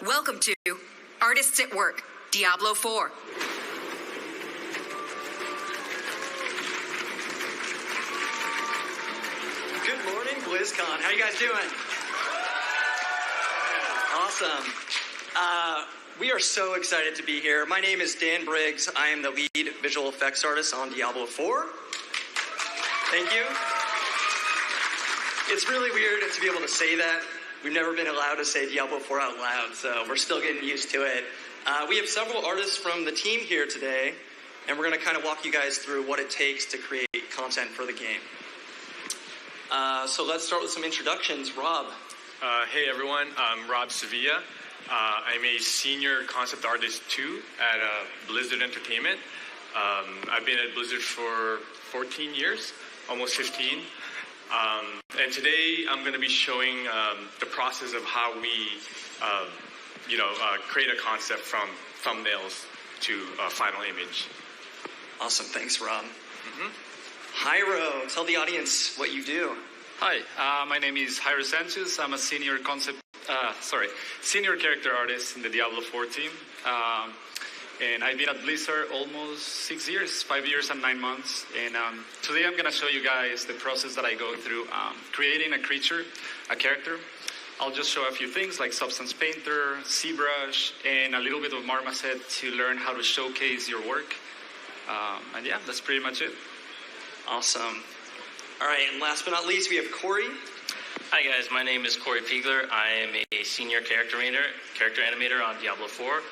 Welcome to Artists at Work, Diablo 4. Good morning, Blizzcon. How you guys doing? Awesome. We are so excited to be here. My name is Dan Briggs. I am the lead visual effects artist on Diablo 4. Thank you. It's really weird to be able to say that. We've never been allowed to say Diablo 4 out loud, so we're still getting used to it. We have several artists from the team here today, and we're going to kind of walk you guys through what it takes to create content for the game. So let's start with some introductions. Rob. Hey everyone, I'm Rob Sevilla. I'm a senior concept artist too at Blizzard Entertainment. I've been at Blizzard for 14 years, almost 15. And today I'm going to be showing the process of how we, create a concept from thumbnails to a final image. Awesome, thanks, Rob. Jairo, tell the audience what you do. Hi, my name is Jairo Sanchez. I'm a senior character artist in the Diablo 4 team. And I've been at Blizzard almost 6 years, 5 years and 9 months. And today I'm going to show you guys the process that I go through creating a character. I'll just show a few things like Substance Painter, ZBrush, and a little bit of Marmoset to learn how to showcase your work. And yeah, that's pretty much it. Awesome. All right, and last but not least, we have Corey. Hi guys, my name is Corey Piegler. I am a senior character animator on Diablo 4.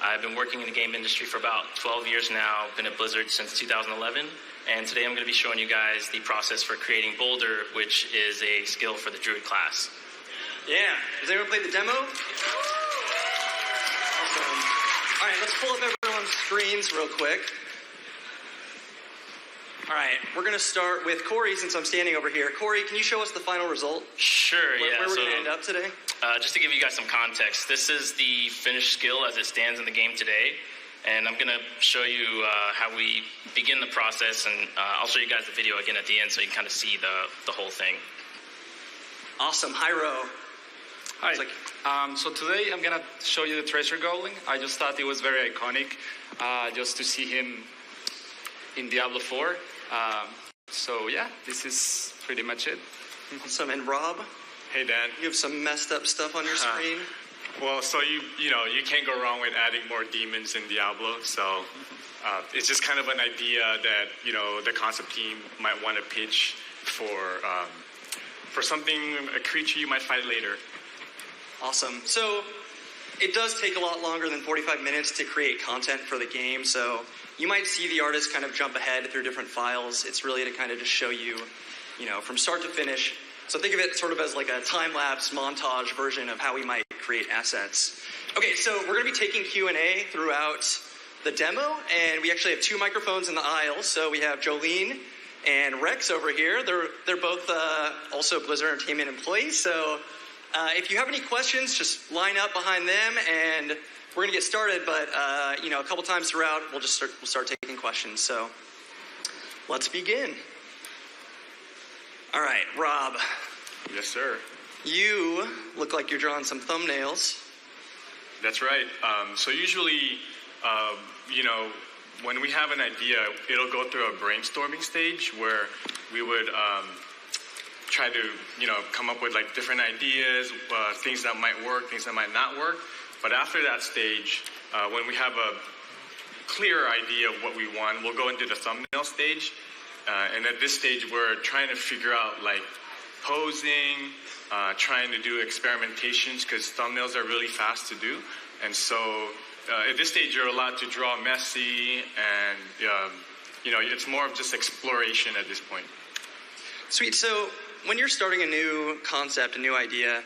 I've been working in the game industry for about 12 years now, been at Blizzard since 2011, and today I'm going to be showing you guys the process for creating Boulder, which is a skill for the Druid class. Yeah, has anyone played the demo? Awesome. All right, let's pull up everyone's screens real quick. All right, we're going to start with Corey since I'm standing over here. Corey, can you show us the final result? Sure, yeah. Where we're going to end up today? Just to give you guys some context, this is the finished skill as it stands in the game today. And I'm going to show you how we begin the process, and I'll show you guys the video again at the end so you can kind of see the whole thing. Awesome. Jairo. Hi. So today I'm going to show you the Treasure Goblin. I just thought it was very iconic just to see him in Diablo 4. So yeah, this is pretty much it. Awesome. And Rob? Hey Dan. You have some messed up stuff on your screen. Well, so you can't go wrong with adding more demons in Diablo. So it's just kind of an idea that the concept team might want to pitch for something, a creature you might fight later. Awesome. So it does take a lot longer than 45 minutes to create content for the game. So you might see the artist kind of jump ahead through different files. It's really to kind of just show you, from start to finish. So think of it sort of as like a time-lapse montage version of how we might create assets. Okay, so we're going to be taking Q&A throughout the demo, and we actually have two microphones in the aisle. So we have Jolene and Rex over here. They're both also Blizzard Entertainment employees. So if you have any questions, just line up behind them, and we're going to get started. But a couple times throughout, we'll start taking questions. So let's begin. All right, Rob. Yes, sir. You look like you're drawing some thumbnails. That's right. So usually, when we have an idea, it'll go through a brainstorming stage where we would try to, come up with like different ideas, things that might work, things that might not work. But after that stage, when we have a clear idea of what we want, we'll go into the thumbnail stage. And at this stage, we're trying to figure out like posing, trying to do experimentations because thumbnails are really fast to do. And so at this stage, you're allowed to draw messy and, it's more of just exploration at this point. Sweet. So when you're starting a new concept, a new idea,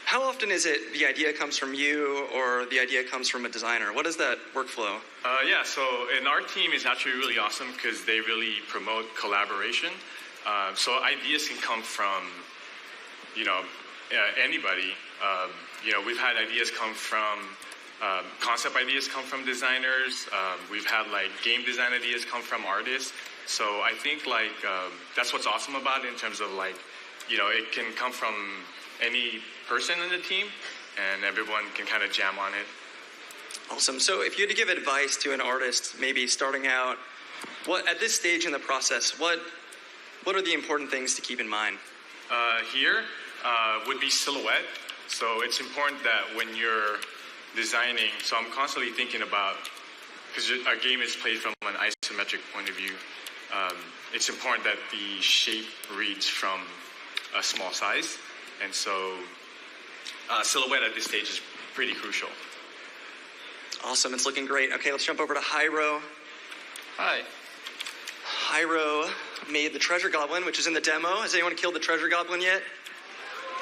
how often is it the idea comes from you or the idea comes from a designer? What is that workflow? So in our team is actually really awesome because they really promote collaboration. So ideas can come from, anybody. We've had ideas come from, concept ideas come from designers. We've had like game design ideas come from artists. So I think that's what's awesome about it in terms of it can come from any person in the team. and everyone can kind of jam on it. Awesome. So if you had to give advice to an artist, maybe starting out, at this stage in the process, what are the important things to keep in mind? Here would be silhouette. So it's important that when you're designing, so I'm constantly thinking about, because our game is played from an isometric point of view, it's important that the shape reads from a small size. And so silhouette at this stage is pretty crucial. Awesome. It's looking great. Okay, let's jump over to Hyro. Hi. Hyro made the treasure goblin, which is in the demo. Has anyone killed the treasure goblin yet?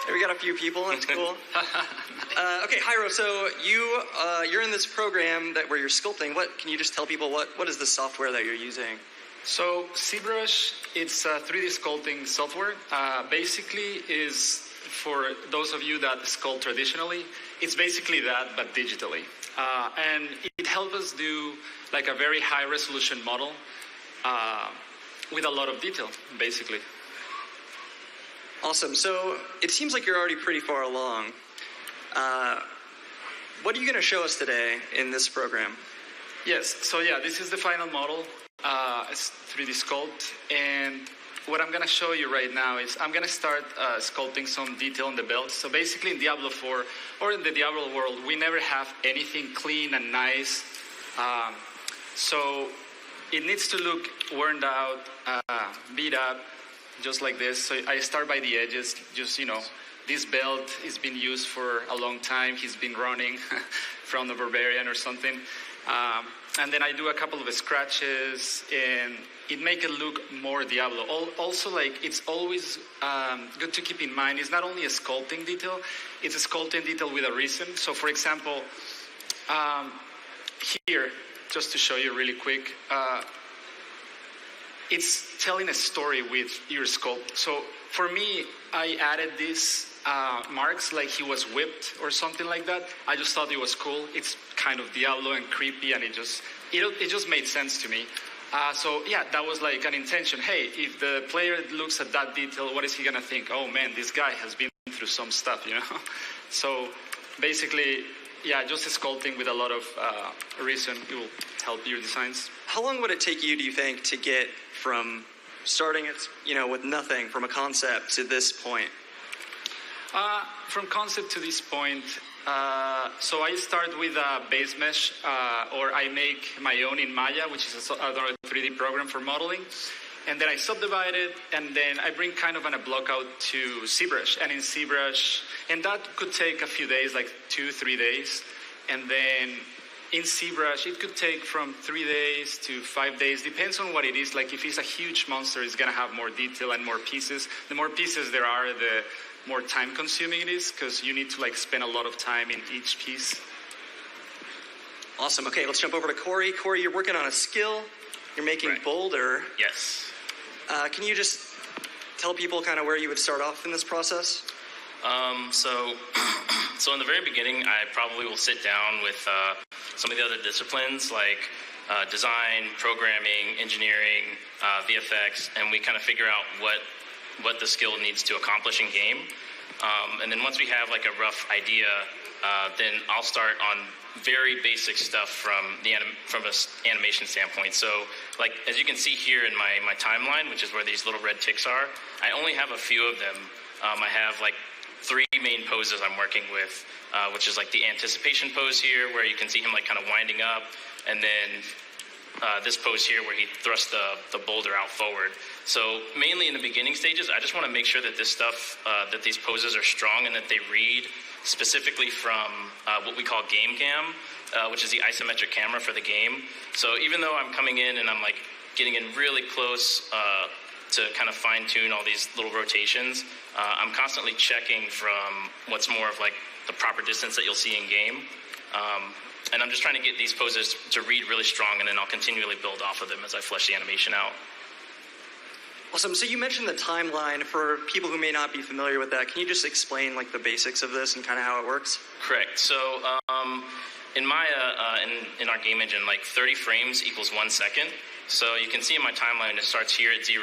There, we got a few people. That's cool. Okay, Hyro. So you're in this program where you're sculpting. Can you just tell people what is the software that you're using? So ZBrush, it's a 3D sculpting software. Basically, is for those of you that sculpt traditionally, it's basically that but digitally, and it helps us do like a very high resolution model with a lot of detail, basically. Awesome. So it seems like you're already pretty far along. What are you going to show us today in this program? Yes. So yeah, this is the final model. It's 3D sculpt, and what I'm going to show you right now is I'm going to start sculpting some detail on the belt. So basically in Diablo 4 or in the Diablo world, we never have anything clean and nice. So it needs to look worn out, beat up, just like this. So I start by the edges, just, this belt has been used for a long time. He's been running from the Barbarian or something. And then I do a couple of scratches, and it make it look more Diablo. Also, like, it's always good to keep in mind, it's not only a sculpting detail, it's a sculpting detail with a reason. So, for example, here, just to show you really quick, it's telling a story with your sculpt. So, for me, I added these marks like he was whipped or something like that. I just thought it was cool. It's kind of Diablo and creepy, and it just made sense to me. So yeah, that was like an intention. Hey, if the player looks at that detail, what is he gonna think? Oh man, this guy has been through some stuff, So basically, yeah, just sculpting with a lot of reason, it will help your designs. How long would it take you, do you think, to get from starting it, with nothing, from a concept to this point? From concept to this point, so I start with a base mesh, or I make my own in Maya, which is another 3D program for modeling. And then I subdivide it, and then I bring kind of a block out to ZBrush. And in ZBrush, and that could take a few days, like 2-3 days. And then in ZBrush, it could take from 3 days to 5 days, depends on what it is. Like if it's a huge monster, it's gonna have more detail and more pieces. The more pieces there are, the more time consuming it is, because you need to spend a lot of time in each piece. Awesome. Okay, let's jump over to Corey. Corey, you're working on a skill. You're making Boulder. Yes. Can you just tell people kind of where you would start off in this process? So in the very beginning, I probably will sit down with some of the other disciplines like design, programming, engineering, VFX, and we kind of figure out what the skill needs to accomplish in game. And then once we have like a rough idea, then I'll start on very basic stuff from an animation standpoint. So like as you can see here in my timeline, which is where these little red ticks are, I only have a few of them. I have like 3 main poses I'm working with, which is like the anticipation pose here, where you can see him like kind of winding up, and then this pose here where he thrusts the boulder out forward. So mainly in the beginning stages, I just want to make sure that this stuff, that these poses are strong and that they read specifically from what we call game cam, which is the isometric camera for the game. So even though I'm coming in and I'm like getting in really close to kind of fine tune all these little rotations, I'm constantly checking from what's more of like the proper distance that you'll see in game. And I'm just trying to get these poses to read really strong, and then I'll continually build off of them as I flesh the animation out. Awesome. So you mentioned the timeline. For people who may not be familiar with that, can you just explain like the basics of this and kind of how it works? Correct. So in Maya, in our game engine, like 30 frames equals 1 second. So you can see in my timeline, it starts here at 0.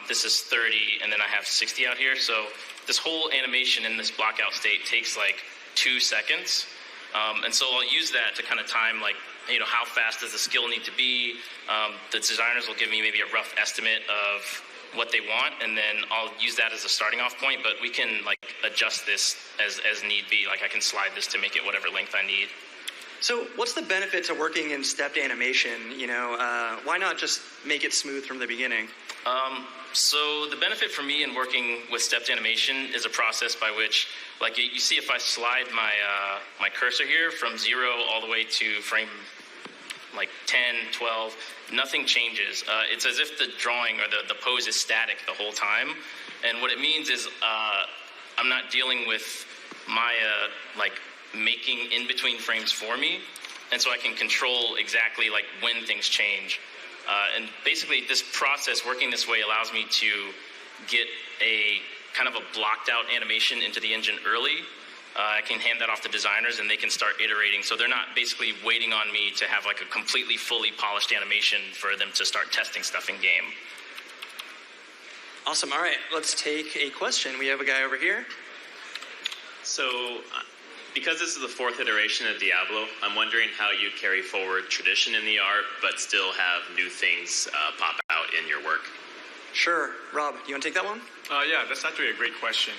This is 30, and then I have 60 out here. So this whole animation in this blockout state takes like 2 seconds. And so I'll use that to kind of time, like, how fast does the skill need to be. The designers will give me maybe a rough estimate of what they want, and then I'll use that as a starting off point, but we can like adjust this as need be. Like I can slide this to make it whatever length I need. So what's the benefit to working in stepped animation? Why not just make it smooth from the beginning? So the benefit for me in working with stepped animation is a process by which, like you see if I slide my cursor here from 0 all the way to frame like 10, 12, nothing changes. It's as if the drawing or the pose is static the whole time. And what it means is I'm not dealing with Maya like making in between frames for me. And so I can control exactly like when things change. And basically this process working this way allows me to get a kind of a blocked out animation into the engine early. I can hand that off to designers and they can start iterating. So they're not basically waiting on me to have like a completely fully polished animation for them to start testing stuff in game. Awesome. All right, let's take a question. We have a guy over here. So, because this is the 4th iteration of Diablo, I'm wondering how you carry forward tradition in the art, but still have new things pop out in your work. Sure. Rob, you want to take that one? Yeah, that's actually a great question.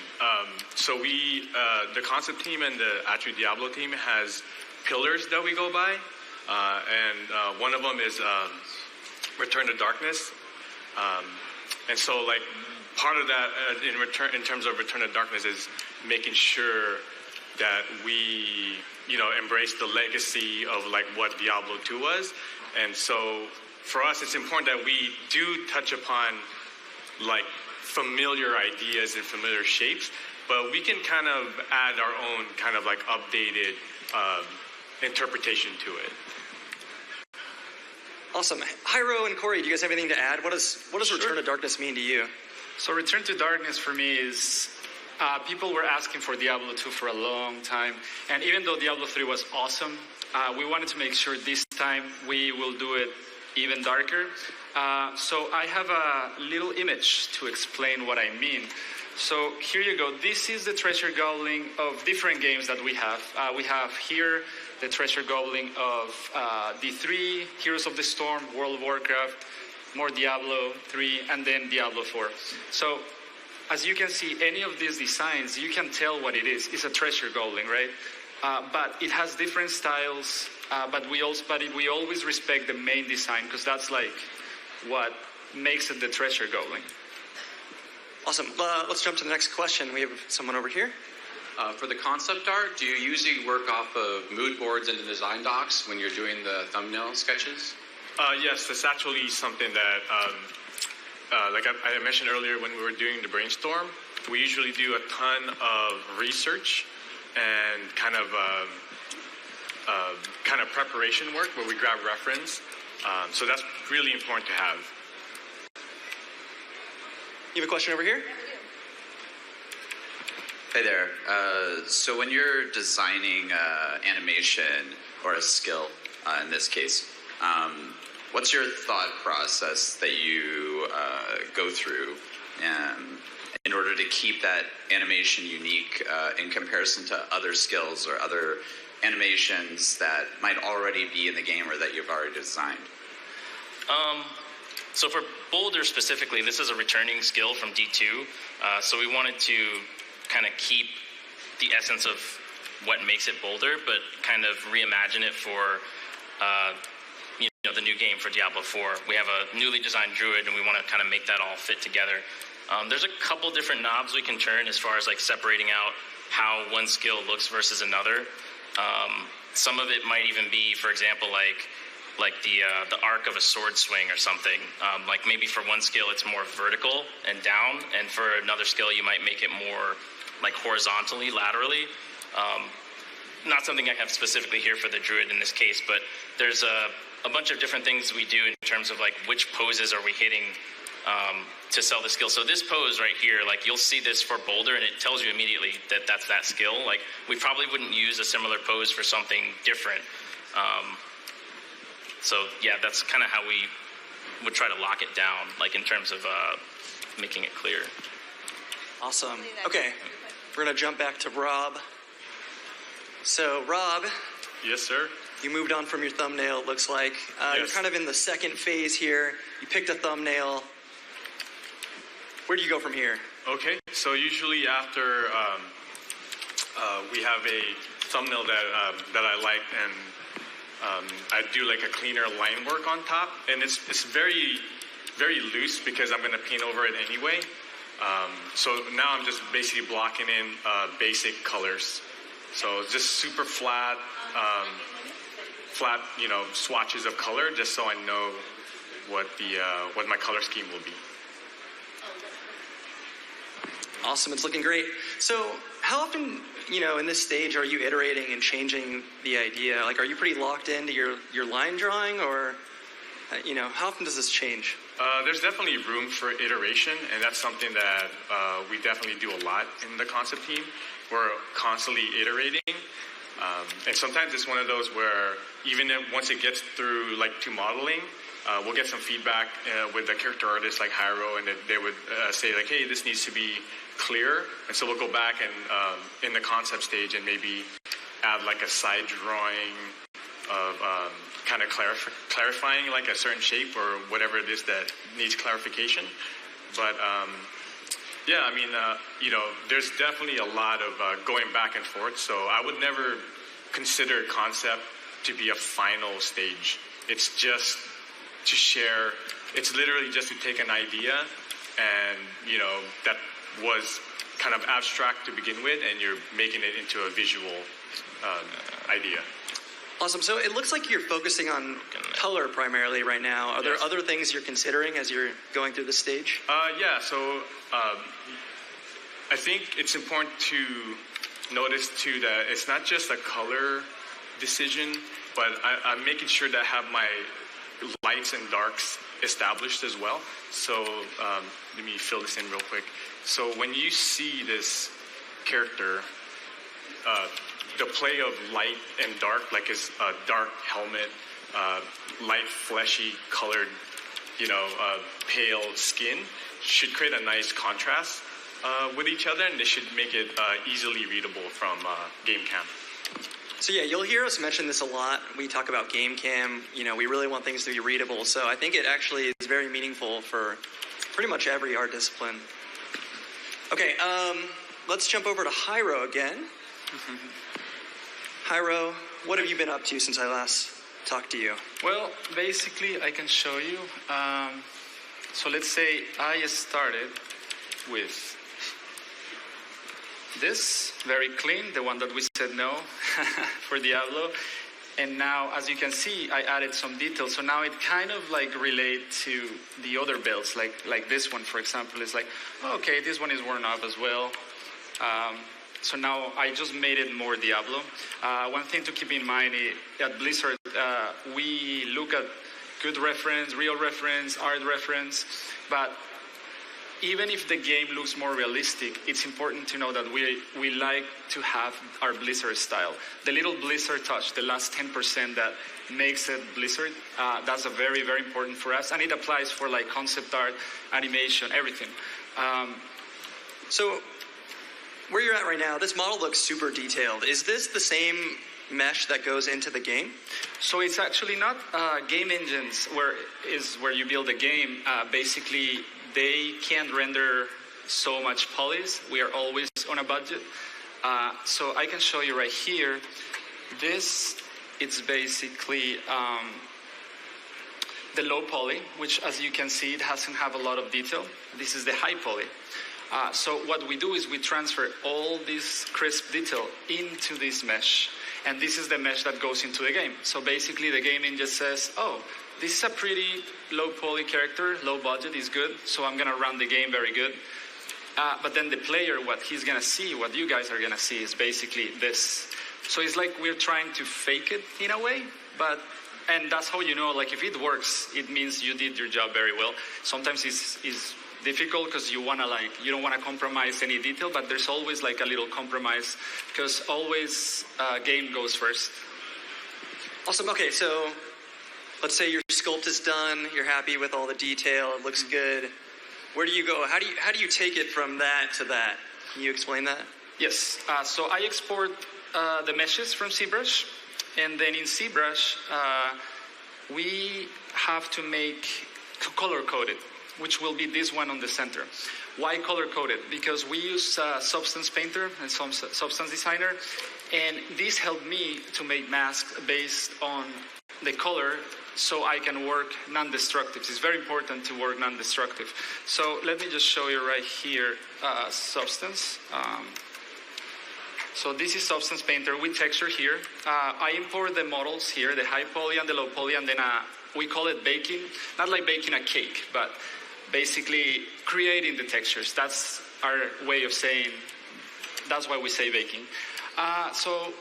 So we, the concept team and the actual Diablo team has pillars that we go by, and one of them is Return to Darkness. And so, like, part of that in terms of Return to Darkness is making sure that we, embrace the legacy of like what Diablo 2 was. And so, for us, it's important that we do touch upon like familiar ideas and familiar shapes, but we can kind of add our own kind of like updated interpretation to it. Awesome. Hyro and Corey, do you guys have anything to add? What does Return to Darkness mean to you? So Return to Darkness for me is, people were asking for Diablo 2 for a long time. And even though Diablo 3 was awesome, we wanted to make sure this time we will do it even darker. So I have a little image to explain what I mean. So here you go. This is the treasure gobbling of different games that we have. We have here the treasure gobbling of D3, Heroes of the Storm, World of Warcraft, more Diablo 3, and then Diablo 4. So as you can see, any of these designs, you can tell what it is. It's a treasure gobbling, right? But it has different styles, but we always respect the main design, because that's like what makes it the treasure gobbling. Awesome. Let's jump to the next question. We have someone over here. For the concept art, do you usually work off of mood boards and the design docs when you're doing the thumbnail sketches? Yes, that's actually something that, like I mentioned earlier when we were doing the brainstorm, we usually do a ton of research and kind of preparation work where we grab reference. So that's really important to have. You have a question over here? Hey there. So when you're designing animation or a skill, in this case, what's your thought process that you go through in order to keep that animation unique in comparison to other skills or other animations that might already be in the game or that you've already designed? So for Boulder specifically, this is a returning skill from D2. So we wanted to kind of keep the essence of what makes it Boulder, but kind of reimagine it for the new game for Diablo 4. We have a newly designed druid, and we want to kind of make that all fit together. There's a couple different knobs we can turn as far as like separating out how one skill looks versus another. Some of it might even be, for example, like the arc of a sword swing or something. Like maybe for one skill it's more vertical and down, and for another skill you might make it more like horizontally, laterally. Not something I have specifically here for the druid in this case, but there's a bunch of different things we do in terms of like which poses are we hitting to sell the skill. So this pose right here, like you'll see this for Boulder and it tells you immediately that that's that skill. Like we probably wouldn't use a similar pose for something different. So yeah, that's kind of how we would try to lock it down, like in terms of making it clear. Awesome. Okay, we're gonna jump back to Rob. So, Rob, Yes, sir. you moved on from your thumbnail, it looks like. You're Yes. kind of in the second phase here. You picked a thumbnail. Where do you go from here? Okay, so usually after we have a thumbnail that I like, and I do like a cleaner line work on top, and it's very loose because I'm gonna paint over it anyway. So now I'm just basically blocking in basic colors. So just super flat, swatches of color, just so I know what my color scheme will be. Awesome, it's looking great. So, how often, in this stage are you iterating and changing the idea? Like, are you pretty locked into your line drawing, or, how often does this change? There's definitely room for iteration, and that's something that we definitely do a lot in the concept team. We're constantly iterating, and sometimes it's one of those where even once it gets through to modeling, we'll get some feedback with the character artists like Hyro, and they would say hey, this needs to be clear, and so we'll go back and in the concept stage and maybe add a side drawing of kind of clarifying a certain shape or whatever it is that needs clarification. But there's definitely a lot of going back and forth, so I would never consider concept to be a final stage. It's just to share. It's literally just to take an idea and that was kind of abstract to begin with, and you're making it into a visual idea. Awesome. So it looks like you're focusing on color primarily right now. Are there other things you're considering as you're going through the stage? So I think it's important to notice too that it's not just a color decision, but I'm making sure that I have my lights and darks established as well. So let me fill this in real quick. So when you see this character, the play of light and dark, like his dark helmet, light fleshy colored, pale skin, should create a nice contrast with each other, and they should make it easily readable from game cam. So yeah, you'll hear us mention this a lot. We talk about game cam. We really want things to be readable. So I think it actually is very meaningful for pretty much every art discipline. Okay, let's jump over to Hyro again. Hyro, what have you been up to since I last talked to you? Well, basically, I can show you. So let's say I started with this, very clean, the one that we said no for Diablo. And now, as you can see, I added some details. So now it kind of relates to the other builds, like this one, for example, is okay, this one is worn off as well. So now I just made it more Diablo. One thing to keep in mind at Blizzard, we look at good reference, real reference, art reference, but even if the game looks more realistic, it's important to know that we like to have our Blizzard style. The little Blizzard touch, the last 10% that makes it Blizzard, that's a very, very important for us. And it applies for concept art, animation, everything. So where you're at right now, this model looks super detailed. Is this the same mesh that goes into the game? So it's actually not game engines where you build a game. Basically, they can't render so much polys. We are always on a budget. So I can show you right here. This, it's basically the low poly, which as you can see, it doesn't have a lot of detail. This is the high poly. So what we do is we transfer all this crisp detail into this mesh. And this is the mesh that goes into the game. So basically the game engine says, oh, this is a pretty low poly character, low budget is good, so I'm gonna run the game very good. But then the player, what he's gonna see, what you guys are gonna see is basically this. So it's like we're trying to fake it in a way, and that's how you know, if it works, it means you did your job very well. Sometimes it's difficult because you don't wanna compromise any detail, but there's always a little compromise because always game goes first. Awesome, okay, so let's say your sculpt is done, you're happy with all the detail, it looks good. Where do you go? How do you take it from that to that? Can you explain that? Yes, so I export the meshes from ZBrush, and then in ZBrush, we have to make color-coded, which will be this one on the center. Why color-coded? Because we use Substance Painter and Substance Designer, and this helped me to make masks based on the color so I can work non-destructive. It's very important to work non-destructive. So let me just show you right here, Substance. So this is Substance Painter with texture here. I import the models here, the high poly and the low poly, and then we call it baking. Not like baking a cake, but basically creating the textures. That's our way of saying, that's why we say baking. So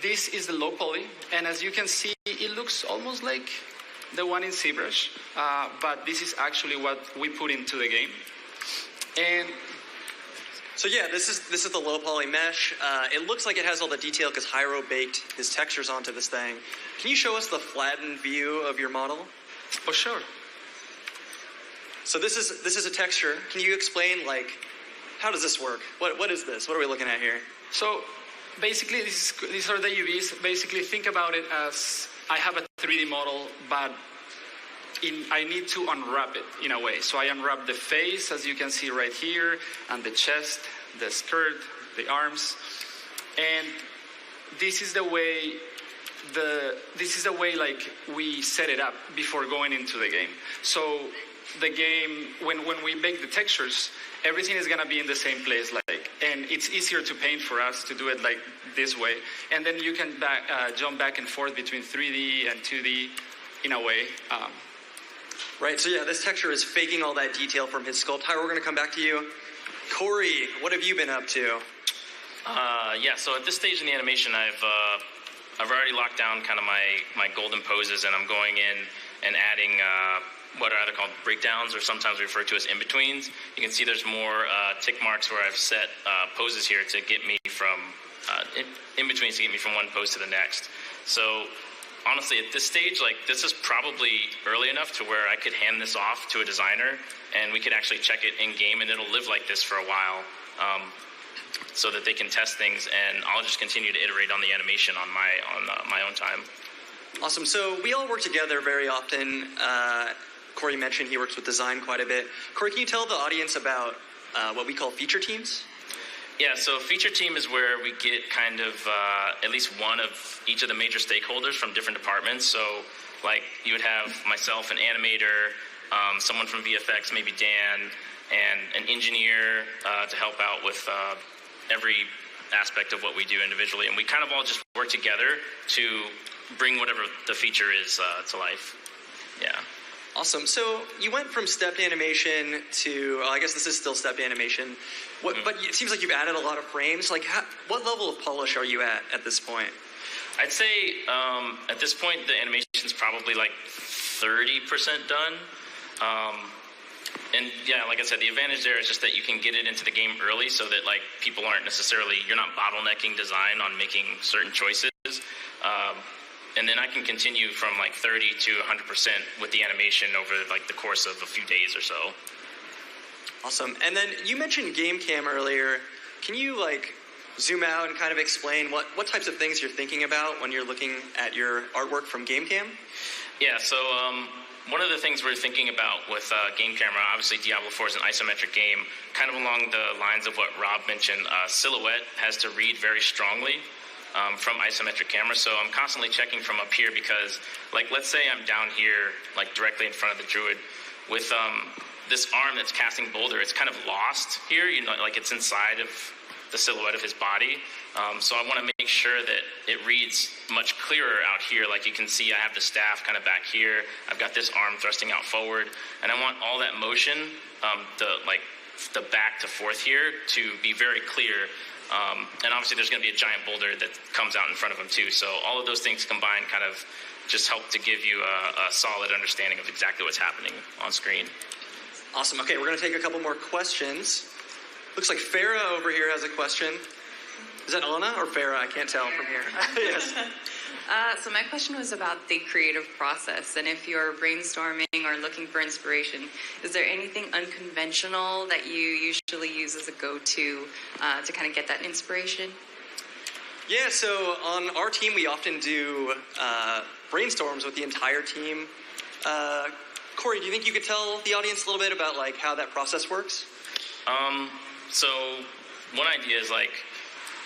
this is the low poly, and as you can see, it looks almost like the one in ZBrush, but this is actually what we put into the game. And so yeah, this is the low poly mesh. It looks like it has all the detail because Hyro baked his textures onto this thing. Can you show us the flattened view of your model? Oh, sure. So this is a texture. Can you explain, like, how does this work? What is this? What are we looking at here? So basically, these are the UVs. Basically, think about it as I have a 3D model, but I need to unwrap it in a way. So I unwrap the face, as you can see right here, and the chest, the skirt, the arms, and this is the way like we set it up before going into the game. So the game, when we make the textures, everything is gonna be in the same place, and it's easier to paint for us to do it like this way. And then you can jump back and forth between 3D and 2D in a way. Right, so yeah, this texture is faking all that detail from his sculpt. Hi, we're gonna come back to you. Corey, what have you been up to? Yeah, so at this stage in the animation, I've already locked down kind of my golden poses, and I'm going in and adding what are either called breakdowns or sometimes referred to as in-betweens. You can see there's more tick marks where I've set poses here to get me from, in-betweens to get me from one pose to the next. So honestly, at this stage, like, this is probably early enough to where I could hand this off to a designer and we could actually check it in-game, and it'll live like this for a while so that they can test things, and I'll just continue to iterate on the animation on my own time. Awesome. So we all work together very often. Corey mentioned he works with design quite a bit. Corey, can you tell the audience about what we call feature teams? Yeah, so feature team is where we get kind of at least one of each of the major stakeholders from different departments. So like you would have myself, an animator, someone from VFX, maybe Dan, and an engineer to help out with every aspect of what we do individually. And we kind of all just work together to bring whatever the feature is to life. Yeah. Awesome. So you went from stepped animation to, I guess this is still stepped animation, but it seems like you've added a lot of frames. Like, what level of polish are you at this point? I'd say at this point the animation's probably like 30% done. And yeah, like I said, the advantage there is just that you can get it into the game early so that like people aren't necessarily, you're not bottlenecking design on making certain choices. And then I can continue from like 30 to 100% with the animation over like the course of a few days or so. Awesome. And then you mentioned game cam earlier. Can you like zoom out and kind of explain what types of things you're thinking about when you're looking at your artwork from game cam? Yeah, so one of the things we're thinking about with game camera, obviously Diablo 4 is an isometric game, kind of along the lines of what Rob mentioned. Silhouette has to read very strongly from isometric camera, so I'm constantly checking from up here because, like, let's say I'm down here, like directly in front of the druid, with this arm that's casting boulder, it's kind of lost here, you know, like it's inside of the silhouette of his body. So I want to make sure that it reads much clearer out here. Like you can see, I have the staff kind of back here. I've got this arm thrusting out forward, and I want all that motion, the back to forth here, to be very clear. And obviously there's going to be a giant boulder that comes out in front of him too. So all of those things combined kind of just help to give you a solid understanding of exactly what's happening on screen. Awesome. Okay, we're going to take a couple more questions. Looks like Farah over here has a question. Is that Anna or Farah? I can't tell from here. Yes. So my question was about the creative process, and if you're brainstorming or looking for inspiration, is there anything unconventional that you usually use as a go-to to kind of get that inspiration? Yeah, so on our team, we often do brainstorms with the entire team. Corey, do you think you could tell the audience a little bit about like how that process works? So one idea is like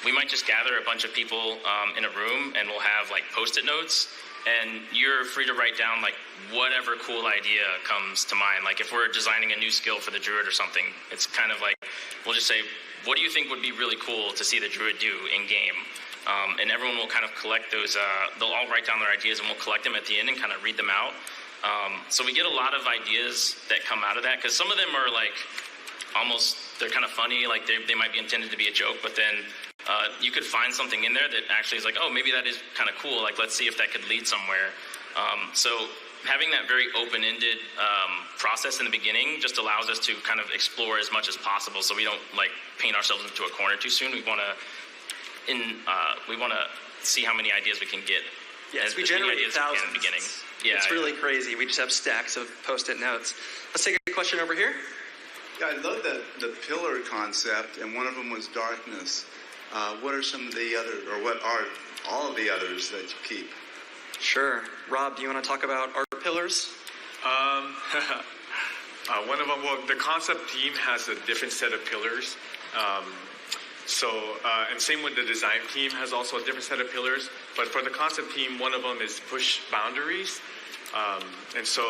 we might just gather a bunch of people in a room and we'll have like post-it notes, and you're free to write down like whatever cool idea comes to mind. Like if we're designing a new skill for the druid or something, it's kind of like we'll just say, what do you think would be really cool to see the druid do in game? And everyone will kind of collect those, they'll all write down their ideas and we'll collect them at the end and kind of read them out. So we get a lot of ideas that come out of that, because some of them are like almost, they're kind of funny, like they might be intended to be a joke, but then you could find something in there that actually is like, oh, maybe that is kind of cool, like let's see if that could lead somewhere. So having that very open-ended process in the beginning just allows us to kind of explore as much as possible, so we don't like paint ourselves into a corner too soon. We want to see how many ideas we can get. Yes, we generate thousands. In the beginning. Yeah, it's really crazy. We just have stacks of post-it notes. Let's take a question over here. Yeah, I love the pillar concept, and one of them was darkness. What are some of the other, or what are all of the others that you keep? Sure. Rob, do you want to talk about art pillars? One of them, well, the concept team has a different set of pillars. And same with the design team has also a different set of pillars. But for the concept team, one of them is push boundaries. And so,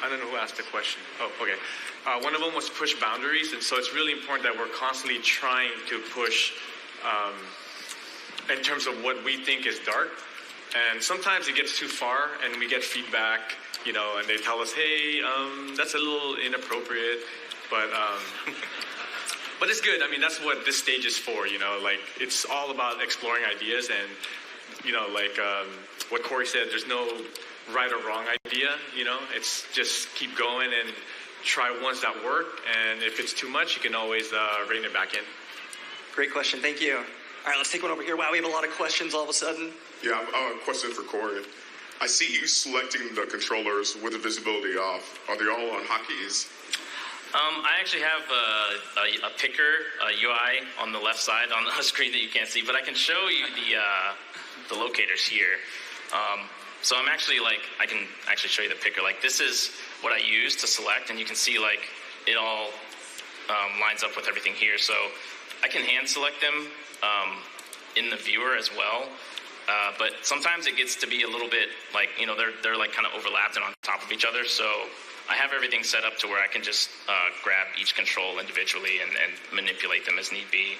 I don't know who asked the question. Oh, okay. One of them was push boundaries. And so it's really important that we're constantly trying to push in terms of what we think is dark. And sometimes it gets too far and we get feedback, you know, and they tell us, hey, that's a little inappropriate. But it's good. I mean, that's what this stage is for, you know, like it's all about exploring ideas and, you know, like what Corey said, there's no right or wrong idea, you know, it's just keep going and try ones that work. And if it's too much, you can always rein it back in. Great question. Thank you. All right, let's take one over here. Wow, we have a lot of questions all of a sudden. Yeah, I have a question for Corey. I see you selecting the controllers with the visibility off. Are they all on hotkeys? I actually have a picker, a UI on the left side on the screen that you can't see, but I can show you the locators here. So I'm actually like, I can actually show you the picker. Like this is what I use to select, and you can see like it all lines up with everything here. So I can hand select them in the viewer as well. But sometimes it gets to be a little bit like, you know, they're like kind of overlapped and on top of each other. So I have everything set up to where I can just grab each control individually and manipulate them as need be.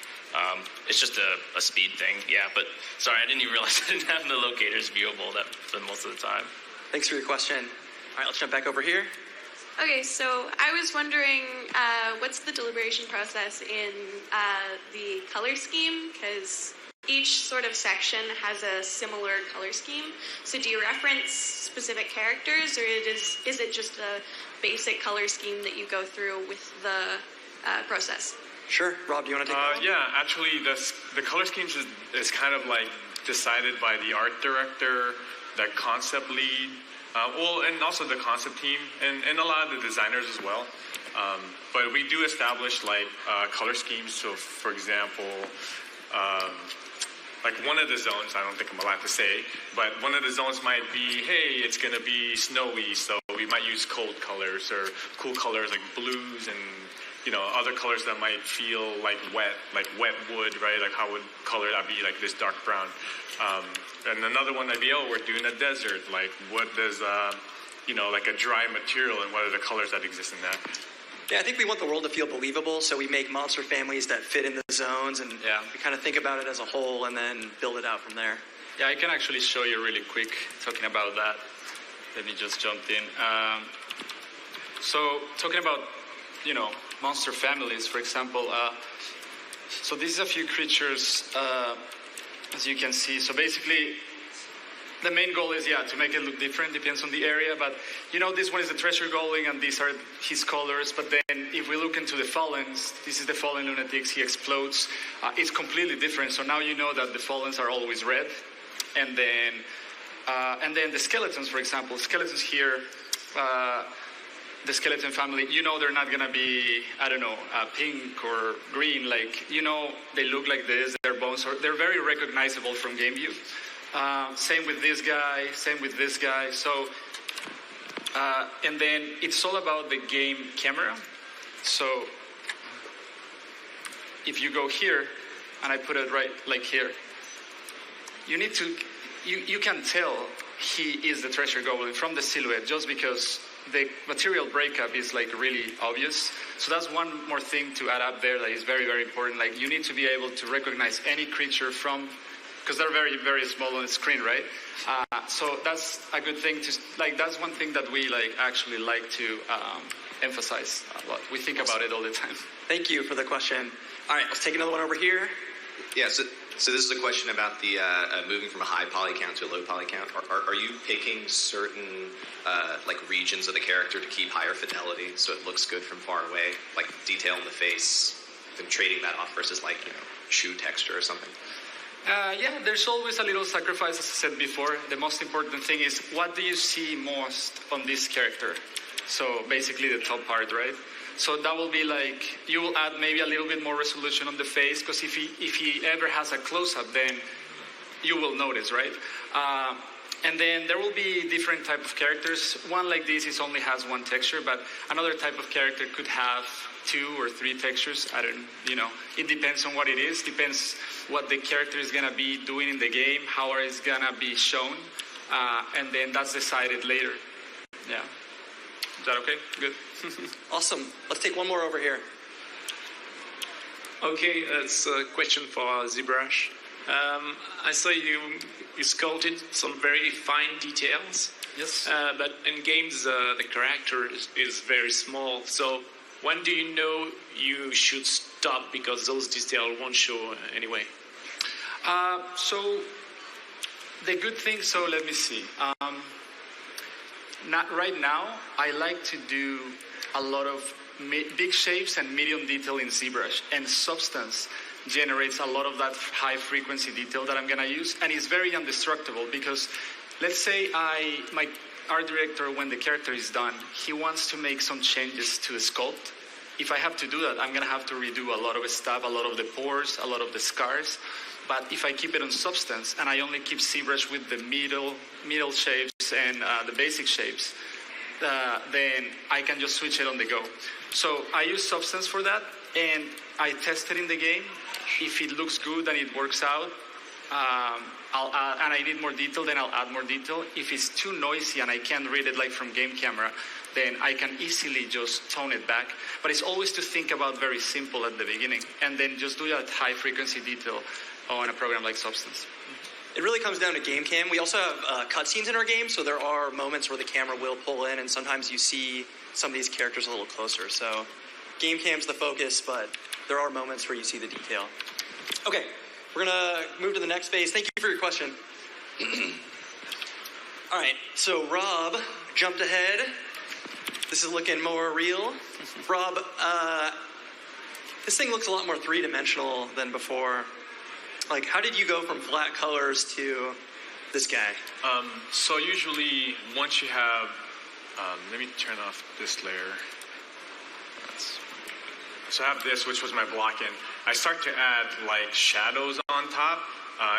It's just a speed thing, yeah. But sorry, I didn't even realize I didn't have the locators viewable for most of the time. Thanks for your question. All right, let's jump back over here. Okay, so I was wondering, what's the deliberation process in the color scheme? Because each sort of section has a similar color scheme. So do you reference specific characters, or is it just a basic color scheme that you go through with the process? Sure. Rob, do you want to take that one? Yeah, actually, the color schemes is kind of like decided by the art director, the concept lead, and also the concept team, and a lot of the designers as well. But we do establish like color schemes. So, for example, like one of the zones, I don't think I'm allowed to say, but one of the zones might be, hey, it's going to be snowy, so we might use cold colors or cool colors like blues and, you know, other colors that might feel like wet wood, right? Like how would color that be, like this dark brown? And another one might be, oh, we're doing a desert. Like what does, you know, like a dry material, and what are the colors that exist in that? Yeah, I think we want the world to feel believable, so we make monster families that fit in the zones, and we kind of think about it as a whole and then build it out from there. Yeah, I can actually show you really quick talking about that. Let me just jump in. So talking about, you know, monster families, for example. So these are a few creatures, as you can see. So basically, the main goal is, to make it look different, depends on the area. But, you know, this one is the treasure golem, and these are his colors. But then if we look into the Fallens, this is the Fallen Lunatics, he explodes. It's completely different. So now you know that the Fallens are always red. And then the skeletons, for example. Skeletons here, the skeleton family, you know they're not going to be, I don't know, pink or green. Like, you know, they look like this, their bones, they're very recognizable from game view. Same with this guy, same with this guy. So, and then it's all about the game camera. So, if you go here, and I put it right like here, you need to, you can tell he is the treasure goblin from the silhouette just because the material breakup is like really obvious. So that's one more thing to add up there that is very, very important. Like you need to be able to recognize any creature from, because they're very, very small on the screen, right? So that's a good thing to, like, that's one thing that we like actually like to emphasize a lot. We think about it all the time. Thank you for the question. All right, let's take another one over here. Yeah, so this is a question about the moving from a high poly count to a low poly count. Are you picking certain like regions of the character to keep higher fidelity so it looks good from far away, like detail in the face, then trading that off versus like, you know, shoe texture or something? Yeah, there's always a little sacrifice, as I said before. The most important thing is what do you see most on this character? So basically the top part, right? So that will be like, you will add maybe a little bit more resolution on the face, because if he ever has a close-up, then you will notice, right? And then there will be different type of characters. One like this is only has one texture, but another type of character could have 2 or 3 textures. I don't, you know, it depends on what it is. Depends what the character is gonna be doing in the game, how it's gonna be shown, and then that's decided later. Yeah. Is that okay? Good. Awesome. Let's take one more over here. Okay, it's a question for ZBrush. I saw you sculpted some very fine details. Yes. But in games, the character is very small. So when do you know you should stop because those details won't show anyway? So the good thing, so let me see. Not right now, I like to do a lot of big shapes and medium detail in ZBrush, and Substance generates a lot of that high frequency detail that I'm gonna use, and it's very indestructible because let's say my art director, when the character is done, he wants to make some changes to the sculpt. If I have to do that, I'm gonna have to redo a lot of stuff, a lot of the pores, a lot of the scars. But if I keep it on Substance and I only keep ZBrush with the middle shapes and the basic shapes, then I can just switch it on the go. So I use Substance for that, and I test it in the game. If it looks good and it works out, I'll add, and I need more detail, then I'll add more detail. If it's too noisy and I can't read it like from game camera, then I can easily just tone it back. But it's always to think about very simple at the beginning, and then just do that high frequency detail on a program like Substance. It really comes down to game cam. We also have cutscenes in our game, so there are moments where the camera will pull in, and sometimes you see some of these characters a little closer. So game cam's the focus, but there are moments where you see the detail. Okay, we're gonna move to the next phase. Thank you for your question. All right, so Rob jumped ahead. This is looking more real. Rob, this thing looks a lot more three-dimensional than before. Like, how did you go from flat colors to this guy? So usually, once you have, let me turn off this layer. So I have this, which was my block in. I start to add like shadows on top,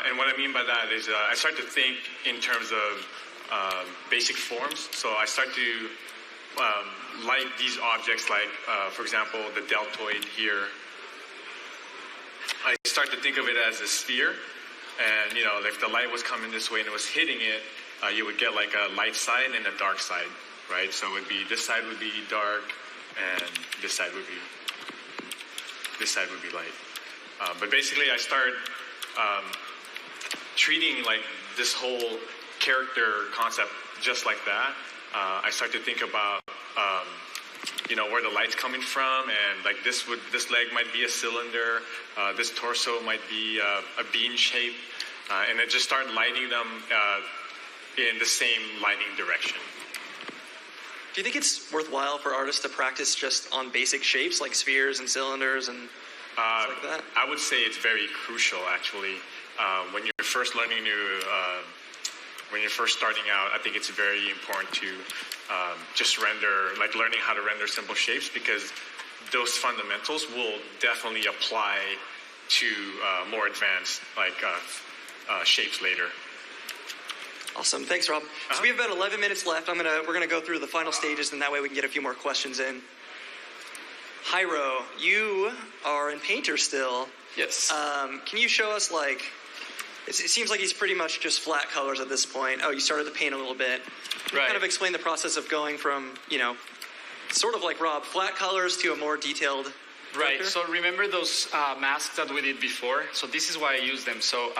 and what I mean by that is I start to think in terms of basic forms. So I start to light these objects, like for example, the deltoid here. I start to think of it as a sphere, and you know, if the light was coming this way and it was hitting it, you would get like a light side and a dark side, right? So it would be, this side would be dark, and this side would be light. But basically, I start treating like this whole character concept just like that. I start to think about you know, where the light's coming from, and like this leg might be a cylinder, this torso might be a bean shape, and I just start lighting them in the same lighting direction. Do you think it's worthwhile for artists to practice just on basic shapes like spheres and cylinders and things like that? I would say it's very crucial, actually. When you're first learning when you're first starting out, I think it's very important to just render, like learning how to render simple shapes, because those fundamentals will definitely apply to more advanced shapes later. Awesome, thanks, Rob. So we have about 11 minutes left. We're gonna go through the final stages, and that way we can get a few more questions in. Hyro, you are in Painter still. Yes. Can you show us it seems like he's pretty much just flat colors at this point. Oh, you started to paint a little bit. Can you kind of explain the process of going from, sort of like Rob, flat colors to a more detailed Right, vector? so remember those masks that we did before? So this is why I use them. So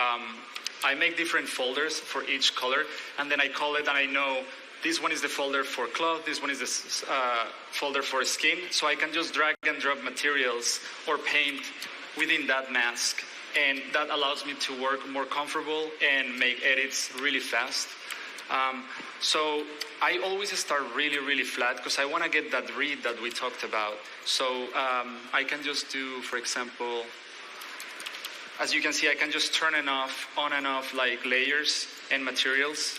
I make different folders for each color, and then I call it, and I know this one is the folder for cloth, this one is the folder for skin, so I can just drag and drop materials or paint within that mask, and that allows me to work more comfortable and make edits really fast. So I always start really, really flat because I want to get that read that we talked about. So I can just do, for example, as you can see, I can just turn on and off like layers and materials.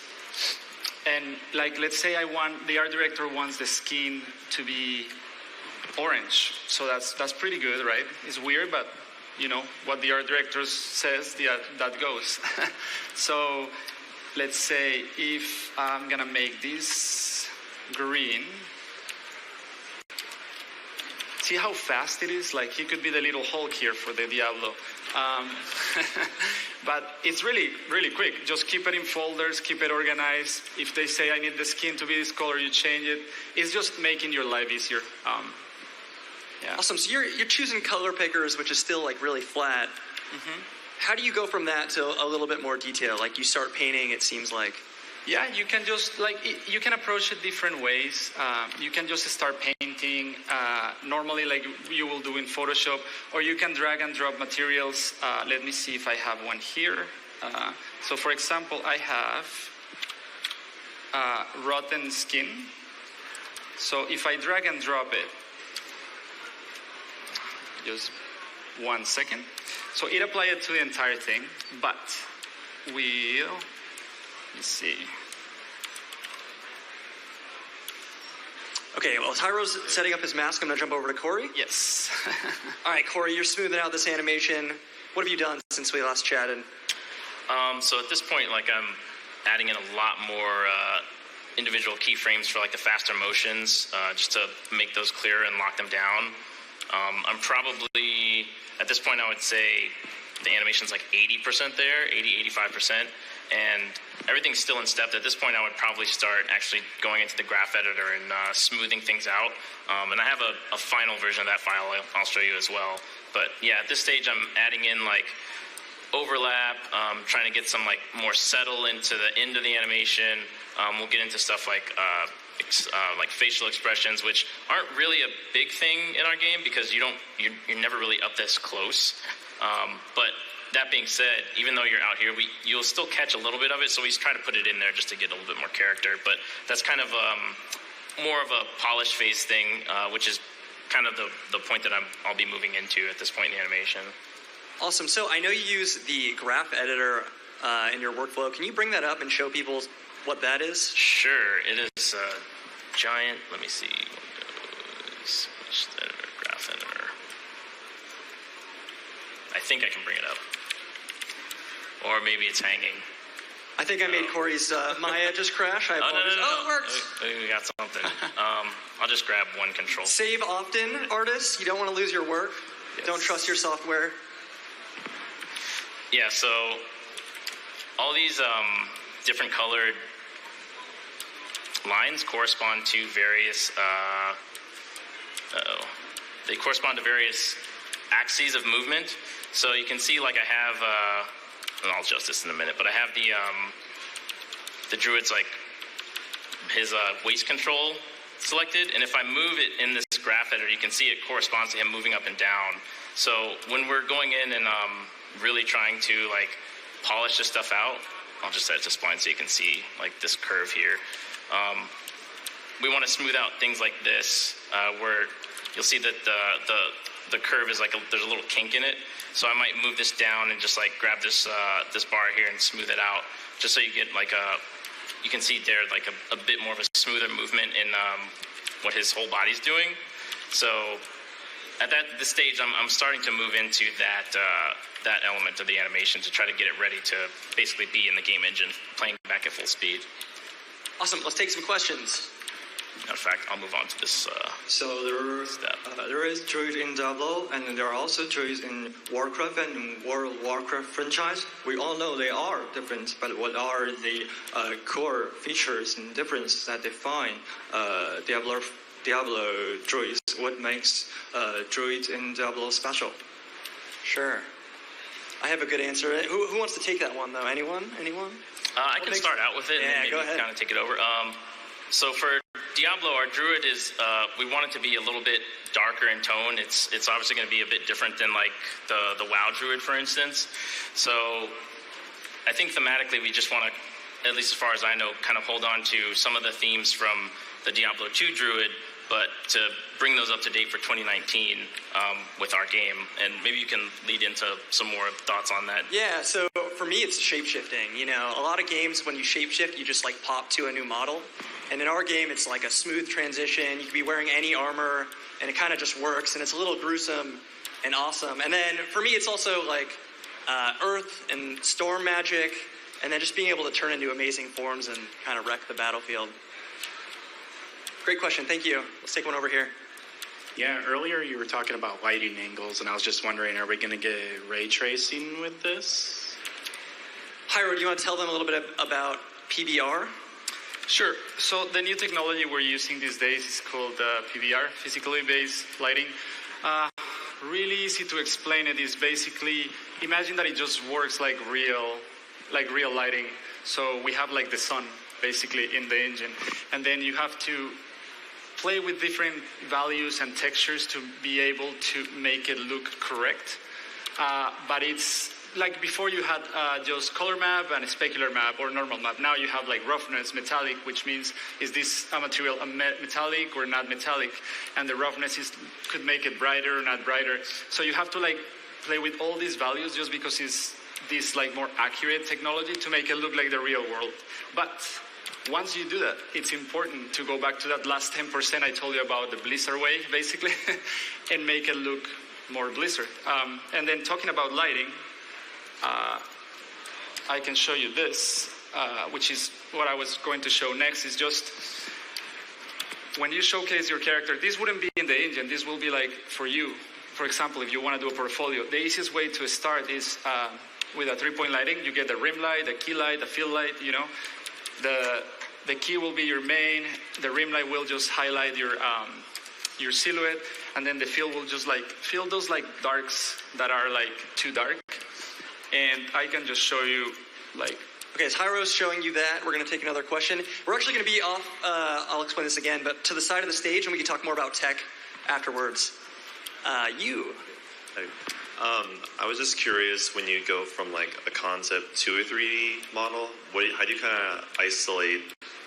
And let's say the art director wants the skin to be orange. So that's pretty good, right? It's weird, but what the art director says, that goes. So let's say if I'm gonna make this green, see how fast it is? Like he could be the little Hulk here for the Diablo. But it's really, really quick. Just keep it in folders, keep it organized. If they say I need the skin to be this color, you change it. It's just making your life easier. Yeah. Awesome. So you're choosing color pickers, which is still really flat. Mm-hmm. How do you go from that to a little bit more detail? Like you start painting, it seems like. Yeah, you can just you can approach it different ways. You can just start painting normally like you will do in Photoshop, or you can drag and drop materials. Let me see if I have one here. So for example, I have rotten skin. So if I drag and drop it, just 1 second. So it applied it to the entire thing, but let's see. Okay, well, Tyro's setting up his mask. I'm going to jump over to Corey. Yes. All right, Corey, you're smoothing out this animation. What have you done since we last chatted? So at this point, I'm adding in a lot more individual keyframes for the faster motions, just to make those clear and lock them down. I'm probably, at this point, I would say the animation's 80% there, 85%, and everything's still in step. At this point, I would probably start actually going into the graph editor and smoothing things out. And I have a final version of that file I'll show you as well. But yeah, at this stage, I'm adding in overlap, trying to get some more settle into the end of the animation. We'll get into stuff like facial expressions, which aren't really a big thing in our game because you're never really up this close. But that being said, even though you're out here, you'll still catch a little bit of it, so we try to put it in there just to get a little bit more character. But that's kind of more of a polish phase thing, which is kind of the point that I'll be moving into at this point in the animation. Awesome. So I know you use the graph editor in your workflow. Can you bring that up and show people what that is? Sure. It is a giant, let me see, editor, graph editor. I think I can bring it up. Or maybe it's hanging. I think I made Corey's Maya just crash. I apologize. No. Oh, it works. We got something. I'll just grab one control. Save often, artists. You don't want to lose your work. Yes. Don't trust your software. Yeah, so all these different colored lines correspond to various, they correspond to various axes of movement. So you can see I have, and I'll adjust this in a minute, but I have the druid's his waist control selected, and if I move it in this graph editor, you can see it corresponds to him moving up and down. So when we're going in and really trying to polish this stuff out, I'll just set it to spline so you can see this curve here. We want to smooth out things like this, where you'll see that the curve is there's a little kink in it. So I might move this down and just grab this bar here and smooth it out, just so you get you can see there like a bit more of a smoother movement in what his whole body's doing. So at this stage, I'm starting to move into that element of the animation to try to get it ready to basically be in the game engine, playing back at full speed. Awesome. Let's take some questions. In fact, I'll move on to this So there is druid in Diablo, and there are also druids in Warcraft and in World of Warcraft franchise. We all know they are different, but what are the core features and differences that define Diablo druids? What makes druids in Diablo special? Sure. I have a good answer. Who wants to take that one, though? Anyone? I can start out with it and maybe kind of take it over. So for Diablo, our druid is, we want it to be a little bit darker in tone. It's obviously going to be a bit different than like the WoW druid, for instance. So I think thematically we just want to, at least as far as I know, kind of hold on to some of the themes from the Diablo 2 druid, but to bring those up to date for 2019 with our game. And maybe you can lead into some more thoughts on that. Yeah, so for me, it's shape-shifting. You know, a lot of games, when you shape-shift, you just like pop to a new model. And in our game, it's like a smooth transition. You can be wearing any armor, and it kind of just works. And it's a little gruesome and awesome. And then for me, it's also like earth and storm magic, and then just being able to turn into amazing forms and kind of wreck the battlefield. Great question. Thank you. Let's take one over here. Yeah, earlier you were talking about lighting angles, and I was just wondering, are we going to get ray tracing with this? Hyro, do you want to tell them a little bit about PBR? Sure. So the new technology we're using these days is called PBR, physically based lighting. Really easy to explain it is basically, imagine that it just works like real lighting. So we have like the sun basically in the engine, and then you have to play with different values and textures to be able to make it look correct. But it's like before you had just color map and a specular map or normal map. Now you have like roughness, metallic, which means is this material metallic or not metallic? And the roughness could make it brighter or not brighter. So you have to like play with all these values just because it's this like more accurate technology to make it look like the real world. But once you do that, it's important to go back to that last 10% I told you about, the Blizzard way, basically, and make it look more Blizzard. And then talking about lighting, I can show you this, which is what I was going to show next, is just when you showcase your character, this wouldn't be in the engine, this will be like for you. For example, if you want to do a portfolio, the easiest way to start is with a 3-point lighting. You get the rim light, the key light, the field light, you know. The key will be your main, the rim light will just highlight your silhouette, and then the field will just like fill those like darks that are like too dark. And I can just show you like... Okay, as Hyro's showing you that, we're going to take another question. We're actually going to be off, I'll explain this again, but to the side of the stage, and we can talk more about tech afterwards. You. I was just curious, when you go from like a concept to a 3D model, how do you kind of isolate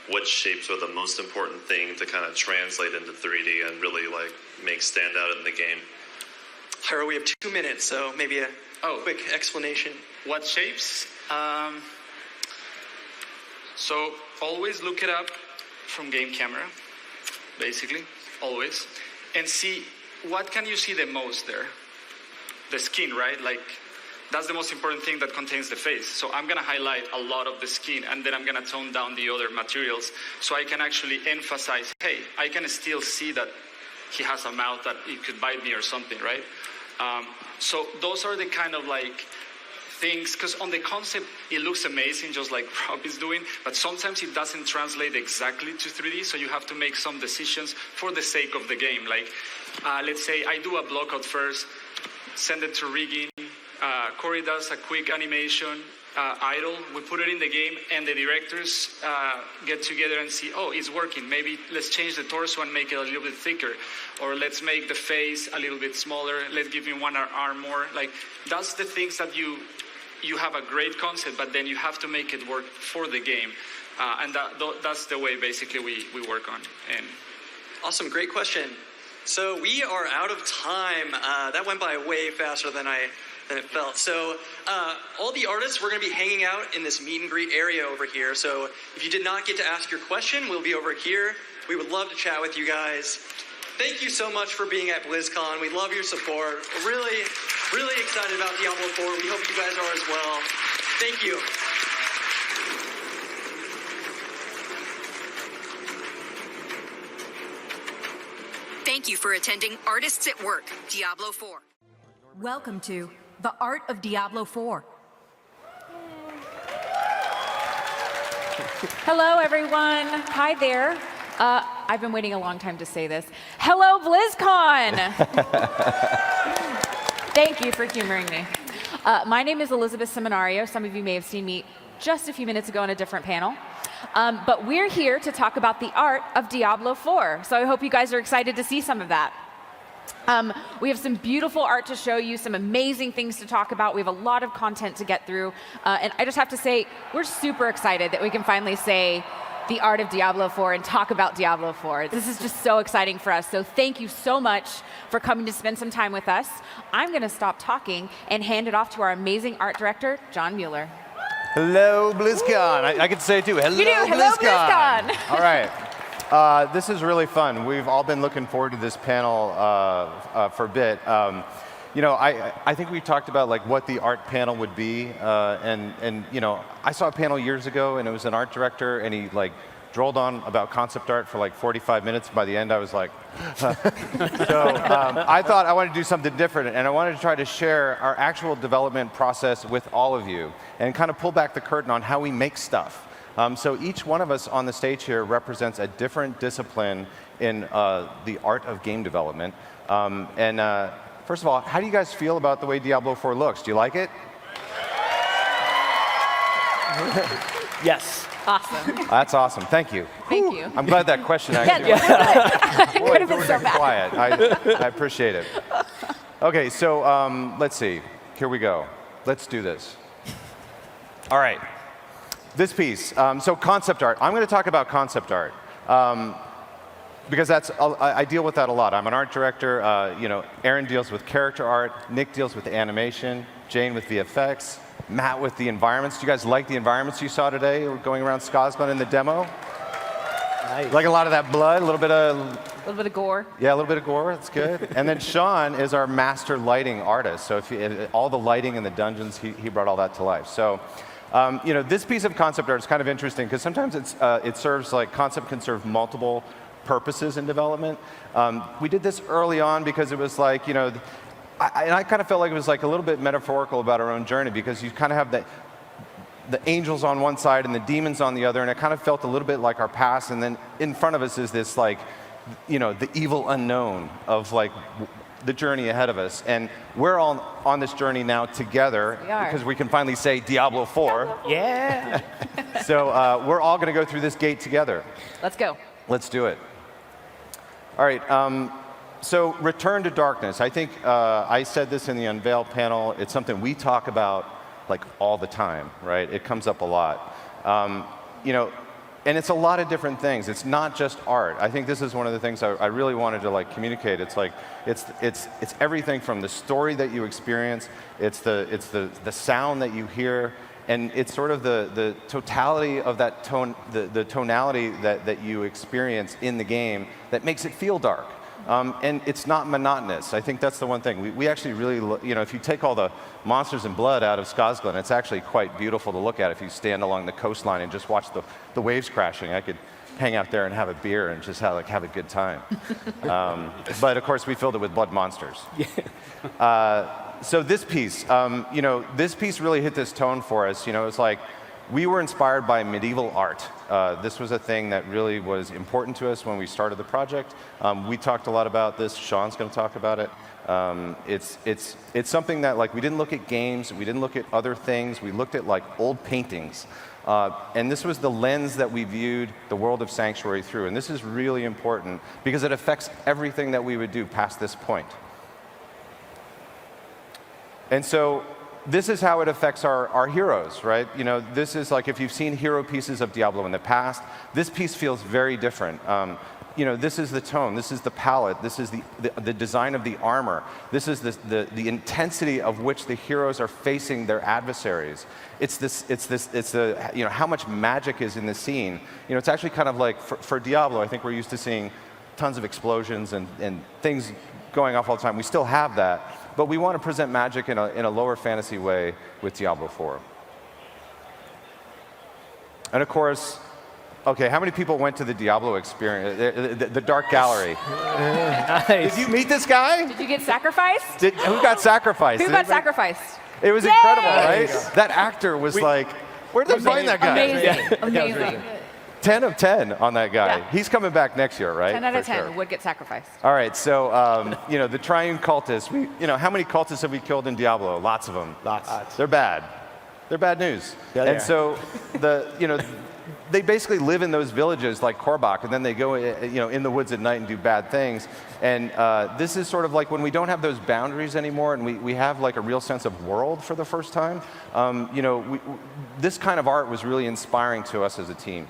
what shapes are the most important thing to kind of translate into 3D and really like make stand out in the game? Hyro, we have 2 minutes, so maybe a quick explanation. What shapes? So always look it up from game camera, basically, always, and see what can you see the most there. The skin, right? Like, that's the most important thing that contains the face. So I'm going to highlight a lot of the skin, and then I'm going to tone down the other materials so I can actually emphasize, hey, I can still see that he has a mouth that it could bite me or something, right? So those are the kind of like things, because on the concept, it looks amazing, just like Rob is doing, but sometimes it doesn't translate exactly to 3D, so you have to make some decisions for the sake of the game. Like, let's say I do a blockout first, send it to rigging, Corey does a quick animation, idle, we put it in the game, and the directors get together and see, oh, it's working, maybe let's change the torso and make it a little bit thicker, or let's make the face a little bit smaller, let's give him one arm more. Like, that's the things that you have a great concept, but then you have to make it work for the game, and that's the way basically we work on. And awesome, great question. So we are out of time. That went by way faster than I than it felt. So all the artists, we're going to be hanging out in this meet and greet area over here. So if you did not get to ask your question, we'll be over here. We would love to chat with you guys. Thank you so much for being at BlizzCon. We love your support. We're really, really excited about Diablo 4. We hope you guys are as well. Thank you. Thank you for attending Artists at Work, Diablo 4. Welcome to the Art of Diablo 4. Hello, everyone. Hi there. I've been waiting a long time to say this. Hello, BlizzCon. Thank you for humoring me. My name is Elizabeth Seminario. Some of you may have seen me just a few minutes ago on a different panel. But we're here to talk about the art of Diablo 4. So I hope you guys are excited to see some of that. We have some beautiful art to show you, some amazing things to talk about. We have a lot of content to get through. And I just have to say, we're super excited that we can finally say the art of Diablo 4 and talk about Diablo 4. This is just so exciting for us. So thank you so much for coming to spend some time with us. I'm going to stop talking and hand it off to our amazing art director, John Mueller. Hello, BlizzCon. I could say it too. Hello, You do. Hello, BlizzCon. All right. This is really fun. We've all been looking forward to this panel for a bit. You know, I think we talked about like what the art panel would be, and you know, I saw a panel years ago, and it was an art director, and he like drolled on about concept art for like 45 minutes. By the end, I was like, so I thought I wanted to do something different, and I wanted to try to share our actual development process with all of you, and kind of pull back the curtain on how we make stuff. So each one of us on the stage here represents a different discipline in the art of game development. First of all, how do you guys feel about the way Diablo 4 looks? Do you like it? Yes. Awesome. That's awesome. Thank you. Thank you. I'm glad that question actually Could have been so bad. quiet. I appreciate it. Okay, so let's see. Here we go. Let's do this. All right. This piece. So concept art. I'm going to talk about concept art. Because I deal with that a lot. I'm an art director. You know, Aaron deals with character art. Nick deals with animation. Jane with VFX. Matt with the environments. Do you guys like the environments you saw today going around Scotland in the demo? Nice. Like a lot of that blood, a little bit of gore. Yeah, a little bit of gore. That's good. And then Sean is our master lighting artist. So all the lighting in the dungeons, he brought all that to life. So. You know, this piece of concept art is kind of interesting because sometimes it serves like concept can serve multiple purposes in development. We did this early on because it was like, you know, I kind of felt like it was like a little bit metaphorical about our own journey because you kind of have the angels on one side and the demons on the other, and it kind of felt a little bit like our past, and then in front of us is this like, you know, the evil unknown of like the journey ahead of us. And we're all on this journey now together because we can finally say Diablo 4. Yeah. So we're all going to go through this gate together. Let's go. Let's do it. All right. So Return to Darkness. I think I said this in the Unveil panel. It's something we talk about like all the time, right? It comes up a lot. You know, and it's a lot of different things. It's not just art. I think this is one of the things I really wanted to like communicate. It's like it's everything from the story that you experience. It's the sound that you hear, and it's sort of the totality of that tone, the tonality that you experience in the game that makes it feel dark. And it's not monotonous. I think that's the one thing. We actually really, you know, if you take all the monsters and blood out of Scotland, it's actually quite beautiful to look at if you stand along the coastline and just watch the waves crashing. I could hang out there and have a beer and just have a good time. But of course, we filled it with blood monsters. So this piece, you know, this piece really hit this tone for us. You know, it's like, we were inspired by medieval art. This was a thing that really was important to us when we started the project. We talked a lot about this. Sean's going to talk about it. It's something that like we didn't look at games, we didn't look at other things. We looked at like old paintings, and this was the lens that we viewed the world of Sanctuary through. And this is really important because it affects everything that we would do past this point. And so this is how it affects our heroes, right? You know, this is like if you've seen hero pieces of Diablo in the past, this piece feels very different. You know, this is the tone, this is the palette, this is the design of the armor, this is the intensity of which the heroes are facing their adversaries. It's the, you know, how much magic is in the scene. You know, it's actually kind of like, for Diablo, I think we're used to seeing tons of explosions and things going off all the time. We still have that, but we want to present magic in a lower fantasy way with Diablo 4. And of course, okay, how many people went to the Diablo experience, the Dark Gallery? Nice. Did you meet this guy? Did you get sacrificed? Who got sacrificed? Who got sacrificed? It was incredible, right? That actor was like, where'd they find that guy? Amazing, amazing. 10 of 10 on that guy. Yeah. He's coming back next year, right? 10 out of For 10 sure. would get sacrificed. All right, so you know, the Triune cultists. You know, how many cultists have we killed in Diablo? Lots of them. Lots. They're bad. They're bad news. Yeah, and so you know, they basically live in those villages like Korbach, and then they go, you know, in the woods at night and do bad things. And this is sort of like when we don't have those boundaries anymore, and we have like a real sense of world for the first time. You know, this kind of art was really inspiring to us as a team.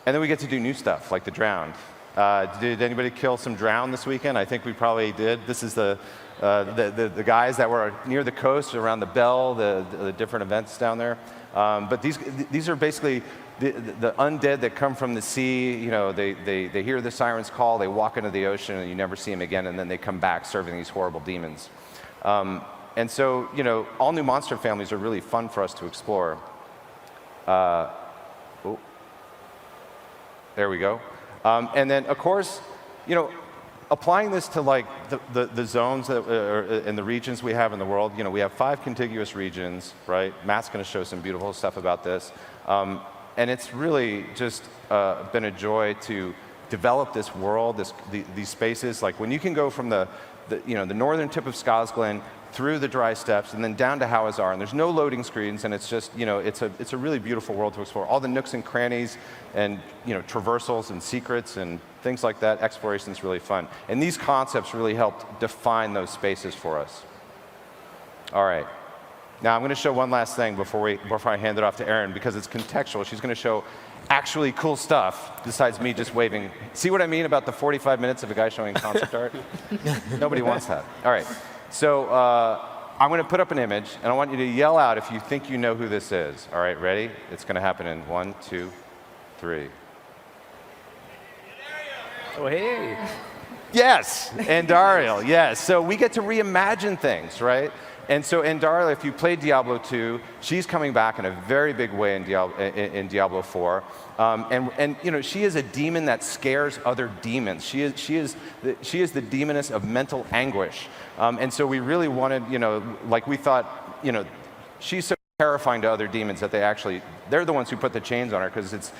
And then we get to do new stuff, like the Drowned. Did anybody kill some Drowned this weekend? I think we probably did. This is the guys that were near the coast, around the Bell, the different events down there. But these are basically the undead that come from the sea. You know, they hear the sirens call, they walk into the ocean, and you never see them again, and then they come back serving these horrible demons. And so, you know, all new monster families are really fun for us to explore. There we go. And then, of course, you know, applying this to like the zones and the regions we have in the world. You know, we have 5 contiguous regions, right? Matt's going to show some beautiful stuff about this. And it's really just been a joy to develop this world, these spaces. Like when you can go from the northern tip of Skosglen through the dry steppes and then down to Hawazar, and there's no loading screens, and it's just, you know, it's a really beautiful world to explore. All the nooks and crannies and, you know, traversals and secrets and things like that. Exploration's really fun. And these concepts really helped define those spaces for us. All right. Now I'm going to show one last thing before I hand it off to Erin, because it's contextual. She's going to show actually cool stuff besides me just waving. See what I mean about the 45 minutes of a guy showing concept art? Nobody wants that. All right. So I'm going to put up an image, and I want you to yell out if you think you know who this is. All right, ready? It's going to happen in 1, 2, 3. Oh, hey. Yes, Andariel, yes. So we get to reimagine things, right? And so Andariel, if you played Diablo 2, she's coming back in a very big way in Diablo 4. And you know, she is a demon that scares other demons. She is the demoness of mental anguish. And so we really wanted, you know, like we thought, you know, she's so terrifying to other demons that they're the ones who put the chains on her, because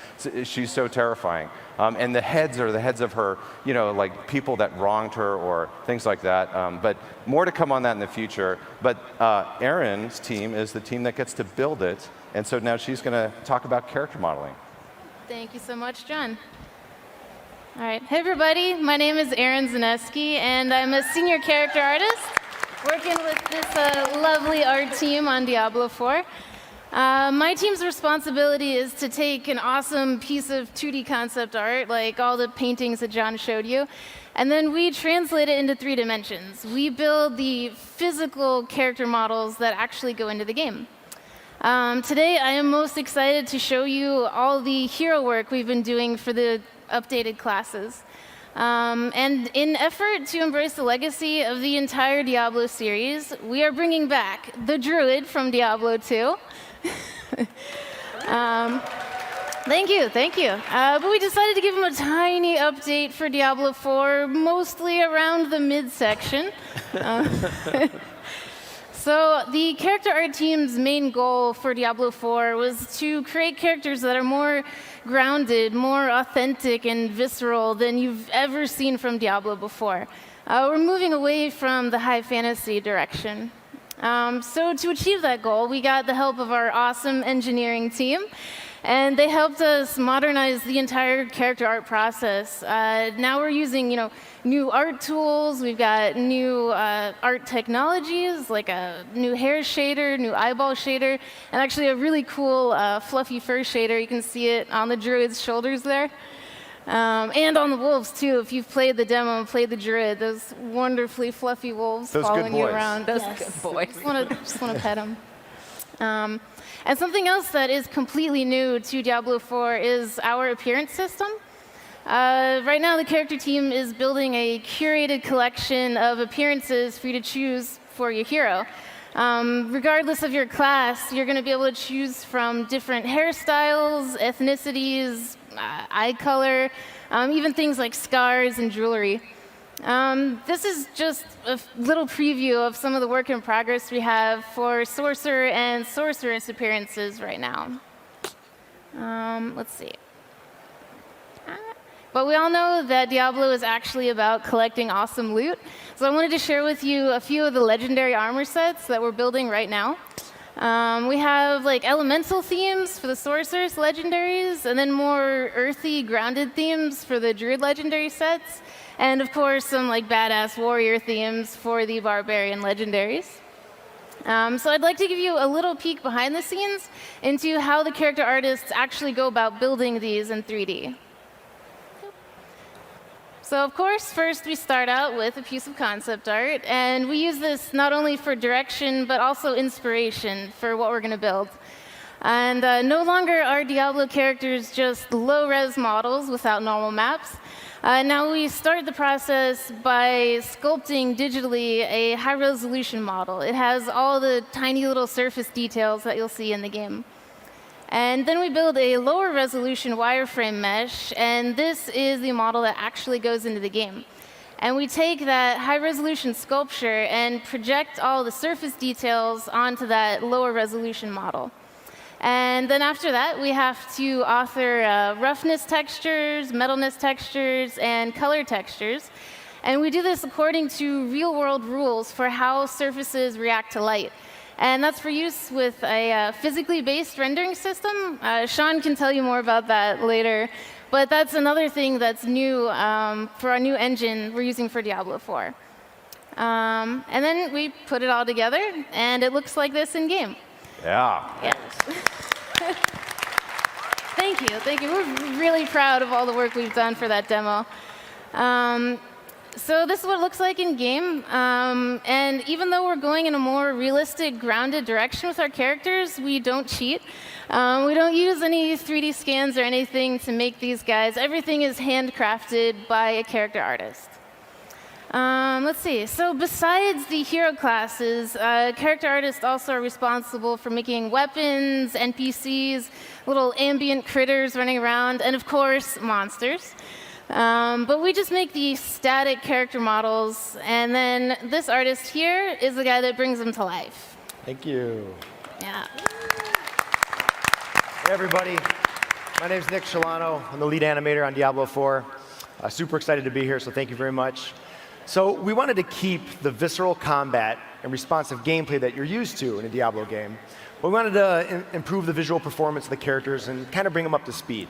she's so terrifying. And the heads are the heads of her, you know, like people that wronged her or things like that. But more to come on that in the future. But Erin's team is the team that gets to build it. And so now she's going to talk about character modeling. Thank you so much, John. All right. Hey, everybody. My name is Erin Zaneski, and I'm a senior character artist working with this lovely art team on Diablo 4. My team's responsibility is to take an awesome piece of 2D concept art, like all the paintings that John showed you, and then we translate it into 3 dimensions. We build the physical character models that actually go into the game. Today, I am most excited to show you all the hero work we've been doing for the updated classes. And in effort to embrace the legacy of the entire Diablo series, we are bringing back the Druid from Diablo 2. Thank you. But we decided to give him a tiny update for Diablo 4, mostly around the midsection. So the character art team's main goal for Diablo 4 was to create characters that are more grounded, more authentic and visceral than you've ever seen from Diablo before. We're moving away from the high fantasy direction. So to achieve that goal, we got the help of our awesome engineering team. And they helped us modernize the entire character art process. Now we're using, new art tools. We've got new art technologies, like a new hair shader, new eyeball shader, and actually a really cool fluffy fur shader. You can see it on the druid's shoulders there. And on the wolves, too. If you've played the demo and played the druid, those wonderfully fluffy wolves following you around. Those good boys. Just want to pet them. And something else that is completely new to Diablo 4 is our appearance system. Right now, the character team is building a curated collection of appearances for you to choose for your hero. Regardless of your class, you're going to be able to choose from different hairstyles, ethnicities, eye color, even things like scars and jewelry. This is just a little preview of some of the work in progress we have for Sorcerer and Sorceress appearances right now. Let's see. But we all know that Diablo is actually about collecting awesome loot. So I wanted to share with you a few of the legendary armor sets that we're building right now. We have elemental themes for the Sorceress legendaries, and then more earthy, grounded themes for the Druid legendary sets. And of course, some badass warrior themes for the Barbarian legendaries. So I'd like to give you a little peek behind the scenes into how the character artists actually go about building these in 3D. So of course, first we start out with a piece of concept art, and we use this not only for direction, but also inspiration for what we're going to build. And no longer are Diablo characters just low-res models without normal maps. Now we start the process by sculpting digitally a high-resolution model. It has all the tiny little surface details that you'll see in the game. And then we build a lower resolution wireframe mesh, and this is the model that actually goes into the game. And we take that high-resolution sculpture and project all the surface details onto that lower resolution model. And then after that, we have to author roughness textures, metalness textures, and color textures. And we do this according to real-world rules for how surfaces react to light. And that's for use with a physically based rendering system. Sean can tell you more about that later. But that's another thing that's new for our new engine we're using for Diablo 4. And then we put it all together, and it looks like this in-game. Yeah. Thank you. We're really proud of all the work we've done for that demo. So this is what it looks like in-game. And even though we're going in a more realistic, grounded direction with our characters, we don't cheat. We don't use any 3D scans or anything to make these guys. Everything is handcrafted by a character artist. Let's see. So besides the hero classes, character artists also are responsible for making weapons, NPCs, little ambient critters running around, and of course, monsters. But we just make the static character models, and then this artist here is the guy that brings them to life. Thank you. Yeah. Hey, everybody. My name's Nick Shalano. I'm the lead animator on Diablo 4. Super excited to be here, so thank you very much. So we wanted to keep the visceral combat and responsive gameplay that you're used to in a Diablo game. But we wanted to improve the visual performance of the characters and kind of bring them up to speed.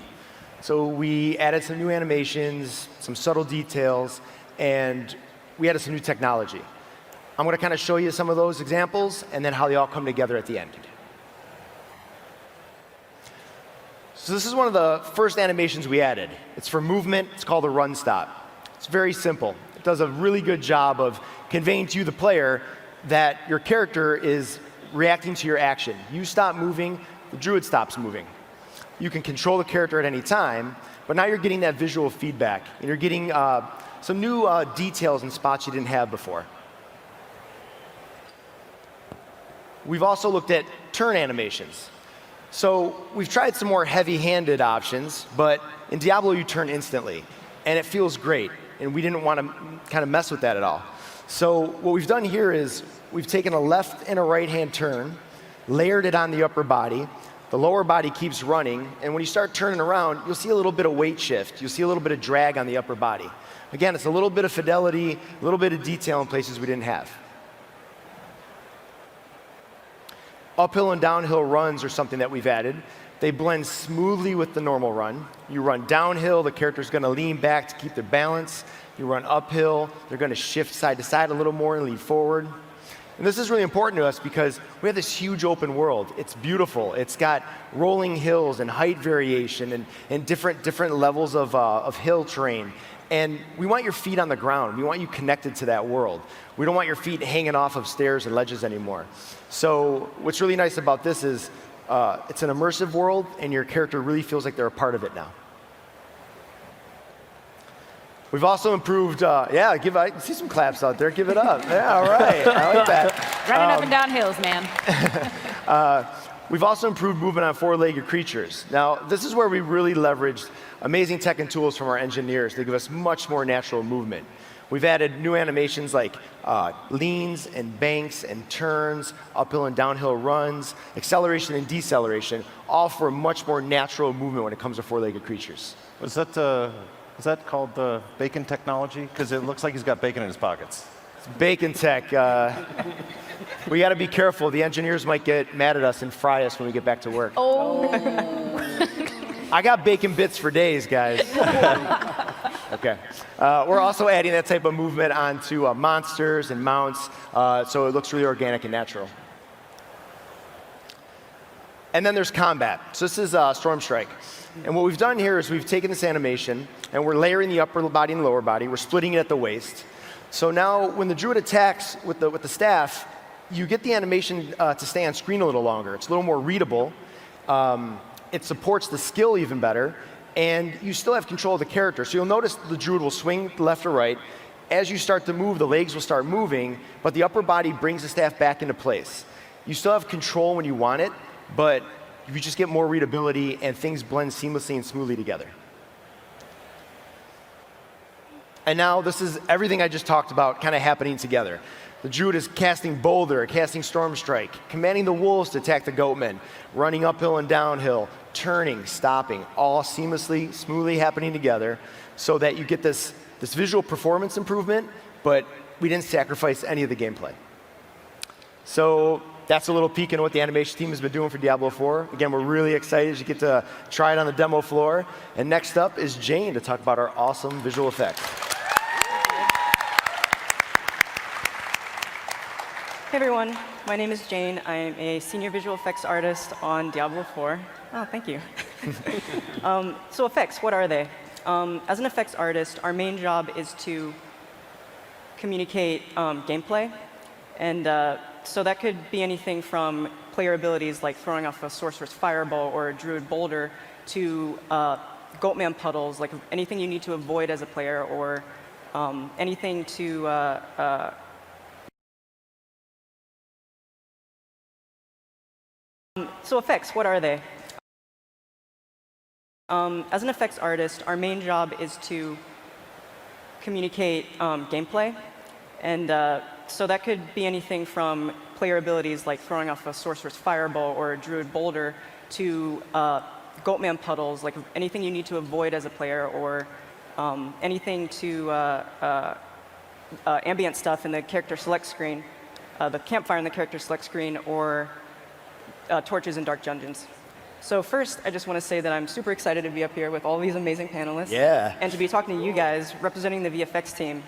So we added some new animations, some subtle details, and we added some new technology. I'm going to kind of show you some of those examples and then how they all come together at the end. So this is one of the first animations we added. It's for movement. It's called a run stop. It's very simple. It does a really good job of conveying to you, the player, that your character is reacting to your action. You stop moving, the druid stops moving. You can control the character at any time, but now you're getting that visual feedback, and you're getting some new details and spots you didn't have before. We've also looked at turn animations. So we've tried some more heavy-handed options, but in Diablo you turn instantly, and it feels great, and we didn't want to kind of mess with that at all. So what we've done here is we've taken a left and a right-hand turn, layered it on the upper body. The lower body keeps running, and when you start turning around, you'll see a little bit of weight shift. You'll see a little bit of drag on the upper body. Again, it's a little bit of fidelity, a little bit of detail in places we didn't have. uphill and downhill runs are something that we've added. They blend smoothly with the normal run. You run downhill, the character's going to lean back to keep their balance. You run uphill, they're going to shift side to side a little more and lean forward. And this is really important to us because we have this huge open world. It's beautiful. It's got rolling hills and height variation and different levels of hill terrain. And we want your feet on the ground. We want you connected to that world. We don't want your feet hanging off of stairs and ledges anymore. So what's really nice about this is it's an immersive world, and your character really feels like they're a part of it now. We've also improved, I can see some claps out there. Give it up. Yeah, all right. I like that. Running up and down hills, man. We've also improved movement on four-legged creatures. Now, this is where we really leveraged amazing tech and tools from our engineers to give us much more natural movement. We've added new animations like leans and banks and turns, uphill and downhill runs, acceleration and deceleration, all for much more natural movement when it comes to four-legged creatures. Is that called the bacon technology? Because it looks like he's got bacon in his pockets. It's bacon tech. We got to be careful. The engineers might get mad at us and fry us when we get back to work. Oh. I got bacon bits for days, guys. Okay. We're also adding that type of movement onto monsters and mounts, so it looks really organic and natural. And then there's combat. So this is Storm Strike. And what we've done here is we've taken this animation, and we're layering the upper body and lower body. We're splitting it at the waist. So now when the druid attacks with the staff, you get the animation to stay on screen a little longer. It's a little more readable. It supports the skill even better. And you still have control of the character. So you'll notice the druid will swing left or right. As you start to move, the legs will start moving, but the upper body brings the staff back into place. You still have control when you want it, but you just get more readability, and things blend seamlessly and smoothly together. And now this is everything I just talked about kind of happening together. The druid is casting Boulder, casting Storm Strike, commanding the wolves to attack the goatmen, running uphill and downhill, turning, stopping, all seamlessly, smoothly happening together so that you get this visual performance improvement, but we didn't sacrifice any of the gameplay. So that's a little peek into what the animation team has been doing for Diablo 4. Again, we're really excited to get to try it on the demo floor. And next up is Jane to talk about our awesome visual effects. Hey everyone, my name is Jane. I am a senior visual effects artist on Diablo 4. Oh, thank you. So effects, what are they? As an effects artist, our main job is to communicate gameplay. And so that could be anything from player abilities like throwing off a sorcerer's fireball or a druid boulder to goatman puddles, like anything you need to avoid as a player, or anything to so effects, what are they? As an effects artist, our main job is to communicate gameplay. And so that could be anything from player abilities like throwing off a sorcerer's fireball or a druid boulder to goatman puddles, like anything you need to avoid as a player, or anything to ambient stuff in the character select screen, the campfire in the character select screen, or torches in dark dungeons. So first, I just want to say that I'm super excited to be up here with all these amazing panelists. Yeah. And to be talking to you guys representing the VFX team.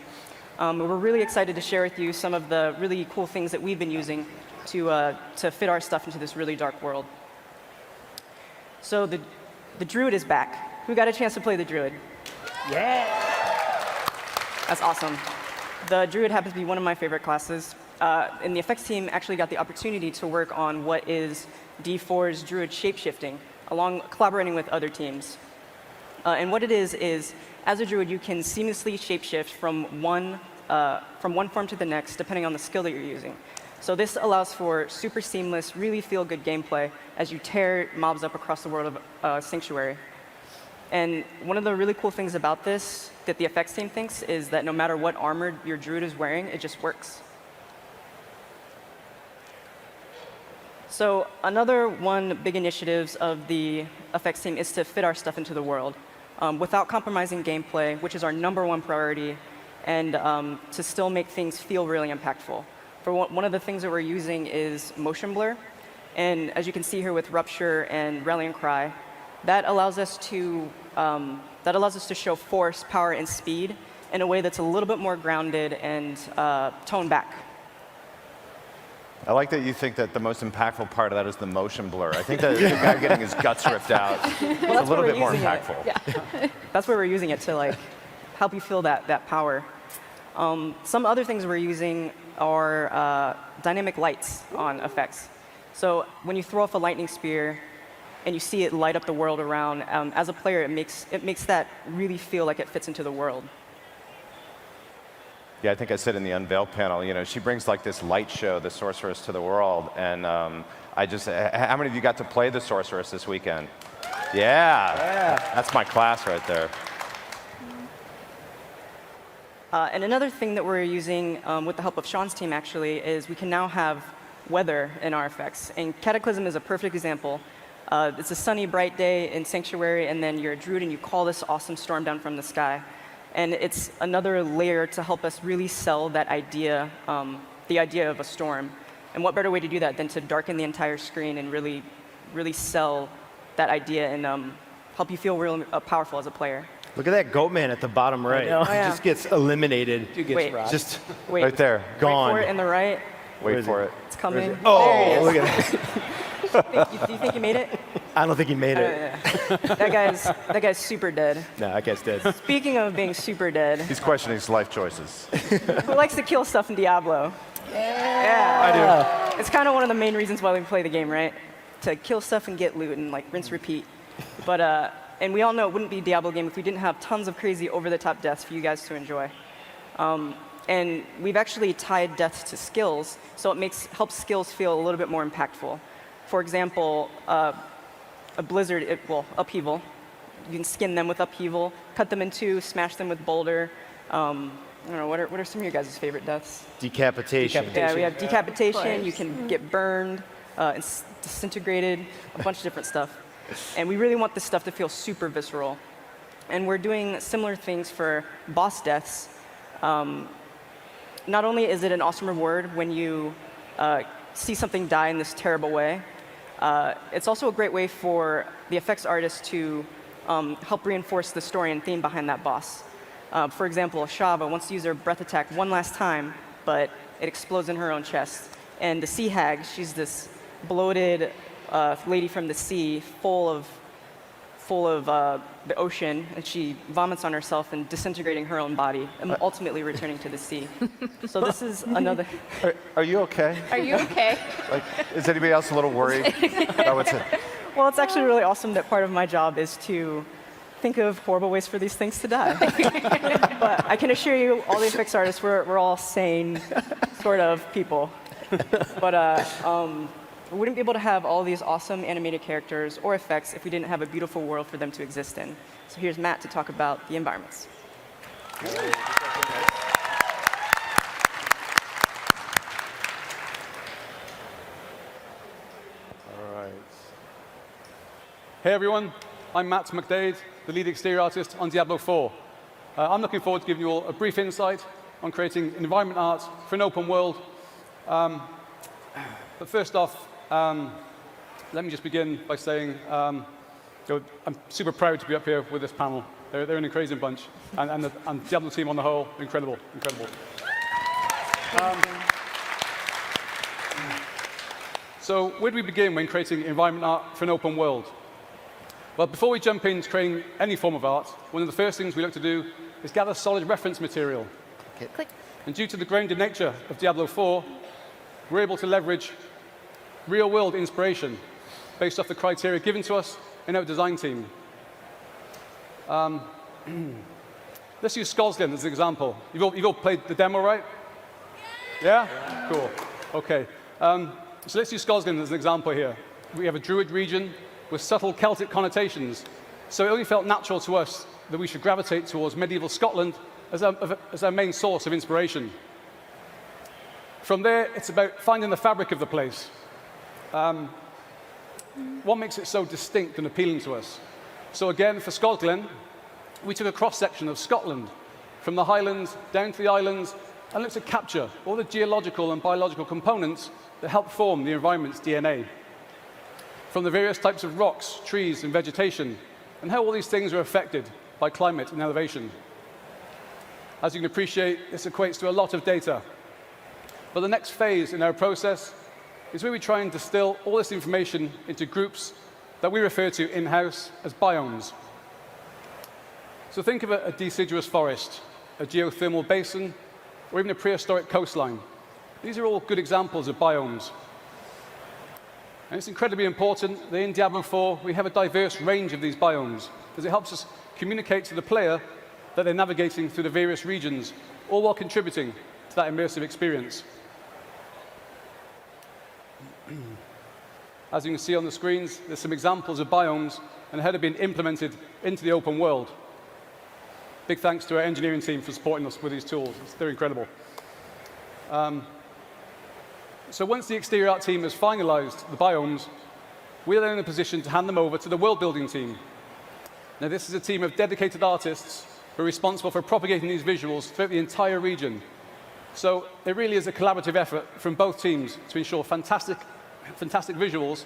We're really excited to share with you some of the really cool things that we've been using to fit our stuff into this really dark world. So the druid is back. Who got a chance to play the druid? Yeah. That's awesome. The druid happens to be one of my favorite classes. And the effects team actually got the opportunity to work on what is D4's druid shapeshifting, collaborating with other teams. And what it is as a druid, you can seamlessly shapeshift from one form to the next, depending on the skill that you're using. So this allows for super seamless, really feel-good gameplay as you tear mobs up across the world of Sanctuary. And one of the really cool things about this that the effects team thinks is that no matter what armor your druid is wearing, it just works. So another one big initiatives of the effects team is to fit our stuff into the world without compromising gameplay, which is our #1 priority, and to still make things feel really impactful. For one of the things that we're using is motion blur. And as you can see here with Rupture and Rallying Cry, that allows us to show force, power, and speed in a way that's a little bit more grounded and toned back. I like that you think that the most impactful part of that is the motion blur. I think that the guy getting his guts ripped out is a little bit more impactful. Yeah. That's where we're using it to like help you feel that power. Some other things we're using are dynamic lights on effects. So when you throw off a lightning spear and you see it light up the world around, as a player, it makes that really feel like it fits into the world. Yeah, I think I said in the Unveil panel, you know, she brings like this light show, the Sorceress, to the world. And how many of you got to play the Sorceress this weekend? Yeah. That's my class right there. And another thing that we're using with the help of Sean's team, actually, is we can now have weather in our effects. And Cataclysm is a perfect example. It's a sunny, bright day in Sanctuary, and then you're a druid and you call this awesome storm down from the sky. And it's another layer to help us really sell that idea, the idea of a storm. And what better way to do that than to darken the entire screen and really, really sell that idea and help you feel real powerful as a player. Look at that goat man at the bottom right. Oh, yeah. He just gets eliminated. Wait. Just Wait. Right there. Gone. Wait for it in the right. Wait for it. It's coming. Oh, look at that. Do you think you made it? I don't think he made it. That guy's super dead. No, that guy's dead. Speaking of being super dead, He's questioning his life choices. who likes to kill stuff in Diablo? Yeah. I do. It's kind of one of the main reasons why we play the game, right? To kill stuff and get loot and like rinse, repeat. But and we all know it wouldn't be a Diablo game if we didn't have tons of crazy over-the-top deaths for you guys to enjoy. And we've actually tied deaths to skills, so it helps skills feel a little bit more impactful. For example, a blizzard, upheaval. You can skin them with upheaval, cut them in two, smash them with boulder. I don't know, what are some of your guys' favorite deaths? Decapitation. Yeah, we have decapitation. You can get burned, disintegrated, a bunch of different stuff. And we really want this stuff to feel super visceral. And we're doing similar things for boss deaths. Not only is it an awesome reward when you see something die in this terrible way, it's also a great way for the effects artist to help reinforce the story and theme behind that boss. For example, Shava wants to use her breath attack one last time, but it explodes in her own chest. And the Sea Hag, she's this bloated lady from the sea, full of the ocean, and she vomits on herself and disintegrating her own body, and ultimately returning to the sea. So this is another. Are you okay? Are you okay? Like, is anybody else a little worried about what's it? Well, it's actually really awesome that part of my job is to think of horrible ways for these things to die. But I can assure you, all the effects artists, we're all sane, sort of people. But we wouldn't be able to have all these awesome animated characters or effects if we didn't have a beautiful world for them to exist in. So here's Matt to talk about the environments. All right. Hey everyone, I'm Matt McDade, the lead exterior artist on Diablo 4. I'm looking forward to giving you all a brief insight on creating environment art for an open world. But first off, let me just begin by saying I'm super proud to be up here with this panel. They're an incredible bunch, and the Diablo team on the whole, incredible. So where do we begin when creating environment art for an open world? Well, before we jump into creating any form of art, one of the first things we look to do is gather solid reference material. Click. And due to the grounded nature of Diablo 4, we're able to leverage real-world inspiration based off the criteria given to us in our design team. Let's use Skolsgen as an example. You've all played the demo, right? Yeah? Cool. OK. So let's use Skolsgen as an example here. We have a druid region with subtle Celtic connotations. So it only felt natural to us that we should gravitate towards medieval Scotland as our main source of inspiration. From there, it's about finding the fabric of the place. What makes it so distinct and appealing to us? So again, for Scotland, we took a cross-section of Scotland, from the Highlands down to the islands, and looked to capture all the geological and biological components that help form the environment's DNA. from the various types of rocks, trees, and vegetation, and how all these things are affected by climate and elevation. As you can appreciate, this equates to a lot of data. But the next phase in our process is where we try and distill all this information into groups that we refer to in-house as biomes. So think of a deciduous forest, a geothermal basin, or even a prehistoric coastline. These are all good examples of biomes. And it's incredibly important that in Diablo 4 we have a diverse range of these biomes, because it helps us communicate to the player that they're navigating through the various regions, all while contributing to that immersive experience. As you can see on the screens, there's some examples of biomes and how they're being implemented into the open world. Big thanks to our engineering team for supporting us with these tools. They're incredible. So once the exterior art team has finalized the biomes, we're then in a position to hand them over to the world building team. Now, this is a team of dedicated artists who are responsible for propagating these visuals throughout the entire region. So it really is a collaborative effort from both teams to ensure fantastic visuals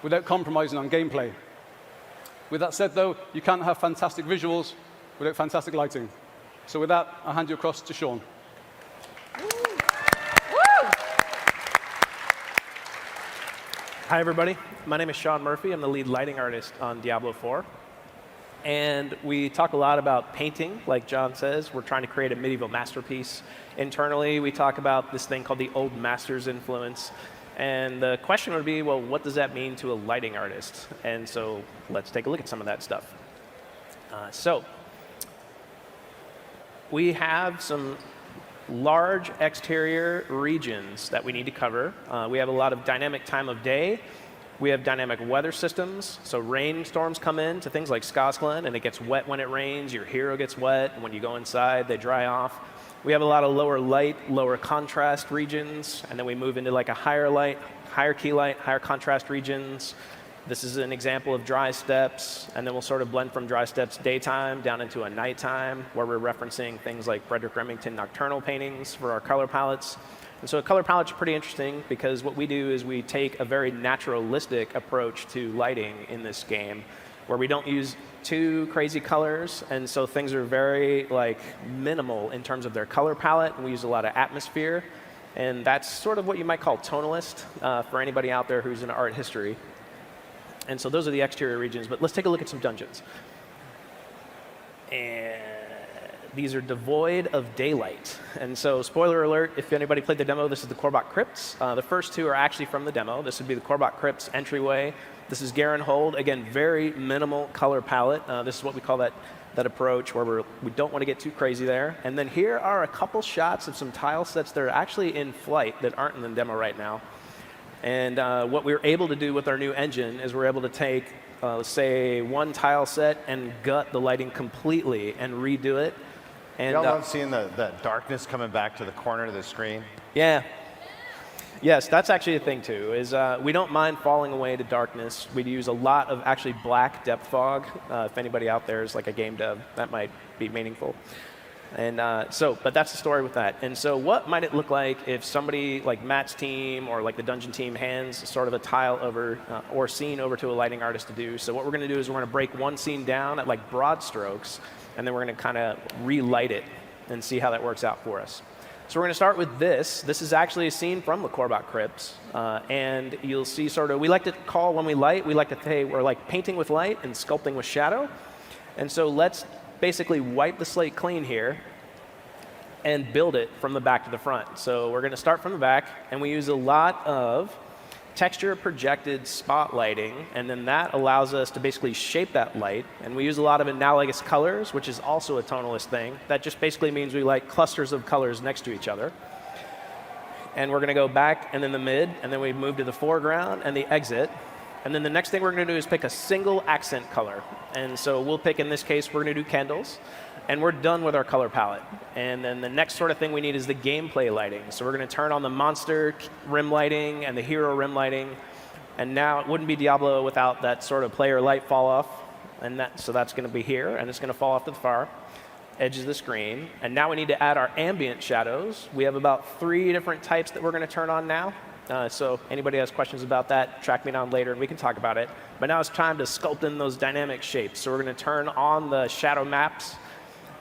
without compromising on gameplay. With that said, though, you can't have fantastic visuals without fantastic lighting. So with that, I'll hand you across to Sean. Hi, everybody. My name is Sean Murphy. I'm the lead lighting artist on Diablo 4. And we talk a lot about painting, like John says. We're trying to create a medieval masterpiece. Internally, we talk about this thing called the Old Masters influence. And the question would be, well, what does that mean to a lighting artist? And so let's take a look at some of that stuff. So we have some large exterior regions that we need to cover. We have a lot of dynamic time of day. We have dynamic weather systems. So rainstorms come in to things like Skosland, and it gets wet when it rains. Your hero gets wet. And when you go inside, they dry off. We have a lot of lower light, lower contrast regions. And then we move into like a higher light, higher key light, higher contrast regions. This is an example of dry steps, and then we'll sort of blend from dry steps daytime down into a nighttime, where we're referencing things like Frederick Remington nocturnal paintings for our color palettes. And so color palettes are pretty interesting because what we do is we take a very naturalistic approach to lighting in this game, where we don't use too crazy colors, and so things are very minimal in terms of their color palette, and we use a lot of atmosphere, and that's sort of what you might call tonalist for anybody out there who's in art history. And so those are the exterior regions, but let's take a look at some dungeons. And these are devoid of daylight. And so spoiler alert, if anybody played the demo, this is the Korbok Crypts. The first two are actually from the demo. This would be the Korbok Crypts entryway. This is Garen Hold. Again, very minimal color palette. This is what we call that approach, where we don't want to get too crazy there. And then here are a couple shots of some tile sets that are actually in flight that aren't in the demo right now. And what we were able to do with our new engine is we're able to take, say, one tile set and gut the lighting completely and redo it. And y'all love seeing the darkness coming back to the corner of the screen? Yeah. Yes, that's actually a thing, too, is we don't mind falling away to darkness. We use a lot of actually black depth fog. If anybody out there is like a game dev, that might be meaningful. And but that's the story with that. And so what might it look like if somebody like Matt's team or like the dungeon team hands sort of a tile over or scene over to a lighting artist to do? So what we're going to do is we're going to break one scene down at like broad strokes, and then we're going to kind of relight it and see how that works out for us. So we're going to start with this. This is actually a scene from the Korbok Crypts. And you'll see sort of, we like to call when we light, we like to say we're like painting with light and sculpting with shadow. And so let's basically wipe the slate clean here and build it from the back to the front. So we're going to start from the back, and we use a lot of texture projected spotlighting, and then that allows us to basically shape that light. And we use a lot of analogous colors, which is also a tonalist thing. That just basically means we light clusters of colors next to each other. And we're going to go back and then the mid, and then we move to the foreground and the exit. And then the next thing we're going to do is pick a single accent color. And so we'll pick, in this case, we're going to do candles. And we're done with our color palette. And then the next sort of thing we need is the gameplay lighting. So we're going to turn on the monster rim lighting and the hero rim lighting. And now it wouldn't be Diablo without that sort of player light fall off. And so that's going to be here, and it's going to fall off to the far edges of the screen. And now we need to add our ambient shadows. We have about 3 different types that we're going to turn on now. So anybody has questions about that, track me down later and we can talk about it. But now it's time to sculpt in those dynamic shapes. So we're going to turn on the shadow maps.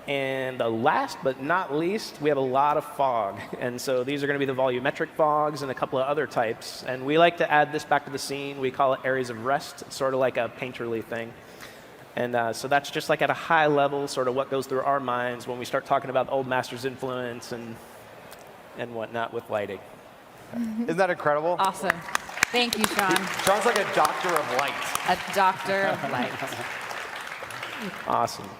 And the last but not least, we have a lot of fog. And so these are going to be the volumetric fogs and a couple of other types. And we like to add this back to the scene. We call it areas of rest. It's sort of like a painterly thing. And so that's just like at a high level, sort of what goes through our minds when we start talking about the Old Master's influence and whatnot with lighting. Isn't that incredible? Awesome. Thank you, Sean. Sean's like a doctor of light. A doctor of light. Awesome.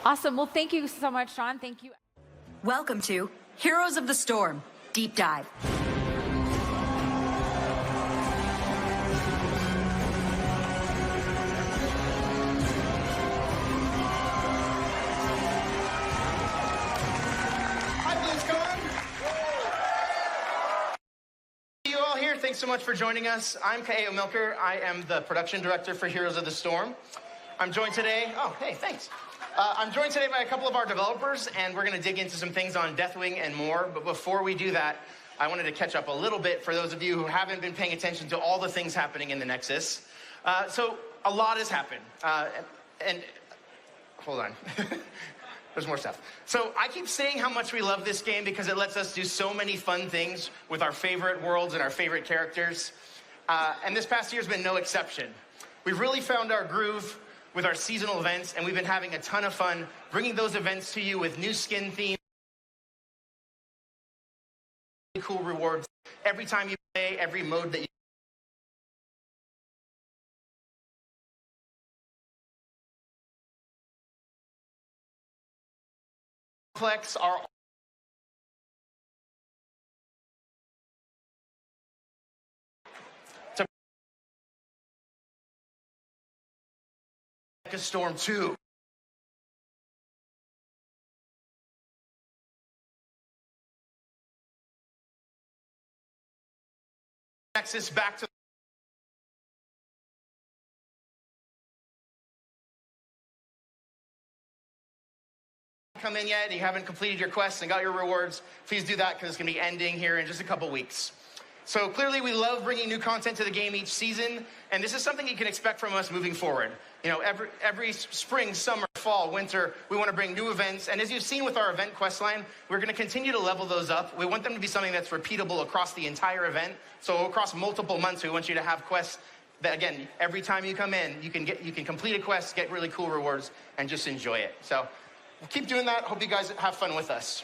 Awesome. Well, thank you so much, Sean. Thank you. Welcome to Heroes of the Storm Deep Dive. Hi, Blizzcon. See you all here. Thanks so much for joining us. I'm Kaeo Milker. I am the production director for Heroes of the Storm. I'm joined today. Oh, hey, thanks. I'm joined today by a couple of our developers, and we're going to dig into some things on Deathwing and more. But before we do that, I wanted to catch up a little bit for those of you who haven't been paying attention to all the things happening in the Nexus. So a lot has happened. And hold on. There's more stuff. So I keep saying how much we love this game because it lets us do so many fun things with our favorite worlds and our favorite characters. And this past year's been no exception. We've really found our groove with our seasonal events, and we've been having a ton of fun bringing those events to you with new skin themes, cool rewards every time you play, every mode that you complex are a Storm 2. Nexus back to come in yet, you haven't completed your quests and got your rewards, please do that because it's going to be ending here in just a couple weeks. So clearly we love bringing new content to the game each season, and this is something you can expect from us moving forward. You know, every spring, summer, fall, winter, we want to bring new events, and as you've seen with our event quest line, we're going to continue to level those up. We want them to be something that's repeatable across the entire event, so across multiple months, we want you to have quests that, again, every time you come in, you can complete a quest, get really cool rewards, and just enjoy it. So we'll keep doing that. Hope you guys have fun with us.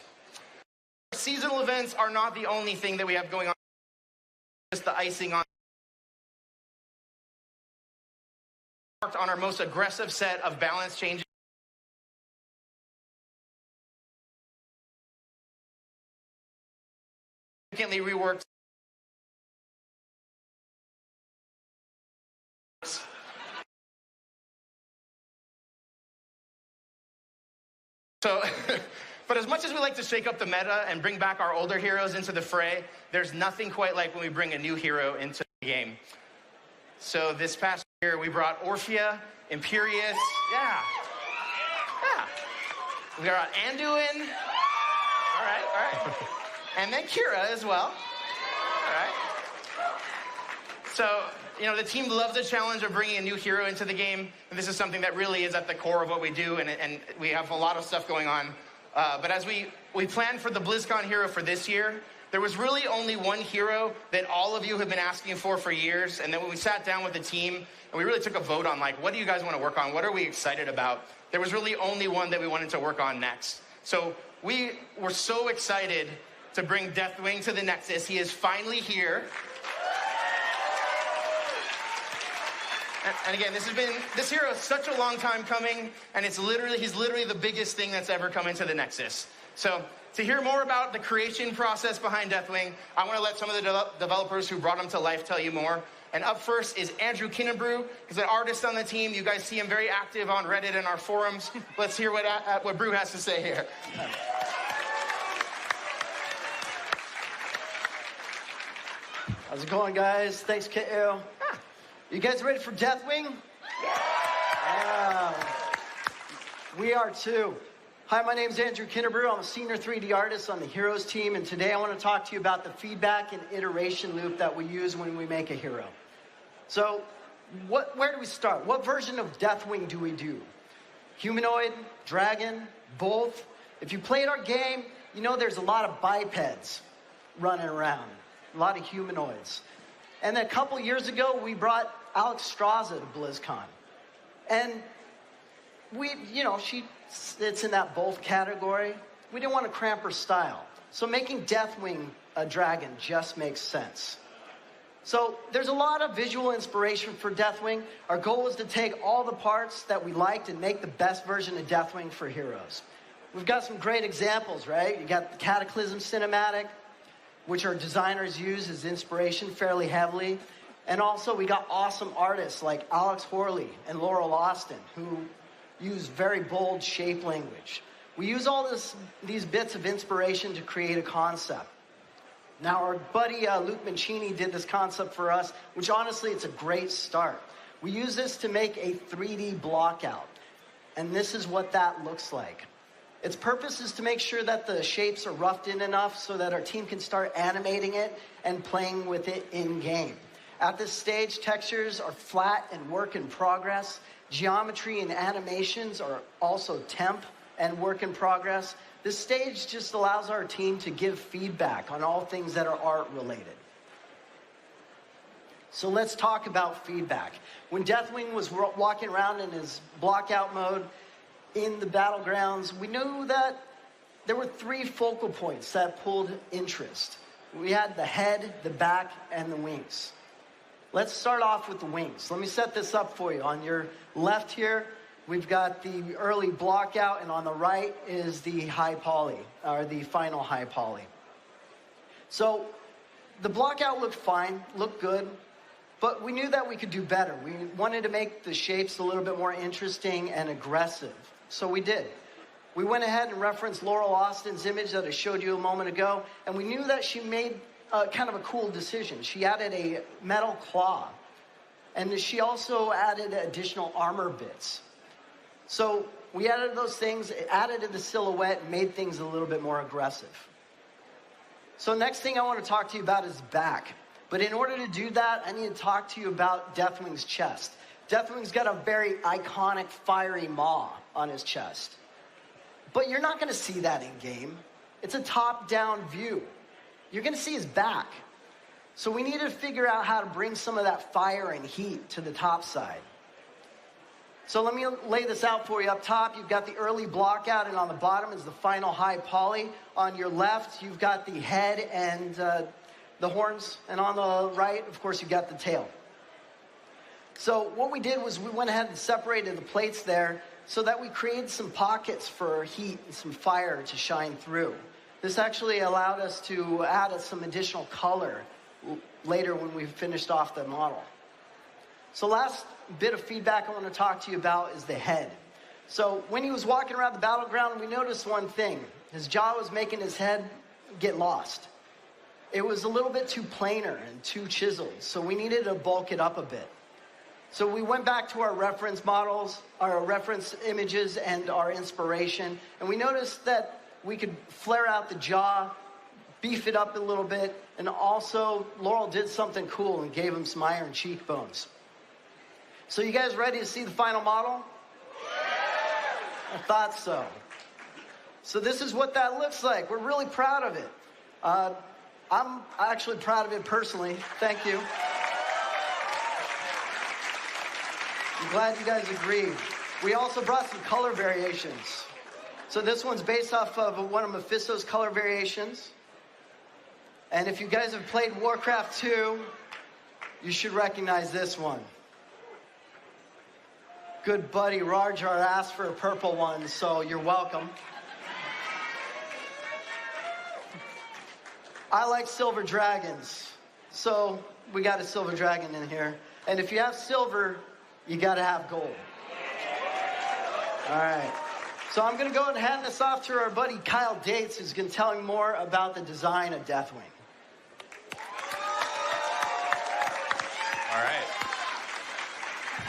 Seasonal events are not the only thing that we have going on. Just the icing on our most aggressive set of balance changes. Significantly reworked. So, but as much as we like to shake up the meta and bring back our older heroes into the fray, there's nothing quite like when we bring a new hero into the game. So this past year, we brought Orphea, Imperius, yeah. We brought Anduin, all right. And then Kira as well, all right. So, you know, the team loves the challenge of bringing a new hero into the game, and this is something that really is at the core of what we do, and we have a lot of stuff going on. But as we planned for the BlizzCon hero for this year, there was really only one hero that all of you have been asking for years, and then when we sat down with the team, and we really took a vote on, like, what do you guys want to work on? What are we excited about? There was really only one that we wanted to work on next. So we were so excited to bring Deathwing to the Nexus. He is finally here. And again, this hero is such a long time coming, and he's literally the biggest thing that's ever come into the Nexus. So to hear more about the creation process behind Deathwing, I want to let some of the developers who brought him to life tell you more. And up first is Andrew Kinnebrew. He's an artist on the team. You guys see him very active on Reddit and our forums. Let's hear what Brew has to say here. How's it going, guys? Thanks, Kaeo. You guys ready for Deathwing? Yeah. We are too. Hi, my name is Andrew Kinderbrew. I'm a senior 3D artist on the Heroes team, and today I want to talk to you about the feedback and iteration loop that we use when we make a hero. So, where do we start? What version of Deathwing do we do? Humanoid, dragon, both? If you played our game, you know there's a lot of bipeds running around, a lot of humanoids. And then a couple years ago, we brought Alex Straza to BlizzCon. And she sits in that both category. We didn't want to cramp her style. So making Deathwing a dragon just makes sense. So there's a lot of visual inspiration for Deathwing. Our goal was to take all the parts that we liked and make the best version of Deathwing for heroes. We've got some great examples, right? You got the Cataclysm cinematic, which our designers use as inspiration fairly heavily. And also we got awesome artists like Alex Horley and Laurel Austin, who use very bold shape language. We use all these bits of inspiration to create a concept. Now, our buddy Luke Mancini did this concept for us, which honestly, it's a great start. We use this to make a 3D blockout, and this is what that looks like. Its purpose is to make sure that the shapes are roughed in enough so that our team can start animating it and playing with it in-game. At this stage, textures are flat and work in progress. Geometry and animations are also temp and work in progress. This stage just allows our team to give feedback on all things that are art related. So let's talk about feedback. When Deathwing was walking around in his blockout mode in the battlegrounds, we knew that there were 3 focal points that pulled interest. We had the head, the back, and the wings. Let's start off with the wings. Let me set this up for you. On your left here, we've got the early blockout, and on the right is the high poly, or the final high poly. So the blockout looked fine, looked good, but we knew that we could do better. We wanted to make the shapes a little bit more interesting and aggressive, so we did. We went ahead and referenced Laurel Austin's image that I showed you a moment ago, and we knew that she made kind of a cool decision. She added a metal claw, and she also added additional armor bits. So we added those things, added to the silhouette, and made things a little bit more aggressive. So next thing I want to talk to you about is back. But in order to do that, I need to talk to you about Deathwing's chest. Deathwing's got a very iconic fiery maw on his chest. But you're not going to see that in game. It's a top-down view. You're going to see his back. So we need to figure out how to bring some of that fire and heat to the top side. So let me lay this out for you. Up top, you've got the early blockout, and on the bottom is the final high poly. On your left, you've got the head and the horns, and on the right, of course, you've got the tail. So what we did was we went ahead and separated the plates there so that we created some pockets for heat and some fire to shine through. This actually allowed us to add some additional color later when we finished off the model. So last bit of feedback I want to talk to you about is the head. So when he was walking around the battleground, we noticed one thing. His jaw was making his head get lost. It was a little bit too planar and too chiseled, so we needed to bulk it up a bit. So we went back to our reference models, our reference images, and our inspiration, and we noticed that we could flare out the jaw, beef it up a little bit, and also Laurel did something cool and gave him some iron cheekbones. So you guys ready to see the final model? I thought so. So this is what that looks like. We're really proud of it. I'm actually proud of it personally. Thank you. I'm glad you guys agreed. We also brought some color variations. So this one's based off of one of Mephisto's color variations. And if you guys have played Warcraft 2, you should recognize this one. Good buddy Rar Jar asked for a purple one, so you're welcome. I like silver dragons, so we got a silver dragon in here. And if you have silver, you got to have gold. All right. So I'm going to go and hand this off to our buddy Kyle Dates, who's going to tell you more about the design of Deathwing. All right.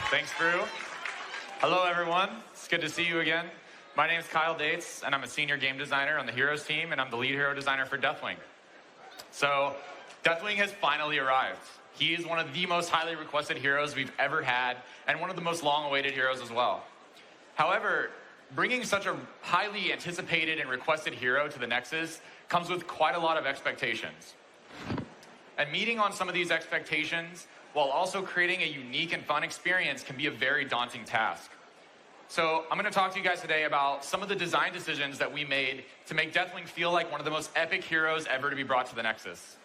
Thanks, Brew. Hello, everyone. It's good to see you again. My name is Kyle Dates, and I'm a senior game designer on the Heroes team, and I'm the lead hero designer for Deathwing. So, Deathwing has finally arrived. He is one of the most highly requested heroes we've ever had, and one of the most long-awaited heroes as well. However, bringing such a highly anticipated and requested hero to the Nexus comes with quite a lot of expectations. And meeting on some of these expectations, while also creating a unique and fun experience, can be a very daunting task. So I'm going to talk to you guys today about some of the design decisions that we made to make Deathwing feel like one of the most epic heroes ever to be brought to the Nexus.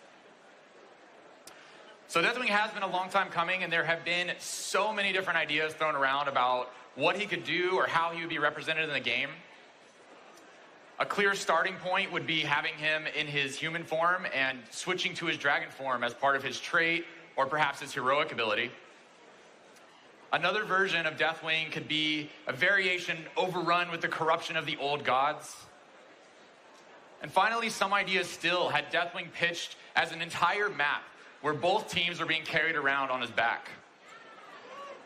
So Deathwing has been a long time coming, and there have been so many different ideas thrown around about what he could do or how he would be represented in the game. A clear starting point would be having him in his human form and switching to his dragon form as part of his trait or perhaps his heroic ability. Another version of Deathwing could be a variation overrun with the corruption of the old gods. And finally, some ideas still had Deathwing pitched as an entire map where both teams are being carried around on his back.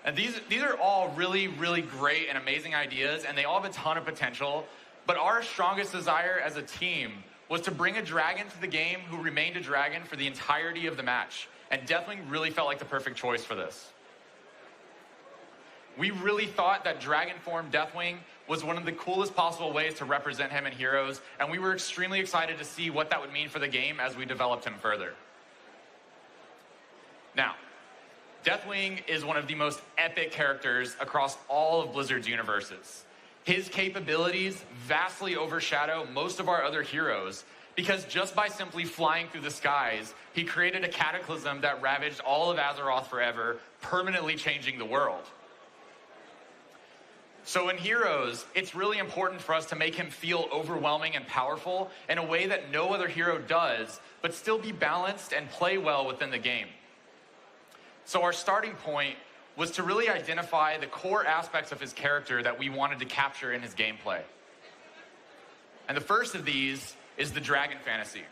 And these are all really, really great and amazing ideas, and they all have a ton of potential, but our strongest desire as a team was to bring a dragon to the game who remained a dragon for the entirety of the match, and Deathwing really felt like the perfect choice for this. We really thought that dragon form Deathwing was one of the coolest possible ways to represent him in Heroes, and we were extremely excited to see what that would mean for the game as we developed him further. Now, Deathwing is one of the most epic characters across all of Blizzard's universes. His capabilities vastly overshadow most of our other heroes because just by simply flying through the skies, he created a cataclysm that ravaged all of Azeroth forever, permanently changing the world. So in Heroes, it's really important for us to make him feel overwhelming and powerful in a way that no other hero does, but still be balanced and play well within the game. So our starting point was to really identify the core aspects of his character that we wanted to capture in his gameplay. And the first of these is the dragon fantasy.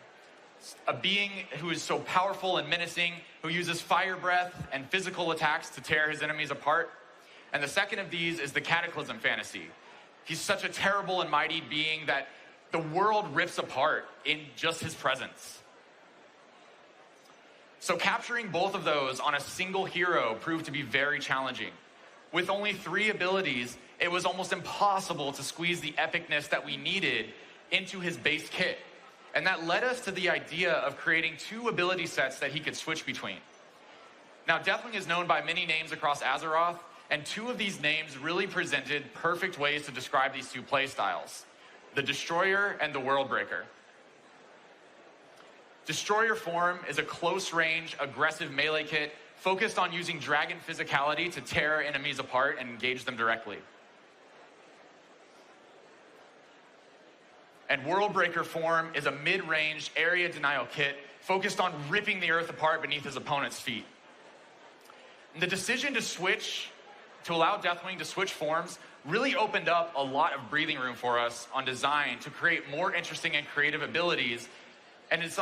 A being who is so powerful and menacing, who uses fire breath and physical attacks to tear his enemies apart. And the second of these is the cataclysm fantasy. He's such a terrible and mighty being that the world rips apart in just his presence. So capturing both of those on a single hero proved to be very challenging. With only 3 abilities, it was almost impossible to squeeze the epicness that we needed into his base kit. And that led us to the idea of creating 2 ability sets that he could switch between. Now, Deathwing is known by many names across Azeroth, and 2 of these names really presented perfect ways to describe these 2 playstyles: the Destroyer and the Worldbreaker. Destroyer form is a close-range, aggressive melee kit focused on using dragon physicality to tear enemies apart and engage them directly. And Worldbreaker form is a mid-range area denial kit focused on ripping the earth apart beneath his opponent's feet. And the decision to allow Deathwing to switch forms really opened up a lot of breathing room for us on design to create more interesting and creative abilities. And it's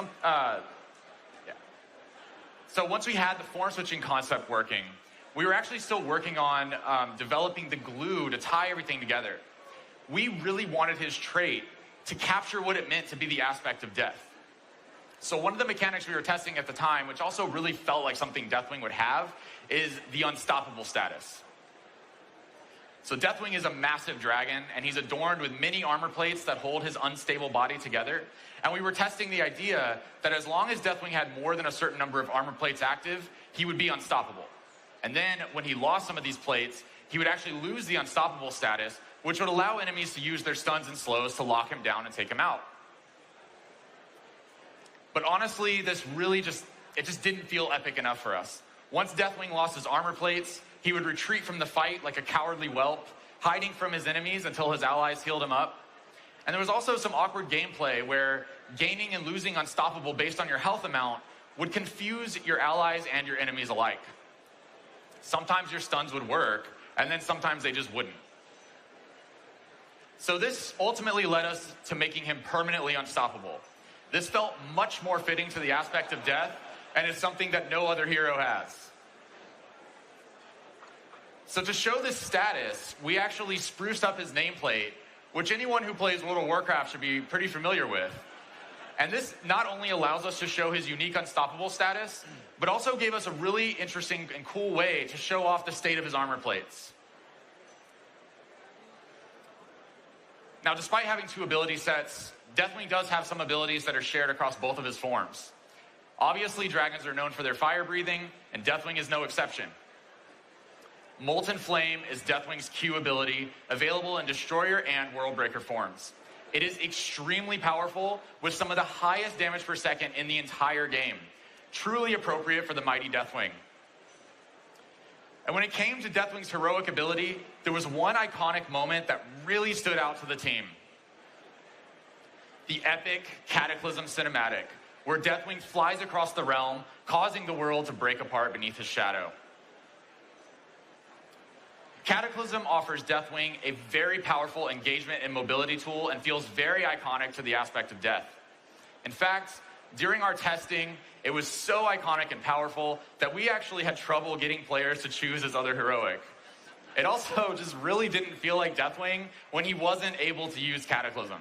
So once we had the form switching concept working, we were actually still working on developing the glue to tie everything together. We really wanted his trait to capture what it meant to be the aspect of death. So one of the mechanics we were testing at the time, which also really felt like something Deathwing would have, is the unstoppable status. So Deathwing is a massive dragon, and he's adorned with many armor plates that hold his unstable body together. And we were testing the idea that as long as Deathwing had more than a certain number of armor plates active, he would be unstoppable. And then when he lost some of these plates, he would actually lose the unstoppable status, which would allow enemies to use their stuns and slows to lock him down and take him out. But honestly, this really just didn't feel epic enough for us. Once Deathwing lost his armor plates, he would retreat from the fight like a cowardly whelp, hiding from his enemies until his allies healed him up. And there was also some awkward gameplay where gaining and losing unstoppable based on your health amount would confuse your allies and your enemies alike. Sometimes your stuns would work, and then sometimes they just wouldn't. So this ultimately led us to making him permanently unstoppable. This felt much more fitting to the aspect of death, and is something that no other hero has. So to show this status, we actually spruced up his nameplate which anyone who plays World of Warcraft should be pretty familiar with. And this not only allows us to show his unique unstoppable status, but also gave us a really interesting and cool way to show off the state of his armor plates. Now, despite having 2 ability sets, Deathwing does have some abilities that are shared across both of his forms. Obviously, dragons are known for their fire breathing, and Deathwing is no exception. Molten Flame is Deathwing's Q ability, available in Destroyer and Worldbreaker forms. It is extremely powerful, with some of the highest damage per second in the entire game. Truly appropriate for the mighty Deathwing. And when it came to Deathwing's heroic ability, there was one iconic moment that really stood out to the team. The epic Cataclysm cinematic, where Deathwing flies across the realm, causing the world to break apart beneath his shadow. Cataclysm offers Deathwing a very powerful engagement and mobility tool and feels very iconic to the aspect of death. In fact, during our testing, it was so iconic and powerful that we actually had trouble getting players to choose his other heroic. It also just really didn't feel like Deathwing when he wasn't able to use Cataclysm.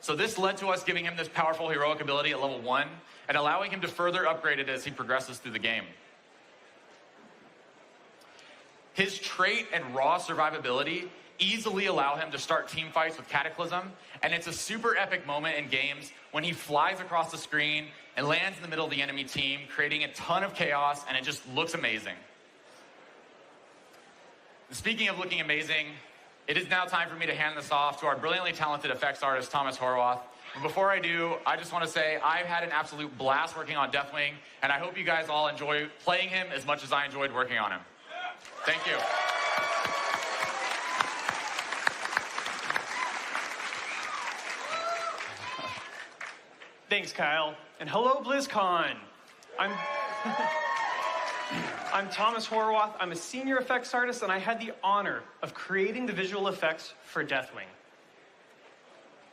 So this led to us giving him this powerful heroic ability at level 1 and allowing him to further upgrade it as he progresses through the game. His trait and raw survivability easily allow him to start team fights with Cataclysm, and it's a super epic moment in games when he flies across the screen and lands in the middle of the enemy team, creating a ton of chaos, and it just looks amazing. And speaking of looking amazing, it is now time for me to hand this off to our brilliantly talented effects artist, Thomas Horwath. But before I do, I just want to say I've had an absolute blast working on Deathwing, and I hope you guys all enjoy playing him as much as I enjoyed working on him. Thank you. Thanks, Kyle. And hello, Blizzcon. I'm Thomas Horwath. I'm a senior effects artist, and I had the honor of creating the visual effects for Deathwing.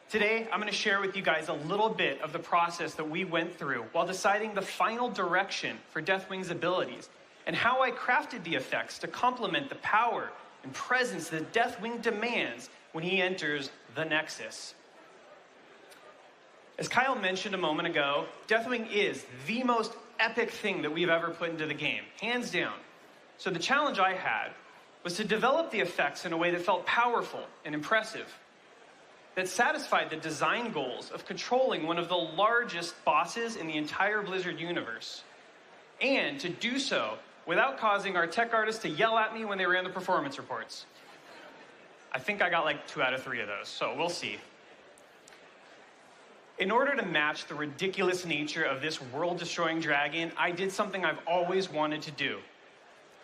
Today, I'm going to share with you guys a little bit of the process that we went through while deciding the final direction for Deathwing's abilities, and how I crafted the effects to complement the power and presence that Deathwing demands when he enters the Nexus. As Kyle mentioned a moment ago, Deathwing is the most epic thing that we've ever put into the game, hands down. So the challenge I had was to develop the effects in a way that felt powerful and impressive, that satisfied the design goals of controlling one of the largest bosses in the entire Blizzard universe, and to do so without causing our tech artists to yell at me when they ran the performance reports. I think I got like 2 out of 3 of those, so we'll see. In order to match the ridiculous nature of this world-destroying dragon, I did something I've always wanted to do.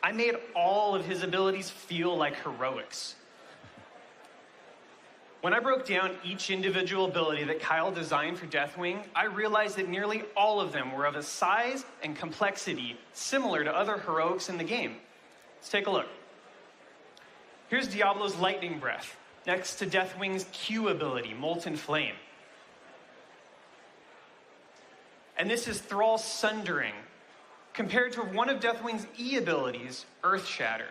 I made all of his abilities feel like heroics. When I broke down each individual ability that Kyle designed for Deathwing, I realized that nearly all of them were of a size and complexity similar to other heroics in the game. Let's take a look. Here's Diablo's Lightning Breath, next to Deathwing's Q ability, Molten Flame. And this is Thrall's Sundering, compared to one of Deathwing's E abilities, Earth Shatter.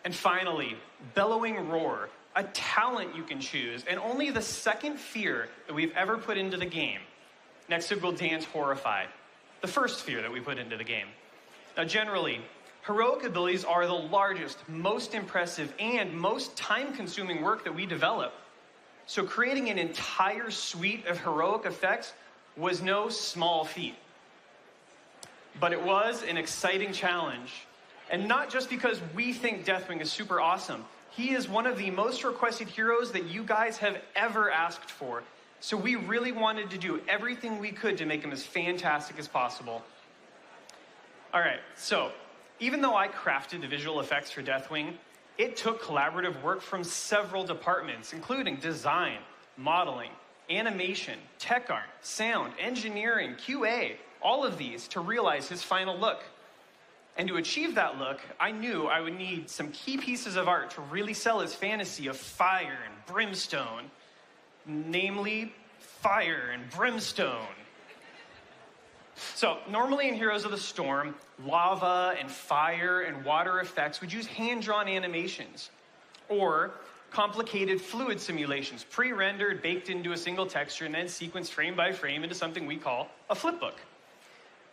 And finally, Bellowing Roar, a talent you can choose, and only the second fear that we've ever put into the game, next to Gul'dan's Horrify, the first fear that we put into the game. Now generally, heroic abilities are the largest, most impressive, and most time-consuming work that we develop. So creating an entire suite of heroic effects was no small feat. But it was an exciting challenge. And not just because we think Deathwing is super awesome. He is one of the most requested heroes that you guys have ever asked for. So we really wanted to do everything we could to make him as fantastic as possible. All right, so even though I crafted the visual effects for Deathwing, it took collaborative work from several departments, including design, modeling, animation, tech art, sound, engineering, QA, all of these to realize his final look. And to achieve that look, I knew I would need some key pieces of art to really sell his fantasy of fire and brimstone. Namely, fire and brimstone. So, normally in Heroes of the Storm, lava and fire and water effects would use hand-drawn animations. or complicated fluid simulations, pre-rendered, baked into a single texture, and then sequenced frame by frame into something we call a flipbook.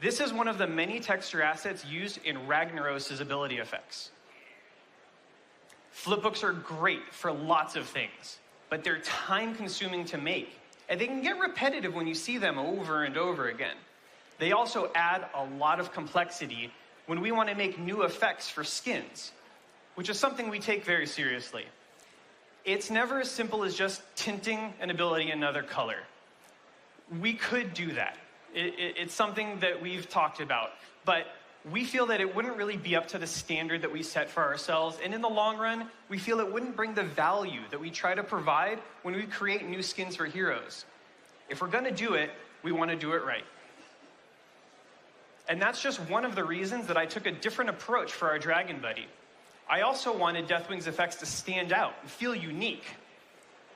This is one of the many texture assets used in Ragnaros' ability effects. Flipbooks are great for lots of things, but they're time-consuming to make, and they can get repetitive when you see them over and over again. They also add a lot of complexity when we want to make new effects for skins, which is something we take very seriously. It's never as simple as just tinting an ability another color. We could do that. It's something that we've talked about, but we feel that it wouldn't really be up to the standard that we set for ourselves, and in the long run, we feel it wouldn't bring the value that we try to provide when we create new skins for heroes. If we're gonna do it, we want to do it right. And that's just one of the reasons that I took a different approach for our Dragon Buddy. I also wanted Deathwing's effects to stand out and feel unique.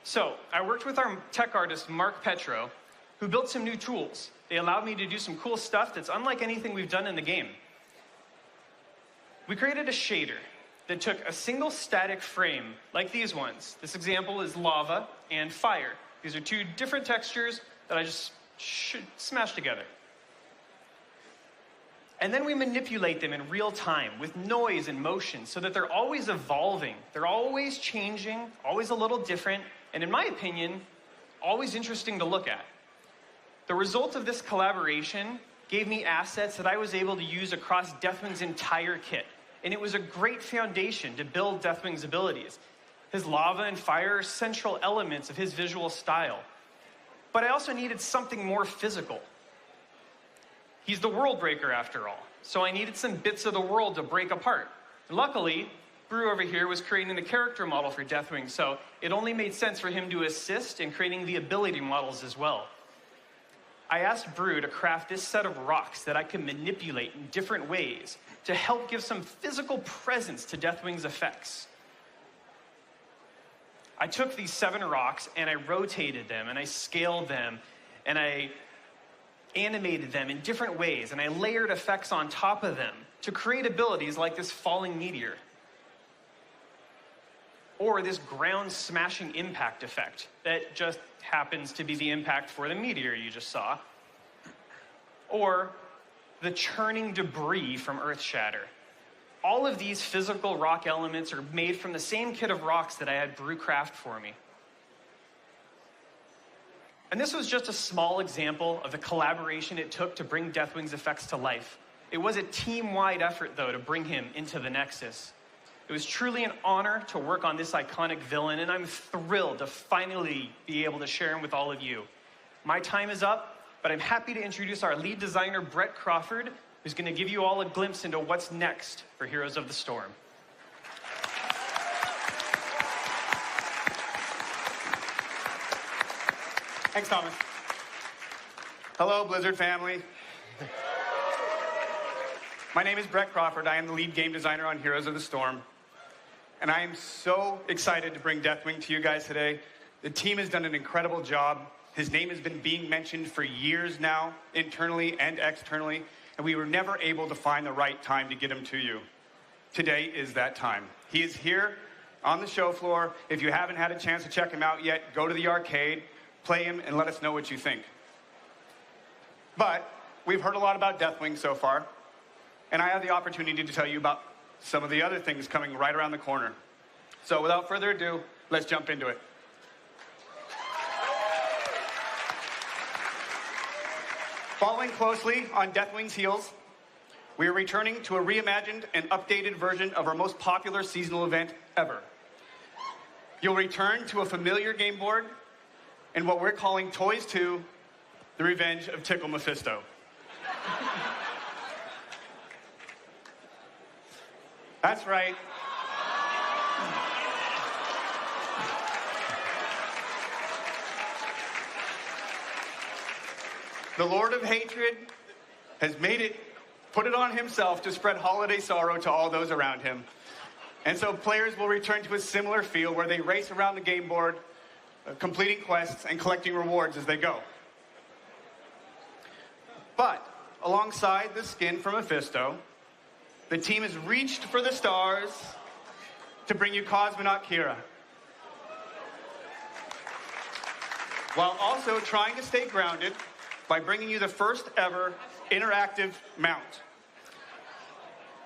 So I worked with our tech artist, Mark Petro, who built some new tools. They allowed me to do some cool stuff that's unlike anything we've done in the game. We created a shader that took a single static frame, like these ones. This example is lava and fire. These are two different textures that I just smashed together. And then we manipulate them in real time with noise and motion so that they're always evolving. They're always changing, always a little different, and in my opinion, always interesting to look at. The result of this collaboration gave me assets that I was able to use across Deathwing's entire kit. And it was a great foundation to build Deathwing's abilities. His lava and fire are central elements of his visual style. But I also needed something more physical. He's the world breaker after all, so I needed some bits of the world to break apart. Luckily, Brew over here was creating the character model for Deathwing, so it only made sense for him to assist in creating the ability models as well. I asked Brew to craft this set of rocks that I could manipulate in different ways to help give some physical presence to Deathwing's effects. I took these 7 rocks and I rotated them and I scaled them and I animated them in different ways, and I layered effects on top of them to create abilities like this falling meteor, or this ground smashing impact effect that just happens to be the impact for the meteor you just saw, or the churning debris from Earth Shatter. All of these physical rock elements are made from the same kit of rocks that I had Brew craft for me. And this was just a small example of the collaboration it took to bring Deathwing's effects to life. It was a team-wide effort, though, to bring him into the Nexus. It was truly an honor to work on this iconic villain, and I'm thrilled to finally be able to share him with all of you. My time is up, but I'm happy to introduce our lead designer, Brett Crawford, who's going to give you all a glimpse into what's next for Heroes of the Storm. Thanks, Thomas. Hello, Blizzard family. My name is Brett Crawford. I am the lead game designer on Heroes of the Storm. And I am so excited to bring Deathwing to you guys today. The team has done an incredible job. His name has been being mentioned for years now, internally and externally, and we were never able to find the right time to get him to you. Today is that time. He is here on the show floor. If you haven't had a chance to check him out yet, go to the arcade, play him, and let us know what you think. But we've heard a lot about Deathwing so far, and I have the opportunity to tell you about some of the other things coming right around the corner. So without further ado, let's jump into it. Following closely on Deathwing's heels, we are returning to a reimagined and updated version of our most popular seasonal event ever. You'll return to a familiar game board and what we're calling Toys 2, The Revenge of Tickle Mephisto. That's right. The Lord of Hatred has put it on himself to spread holiday sorrow to all those around him. And so players will return to a similar feel where they race around the game board, completing quests and collecting rewards as they go. But alongside the skin from Mephisto, the team has reached for the stars to bring you Cosmonaut Kira, while also trying to stay grounded by bringing you the first ever interactive mount.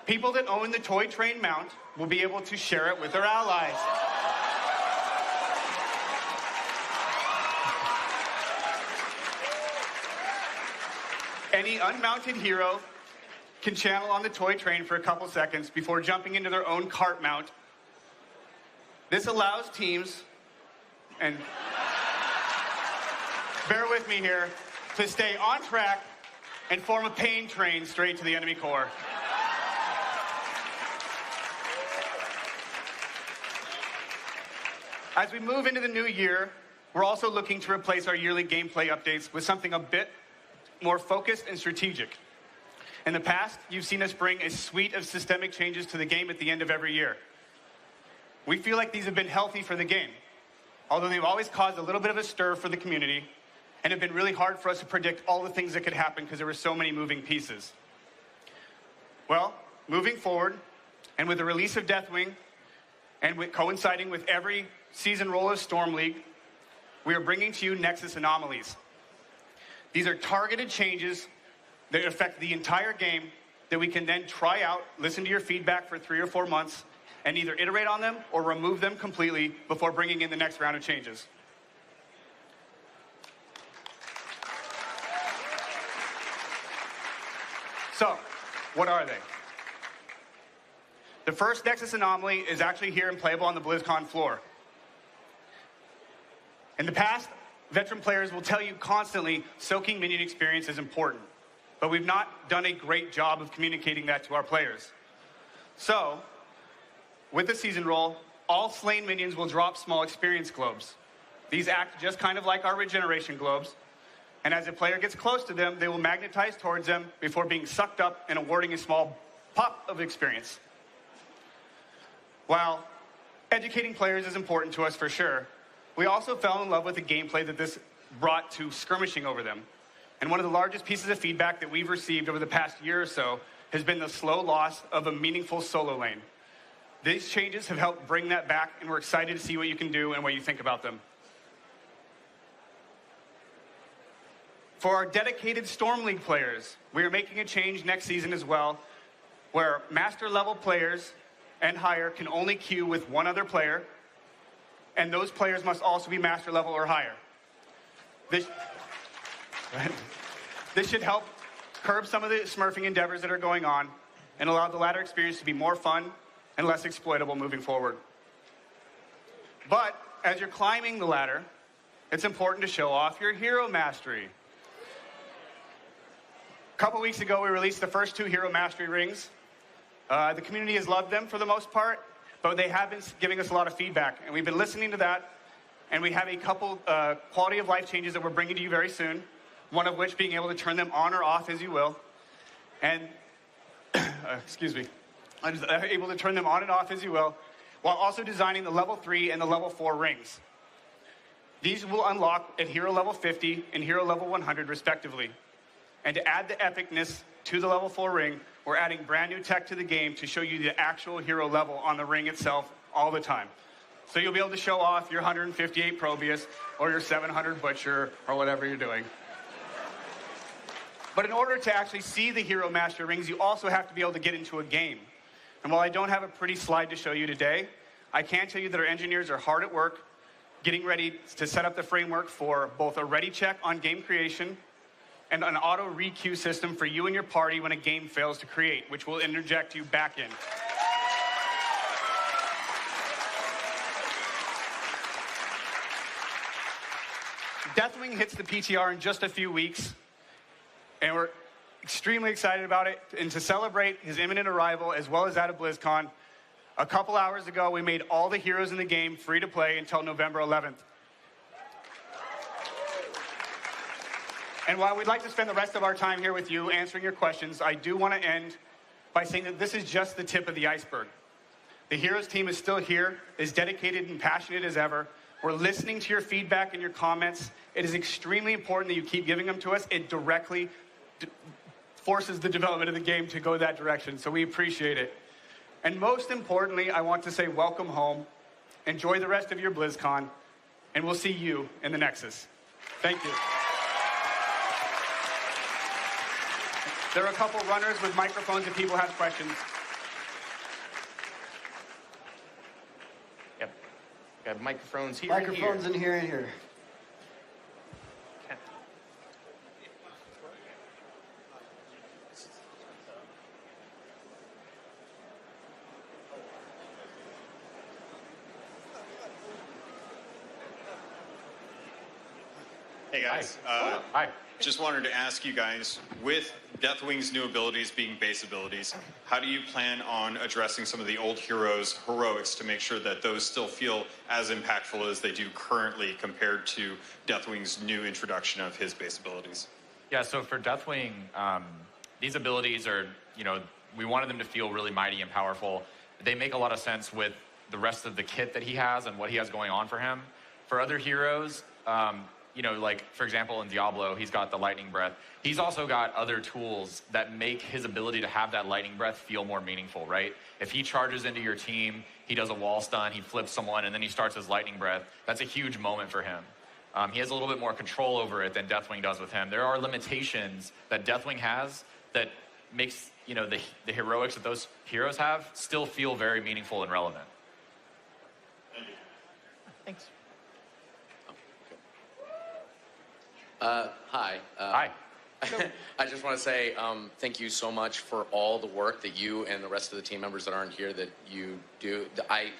People that own the Toy Train mount will be able to share it with their allies. Any unmounted hero can channel on the Toy Train for a couple seconds before jumping into their own cart mount. This allows teams, and bear with me here, to stay on track and form a pain train straight to the enemy core. As we move into the new year, we're also looking to replace our yearly gameplay updates with something a bit more focused and strategic. In the past, you've seen us bring a suite of systemic changes to the game at the end of every year. We feel like these have been healthy for the game, although they've always caused a little bit of a stir for the community and have been really hard for us to predict all the things that could happen because there were so many moving pieces. Well, moving forward, and with the release of Deathwing, and coinciding with every season roll of Storm League, we are bringing to you Nexus Anomalies. These are targeted changes that affect the entire game that we can then try out, listen to your feedback for 3 or 4 months, and either iterate on them or remove them completely before bringing in the next round of changes. So, what are they? The first Nexus Anomaly is actually here and playable on the Blizzcon floor. In the past, veteran players will tell you constantly soaking minion experience is important, but we've not done a great job of communicating that to our players. So, with the season roll, all slain minions will drop small experience globes. These act just kind of like our regeneration globes, and as a player gets close to them, they will magnetize towards them before being sucked up and awarding a small pop of experience. While educating players is important to us for sure, we also fell in love with the gameplay that this brought to skirmishing over them. And one of the largest pieces of feedback that we've received over the past year or so has been the slow loss of a meaningful solo lane. These changes have helped bring that back, and we're excited to see what you can do and what you think about them. For our dedicated Storm League players, we are making a change next season as well, where master level players and higher can only queue with one other player, and those players must also be master level or higher. This should help curb some of the smurfing endeavors that are going on and allow the ladder experience to be more fun and less exploitable moving forward. But as you're climbing the ladder, it's important to show off your hero mastery. A couple weeks ago, we released the first 2 hero mastery rings. The community has loved them for the most part, but they have been giving us a lot of feedback, and we've been listening to that, and we have a couple quality of life changes that we're bringing to you very soon, one of which being able to turn them on or off as you will, and, excuse me, able to turn them on and off as you will, while also designing the level 3 and the level 4 rings. These will unlock at hero level 50 and hero level 100 respectively. And to add the epicness to the level 4 ring, we're adding brand new tech to the game to show you the actual hero level on the ring itself all the time. So you'll be able to show off your 158 Probius or your 700 Butcher or whatever you're doing. But in order to actually see the hero master rings, you also have to be able to get into a game. And while I don't have a pretty slide to show you today, I can tell you that our engineers are hard at work getting ready to set up the framework for both a ready check on game creation and an auto re-queue system for you and your party when a game fails to create, which will interject you back in. Deathwing hits the PTR in just a few weeks, and we're extremely excited about it. And to celebrate his imminent arrival, as well as that of BlizzCon, a couple hours ago, we made all the heroes in the game free to play until November 11th. And while we'd like to spend the rest of our time here with you answering your questions, I do want to end by saying that this is just the tip of the iceberg. The Heroes team is still here, as dedicated and passionate as ever. We're listening to your feedback and your comments. It is extremely important that you keep giving them to us. It directly forces the development of the game to go that direction, so we appreciate it. And most importantly, I want to say welcome home. Enjoy the rest of your BlizzCon, and we'll see you in the Nexus. Thank you. There are a couple runners with microphones if people have questions. Yep. Got microphones here Microphones and in here and here. Hey guys. Hi. Just wanted to ask you guys, with Deathwing's new abilities being base abilities, how do you plan on addressing some of the old heroes' heroics to make sure that those still feel as impactful as they do currently compared to Deathwing's new introduction of his base abilities? Yeah, so for Deathwing, these abilities are, we wanted them to feel really mighty and powerful. They make a lot of sense with the rest of the kit that he has and what he has going on for him. For other heroes, like, for example, in Diablo, he's got the lightning breath. He's also got other tools that make his ability to have that lightning breath feel more meaningful, right? If he charges into your team, he does a wall stun, he flips someone, and then he starts his lightning breath, that's a huge moment for him. He has a little bit more control over it than Deathwing does with him. There are limitations that Deathwing has that makes, the heroics that those heroes have still feel very meaningful and relevant. Thanks. Hi. Hi. I just want to say thank you so much for all the work that you and the rest of the team members that aren't here that you do. I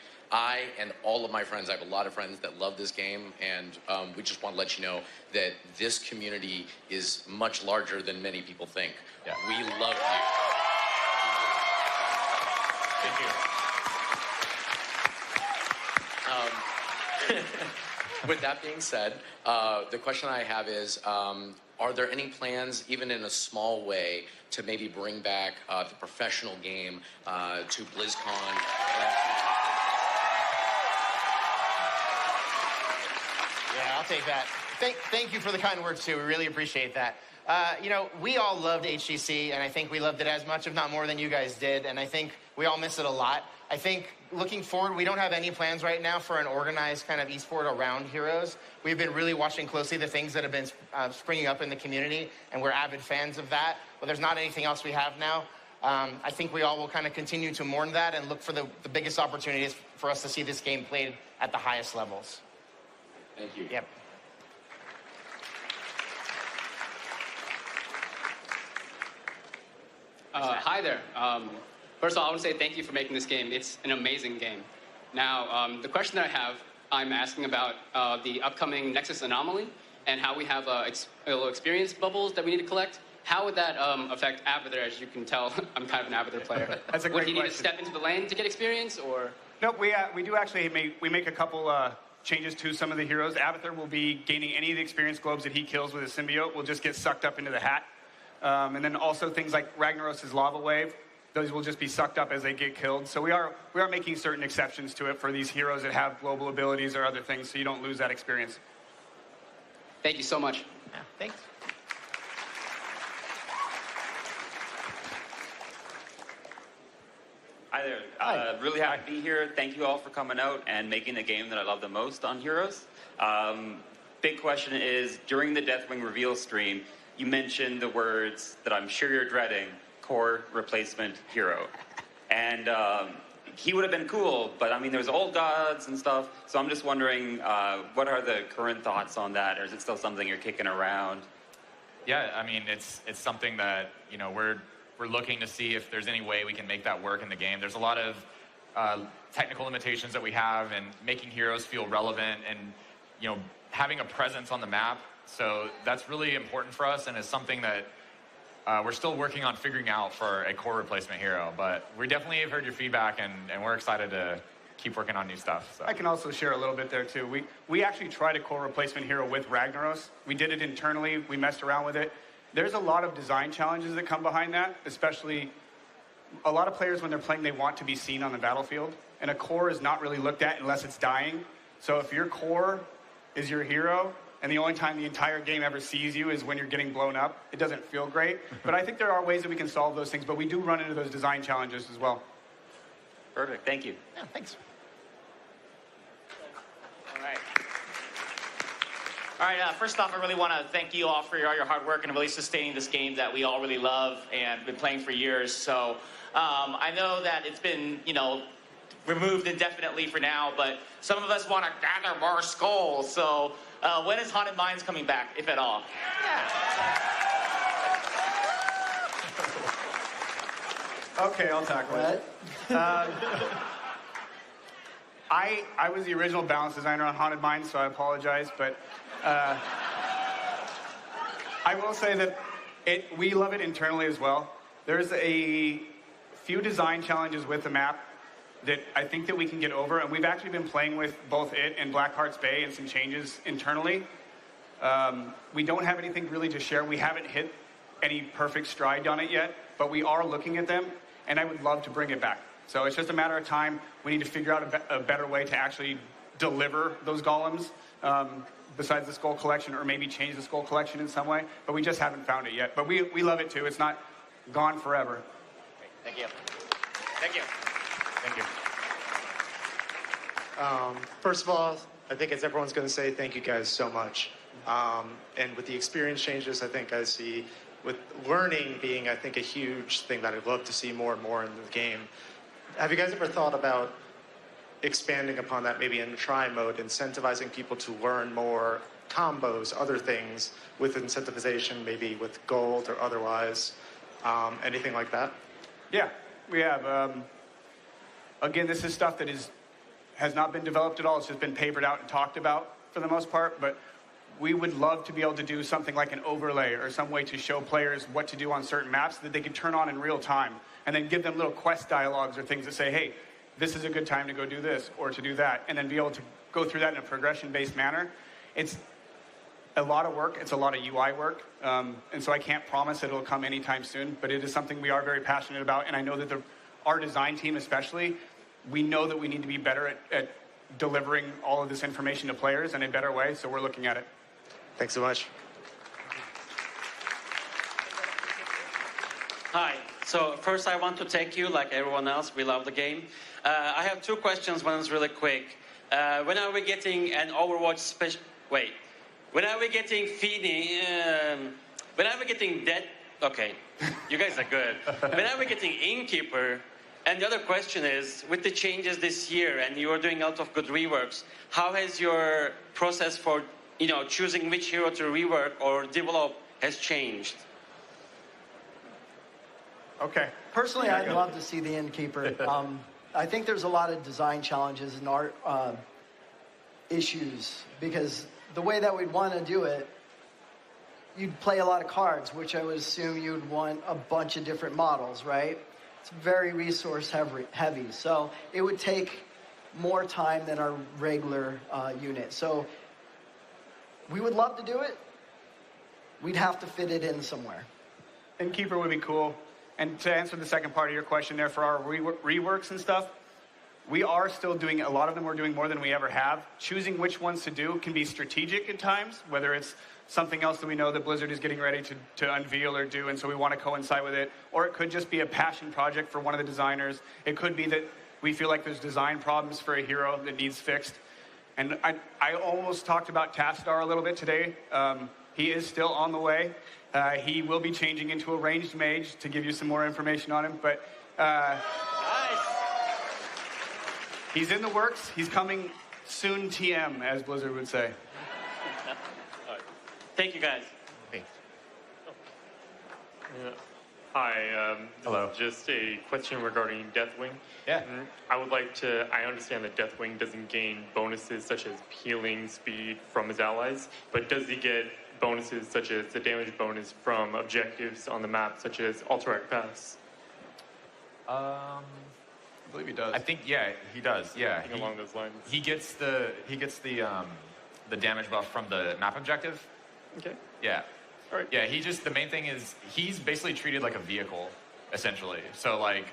and all of my friends, I have a lot of friends that love this game, and we just want to let you know that this community is much larger than many people think. Yeah. We love you. Thank you. With that being said, the question I have is, are there any plans, even in a small way, to maybe bring back the professional game to BlizzCon? Yeah, I'll take that. Thank you for the kind words, too. We really appreciate that. We all loved HGC, and I think we loved it as much, if not more, than you guys did, and I think we all miss it a lot. I think looking forward, we don't have any plans right now for an organized kind of esport around Heroes. We've been really watching closely the things that have been springing up in the community, and we're avid fans of that, but there's not anything else we have now. I think we all will kind of continue to mourn that and look for the biggest opportunities for us to see this game played at the highest levels. Thank you. Yep. Hi there. First of all, I want to say thank you for making this game. It's an amazing game. Now, the question that I have, I'm asking about the upcoming Nexus Anomaly and how we have little experience bubbles that we need to collect. How would that affect Abathur? As you can tell, I'm kind of an Abathur player. That's a would great he need to question. step into the lane to get experience, or? Nope, we do actually make a couple changes to some of the heroes. Abathur will be gaining any of the experience globes that he kills with his symbiote will just get sucked up into the hat. And then also things like Ragnaros' Lava Wave, those will just be sucked up as they get killed. So we are making certain exceptions to it for these heroes that have global abilities or other things, so you don't lose that experience. Thank you so much. Yeah, thanks. Hi there. Really happy to be here. Thank you all for coming out and making the game that I love the most on Heroes. Big question is, during the Deathwing reveal stream, you mentioned the words that I'm sure you're dreading, core replacement hero. And he would have been cool, but I mean, there's old gods and stuff. So I'm just wondering, what are the current thoughts on that? Or is it still something you're kicking around? Yeah, I mean, it's something that, we're looking to see if there's any way we can make that work in the game. There's a lot of technical limitations that we have, and making heroes feel relevant and, having a presence on the map. So that's really important for us, and is something that we're still working on figuring out for a core replacement hero. But we definitely have heard your feedback, and we're excited to keep working on new stuff. So. I can also share a little bit there too. We actually tried a core replacement hero with Ragnaros. We did it internally. We messed around with it. There's a lot of design challenges that come behind that, especially a lot of players when they're playing, they want to be seen on the battlefield, and a core is not really looked at unless it's dying. So if your core is your hero, and the only time the entire game ever sees you is when you're getting blown up, it doesn't feel great. But I think there are ways that we can solve those things, but we do run into those design challenges as well. Perfect. Thank you. Yeah, thanks. All right. All right, first off, I really want to thank you all for all your hard work and really sustaining this game that we all really love and been playing for years. So I know that it's been, removed indefinitely for now, but some of us want to gather more skulls. So when is Haunted Mines coming back, if at all? Okay, I'll tackle it. I was the original balance designer on Haunted Mines, so I apologize, but I will say that we love it internally as well. There's a few design challenges with the map that I think that we can get over, and we've actually been playing with both it and Blackheart's Bay and some changes internally. We don't have anything really to share. We haven't hit any perfect stride on it yet, but we are looking at them, and I would love to bring it back. So it's just a matter of time. We need to figure out a better way to actually deliver those golems besides the Skull Collection, or maybe change the Skull Collection in some way, but we just haven't found it yet. But we love it too. It's not gone forever. Thank you. Thank you. Thank you. First of all, I think as everyone's going to say, thank you guys so much. And with the experience changes, I think I see with learning being, I think, a huge thing that I'd love to see more and more in the game. Have you guys ever thought about expanding upon that, maybe in try mode, incentivizing people to learn more combos, other things with incentivization, maybe with gold or otherwise, anything like that? Yeah, we have. Again, this is stuff that has not been developed at all. It's just been papered out and talked about for the most part, but we would love to be able to do something like an overlay or some way to show players what to do on certain maps that they could turn on in real time, and then give them little quest dialogues or things that say, hey, this is a good time to go do this or to do that, and then be able to go through that in a progression-based manner. It's a lot of work. It's a lot of UI work, and so I can't promise that it'll come anytime soon, but it is something we are very passionate about, and I know that our design team especially, we know that we need to be better at delivering all of this information to players in a better way, so we're looking at it. Thanks so much. Hi. So first I want to thank you, like everyone else. We love the game. I have two questions. One is really quick. When are we getting an Overwatch special? Wait. When are we getting feeding? When are we getting dead? Okay. You guys are good. When are we getting Innkeeper? And the other question is, with the changes this year, and you are doing a lot of good reworks, how has your process for choosing which hero to rework or develop has changed? Okay. Personally, I'd love to see the Innkeeper. I think there's a lot of design challenges and art issues, because the way that we'd want to do it, you'd play a lot of cards, which I would assume you'd want a bunch of different models, right? It's very resource heavy, so it would take more time than our regular unit. So we would love to do it. We'd have to fit it in somewhere. Innkeeper would be cool. And to answer the second part of your question there, for our reworks and stuff, we are still doing, a lot of them we're doing more than we ever have. Choosing which ones to do can be strategic at times, whether it's something else that we know that Blizzard is getting ready to unveil or do, and so we want to coincide with it. Or it could just be a passion project for one of the designers. It could be that we feel like there's design problems for a hero that needs fixed. And I almost talked about Tastar a little bit today. He is still on the way. He will be changing into a ranged mage to give you some more information on him, but he's in the works. He's coming soon TM, as Blizzard would say. Thank you, guys. Hi. Hello. Just a question regarding Deathwing. Yeah. I understand that Deathwing doesn't gain bonuses such as healing speed from his allies, but does he get bonuses such as the damage bonus from objectives on the map, such as Alterac Pass? I believe he does. I think, yeah, he does. Yeah, Something along those lines. He gets the damage buff from the map objective. Okay. Yeah. All right. Yeah, the main thing is he's basically treated like a vehicle, essentially. So like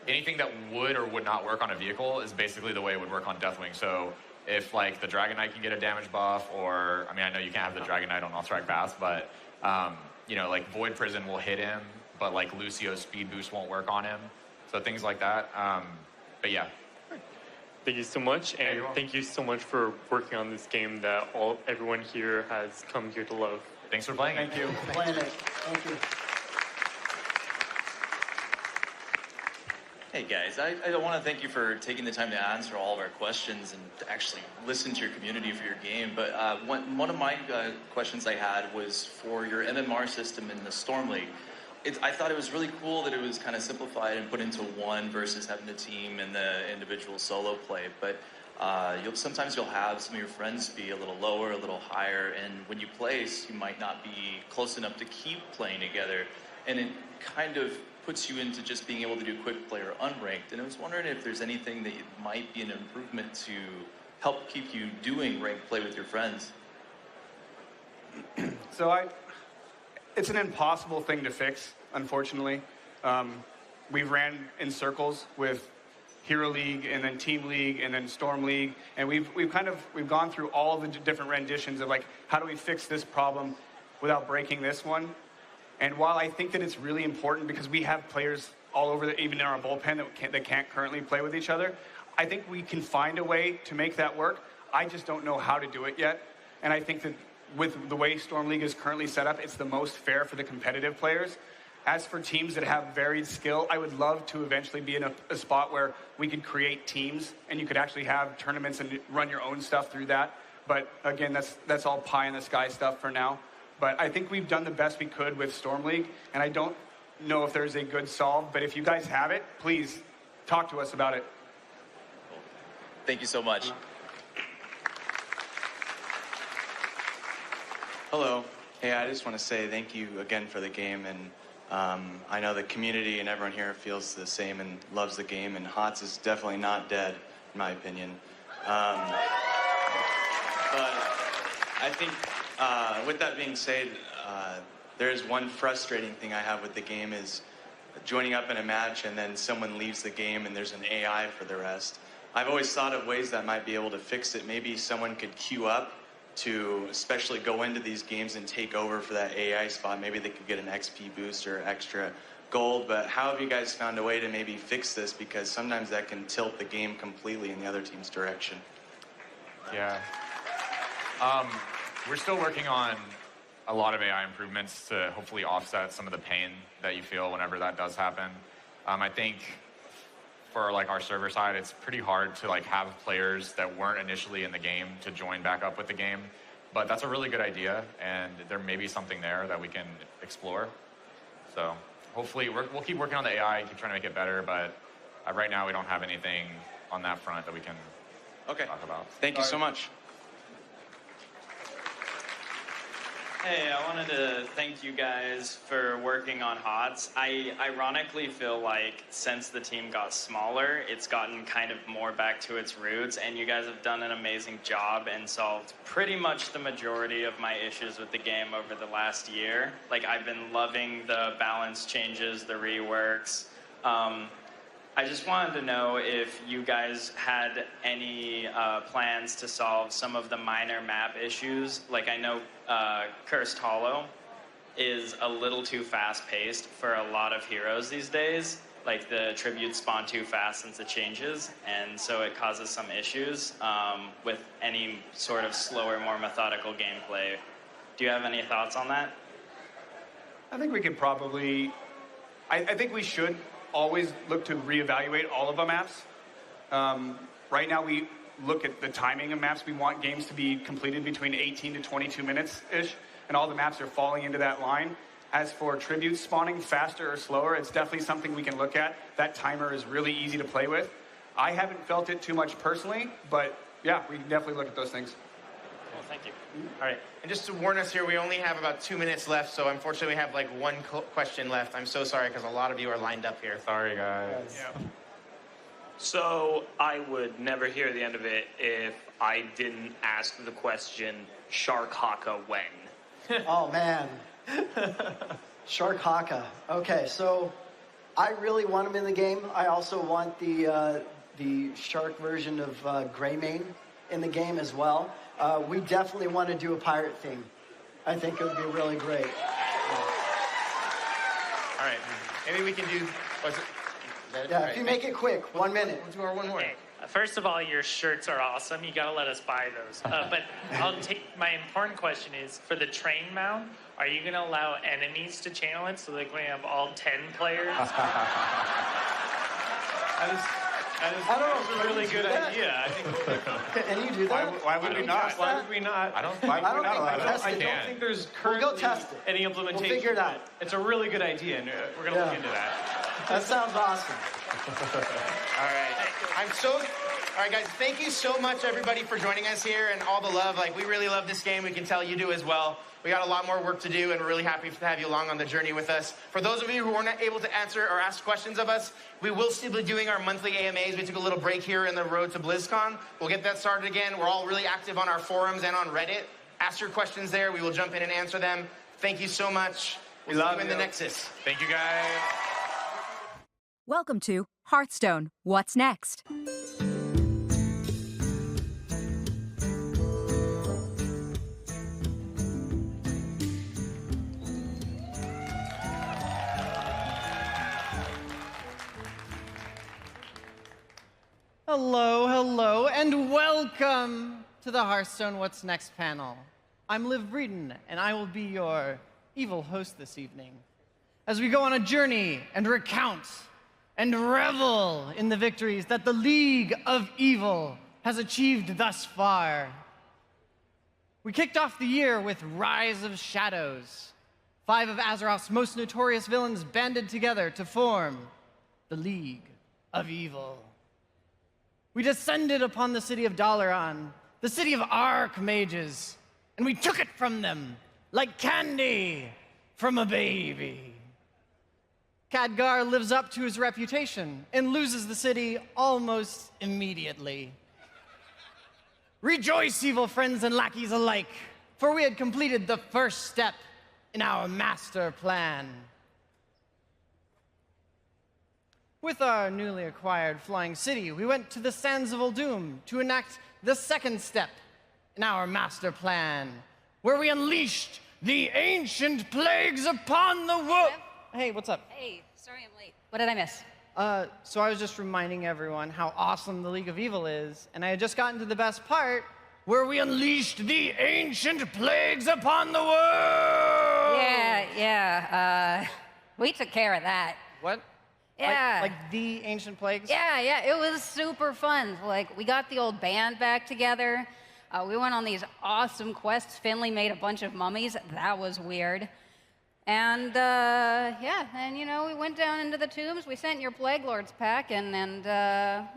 anything that would or would not work on a vehicle is basically the way it would work on Deathwing. So if like the Dragon Knight can get a damage buff, or I mean I know you can't have the Dragon Knight on Alterac Pass, but like Void Prison will hit him, but like Lucio's speed boost won't work on him. So things like that. yeah. Thank you so much, and thank you so much for working on this game that everyone here has come here to love. Thanks for playing. Thank you. Playing it. Thank you. Hey guys, I want to thank you for taking the time to answer all of our questions and to actually listen to your community for your game. But one of my questions I had was for your MMR system in the Storm League. I thought it was really cool that it was kind of simplified and put into one versus having the team and the individual solo play. But sometimes you'll have some of your friends be a little lower, a little higher, and when you place, you might not be close enough to keep playing together. And it kind of puts you into just being able to do quick play or unranked. And I was wondering if there's anything that might be an improvement to help keep you doing ranked play with your friends. So it's an impossible thing to fix, unfortunately. We've ran in circles with Hero League and then Team League and then Storm League, and we've gone through all the different renditions of like, how do we fix this problem without breaking this one? And while I think that it's really important because we have players all over, even in our bullpen that can't currently play with each other, I think we can find a way to make that work. I just don't know how to do it yet. And I think that with the way Storm League is currently set up, it's the most fair for the competitive players. As for teams that have varied skill, I would love to eventually be in a spot where we could create teams and you could actually have tournaments and run your own stuff through that. But again, that's all pie in the sky stuff for now. But I think we've done the best we could with Storm League, and I don't know if there's a good solve, but if you guys have it, please talk to us about it. Thank you so much. Hello. Hey, I just want to say thank you again for the game, and I know the community and everyone here feels the same and loves the game, and HOTS is definitely not dead, in my opinion. But I think with that being said, there's one frustrating thing I have with the game is joining up in a match and then someone leaves the game and there's an AI for the rest. I've always thought of ways that might be able to fix it. Maybe someone could queue up to especially go into these games and take over for that AI spot. Maybe they could get an XP boost or extra gold, but how have you guys found a way to maybe fix this? Because sometimes that can tilt the game completely in the other team's direction. Yeah. We're still working on a lot of AI improvements to hopefully offset some of the pain that you feel whenever that does happen. I think for like our server side, it's pretty hard to like have players that weren't initially in the game to join back up with the game. But that's a really good idea, and there may be something there that we can explore. So hopefully we'll keep working on the AI, keep trying to make it better, but right now we don't have anything on that front that we can talk about. Thank you so much. Hey, I wanted to thank you guys for working on HOTS. I ironically feel like since the team got smaller, it's gotten kind of more back to its roots, and you guys have done an amazing job and solved pretty much the majority of my issues with the game over the last year. Like, I've been loving the balance changes, the reworks. I just wanted to know if you guys had any plans to solve some of the minor map issues. Like, I know Cursed Hollow is a little too fast-paced for a lot of heroes these days. Like, the tributes spawn too fast since it changes, and so it causes some issues with any sort of slower, more methodical gameplay. Do you have any thoughts on that? I think we could probably... I think we should always look to reevaluate all of the maps. Right now we look at the timing of maps. We want games to be completed between 18 to 22 minutes-ish, and all the maps are falling into that line. As for tributes spawning faster or slower, it's definitely something we can look at. That timer is really easy to play with. I haven't felt it too much personally, but yeah, we can definitely look at those things. Well, thank you. All right, and just to warn us here, we only have about 2 minutes left, so unfortunately we have like one question left. I'm so sorry because a lot of you are lined up here. Sorry, guys. Yeah. So I would never hear the end of it if I didn't ask the question, Shark Haka when? Oh, man. Shark Haka. Okay, so I really want him in the game. I also want the shark version of Greymane in the game as well. We definitely want to do a pirate theme. I think it would be really great. All right, maybe we can do, Yeah, if you make it quick, 1 minute. We'll do our one more. Okay. First of all, your shirts are awesome. You gotta let us buy those. But I'll take my important question is for the train mount. Are you gonna allow enemies to channel it so that we have all 10 players? That is a really good idea. I think. Can you do that? Why would we not? Why would we not? I don't. I don't think we tested I it. don't think there's We'll currently go test it. any implementation. We'll figure it out. It's a really good idea, and we're gonna look into that. That sounds awesome. All right, guys, thank you so much, everybody, for joining us here and all the love. Like, we really love this game. We can tell you do as well. We got a lot more work to do, and we're really happy to have you along on the journey with us. For those of you who weren't able to answer or ask questions of us, we will still be doing our monthly AMAs. We took a little break here in the road to BlizzCon. We'll get that started again. We're all really active on our forums and on Reddit. Ask your questions there. We will jump in and answer them. Thank you so much. We'll see you in the Nexus. Thank you, guys. Welcome to Hearthstone. What's next? Hello, hello, and welcome to the Hearthstone What's Next panel. I'm Liv Breeden, and I will be your evil host this evening as we go on a journey and recount and revel in the victories that the League of Evil has achieved thus far. We kicked off the year with Rise of Shadows. 5 of Azeroth's most notorious villains banded together to form the League of Evil. We descended upon the city of Dalaran, the city of archmages, and we took it from them like candy from a baby. Khadgar lives up to his reputation and loses the city almost immediately. Rejoice, evil friends and lackeys alike, for we had completed the first step in our master plan. With our newly acquired flying city, we went to the Sands of Uldum to enact the second step in our master plan, where we unleashed the ancient plagues upon the world. Hey, what's up? Hey, sorry I'm late. What did I miss? So I was just reminding everyone how awesome the League of Evil is, and I had just gotten to the best part, where we unleashed the ancient plagues upon the world! Yeah, we took care of that. What? Yeah. Like the ancient plagues? Yeah, it was super fun. Like, we got the old band back together. We went on these awesome quests. Finley made a bunch of mummies. That was weird. And, and, we went down into the tombs. We sent your Plague Lords pack, and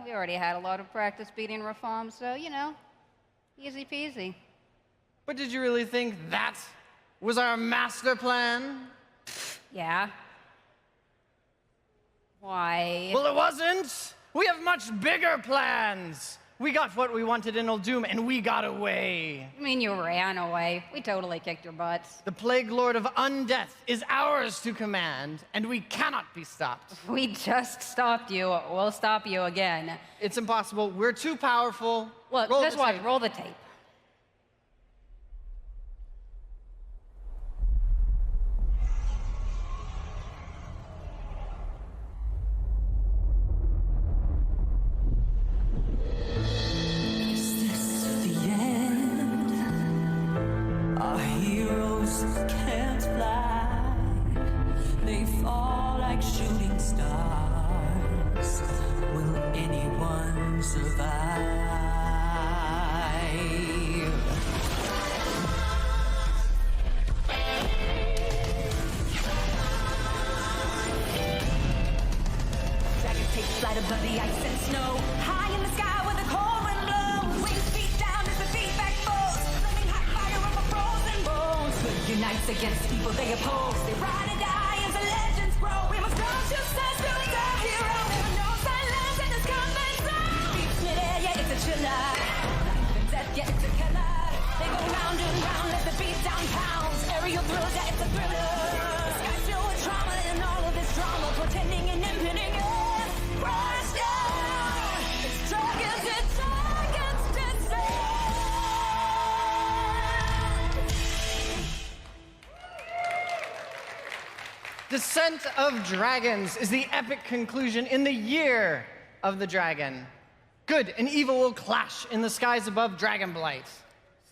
we already had a lot of practice beating Reform, so, easy peasy. But did you really think that was our master plan? Yeah. Why? Well, it wasn't. We have much bigger plans. We got what we wanted in Uldum, and we got away. You mean you ran away? We totally kicked your butts. The Plague Lord of Undeath is ours to command, and we cannot be stopped. We just stopped you. We'll stop you again. It's impossible. We're too powerful. Look, just watch. Roll the tape. Can't fly, they fall like shooting stars. Will anyone survive? Dragons take flight above the ice and snow, high in the sky where the cold wind blows. Wings beat down as the feedback falls, flaming hot fire of a frozen bones. Good unites against people they oppose. They ride and die as the legends grow. We must grow to sense to the hero. Never know silence in this combat zone. Beats midair, yeah, it's a chiller. Life and death, yeah, it's a killer. They go round and round, let the beat down pounds. Aerial thrills, yeah, it's a thriller. The sky's filled with trauma and all of this drama, portending and impending. Crush down. It's dragons, descend. Descent of Dragons is the epic conclusion in the year of the dragon. Good and evil will clash in the skies above Dragonblight.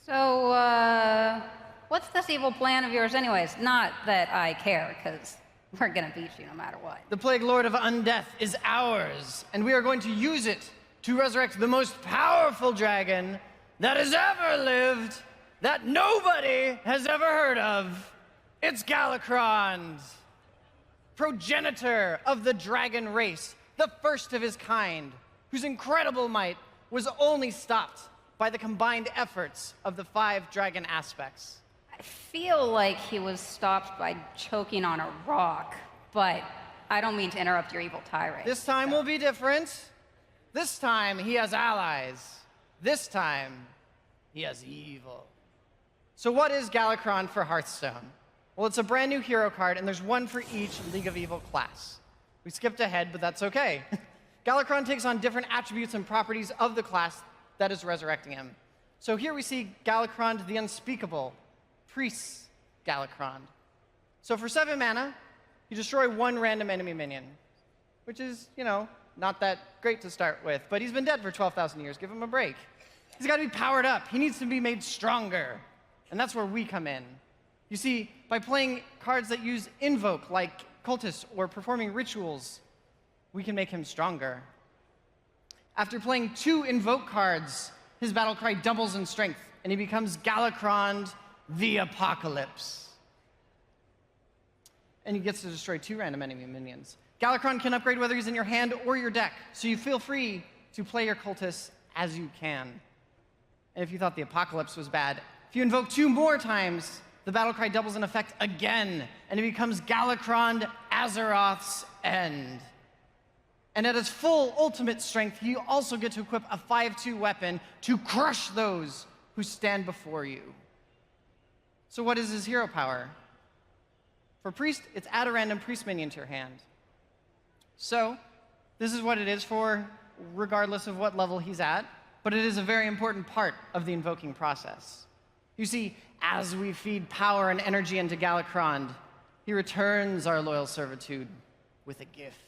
So, what's this evil plan of yours anyways? Not that I care, because we're gonna beat you no matter what. The Plague Lord of Undeath is ours, and we are going to use it to resurrect the most powerful dragon that has ever lived, that nobody has ever heard of. It's Galacrond, progenitor of the dragon race, the first of his kind, whose incredible might was only stopped by the combined efforts of the 5 dragon aspects. I feel like he was stopped by choking on a rock, but I don't mean to interrupt your evil tirade. This time will be different. This time he has allies. This time he has evil. So what is Galacrond for Hearthstone? Well, it's a brand new hero card, and there's one for each League of Evil class. We skipped ahead, but that's okay. Galacrond takes on different attributes and properties of the class that is resurrecting him. So here we see Galacrond the Unspeakable, Priest Galacrond. So for 7 mana, you destroy 1 random enemy minion, which is, not that great to start with, but he's been dead for 12,000 years. Give him a break. He's got to be powered up. He needs to be made stronger, and that's where we come in. You see, by playing cards that use Invoke, like Cultist, or performing rituals, we can make him stronger. After playing 2 Invoke cards, his battle cry doubles in strength, and he becomes Galacrond the Apocalypse. And he gets to destroy 2 random enemy minions. Galacrond can upgrade whether he's in your hand or your deck, so you feel free to play your Cultists as you can. And if you thought the Apocalypse was bad, if you invoke 2 more times, the battle cry doubles in effect again, and it becomes Galacrond Azeroth's End. And at its full ultimate strength, you also get to equip a 5/2 weapon to crush those who stand before you. So what is his hero power? For Priest, it's add a random Priest minion to your hand. So this is what it is for regardless of what level he's at, but it is a very important part of the invoking process. You see, as we feed power and energy into Galacrond, he returns our loyal servitude with a gift.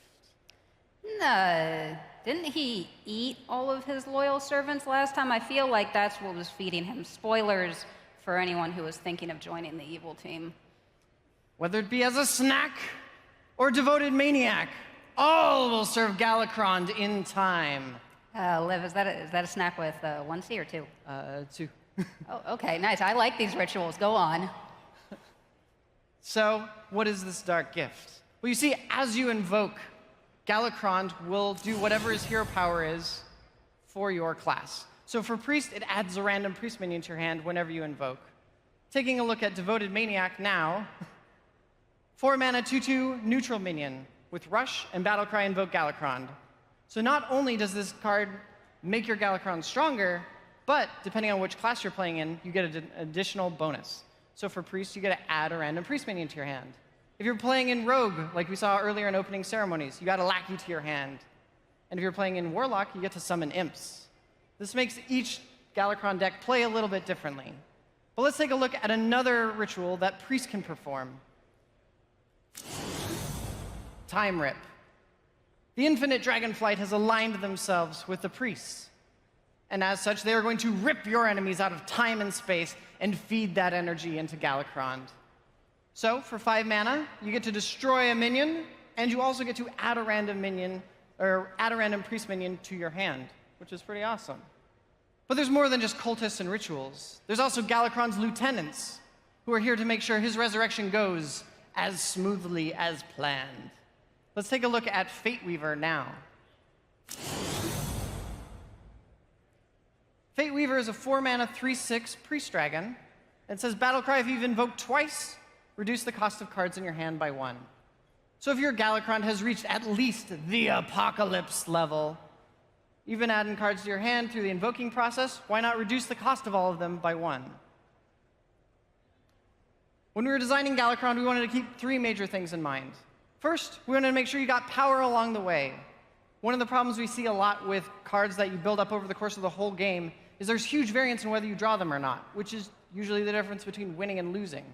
Didn't he eat all of his loyal servants last time? I feel like that's what was feeding him. Spoilers for anyone who was thinking of joining the evil team. Whether it be as a snack or devoted maniac, all will serve Galacrond in time. Liv, is that a snack with 1 C or 2? 2. Oh, okay, nice. I like these rituals. Go on. So, what is this dark gift? Well, you see, as you invoke, Galacrond will do whatever his hero power is for your class. So for Priest, it adds a random Priest minion to your hand whenever you invoke. Taking a look at Devoted Maniac now, 4 mana 2/2 neutral minion with Rush and Battlecry invoke Galacrond. So not only does this card make your Galacrond stronger, but depending on which class you're playing in, you get an additional bonus. So for Priest, you get to add a random Priest minion to your hand. If you're playing in Rogue, like we saw earlier in opening ceremonies, you got a Lackey to your hand. And if you're playing in Warlock, you get to summon Imps. This makes each Galacrond deck play a little bit differently. But let's take a look at another ritual that Priest can perform. Time Rip. The Infinite Dragonflight has aligned themselves with the Priests. And as such, they are going to rip your enemies out of time and space and feed that energy into Galacrond. So, for 5 mana, you get to destroy a minion, and you also get to add a random minion, or add a random Priest minion to your hand, which is pretty awesome. But there's more than just cultists and rituals. There's also Galacrond's lieutenants, who are here to make sure his resurrection goes as smoothly as planned. Let's take a look at Fate Weaver now. Fate Weaver is a 4 mana 3/6 Priest Dragon. It says Battlecry if you've invoked twice, reduce the cost of cards in your hand by 1. So if your Galacrond has reached at least the Apocalypse level, you've been adding cards to your hand through the invoking process, why not reduce the cost of all of them by 1? When we were designing Galacrond, we wanted to keep 3 major things in mind. First, we wanted to make sure you got power along the way. One of the problems we see a lot with cards that you build up over the course of the whole game is there's huge variance in whether you draw them or not, which is usually the difference between winning and losing.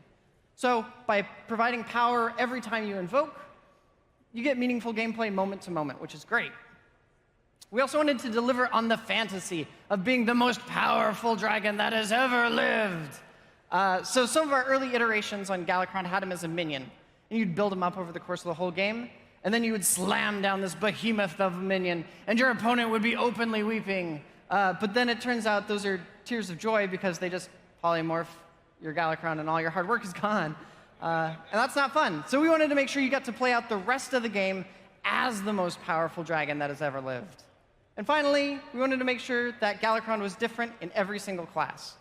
So by providing power every time you invoke, you get meaningful gameplay moment to moment, which is great. We also wanted to deliver on the fantasy of being the most powerful dragon that has ever lived. So some of our early iterations on Galakrond had him as a minion, and you'd build him up over the course of the whole game, and then you would slam down this behemoth of a minion, and your opponent would be openly weeping. But then it turns out those are tears of joy because they just polymorph your Galakrond and all your hard work is gone. And that's not fun. So we wanted to make sure you got to play out the rest of the game as the most powerful dragon that has ever lived. And finally, we wanted to make sure that Galakrond was different in every single class.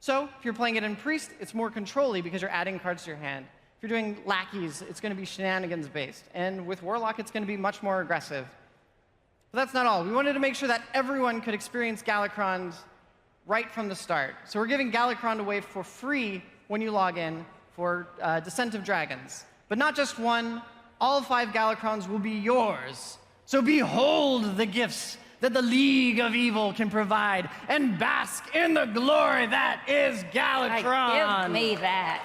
So if you're playing it in Priest, it's more control-y because you're adding cards to your hand. If you're doing lackeys, it's going to be shenanigans-based. And with Warlock, it's going to be much more aggressive. But that's not all. We wanted to make sure that everyone could experience Galakrond right from the start. So we're giving Galakrond away for free when you log in for Descent of Dragons. But not just one, all 5 Galakronds will be yours. So behold the gifts that the League of Evil can provide, and bask in the glory that is Galakron. Give me that.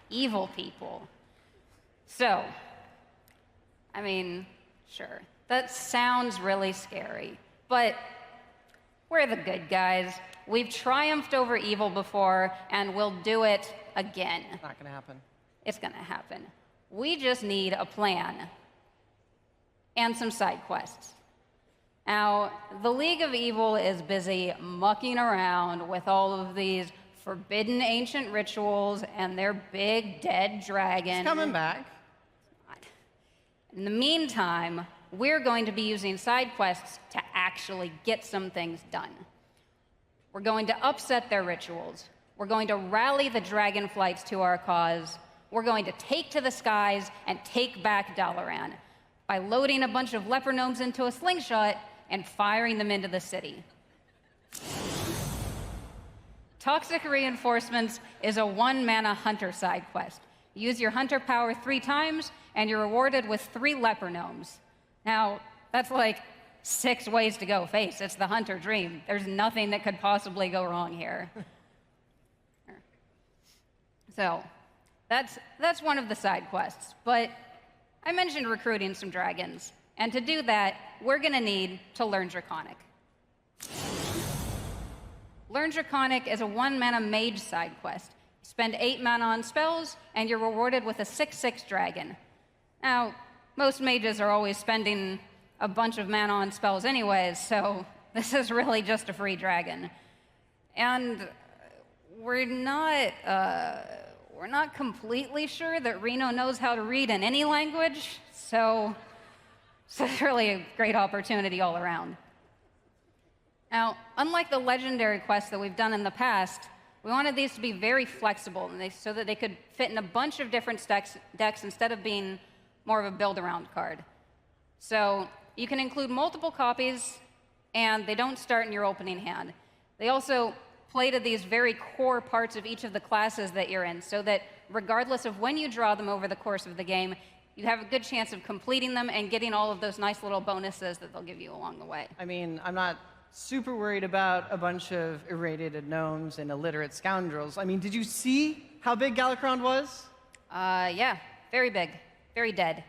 Evil people. So, I mean, sure, that sounds really scary, but we're the good guys. We've triumphed over evil before, and we'll do it again. It's not going to happen. It's going to happen. We just need a plan and some side quests. Now, the League of Evil is busy mucking around with all of these forbidden ancient rituals and their big dead dragon. It's coming back. In the meantime, we're going to be using side quests to actually get some things done. We're going to upset their rituals. We're going to rally the dragonflights to our cause. We're going to take to the skies and take back Dalaran by loading a bunch of leper gnomes into a slingshot and firing them into the city. Toxic Reinforcements is a 1-mana hunter side quest. Use your hunter power 3 times, and you're rewarded with 3 leper gnomes. Now, that's like 6 ways to go face. It's the hunter dream. There's nothing that could possibly go wrong here. So, that's one of the side quests. But I mentioned recruiting some dragons. And to do that, we're going to need to learn Draconic. Learn Draconic is a 1-mana mage side quest. Spend 8 mana on spells, and you're rewarded with a 6/6 dragon. Now, most mages are always spending a bunch of mana on spells anyways, so this is really just a free dragon. And we're not completely sure that Reno knows how to read in any language, so it's really a great opportunity all around. Now, unlike the legendary quests that we've done in the past, we wanted these to be very flexible so that they could fit in a bunch of different decks instead of being more of a build-around card. So you can include multiple copies, and they don't start in your opening hand. They also play to these very core parts of each of the classes that you're in, so that regardless of when you draw them over the course of the game, you have a good chance of completing them and getting all of those nice little bonuses that they'll give you along the way. I mean, I'm not super worried about a bunch of irradiated gnomes and illiterate scoundrels. I mean, did you see how big Galakrond was? Yeah, very big, very dead.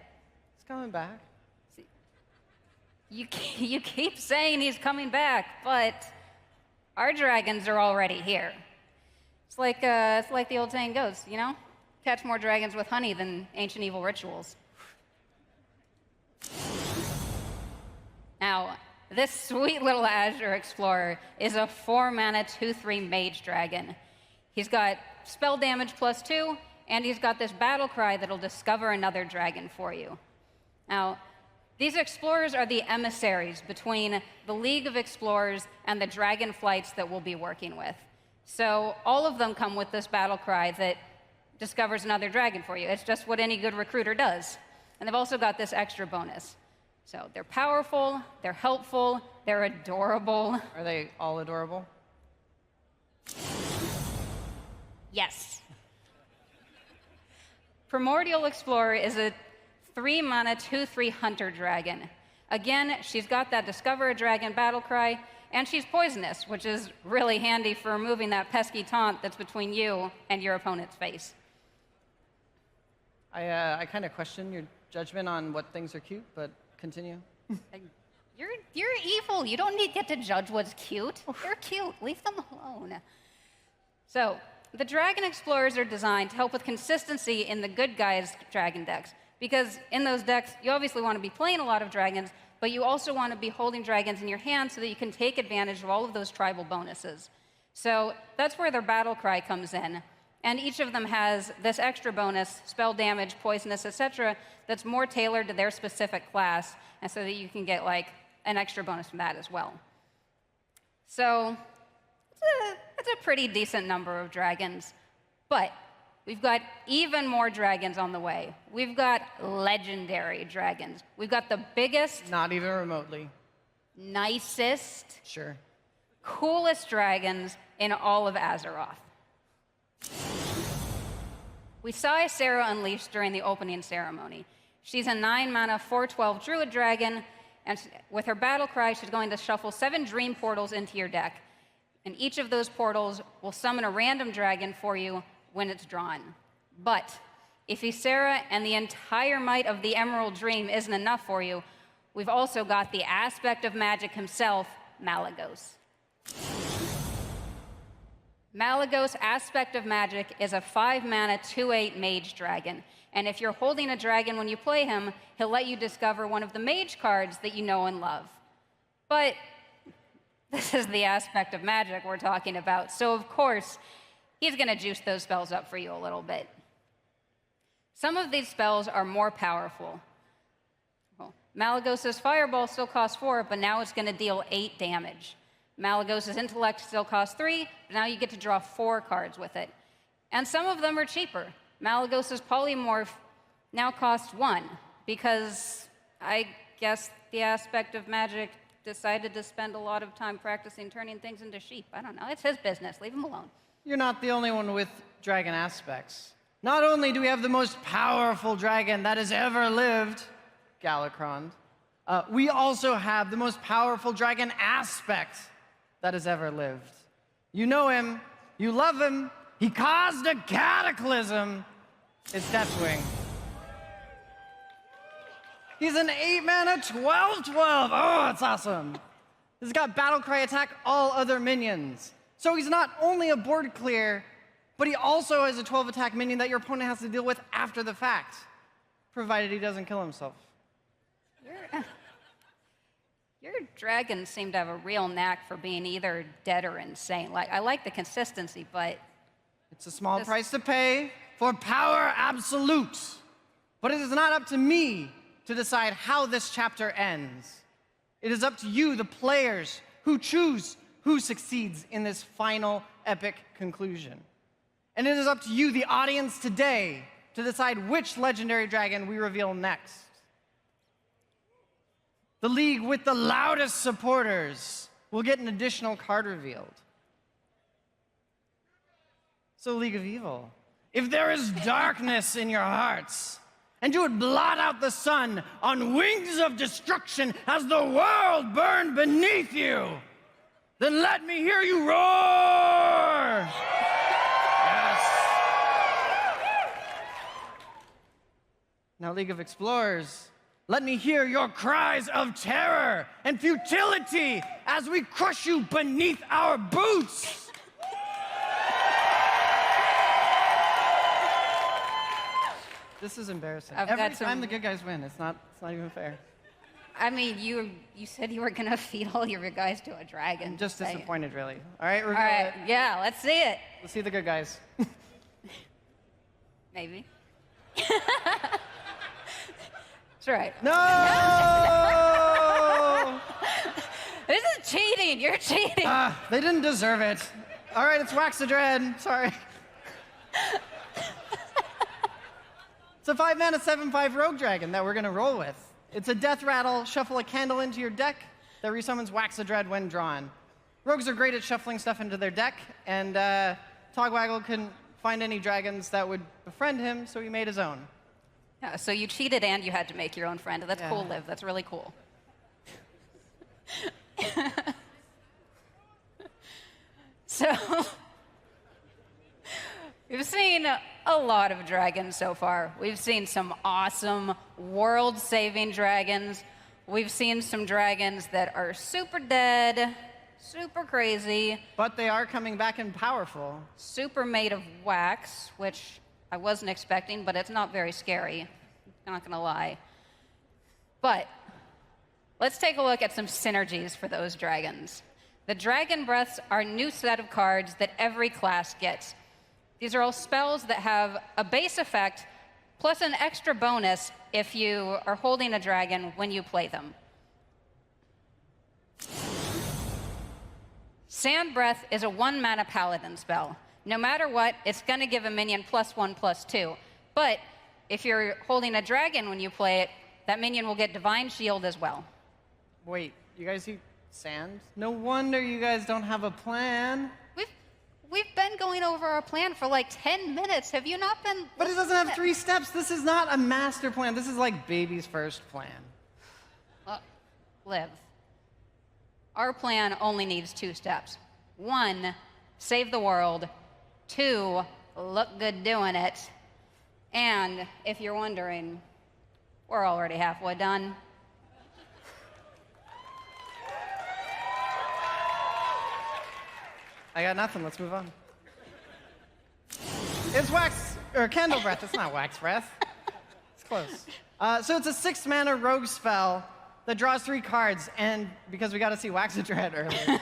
He's coming back. You keep saying he's coming back, but our dragons are already here. It's like the old saying goes, you know? Catch more dragons with honey than ancient evil rituals. Now, this sweet little Azure Explorer is a 4-mana 2/3 mage dragon. He's got spell damage +2, and he's got this battle cry that'll discover another dragon for you. Now, these explorers are the emissaries between the League of Explorers and the dragonflights that we'll be working with. So all of them come with this battle cry that discovers another dragon for you. It's just what any good recruiter does. And they've also got this extra bonus. So they're powerful, they're helpful, they're adorable. Are they all adorable? Yes. Primordial Explorer is a 3-mana 2/3 hunter dragon. Again, she's got that Discover a Dragon battle cry, and she's poisonous, which is really handy for removing that pesky taunt that's between you and your opponent's face. I kind of question your judgment on what things are cute, but continue. You're evil. You don't need to get to judge what's cute. They're cute. Leave them alone. So, the Dragon Explorers are designed to help with consistency in the good guys' dragon decks. Because in those decks, you obviously want to be playing a lot of dragons, but you also want to be holding dragons in your hand so that you can take advantage of all of those tribal bonuses. So that's where their battle cry comes in. And each of them has this extra bonus, spell damage, poisonous, etc., that's more tailored to their specific class, and so that you can get like an extra bonus from that as well. So it's a pretty decent number of dragons, but we've got even more dragons on the way. We've got legendary dragons. We've got the biggest... Not even remotely. Nicest... Sure. Coolest dragons in all of Azeroth. We saw Ysera unleashed during the opening ceremony. She's a 9-mana, 4/12 Druid dragon, and with her battle cry, she's going to shuffle 7 dream portals into your deck. And each of those portals will summon a random dragon for you when it's drawn. But if Ysera and the entire might of the Emerald Dream isn't enough for you, we've also got the aspect of magic himself, Malygos. Malygos Aspect of Magic is a 5-mana, 2/8 mage dragon. And if you're holding a dragon when you play him, he'll let you discover one of the mage cards that you know and love. But this is the aspect of magic we're talking about, so of course, he's going to juice those spells up for you a little bit. Some of these spells are more powerful. Well, Malygos' Fireball still costs 4, but now it's going to deal 8 damage. Malygos' Intellect still costs 3, but now you get to draw 4 cards with it. And some of them are cheaper. Malygos' Polymorph now costs 1, because I guess the aspect of magic decided to spend a lot of time practicing turning things into sheep. I don't know. It's his business. Leave him alone. You're not the only one with dragon aspects. Not only do we have the most powerful dragon that has ever lived, Galakrond, we also have the most powerful dragon aspect that has ever lived. You know him, you love him, he caused a cataclysm. It's Deathwing. He's an 8-mana 12/12. Oh, that's awesome. He's got battle cry attack all other minions. So he's not only a board clear, but he also has a 12 attack minion that your opponent has to deal with after the fact, provided he doesn't kill himself. Your dragons seem to have a real knack for being either dead or insane. Like, I like the consistency, but... It's a small price to pay for power absolute. But it is not up to me to decide how this chapter ends. It is up to you, the players, who choose who succeeds in this final epic conclusion. And it is up to you, the audience today, to decide which legendary dragon we reveal next. The league with the loudest supporters will get an additional card revealed. So, League of Evil, if there is darkness in your hearts, and you would blot out the sun on wings of destruction as the world burned beneath you, then let me hear you roar! Yes. Now, League of Explorers, let me hear your cries of terror and futility as we crush you beneath our boots! This is embarrassing. Every time the good guys win, it's not even fair. I mean, you said you were going to feed all your guys to a dragon. I'm just disappointed, really. All right, all right, yeah, let's see it. Let's see the good guys. Maybe. That's right. No! This is cheating. You're cheating. They didn't deserve it. All right, it's Wax-a-Dread. Sorry. It's a 5-mana 7/5 rogue dragon that we're going to roll with. It's a death rattle, shuffle a candle into your deck that resummons Wax-a-Dread when drawn. Rogues are great at shuffling stuff into their deck, and Togwaggle couldn't find any dragons that would befriend him, so he made his own. Yeah, so you cheated and you had to make your own friend. That's cool, Liv. That's really cool. So, we've seen a lot of dragons so far. We've seen some awesome world-saving dragons. We've seen some dragons that are super dead, super crazy. But they are coming back and powerful. Super made of wax, which I wasn't expecting, but it's not very scary. I'm not gonna lie. But let's take a look at some synergies for those dragons. The Dragon Breaths are a new set of cards that every class gets. These are all spells that have a base effect plus an extra bonus if you are holding a dragon when you play them. Sand Breath is a 1-mana paladin spell. No matter what, it's going to give a minion +1/+2. But if you're holding a dragon when you play it, that minion will get Divine Shield as well. Wait, you guys eat sand? No wonder you guys don't have a plan. We've been going over our plan for like 10 minutes. Have you not been? But it doesn't have 3 steps. This is not a master plan. This is like baby's first plan. Liv, our plan only needs 2 steps. 1, save the world. 2, look good doing it. And if you're wondering, we're already halfway done. I got nothing. Let's move on. It's wax or candle breath. It's not wax breath. It's close. So it's a 6-mana rogue spell that draws 3 cards, and because we got to see Waxadread earlier,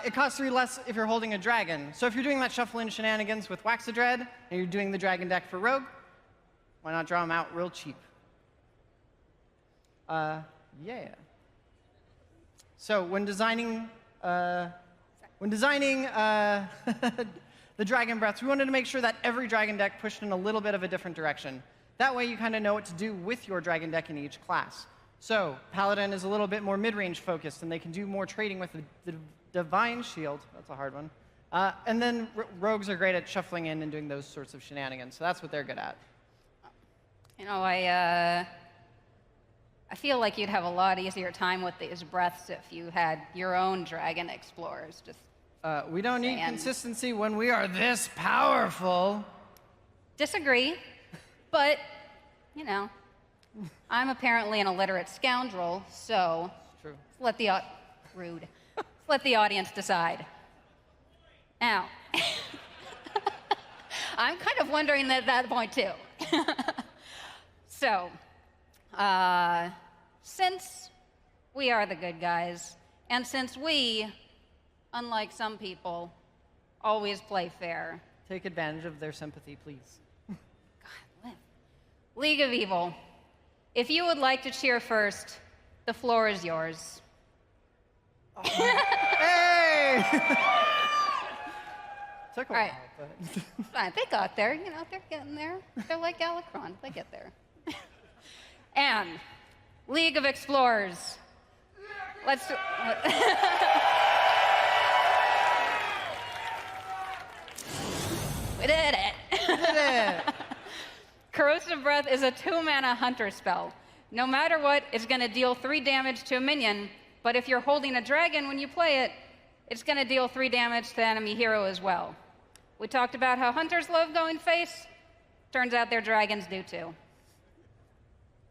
it costs 3 less if you're holding a dragon. So if you're doing that shuffle-in shenanigans with Waxadread and you're doing the dragon deck for rogue, why not draw them out real cheap? Yeah. So when designing the Dragon Breaths, we wanted to make sure that every dragon deck pushed in a little bit of a different direction. That way you kind of know what to do with your dragon deck in each class. So Paladin is a little bit more mid-range focused, and they can do more trading with the Divine Shield. That's a hard one. And then Rogues are great at shuffling in and doing those sorts of shenanigans, so that's what they're good at. You know, I feel like you'd have a lot easier time with these breaths if you had your own dragon explorers. Just we don't need consistency when we are this powerful. Disagree, but, you know, I'm apparently an illiterate scoundrel, so True. Let's let the audience decide. Now, I'm kind of wondering at that point, too. So, since we are the good guys, and since we, unlike some people, always play fair. Take advantage of their sympathy, please. League of Evil, if you would like to cheer first, the floor is yours. Oh. Hey! Took a while, right. but... Fine, they got there. You know, they're getting there. They're like Galacron. They get there. And League of Explorers. Let's... We did it. We did it. Corrosive Breath is a 2-mana hunter spell. No matter what, it's going to deal 3 damage to a minion, but if you're holding a dragon when you play it, it's going to deal 3 damage to the enemy hero as well. We talked about how hunters love going face. Turns out their dragons do too.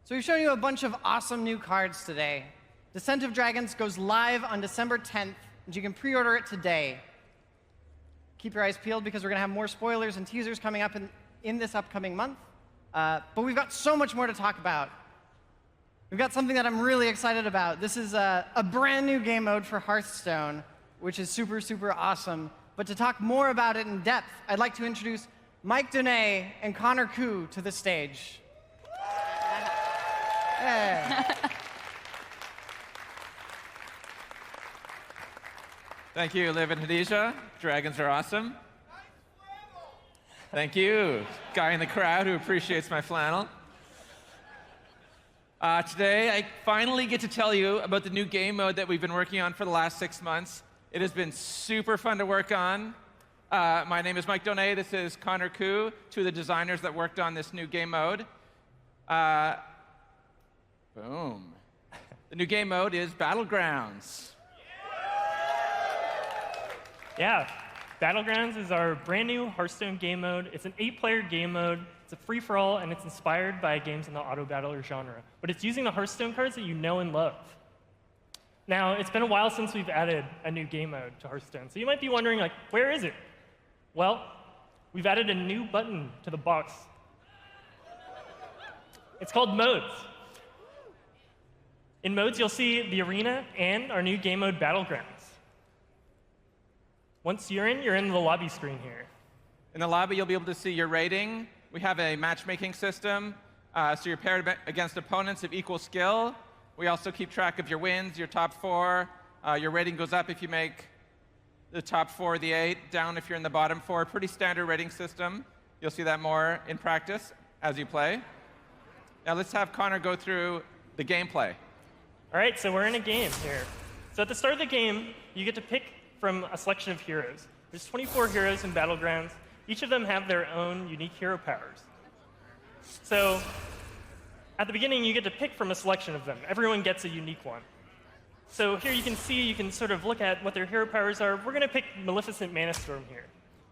So we've shown you a bunch of awesome new cards today. Descent of Dragons goes live on December 10th, and you can pre-order it today. Keep your eyes peeled because we're going to have more spoilers and teasers coming up in this upcoming month. But we've got so much more to talk about. We've got something that I'm really excited about. This is a brand new game mode for Hearthstone, which is super, super awesome. But to talk more about it in depth, I'd like to introduce Mike Donay and Connor Koo to the stage. Hey. Thank you, Liv and Hadisha. Dragons are awesome. Thank you. Guy in the crowd who appreciates my flannel. Today, I finally get to tell you about the new game mode that we've been working on for the last 6 months. It has been super fun to work on. My name is Mike Donay. This is Connor Koo, 2 of the designers that worked on this new game mode. Boom. The new game mode is Battlegrounds. Yeah, Battlegrounds is our brand new Hearthstone game mode. It's an 8-player game mode. It's a free-for-all, and it's inspired by games in the auto-battler genre. But it's using the Hearthstone cards that you know and love. Now, it's been a while since we've added a new game mode to Hearthstone. So you might be wondering, like, where is it? Well, we've added a new button to the box. It's called Modes. In Modes, you'll see the arena and our new game mode Battlegrounds. Once you're in the lobby screen here. In the lobby, you'll be able to see your rating. We have a matchmaking system, so you're paired against opponents of equal skill. We also keep track of your wins, your top 4. Your rating goes up if you make the top 4 or the 8, down if you're in the bottom 4. Pretty standard rating system. You'll see that more in practice as you play. Now let's have Connor go through the gameplay. All right, so we're in a game here. So at the start of the game, you get to pick from a selection of heroes. There's 24 heroes in Battlegrounds. Each of them have their own unique hero powers. So at the beginning, you get to pick from a selection of them. Everyone gets a unique one. So here you can sort of look at what their hero powers are. We're going to pick Maleficent Manastorm here.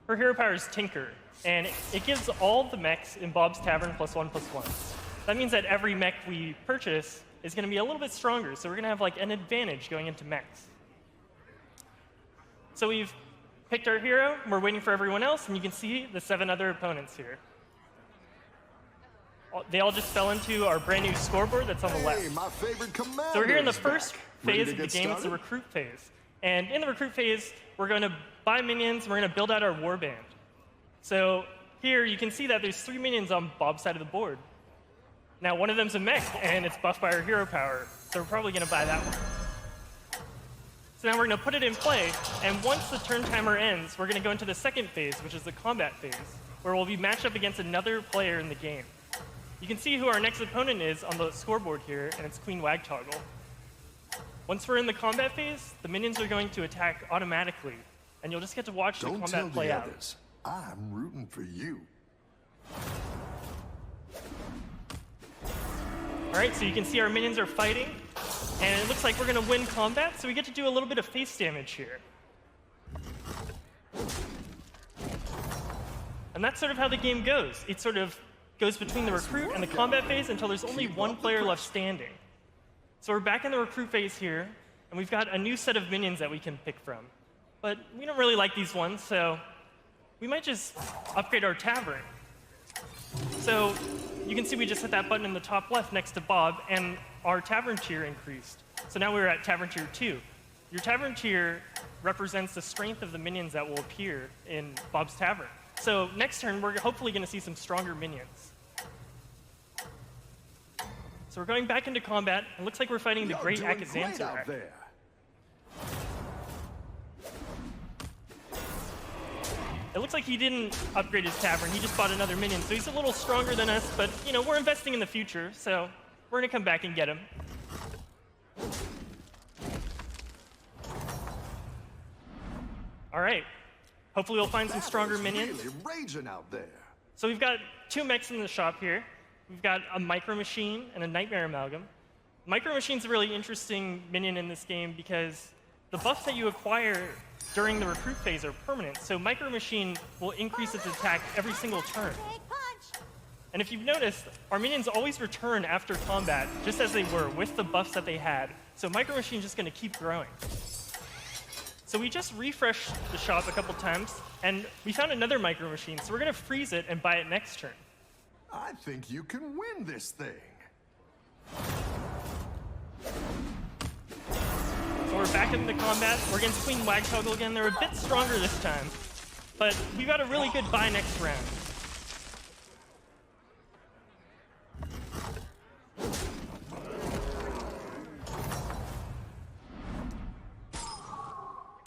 Her hero power is Tinker, and it gives all the mechs in Bob's Tavern +1/+1. That means that every mech we purchase is going to be a little bit stronger, so we're going to have like an advantage going into mechs. So we've picked our hero, we're waiting for everyone else, and you can see the 7 other opponents here. They all just fell into our brand new scoreboard that's on the left. My favorite commander. So we're here in the first Ready phase to of the get game, it's the started? recruit phase. And in the recruit phase, we're going to buy minions, and we're going to build out our warband. So here you can see that there's 3 minions on Bob's side of the board. Now one of them's a mech, and it's buffed by our hero power, so we're probably going to buy that one. So now we're going to put it in play, and once the turn timer ends, we're going to go into the second phase, which is the combat phase, where we'll be matched up against another player in the game. You can see who our next opponent is on the scoreboard here, and it's Queen Wagtoggle. Once we're in the combat phase, the minions are going to attack automatically, and you'll just get to watch the combat play out. Others. I'm rooting for you. All right, so you can see our minions are fighting, and it looks like we're going to win combat, so we get to do a little bit of face damage here. And that's sort of how the game goes. It sort of goes between the recruit and the combat phase until there's only one player left standing. So we're back in the recruit phase here, and we've got a new set of minions that we can pick from. But we don't really like these ones, so we might just upgrade our tavern. So you can see we just hit that button in the top left next to Bob, and our tavern tier increased. So now we're at tavern tier 2. Your tavern tier represents the strength of the minions that will appear in Bob's tavern. So next turn, we're hopefully going to see some stronger minions. So we're going back into combat. It looks like we're fighting the Great Akazantarak. It looks like he didn't upgrade his tavern. He just bought another minion. So he's a little stronger than us, but you know, we're investing in the future, so we're going to come back and get him. All right. Hopefully we'll find some stronger minions. Really raging out there. So we've got 2 mechs in the shop here. We've got a Micro Machine and a Nightmare Amalgam. Micro Machine's a really interesting minion in this game because the buffs that you acquire during the recruit phase are permanent. So Micro Machine will increase its attack every single turn. And if you've noticed, our minions always return after combat, just as they were, with the buffs that they had. So Micro Machine's just going to keep growing. So we just refreshed the shop a couple times, and we found another Micro Machine. So we're going to freeze it and buy it next turn. I think you can win this thing. So we're back into combat. We're against Queen Wagtoggle again. They're a bit stronger this time, but we got a really good buy next round.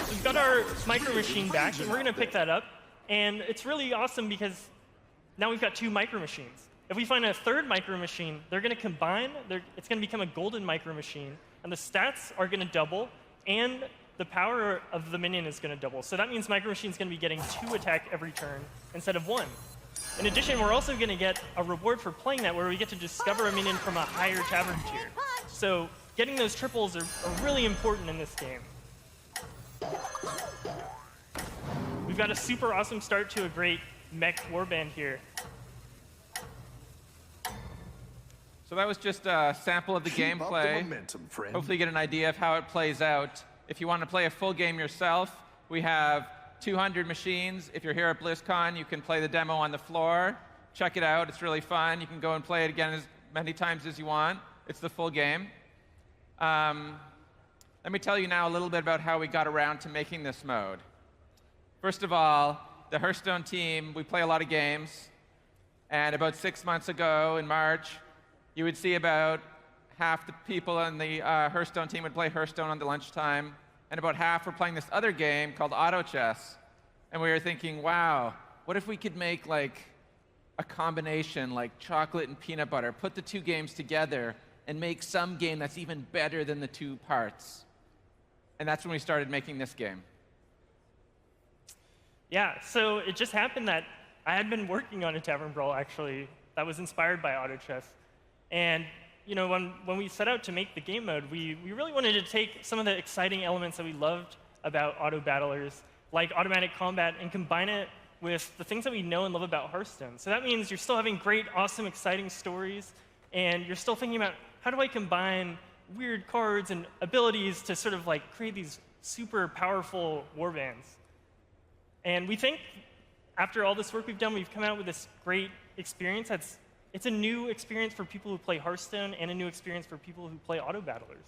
We've got our Micro Machine back, and we're going to pick that up. And it's really awesome because now we've got 2 Micro Machines. If we find a third Micro Machine, they're going to combine. It's going to become a golden Micro Machine, and the stats are going to double, and the power of the minion is going to double. So that means Micro Machine's going to be getting 2 attack every turn instead of 1. In addition, we're also going to get a reward for playing that where we get to discover a minion from a higher tavern tier. So getting those triples are really important in this game. We've got a super awesome start to a great mech warband here. So that was just a sample of the Keep up the gameplay. momentum, friend. Hopefully you get an idea of how it plays out. If you want to play a full game yourself, we have 200 machines. If you're here at Blizzcon, you can play the demo on the floor. Check it out. It's really fun. You can go and play it again as many times as you want. It's the full game. Let me tell you now a little bit about how we got around to making this mode. First of all, the Hearthstone team, we play a lot of games. And about 6 months ago in March, you would see about half the people on the Hearthstone team would play Hearthstone on the lunchtime, and about half were playing this other game called Auto Chess. And we were thinking, wow, what if we could make like a combination like chocolate and peanut butter, put the two games together, and make some game that's even better than the two parts? And that's when we started making this game. Yeah, so it just happened that I had been working on a tavern brawl, actually, that was inspired by Auto Chess. And you know, when we set out to make the game mode, we really wanted to take some of the exciting elements that we loved about auto battlers, like automatic combat, and combine it with the things that we know and love about Hearthstone. So that means you're still having great, awesome, exciting stories, and you're still thinking about, how do I combine weird cards and abilities to sort of like create these super powerful warbands? And we think, after all this work we've done, we've come out with this great experience it's a new experience for people who play Hearthstone and a new experience for people who play auto battlers.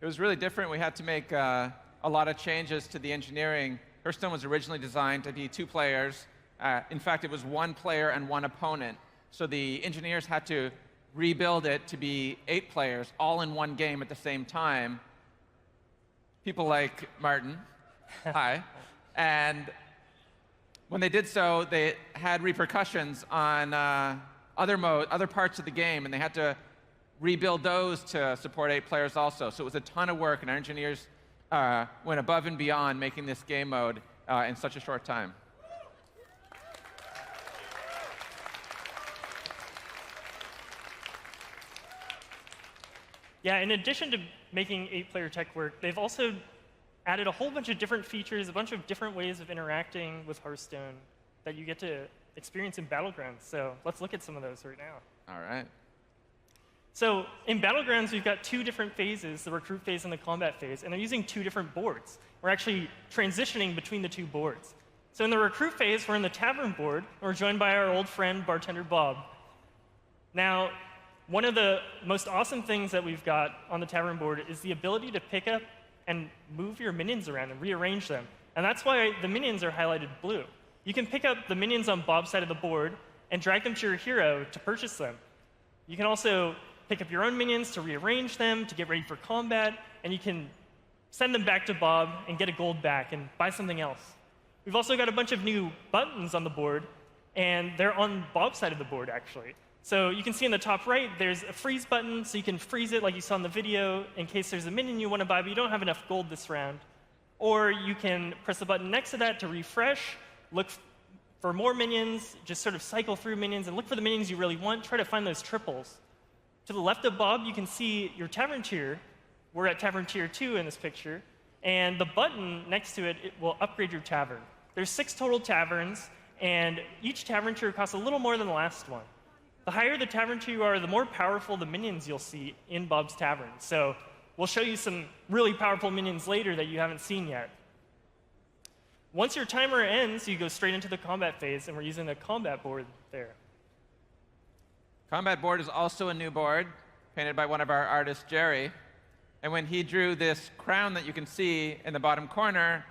It was really different. We had to make a lot of changes to the engineering. Hearthstone was originally designed to be 2 players. In fact, it was 1 player and 1 opponent. So the engineers had to rebuild it to be 8 players, all in one game at the same time. People like Martin, hi. And when they did so, they had repercussions on other parts of the game, and they had to rebuild those to support 8 players also. So it was a ton of work, and our engineers went above and beyond making this game mode in such a short time. Yeah, in addition to making 8-player tech work, they've also added a whole bunch of different features, a bunch of different ways of interacting with Hearthstone that you get to experience in Battlegrounds. So let's look at some of those right now. All right. So in Battlegrounds, we've got 2 different phases, the recruit phase and the combat phase, and they're using 2 different boards. We're actually transitioning between the 2 boards. So in the recruit phase, we're in the tavern board, and we're joined by our old friend, Bartender Bob. Now, one of the most awesome things that we've got on the tavern board is the ability to pick up and move your minions around and rearrange them. And that's why the minions are highlighted blue. You can pick up the minions on Bob's side of the board and drag them to your hero to purchase them. You can also pick up your own minions to rearrange them, to get ready for combat, and you can send them back to Bob and get a gold back and buy something else. We've also got a bunch of new buttons on the board, and they're on Bob's side of the board, actually. So you can see in the top right, there's a freeze button, so you can freeze it like you saw in the video in case there's a minion you want to buy, but you don't have enough gold this round. Or you can press the button next to that to refresh, look for more minions, just sort of cycle through minions, and look for the minions you really want. Try to find those triples. To the left of Bob, you can see your tavern tier. We're at tavern tier 2 in this picture. And the button next to it, it will upgrade your tavern. There's 6 total taverns, and each tavern tier costs a little more than the last one. The higher the tavern tier you are, the more powerful the minions you'll see in Bob's tavern. So we'll show you some really powerful minions later that you haven't seen yet. Once your timer ends, you go straight into the combat phase, and we're using the combat board there. Combat board is also a new board, painted by one of our artists, Jerry. And when he drew this crown that you can see in the bottom corner,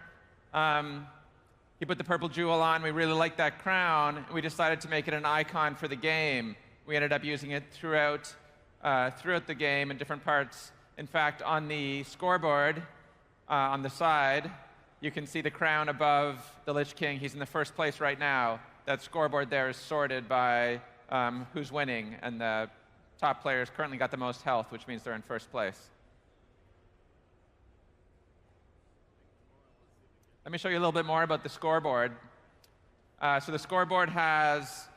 he put the purple jewel on. We really liked that crown, and we decided to make it an icon for the game. We ended up using it throughout the game in different parts. In fact, on the scoreboard, on the side, you can see the crown above the Lich King. He's in the first place right now. That scoreboard there is sorted by who's winning, and the top players currently got the most health, which means they're in first place. Let me show you a little bit more about the scoreboard. So the scoreboard has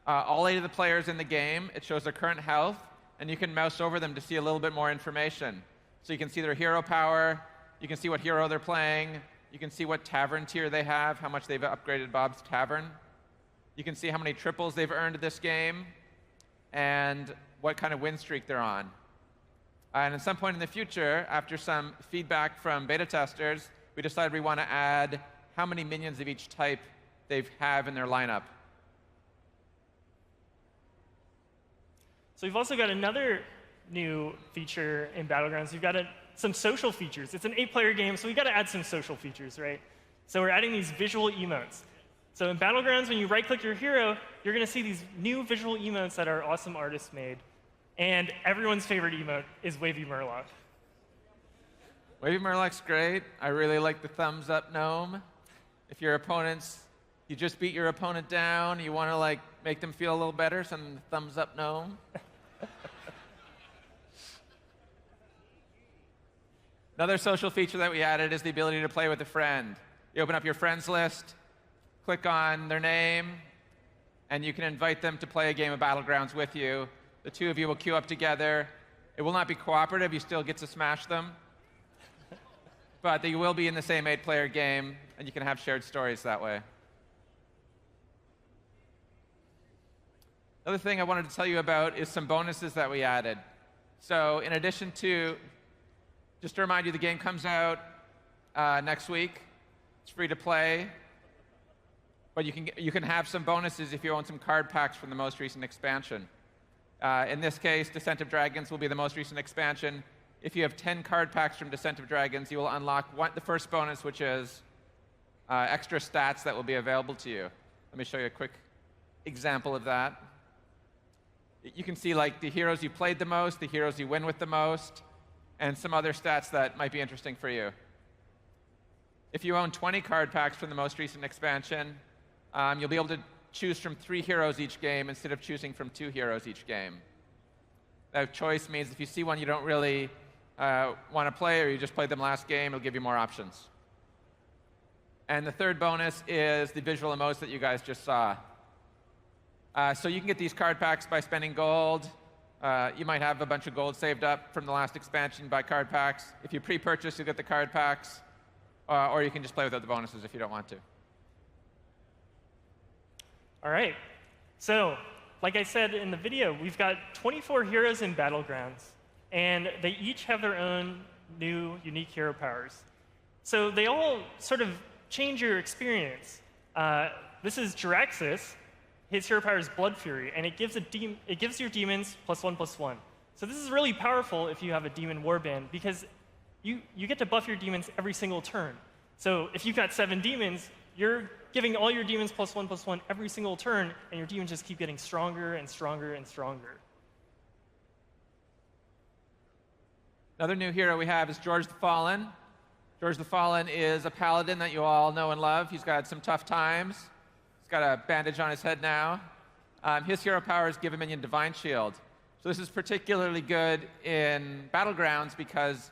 all 8 of the players in the game. It shows their current health, and you can mouse over them to see a little bit more information. So you can see their hero power, you can see what hero they're playing, you can see what tavern tier they have, how much they've upgraded Bob's Tavern. You can see how many triples they've earned this game, and what kind of win streak they're on. And at some point in the future, after some feedback from beta testers, we decided we want to add how many minions of each type they have in their lineup. So we've also got another new feature in Battlegrounds. We've got some social features. It's an 8-player game, so we've got to add some social features, right? So we're adding these visual emotes. So in Battlegrounds, when you right-click your hero, you're going to see these new visual emotes that our awesome artists made. And everyone's favorite emote is Wavy Murloc. Wavy Murloc's great. I really like the thumbs up gnome. If your opponents, you just beat your opponent down, you want to like make them feel a little better, send them the thumbs up gnome. Another social feature that we added is the ability to play with a friend. You open up your friends list, click on their name, and you can invite them to play a game of Battlegrounds with you. The two of you will queue up together. It will not be cooperative. You still get to smash them. But they will be in the same 8-player game, and you can have shared stories that way. Another thing I wanted to tell you about is some bonuses that we added. So in addition to, just to remind you, the game comes out next week. It's free to play. But you can have some bonuses if you own some card packs from the most recent expansion. In this case, Descent of Dragons will be the most recent expansion. If you have 10 card packs from Descent of Dragons, you will unlock the first bonus, which is extra stats that will be available to you. Let me show you a quick example of that. You can see like the heroes you played the most, the heroes you win with the most, and some other stats that might be interesting for you. If you own 20 card packs from the most recent expansion, you'll be able to choose from 3 heroes each game instead of choosing from 2 heroes each game. That choice means if you see one you don't really want to play, or you just played them last game, it'll give you more options. And the third bonus is the visual emotes that you guys just saw. So you can get these card packs by spending gold. You might have a bunch of gold saved up from the last expansion by card packs. If you pre-purchase, you'll get the card packs. Or you can just play without the bonuses if you don't want to. All right. So, like I said in the video, we've got 24 heroes in Battlegrounds. And they each have their own new, unique hero powers. So they all sort of change your experience. This is Jiraxis. His hero power is Blood Fury, and it gives your demons +1/+1. So this is really powerful if you have a demon warband, because you get to buff your demons every single turn. So if you've got 7 demons, you're giving all your demons +1/+1 every single turn, and your demons just keep getting stronger and stronger and stronger. Another new hero we have is George the Fallen. George the Fallen is a paladin that you all know and love. He's got some tough times. He's got a bandage on his head now. His hero powers give a minion Divine Shield. So this is particularly good in Battlegrounds because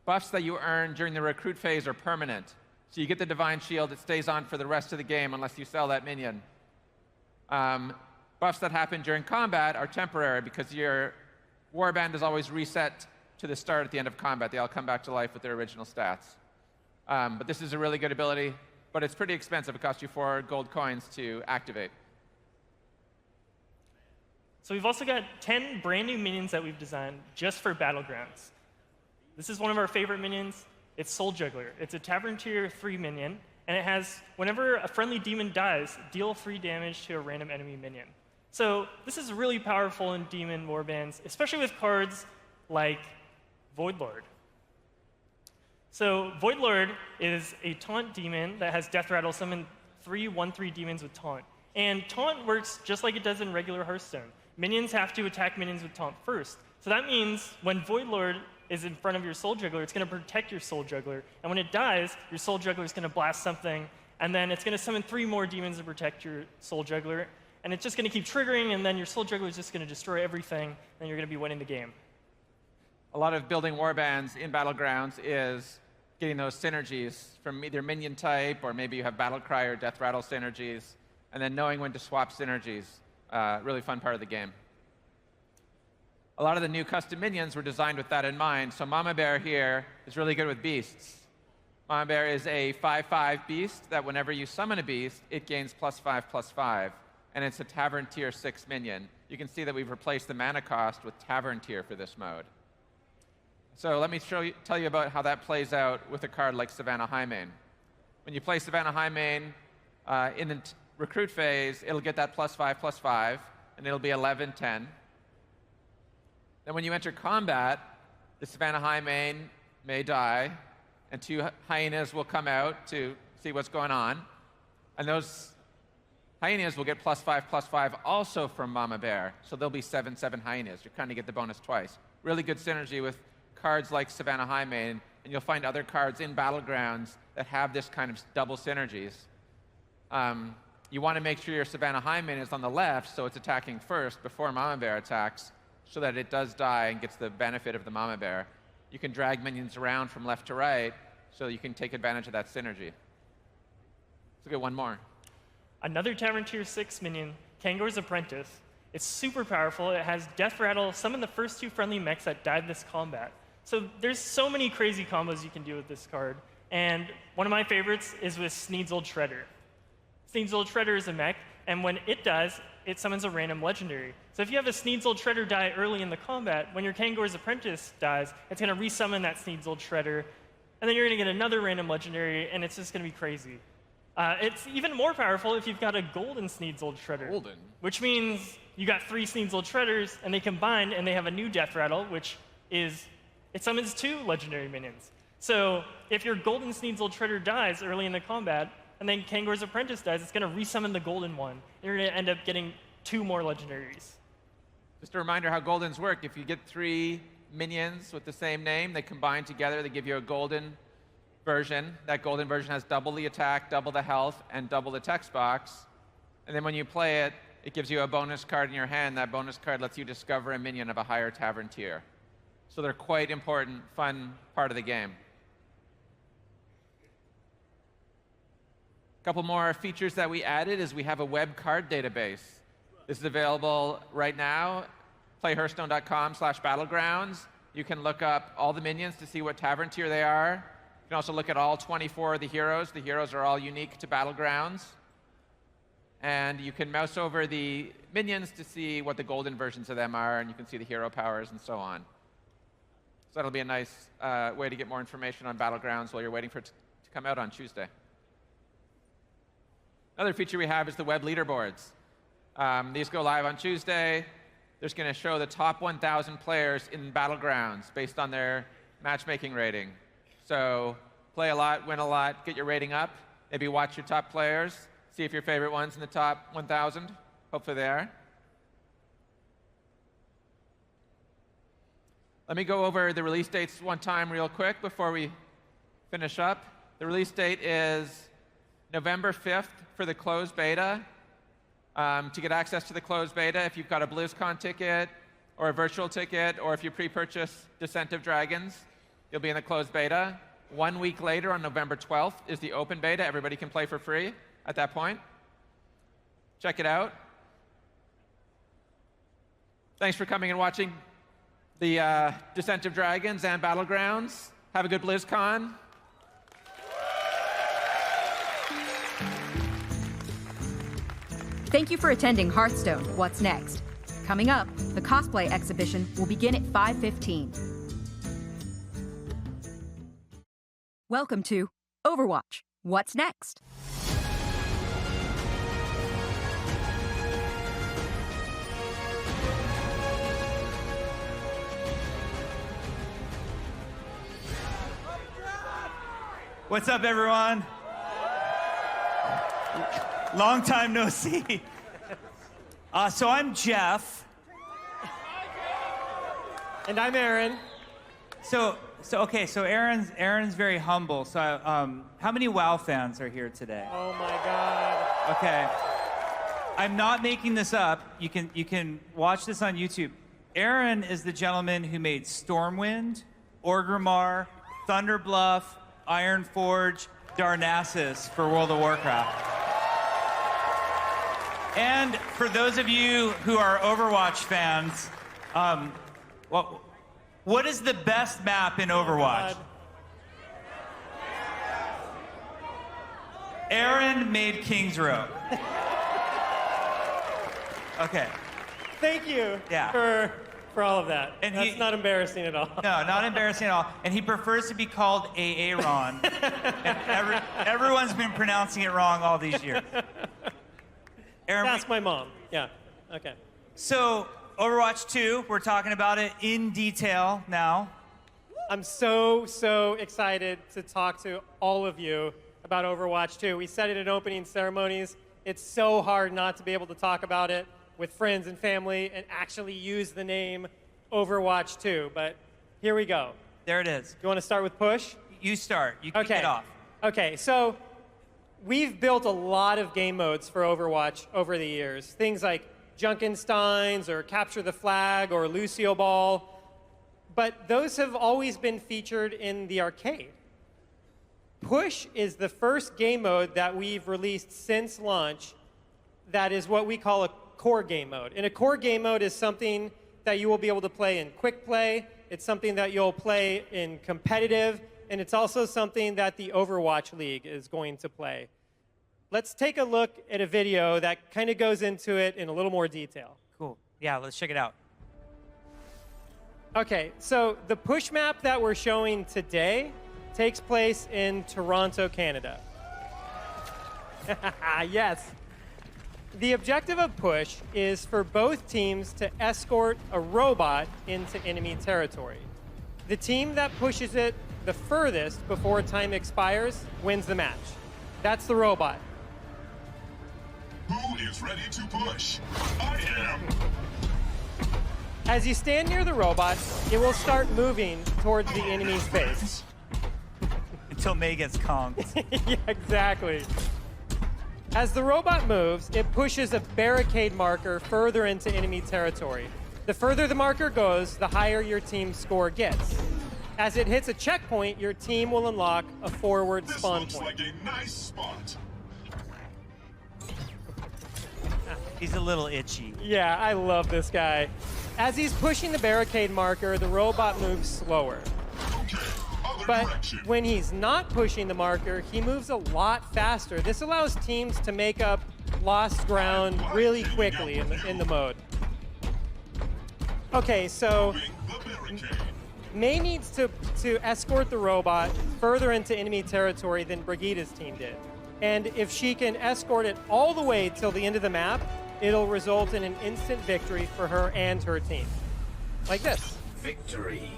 buffs that you earn during the recruit phase are permanent. So you get the Divine Shield, it stays on for the rest of the game unless you sell that minion. Buffs that happen during combat are temporary because your warband is always reset to the start at the end of combat. They all come back to life with their original stats. But this is a really good ability, but it's pretty expensive. It costs you 4 gold coins to activate. So we've also got 10 brand new minions that we've designed just for Battlegrounds. This is one of our favorite minions. It's Soul Juggler. It's a Tavern Tier 3 minion, and it has, whenever a friendly demon dies, deal 3 damage to a random enemy minion. So this is really powerful in demon warbands, especially with cards like Voidlord. So Voidlord is a taunt demon that has Death Rattle summon 3 1/3 demons with taunt. And taunt works just like it does in regular Hearthstone. Minions have to attack minions with taunt first. So that means when Voidlord is in front of your Soul Juggler, it's going to protect your Soul Juggler. And when it dies, your Soul Juggler is going to blast something, and then it's going to summon 3 more demons to protect your Soul Juggler. And it's just going to keep triggering, and then your Soul Juggler is just going to destroy everything, and you're going to be winning the game. A lot of building warbands in Battlegrounds is getting those synergies from either minion type, or maybe you have Battlecry or Death Rattle synergies, and then knowing when to swap synergies. Really fun part of the game. A lot of the new custom minions were designed with that in mind. So Mama Bear here is really good with beasts. Mama Bear is a 5/5 beast that whenever you summon a beast, it gains +5/+5. And it's a Tavern Tier 6 minion. You can see that we've replaced the mana cost with Tavern Tier for this mode. So let me tell you about how that plays out with a card like Savannah Highmane. When you play Savannah Highmane in the recruit phase, it'll get that +5/+5, and it'll be 11/10. Then when you enter combat, the Savannah Highmane may die, and 2 hyenas will come out to see what's going on. And those hyenas will get +5/+5 also from Mama Bear, so there'll be 7/7 hyenas. You kind of get the bonus twice. Really good synergy with cards like Savannah Highmane, and you'll find other cards in Battlegrounds that have this kind of double synergies. You want to make sure your Savannah Highmane is on the left, so it's attacking first before Mama Bear attacks, so that it does die and gets the benefit of the Mama Bear. You can drag minions around from left to right, so you can take advantage of that synergy. Let's get one more. Another Tavern Tier 6 minion, Kangor's Apprentice. It's super powerful. It has Death Rattle, summon the first 2 friendly mechs that died this combat. So there's so many crazy combos you can do with this card. And one of my favorites is with Sneed's Old Shredder. Sneed's Old Shredder is a mech, and when it dies, it summons a random legendary. So if you have a Sneed's Old Shredder die early in the combat, when your Kangor's Apprentice dies, it's going to resummon that Sneed's Old Shredder, and then you're going to get another random legendary, and it's just going to be crazy. It's even more powerful if you've got a golden Sneed's Old Shredder. Golden? Which means you got 3 Sneed's Old Shredders, and they combine, and they have a new Death Rattle, which is, it summons 2 legendary minions. So if your golden Sneed's Old Shredder dies early in the combat, and then Kangor's Apprentice dies, it's going to resummon the golden one. You're going to end up getting 2 more legendaries. Just a reminder how Goldens work. If you get 3 minions with the same name, they combine together, they give you a golden version. That golden version has double the attack, double the health, and double the text box. And then when you play it, it gives you a bonus card in your hand. That bonus card lets you discover a minion of a higher Tavern tier. So they're quite important, fun part of the game. A couple more features that we added is we have a web card database. This is available right now, playhearthstone.com/battlegrounds. You can look up all the minions to see what Tavern tier they are. You can also look at all 24 of the heroes. The heroes are all unique to Battlegrounds. And you can mouse over the minions to see what the golden versions of them are, and you can see the hero powers and so on. So that'll be a nice way to get more information on Battlegrounds while you're waiting for it to come out on Tuesday. Another feature we have is the web leaderboards. These go live on Tuesday. They're going to show the top 1,000 players in Battlegrounds based on their matchmaking rating. So play a lot, win a lot, get your rating up. Maybe watch your top players, see if your favorite one's in the top 1,000. Hopefully they are. Let me go over the release dates one time real quick before we finish up. The release date is November 5th for the closed beta. To get access to the closed beta, if you've got a Blizzcon ticket or a virtual ticket, or if you pre-purchase Descent of Dragons, you'll be in the closed beta. 1 week later, on November 12th, is the open beta. Everybody can play for free at that point. Check it out. Thanks for coming and watching the Descent of Dragons and Battlegrounds. Have a good BlizzCon. Thank you for attending Hearthstone What's Next? Coming up, the Cosplay Exhibition will begin at 5:15. Welcome to Overwatch What's Next? What's up, everyone? Long time no see. So I'm Jeff. And I'm Aaron. So Aaron's very humble. So how many WoW fans are here today? Oh my God. Okay. I'm not making this up. You can watch this on YouTube. Aaron is the gentleman who made Stormwind, Orgrimmar, Thunderbluff, Ironforge, Darnassus for World of Warcraft. And for those of you who are Overwatch fans, What is the best map in Overwatch? Aaron made King's Row. Okay. Thank you for all of that. And that's not embarrassing at all. No, not embarrassing at all. And he prefers to be called Aaron. And everyone's been pronouncing it wrong all these years. Aaron, Ask my mom. Yeah. Okay. So, Overwatch 2, we're talking about it in detail now. I'm so excited to talk to all of you about Overwatch 2. We said it at opening ceremonies. It's so hard not to be able to talk about it with friends and family and actually use the name Overwatch 2. But here we go. There it is. You want to start with push? You start. You kick it off. Okay, so we've built a lot of game modes for Overwatch over the years. Things like Junkensteins or Capture the Flag or Lucio Ball. But those have always been featured in the arcade. Push is the first game mode that we've released since launch that is what we call a core game mode. And a core game mode is something that you will be able to play in quick play. It's something that you'll play in competitive. And it's also something that the Overwatch League is going to play. Let's take a look at a video that kind of goes into it in a little more detail. Cool. Yeah, let's check it out. Okay, so the push map that we're showing today takes place in Toronto, Canada. Yes. The objective of push is for both teams to escort a robot into enemy territory. The team that pushes it the furthest before time expires wins the match. That's the robot. Who is ready to push? I am. As you stand near the robot, it will start moving towards the enemy's base. Until May gets conked. Yeah, exactly. As the robot moves, it pushes a barricade marker further into enemy territory. The further the marker goes, the higher your team's score gets. As it hits a checkpoint, your team will unlock a forward spawn point. This looks like a nice spot. He's a little itchy. Yeah, I love this guy. As he's pushing the barricade marker, the robot moves slower. But when he's not pushing the marker, he moves a lot faster. This allows teams to make up lost ground really quickly in the mode. Okay, so May needs to escort the robot further into enemy territory than Brigitte's team did. And if she can escort it all the way till the end of the map, it'll result in an instant victory for her and her team. Like this. Victory.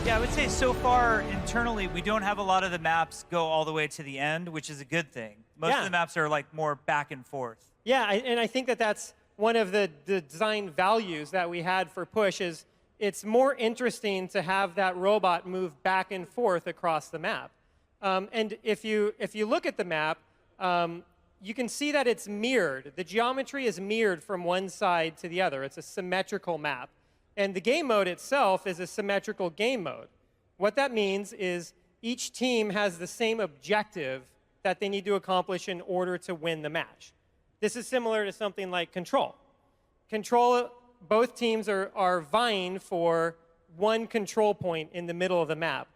Yeah, I would say so far internally, we don't have a lot of the maps go all the way to the end, which is a good thing. Most of the maps are like more back and forth. Yeah, and I think that that's one of the design values that we had for push is it's more interesting to have that robot move back and forth across the map. And if you look at the map, you can see that it's mirrored. The geometry is mirrored from one side to the other. It's a symmetrical map. And the game mode itself is a symmetrical game mode. What that means is each team has the same objective that they need to accomplish in order to win the match. This is similar to something like Control. Control, both teams are vying for one control point in the middle of the map.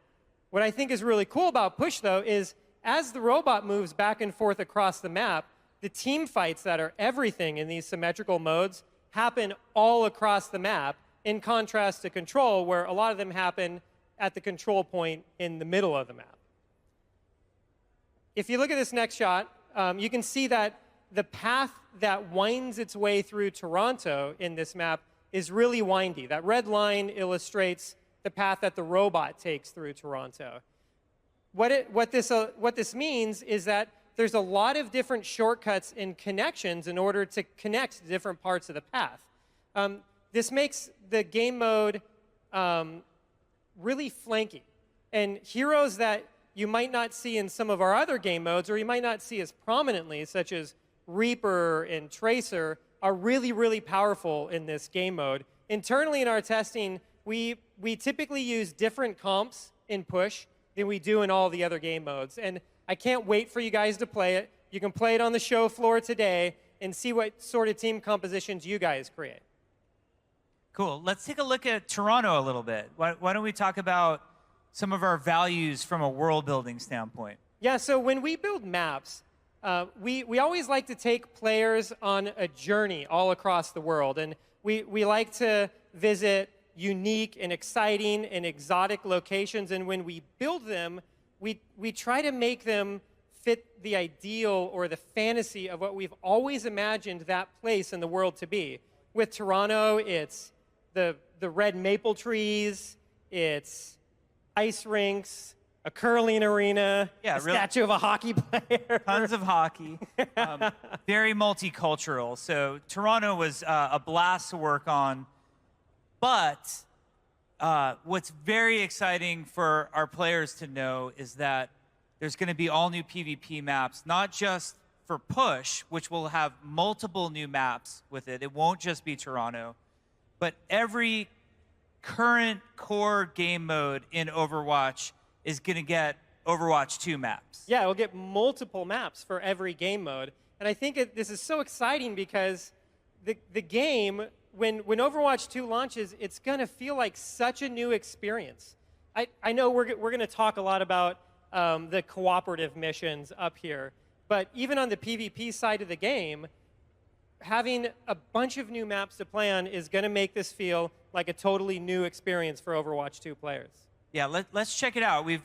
What I think is really cool about Push, though, is as the robot moves back and forth across the map, the team fights that are everything in these symmetrical modes happen all across the map, in contrast to Control, where a lot of them happen at the control point in the middle of the map. If you look at this next shot, you can see that the path that winds its way through Toronto in this map is really windy. That red line illustrates the path that the robot takes through Toronto. What this means is that there's a lot of different shortcuts and connections in order to connect different parts of the path. This makes the game mode really flanky. And heroes that you might not see in some of our other game modes, or you might not see as prominently, such as Reaper and Tracer, are really, really powerful in this game mode. Internally in our testing, we typically use different comps in Push than we do in all the other game modes. And I can't wait for you guys to play it. You can play it on the show floor today and see what sort of team compositions you guys create. Cool. Let's take a look at Toronto a little bit. Why don't we talk about some of our values from a world building standpoint? Yeah, so when we build maps, we always like to take players on a journey all across the world. And we like to visit unique and exciting and exotic locations. And when we build them, we try to make them fit the ideal or the fantasy of what we've always imagined that place in the world to be. With Toronto, it's the red maple trees, it's ice rinks, a curling arena, a statue of a hockey player. Tons of hockey. Very multicultural. So Toronto was a blast to work on. But what's very exciting for our players to know is that there's going to be all new PvP maps, not just for Push, which will have multiple new maps with it. It won't just be Toronto. But every current core game mode in Overwatch is going to get Overwatch 2 maps. Yeah, we'll get multiple maps for every game mode. And I think this is so exciting because the game, when Overwatch 2 launches, it's going to feel like such a new experience. I know we're going to talk a lot about the cooperative missions up here, but even on the PvP side of the game, having a bunch of new maps to play on is going to make this feel like a totally new experience for Overwatch 2 players. Yeah, let's check it out. We've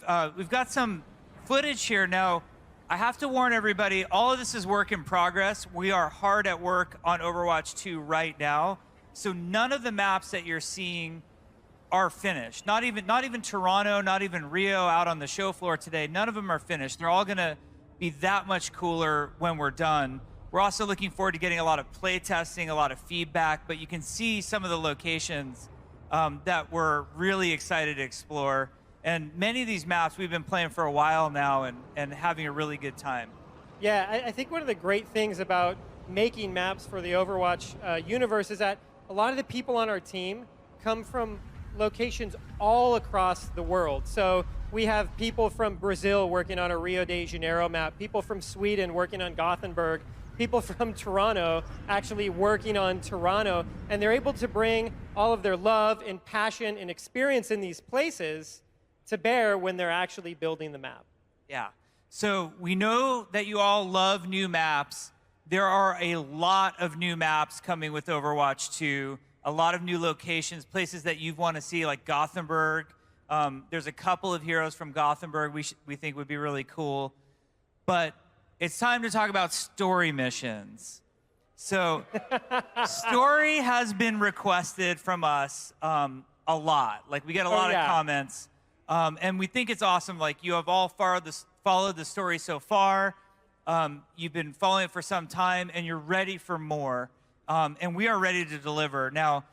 got some footage here. Now, I have to warn everybody, all of this is work in progress. We are hard at work on Overwatch 2 right now. So none of the maps that you're seeing are finished. Not even Toronto, not even Rio out on the show floor today. None of them are finished. They're all going to be that much cooler when we're done. We're also looking forward to getting a lot of play testing, a lot of feedback, but you can see some of the locations that we're really excited to explore. And many of these maps we've been playing for a while now and having a really good time. Yeah, I think one of the great things about making maps for the Overwatch universe is that a lot of the people on our team come from locations all across the world. So we have people from Brazil working on a Rio de Janeiro map, people from Sweden working on Gothenburg, people from Toronto actually working on Toronto, and they're able to bring all of their love and passion and experience in these places to bear when they're actually building the map. Yeah. So we know that you all love new maps. There are a lot of new maps coming with Overwatch 2, a lot of new locations, places that you want to see, like Gothenburg. There's a couple of heroes from Gothenburg we think would be really cool. But it's time to talk about story missions. So story has been requested from us a lot. Like, we get a lot of comments. And we think it's awesome. Like, you have all followed the story so far. You've been following it for some time, and you're ready for more. And we are ready to deliver. Now,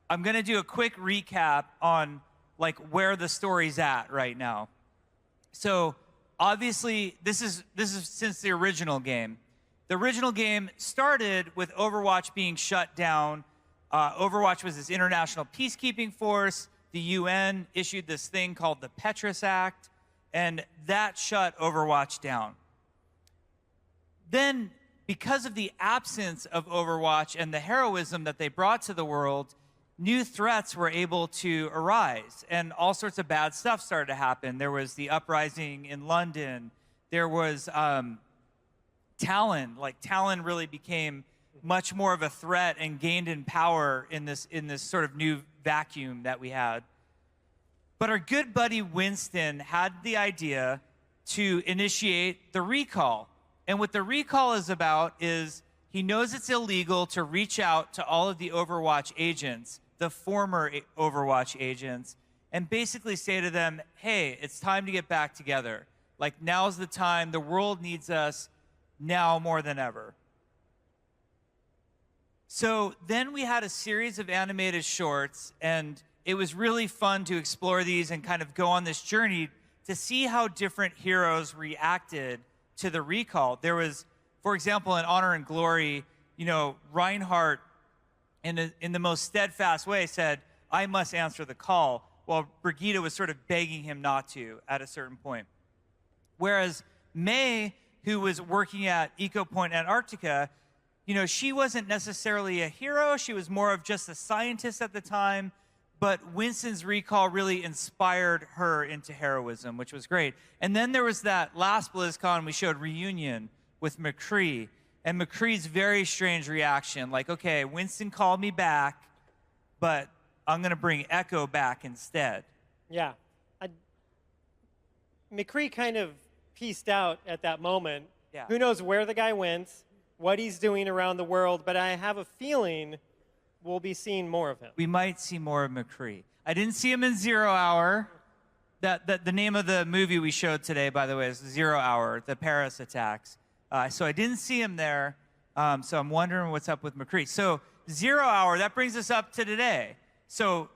I'm going to do a quick recap on like where the story's at right now. So obviously, this is since the original game. The original game started with Overwatch being shut down. Overwatch was this international peacekeeping force. The UN issued this thing called the Petrus Act, and that shut Overwatch down. Then, because of the absence of Overwatch and the heroism that they brought to the world, new threats were able to arise, and all sorts of bad stuff started to happen. There was the uprising in London. There was Talon. Like, Talon really became much more of a threat and gained in power in this sort of new vacuum that we had. But our good buddy Winston had the idea to initiate the recall. And what the recall is about is he knows it's illegal to reach out to all of the Overwatch agents, the former Overwatch agents, and basically say to them, hey, it's time to get back together. Like, now's the time. The world needs us now more than ever. So then we had a series of animated shorts, and it was really fun to explore these and kind of go on this journey to see how different heroes reacted to the recall. There was, for example, in Honor and Glory, Reinhardt, in the most steadfast way, said, I must answer the call, while Brigitte was sort of begging him not to at a certain point. Whereas May, who was working at Eco Point Antarctica, she wasn't necessarily a hero. She was more of just a scientist at the time. But Winston's recall really inspired her into heroism, which was great. And then there was that last BlizzCon we showed Reunion with McCree. And McCree's very strange reaction, like, okay, Winston called me back, but I'm going to bring Echo back instead. Yeah. McCree kind of pieced out at that moment. Yeah. Who knows where the guy went, what he's doing around the world, but I have a feeling we'll be seeing more of him. We might see more of McCree. I didn't see him in 0 Hour. The name of the movie we showed today, by the way, is 0 Hour, the Paris attacks. So I didn't see him there. So I'm wondering what's up with McCree. So 0 Hour, that brings us up to today. So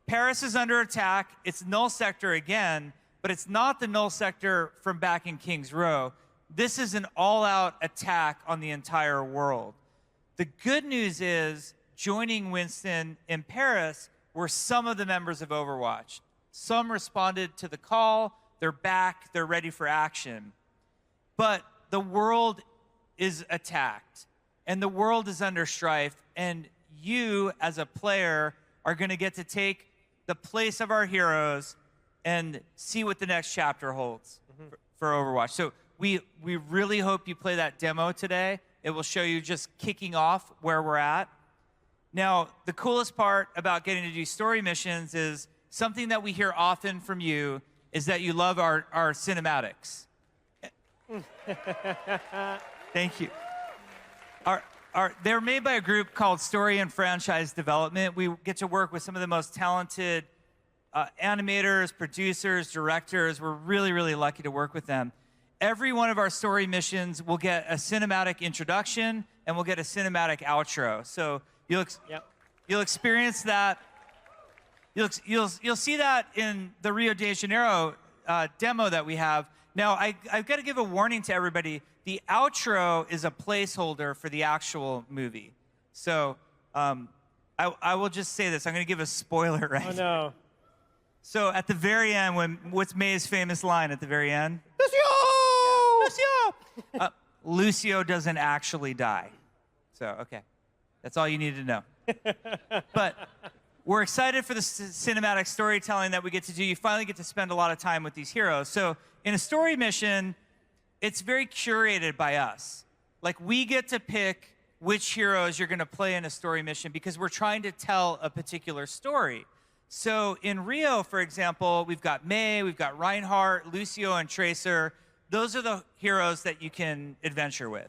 Paris is under attack. It's null sector again, but it's not the null sector from back in King's Row. This is an all-out attack on the entire world. The good news is, joining Winston in Paris were some of the members of Overwatch. Some responded to the call. They're back. They're ready for action. But the world is attacked, and the world is under strife, and you, as a player, are going to get to take the place of our heroes and see what the next chapter holds for Overwatch. So we really hope you play that demo today. It will show you just kicking off where we're at. Now, the coolest part about getting to do story missions is something that we hear often from you is that you love our cinematics. Thank you. They're made by a group called Story and Franchise Development. We get to work with some of the most talented animators, producers, directors. We're really, really lucky to work with them. Every one of our story missions will get a cinematic introduction and we'll get a cinematic outro. So you'll experience that. You'll see that in the Rio de Janeiro demo that we have. Now, I've got to give a warning to everybody. The outro is a placeholder for the actual movie. So I will just say this. I'm going to give a spoiler right Oh, no. So at the very end, what's May's famous line at the very end? Lucio! Lucio doesn't actually die. So, okay. That's all you need to know. But we're excited for the cinematic storytelling that we get to do. You finally get to spend a lot of time with these heroes. So in a story mission, it's very curated by us. Like, we get to pick which heroes you're going to play in a story mission because we're trying to tell a particular story. So in Rio, for example, we've got May, we've got Reinhardt, Lucio, and Tracer. Those are the heroes that you can adventure with.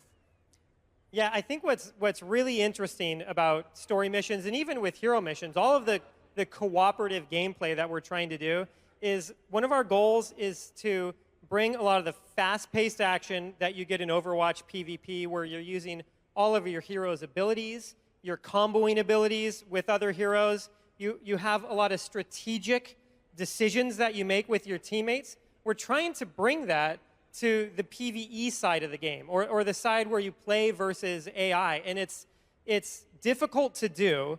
Yeah, I think what's really interesting about story missions, and even with hero missions, all of the cooperative gameplay that we're trying to do is one of our goals is to bring a lot of the fast-paced action that you get in Overwatch PvP, where you're using all of your heroes' abilities, your comboing abilities with other heroes. You have a lot of strategic decisions that you make with your teammates. We're trying to bring that to the PvE side of the game, or the side where you play versus AI. And it's difficult to do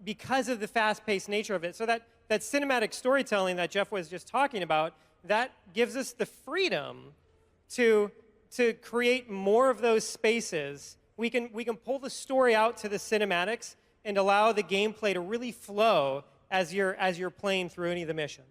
because of the fast-paced nature of it. So that cinematic storytelling that Jeff was just talking about, that gives us the freedom to create more of those spaces. We can pull the story out to the cinematics and allow the gameplay to really flow as you're playing through any of the missions.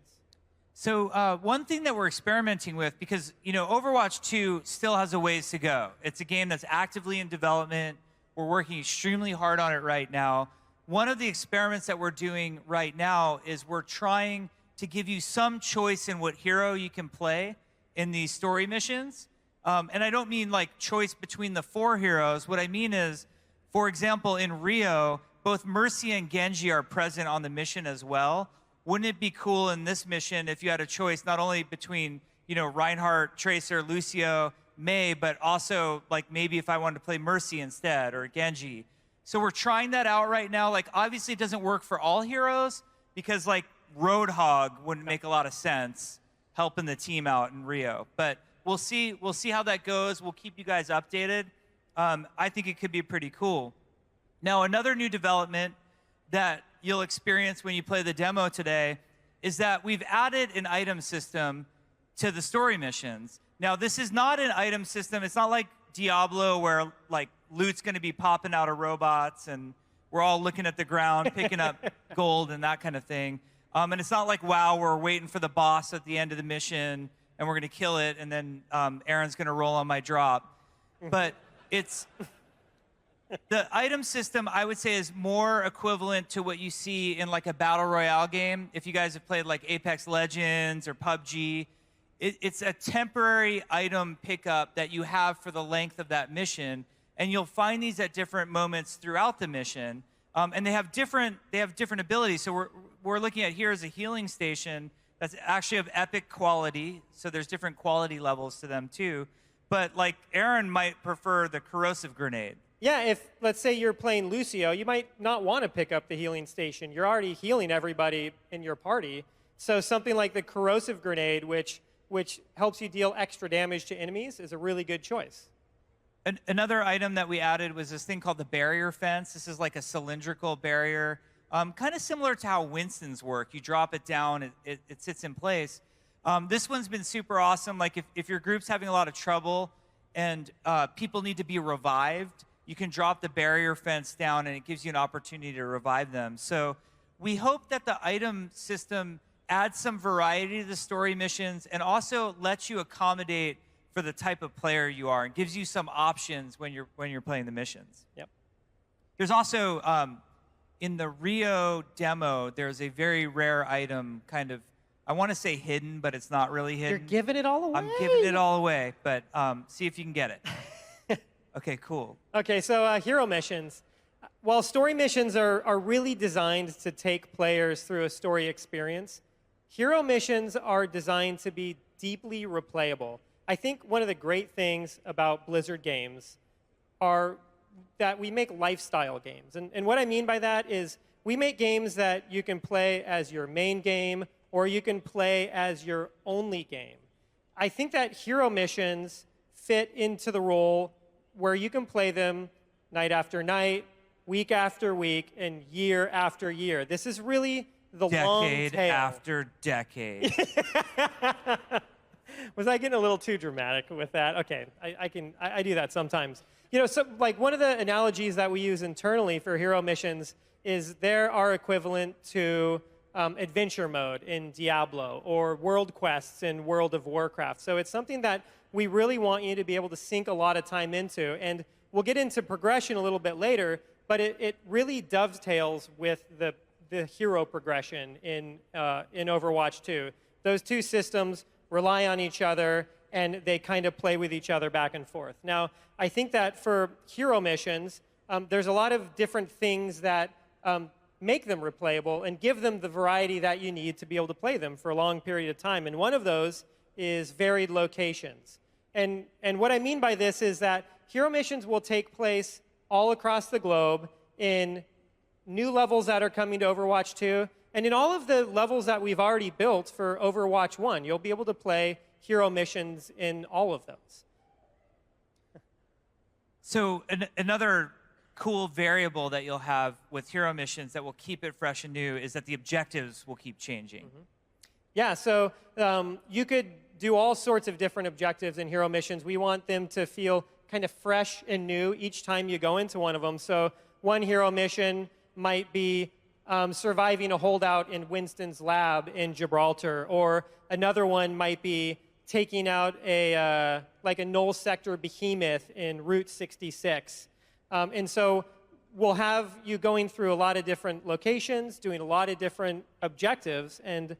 So one thing that we're experimenting with, because Overwatch 2 still has a ways to go. It's a game that's actively in development. We're working extremely hard on it right now. One of the experiments that we're doing right now is we're trying to give you some choice in what hero you can play in these story missions. And I don't mean like choice between the 4 heroes. What I mean is, for example, in Rio, both Mercy and Genji are present on the mission as well. Wouldn't it be cool in this mission if you had a choice not only between, Reinhardt, Tracer, Lucio, May, but also like maybe if I wanted to play Mercy instead or Genji. So we're trying that out right now. Like, obviously it doesn't work for all heroes because like Roadhog wouldn't make a lot of sense helping the team out in Rio. But we'll see how that goes. We'll keep you guys updated. I think it could be pretty cool. Now, another new development that you'll experience when you play the demo today is that we've added an item system to the story missions. Now, this is not an item system. It's not like Diablo where like loot's going to be popping out of robots and we're all looking at the ground, picking up gold and that kind of thing. And it's not like WoW, where we're waiting for the boss at the end of the mission and we're going to kill it, and then Aaron's going to roll on my drop. But it's the item system, I would say, is more equivalent to what you see in like a battle royale game. If you guys have played like Apex Legends or PUBG, it's a temporary item pickup that you have for the length of that mission, and you'll find these at different moments throughout the mission. And they have different abilities. So we're looking at here as a healing station that's actually of epic quality. So there's different quality levels to them too. But like Aaron might prefer the corrosive grenade. Yeah, if, let's say, you're playing Lucio, you might not want to pick up the healing station. You're already healing everybody in your party. So something like the corrosive grenade, which helps you deal extra damage to enemies, is a really good choice. Another item that we added was this thing called the barrier fence. This is like a cylindrical barrier, kind of similar to how Winston's work. You drop it down, it sits in place. This one's been super awesome. Like if your group's having a lot of trouble and people need to be revived, you can drop the barrier fence down and it gives you an opportunity to revive them. So we hope that the item system adds some variety to the story missions and also lets you accommodate for the type of player you are and gives you some options when you're playing the missions. Yep. There's also, in the Rio demo, there's a very rare item, kind of, I want to say hidden, but it's not really hidden. You're giving it all away. I'm giving it all away, but see if you can get it. Okay, cool. Okay, so hero missions. While story missions are really designed to take players through a story experience, hero missions are designed to be deeply replayable. I think one of the great things about Blizzard games are that we make lifestyle games. And what I mean by that is we make games that you can play as your main game or you can play as your only game. I think that hero missions fit into the role where you can play them night after night, week after week, and year after year. This is really the long tail. Decade after decade. Was I getting a little too dramatic with that? Okay, I do that sometimes. You know, so like one of the analogies that we use internally for hero missions is they're our equivalent to adventure mode in Diablo or world quests in World of Warcraft. So it's something that we really want you to be able to sink a lot of time into. And we'll get into progression a little bit later, but it really dovetails with the hero progression in Overwatch 2. Those two systems rely on each other, and they kind of play with each other back and forth. Now, I think that for hero missions, there's a lot of different things that make them replayable and give them the variety that you need to be able to play them for a long period of time. And one of those is varied locations. And what I mean by this is that hero missions will take place all across the globe in new levels that are coming to Overwatch 2. And in all of the levels that we've already built for Overwatch 1, you'll be able to play hero missions in all of those. So another cool variable that you'll have with hero missions that will keep it fresh and new is that the objectives will keep changing. Mm-hmm. Yeah, so you could do all sorts of different objectives in hero missions. We want them to feel kind of fresh and new each time you go into one of them. So one hero mission might be surviving a holdout in Winston's lab in Gibraltar, or another one might be taking out a null sector behemoth in Route 66. And so we'll have you going through a lot of different locations, doing a lot of different objectives, and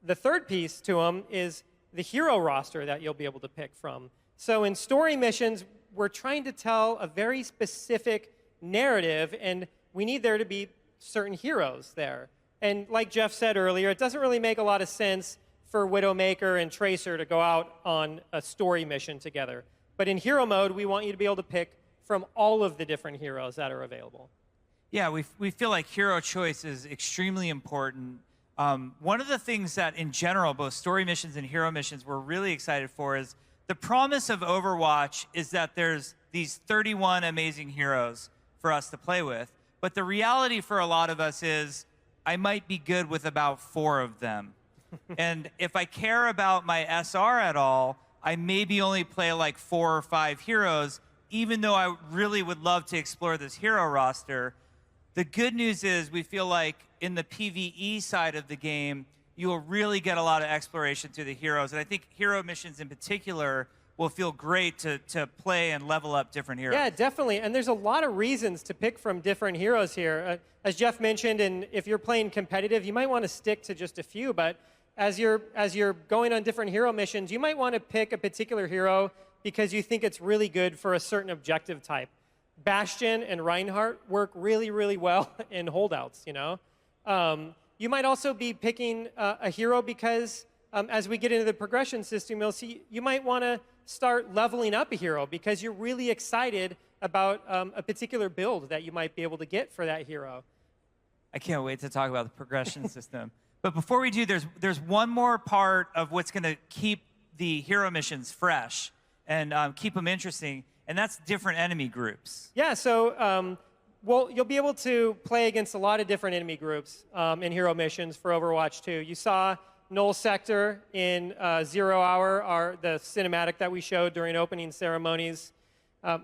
the third piece to them is the hero roster that you'll be able to pick from. So in story missions, we're trying to tell a very specific narrative, and we need there to be certain heroes there. And like Jeff said earlier, it doesn't really make a lot of sense for Widowmaker and Tracer to go out on a story mission together. But in hero mode, we want you to be able to pick from all of the different heroes that are available. Yeah, we feel like hero choice is extremely important. One of the things that, in general, both story missions and hero missions we're really excited for is the promise of Overwatch is that there's these 31 amazing heroes for us to play with. But the reality for a lot of us is I might be good with about 4 of them. And if I care about my SR at all, I maybe only play like 4 or 5 heroes, even though I really would love to explore this hero roster. The good news is we feel like in the PvE side of the game, you will really get a lot of exploration through the heroes. And I think hero missions in particular will feel great to play and level up different heroes. Yeah, definitely. And there's a lot of reasons to pick from different heroes here. As Jeff mentioned, and if you're playing competitive, you might want to stick to just a few. But as you're going on different hero missions, you might want to pick a particular hero because you think it's really good for a certain objective type. Bastion and Reinhardt work really, really well in holdouts, you know? You might also be picking a hero because as we get into the progression system, you'll see you might want to start leveling up a hero because you're really excited about a particular build that you might be able to get for that hero. I can't wait to talk about the progression system. But before we do, there's one more part of what's going to keep the hero missions fresh and keep them interesting, and that's different enemy groups. Yeah, so well, you'll be able to play against a lot of different enemy groups in hero missions for Overwatch 2. You saw Null Sector in 0 Hour, the cinematic that we showed during opening ceremonies.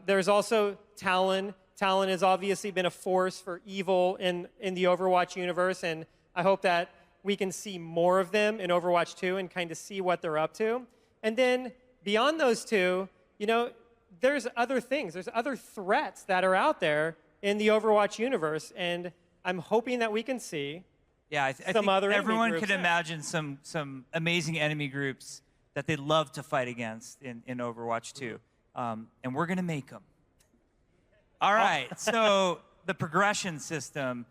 There's also Talon. Talon has obviously been a force for evil in the Overwatch universe, and I hope that we can see more of them in Overwatch 2 and kind of see what they're up to. And then beyond those two, you know, there's other things. There's other threats that are out there in the Overwatch universe, and I'm hoping that we can see I think everyone could imagine some amazing enemy groups that they'd love to fight against in Overwatch 2. And we're going to make them. All right, so the progression system.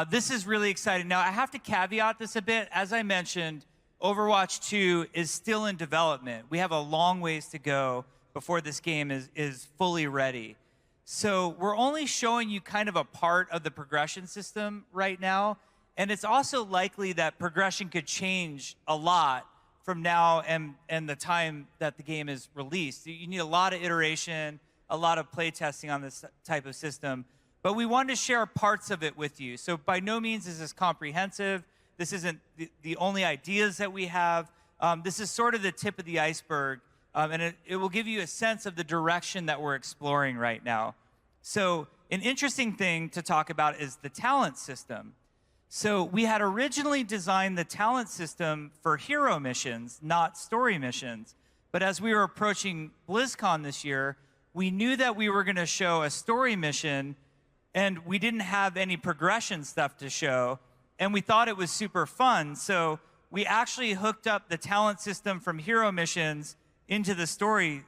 This is really exciting. Now, I have to caveat this a bit. As I mentioned, Overwatch 2 is still in development. We have a long ways to go before this game is fully ready. So we're only showing you kind of a part of the progression system right now. And it's also likely that progression could change a lot from now and the time that the game is released. You need a lot of iteration, a lot of play testing on this type of system. But we wanted to share parts of it with you. So by no means is this comprehensive. This isn't the only ideas that we have. This is sort of the tip of the iceberg. And it will give you a sense of the direction that we're exploring right now. So an interesting thing to talk about is the talent system. So we had originally designed the talent system for hero missions, not story missions. But as we were approaching BlizzCon this year, we knew that we were going to show a story mission, and we didn't have any progression stuff to show, and we thought it was super fun. So we actually hooked up the talent system from hero missions into the story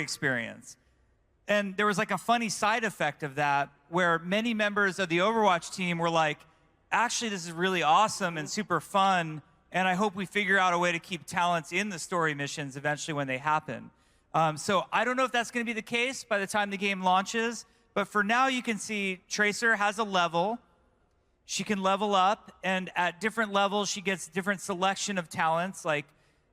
experience. And there was like a funny side effect of that, where many members of the Overwatch team were like, actually, this is really awesome and super fun, and I hope we figure out a way to keep talents in the story missions eventually when they happen. So I don't know if that's going to be the case by the time the game launches, but for now you can see Tracer has a level. She can level up, and at different levels she gets different selection of talents.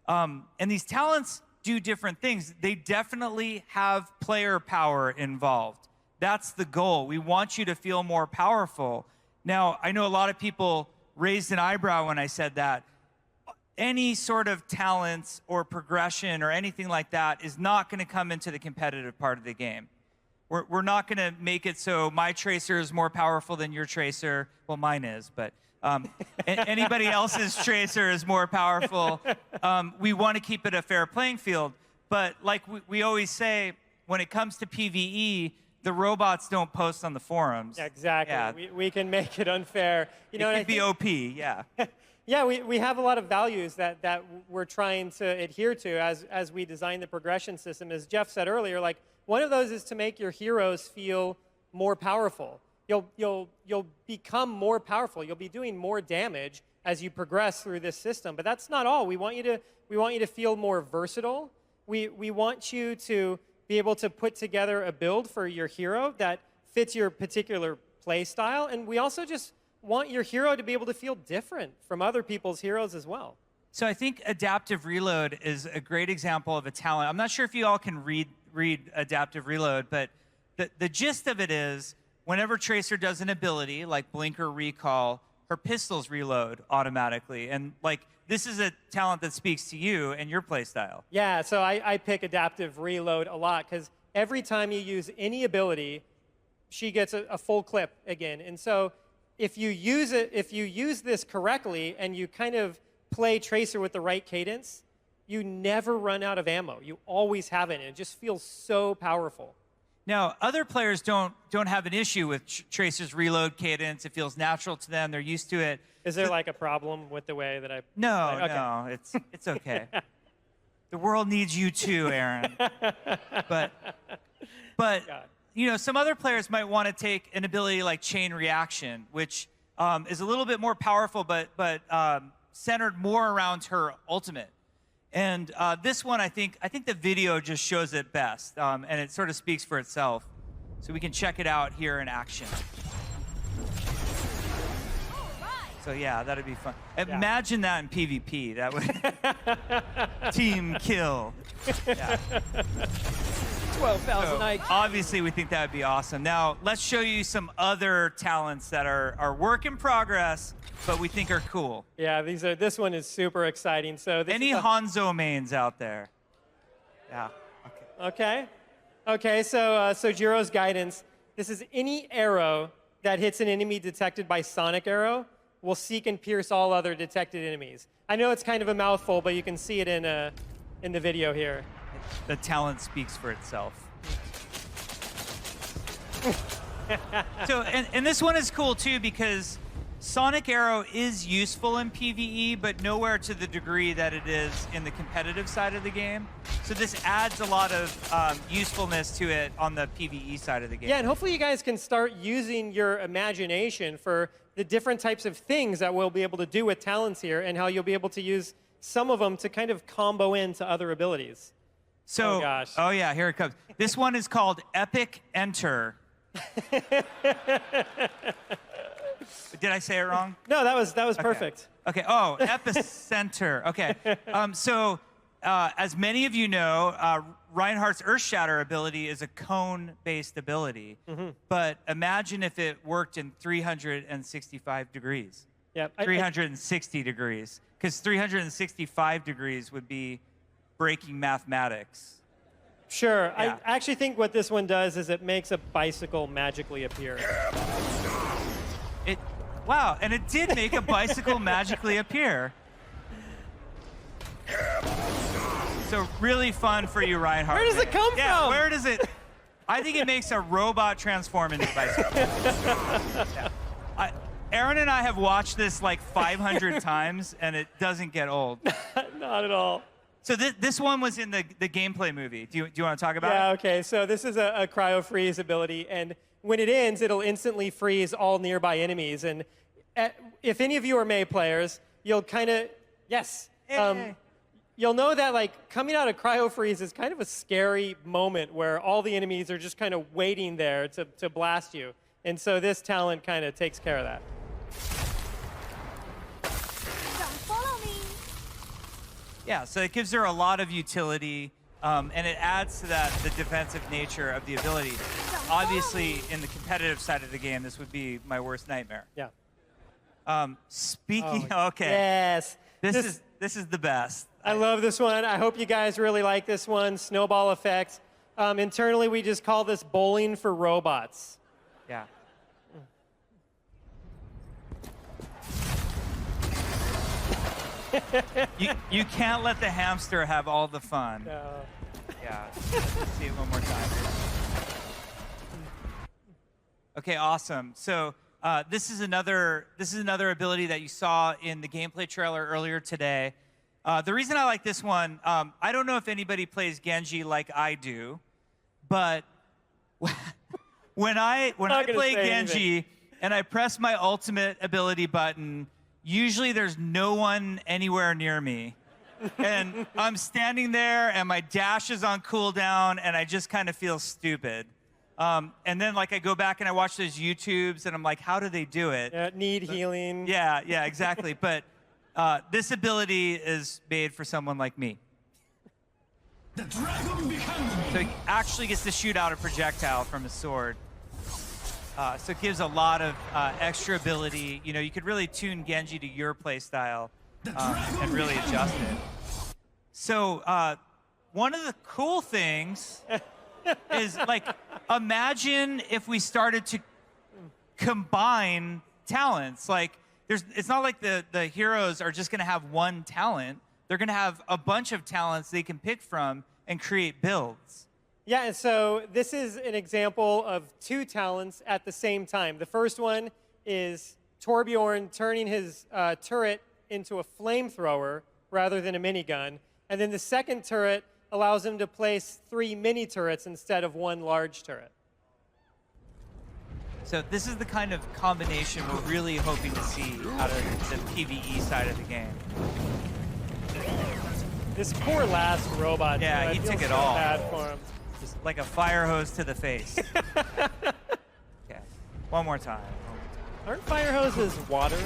And these talents do different things. They definitely have player power involved. That's the goal. We want you to feel more powerful. Now, I know a lot of people raised an eyebrow when I said that. Any sort of talents or progression or anything like that is not going to come into the competitive part of the game. We're not going to make it so my Tracer is more powerful than your Tracer. Well, mine is, but anybody else's Tracer is more powerful. We want to keep it a fair playing field. But like we always say, when it comes to PvE, the robots don't post on the forums. Exactly. Yeah. We can make it unfair. You know, it could be OP, yeah. Yeah, we have a lot of values that we're trying to adhere to as we design the progression system. As Jeff said earlier, like one of those is to make your heroes feel more powerful. You'll become more powerful. You'll be doing more damage as you progress through this system. But that's not all. We want you to feel more versatile. We want you to be able to put together a build for your hero that fits your particular play style. And we also just want your hero to be able to feel different from other people's heroes as well. So I think Adaptive Reload is a great example of a talent. I'm not sure if you all can read Adaptive Reload, but the gist of it is whenever Tracer does an ability, like Blink or Recall, her pistols reload automatically. And like, this is a talent that speaks to you and your play style. Yeah, so I pick adaptive reload a lot because every time you use any ability, she gets a full clip again. And so if you use this correctly and you kind of play Tracer with the right cadence, you never run out of ammo. You always have it, and it just feels so powerful. Now, other players don't have an issue with Tracer's reload cadence. It feels natural to them. They're used to it. Is there like a problem with the way that I No, play? Okay. no, it's okay. The world needs you too, Aaron. But you know, some other players might want to take an ability like Chain Reaction, which is a little bit more powerful, but centered more around her ultimate. And this one, I think the video just shows it best, and it sort of speaks for itself. So we can check it out here in action. So yeah, that'd be fun. Imagine that in PvP. That would team kill. Yeah. 12,000 IQ. Obviously, we think that would be awesome. Now, let's show you some other talents that are work in progress, but we think are cool. Yeah, this one is super exciting. So Any Hanzo mains out there? Yeah. Okay, so Jiro's guidance. This is any arrow that hits an enemy detected by sonic arrow will seek and pierce all other detected enemies. I know it's kind of a mouthful, but you can see it in the video here. The talent speaks for itself. So, and this one is cool too because Sonic Arrow is useful in PvE, but nowhere to the degree that it is in the competitive side of the game. So this adds a lot of usefulness to it on the PvE side of the game. Yeah, and hopefully you guys can start using your imagination for the different types of things that we'll be able to do with talents here and how you'll be able to use some of them to kind of combo into other abilities. So, oh gosh. Oh yeah, here it comes. This one is called Epic Enter. Did I say it wrong? No, that was perfect. Okay. Oh, Epicenter. Okay. As many of you know, Reinhardt's Earthshatter ability is a cone-based ability. Mm-hmm. But imagine if it worked in 365 degrees. Yep. 360 degrees. Because 365 degrees would be breaking mathematics. Sure. Yeah. I actually think what this one does is it makes a bicycle magically appear. Wow, and it did make a bicycle magically appear. So really fun for you, Reinhardt. Where does it come from? Where does it? I think it makes a robot transform into a bicycle. Yeah. Aaron and I have watched this like 500 times, and it doesn't get old. Not at all. So this one was in the gameplay movie. Do you want to talk about it? Yeah, okay. So this is a cryo freeze ability, and when it ends, it'll instantly freeze all nearby enemies. And if any of you are May players, you'll kind of, yes. You'll know that like coming out of cryo freeze is kind of a scary moment where all the enemies are just kind of waiting there to blast you. And so this talent kind of takes care of that. Follow me. Yeah, so it gives her a lot of utility, and it adds to that the defensive nature of the ability. Obviously, in the competitive side of the game, this would be my worst nightmare. Yeah. Speaking, okay. Yes. This is the best. I love this one. I hope you guys really like this one. Snowball effect. Internally, we just call this bowling for robots. Yeah. You can't let the hamster have all the fun. No. Yeah. Let's see it one more time. Okay, awesome. So this is another ability that you saw in the gameplay trailer earlier today. The reason I like this one, I don't know if anybody plays Genji like I do, but when I play Genji and I press my ultimate ability button, usually there's no one anywhere near me. And I'm standing there and my dash is on cooldown and I just kind of feel stupid. And then like I go back and I watch those YouTubes and I'm like, how do they do it? Need healing. Yeah, exactly. But this ability is made for someone like me. The dragon behind me. So he actually gets to shoot out a projectile from his sword. So it gives a lot of extra ability. You know, you could really tune Genji to your play style and really adjust it. So one of the cool things is, like, imagine if we started to combine talents. Like, it's not like the heroes are just going to have one talent. They're going to have a bunch of talents they can pick from and create builds. Yeah, and so this is an example of two talents at the same time. The first one is Torbjorn turning his turret into a flamethrower rather than a minigun. And then the second turret allows him to place 3 mini turrets instead of 1 large turret. So this is the kind of combination we're really hoping to see out of the PvE side of the game. This poor last robot. Yeah, he took it all. Bad for him. Just like a fire hose to the face. Okay, one more time. Aren't fire hoses water?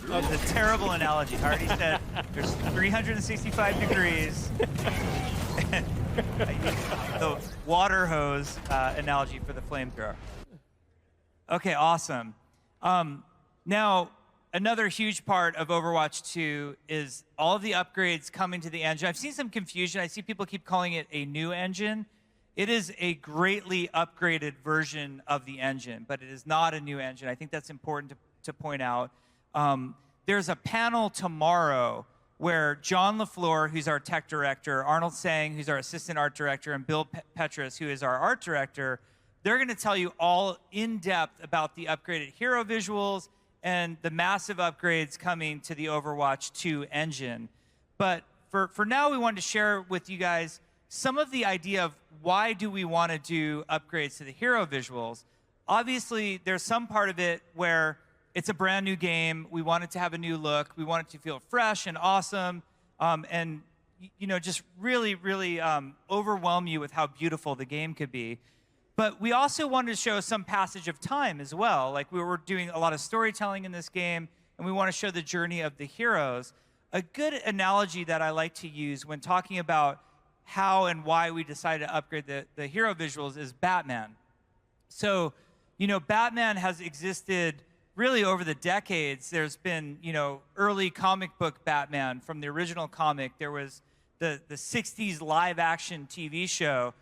Oh, it's a terrible analogy. I already said there's 365 degrees. I used the water hose analogy for the flamethrower. Okay, awesome. Now, another huge part of Overwatch 2 is all of the upgrades coming to the engine. I've seen some confusion. I see people keep calling it a new engine. It is a greatly upgraded version of the engine, but it is not a new engine. I think that's important to point out. There's a panel tomorrow where John LaFleur, who's our tech director, Arnold Sang, who's our assistant art director, and Bill Petrus, who is our art director, they're going to tell you all in depth about the upgraded hero visuals and the massive upgrades coming to the Overwatch 2 engine. But for now, we wanted to share with you guys some of the idea of why do we want to do upgrades to the hero visuals. Obviously, there's some part of it where it's a brand new game. We want it to have a new look. We want it to feel fresh and awesome, and just really, really overwhelm you with how beautiful the game could be. But we also wanted to show some passage of time as well. Like, we were doing a lot of storytelling in this game, and we want to show the journey of the heroes. A good analogy that I like to use when talking about how and why we decided to upgrade the hero visuals is Batman. So, Batman has existed really over the decades. There's been, early comic book Batman from the original comic. There was the 60s live-action TV show,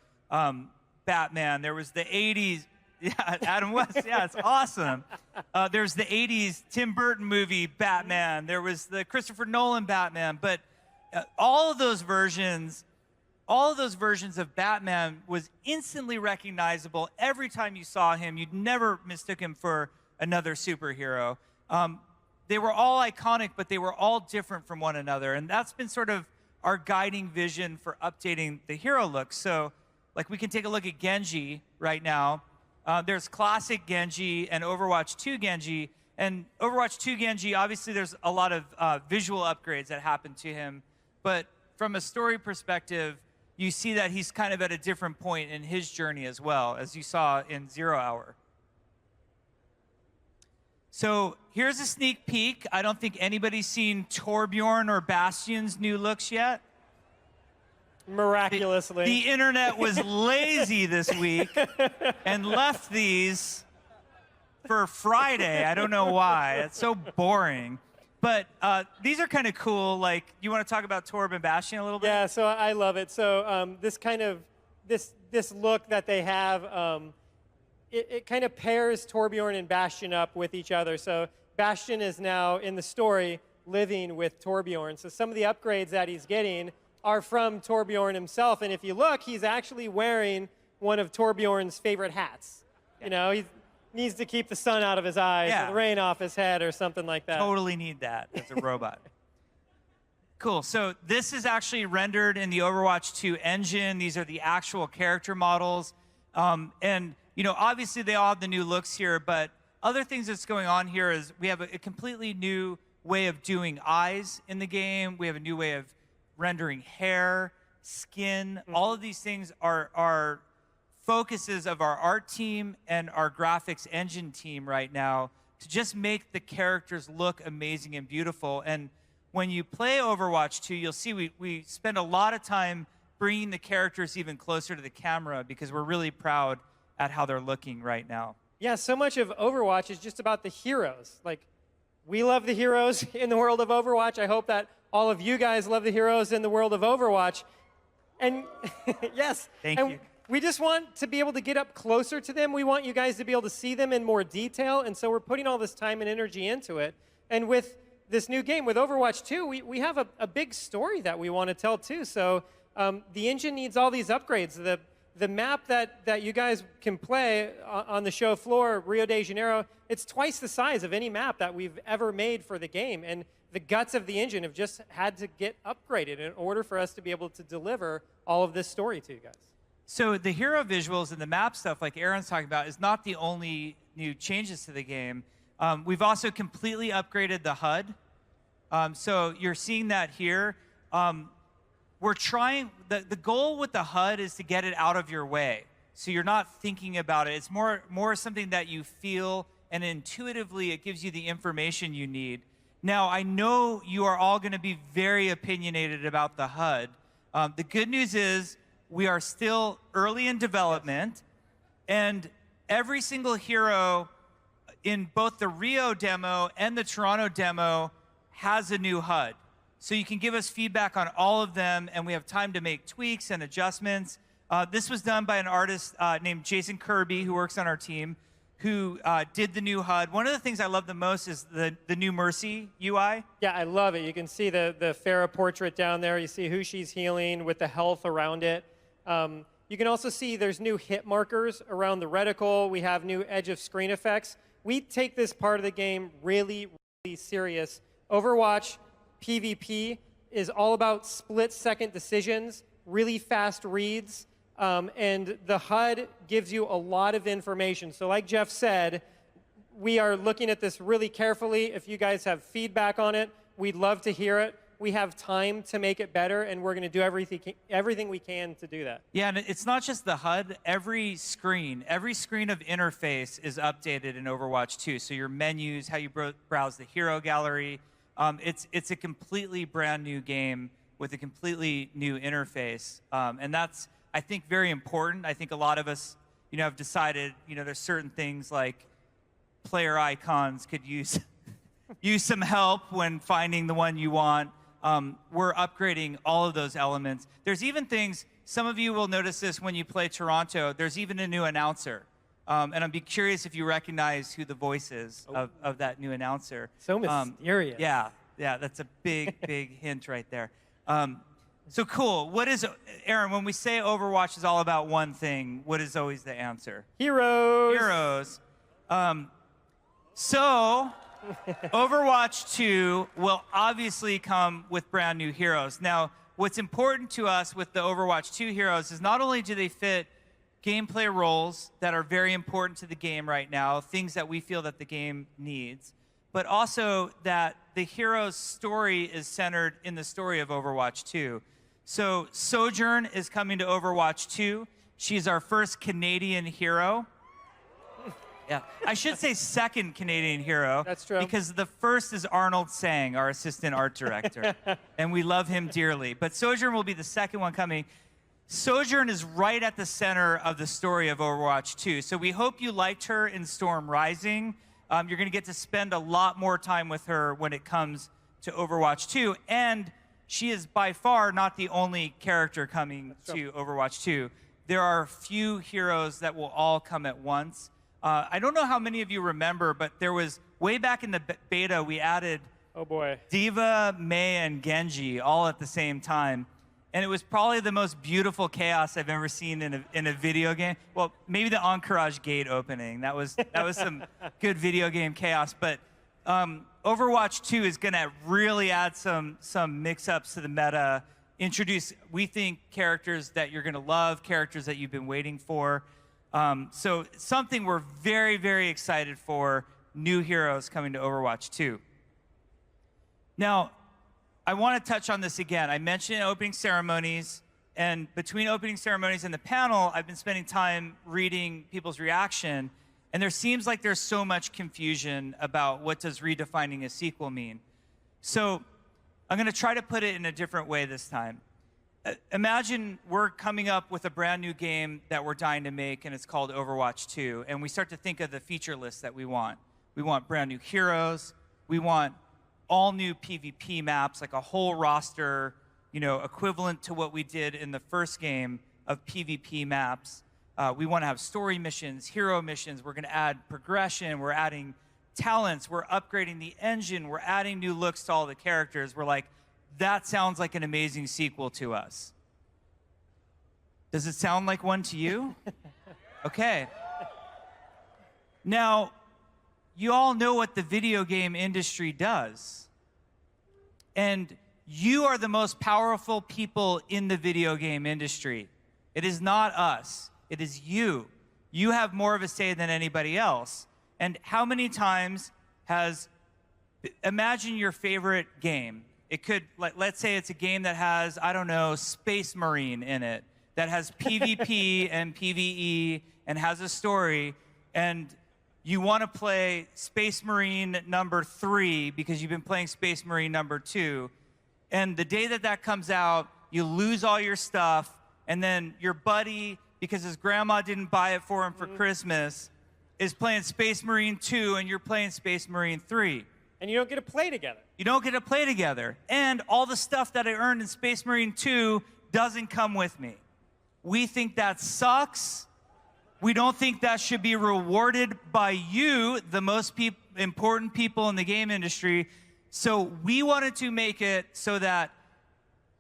Batman. There was the 80s, yeah, Adam West, yeah, it's awesome. There's the 80s Tim Burton movie, Batman. There was the Christopher Nolan Batman. But all of those versions of Batman was instantly recognizable. Every time you saw him, you'd never mistook him for another superhero. They were all iconic, but they were all different from one another. And that's been sort of our guiding vision for updating the hero look. So, like, we can take a look at Genji right now. There's classic Genji and Overwatch 2 Genji. And Overwatch 2 Genji, obviously there's a lot of visual upgrades that happen to him. But from a story perspective, you see that he's kind of at a different point in his journey as well, as you saw in 0 Hour. So here's a sneak peek. I don't think anybody's seen Torbjorn or Bastion's new looks yet. Miraculously. The internet was lazy this week and left these for Friday. I don't know why. It's so boring. But these are kind of cool. Like, you want to talk about Torb and Bastion a little bit? Yeah, so I love it. So this kind of, this look that they have, it kind of pairs Torbjorn and Bastion up with each other. So Bastion is now, in the story, living with Torbjorn. So some of the upgrades that he's getting are from Torbjorn himself. And if you look, he's actually wearing one of Torbjorn's favorite hats. Yeah. He needs to keep the sun out of his eyes, or the rain off his head, or something like that. Totally need that as a robot. Cool. So this is actually rendered in the Overwatch 2 engine. These are the actual character models. And, obviously they all have the new looks here, but other things that's going on here is we have a completely new way of doing eyes in the game. We have a new way of rendering hair, skin. All of these things are focuses of our art team and our graphics engine team right now to just make the characters look amazing and beautiful. And when you play Overwatch 2, you'll see we spend a lot of time bringing the characters even closer to the camera because we're really proud at how they're looking right now. Yeah, so much of Overwatch is just about the heroes. Like, we love the heroes in the world of Overwatch. I hope that all of you guys love the heroes in the world of Overwatch. And yes, Thank you. We just want to be able to get up closer to them. We want you guys to be able to see them in more detail. And so we're putting all this time and energy into it. And with this new game, with Overwatch 2, we have a big story that we want to tell too. So the engine needs all these upgrades. The map that you guys can play on the show floor, Rio de Janeiro, it's twice the size of any map that we've ever made for the game. And the guts of the engine have just had to get upgraded in order for us to be able to deliver all of this story to you guys. So the hero visuals and the map stuff, like Aaron's talking about, is not the only new changes to the game. We've also completely upgraded the HUD. So you're seeing that here. We're trying, the goal with the HUD is to get it out of your way. So you're not thinking about it. It's more something that you feel, and intuitively it gives you the information you need. Now, I know you are all going to be very opinionated about the HUD. The good news is we are still early in development, and every single hero in both the Rio demo and the Toronto demo has a new HUD. So you can give us feedback on all of them, and we have time to make tweaks and adjustments. This was done by an artist named Jason Kirby, who works on our team, who did the new HUD. One of the things I love the most is the new Mercy UI. Yeah, I love it. You can see the Farah portrait down there. You see who she's healing with the health around it. You can also see there's new hit markers around the reticle. We have new edge of screen effects. We take this part of the game really, really serious. Overwatch PvP is all about split-second decisions, really fast reads, and the HUD gives you a lot of information. So like Jeff said, we are looking at this really carefully. If you guys have feedback on it, we'd love to hear it. We have time to make it better, and we're going to do everything we can to do that. Yeah, and it's not just the HUD. Every screen of interface is updated in Overwatch 2. So your menus, how you browse the hero gallery, it's a completely brand new game with a completely new interface. And that's, I think, very important. I think a lot of us, have decided, there's certain things like player icons could use some help when finding the one you want. We're upgrading all of those elements. There's even things, some of you will notice this when you play Toronto, there's even a new announcer. And I'd be curious if you recognize who the voice is of that new announcer. So mysterious. Yeah, that's a big, big hint right there. So cool. Aaron, when we say Overwatch is all about one thing, what is always the answer? Heroes. Heroes. So Overwatch 2 will obviously come with brand new heroes. Now, what's important to us with the Overwatch 2 heroes is not only do they fit gameplay roles that are very important to the game right now, things that we feel that the game needs, but also that the hero's story is centered in the story of Overwatch 2. So Sojourn is coming to Overwatch 2. She's our first Canadian hero. Yeah, I should say second Canadian hero. That's true. Because the first is Arnold Sang, our assistant art director. And we love him dearly. But Sojourn will be the second one coming. Sojourn is right at the center of the story of Overwatch 2. So we hope you liked her in Storm Rising. You're going to get to spend a lot more time with her when it comes to Overwatch 2. And she is by far not the only character coming to Overwatch 2. There are a few heroes that will all come at once. I don't know how many of you remember, but there was, way back in the beta, we added Diva, Mei, and Genji all at the same time. And it was probably the most beautiful chaos I've ever seen in a video game. Well, maybe the Encourage Gate opening. That was some good video game chaos. But Overwatch 2 is going to really add some mix-ups to the meta, introduce, we think, characters that you're going to love, characters that you've been waiting for. So something we're very, very excited for, new heroes coming to Overwatch 2. Now, I want to touch on this again. I mentioned opening ceremonies, and between opening ceremonies and the panel, I've been spending time reading people's reaction, and there seems like there's so much confusion about what does redefining a sequel mean. So I'm going to try to put it in a different way this time. imagine we're coming up with a brand new game that we're dying to make, and it's called Overwatch 2. And we start to think of the feature list that we want. We want brand new heroes. We want all new PvP maps, like a whole roster, equivalent to what we did in the first game of PvP maps. We want to have story missions, hero missions. We're going to add progression. We're adding talents. We're upgrading the engine. We're adding new looks to all the characters. We're like, that sounds like an amazing sequel to us. Does it sound like one to you? Okay. Now, you all know what the video game industry does. And you are the most powerful people in the video game industry. It is not us. It is you. You have more of a say than anybody else. And how many times imagine your favorite game. It could, let's say it's a game that has, I don't know, Space Marine in it, that has PvP and PvE and has a story, and you want to play Space Marine number 3 because you've been playing Space Marine number 2, and the day that comes out, you lose all your stuff, and then your buddy, because his grandma didn't buy it for him for Christmas, is playing Space Marine 2, and you're playing Space Marine 3. And you don't get to play together. You don't get to play together. And all the stuff that I earned in Space Marine 2 doesn't come with me. We think that sucks. We don't think that should be rewarded by you, the most important people in the game industry. So we wanted to make it so that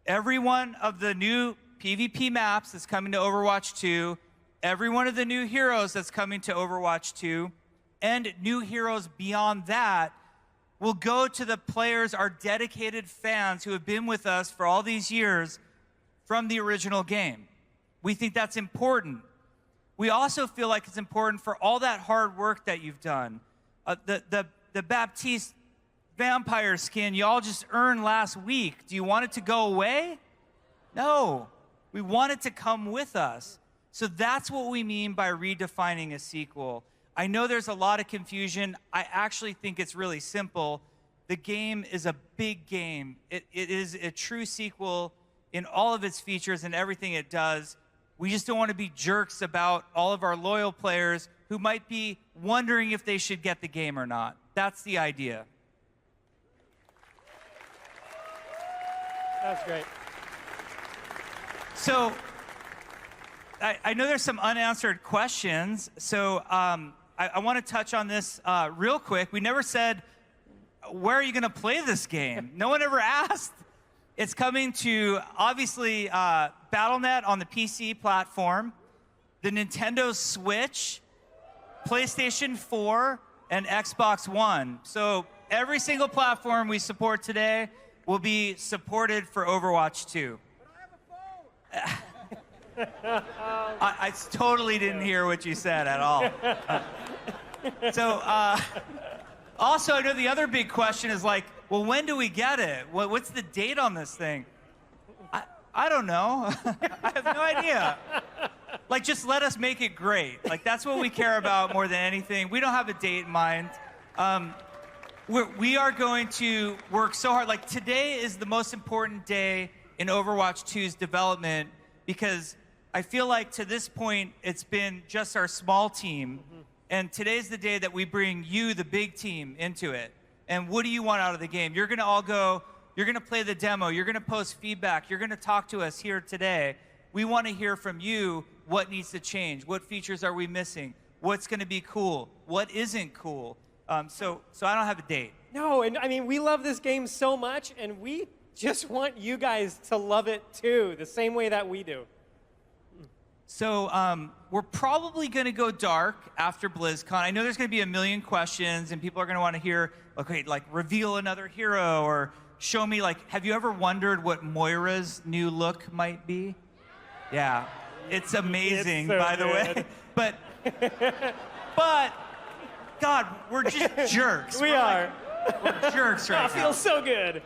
every one of the new PvP maps that's coming to Overwatch 2, every one of the new heroes that's coming to Overwatch 2, and new heroes beyond that will go to the players, our dedicated fans who have been with us for all these years from the original game. We think that's important. We also feel like it's important for all that hard work that you've done. The Baptiste vampire skin you all just earned last week. Do you want it to go away? No. We want it to come with us. So that's what we mean by redefining a sequel. I know there's a lot of confusion. I actually think it's really simple. The game is a big game. It is a true sequel in all of its features and everything it does. We just don't want to be jerks about all of our loyal players who might be wondering if they should get the game or not. That's the idea. That's great. So I know there's some unanswered questions, so I want to touch on this real quick. We never said, where are you going to play this game? No one ever asked. It's coming to, obviously, Battle.net on the PC platform, the Nintendo Switch, PlayStation 4, and Xbox One. So every single platform we support today will be supported for Overwatch 2. I totally didn't hear what you said at all. Also, I know the other big question is like, well, when do we get it? What's the date on this thing? I don't know. I have no idea. Like, just let us make it great. Like, that's what we care about more than anything. We don't have a date in mind. We are going to work so hard. Like, today is the most important day in Overwatch 2's development because I feel like to this point, it's been just our small team. And today's the day that we bring you, the big team, into it. And what do you want out of the game? You're going to all go, you're going to play the demo, you're going to post feedback, you're going to talk to us here today. We want to hear from you what needs to change, what features are we missing, what's going to be cool, what isn't cool. So I don't have a date. No, and I mean, we love this game so much, and we just want you guys to love it too, the same way that we do. So we're probably going to go dark after BlizzCon. I know there's going to be a million questions, and people are going to want to hear, okay, like reveal another hero or show me, like, have you ever wondered what Moira's new look might be? Yeah, it's amazing, It's so by the way. But God, we're just jerks. We are. We're jerks right now. It feels so good.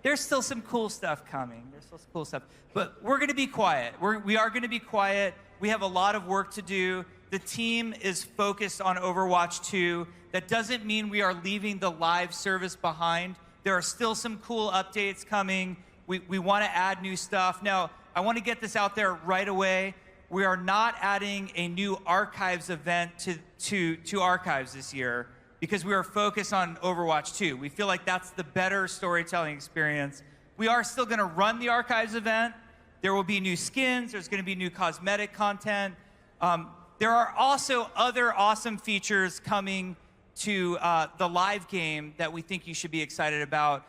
There's still some cool stuff coming. There's still some cool stuff. But we're going to be quiet. We are going to be quiet. We have a lot of work to do. The team is focused on Overwatch 2. That doesn't mean we are leaving the live service behind. There are still some cool updates coming. We want to add new stuff. Now, I want to get this out there right away. We are not adding a new Archives event to Archives this year because we are focused on Overwatch 2. We feel like that's the better storytelling experience. We are still going to run the Archives event. There will be new skins. There's going to be new cosmetic content. There are also other awesome features coming to the live game that we think you should be excited about.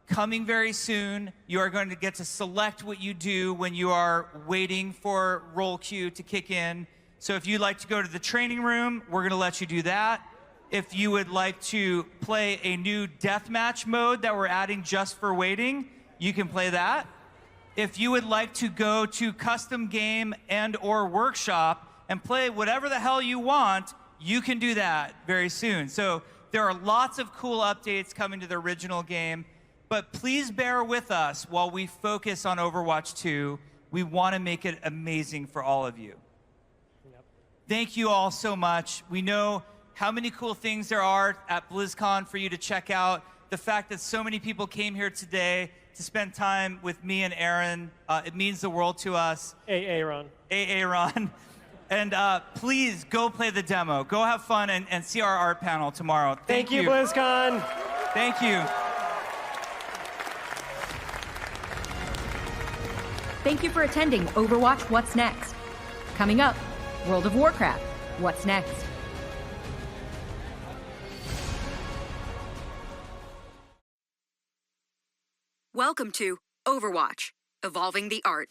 Coming very soon, you are going to get to select what you do when you are waiting for roll queue to kick in. So if you'd like to go to the training room, we're going to let you do that. If you would like to play a new deathmatch mode that we're adding just for waiting, you can play that. If you would like to go to custom game and or workshop and play whatever the hell you want, you can do that very soon. So there are lots of cool updates coming to the original game. But please bear with us while we focus on Overwatch 2. We want to make it amazing for all of you. Yep. Thank you all so much. We know how many cool things there are at BlizzCon for you to check out. The fact that so many people came here today to spend time with me and Aaron, it means the world to us. Ron. Ron. And please go play the demo. Go have fun and see our art panel tomorrow. Thank you, BlizzCon. Thank you. Thank you for attending Overwatch What's Next. Coming up, World of Warcraft, What's Next? Welcome to Overwatch, Evolving the Art.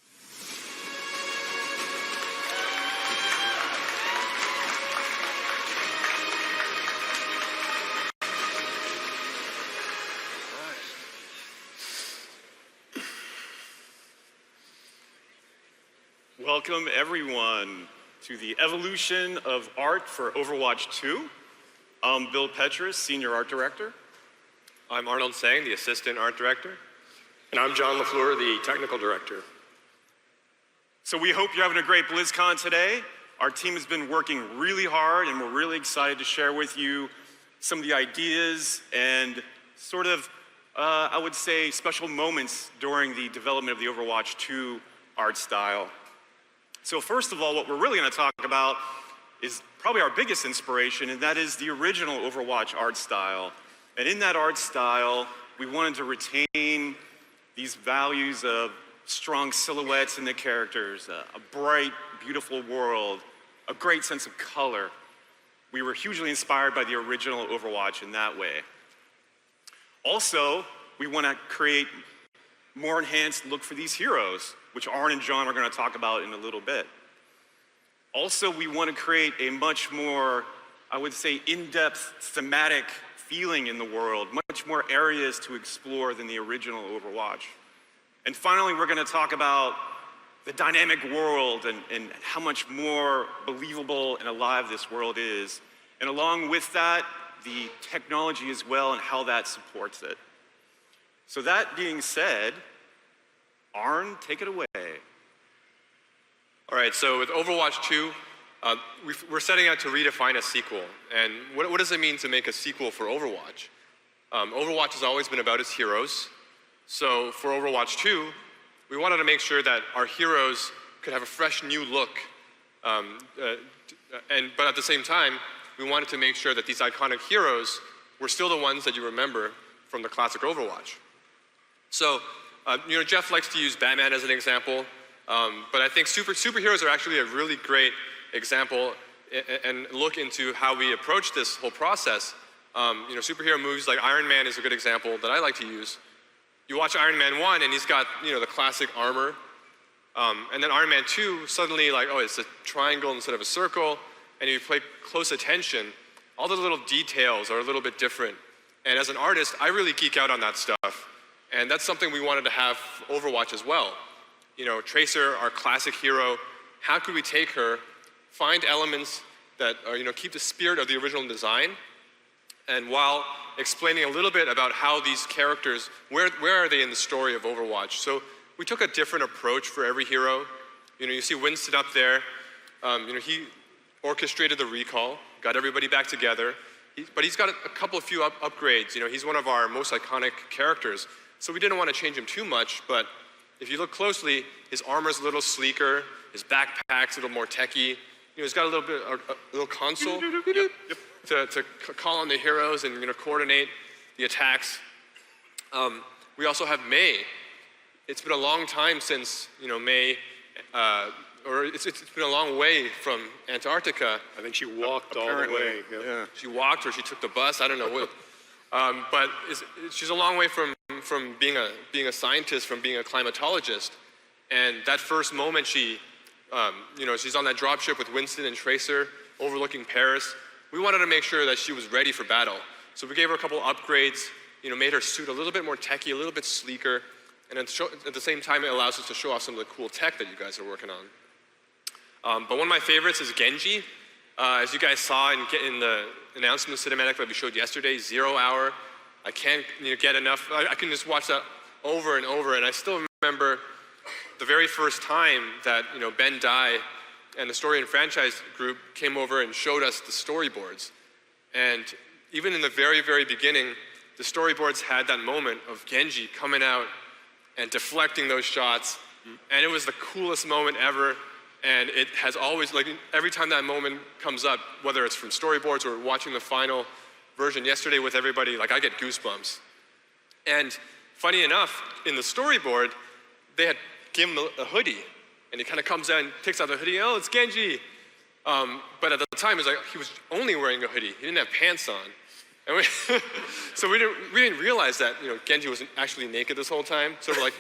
Welcome, everyone, to the evolution of art for Overwatch 2. I'm Bill Petrus, Senior Art Director. I'm Arnold Sang, the Assistant Art Director. And I'm John LaFleur, the Technical Director. So we hope you're having a great BlizzCon today. Our team has been working really hard, and we're really excited to share with you some of the ideas and sort of, I would say, special moments during the development of the Overwatch 2 art style. So first of all, what we're really going to talk about is probably our biggest inspiration, and that is the original Overwatch art style. And in that art style, we wanted to retain these values of strong silhouettes in the characters, a bright, beautiful world, a great sense of color. We were hugely inspired by the original Overwatch in that way. Also, we want to create more enhanced look for these heroes, which Arn and John are going to talk about in a little bit. Also, we want to create a much more, I would say, in-depth thematic feeling in the world, much more areas to explore than the original Overwatch. And finally, we're going to talk about the dynamic world and how much more believable and alive this world is. And along with that, the technology as well and how that supports it. So that being said, Arn, take it away. All right, so with Overwatch 2, we're setting out to redefine a sequel. And what does it mean to make a sequel for Overwatch? Overwatch has always been about its heroes. So for Overwatch 2, we wanted to make sure that our heroes could have a fresh new look. But at the same time, we wanted to make sure that these iconic heroes were still the ones that you remember from the classic Overwatch. So, Jeff likes to use Batman as an example, but I think superheroes are actually a really great example and look into how we approach this whole process. Superhero movies like Iron Man is a good example that I like to use. You watch Iron Man 1 and he's got, the classic armor. And then Iron Man 2, suddenly it's a triangle instead of a circle. And if you pay close attention, all the little details are a little bit different. And as an artist, I really geek out on that stuff. And that's something we wanted to have for Overwatch as well. Tracer, our classic hero, how could we take her, find elements that are, keep the spirit of the original design, and while explaining a little bit about how these characters, where are they in the story of Overwatch? So we took a different approach for every hero. You see Winston up there. He orchestrated the recall, got everybody back together. But he's got a few upgrades. He's one of our most iconic characters. So we didn't want to change him too much, but if you look closely, his armor's a little sleeker, his backpack's a little more techy. He's got a little console to call on the heroes and coordinate the attacks. We also have May. It's been a long time since May, or it's been a long way from Antarctica. I think she walked all the way. Yeah. She walked, or she took the bus. I don't know what. But she's a long way from being a scientist, from being a climatologist. And that first moment, she's on that dropship with Winston and Tracer, overlooking Paris. We wanted to make sure that she was ready for battle. So we gave her a couple upgrades, made her suit a little bit more techy, a little bit sleeker, and at the same time, it allows us to show off some of the cool tech that you guys are working on. But one of my favorites is Genji. As you guys saw in the announcement cinematic that we showed yesterday, 0 Hour. I can't get enough. I can just watch that over and over, and I still remember the very first time that Ben Dye and the Story and Franchise group came over and showed us the storyboards. And even in the very, very beginning, the storyboards had that moment of Genji coming out and deflecting those shots, and it was the coolest moment ever. And it has always, every time that moment comes up, whether it's from storyboards or watching the final version yesterday with everybody, I get goosebumps. And funny enough, in the storyboard, they had given him a hoodie, and he kind of comes out and takes out the hoodie. Oh, it's Genji. But at the time, he was only wearing a hoodie. He didn't have pants on. And so we didn't realize that Genji wasn't actually naked this whole time. So we're like,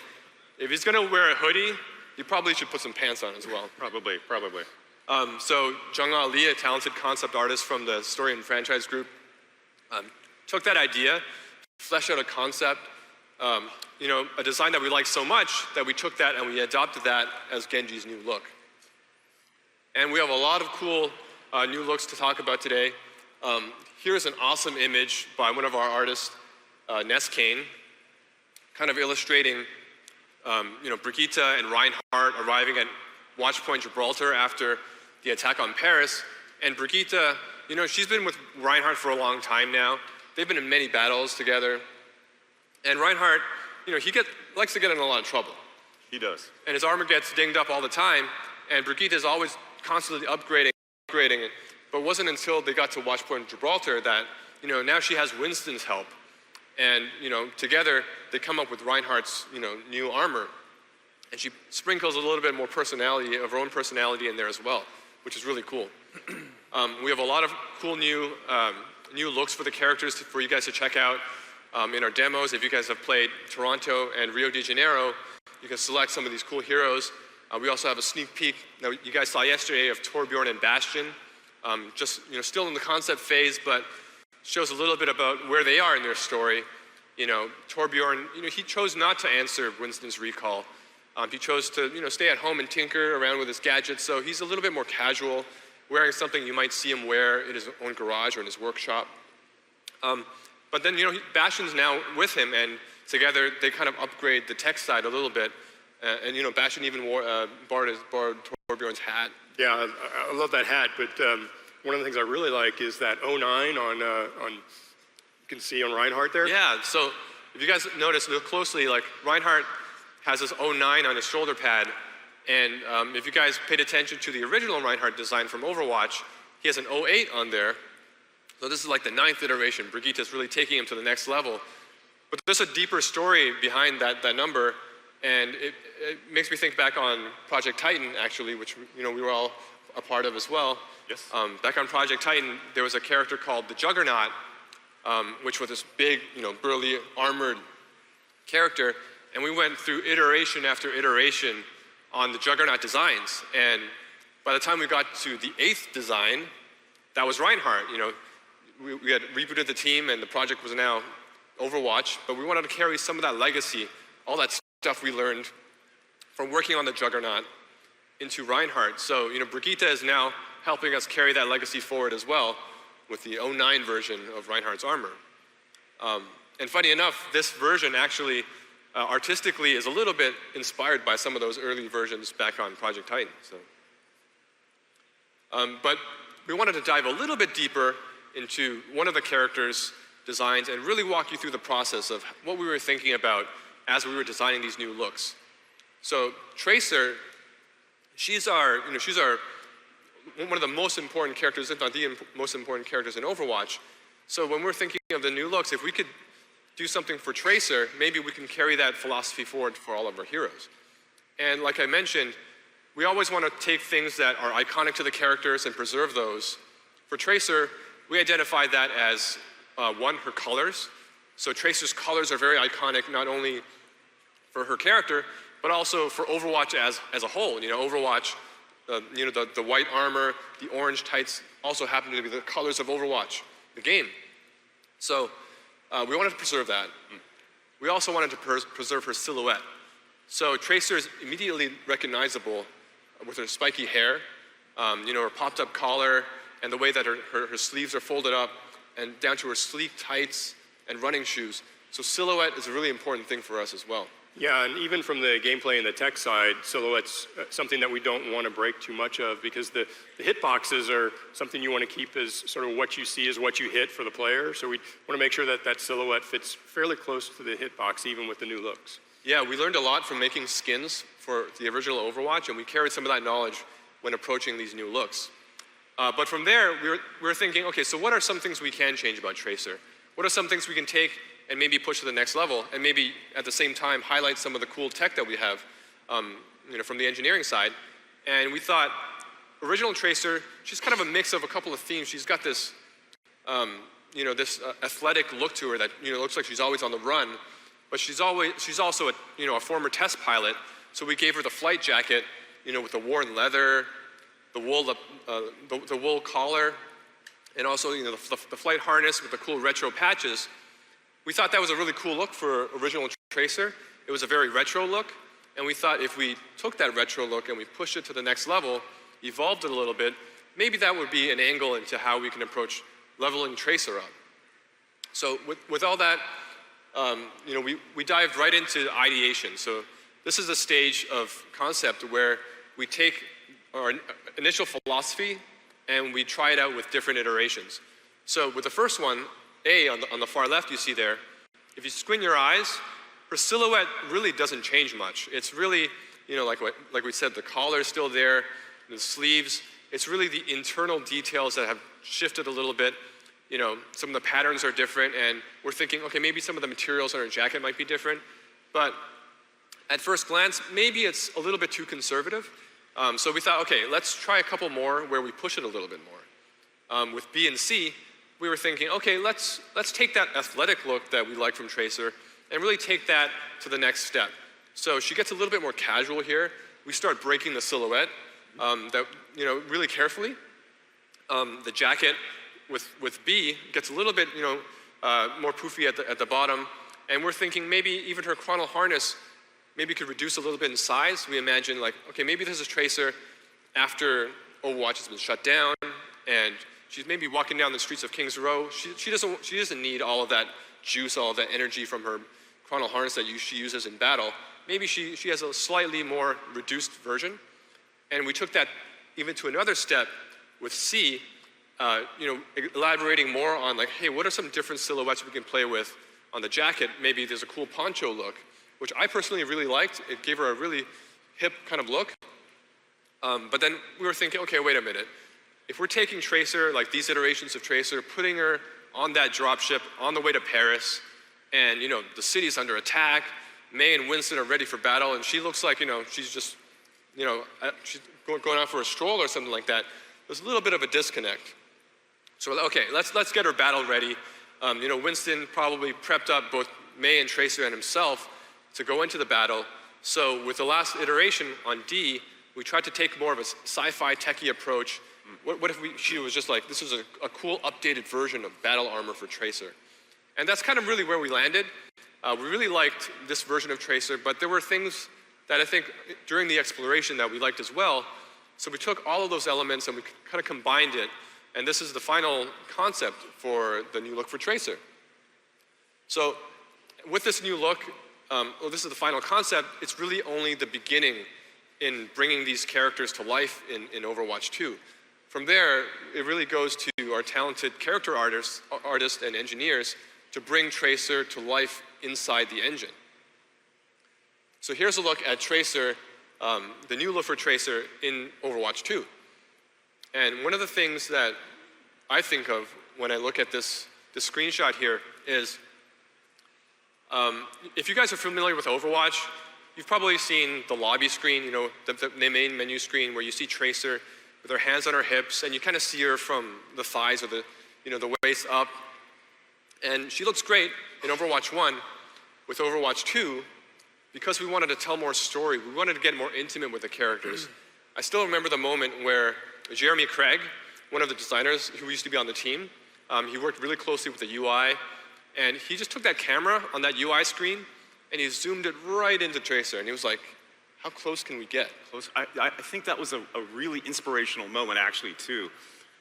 if he's gonna wear a hoodie, you probably should put some pants on as well. Probably. So Jung-Ah Lee, a talented concept artist from the Story and Franchise group, took that idea, fleshed out a concept, a design that we liked so much that we took that and we adopted that as Genji's new look. And we have a lot of cool new looks to talk about today. Here's an awesome image by one of our artists, Ness Kane, kind of illustrating Brigitte and Reinhardt arriving at Watchpoint Gibraltar after the attack on Paris. And Brigitte, she's been with Reinhardt for a long time now. They've been in many battles together. And Reinhardt, he likes to get in a lot of trouble. He does. And his armor gets dinged up all the time. And Brigitte is always constantly upgrading it. But it wasn't until they got to Watchpoint Gibraltar that, now she has Winston's help. And, together they come up with Reinhardt's, new armor. And she sprinkles a little bit more personality, of her own personality in there as well, which is really cool. We have a lot of cool new looks for the characters for you guys to check out in our demos. If you guys have played Toronto and Rio de Janeiro, you can select some of these cool heroes. We also have a sneak peek that you guys saw yesterday of Torbjorn and Bastion. Still in the concept phase, but shows a little bit about where they are in their story. Torbjorn, he chose not to answer Winston's recall. He chose to, stay at home and tinker around with his gadgets, so he's a little bit more casual, wearing something you might see him wear in his own garage or in his workshop. But then, Bastion's now with him, and together they kind of upgrade the tech side a little bit. And Bastion even borrowed Torbjorn's hat. Yeah, I love that hat, but one of the things I really like is that 09 on you can see on Reinhardt there. Yeah, so if you guys notice, look closely, Reinhardt has this 09 on his shoulder pad, and if you guys paid attention to the original Reinhardt design from Overwatch, he has an 08 on there. So this is the 9th iteration. Brigitte's really taking him to the next level. But there's a deeper story behind that number, and it makes me think back on Project Titan, actually, which we were all a part of as well. Yes. Back on Project Titan, there was a character called the Juggernaut, which was this big, burly, armored character, and we went through iteration after iteration on the Juggernaut designs. And by the time we got to the 8th design, that was Reinhardt. We had rebooted the team, and the project was now Overwatch, but we wanted to carry some of that legacy, all that stuff we learned from working on the Juggernaut into Reinhardt. So, Brigitte is now helping us carry that legacy forward as well with the 09 version of Reinhardt's armor. And funny enough, this version actually artistically is a little bit inspired by some of those early versions back on Project Titan. So, but we wanted to dive a little bit deeper into one of the characters' designs and really walk you through the process of what we were thinking about as we were designing these new looks. So Tracer, she's one of the most important characters, if not the most important characters in Overwatch. So when we're thinking of the new looks, if we could do something for Tracer, maybe we can carry that philosophy forward for all of our heroes. And like I mentioned, we always want to take things that are iconic to the characters and preserve those. For Tracer, we identified that as, one, her colors. So Tracer's colors are very iconic, not only for her character, but also for Overwatch as a whole. Overwatch, the white armor, the orange tights also happen to be the colors of Overwatch, the game. So we wanted to preserve that. We also wanted to preserve her silhouette. So Tracer is immediately recognizable with her spiky hair, her popped up collar, and the way that her sleeves are folded up, and down to her sleek tights and running shoes. So silhouette is a really important thing for us as well. Yeah, and even from the gameplay and the tech side, silhouette's something that we don't want to break too much of, because the hitboxes are something you want to keep as sort of what you see is what you hit for the player. So we want to make sure that that silhouette fits fairly close to the hitbox, even with the new looks. Yeah, we learned a lot from making skins for the original Overwatch, and we carried some of that knowledge when approaching these new looks. But from there, we were thinking, okay, so what are some things we can change about Tracer? What are some things we can take and maybe push to the next level, and maybe at the same time highlight some of the cool tech that we have from the engineering side? And we thought, original Tracer, she's kind of a mix of a couple of themes. She's got this, this athletic look to her that looks like she's always on the run, but she's also a former test pilot. So we gave her the flight jacket, with the worn leather, the wool collar, and also the flight harness with the cool retro patches. We thought that was a really cool look for original Tracer. It was a very retro look, and we thought if we took that retro look and we pushed it to the next level, evolved it a little bit, maybe that would be an angle into how we can approach leveling Tracer up. So with all that, we dived right into ideation. So this is a stage of concept where we take our initial philosophy and we try it out with different iterations. So with the first one, A, on the far left you see there, if you squint your eyes, her silhouette really doesn't change much. It's really, like we said, the collar is still there, the sleeves. It's really the internal details that have shifted a little bit. Some of the patterns are different, and we're thinking, okay, maybe some of the materials on her jacket might be different. But at first glance, maybe it's a little bit too conservative. So we thought, okay, let's try a couple more where we push it a little bit more. With B and C, we were thinking, okay, let's take that athletic look that we like from Tracer and really take that to the next step. So she gets a little bit more casual here. We start breaking the silhouette really carefully. The jacket with B gets a little bit more poofy at the bottom, and we're thinking maybe even her chronal harness maybe could reduce a little bit in size. We imagine okay, maybe this is Tracer after Overwatch has been shut down, and she's maybe walking down the streets of Kings Row. She doesn't need all of that juice, all of that energy from her chronal harness that she uses in battle. Maybe she has a slightly more reduced version. And we took that even to another step with C, elaborating more on hey, what are some different silhouettes we can play with on the jacket? Maybe there's a cool poncho look, which I personally really liked. It gave her a really hip kind of look. But then we were thinking, okay, wait a minute. If we're taking Tracer, like these iterations of Tracer, putting her on that dropship on the way to Paris, and the city's under attack, May and Winston are ready for battle, and she looks like she's just she's going out for a stroll or something like that. There's a little bit of a disconnect. So okay, let's get her battle ready. Winston probably prepped up both May and Tracer and himself to go into the battle. So with the last iteration on D, we tried to take more of a sci-fi techie approach. What if she was just this is a cool updated version of battle armor for Tracer? And that's kind of really where we landed. We really liked this version of Tracer, but there were things that I think during the exploration that we liked as well. So we took all of those elements and we kind of combined it, and this is the final concept for the new look for Tracer. So with this new look, this is the final concept, it's really only the beginning in bringing these characters to life in Overwatch 2. From there, it really goes to our talented character artists and engineers to bring Tracer to life inside the engine. So here's a look at Tracer, the new look for Tracer in Overwatch 2. And one of the things that I think of when I look at this screenshot here is, if you guys are familiar with Overwatch, you've probably seen the lobby screen, the main menu screen where you see Tracer with her hands on her hips, and you kind of see her from the thighs or the waist up. And she looks great in Overwatch 1. With Overwatch 2, because we wanted to tell more story, we wanted to get more intimate with the characters. I still remember the moment where Jeremy Craig, one of the designers who used to be on the team, he worked really closely with the UI, and he just took that camera on that UI screen and he zoomed it right into Tracer, and he was like, how close can we get? I think that was a really inspirational moment, actually, too.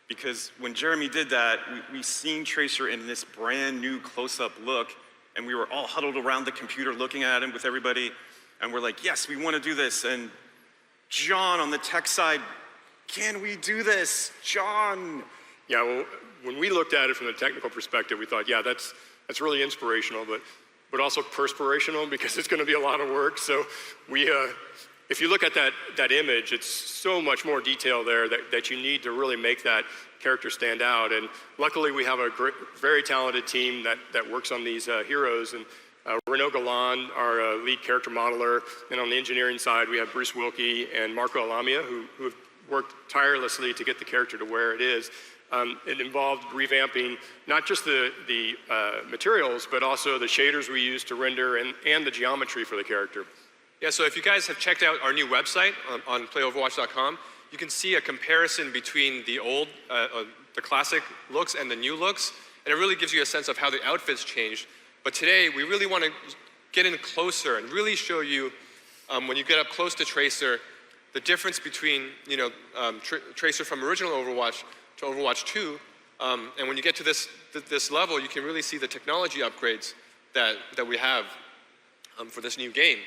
Because when Jeremy did that, we seen Tracer in this brand new close-up look, and we were all huddled around the computer looking at him with everybody, and we're like, yes, we want to do this. And John on the tech side, can we do this? John! Yeah, well, when we looked at it from the technical perspective, we thought, yeah, that's really inspirational, but also perspirational, because it's going to be a lot of work. So we, if you look at that image, it's so much more detail there that you need to really make that character stand out. And luckily, we have a very talented team that works on these heroes. And Renaud Galland, our lead character modeler, and on the engineering side, we have Bruce Wilkie and Marco Alamia, who have worked tirelessly to get the character to where it is. It involved revamping not just the materials, but also the shaders we use to render and the geometry for the character. Yeah, so if you guys have checked out our new website on playoverwatch.com, you can see a comparison between the old, the classic looks and the new looks, and it really gives you a sense of how the outfits changed. But today, we really want to get in closer and really show you, when you get up close to Tracer, the difference between Tracer from original Overwatch to Overwatch 2, and when you get to this level, you can really see the technology upgrades that we have for this new game.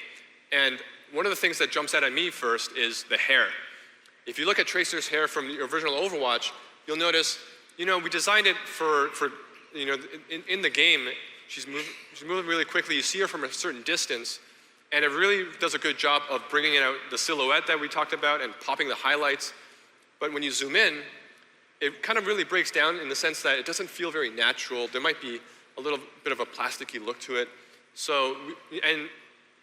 And one of the things that jumps out at me first is the hair. If you look at Tracer's hair from the original Overwatch, you'll notice, we designed it for in the game, she's moving really quickly. You see her from a certain distance, and it really does a good job of bringing out the silhouette that we talked about and popping the highlights. But when you zoom in, it kind of really breaks down in the sense that it doesn't feel very natural. There might be a little bit of a plasticky look to it. So, and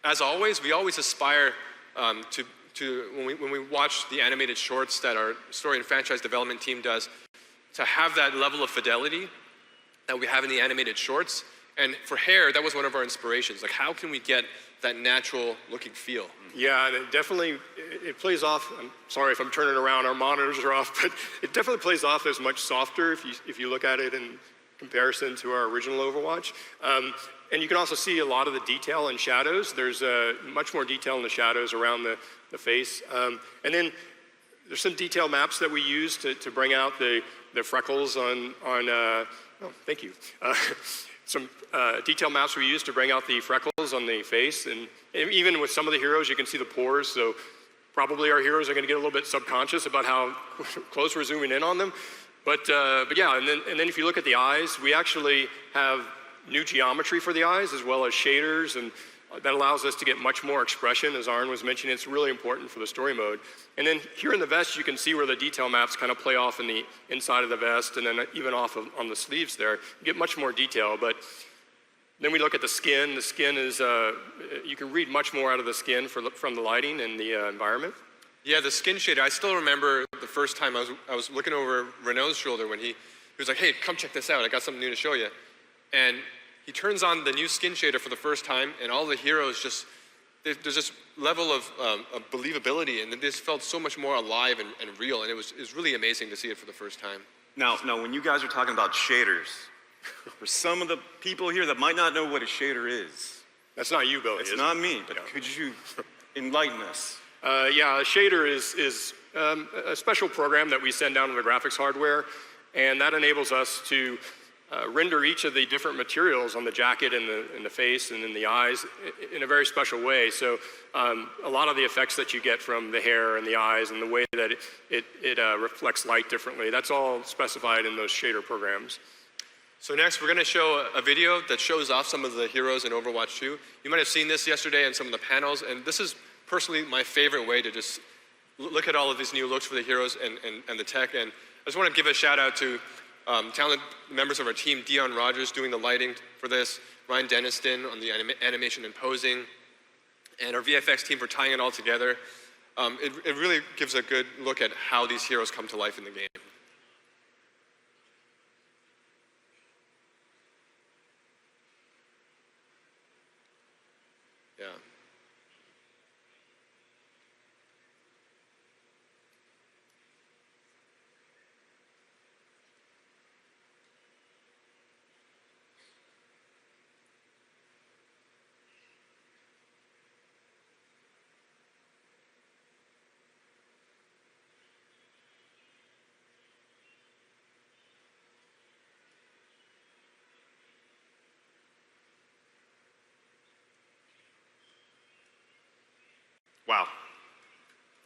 as always, we always aspire to when we watch the animated shorts that our story and franchise development team does, to have that level of fidelity that we have in the animated shorts. And for hair, that was one of our inspirations. Like, how can we get that natural looking feel? Yeah, and it plays off. I'm sorry if I'm turning around, our monitors are off, but it definitely plays off as much softer if you look at it in comparison to our original Overwatch. And you can also see a lot of the detail in shadows. There's much more detail in the shadows around the face. And then there's some detail maps that we use to bring out the freckles on oh, thank you. Some detail maps we use to bring out the freckles on the face. And even with some of the heroes, you can see the pores. So probably our heroes are going to get a little bit subconscious about how close we're zooming in on them. But yeah, and then if you look at the eyes, we actually have new geometry for the eyes as well as shaders, and that allows us to get much more expression. As Arn was mentioning, it's really important for the story mode. And then here in the vest, you can see where the detail maps kind of play off in the inside of the vest, and then even off on the sleeves there. You get much more detail. But then we look at the skin. The skin is, you can read much more out of the skin from the lighting and the environment. Yeah, the skin shader. I still remember the first time I was looking over Renault's shoulder when he was like, hey, come check this out. I got something new to show you. And he turns on the new skin shader for the first time, and all the heroes there's this level of believability, and it just felt so much more alive and real, and it was really amazing to see it for the first time. Now, when you guys are talking about shaders, for some of the people here that might not know what a shader is. That's not you, Billy. It's not me, but could you enlighten us? Yeah, a shader is a special program that we send down to the graphics hardware, and that enables us to render each of the different materials on the jacket and the face and in the eyes in a very special way. So a lot of the effects that you get from the hair and the eyes and the way that it reflects light differently, that's all specified in those shader programs. So next, we're going to show a video that shows off some of the heroes in Overwatch 2. You might have seen this yesterday in some of the panels, and this is personally my favorite way to just look at all of these new looks for the heroes and the tech. And I just want to give a shout out to talented members of our team, Dion Rogers doing the lighting for this, Ryan Deniston on the animation and posing, and our VFX team for tying it all together. It really gives a good look at how these heroes come to life in the game. Yeah. Wow.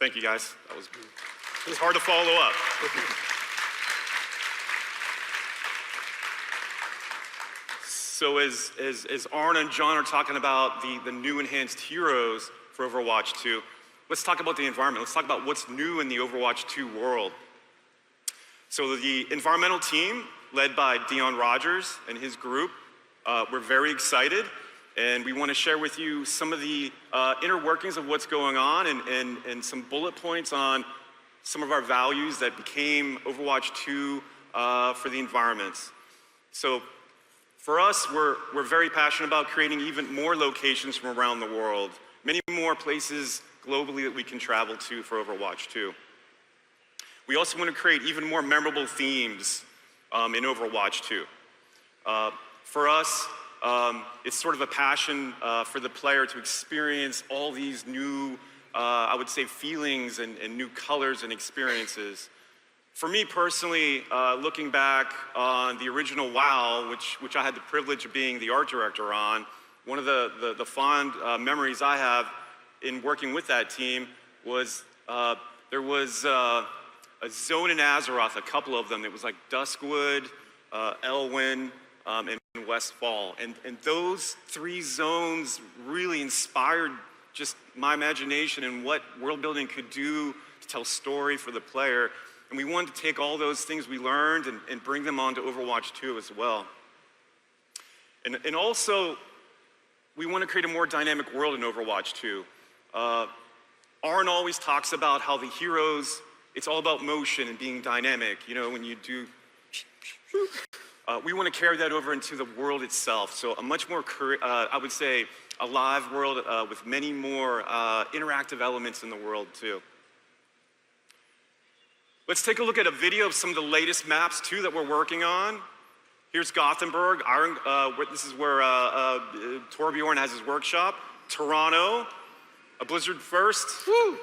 Thank you, guys. It was hard to follow up. So as Arn and John are talking about the new enhanced heroes for Overwatch 2, let's talk about the environment. Let's talk about what's new in the Overwatch 2 world. So the environmental team, led by Dion Rogers and his group, we're very excited. And we want to share with you some of the inner workings of what's going on and some bullet points on some of our values that became Overwatch 2 for the environments. So for us, we're very passionate about creating even more locations from around the world, many more places globally that we can travel to for Overwatch 2. We also want to create even more memorable themes in Overwatch 2. For us, it's sort of a passion for the player to experience all these new, I would say, feelings and new colors and experiences. For me personally, looking back on the original WoW, which I had the privilege of being the art director on, one of the fond memories I have in working with that team was there was a zone in Azeroth, a couple of them. It was like Duskwood, Elwyn, and Westfall. And those three zones really inspired just my imagination and what world building could do to tell story for the player. And we wanted to take all those things we learned and bring them onto Overwatch 2 as well. And also, we want to create a more dynamic world in Overwatch 2. Arn always talks about how the heroes, it's all about motion and being dynamic. You know, when you do we want to carry that over into the world itself. So a much more, I would say, a live world with many more interactive elements in the world too. Let's take a look at a video of some of the latest maps too that we're working on. Here's Gothenburg. This is where Torbjorn has his workshop. Toronto, a Blizzard first. Woo!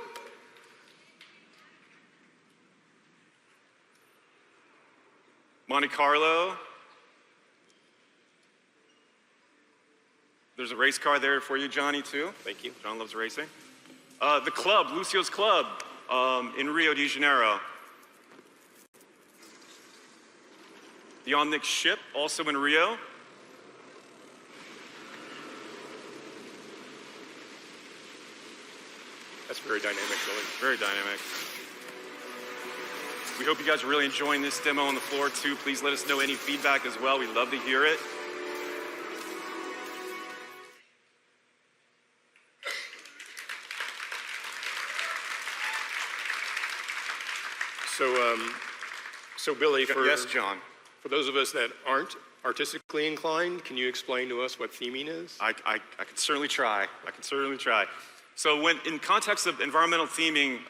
Monte Carlo. There's a race car there for you, Johnny, too. Thank you. John loves racing. The club, Lucio's Club in Rio de Janeiro. The Omnix ship, also in Rio. That's very dynamic, really. Very dynamic. We hope you guys are really enjoying this demo on the floor, too. Please let us know any feedback as well. We'd love to hear it. So Billy, yes, John. For those of us that aren't artistically inclined, can you explain to us what theming is? I can certainly try. I can certainly try. So when in context of environmental theming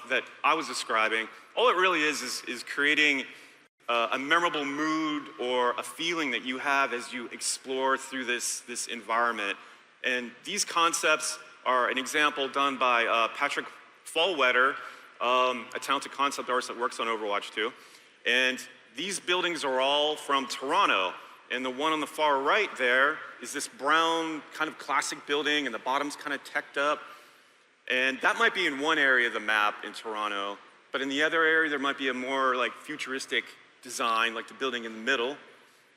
that I was describing, all it really is creating a memorable mood or a feeling that you have as you explore through this environment. And these concepts are an example done by Patrick Fallwetter, a talented concept artist that works on Overwatch 2. And these buildings are all from Toronto. And the one on the far right there is this brown kind of classic building, and the bottom's kind of teched up. And that might be in one area of the map in Toronto, but in the other area there might be a more like futuristic design, like the building in the middle.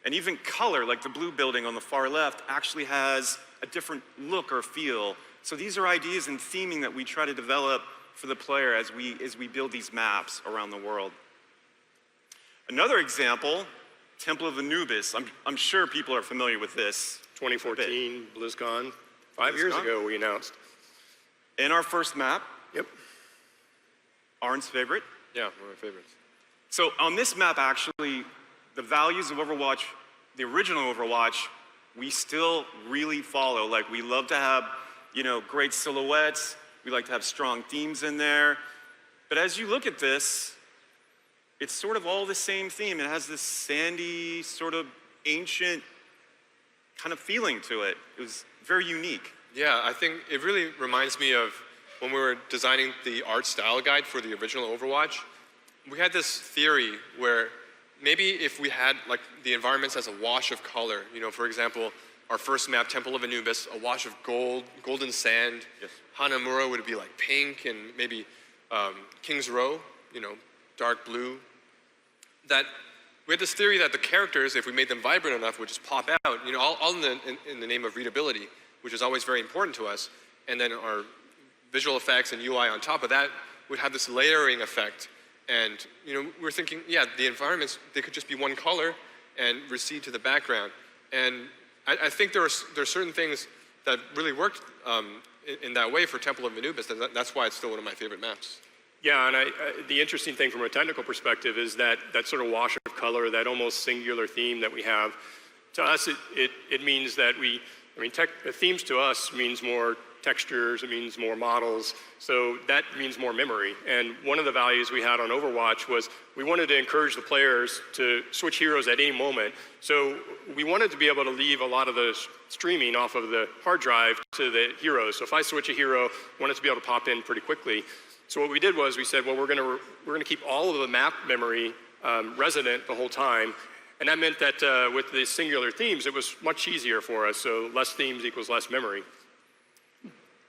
And even color, like the blue building on the far left, actually has a different look or feel. So these are ideas in theming that we try to develop for the player as we build these maps around the world. Another example, Temple of Anubis. I'm sure people are familiar with this. 2014 Blizzcon. 5 years ago we announced. In our first map. Yep. Arn's favorite. Yeah, one of my favorites. So on this map, actually, the values of Overwatch, the original Overwatch, we still really follow. Like, we love to have, you know, great silhouettes. We like to have strong themes in there. But as you look at this, it's sort of all the same theme. It has this sandy, sort of ancient kind of feeling to it. It was very unique. Yeah, I think it really reminds me of when we were designing the art style guide for the original Overwatch. We had this theory where maybe if we had like the environments as a wash of color, you know, for example, our first map, Temple of Anubis, a wash of gold, golden sand. Yes. Hanamura would be like pink, and maybe King's Row, you know, dark blue. That we had this theory that the characters, if we made them vibrant enough, would just pop out, you know, all in the name of readability, which is always very important to us. And then our visual effects and UI on top of that would have this layering effect. And, you know, we're thinking, yeah, the environments, they could just be one color and recede to the background. And I think there are certain things that really worked in that way for Temple of Anubis, and that's why it's still one of my favorite maps. Yeah, and the interesting thing from a technical perspective is that sort of wash of color, that almost singular theme that we have. To us, it means that themes to us means more textures, it means more models, so that means more memory. And one of the values we had on Overwatch was we wanted to encourage the players to switch heroes at any moment. So we wanted to be able to leave a lot of the streaming off of the hard drive to the heroes. So if I switch a hero, I want it to be able to pop in pretty quickly. So what we did was we said, well, we're gonna keep all of the map memory resident the whole time. And that meant that with the singular themes, it was much easier for us. So less themes equals less memory.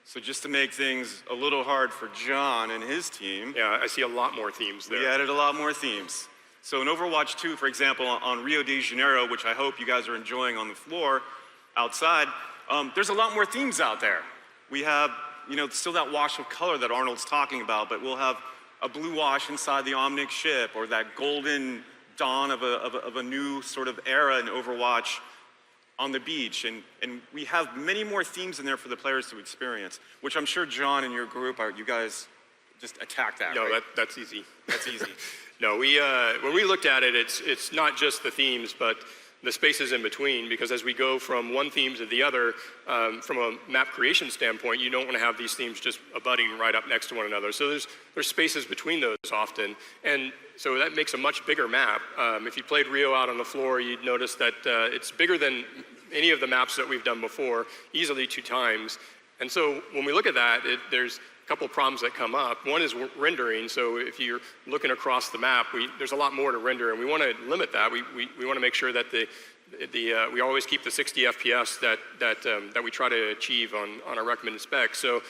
So just to make things a little hard for John and his team. Yeah, I see a lot more themes there. We added a lot more themes. So in Overwatch 2, for example, on Rio de Janeiro, which I hope you guys are enjoying on the floor outside, there's a lot more themes out there. We have, you know, still that wash of color that Arnold's talking about, but we'll have a blue wash inside the Omnic ship, or that golden dawn of a new sort of era in Overwatch on the beach, and we have many more themes in there for the players to experience, which I'm sure John and your group, you guys just attack that, No, right? that's easy. That's easy. No, when we looked at it, it's not just the themes, but the spaces in between, because as we go from one theme to the other, from a map creation standpoint, you don't want to have these themes just abutting right up next to one another. So there's spaces between those often, and so that makes a much bigger map. If you played Rio out on the floor, you'd notice that it's bigger than any of the maps that we've done before, easily 2 times. And so when we look at that, there's a couple problems that come up. One is rendering. So if you're looking across the map, there's a lot more to render, and we want to limit that. We want to make sure that we always keep the 60 FPS that we try to achieve on our recommended specs. So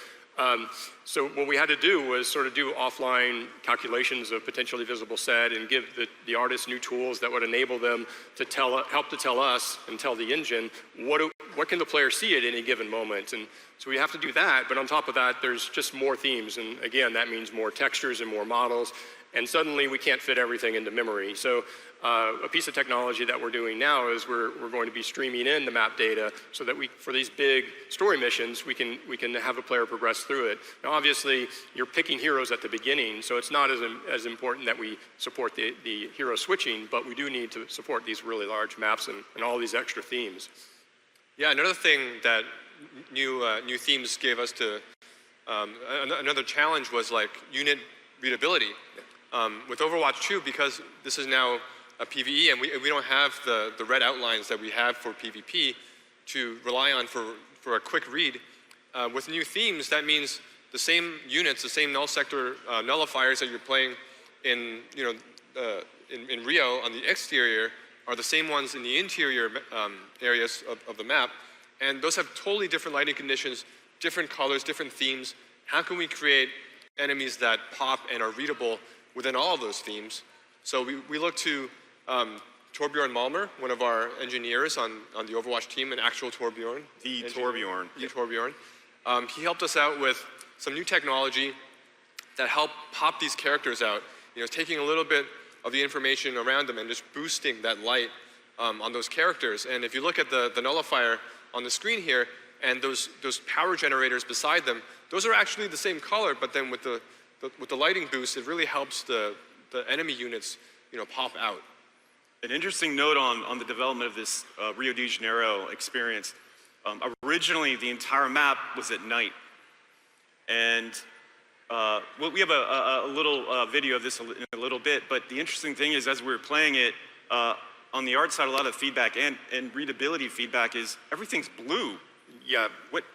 what we had to do was sort of do offline calculations of potentially visible set and give the artists new tools that would enable them to help to tell us and tell the engine what can the player see at any given moment. And so we have to do that, but on top of that, there's just more themes. And again, that means more textures and more models. And suddenly we can't fit everything into memory. So a piece of technology that we're doing now is we're going to be streaming in the map data so that for these big story missions, we can have a player progress through it. Now, obviously, you're picking heroes at the beginning, so it's not as important that we support the hero switching, but we do need to support these really large maps and all these extra themes. Yeah, another thing that new themes gave us another challenge was like unit readability. With Overwatch 2, because this is now a PvE and we don't have the red outlines that we have for PvP to rely on for a quick read, with new themes, that means the same units, the same null sector nullifiers that you're playing in Rio on the exterior are the same ones in the interior areas of the map. And those have totally different lighting conditions, different colors, different themes. How can we create enemies that pop and are readable within all of those themes? So we look to Torbjorn Malmer, one of our engineers on the Overwatch team, an actual Torbjorn. The Torbjorn. The Torbjorn. He helped us out with some new technology that helped pop these characters out. Taking a little bit of the information around them and just boosting that light on those characters. And if you look at the nullifier on the screen here, and those power generators beside them, those are actually the same color, but then with the lighting boost, it really helps the enemy units, pop out. An interesting note on the development of this Rio de Janeiro experience. Originally, the entire map was at night. And we have a little video of this in a little bit, but the interesting thing is, as we were playing it, on the art side, a lot of feedback and readability feedback is everything's blue. Yeah,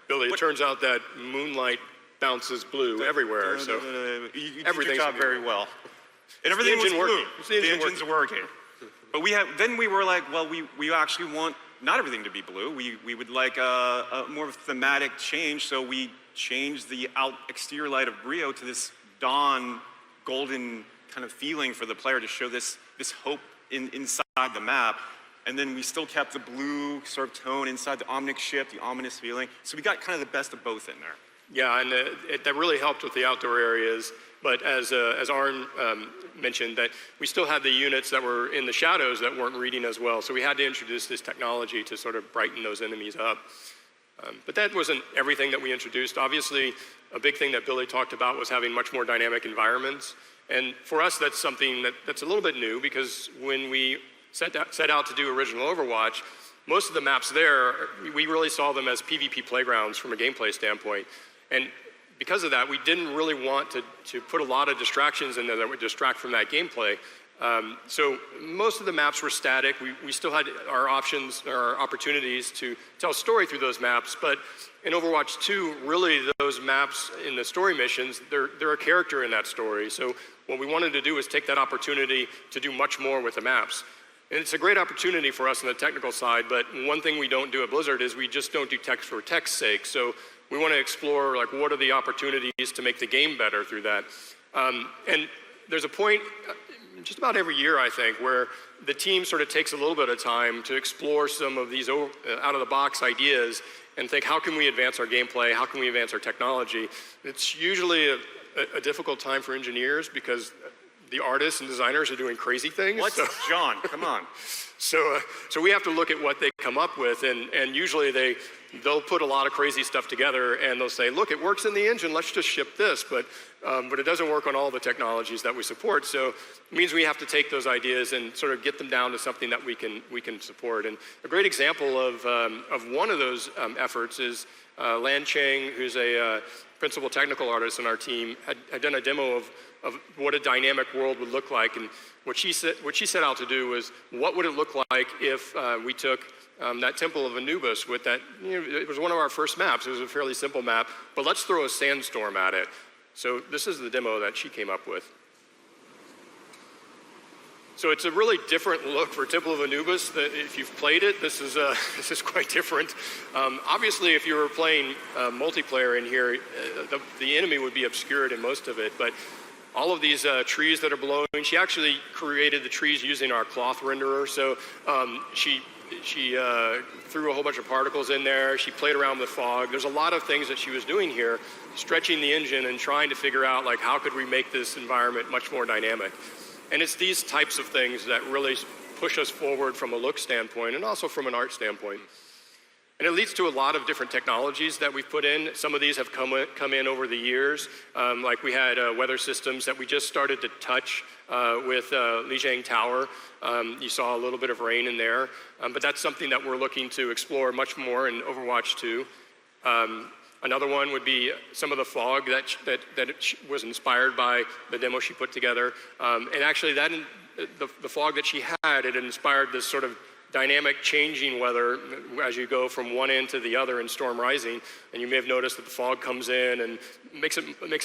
Billy, it turns out that moonlight bounces blue everywhere, so you did your job very well. And everything was blue. The engine's working. But then we were like, well, we actually want not everything to be blue. We would like a more thematic change, so we changed the exterior light of Rio to this dawn, golden kind of feeling for the player to show this hope inside the map. And then we still kept the blue sort of tone inside the Omnic ship, the ominous feeling. So we got kind of the best of both in there. Yeah, and that really helped with the outdoor areas. But as Arn mentioned, that we still had the units that were in the shadows that weren't reading as well. So we had to introduce this technology to sort of brighten those enemies up. But that wasn't everything that we introduced. Obviously, a big thing that Billy talked about was having much more dynamic environments. And for us, that's something that's a little bit new, because when we set out to do original Overwatch, most of the maps there, we really saw them as PvP playgrounds from a gameplay standpoint. And because of that, we didn't really want to put a lot of distractions in there that would distract from that gameplay. So most of the maps were static. We still had our options, our opportunities to tell a story through those maps, but in Overwatch 2, really those maps in the story missions, they're a character in that story. So what we wanted to do was take that opportunity to do much more with the maps. And it's a great opportunity for us on the technical side, but one thing we don't do at Blizzard is we just don't do text for text's sake. So we want to explore, like, what are the opportunities to make the game better through that. And there's a point just about every year, I think, where the team sort of takes a little bit of time to explore some of these out-of-the-box ideas and think, how can we advance our gameplay? How can we advance our technology? It's usually a difficult time for engineers because the artists and designers are doing crazy things. What? So, John, come on. So we have to look at what they come up with, and usually they'll put a lot of crazy stuff together, and they'll say, look, it works in the engine, let's just ship this, but it doesn't work on all the technologies that we support. So it means we have to take those ideas and sort of get them down to something that we can support. And a great example of one of those efforts is Lan Cheng, who's a principal technical artist on our team, had done a demo of what a dynamic world would look like. And what she set out to do was, what would it look like if we took that Temple of Anubis with that, it was one of our first maps. It was a fairly simple map, but let's throw a sandstorm at it. So this is the demo that she came up with. So it's a really different look for Temple of Anubis. That if you've played it, this is quite different. Obviously, if you were playing multiplayer in here, the enemy would be obscured in most of it, but all of these trees that are blowing, she actually created the trees using our cloth renderer. So she threw a whole bunch of particles in there. She played around with fog. There's a lot of things that she was doing here, stretching the engine and trying to figure out, like, how could we make this environment much more dynamic? And it's these types of things that really push us forward from a look standpoint and also from an art standpoint. And it leads to a lot of different technologies that we've put in. Some of these have come in over the years. Like we had weather systems that we just started to touch with Lijiang Tower. You saw a little bit of rain in there. But that's something that we're looking to explore much more in Overwatch 2. Another one would be some of the fog that was inspired by the demo she put together. And actually, the fog that she had, it inspired this sort of dynamic changing weather as you go from one end to the other in Storm Rising. And you may have noticed that the fog comes in and makes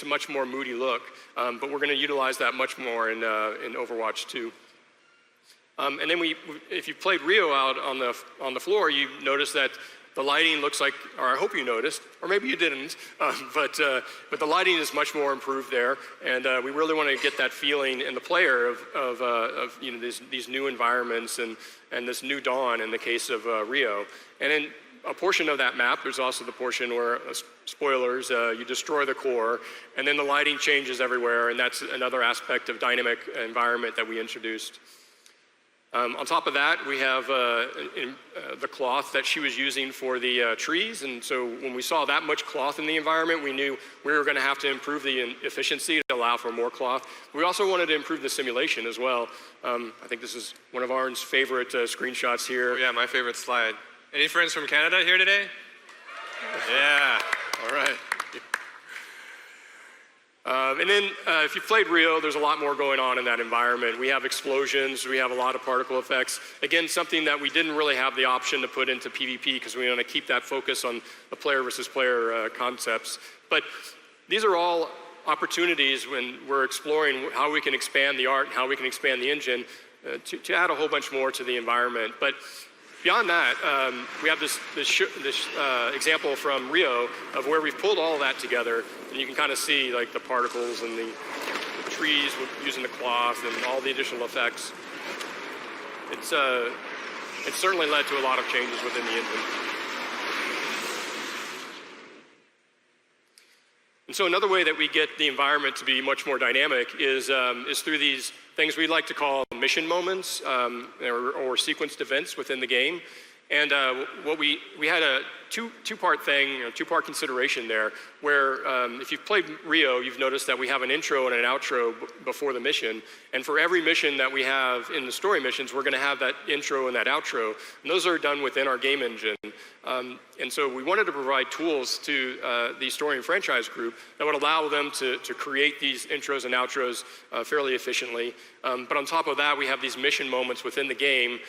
a much more moody look. But we're going to utilize that much more in Overwatch 2. And then if you played Rio out on the floor, you notice that The lighting looks like, or I hope you noticed, or maybe you didn't, but the lighting is much more improved there, and we really want to get that feeling in the player of you know, these new environments and this new dawn in the case of Rio. And in a portion of that map, there's also the portion where, spoilers, you destroy the core, and then the lighting changes everywhere, and that's another aspect of dynamic environment that we introduced. On top of that, we have the cloth that she was using for the trees, and so when we saw that much cloth in the environment, we knew we were going to have to improve the efficiency to allow for more cloth. We also wanted to improve the simulation as well. I think this is one of Arn's favorite screenshots here. Oh, yeah, my favorite slide. Any friends from Canada here today? Yeah, all right. And then if you played Rio, there's a lot more going on in that environment. We have explosions, we have a lot of particle effects. Again, something that we didn't really have the option to put into PvP because we want to keep that focus on the player versus player concepts. But these are all opportunities when we're exploring how we can expand the art and how we can expand the engine to add a whole bunch more to the environment. But beyond that, we have this example from Rio of where we've pulled all that together, and you can kind of see like the particles and the trees using the cloth and all the additional effects. It's certainly led to a lot of changes within the engine. And so another way that we get the environment to be much more dynamic is through these things we like to call mission moments or sequenced events within the game. And what we had a two-part thing, two-part consideration there, where if you've played Rio, you've noticed that we have an intro and an outro before the mission. And for every mission that we have in the story missions, we're going to have that intro and that outro. And those are done within our game engine. And so we wanted to provide tools to the story and franchise group that would allow them to create these intros and outros fairly efficiently. But on top of that, we have these mission moments within the game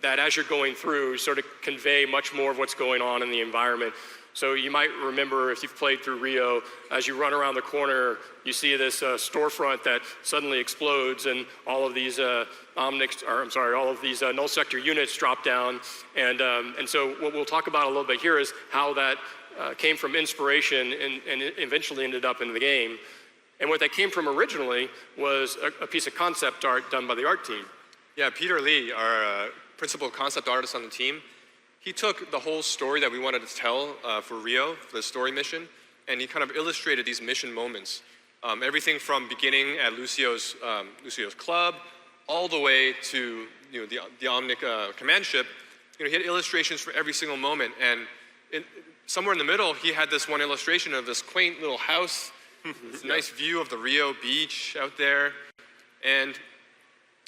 that as you're going through sort of convey much more of what's going on in the environment. So you might remember if you've played through Rio, as you run around the corner, you see this storefront that suddenly explodes and all of these all of these null sector units drop down. And so what we'll talk about a little bit here is how that came from inspiration and eventually ended up in the game. And what that came from originally was a piece of concept art done by the art team. Yeah, Peter Lee, our principal concept artist on the team, he took the whole story that we wanted to tell for Rio, for the story mission, and he kind of illustrated these mission moments. Everything from beginning at Lucio's club, all the way to the Omnic command ship. He had illustrations for every single moment, and somewhere in the middle, he had this one illustration of this quaint little house, this nice view of the Rio beach out there, and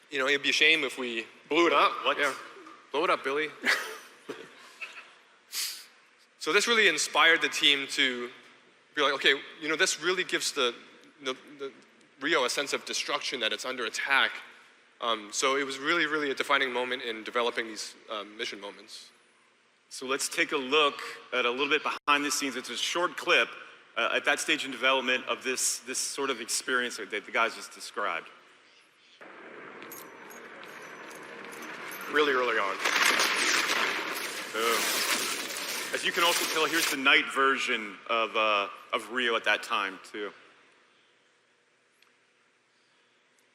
it'd be a shame if we blew it up. What? Yeah. Blow it up, Billy. So this really inspired the team to be like, okay, this really gives the Rio a sense of destruction, that it's under attack. So it was really, really a defining moment in developing these mission moments. So let's take a look at a little bit behind the scenes. It's a short clip at that stage in development of this sort of experience that the guys just described. Really early on. As you can also tell, here's the night version of Rio at that time too.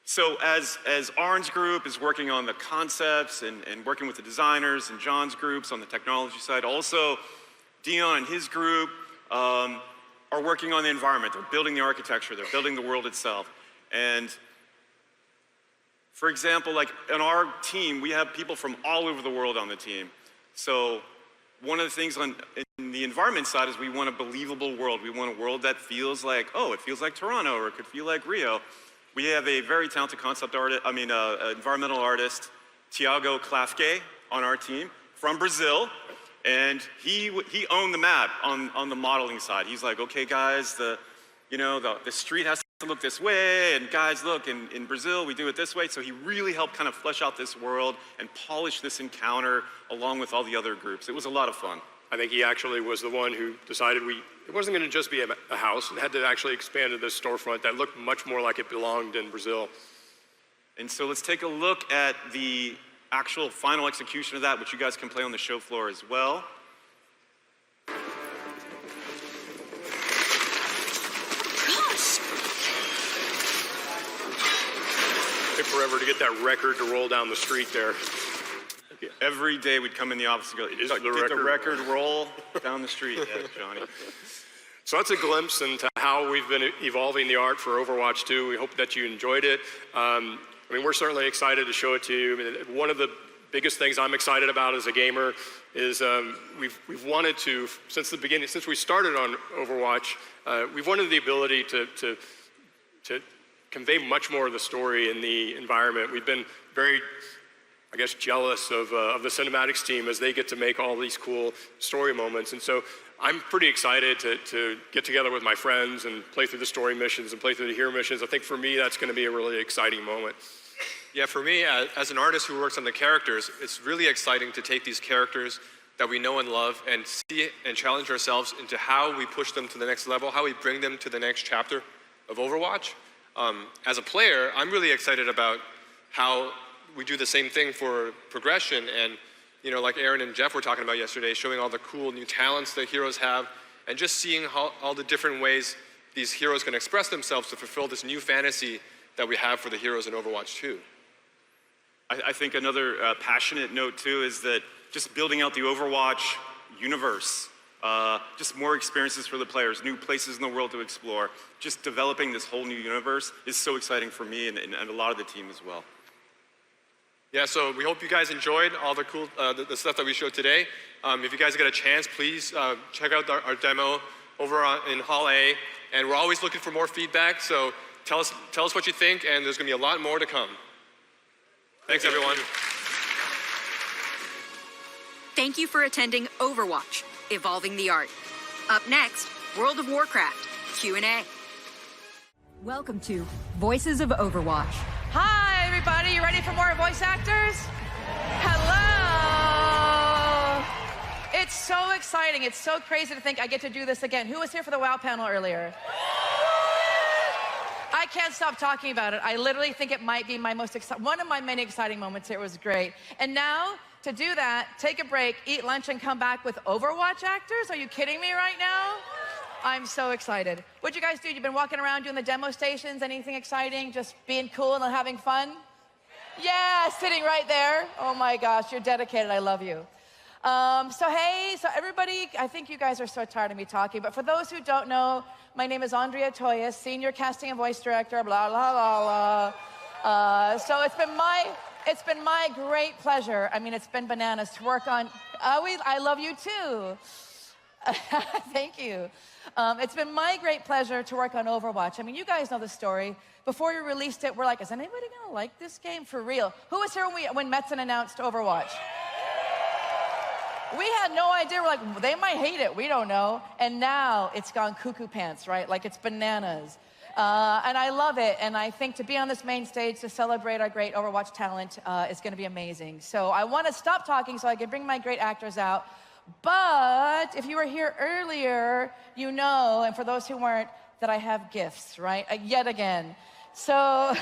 So as Arn's group is working on the concepts and working with the designers, and John's groups on the technology side, also Dion and his group are working on the environment. They're building the architecture, they're building the world itself. And for example, like on our team, we have people from all over the world on the team. So one of the things in the environment side is we want a believable world. We want a world that feels like, it feels like Toronto, or it could feel like Rio. We have a very talented environmental artist, Tiago Klafke, on our team from Brazil. And he owned the map on the modeling side. He's like, okay, guys, the street has to look this way, and guys, look, in Brazil, we do it this way. So he really helped kind of flesh out this world and polish this encounter along with all the other groups. It was a lot of fun. I think he actually was the one who decided it wasn't going to just be a house. It had to actually expand to this storefront that looked much more like it belonged in Brazil. And so let's take a look at the actual final execution of that, which you guys can play on the show floor as well. forever to get that record to roll down the street there. Every day we'd come in the office and go, Is get the the record roll down the street. Yeah, Johnny. So that's a glimpse into how we've been evolving the art for Overwatch 2. We hope that you enjoyed it. I mean, we're certainly excited to show it to you. I mean, one of the biggest things I'm excited about as a gamer is we've wanted to, since the beginning, since we started on Overwatch, we've wanted the ability to convey much more of the story in the environment. We've been very, I guess, jealous of the cinematics team as they get to make all these cool story moments. And so I'm pretty excited to get together with my friends and play through the story missions and play through the hero missions. I think for me, that's going to be a really exciting moment. Yeah, for me, as an artist who works on the characters, it's really exciting to take these characters that we know and love and see and challenge ourselves into how we push them to the next level, how we bring them to the next chapter of Overwatch. As a player, I'm really excited about how we do the same thing for progression and, you know, like Aaron and Jeff were talking about yesterday, showing all the cool new talents that heroes have and just seeing how all the different ways these heroes can express themselves to fulfill this new fantasy that we have for the heroes in Overwatch 2. I think another passionate note too is that just building out the Overwatch universe, just more experiences for the players, new places in the world to explore, just developing this whole new universe is so exciting for me and a lot of the team as well. Yeah, so we hope you guys enjoyed all the cool the stuff that we showed today. If you guys get a chance, please check out our demo over in Hall A, and we're always looking for more feedback. So tell us what you think, and there's going to be a lot more to come. Thanks, everyone. Thank you for attending Overwatch, Evolving the Art. Up next, World of Warcraft, Q&A. Welcome to Voices of Overwatch. Hi, everybody. You ready for more voice actors? Hello. It's so exciting. It's so crazy to think I get to do this again. Who was here for the WoW panel earlier? I can't stop talking about it. I literally think it might be my one of my many exciting moments here. It was great. And now, to do that, take a break, eat lunch, and come back with Overwatch actors? Are you kidding me right now? I'm so excited. What'd you guys do? You've been walking around doing the demo stations? Anything exciting? Just being cool and having fun? Yeah, sitting right there. Oh my gosh, you're dedicated. I love you. So everybody, I think you guys are so tired of me talking, but for those who don't know, my name is Andrea Toyas, Senior Casting and Voice Director, blah, blah, blah, blah. So it's been my great pleasure. I mean, it's been bananas to work on. I love you too. Thank you. It's been my great pleasure to work on Overwatch. I mean, you guys know the story. Before we released it, we're like, is anybody gonna like this game for real? Who was here when Metzen announced Overwatch? We had no idea. We're like, they might hate it. We don't know. And now it's gone cuckoo pants, right? Like it's bananas. And I love it. And I think to be on this main stage to celebrate our great Overwatch talent is going to be amazing. So I want to stop talking so I can bring my great actors out. But if you were here earlier, you know, and for those who weren't, that I have gifts, right? Yet again. So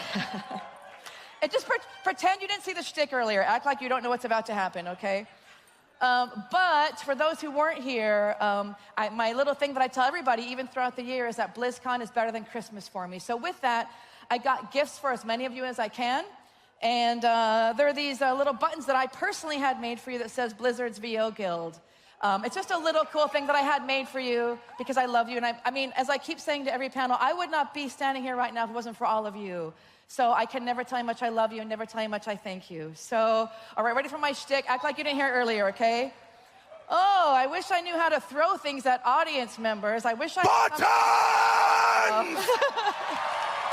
just pretend you didn't see the shtick earlier. Act like you don't know what's about to happen, okay? But for those who weren't here, my little thing that I tell everybody, even throughout the year, is that BlizzCon is better than Christmas for me. So with that, I got gifts for as many of you as I can. And there are these little buttons that I personally had made for you that says Blizzard's VO Guild. It's just a little cool thing that I had made for you because I love you. And I mean, as I keep saying to every panel, I would not be standing here right now if it wasn't for all of you. So I can never tell you how much I love you and never tell you how much I thank you. So, all right, ready for my shtick? Act like you didn't hear it earlier, okay? Oh, I wish I knew how to throw things at audience members. I wish I... Buttons!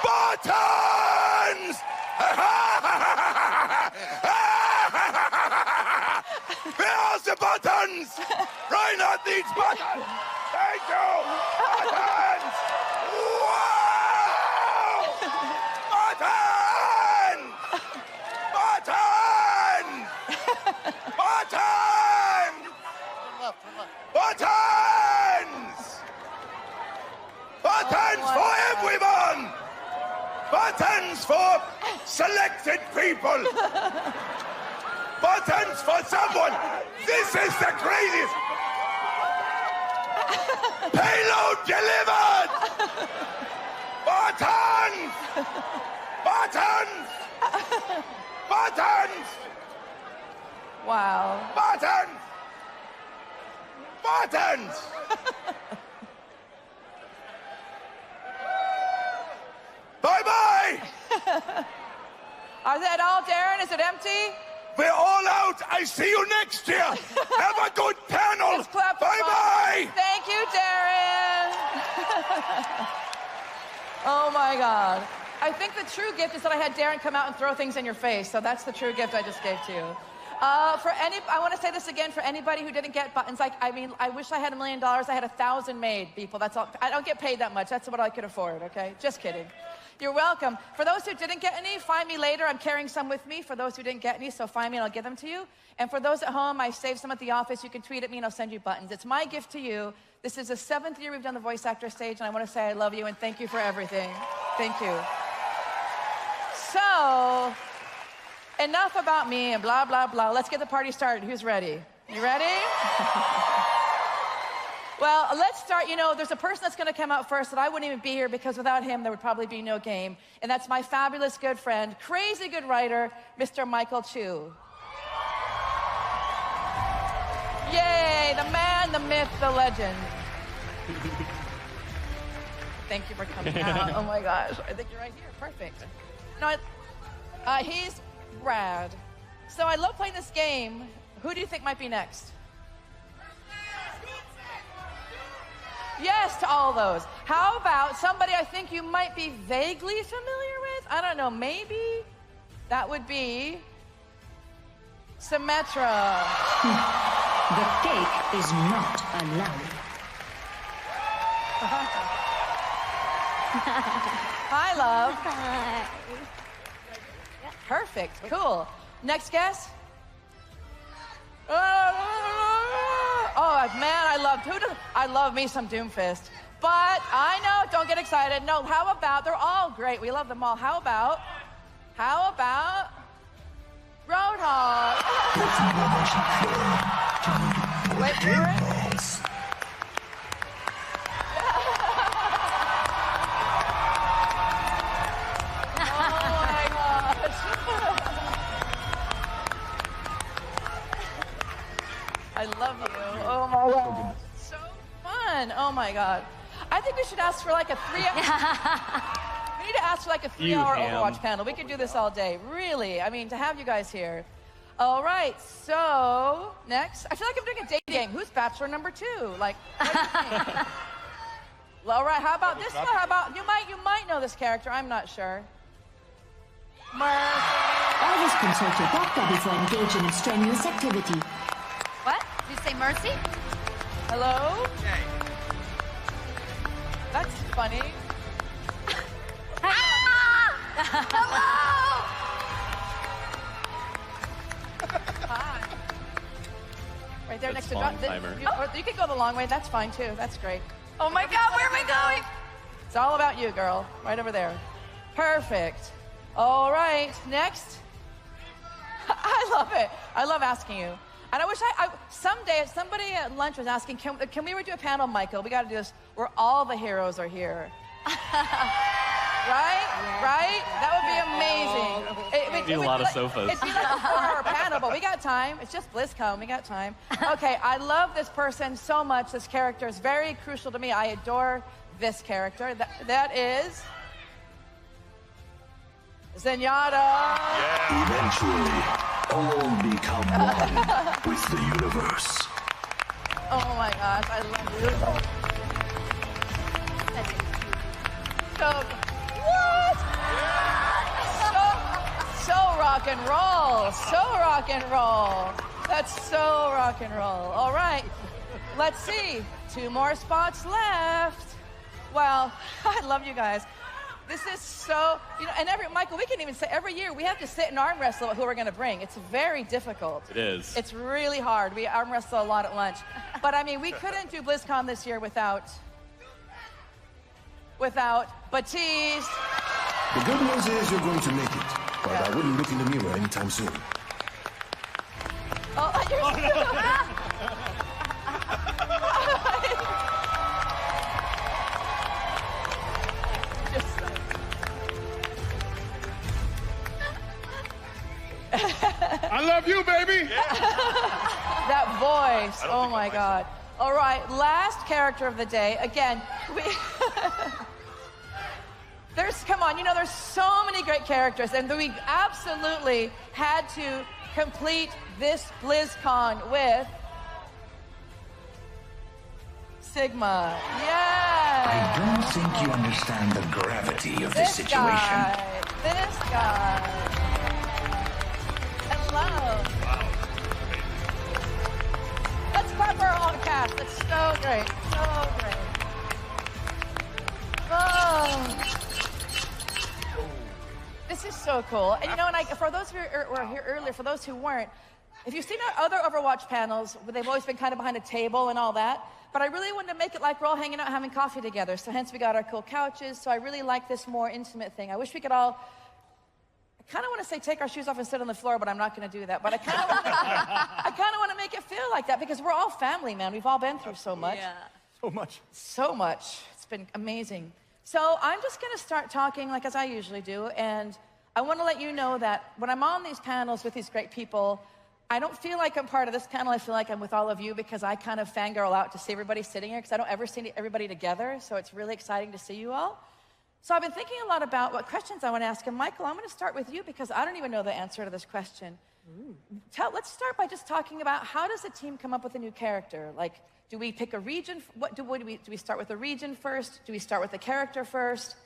Buttons! Here's the buttons! Reinhardt needs buttons! Thank you! Buttons! Wow! Buttons! Buttons! Buttons! Buttons! Buttons for everyone! Buttons for selected people! Buttons for someone! This is the craziest! Payload delivered! Buttons! Buttons! Buttons! Wow. Buttons! Buttons! Bye-bye! Are that all, Darren? Is it empty? We're all out. I see you next year. Have a good panel. Let's clap for Bye-bye. Thank you, Darren. Oh, my God. I think the true gift is that I had Darren come out and throw things in your face. So that's the true gift I just gave to you. I want to say this again for anybody who didn't get buttons. I wish I had $1 million. I had 1,000 made, people. That's all. I don't get paid that much. That's what I could afford, okay? Just kidding. You're welcome. For those who didn't get any, find me later. I'm carrying some with me for those who didn't get any, so find me and I'll give them to you. And for those at home, I saved some at the office. You can tweet at me and I'll send you buttons. It's my gift to you. This is the 7th year we've done the voice actor stage, and I want to say I love you and thank you for everything. Thank you. So, enough about me and blah, blah, blah. Let's get the party started. Who's ready? You ready? Well, let's start. You know, there's a person that's going to come out first that I wouldn't even be here because without him, there would probably be no game. And that's my fabulous good friend, crazy good writer, Mr. Michael Chu. Yay, the man, the myth, the legend. Thank you for coming out. Oh my gosh, I think you're right here. Perfect. No, he's rad. So I love playing this game. Who do you think might be next? Yes, to all those. How about somebody I think you might be vaguely familiar with? I don't know, maybe that would be Symmetra. The cake is not allowed. Hi, love. Perfect, cool. Next guest? Oh, man, I love me some Doomfist. But I know, don't get excited. No, how about, they're all great. We love them all. How about Roadhog? Wait for it. I love you. Oh my God. So fun. Oh my God. I think we should ask for like a 3 hour. We need to ask for like a 3 hour Overwatch panel. We could do this all day. Really. I mean, to have you guys here. All right. So, next. I feel like I'm doing a dating game. Who's bachelor number 2? Like, what do you think? All right. How about this one? How about, you might know this character. I'm not sure. Always consult your doctor before engaging in strenuous activity. What? Did you say Mercy? Hello? Hey. That's funny. Hello! Hi. Right there next to long timer. You can go the long way. That's fine too. That's great. Oh my God, where are we going? It's all about you, girl. Right over there. Perfect. All right. Next. I love it. I love asking you. And I wish someday, somebody at lunch was asking, can we do a panel, Michael? We got to do this where all the heroes are here. Right? Yeah. Right? That would be amazing. Need a lot of sofas. It'd be like a 4-hour panel, but we got time. It's just Blizzcon. We got time. Okay, I love this person so much. This character is very crucial to me. I adore this character. That is Zenyatta. Yeah. Eventually, all become one with the universe. Oh my gosh, I love you. So, what? So rock and roll. So rock and roll. That's so rock and roll. All right, let's see. 2 more spots left. Well, I love you guys. This is so, and Michael, we can even say every year we have to sit and arm wrestle who we're going to bring. It's very difficult. It is. It's really hard. We arm wrestle a lot at lunch. But I mean, we couldn't do BlizzCon this year without Batiste. The good news is you're going to make it, but I wouldn't look in the mirror anytime soon. Oh, you, baby. That voice. Oh my God. All right, last character of the day. Again, come on, there's so many great characters, and we absolutely had to complete this BlizzCon with Sigma. Yeah. I don't think you understand the gravity of this situation. This guy. Hello. Wow. Let's clap for our own cast. It's so great. So great. Oh. This is so cool. And for those who were here earlier, for those who weren't, if you've seen our other Overwatch panels, they've always been kind of behind a table and all that. But I really wanted to make it like we're all hanging out having coffee together. So hence we got our cool couches. So I really like this more intimate thing. I wish we could all, I kind of want to say take our shoes off and sit on the floor, but I'm not going to do that. But I kind of want to make it feel like that because we're all family, man. We've all been through so much. Yeah. So much. So much. It's been amazing. So I'm just going to start talking like as I usually do. And I want to let you know that when I'm on these panels with these great people, I don't feel like I'm part of this panel. I feel like I'm with all of you because I kind of fangirl out to see everybody sitting here because I don't ever see everybody together. So it's really exciting to see you all. So I've been thinking a lot about what questions I want to ask. And Michael, I'm going to start with you because I don't even know the answer to this question. Let's start by just talking about how does a team come up with a new character? Like, do we pick a region? Do we start with a region first? Do we start with the character first?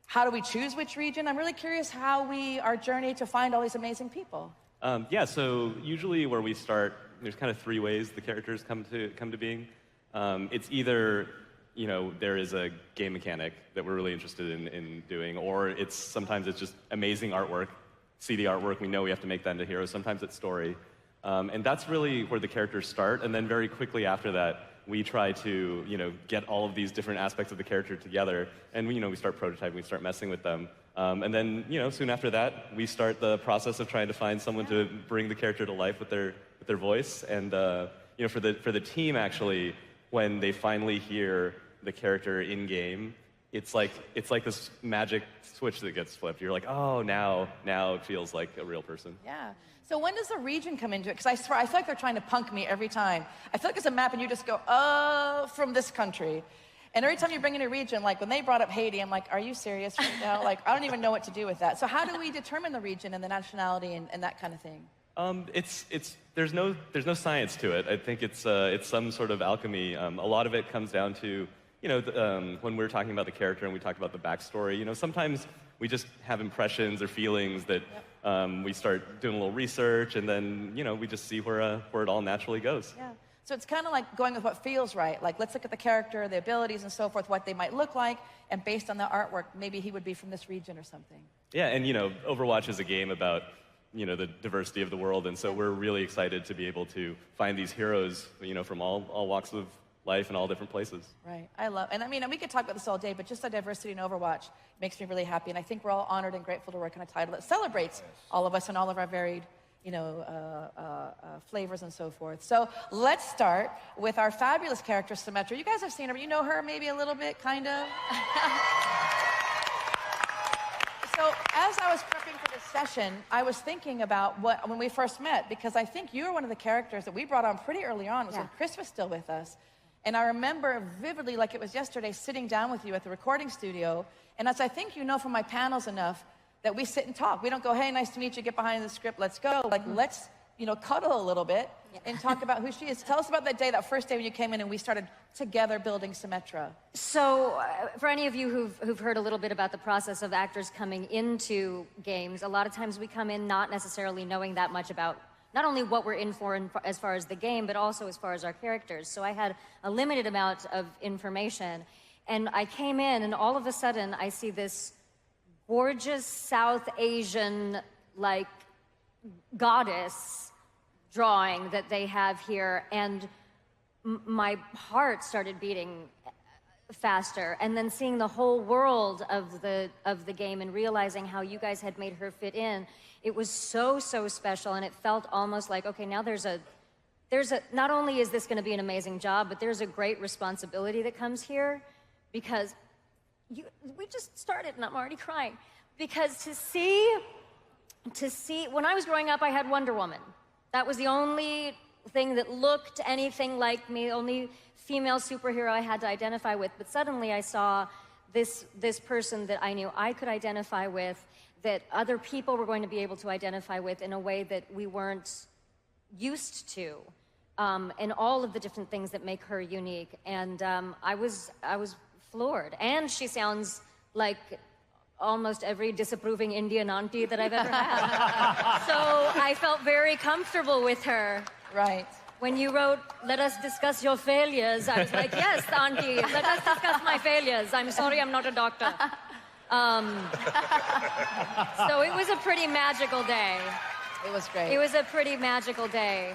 How do we choose which region? I'm really curious how our journey to find all these amazing people. Yeah, so usually where we start, there's kind of three ways the characters come to being. It's either, there is a game mechanic that we're really interested in doing, or sometimes it's just amazing artwork. See the artwork, we know we have to make that into heroes. Sometimes it's story. And that's really where the characters start, and then very quickly after that, we try to, get all of these different aspects of the character together, and we start prototyping, we start messing with them. And then, soon after that, we start the process of trying to find someone to bring the character to life with their voice. And for the team, actually, when they finally hear the character in game, it's like this magic switch that gets flipped. You're like, oh, now it feels like a real person. Yeah. So when does the region come into it? Because I swear, I feel like they're trying to punk me every time. I feel like there's a map and you just go, oh, from this country. And every time you bring in a region, like when they brought up Haiti, I'm like, are you serious right now? Like, I don't even know what to do with that. So how do we determine the region and the nationality and that kind of thing? There's no science to it. I think it's some sort of alchemy. A lot of it comes down to, when we're talking about the character and we talk about the backstory, sometimes we just have impressions or feelings that we start doing a little research and then, we just see where it all naturally goes. Yeah. So it's kind of like going with what feels right. Like, let's look at the character, the abilities and so forth, what they might look like, and based on the artwork, maybe he would be from this region or something. Yeah, and Overwatch is a game about, the diversity of the world, and so we're really excited to be able to find these heroes, from all walks of life and all different places. Right, and I mean, we could talk about this all day, but just the diversity in Overwatch makes me really happy, and I think we're all honored and grateful to work on a title that celebrates all of us and all of our varied flavors and so forth. So let's start with our fabulous character, Symmetra. You guys have seen her, but you know her maybe a little bit, kind of? So as I was prepping for this session, I was thinking about when we first met, because I think you were one of the characters that we brought on pretty early on. It was when Chris was still with us. And I remember vividly, like it was yesterday, sitting down with you at the recording studio. And as I think you know from my panels enough, that we sit and talk. We don't go, hey, nice to meet you, get behind the script, let's go. Like, let's, cuddle a little bit and talk about who she is. Tell us about that first day when you came in and we started together building Symmetra. So, for any of you who've heard a little bit about the process of actors coming into games, a lot of times we come in not necessarily knowing that much about not only what we're in for as far as the game, but also as far as our characters. So I had a limited amount of information, and I came in, and all of a sudden I see this gorgeous South Asian, goddess drawing that they have here, and my heart started beating faster. And then seeing the whole world of the game and realizing how you guys had made her fit in, it was so special, and it felt almost like, okay, now there's a not only is this going to be an amazing job, but there's a great responsibility that comes here, because we just started and I'm already crying. Because to see, when I was growing up, I had Wonder Woman. That was the only thing that looked anything like me, the only female superhero I had to identify with. But suddenly I saw this person that I knew I could identify with, that other people were going to be able to identify with in a way that we weren't used to, and all of the different things that make her unique. And I was floored. And she sounds like almost every disapproving Indian auntie that I've ever had. So I felt very comfortable with her. Right. When you wrote, "Let us discuss your failures," I was like, "Yes, auntie, let us discuss my failures. I'm sorry I'm not a doctor." So it was a pretty magical day. It was great. It was a pretty magical day.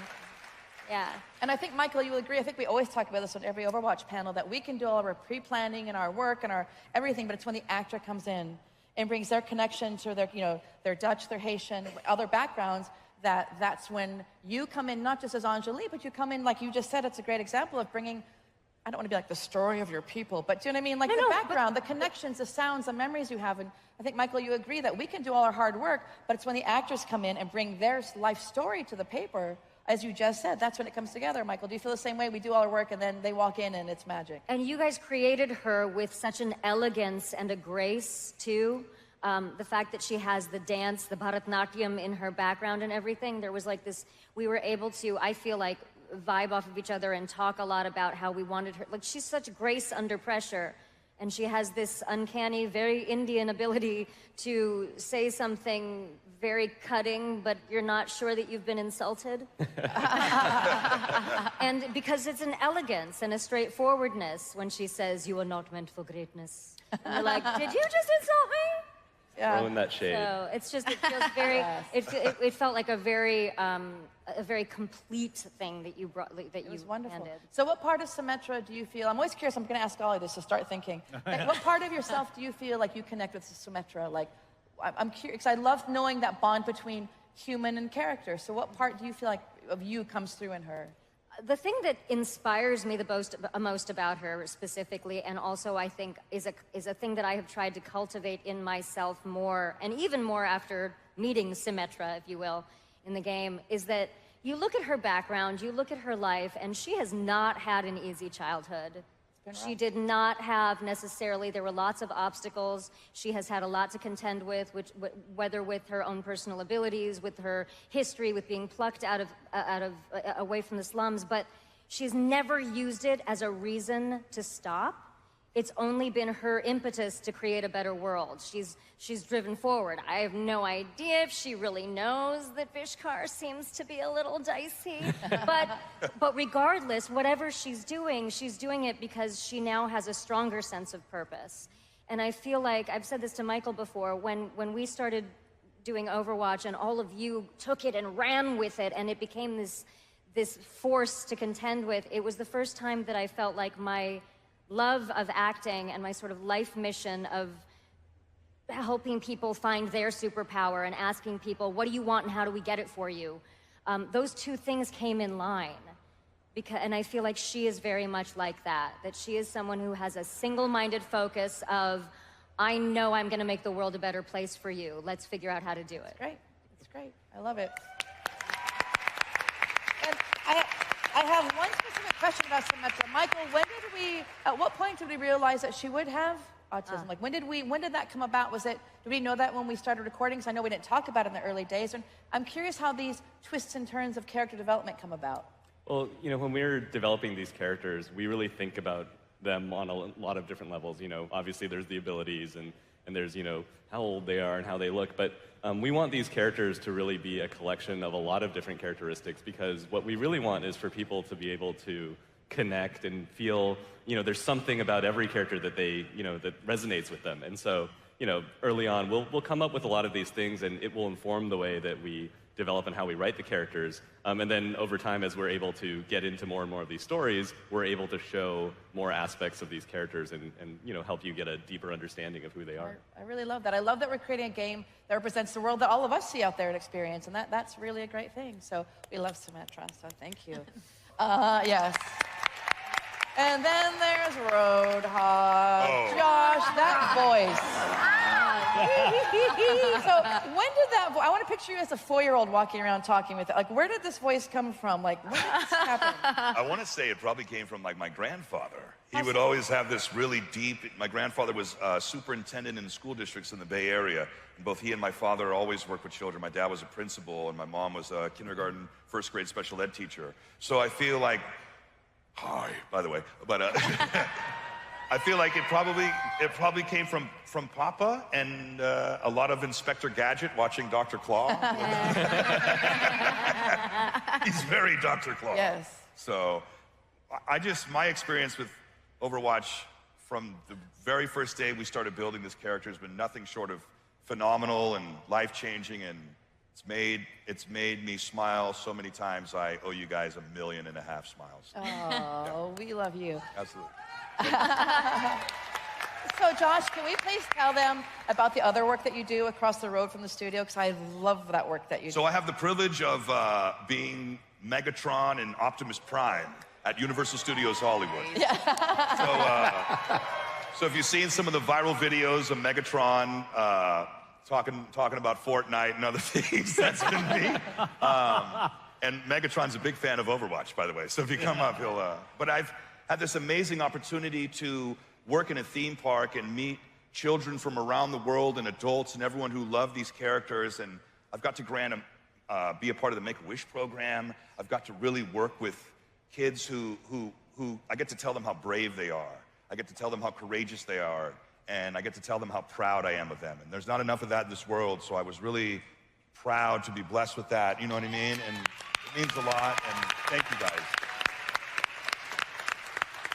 Yeah. And I think, Michael, you will agree, I think we always talk about this on every Overwatch panel, that we can do all of our pre-planning and our work and our everything, but it's when the actor comes in and brings their connection to their, their Dutch, their Haitian, other backgrounds, that's when you come in, not just as Anjali, but you come in, like you just said, it's a great example of bringing, I don't want to be like the story of your people, but do you know what I mean? Like the background, the connections, the sounds, the memories you have. And I think, Michael, you agree that we can do all our hard work, but it's when the actors come in and bring their life story to the paper, as you just said, that's when it comes together. Michael, do you feel the same way? We do all our work and then they walk in and it's magic. And you guys created her with such an elegance and a grace, too. The fact that she has the dance, the Bharatnatyam in her background and everything, there was like this, we were able to, I feel like, vibe off of each other and talk a lot about how we wanted her. Like, she's such grace under pressure. And she has this uncanny, very Indian ability to say something very cutting, but you're not sure that you've been insulted. And because it's an elegance and a straightforwardness when she says, "You are not meant for greatness." And you're like, did you just insult me? Yeah. Throwing that shade. So it's just, it feels very, it felt like a very complete thing that you brought, that you handed. So what part of Symmetra do you feel, I'm always curious, I'm going to ask all of this, so start thinking. Like, what part of yourself do you feel like you connect with Symmetra? Like, I'm curious, because I love knowing that bond between human and character. So what part do you feel like of you comes through in her? The thing that inspires me the most about her specifically, and also I think is a thing that I have tried to cultivate in myself more, and even more after meeting Symmetra, if you will, in the game, is that you look at her background, you look at her life, and she has not had an easy childhood. She did not have necessarily, there were lots of obstacles. She has had a lot to contend with, whether with her own personal abilities, with her history, with being plucked away from the slums, but she's never used it as a reason to stop. It's only been her impetus to create a better world. She's driven forward. I have no idea if she really knows that Vishkar seems to be a little dicey. But regardless, whatever she's doing it because she now has a stronger sense of purpose. And I feel like, I've said this to Michael before, when we started doing Overwatch and all of you took it and ran with it and it became this force to contend with, it was the first time that I felt like my love of acting and my sort of life mission of helping people find their superpower and asking people, what do you want and how do we get it for you? Those two things came in line. And I feel like she is very much like that she is someone who has a single-minded focus of, I know I'm going to make the world a better place for you. Let's figure out how to do it. It's great. It's great. I love it. And I have one specific question about Symmetra. Michael, at what point did we realize that she would have autism? Like, when did that come about? Did we know that when we started recording? Because I know we didn't talk about it in the early days. And I'm curious how these twists and turns of character development come about. Well, when we're developing these characters, we really think about them on a lot of different levels. Obviously there's the abilities and there's, how old they are and how they look. But we want these characters to really be a collection of a lot of different characteristics, because what we really want is for people to be able to connect and feel, there's something about every character that they, that resonates with them. And so, early on, we'll come up with a lot of these things, and it will inform the way that we develop and how we write the characters. And then over time, as we're able to get into more and more of these stories, we're able to show more aspects of these characters and help you get a deeper understanding of who they are. I really love that. I love that we're creating a game that represents the world that all of us see out there and experience, and that's really a great thing. So we love Symmetra, so thank you. Yes. And then there's Roadhog. Oh. Josh, that voice. So when did that? I want to picture you as a 4-year-old walking around talking with it. Like, where did this voice come from? Like, what happened? I want to say it probably came from like my grandfather. He would always have this really deep. My grandfather was superintendent in school districts in the Bay Area. And both he and my father always worked with children. My dad was a principal, and my mom was a kindergarten, first grade special ed teacher. So I feel like, hi, by the way, but I feel like it probably came from Papa and a lot of Inspector Gadget watching Dr. Claw. He's very Dr. Claw. Yes. So my experience with Overwatch from the very first day we started building this character has been nothing short of phenomenal and life-changing, and it's made me smile so many times. I owe you guys 1.5 million smiles. Oh, we love you. Absolutely. So, Josh, can we please tell them about the other work that you do across the road from the studio? Because I love that work that you do. So I have the privilege of being Megatron and Optimus Prime at Universal Studios Hollywood. Yeah. So if you've seen some of the viral videos of Megatron talking about Fortnite and other things, that's been me. And Megatron's a big fan of Overwatch, by the way. So if you come up, he'll... But I've had this amazing opportunity to work in a theme park and meet children from around the world and adults and everyone who love these characters. And I've got to be a part of the Make-A-Wish program. I've got to really work with kids who I get to tell them how brave they are. I get to tell them how courageous they are. And I get to tell them how proud I am of them. And there's not enough of that in this world, so I was really proud to be blessed with that, you know what I mean? And it means a lot, and thank you guys.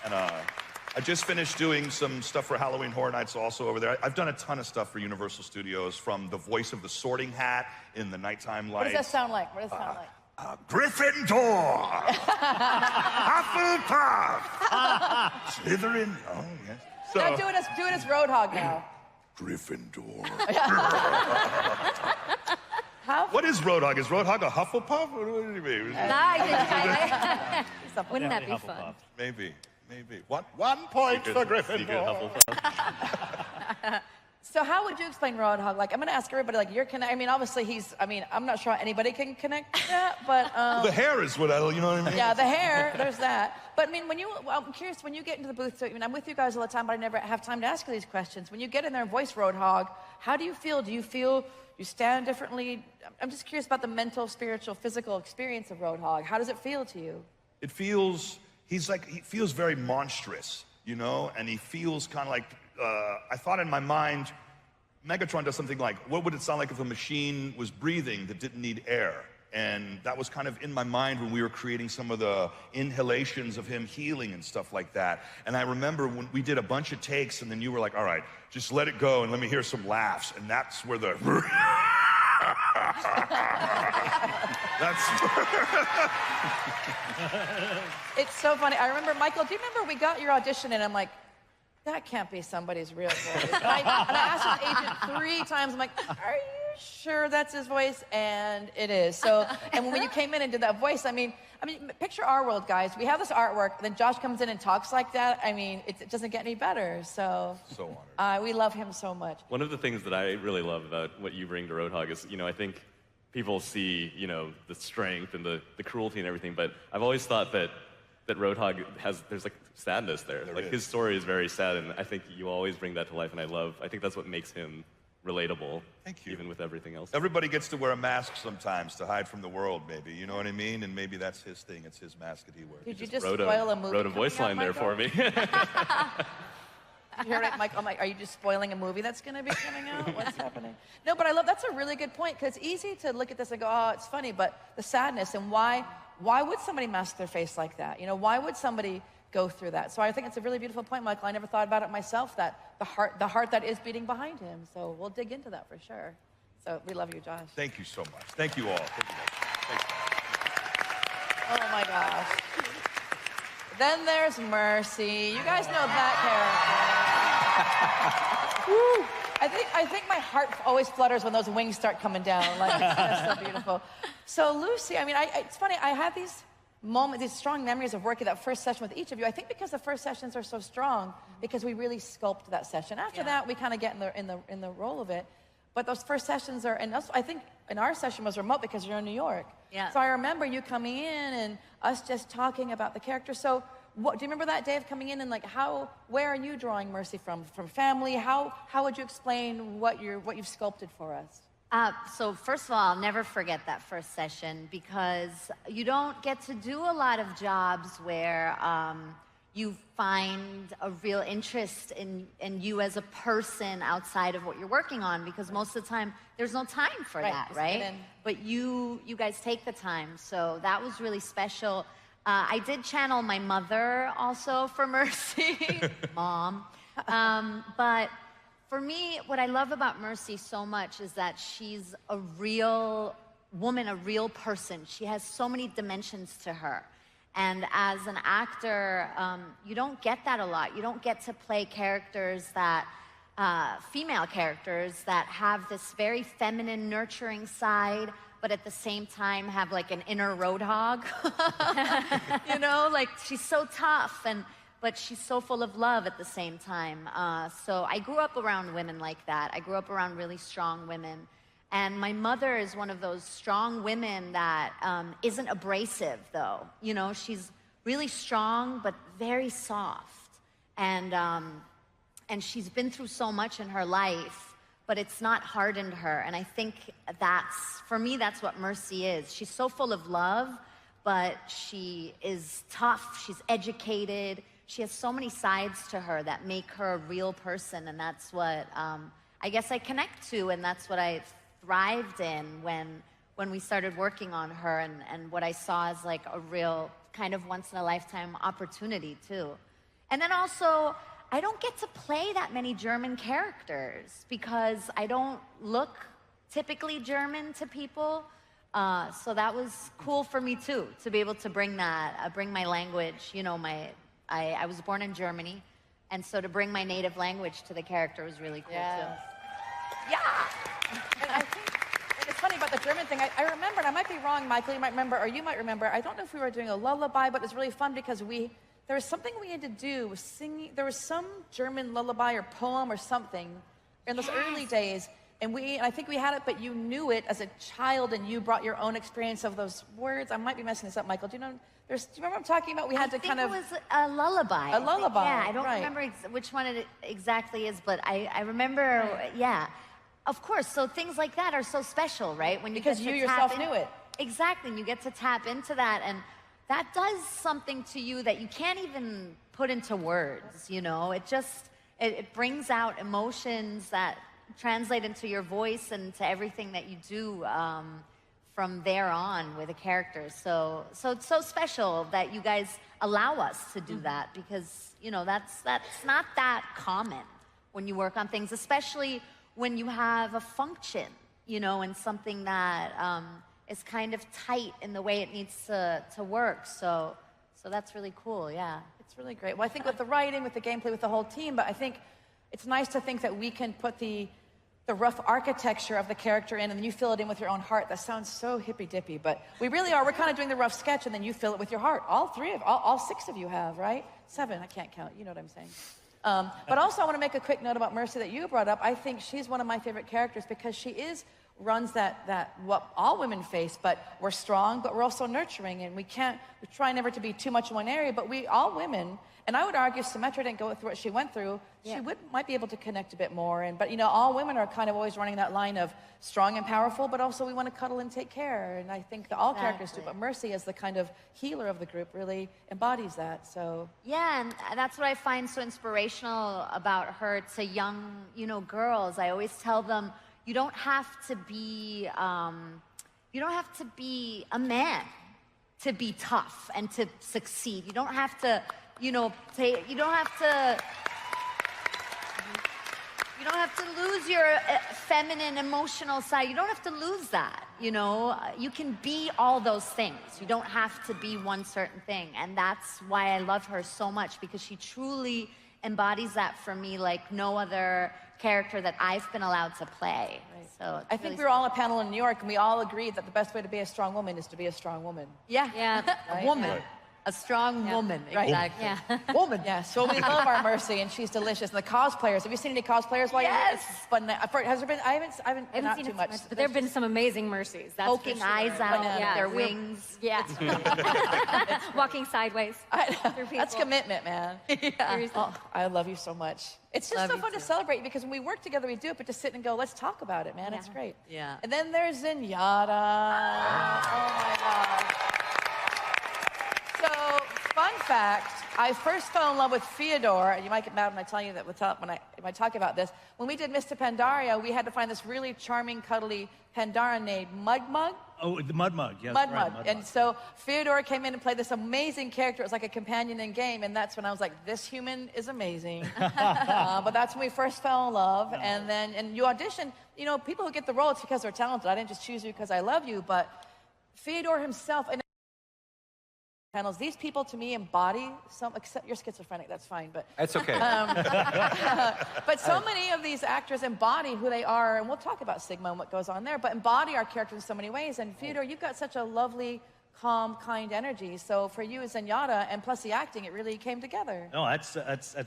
And I just finished doing some stuff for Halloween Horror Nights also over there. I've done a ton of stuff for Universal Studios, from the voice of the Sorting Hat in the nighttime lights. What does that sound like? What does it sound like? Gryffindor! Hufflepuff! Slytherin? Oh, yes. So, now do it as Roadhog now. Gryffindor. What is Roadhog? Is Roadhog a Hufflepuff? What do you mean? Wouldn't that be fun? Maybe. 1 point for Gryffindor. So how would you explain Roadhog? Like, I'm going to ask everybody, like, I mean, obviously I'm not sure anybody can connect to that, but... the hair is what you know what I mean? Yeah, the hair, there's that. But, I mean, I'm curious, when you get into the booth, so, I mean, I'm with you guys all the time, but I never have time to ask you these questions. When you get in there and voice Roadhog, how do you feel? Do you feel you stand differently? I'm just curious about the mental, spiritual, physical experience of Roadhog. How does it feel to you? It feels, he feels very monstrous, you know? And he feels kind of like, I thought in my mind, Megatron does something like, what would it sound like if a machine was breathing that didn't need air? And that was kind of in my mind when we were creating some of the inhalations of him healing and stuff like that. And I remember when we did a bunch of takes, and then you were like, all right, just let it go and let me hear some laughs. And that's where the... It's so funny. I remember, Michael, do you remember we got your audition, and I'm like, that can't be somebody's real voice. And I asked his agent 3 times, I'm like, are you sure that's his voice? And it is. So, and when you came in and did that voice, I mean, picture our world, guys. We have this artwork, then Josh comes in and talks like that. I mean, it doesn't get any better. So honored. We love him so much. One of the things that I really love about what you bring to Roadhog is, I think people see, the strength and the cruelty and everything, but I've always thought that Roadhog there's like sadness there. His story is very sad, and I think you always bring that to life, and I think that's what makes him relatable. Thank you. Even with everything else. Everybody gets to wear a mask sometimes to hide from the world, maybe. You know what I mean? And maybe that's his thing. It's his mask that he wears. Did you just spoil a movie? Wrote a voice line there for me. You heard it, Mike? I'm like, are you just spoiling a movie that's going to be coming out? What's happening? No, but that's a really good point, because it's easy to look at this and go, oh, it's funny, but the sadness and why would somebody mask their face like that? Why would somebody go through that? So I think it's a really beautiful point, Michael. I never thought about it myself, that the heart that is beating behind him. So we'll dig into that for sure. So we love you, Josh. Thank you so much. Thank you all. Thank you guys. Oh my gosh. Then there's Mercy. You guys know that character. Woo. I think my heart always flutters when those wings start coming down. Like, that's so beautiful. So Lucy, I mean, it's funny. I had these these strong memories of working that first session with each of you. I think because the first sessions are so strong, because we really sculpt that session. After that, we kind of get in the role of it. But those first sessions are, and also, I think in our session was remote because you're in New York. Yeah. So I remember you coming in and us just talking about the character. So do you remember that day of coming in and like where are you drawing Mercy from? From family? How would you explain what you've sculpted for us? So first of all, I'll never forget that first session because you don't get to do a lot of jobs where you find a real interest in you as a person outside of what you're working on, because most of the time there's no time for that, right? But you guys take the time, so that was really special. I did channel my mother also for Mercy, Mom. But for me, what I love about Mercy so much is that she's a real woman, a real person. She has so many dimensions to her. And as an actor, you don't get that a lot. You don't get to play characters that, female characters that have this very feminine, nurturing side, but at the same time have like an inner roadhog. You know, like she's so tough, but she's so full of love at the same time. So I grew up around women like that. I grew up around really strong women. And my mother is one of those strong women that isn't abrasive, though. You know, she's really strong, but very soft. And she's been through so much in her life, but it's not hardened her. And I think for me, that's what Mercy is. She's so full of love, but she is tough. She's educated. She has so many sides to her that make her a real person. And that's what I guess I connect to, and that's what I thrived in when we started working on her, and what I saw as like a real kind of once-in-a-lifetime opportunity too. And then also, I don't get to play that many German characters because I don't look typically German to people. So that was cool for me too, to be able to bring that, bring my language. You know, I was born in Germany, and so to bring my native language to the character was really cool too. Yeah. And I think, and it's funny about the German thing, I remember, and I might be wrong, Michael, you might remember, or you might remember, I don't know if we were doing a lullaby, but it was really fun because there was something we had to do with singing, there was some German lullaby or poem or something in those early days, and I think we had it, but you knew it as a child, and you brought your own experience of those words. I might be messing this up, Michael. Do you know, do you remember what I'm talking about? We had to kind of... I think it was a lullaby. A lullaby, yeah, I don't remember which one it exactly is, but I remember, yeah. Of course, so things like that are so special, right? When you because you yourself knew it. Exactly, and you get to tap into that, and that does something to you that you can't even put into words, you know? It brings out emotions that translate into your voice and to everything that you do from there on with the characters. So it's so special that you guys allow us to do that, because, you know, that's not that common when you work on things, especially when you have a function, you know, and something that is kind of tight in the way it needs to work. So that's really cool, yeah. It's really great. Well, I think with the writing, with the gameplay, with the whole team, but I think it's nice to think that we can put the rough architecture of the character in, and then you fill it in with your own heart. That sounds so hippy-dippy, but we really are. We're kind of doing the rough sketch, and then you fill it with your heart. All six of you have, right? 7, I can't count. You know what I'm saying. But also, I want to make a quick note about Mercy that you brought up. I think she's one of my favorite characters because she runs that what all women face, but we're strong, but we're also nurturing, and we try never to be too much in one area, but all women, and I would argue Symmetra didn't go through what she went through, she might be able to connect a bit more, but you know, all women are kind of always running that line of strong and powerful, but also we want to cuddle and take care, and I think that all characters do, but Mercy as the kind of healer of the group really embodies that, so. Yeah, and that's what I find so inspirational about her to young, you know, girls. I always tell them, you don't have to be a man to be tough and to succeed. You don't have to, you know, you don't have to lose your feminine, emotional side. You don't have to lose that, you know. You can be all those things. You don't have to be one certain thing. And that's why I love her so much, because she truly embodies that for me like no other character that I've been allowed to play. So I think we were all on a panel in New York, and we all agreed that the best way to be a strong woman is to be a strong woman. Yeah. Right? A woman. Right. A strong woman. Right. Exactly. Yeah. Woman. Yeah. So we love our Mercy, and she's delicious. And the cosplayers. Have you seen any cosplayers while you're here? Has there been? I haven't been out seen too it much. but there have been some amazing Mercies. That's Poking for sure. eyes out, Yeah. their wings. Yeah. Walking sideways. Through people. That's commitment, man. Oh, I love you so much. It's just so fun to celebrate because when we work together, we do it, but to sit and go, let's talk about it, man. It's great. Yeah. And then there's Zenyatta. Oh my God. So, fun fact, I first fell in love with Fyodor, and you might get mad when I tell you that when I talk about this. When we did Mr. Pandaria, we had to find this really charming, cuddly Pandaren named Mudmug. Oh, the Mudmug, yes. Mudmug. Right, Mudmug. And so Fyodor came in and played this amazing character. It was like a companion in game, and that's when I was like, this human is amazing. But that's when we first fell in love. And then, and you audition, you know, people who get the role, it's because they're talented. I didn't just choose you because I love you, but Fyodor himself, and panels, these people to me embody some, except you're schizophrenic, that's fine, but. That's okay. But so many of these actors embody who they are, and we'll talk about Sigma and what goes on there, but embody our characters in so many ways. And Fyodor, you've got such a lovely, calm, kind energy. So for you as Zenyatta, and plus the acting, it really came together. No, that's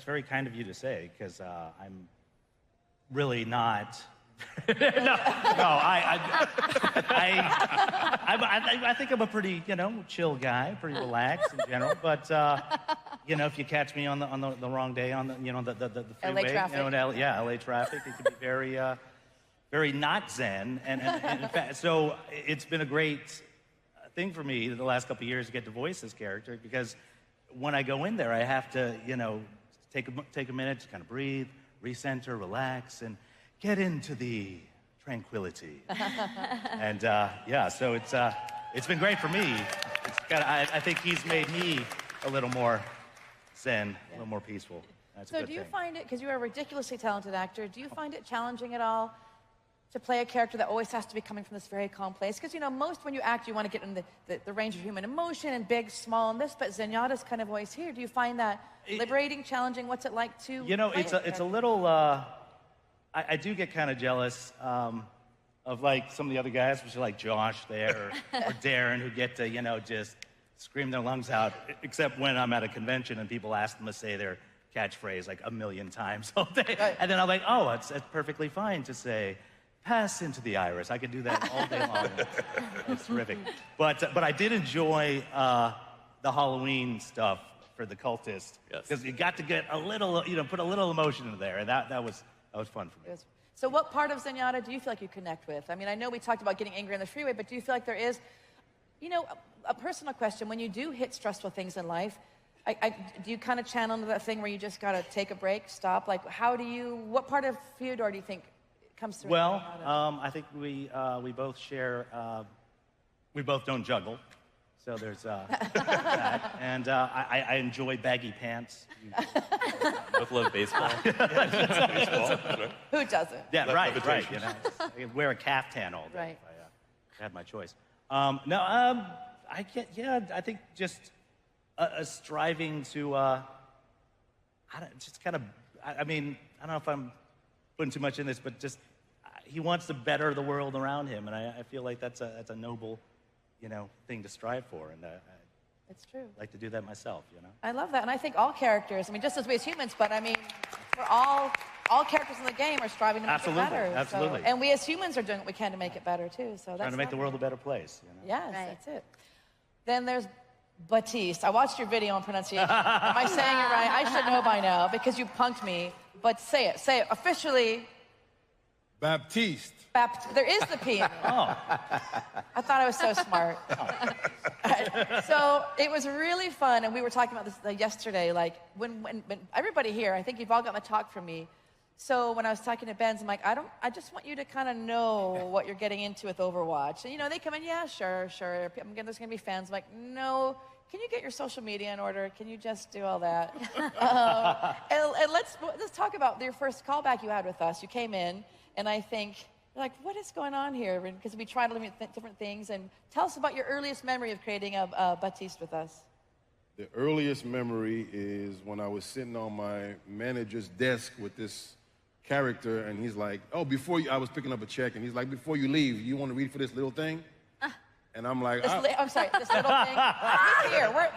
very kind of you to say, because I'm really not. I think I'm a pretty, chill guy, pretty relaxed in general. But if you catch me on the wrong day on the the freeway, LA traffic. LA traffic, it can be very very not zen. And in fact, so it's been a great thing for me the last couple of years to get to voice this character, because when I go in there, I have to take a minute to kind of breathe, recenter, relax, and get into the tranquility. And so it's been great for me. I think he's made me a little more zen, a little more peaceful. That's a So good do you thing. find it, because you're a ridiculously talented actor, do you find it challenging at all to play a character that always has to be coming from this very calm place? Because, most when you act, you want to get in the range of human emotion and big, small, and this, but Zenyatta's kind of always here. Do you find that liberating, challenging? What's it like to play it's a little, I do get kind of jealous of like some of the other guys, which are like Josh there or Darren, who get to, just scream their lungs out, except when I'm at a convention and people ask them to say their catchphrase like 1,000,000 times all day. Right. And then I'm like, oh, it's perfectly fine to say, pass into the iris. I could do that all day long. It's terrific. But I did enjoy the Halloween stuff for the cultist, because you got to get a little, put a little emotion in there, and that was fun for me. So what part of Zenyatta do you feel like you connect with? I mean, I know we talked about getting angry on the freeway, but do you feel like there is, a personal question, when you do hit stressful things in life, do you kind of channel into that thing where you just got to take a break, stop? Like, what part of Fyodor do you think comes through? Well, I think we both share, we both don't juggle. So there's that. And I enjoy baggy pants. Both love baseball. Baseball. Who doesn't? Yeah, right. I could wear a caftan all day right. if I had my choice. I think just a striving to, I don't know if I'm putting too much in this, but just, he wants to better the world around him, and I feel like that's a noble, thing to strive for, and it's true. I like to do that myself, I love that, and I think all characters, just as we as humans, but for all characters in the game are striving to make it better. Absolutely. So, and we as humans are doing what we can to make it better too. So that's trying to make the world a better place. Yes, that's it. Then there's Baptiste. I watched your video on pronunciation. Am I saying it right? I should know by now because you punked me. But say it officially. Baptiste. There is the P in it. Oh. I thought I was so smart. So it was really fun, and we were talking about this yesterday. Like when everybody here, I think you've all gotten a talk from me. So when I was talking to Benz, I'm like, I just want you to kind of know what you're getting into with Overwatch. And they come in, yeah, sure. There's gonna be fans. I'm like, no. Can you get your social media in order? Can you just do all that? And let's talk about your first callback you had with us. You came in, and I think, like, what is going on here? Because we tried different things. And tell us about your earliest memory of creating a Baptiste with us. The earliest memory is when I was sitting on my manager's desk with this character, and he's like, oh, I was picking up a check, and he's like, before you leave, you want to read for this little thing? And I'm like, I'm sorry, this little thing.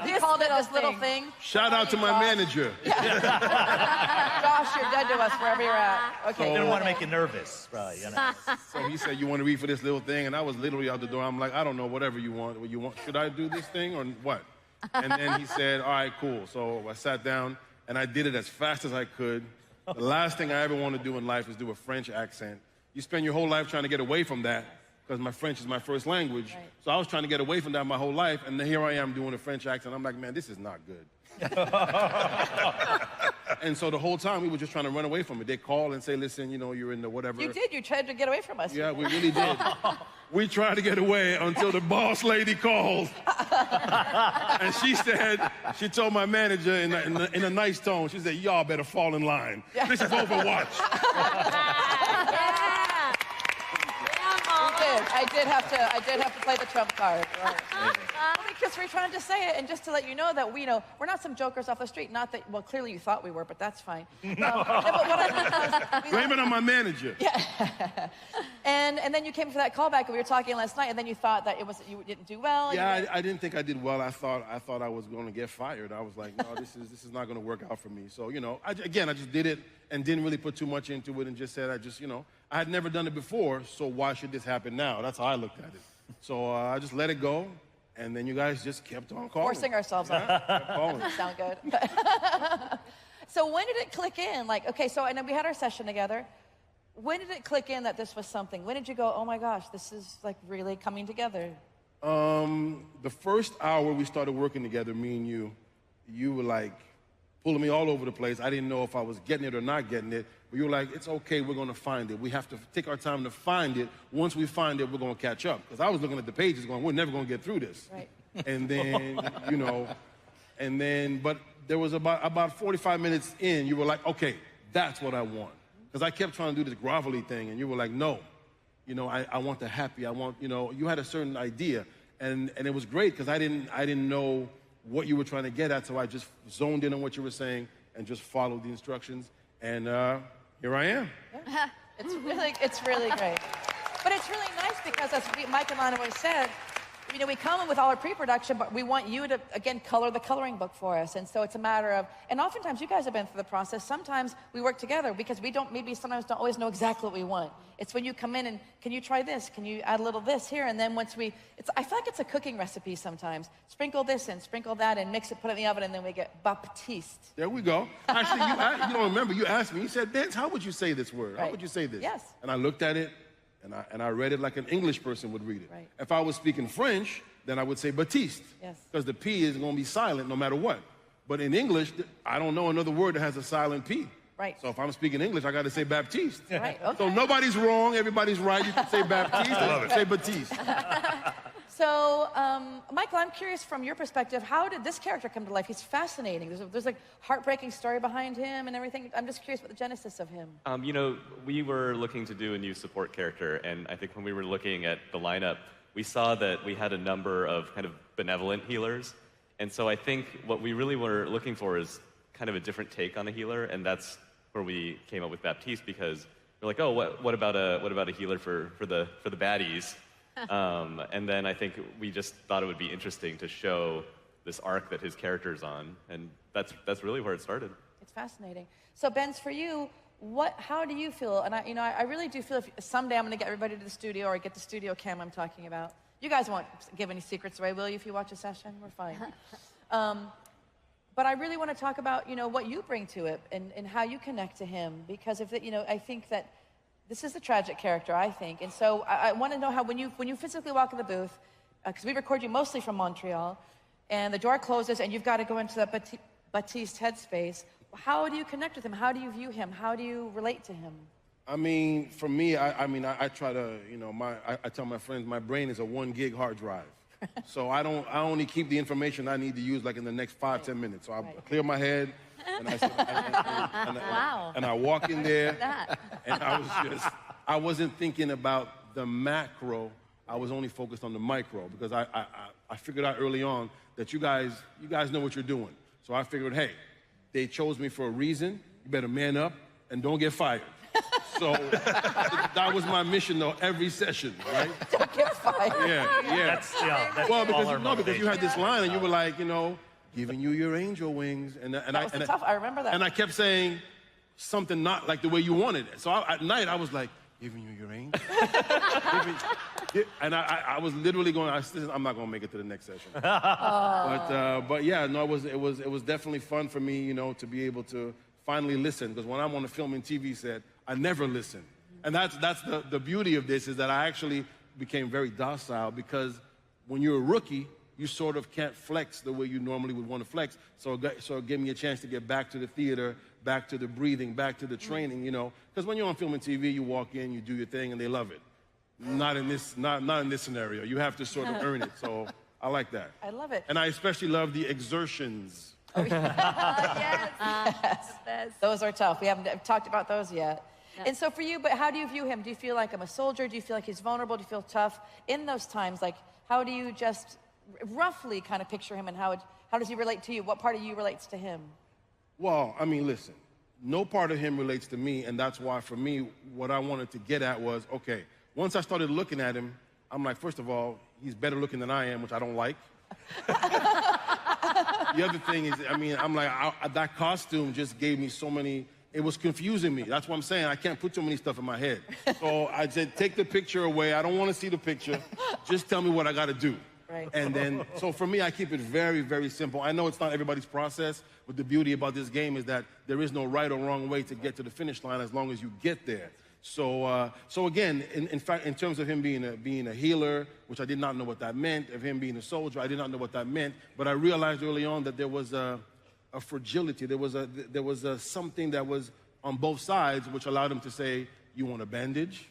He called it this little thing. Shout out to my manager. Josh, you're dead to us wherever you're at. Okay. They didn't want to make you nervous, probably. You know? So he said, you want to read for this little thing? And I was literally out the door. I'm like, I don't know, whatever you want. Should I do this thing or what? And then he said, all right, cool. So I sat down, and I did it as fast as I could. The last thing I ever want to do in life is do a French accent. You spend your whole life trying to get away from that, because my French is my first language. Right. So I was trying to get away from that my whole life, and then here I am doing a French accent. I'm like, man, this is not good. And so the whole time, we were just trying to run away from it. They call and say, listen, you know, you're in the whatever. You did. You tried to get away from us. Yeah, we really did. We tried to get away until the boss lady called. And she told my manager in a nice tone, she said, y'all better fall in line. This is Overwatch. I did have to play the trump card. Right. Because we're trying to say it, and just to let you know that we're not some jokers off the street. Not that, well, clearly you thought we were, but that's fine. Blame it on my manager. Yeah. And then you came for that callback, and we were talking last night, and then you thought that you didn't do well. Yeah, I didn't think I did well. I thought I was going to get fired. I was like, no, this is not going to work out for me. So I just did it and didn't really put too much into it, and just said I had never done it before, so why should this happen now? That's how I looked at it. So I just let it go, and then you guys just kept on calling. Forcing ourselves on. Kept calling. Sound good. So when did it click in? Like, okay, so and then we had our session together. When did it click in that this was something? When did you go, oh my gosh, this is like really coming together? The first hour we started working together, me and you were like pulling me all over the place. I didn't know if I was getting it or not getting it. But you were like, it's okay, we're going to find it. We have to take our time to find it. Once we find it, we're going to catch up. Because I was looking at the pages going, we're never going to get through this. Right. And then, but there was about 45 minutes in, you were like, okay, that's what I want. Because I kept trying to do this grovelly thing, and you were like, no. I want the happy, you had a certain idea. And it was great, because I didn't know what you were trying to get at, so I just zoned in on what you were saying and just followed the instructions. And here I am. Yeah. It's really great. But it's really nice because, as Mike and Lana always said, we come in with all our pre-production, but we want you to, again, color the coloring book for us. And so it's a matter of, and oftentimes you guys have been through the process. Sometimes we work together because sometimes don't always know exactly what we want. It's when you come in and, can you try this? Can you add a little this here? And then I feel like it's a cooking recipe sometimes. Sprinkle this in, sprinkle that in, mix it, put it in the oven, and then we get Baptiste. There we go. Actually, you don't remember, you asked me, you said, Vince, how would you say this word? Right. How would you say this? Yes. And I looked at it, and I read it like an English person would read it. Right. If I was speaking French, then I would say Baptiste. Yes. Because the P is going to be silent no matter what. But in English, I don't know another word that has a silent P. Right. So if I'm speaking English, I got to say Baptiste. Right. Okay. So nobody's wrong, everybody's right. You can say Baptiste, or you can say Baptiste. So, Michael, I'm curious from your perspective, how did this character come to life? He's fascinating. There's like heartbreaking story behind him and everything. I'm just curious about the genesis of him. We were looking to do a new support character, and I think when we were looking at the lineup, we saw that we had a number of kind of benevolent healers. And so I think what we really were looking for is kind of a different take on a healer, and that's where we came up with Baptiste, because we're like, oh, what about a healer for the baddies? And then I think we just thought it would be interesting to show this arc that his character's on, and that's really where it started. It's fascinating. So, Benz, for you, how do you feel? And I really do feel if someday I'm going to get everybody to the studio, or get the studio cam I'm talking about. You guys won't give any secrets away, will you? If you watch a session, we're fine. But I really want to talk about what you bring to it and how you connect to him, because I think that this is a tragic character, I think. And so I want to know how, when you physically walk in the booth, because we record you mostly from Montreal, and the door closes and you've got to go into the Baptiste headspace, how do you connect with him? How do you view him? How do you relate to him? I mean, for me, I try to, I tell my friends, my brain is a 1 gig hard drive. So I only keep the information I need to use like in the next 5-10 minutes. So I clear my head, and and I walk in there, and I wasn't thinking about the macro. I was only focused on the micro, because I figured out early on that you guys know what you're doing. So I figured, hey, they chose me for a reason. You better man up and don't get fired. So that was my mission, though, every session, right? Don't get fired. Yeah. That's well, all our because you had this line and you were like, giving you your angel wings. That was tough. I remember that. And I kept saying something not like the way you wanted it. So at night, I was like, giving you your angel. And I was literally going, I'm not going to make it to the next session. But yeah, no, it was definitely fun for me, to be able to finally listen. Because when I'm on a film and TV set, I never listen. And that's the beauty of this, is that I actually became very docile, because when you're a rookie, you sort of can't flex the way you normally would want to flex. So it gave me a chance to get back to the theater, back to the breathing, back to the training, Because when you're on film and TV, you walk in, you do your thing, and they love it. Not in this scenario. You have to sort of earn it. So I like that. I love it. And I especially love the exertions. Oh, yes. Those are tough. We haven't talked about those yet. No. And so for you, but how do you view him? Do you feel like I'm a soldier? Do you feel like he's vulnerable? Do you feel tough? In those times, like, how do you just roughly kind of picture him, and how does he relate to you? What part of you relates to him? Well, I mean, listen, no part of him relates to me, and that's why, for me, what I wanted to get at was, okay, once I started looking at him, I'm like, first of all, he's better looking than I am, which I don't like. The other thing is, I'm like, that costume just gave me so many, it was confusing me. That's what I'm saying. I can't put too many stuff in my head. So I said, take the picture away. I don't want to see the picture. Just tell me what I got to do. Right. And then, so for me, I keep it very, very simple. I know it's not everybody's process, but the beauty about this game is that there is no right or wrong way to get to the finish line as long as you get there. So again, in fact, in terms of him being a healer, which I did not know what that meant, of him being a soldier, I did not know what that meant, but I realized early on that there was a fragility, there was something that was on both sides, which allowed him to say, you want a bandage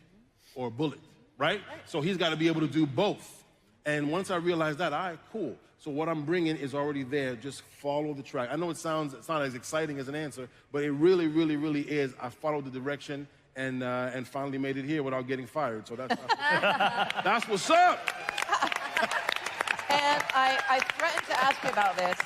or a bullet, right? So he's got to be able to do both. And once I realized that, all right, cool. So what I'm bringing is already there. Just follow the track. I know it's not as exciting as an answer, but it really, really, really is. I followed the direction and finally made it here without getting fired. So that's what's up. And I threatened to ask you about this.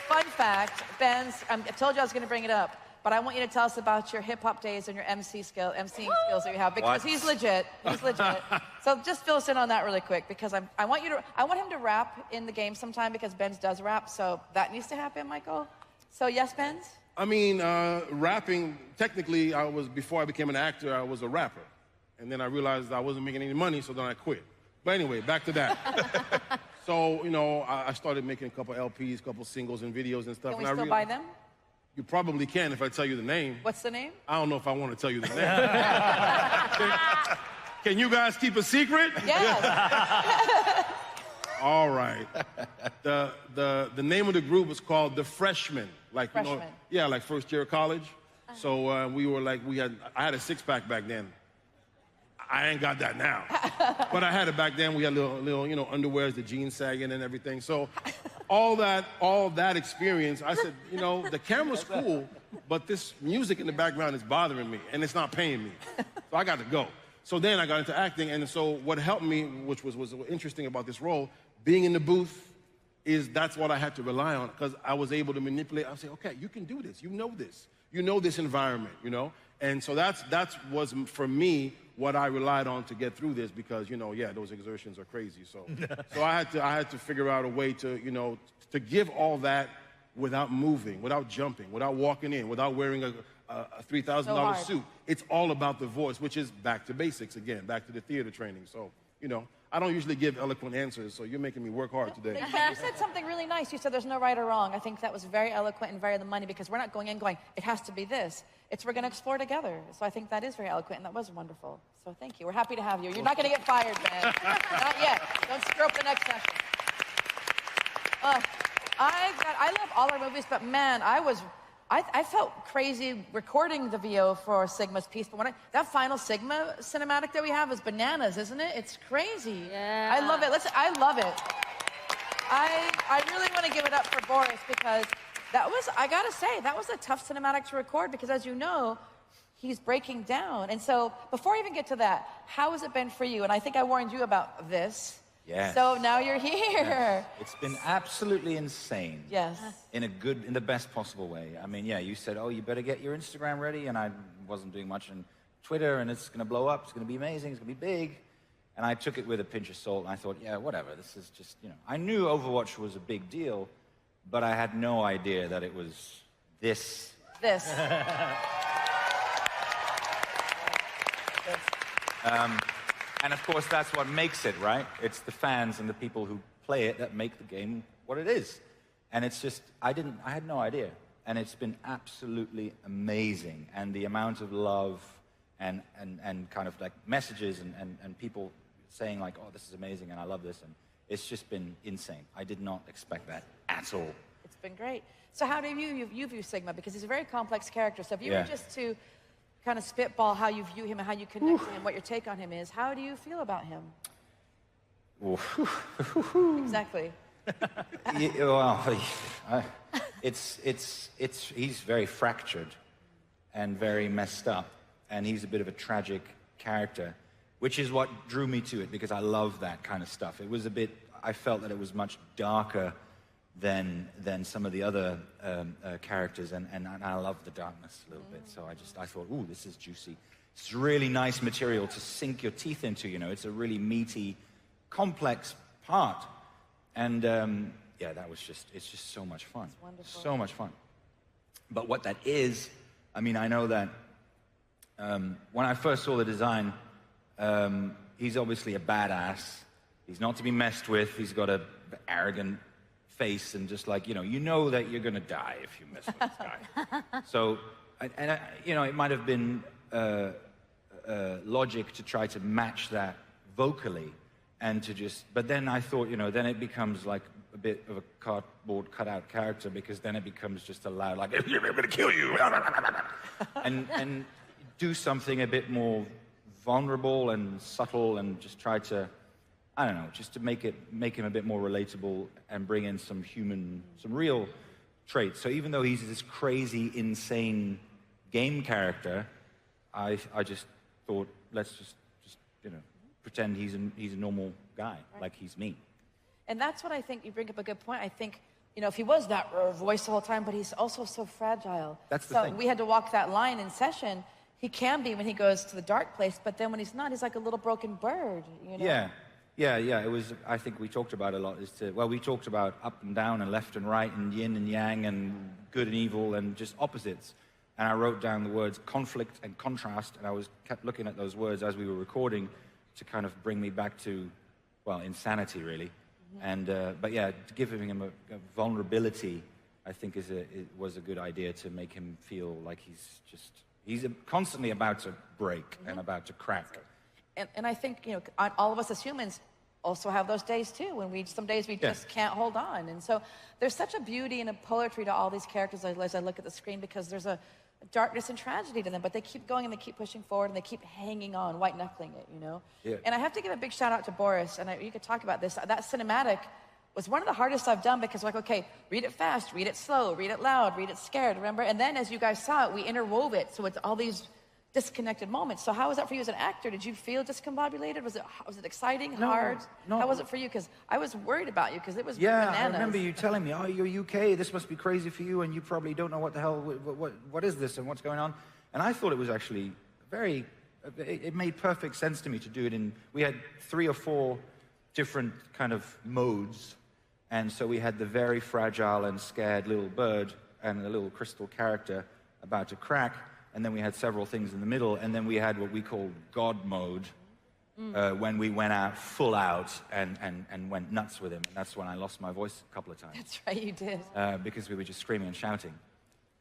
Fun fact, Benz, I told you I was going to bring it up, but I want you to tell us about your hip-hop days and your emceeing skills that you have, because he's legit. He's legit. So just fill us in on that really quick, because I want him to rap in the game sometime, because Benz does rap, so that needs to happen, Michael. So yes, Benz? I mean, rapping, technically, before I became an actor, I was a rapper. And then I realized I wasn't making any money, so then I quit. But anyway, back to that. So, I started making a couple LPs, a couple singles and videos and stuff. Can we still buy them? You probably can if I tell you the name. What's the name? I don't know if I want to tell you the name. Can you guys keep a secret? Yes. All right. The name of the group was called The Freshmen. Like, Freshmen. Like first year of college. So we were like, I had a six-pack back then. I ain't got that now. But I had it back then. We had little underwears, the jeans sagging and everything. So all that experience, I said, the camera's cool, but this music in the background is bothering me, and it's not paying me. So I got to go. So then I got into acting, and so what helped me, which was interesting about this role, being in the booth, that's what I had to rely on, because I was able to manipulate. I would say, okay, you can do this. You know this environment, And so that was, for me, what I relied on to get through this, because, those exertions are crazy. So I had to figure out a way to, to give all that without moving, without jumping, without walking in, without wearing a $3,000 suit. It's all about the voice, which is back to basics again, back to the theater training. So, I don't usually give eloquent answers, so you're making me work hard today. But you said something really nice. You said there's no right or wrong. I think that was very eloquent and very the money, because we're not going in going, it has to be this. We're going to explore together. So I think that is very eloquent, and that was wonderful. So thank you. We're happy to have you. You're not going to get fired, man. Not yet. Don't screw up the next session. I love all our movies, but man, I felt crazy recording the VO for Sigma's piece, but that final Sigma cinematic that we have is bananas, isn't it? It's crazy. Yeah. I love it. I love it. I really want to give it up for Boris, because I gotta say, that was a tough cinematic to record, because as you know, he's breaking down. And so before I even get to that, how has it been for you? And I think I warned you about this. Yes. So now you're here. Yes. It's been absolutely insane. Yes. In the best possible way. I mean, yeah, you said, oh, you better get your Instagram ready, and I wasn't doing much on Twitter, and it's going to blow up, it's going to be amazing, it's going to be big. And I took it with a pinch of salt, and I thought, yeah, whatever, this is just, I knew Overwatch was a big deal, but I had no idea that it was this. And of course, that's what makes it, right? It's the fans and the people who play it that make the game what it is. And it's just, I had no idea. And it's been absolutely amazing. And the amount of love and kind of like messages and people saying like, oh, this is amazing and I love this. And it's just been insane. I did not expect that at all. It's been great. So how do you view Sigma? Because he's a very complex character. So if you were just to kind of spitball how you view him and how you connect to him, what your take on him is, how do you feel about him? Exactly. He's very fractured and very messed up, and he's a bit of a tragic character, which is what drew me to it, because I love that kind of stuff. It was a bit, I felt that it was much darker than some of the other characters, and I love the darkness a little bit. So I thought, ooh, this is juicy. It's really nice material to sink your teeth into. It's a really meaty, complex part, and yeah, it's just so much fun. It's wonderful. So much fun. But what that is, I mean, I know that when I first saw the design, he's obviously a badass. He's not to be messed with. He's got a arrogant face, and just like, you know that you're gonna die if you mess with this guy. So, it might have been logic to try to match that vocally, and to just, but then I thought, then it becomes like a bit of a cardboard cutout character, because then it becomes just a loud, like, I'm gonna kill you, and do something a bit more vulnerable and subtle, and just try to, I don't know, just to make him a bit more relatable and bring in some real traits. So even though he's this crazy, insane game character, I just thought, let's just pretend he's a normal guy, like he's me. And that's what I think, you bring up a good point. I think, if he was that voice the whole time, but he's also so fragile. That's the thing. So we had to walk that line in session. He can be when he goes to the dark place, but then when he's not, he's like a little broken bird, Yeah, it was, I think we talked about a lot, we talked about up and down and left and right and yin and yang and good and evil and just opposites. And I wrote down the words conflict and contrast, and I kept looking at those words as we were recording to kind of bring me back to, insanity really. And, but yeah, giving him a vulnerability, I think was a good idea, to make him feel like he's constantly about to break and about to crack. And I think, all of us as humans also have those days too, when some days we just can't hold on. And so there's such a beauty and a poetry to all these characters as I look at the screen, because there's a darkness and tragedy to them, but they keep going and they keep pushing forward and they keep hanging on, white knuckling it, Yeah. And I have to give a big shout out to Boris, and you could talk about this. That cinematic was one of the hardest I've done, because okay, read it fast, read it slow, read it loud, read it scared, remember? And then as you guys saw it, we interwove it, so it's all these disconnected moments. So how was that for you as an actor? Did you feel discombobulated? Was it exciting, hard? No. How was it for you? Because I was worried about you, because it was bananas. I remember you telling me, oh, you're UK, this must be crazy for you, and you probably don't know what the hell, what is this and what's going on? And I thought it was actually it made perfect sense to me to do it we had 3 or 4 different kind of modes, and so we had the very fragile and scared little bird and the little crystal character about to crack, and then we had several things in the middle, and then we had what we called God mode, when we went out full out and went nuts with him. And that's when I lost my voice a couple of times. That's right, you did. Because we were just screaming and shouting.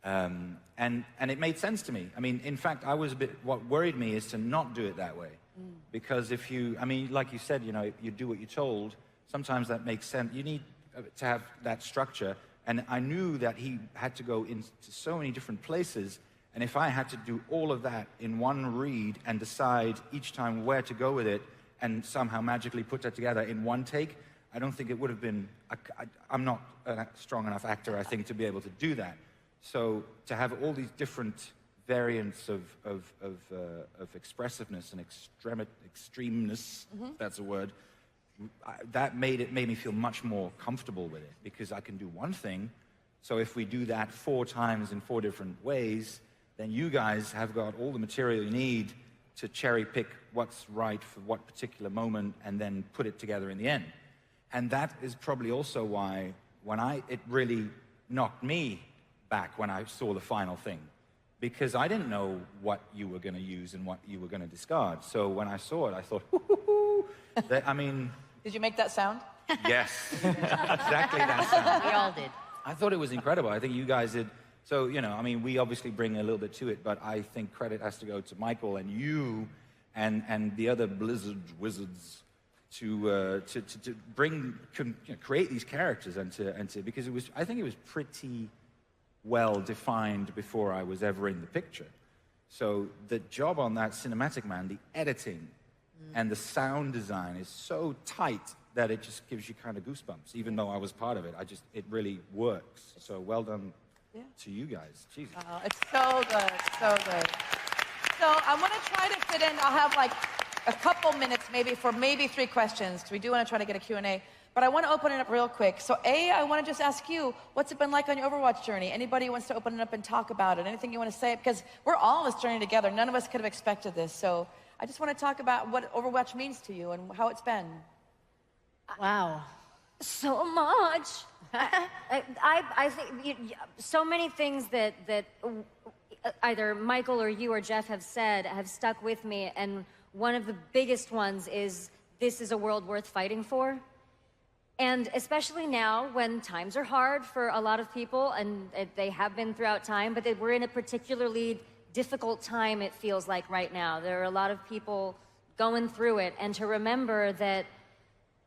And it made sense to me. I mean, in fact, what worried me is to not do it that way. Because if like you said, you do what you're told, sometimes that makes sense. You need to have that structure. And I knew that he had to go into so many different places. And if I had to do all of that in one read and decide each time where to go with it and somehow magically put that together in one take, I don't think it would have been, I'm not a strong enough actor, I think, to be able to do that. So to have all these different variants of expressiveness and extremeness, if that's a word, that made me feel much more comfortable with it, because I can do one thing. So if we do that 4 times in 4 different ways, then you guys have got all the material you need to cherry pick what's right for what particular moment and then put it together in the end. And that is probably also why it really knocked me back when I saw the final thing, because I didn't know what you were going to use and what you were going to discard. So when I saw it, I thought, I mean... Did you make that sound? Yes, exactly that sound. We all did. I thought it was incredible. I think you guys did. So, you know, I mean, we obviously bring a little bit to it, but I think credit has to go to Michael and you and the other Blizzard wizards to create these characters and to because I think it was pretty well defined before I was ever in the picture. So the job on that cinematic man, the editing and the sound design is so tight that it just gives you kind of goosebumps. Even though I was part of it, it really works. So well done to you guys. Jesus. It's so good, so good. So I'm going to try to fit in. I'll have like a couple minutes maybe for 3 questions, because we do want to try to get a Q&A. But I want to open it up real quick. So I want to just ask you, what's it been like on your Overwatch journey? Anybody who wants to open it up and talk about it? Anything you want to say? Because we're all on this journey together. None of us could have expected this. So I just want to talk about what Overwatch means to you and how it's been. Wow. So much. I think so many things that either Michael or you or Jeff have said have stuck with me, and one of the biggest ones is this is a world worth fighting for. And especially now when times are hard for a lot of people, and they have been throughout time, but we're in a particularly difficult time, it feels like right now. There are a lot of people going through it, and to remember that,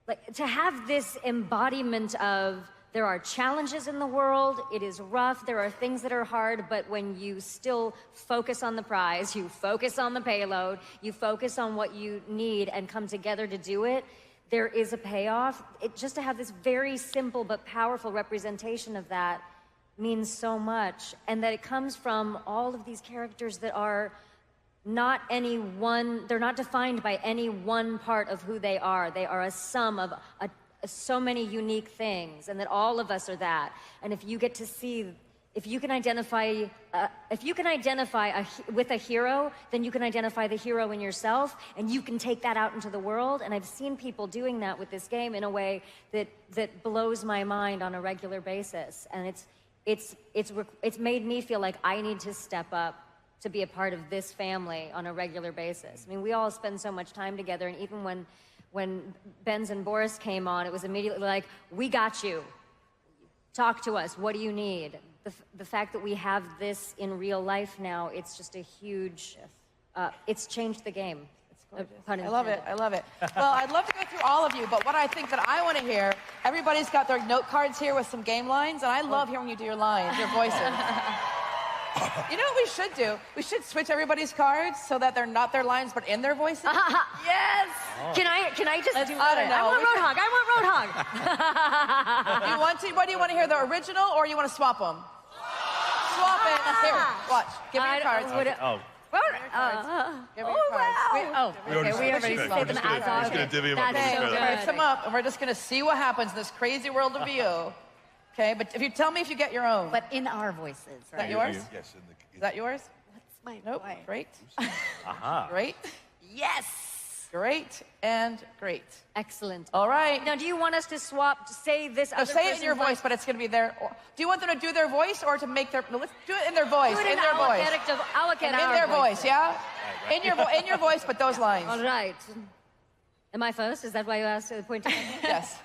like, to have this embodiment of there are challenges in the world, it is rough, there are things that are hard, but when you still focus on the prize, you focus on the payload, you focus on what you need and come together to do it, there is a payoff. Just to have this very simple but powerful representation of that means so much, and that it comes from all of these characters that are not any one, they're not defined by any one part of who they are. They are a sum of so many unique things, and that all of us are that. And if you get to see, if you can identify with a hero, then you can identify the hero in yourself, and you can take that out into the world. And I've seen people doing that with this game in a way that blows my mind on a regular basis. And it's made me feel like I need to step up to be a part of this family on a regular basis. I mean, we all spend so much time together, and even when Benz and Boris came on, it was immediately like, we got you. Talk to us, what do you need? The fact that we have this in real life now, it's just a huge, it's changed the game. I love it, I love it. Well, I'd love to go through all of you, but what I think that I want to hear, everybody's got their note cards here with some game lines, and I love hearing you do your lines, your voices. You know what we should do? We should switch everybody's cards so that they're not their lines, but in their voices. Yes! Oh. Can I just do I don't know. I want Roadhog, You want to, what do you want to hear, the original, or you want to swap them? Swap it. Here, watch. Give me your cards. Give me your cards. We already said them as I'm just going to divvy them up. Mix them up, and we're just going to see what happens in this crazy world of you. Okay, but if you tell me if you get your own. But in our voices, right? Is that yours? Yes. Is that yours? What's my Nope. voice? Great. Aha. Great. Yes. Great and great. Excellent. All right. Now, do you want us to swap, say this No, other say it in your person's voice, but it's going to be their. Do you want them to do their voice or to make their? No, let's do it in their voice. Do it in their our voice. in their voice, yeah. In your voice, but those lines. All right. Am I first? Is that why you asked the point? Yes.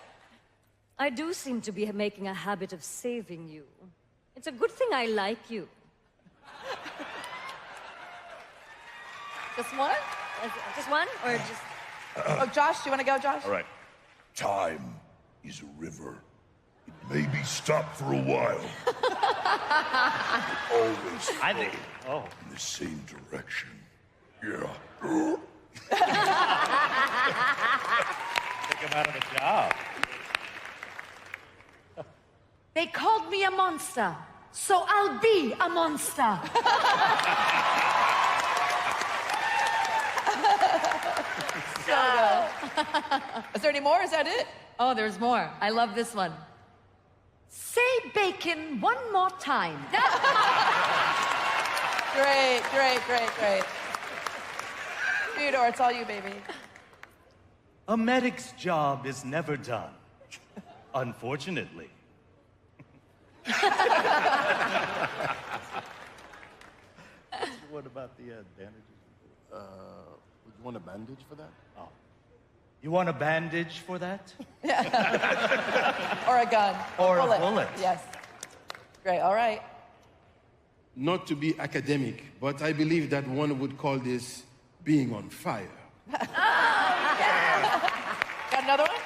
I do seem to be making a habit of saving you. It's a good thing I like you. Just one? Just one, or just? Oh, Josh, do you want to go, Josh? All right. Time is a river. It may be stopped for a while. It always flows in the same direction. Yeah. Take him out of the job. They called me a monster, so I'll be a monster. So good. Is there any more? Is that it? Oh, there's more. I love this one. Say bacon one more time. Great, great, great, great. Theodore, it's all you, baby. A medic's job is never done, unfortunately. What about the bandages? Would you want a bandage for that? Oh. You want a bandage for that? Or a gun. Or a bullet. Yes. Great, all right. Not to be academic, but I believe that one would call this being on fire. Got another one?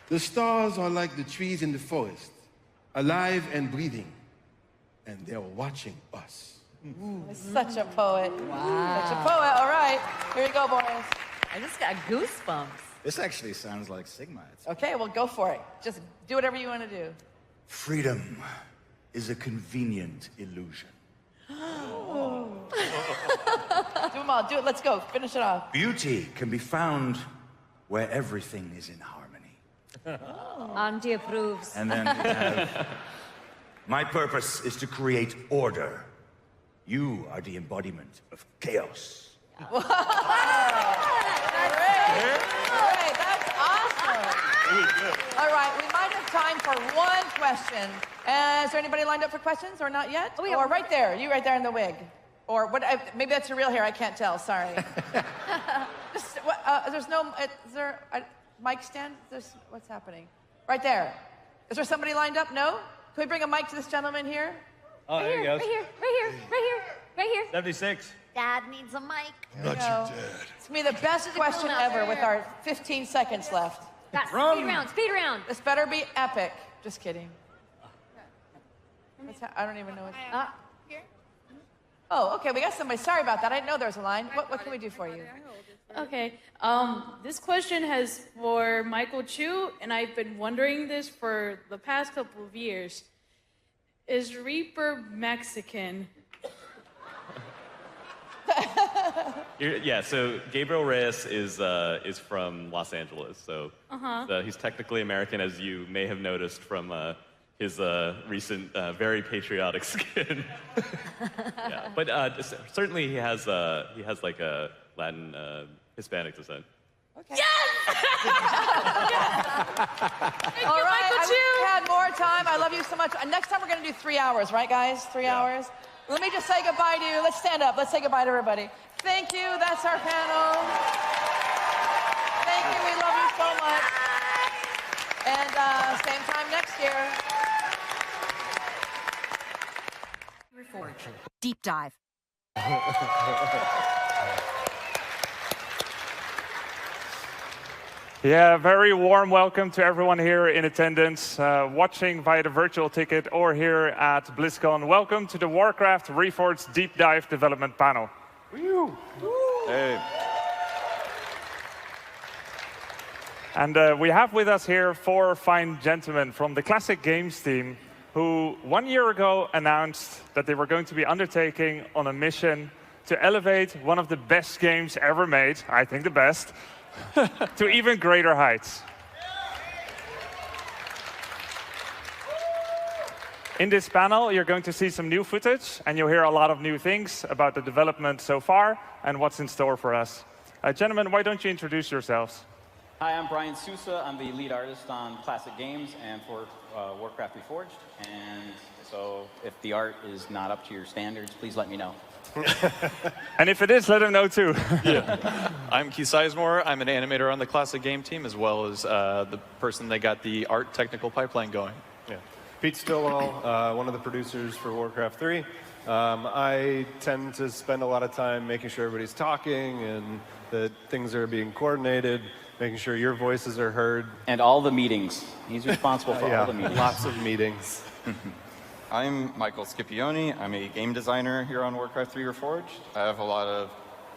The stars are like the trees in the forest, alive and breathing, and they're watching us. Such a poet. Wow. Such a poet. All right. Here you go, boys. I just got goosebumps. This actually sounds like Sigma. Okay, well, go for it. Just do whatever you want to do. Freedom is a convenient illusion. Do them all. Do it. Let's go. Finish it off. Beauty can be found where everything is in harmony. Auntie approves. And then we have, my purpose is to create order. You are the embodiment of chaos. Great. Great. That's awesome. All right, we might have time for one question. Is there anybody lined up for questions or not yet? Oh, yeah, or right there. You right there in the wig. Or what? Maybe that's your real hair. I can't tell. Sorry. There's no. Is there a mic stand? What's happening? Right there. Is there somebody lined up? No. Can we bring a mic to this gentleman here? Oh, there he goes. Right here, right here, right here, right here. 76. Dad needs a mic. Not your dad. It's gonna be the best question ever with our 15 seconds left. Got speed round, speed round. This better be epic. Just kidding. I don't even know what. Oh, okay. We got somebody. Sorry about that. I didn't know there was a line. What can we do for you? Okay. This question is for Michael Chu, and I've been wondering this for the past couple of years. Is Reaper Mexican? Yeah, so Gabriel Reyes is from Los Angeles, so he's technically American, as you may have noticed from his recent very patriotic skin. Yeah, but certainly he has like a Latin Hispanic descent. Okay. Yes! All right, I wish we had more time. I love you so much. Next time we're going to do 3 hours, right, guys? 3 hours. Let me just say goodbye to you. Let's stand up. Let's say goodbye to everybody. Thank you. That's our panel. Thank you. We love you so much. And same time next year. Reforging. Deep dive. Yeah, very warm welcome to everyone here in attendance, watching via the virtual ticket or here at Blizzcon. Welcome to the Warcraft Reforged Deep Dive Development Panel. Woo. Hey. And we have with us here 4 fine gentlemen from the Classic Games team who 1 year ago announced that they were going to be undertaking on a mission to elevate one of the best games ever made, I think the best, to even greater heights. In this panel, you're going to see some new footage, and you'll hear a lot of new things about the development so far and what's in store for us. Gentlemen, why don't you introduce yourselves? Hi, I'm Brian Sousa. I'm the lead artist on Classic Games and for Warcraft Reforged. And so if the art is not up to your standards, please let me know. And if it is, let him know too. Yeah. I'm Keith Sizemore. I'm an animator on the Classic Game team, as well as the person that got the art technical pipeline going. Yeah. Pete Stillwell, one of the producers for Warcraft 3. I tend to spend a lot of time making sure everybody's talking and that things are being coordinated, making sure your voices are heard. And all the meetings. He's responsible for all the meetings. Lots of meetings. I'm Michael Scipione. I'm a game designer here on Warcraft 3 Reforged. I have a lot of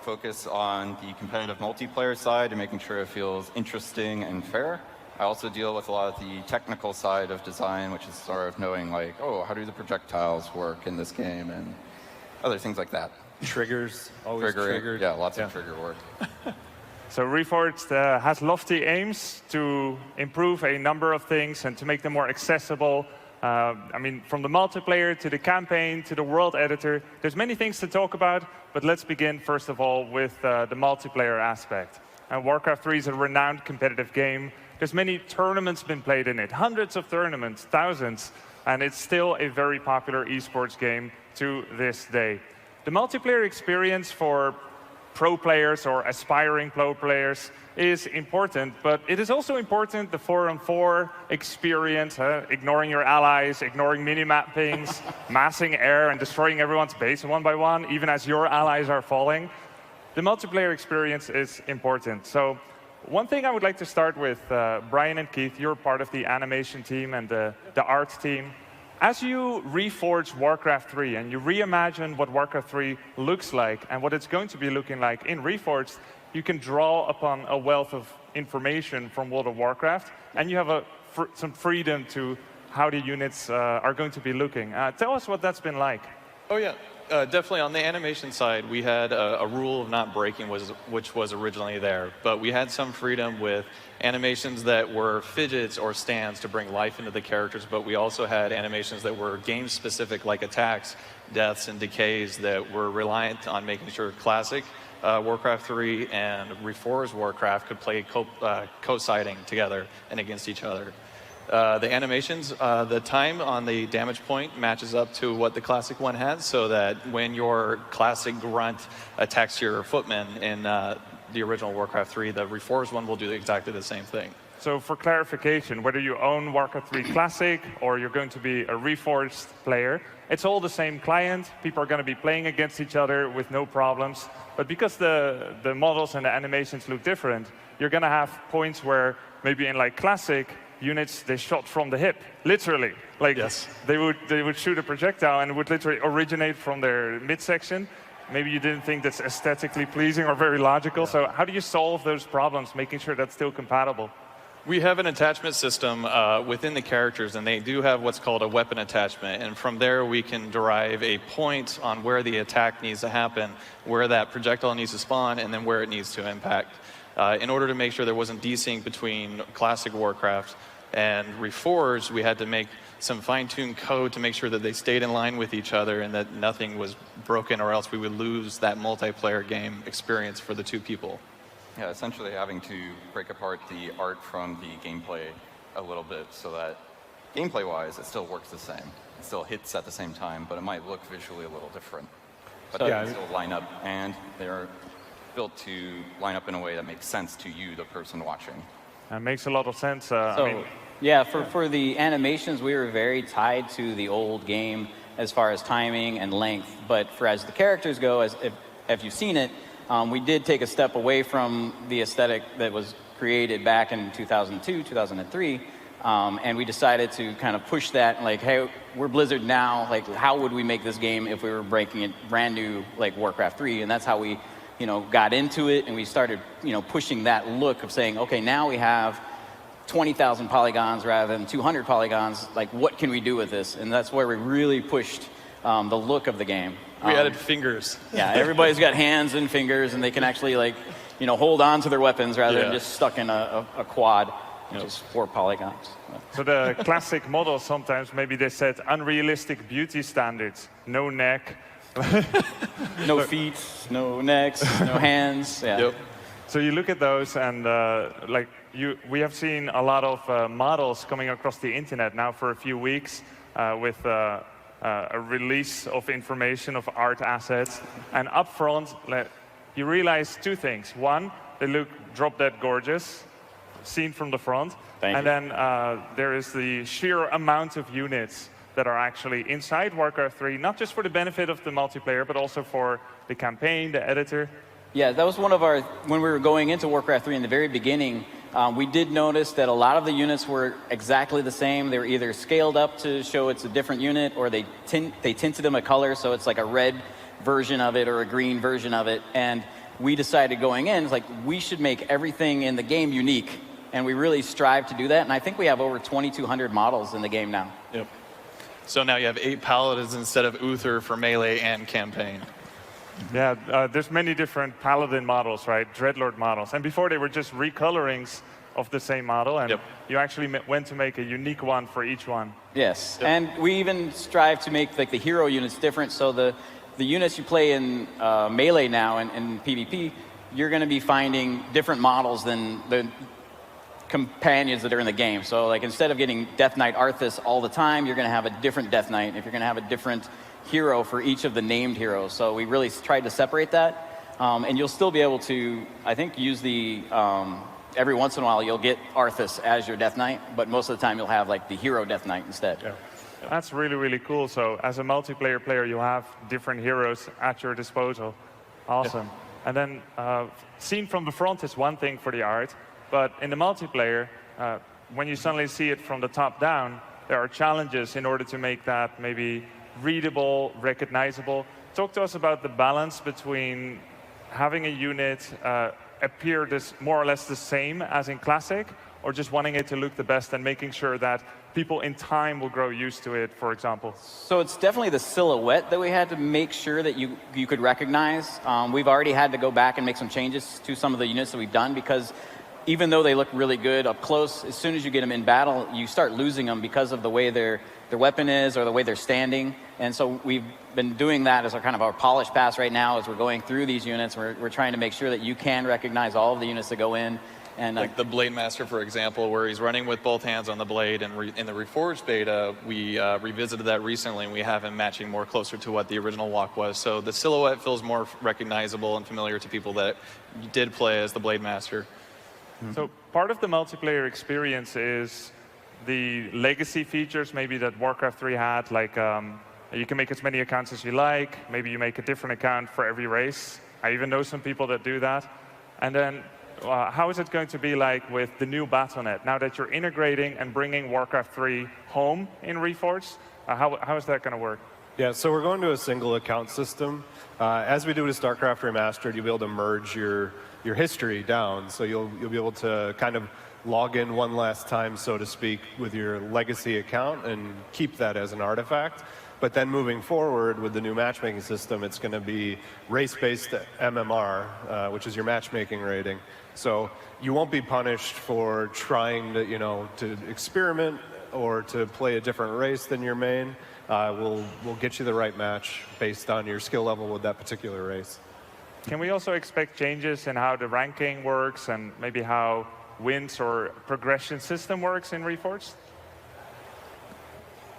focus on the competitive multiplayer side and making sure it feels interesting and fair. I also deal with a lot of the technical side of design, which is sort of knowing like, oh, how do the projectiles work in this game and other things like that. Triggers, always triggers. Yeah, lots of trigger work. So Reforged has lofty aims to improve a number of things and to make them more accessible. I mean, from the multiplayer to the campaign to the world editor, there's many things to talk about, but let's begin first of all with the multiplayer aspect. Warcraft 3 is a renowned competitive game. There's many tournaments been played in it, hundreds of tournaments, thousands, and it's still a very popular esports game to this day. The multiplayer experience for pro players or aspiring pro players is important, but it is also important, the 4-on-4 experience, ignoring your allies, ignoring mini-map pings, massing air and destroying everyone's base one by one, even as your allies are falling. The multiplayer experience is important. So one thing I would like to start with, Brian and Keith, you're part of the animation team and the art team. As you reforge Warcraft 3 and you reimagine what Warcraft 3 looks like and what it's going to be looking like in Reforged, you can draw upon a wealth of information from World of Warcraft, and you have some freedom to how the units are going to be looking. Tell us what that's been like. Oh, yeah. Definitely on the animation side, we had a rule of not breaking, which was originally there. But we had some freedom with animations that were fidgets or stands to bring life into the characters. But we also had animations that were game-specific, like attacks, deaths, and decays that were reliant on making sure Classic Warcraft 3 and Reforged Warcraft could play co-siding together and against each other. The animations, the time on the damage point matches up to what the Classic one had, so that when your Classic Grunt attacks your Footman in the original Warcraft 3, the Reforged one will do exactly the same thing. So for clarification, whether you own Warcraft 3 Classic or you're going to be a Reforged player, it's all the same client. People are going to be playing against each other with no problems. But because the models and the animations look different, you're going to have points where maybe in like Classic, units, they shot from the hip, literally. Like, yes. they would shoot a projectile and it would literally originate from their midsection. Maybe you didn't think that's aesthetically pleasing or very logical. Yeah. So how do you solve those problems, making sure that's still compatible? We have an attachment system within the characters, and they do have what's called a weapon attachment. And from there, we can derive a point on where the attack needs to happen, where that projectile needs to spawn, and then where it needs to impact. In order to make sure there wasn't desync between Classic Warcraft and Reforged, we had to make some fine-tuned code to make sure that they stayed in line with each other and that nothing was broken, or else we would lose that multiplayer game experience for the two people. Yeah, essentially having to break apart the art from the gameplay a little bit so that gameplay-wise it still works the same. It still hits at the same time, but it might look visually a little different. But they can still line up, and they're built to line up in a way that makes sense to you, the person watching. That makes a lot of sense. Yeah, for the animations, we were very tied to the old game as far as timing and length. But as the characters go, if you've seen it, we did take a step away from the aesthetic that was created back in 2002, 2003, and we decided to kind of push that, like, hey, we're Blizzard now, like, how would we make this game if we were breaking it brand new, like Warcraft 3, and that's how we, got into it, and we started, pushing that look of saying, okay, now we have 20,000 polygons rather than 200 polygons, like, what can we do with this? And that's where we really pushed the look of the game. We added fingers. Yeah, everybody's got hands and fingers, and they can actually, like, hold on to their weapons rather than just stuck in a quad, which is 4 polygons. So the classic models, sometimes maybe they set unrealistic beauty standards. No neck. No feet, no necks, no hands. Yeah. Yep. So you look at those, and we have seen a lot of models coming across the internet now for a few weeks with a release of information of art assets. And up front, you realize 2 things. One, they look drop-dead gorgeous, seen from the front. Thank you. Then there is the sheer amount of units that are actually inside Warcraft 3, not just for the benefit of the multiplayer, but also for the campaign, the editor. Yeah, that was one of our, when we were going into Warcraft 3 in the very beginning, we did notice that a lot of the units were exactly the same. They were either scaled up to show it's a different unit, or they tinted them a color, so it's like a red version of it or a green version of it. And we decided going in, it's like, we should make everything in the game unique. And we really strive to do that. And I think we have over 2,200 models in the game now. Yep. So now you have 8 paladins instead of Uther for melee and campaign. Yeah, there's many different Paladin models, right? Dreadlord models. And before they were just recolorings of the same model, and you actually went to make a unique one for each one. Yes, and we even strive to make like the hero units different. So the units you play in Melee now and in PvP, you're going to be finding different models than the companions that are in the game. So like instead of getting Death Knight Arthas all the time, you're going to have a different Death Knight. If you're going to have a different hero for each of the named heroes. So we really tried to separate that. And you'll still be able to, I think, use the, every once in a while you'll get Arthas as your Death Knight, but most of the time you'll have like the hero Death Knight instead. Yeah. That's really, really cool. So as a multiplayer player, you have different heroes at your disposal. Awesome. Yeah. And then seen from the front is one thing for the art, but in the multiplayer, when you suddenly see it from the top down, there are challenges in order to make that maybe readable, recognizable. Talk to us about the balance between having a unit appear this more or less the same as in Classic, or just wanting it to look the best and making sure that people in time will grow used to it, for example. So it's definitely the silhouette that we had to make sure that you could recognize. We've already had to go back and make some changes to some of the units that we've done, because even though they look really good up close, as soon as you get them in battle, you start losing them because of the way their weapon is or the way they're standing. And so we've been doing that as our polish pass right now as we're going through these units. We're trying to make sure that you can recognize all of the units that go in. And like the Blade Master, for example, where he's running with both hands on the blade. And in the Reforged beta, we revisited that recently, and we have him matching more closer to what the original walk was. So the silhouette feels more recognizable and familiar to people that did play as the Blade Master. Mm-hmm. So part of the multiplayer experience is the legacy features maybe that Warcraft 3 had, like you can make as many accounts as you like. Maybe you make a different account for every race. I even know some people that do that. And then how is it going to be like with the new Battle.net? Now that you're integrating and bringing Warcraft 3 home in Reforged, how is that going to work? Yeah, so we're going to a single account system. As we do with StarCraft Remastered, you'll be able to merge your history down. So you'll be able to kind of log in one last time, so to speak, with your legacy account and keep that as an artifact. But then moving forward with the new matchmaking system, it's going to be race-based MMR, which is your matchmaking rating. So you won't be punished for trying to, to experiment or to play a different race than your main. We'll get you the right match based on your skill level with that particular race. Can we also expect changes in how the ranking works and maybe how wins or progression system works in Reforged?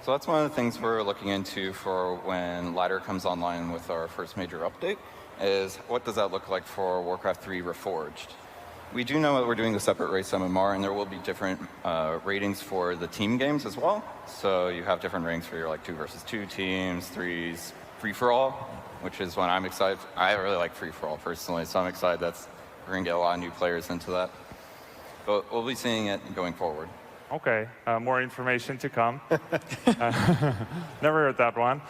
So that's one of the things we're looking into for when Ladder comes online with our first major update, is what does that look like for Warcraft 3 Reforged? We do know that we're doing the separate race MMR, and there will be different ratings for the team games as well. So you have different ratings for your 2 versus 2 teams, 3s, free-for-all, which is when I'm excited. I really like free-for-all personally, so I'm excited that we're going to get a lot of new players into that. But we'll be seeing it going forward. Okay, more information to come. Never heard that one.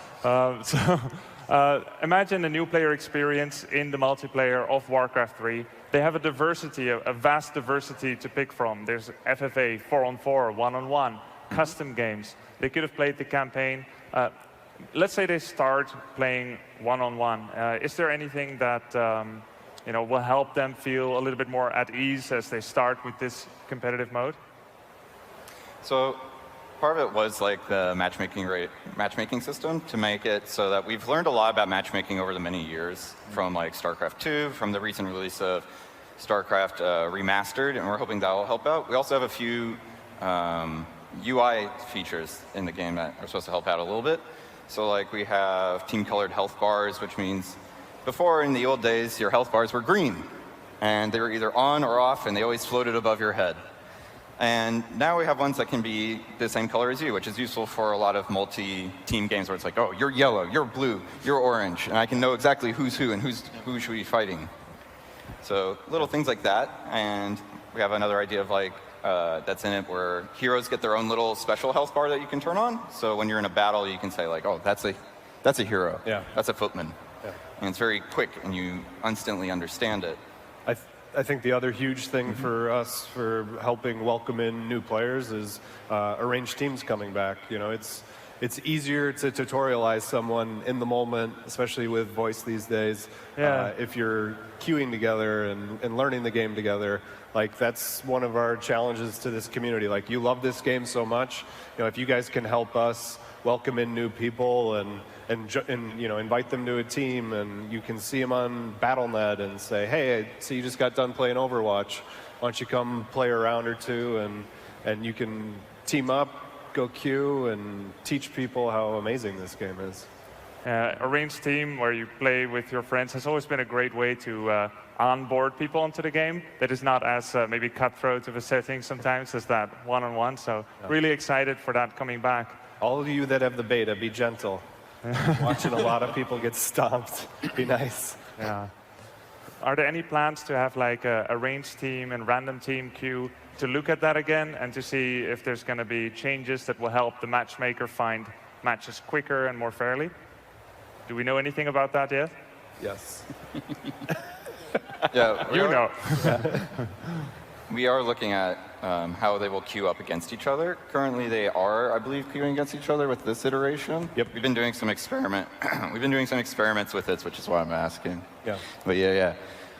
Imagine a new player experience in the multiplayer of Warcraft 3. They have a diversity, a vast diversity to pick from. There's FFA, 4-on-4, 1-on-1, custom games. They could have played the campaign. Let's say they start playing 1-on-1. Is there anything that will help them feel a little bit more at ease as they start with this competitive mode? So part of it was the matchmaking system to make it so that we've learned a lot about matchmaking over the many years from StarCraft 2, from the recent release of StarCraft Remastered, and we're hoping that will help out. We also have a few UI features in the game that are supposed to help out a little bit. So we have team-colored health bars, which means before in the old days, your health bars were green, and they were either on or off, and they always floated above your head. And now we have ones that can be the same color as you, which is useful for a lot of multi-team games where it's oh, you're yellow, you're blue, you're orange, and I can know exactly who's who and who should be fighting. So little things like that. And we have another idea of that's in it where heroes get their own little special health bar that you can turn on. So when you're in a battle, you can say oh, that's a hero. Yeah. That's a footman. Yeah. And it's very quick, and you instantly understand it. I think the other huge thing for us for helping welcome in new players is arranged teams coming back. it's easier to tutorialize someone in the moment, especially with voice these days. Yeah. If you're queuing together and learning the game together, like that's one of our challenges to this community. Like, you love this game so much, you know, if you guys can help us welcome in new people and you know, invite them to a team, and you can see them on Battle.net and say, hey, I see you just got done playing Overwatch. Why don't you come play a round or two, and you can team up, go queue, and teach people how amazing this game is. Arranged team where you play with your friends has always been a great way to onboard people onto the game. That is not as maybe cutthroat of a setting sometimes as that one-on-one. So really excited for that coming back. All of you that have the beta, be gentle. Watching a lot of people get stomped. Be nice. Yeah. Are there any plans to have like a ranged team and random team queue to look at that again and to see if there's going to be changes that will help the matchmaker find matches quicker and more fairly? Do we know anything about that yet? Yes. Yeah, you know. We are looking at how they will queue up against each other. Currently, they are, I believe, queuing against each other with this iteration. Yep. We've been doing some experiments with it, which is why I'm asking. Yeah. But yeah.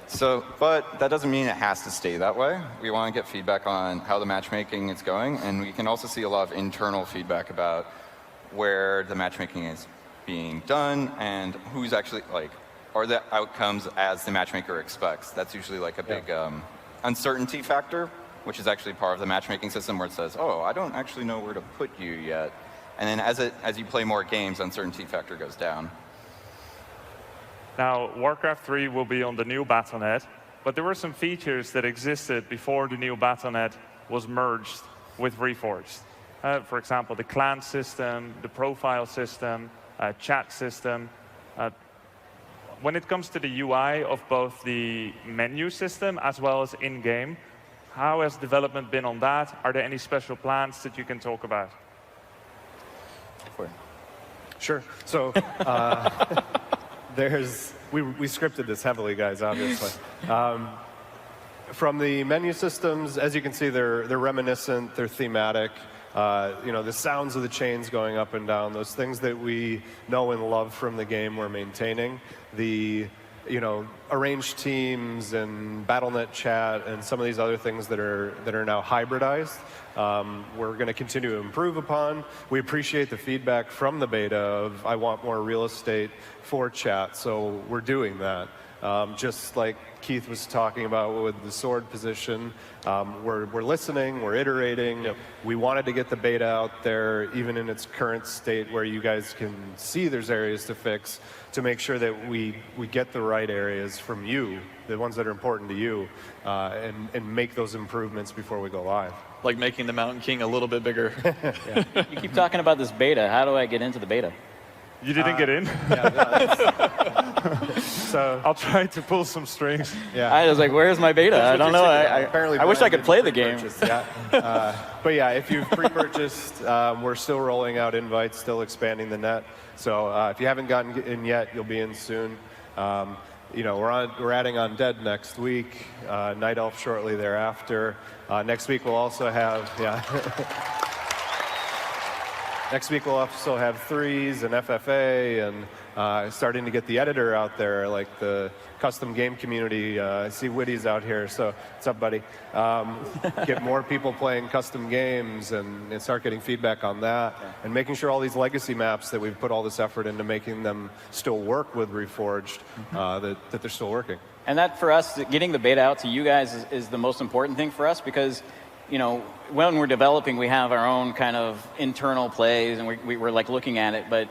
So, but that doesn't mean it has to stay that way. We want to get feedback on how the matchmaking is going, and we can also see a lot of internal feedback about where the matchmaking is being done and who's actually, like, are the outcomes as the matchmaker expects. That's usually like a big uncertainty factor, which is actually part of the matchmaking system, where it says, oh, I don't actually know where to put you yet. And then as you play more games, uncertainty factor goes down. Now, Warcraft 3 will be on the new Battle.net, but there were some features that existed before the new Battle.net was merged with Reforged. For example, the clan system, the profile system, chat system. When it comes to the UI of both the menu system as well as in-game, how has development been on that? Are there any special plans that you can talk about? Sure. So we scripted this heavily, guys, obviously. From the menu systems, as you can see, they're reminiscent, they're thematic. You know, the sounds of the chains going up and down, those things that we know and love from the game we're maintaining. The, you know, arranged teams and Battle.net chat and some of these other things that are now hybridized, we're going to continue to improve upon. We appreciate the feedback from the beta of, I want more real estate for chat, so we're doing that. Just like Keith was talking about with the sword position, we're listening, we're iterating. Yep. We wanted to get the beta out there, even in its current state, where you guys can see there's areas to fix, to make sure that we get the right areas from you, the ones that are important to you, and make those improvements before we go live. Like making the Mountain King a little bit bigger. Yeah. You keep talking about this beta. How do I get into the beta? You didn't get in? Yeah, so I'll try to pull some strings. Yeah. I was like, where's my beta? I don't know. I wish I could play the game. Yeah. But yeah, if you've pre-purchased, we're still rolling out invites, still expanding the net. So if you haven't gotten in yet, you'll be in soon. You know, we're adding Undead next week, Night Elf shortly thereafter. Next week we'll also have, Next week we'll also have threes and FFA and starting to get the editor out there, like the custom game community. I see Witty's out here, so what's up, buddy? Get more people playing custom games and start getting feedback on that, and making sure all these legacy maps that we've put all this effort into making them still work with Reforged, that they're still working. And that, for us, getting the beta out to you guys is the most important thing for us, because you know, when we're developing, we have our own kind of internal plays, and we're like looking at it, but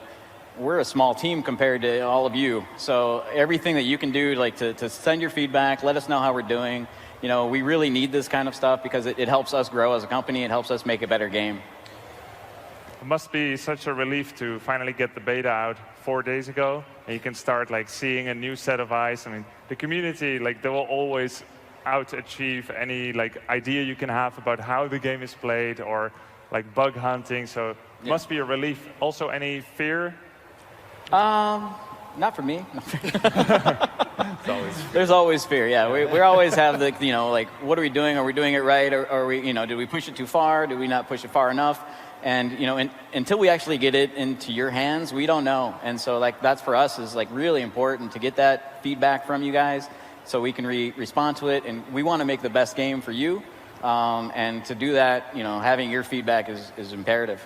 we're a small team compared to all of you. So everything that you can do, like to send your feedback, let us know how we're doing. You know, we really need this kind of stuff because it helps us grow as a company. It helps us make a better game. It must be such a relief to finally get the beta out 4 days ago, and you can start like seeing a new set of eyes. I mean, the community, like, they will always out-achieve any like idea you can have about how the game is played, or like bug hunting. So it must be a relief. Also, any fear? Not for me. There's always fear. Yeah, we always have the, you know, like, what are we doing? Are we doing it right? Or are we, you know, did we push it too far? Did we not push it far enough? And until we actually get it into your hands, we don't know. And so like that's for us is like really important to get that feedback from you guys, so we can respond to it. And we want to make the best game for you. And to do that, having your feedback is imperative.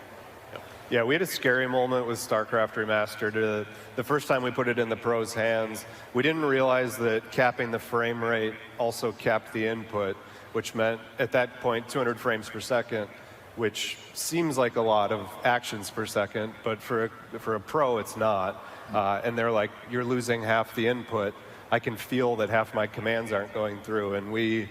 Yeah, we had a scary moment with StarCraft Remastered. The first time we put it in the pros' hands, we didn't realize that capping the frame rate also capped the input, which meant at that point 200 frames per second, which seems like a lot of actions per second, but for a pro it's not. And they're like, you're losing half the input. I can feel that half my commands aren't going through, and we,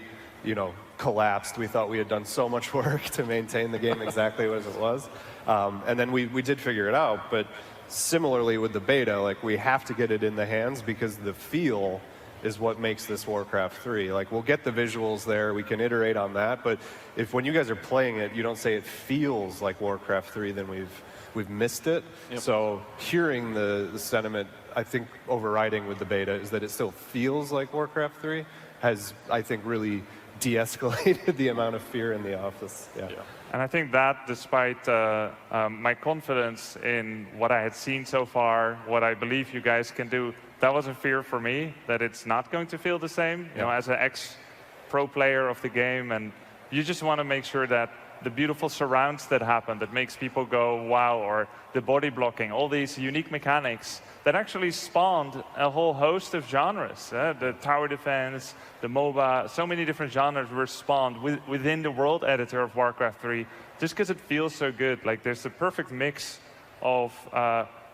collapsed. We thought we had done so much work to maintain the game exactly as it was. And then we did figure it out, but similarly with the beta, like we have to get it in the hands because the feel is what makes this Warcraft 3. Like we'll get the visuals there, we can iterate on that, but if when you guys are playing it, you don't say it feels like Warcraft 3, then we've missed it. Yep. So hearing the sentiment, I think overriding with the beta is that it still feels like Warcraft 3 has, I think, really de-escalated the amount of fear in the office. Yeah. And I think that despite my confidence in what I had seen so far, what I believe you guys can do, that was a fear for me, that it's not going to feel the same. You know, as an ex-pro player of the game, and you just want to make sure that the beautiful surrounds that happen, that makes people go, wow, or the body blocking, all these unique mechanics that actually spawned a whole host of genres. The tower defense, the MOBA, so many different genres were spawned within the world editor of Warcraft 3, just because it feels so good. Like there's the perfect mix of,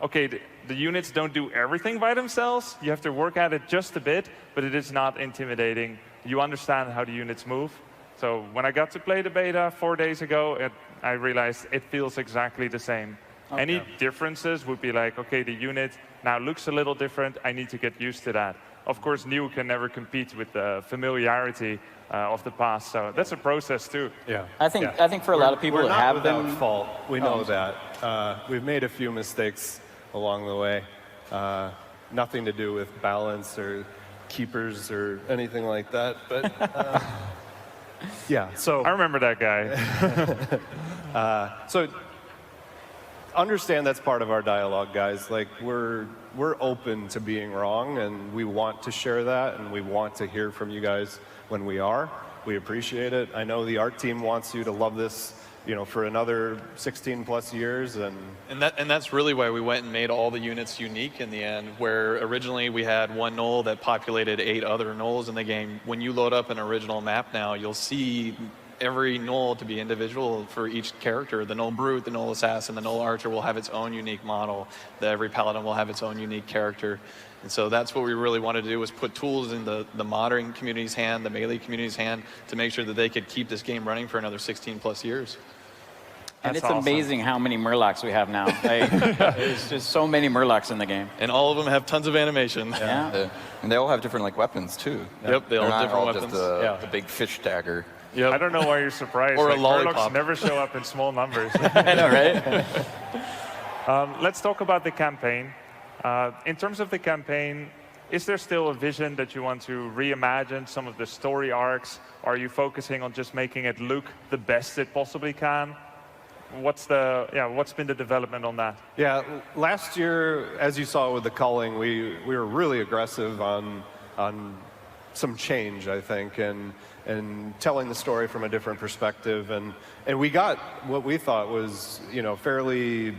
okay, the units don't do everything by themselves. You have to work at it just a bit, but it is not intimidating. You understand how the units move. So when I got to play the beta 4 days ago, I realized it feels exactly the same. Okay. Any differences would be like, okay, the unit now looks a little different. I need to get used to that. Of course, new can never compete with the familiarity of the past. So that's a process too. Yeah. I think for a lot of people we're that not have without been fault. We know that. We've made a few mistakes along the way. Nothing to do with balance or keepers or anything like that. But yeah, so I remember that guy. So understand that's part of our dialogue, guys. Like we're open to being wrong, and we want to share that, and we want to hear from you guys when we are. We appreciate it. I know the art team wants you to love this, for another 16 plus years, and that's really why we went and made all the units unique in the end, where originally we had one Gnoll that populated 8 other Gnolls in the game. When you load up an original map now, you'll see every Gnoll to be individual for each character. The Gnoll Brute, the Gnoll Assassin, the Gnoll Archer will have its own unique model. Every Paladin will have its own unique character. And so that's what we really wanted to do, was put tools in the modern community's hand, the melee community's hand, to make sure that they could keep this game running for another 16 plus years. And it's amazing how many Murlocs we have now. There's just so many Murlocs in the game. And all of them have tons of animation. Yeah. And they all have different weapons too. Yep, they all have different weapons. Just the big fish dagger. Yep. I don't know why you're surprised. Or like, a lollipop. Murlocs never show up in small numbers. I know, right? Let's talk about the campaign. In terms of the campaign, is there still a vision that you want to reimagine some of the story arcs? Are you focusing on just making it look the best it possibly can? What's been the development on that? Yeah, last year, as you saw with the culling, we were really aggressive on some change, I think, and telling the story from a different perspective, and we got what we thought was fairly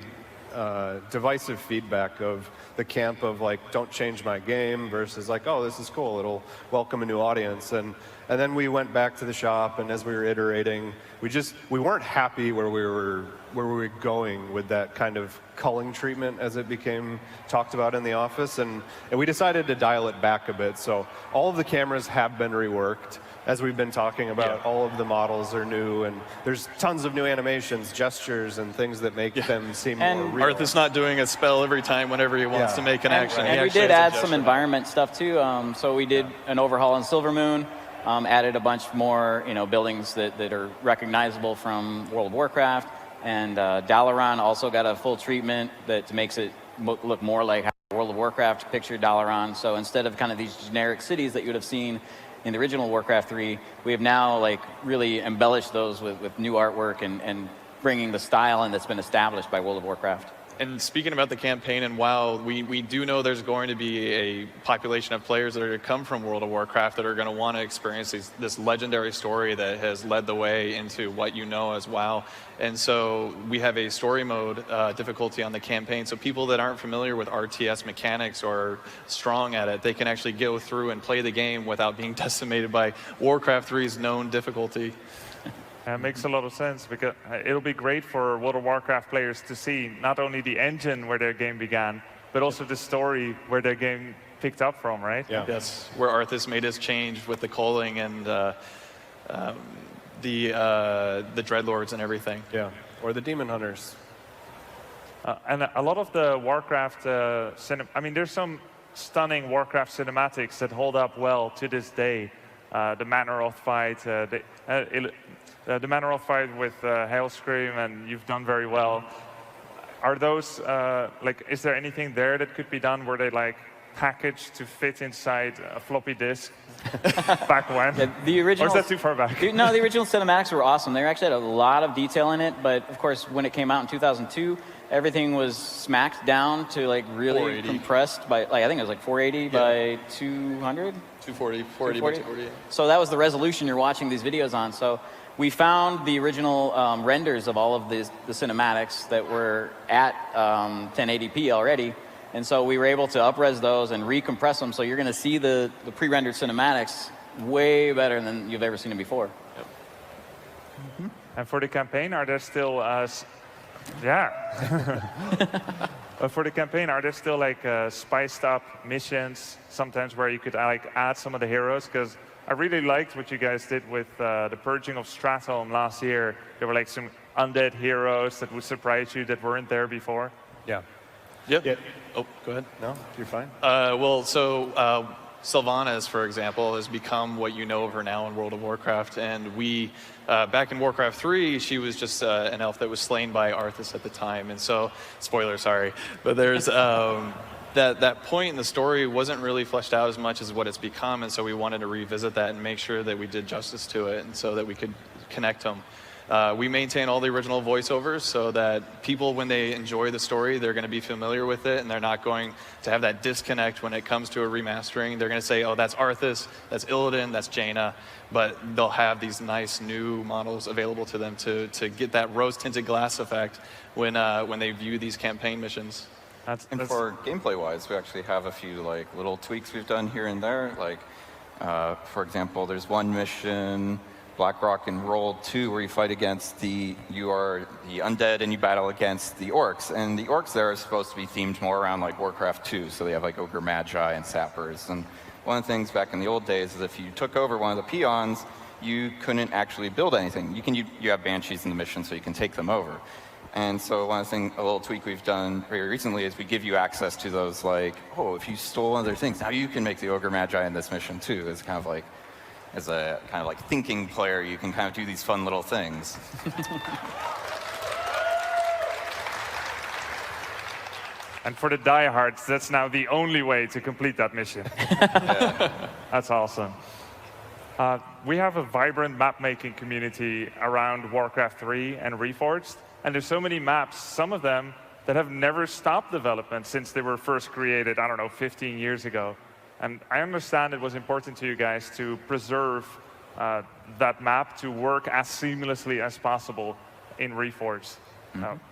divisive feedback of the camp of like, don't change my game, versus like, oh, this is cool, it'll welcome a new audience. And then we went back to the shop, and as we were iterating, we weren't happy where we were going with that kind of culling treatment as it became talked about in the office, and we decided to dial it back a bit. So all of the cameras have been reworked. As we've been talking about, all of the models are new, and there's tons of new animations, gestures, and things that make them seem more real. Arth is not doing a spell every time whenever he wants to make an action. And we did add some environment stuff too. So we did an overhaul on Silvermoon, added a bunch more buildings that are recognizable from World of Warcraft, and Dalaran also got a full treatment that makes it look more like how World of Warcraft pictured Dalaran. So instead of kind of these generic cities that you would have seen in the original Warcraft 3, we have now like really embellished those with new artwork and bringing the style in that's been established by World of Warcraft. And speaking about the campaign and WoW, we do know there's going to be a population of players that are going to come from World of Warcraft that are going to want to experience this legendary story that has led the way into what you know as WoW. And so we have a story mode difficulty on the campaign. So people that aren't familiar with RTS mechanics or strong at it, they can actually go through and play the game without being decimated by Warcraft 3's known difficulty. It makes a lot of sense, because it'll be great for World of Warcraft players to see not only the engine where their game began, but also the story where their game picked up from, right? Yeah. Yes, where Arthas made his change with the culling and the Dreadlords and everything. Yeah, or the Demon Hunters. And a lot of the Warcraft, I mean, there's some stunning Warcraft cinematics that hold up well to this day. The Manoroth fight, the Manoroth fight with Hailscream, and you've done very well. Are those, like, is there anything there that could be done where they, like, packaged to fit inside a floppy disk back when? Yeah, the original, or is that too far back? No, the original cinematics were awesome. They actually had a lot of detail in it, but of course, when it came out in 2002, everything was smacked down to, like, really compressed by, like, I think it was like 480 by 200? 240, 480 by 240. So that was the resolution you're watching these videos on. So we found the original renders of all of the cinematics that were at 1080p already. And so we were able to up-res those and recompress them. So you're going to see the pre-rendered cinematics way better than you've ever seen them before. Yep. Mm-hmm. And for the campaign, are there still... for the campaign, are there still like spiced up missions sometimes where you could like add some of the heroes? Because I really liked what you guys did with the Purging of Stratholme last year. There were like some undead heroes that would surprise you that weren't there before. Yeah. Yep. Yeah. Oh, go ahead. No, you're fine. Well, so Sylvanas, for example, has become what you know of her now in World of Warcraft. And we, back in Warcraft 3, she was just an elf that was slain by Arthas at the time. And so, spoiler, sorry. But there's that point in the story wasn't really fleshed out as much as what it's become. And so we wanted to revisit that and make sure that we did justice to it and so that we could connect them. We maintain all the original voiceovers so that people, when they enjoy the story, they're going to be familiar with it, and they're not going to have that disconnect when it comes to a remastering. They're going to say, oh, that's Arthas, that's Illidan, that's Jaina, but they'll have these nice new models available to them to get that rose-tinted glass effect when they view these campaign missions. And for gameplay-wise, we actually have a few like little tweaks we've done here and there. Like, for example, there's one mission, Black Rock and Roll 2, where you fight against you are the undead and you battle against the orcs. And the orcs there are supposed to be themed more around like Warcraft 2, so they have like Ogre Magi and Sappers. And one of the things back in the old days is if you took over one of the peons, you couldn't actually build anything. You have Banshees in the mission, so you can take them over. And so one of the things, a little tweak we've done very recently is we give you access to those like, oh, if you stole one of their things, now you can make the Ogre Magi in this mission too. It's kind of like, as a kind of like thinking player, you can kind of do these fun little things. And for the diehards, that's now the only way to complete that mission. That's awesome. We have a vibrant map-making community around Warcraft 3 and Reforged. And there's so many maps, some of them that have never stopped development since they were first created, I don't know, 15 years ago. And I understand it was important to you guys to preserve that map to work as seamlessly as possible in Reforged.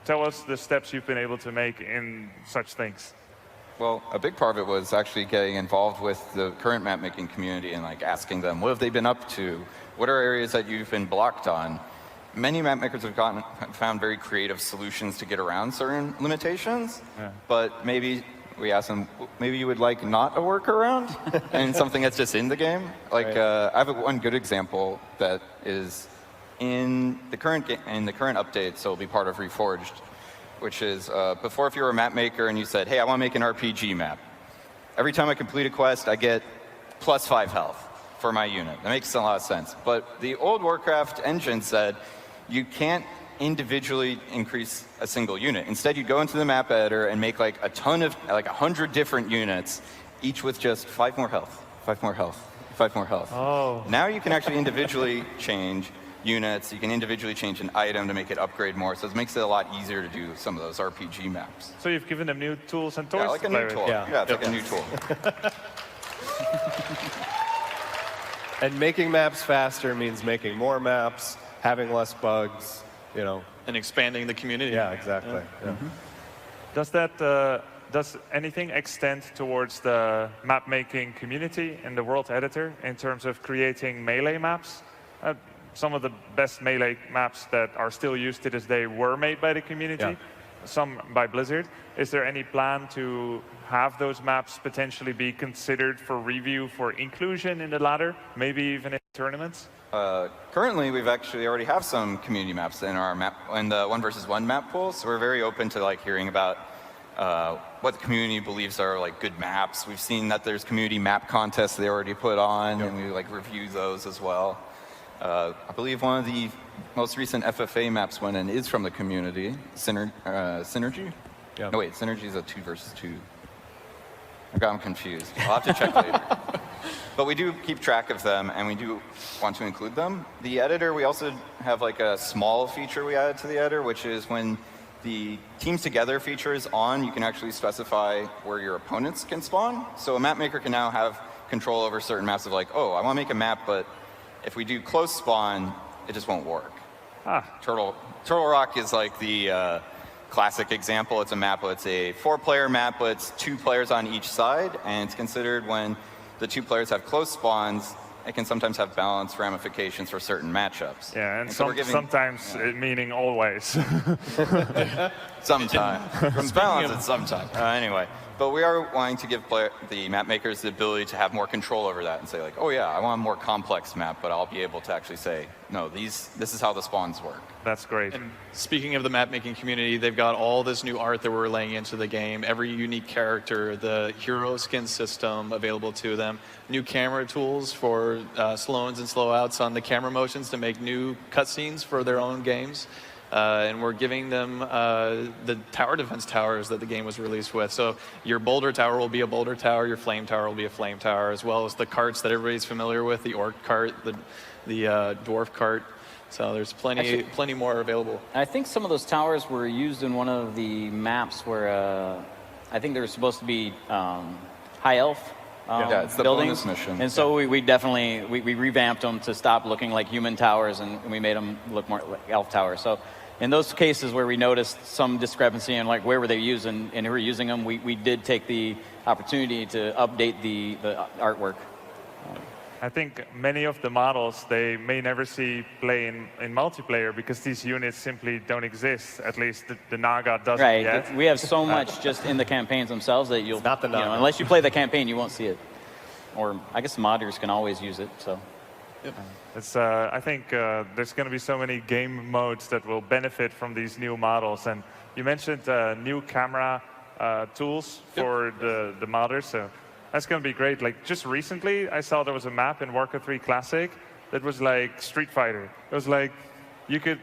Tell us the steps you've been able to make in such things. Well, a big part of it was actually getting involved with the current map-making community and like asking them, what have they been up to? What are areas that you've been blocked on? Many map makers have found very creative solutions to get around certain limitations, but maybe we asked them, maybe you would like not a workaround and something that's just in the game. Like I have one good example that is in the current update, so it'll be part of Reforged, which is before, if you were a map maker and you said, hey, I want to make an RPG map. Every time I complete a quest, I get +5 health for my unit. That makes a lot of sense. But the old Warcraft engine said you can't individually increase a single unit. Instead, you go into the map editor and make like a ton of, like 100 different units, each with just 5 more health, 5 more health, 5 more health. Oh. Now you can actually individually change. units. You can individually change an item to make it upgrade more. So it makes it a lot easier to do some of those RPG maps. So you've given them new tools and toys? Yeah, like a new tool. Yeah, it's like a new tool. And making maps faster means making more maps, having less bugs, you know. And expanding the community. Yeah, exactly. Yeah. Does that does anything extend towards the map making community in the world editor in terms of creating melee maps? Some of the best melee maps that are still used to this day were made by the community, some by Blizzard. Is there any plan to have those maps potentially be considered for review for inclusion in the ladder, maybe even in tournaments? Currently, we've actually already have some community maps in our map in the 1v1 map pool. So we're very open to like hearing about what the community believes are like good maps. We've seen that there's community map contests they already put on, and we like review those as well. I believe one of the most recent FFA maps went in is from the community. Synergy? Yeah. No, wait, Synergy is a 2 versus 2. I got them confused. I'll have to check later. But we do keep track of them, and we do want to include them. The editor, we also have like a small feature we added to the editor, which is when the Teams Together feature is on, you can actually specify where your opponents can spawn. So a map maker can now have control over certain maps of like, oh, I want to make a map, but if we do close spawn, it just won't work. Turtle Rock is like the classic example. It's a map, it's a 4-player map, but it's 2 players on each side, and it's considered when the 2 players have close spawns, it can sometimes have balance ramifications for certain matchups. Yeah, and so sometimes meaning always. Sometimes. From balance, it's sometimes. Anyway, but we are wanting to give the map makers the ability to have more control over that and say like, oh yeah, I want a more complex map, but I'll be able to actually say, no, this is how the spawns work. That's great. And speaking of the map-making community, they've got all this new art that we're laying into the game, every unique character, the hero skin system available to them, new camera tools for slow-ins and slow-outs on the camera motions to make new cutscenes for their own games. And we're giving them the tower defense towers that the game was released with. So your boulder tower will be a boulder tower, your flame tower will be a flame tower, as well as the carts that everybody's familiar with, the orc cart, the dwarf cart. So there's plenty more available. I think some of those towers were used in one of the maps where I think they were supposed to be high elf yeah, it's the buildings. bonus mission. And so we definitely revamped them to stop looking like human towers, and we made them look more like elf towers. So in those cases where we noticed some discrepancy in like where were they used and who were using them, we did take the opportunity to update the artwork. I think many of the models they may never see play in multiplayer because these units simply don't exist. At least the Naga doesn't yet. We have so much just in the campaigns themselves that you'll not the Naga. Unless you play the campaign, you won't see it. Or I guess modders can always use it. So. Yep. It's, I think there's going to be so many game modes that will benefit from these new models. And you mentioned new camera tools for the modders. So that's going to be great. Like just recently, I saw there was a map in Warcraft 3 Classic that was like Street Fighter. It was like you could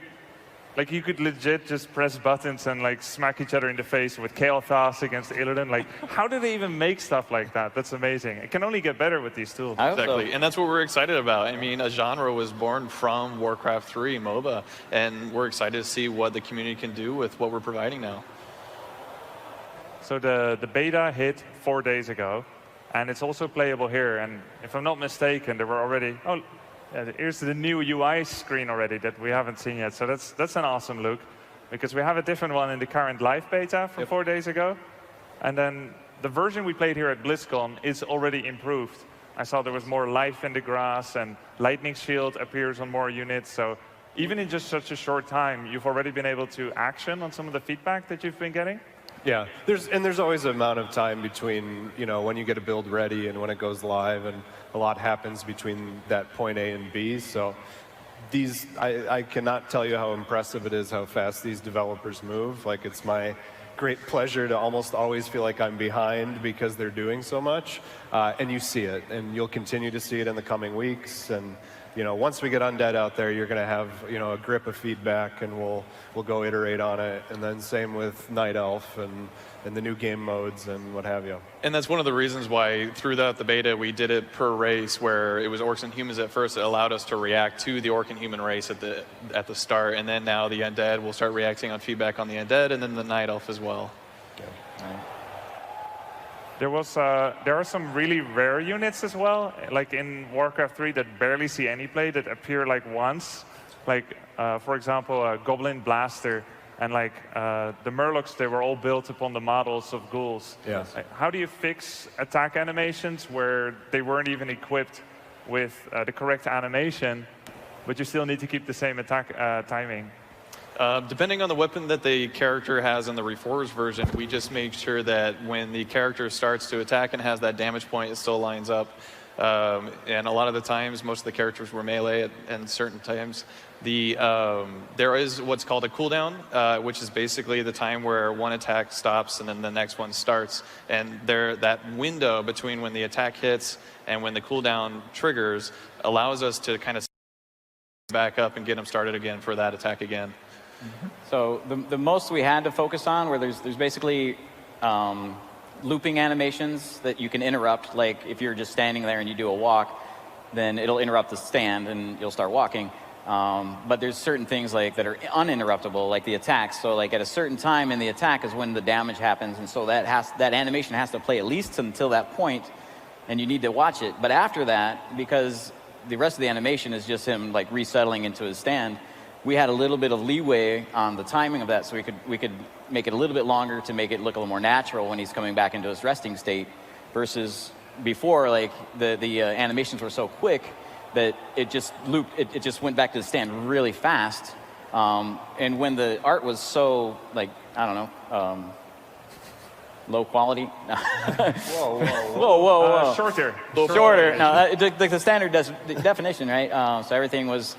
legit just press buttons and like smack each other in the face with Kael'thas against Illidan. Like, how do they even make stuff like that? That's amazing. It can only get better with these tools. Exactly, and that's what we're excited about. I mean, a genre was born from Warcraft 3 MOBA, and we're excited to see what the community can do with what we're providing now. So the beta hit 4 days ago, and it's also playable here. And if I'm not mistaken, there were already... here's the new UI screen already that we haven't seen yet. So that's an awesome look, because we have a different one in the current live beta from 4 days ago. And then the version we played here at Blizzcon is already improved. I saw there was more life in the grass, and Lightning Shield appears on more units. So even in just such a short time, you've already been able to action on some of the feedback that you've been getting? Yeah, there's always an amount of time between when you get a build ready and when it goes live, and a lot happens between that point A and B. So these, I cannot tell you how impressive it is how fast these developers move. Like, it's my great pleasure to almost always feel like I'm behind because they're doing so much, and you see it, and you'll continue to see it in the coming weeks. And once we get Undead out there, you're going to have, a grip of feedback, and we'll go iterate on it. And then same with Night Elf and the new game modes and what have you. And that's one of the reasons why throughout the beta we did it per race, where it was orcs and humans at first. It allowed us to react to the orc and human race at the start, and then now the undead will start reacting on feedback on the undead, and then the Night Elf as well. There are some really rare units as well, like in Warcraft 3 that barely see any play, that appear like once. Like, for example, a Goblin Blaster, and like the Murlocs, they were all built upon the models of ghouls. Yes. How do you fix attack animations where they weren't even equipped with the correct animation, but you still need to keep the same attack timing? Depending on the weapon that the character has in the Reforged version, we just make sure that when the character starts to attack and has that damage point, it still lines up. And a lot of the times, most of the characters were melee, and certain times, there is what's called a cooldown, which is basically the time where one attack stops and then the next one starts. And that window between when the attack hits and when the cooldown triggers allows us to kind of back up and get them started again for that attack again. So the most we had to focus on, where there's basically looping animations that you can interrupt. Like if you're just standing there and you do a walk, then it'll interrupt the stand and you'll start walking. But there's certain things like that are uninterruptible, like the attacks. So like at a certain time in the attack is when the damage happens, and so that animation has to play at least until that point, and you need to watch it. But after that, because the rest of the animation is just him like resettling into his stand, we had a little bit of leeway on the timing of that, so we could make it a little bit longer to make it look a little more natural when he's coming back into his resting state, versus before, like the animations were so quick that it just looped, it just went back to the stand really fast. And when the art was so, like, I don't know, low quality. Whoa. Shorter. Shorter. No, like the standard definition, right? So everything was,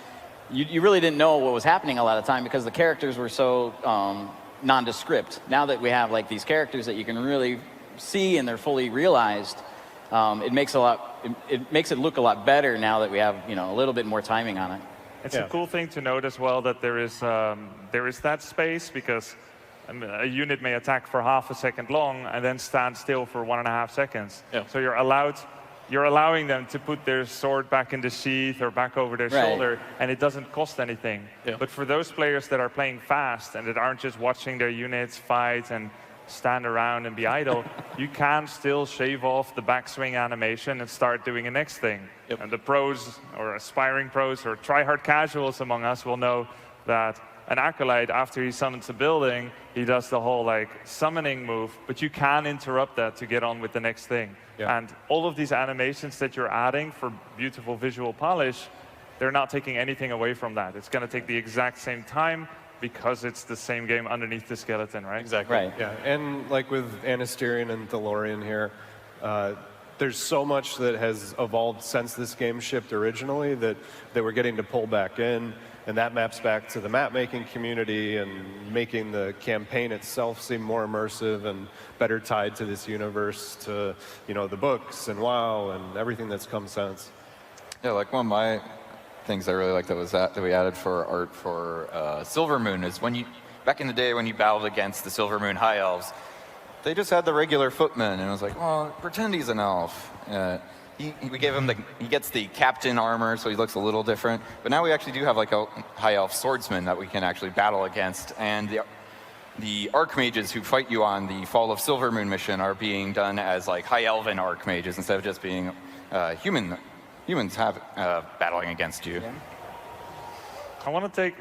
you really didn't know what was happening a lot of the time because the characters were so nondescript. Now that we have like these characters that you can really see and they're fully realized, it makes it look a lot better now that we have, a little bit more timing on it. It's a cool thing to note as well that there is that space, because a unit may attack for half a second long and then stand still for 1.5 seconds. Yeah. So you're allowing them to put their sword back in the sheath or back over their shoulder, and it doesn't cost anything. Yeah. But for those players that are playing fast and that aren't just watching their units fight and stand around and be idle, you can still shave off the backswing animation and start doing the next thing. Yep. And the pros or aspiring pros or try-hard casuals among us will know that an acolyte, after he summons a building, he does the whole like summoning move, but you can interrupt that to get on with the next thing. Yeah. And all of these animations that you're adding for beautiful visual polish, they're not taking anything away from that. It's going to take the exact same time, because it's the same game underneath the skeleton, right? Exactly. Right. Yeah, and like with Anasterian and Thalorian here, there's so much that has evolved since this game shipped originally that we're getting to pull back in, and that maps back to the map-making community and making the campaign itself seem more immersive and better tied to this universe, to the books and WoW and everything that's come since. Yeah, like one of my things I really liked that we added for art for Silvermoon is back in the day when you battled against the Silvermoon High Elves, they just had the regular footman, and I was like, well, pretend he's an elf. We gave him he gets the captain armor, so he looks a little different. But now we actually do have like a High Elf swordsman that we can actually battle against, and the Archmages who fight you on the Fall of Silvermoon mission are being done as like High Elven Archmages instead of just being humans have battling against you. Yeah. I want to take...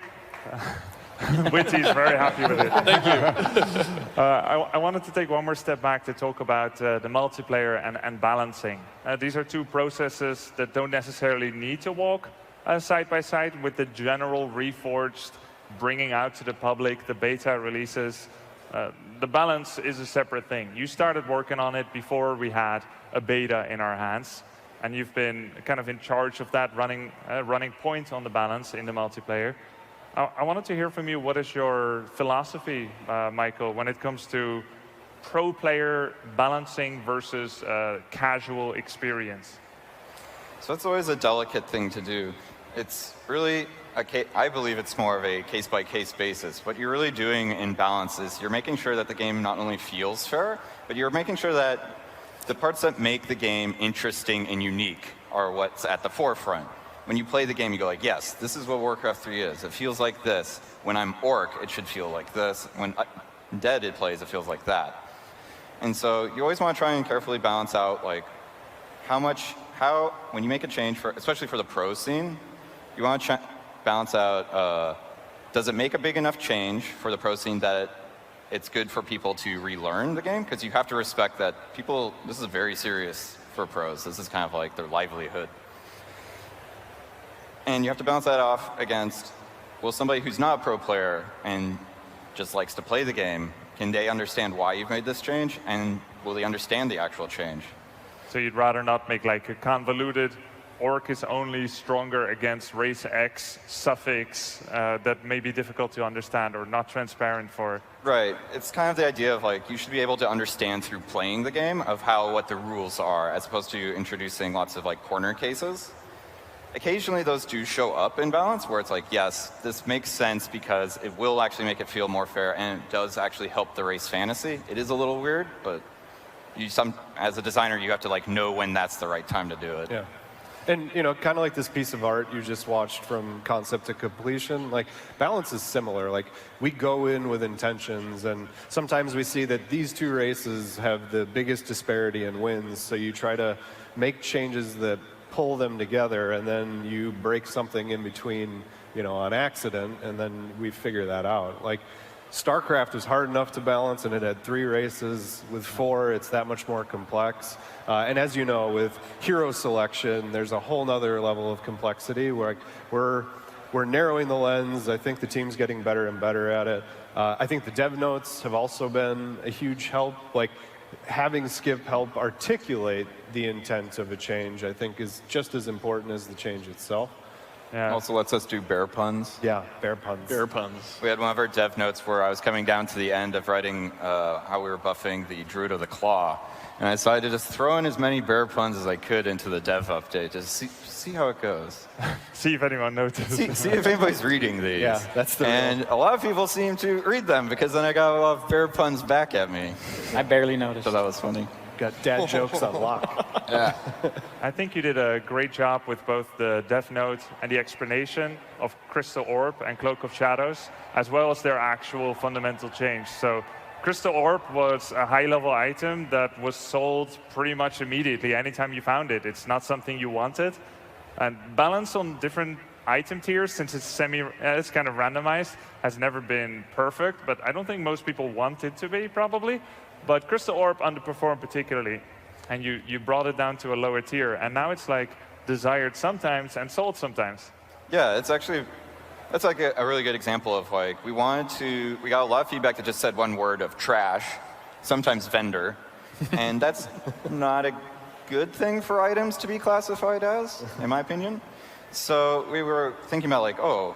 Witty's very happy with it. Thank you. I wanted to take one more step back to talk about the multiplayer and balancing. These are two processes that don't necessarily need to walk side by side with the general Reforged bringing out to the public, the beta releases. The balance is a separate thing. You started working on it before we had a beta in our hands, and you've been kind of in charge of that running point on the balance in the multiplayer. I wanted to hear from you, what is your philosophy, Michael, when it comes to pro player balancing versus casual experience? So that's always a delicate thing to do. it's really, I believe it's more of a case-by-case basis. What you're really doing in balance is you're making sure that the game not only feels fair, but you're making sure that the parts that make the game interesting and unique are what's at the forefront. When you play the game, you go like, yes, this is what Warcraft 3 is. It feels like this. When I'm Orc, it should feel like this. When Dead it plays, it feels like that. And so you always want to try and carefully balance out like when you make a change, especially for the pro scene, you want to balance out, does it make a big enough change for the pro scene that it's good for people to relearn the game? Because you have to respect that people, this is very serious for pros. This is kind of like their livelihood. And you have to balance that off against, well, somebody who's not a pro player and just likes to play the game, can they understand why you've made this change? And will they understand the actual change? So you'd rather not make like a convoluted Orc is only stronger against race X suffix that may be difficult to understand or not transparent for. Right. It's kind of the idea of like you should be able to understand through playing the game of what the rules are, as opposed to introducing lots of like corner cases. Occasionally those do show up in balance where it's like, yes, this makes sense because it will actually make it feel more fair and it does actually help the race fantasy. It is a little weird, but as a designer, you have to like know when that's the right time to do it. Yeah. And, you know, kind of like this piece of art you just watched from concept to completion, like, balance is similar. Like, we go in with intentions, and sometimes we see that these two races have the biggest disparity in wins, so you try to make changes that pull them together, and then you break something in between, you know, on accident, and then we figure that out. Like, StarCraft was hard enough to balance, and it had 3 races. With 4, it's that much more complex. And as you know, with hero selection, there's a whole nother level of complexity where we're narrowing the lens. I think the team's getting better and better at it. I think the dev notes have also been a huge help. Like, having Skip help articulate the intent of a change, I think, is just as important as the change itself. Yeah. Also lets us do bear puns. Yeah, bear puns. Bear puns. We had one of our dev notes where I was coming down to the end of writing how we were buffing the Druid of the Claw. And I decided to just throw in as many bear puns as I could into the dev update, just see how it goes. See if anyone notices. See if anybody's reading these. Yeah, that's the And a lot of people seem to read them, because then I got a lot of bear puns back at me. I barely noticed. So that was funny. Got dad jokes on lock. Yeah. I think you did a great job with both the dev note and the explanation of Crystal Orb and Cloak of Shadows, as well as their actual fundamental change. So Crystal Orb was a high-level item that was sold pretty much immediately anytime you found it. It's not something you wanted. And balance on different item tiers, since it's it's kind of randomized, has never been perfect, but I don't think most people want it to be, probably. But Crystal Orb underperformed particularly, and you brought it down to a lower tier, and now it's like desired sometimes and sold sometimes. Yeah, it's actually, that's like a really good example of like, we got a lot of feedback that just said one word of trash, sometimes vendor, and that's not a good thing for items to be classified as, in my opinion. So we were thinking about like, oh,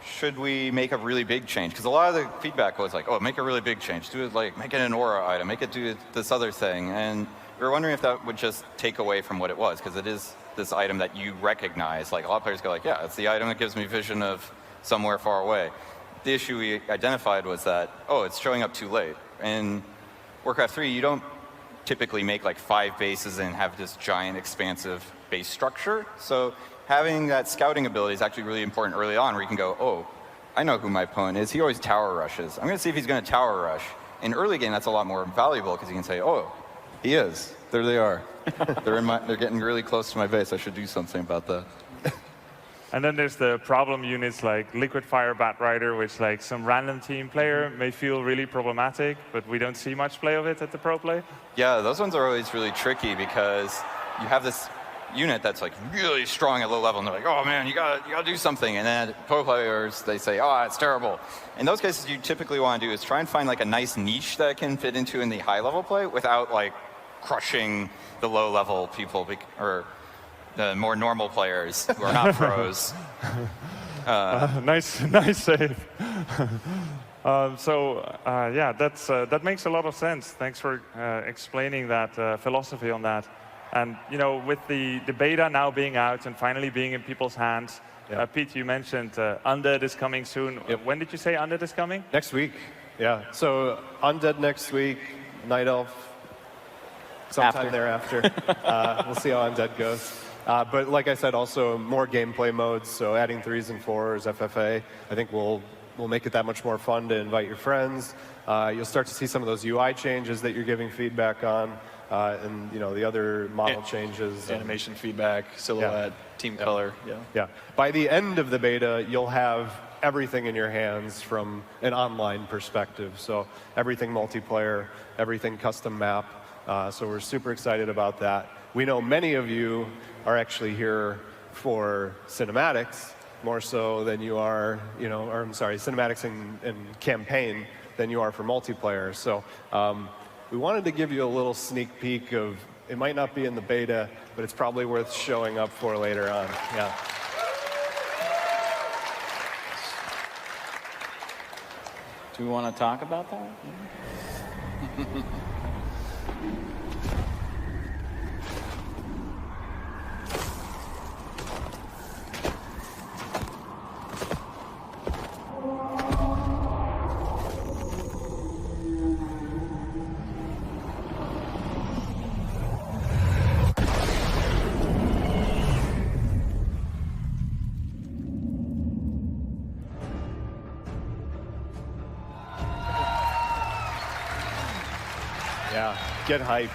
should we make a really big change? Because a lot of the feedback was like, oh, make a really big change. Do it like, make it an aura item, make it do this other thing. And we were wondering if that would just take away from what it was, because it is this item that you recognize. Like, a lot of players go like, yeah, it's the item that gives me vision of somewhere far away. The issue we identified was that, oh, it's showing up too late. In Warcraft 3, you don't typically make like 5 bases and have this giant expansive base structure. So having that scouting ability is actually really important early on, where you can go, oh, I know who my opponent is. He always tower rushes. I'm going to see if he's going to tower rush. In early game, that's a lot more valuable, because you can say, oh, he is. There they are. They're getting really close to my base. I should do something about that. And then there's the problem units like Liquid Fire Bat Rider, which like some random team player may feel really problematic, but we don't see much play of it at the pro play. Yeah, those ones are always really tricky, because you have this unit that's like really strong at low level, and they're like, oh man, you gotta do something. And then pro players, they say, oh, it's terrible. In those cases, you typically want to do is try and find like a nice niche that it can fit into in the high level play without like crushing the low level people, or the more normal players who are not pros. Nice save. Yeah, that makes a lot of sense. Thanks for explaining that philosophy on that. And with the beta now being out and finally being in people's hands, Pete, you mentioned Undead is coming soon. When did you say Undead is coming? Next week. Yeah. So Undead next week, Night Elf sometime thereafter. We'll see how Undead goes. But like I said, also more gameplay modes. So adding 3s and 4s, FFA. I think we'll make it that much more fun to invite your friends. You'll start to see some of those UI changes that you're giving feedback on, and the other model changes, animation feedback, silhouette, team color. Yeah. By the end of the beta, you'll have everything in your hands from an online perspective. So everything multiplayer, everything custom map. So we're super excited about that. We know many of you are actually here for cinematics, more so than you are, cinematics and campaign than you are for multiplayer. So we wanted to give you a little sneak peek of, it might not be in the beta, but it's probably worth showing up for later on. Yeah. Do we want to talk about that? Yeah, get hyped.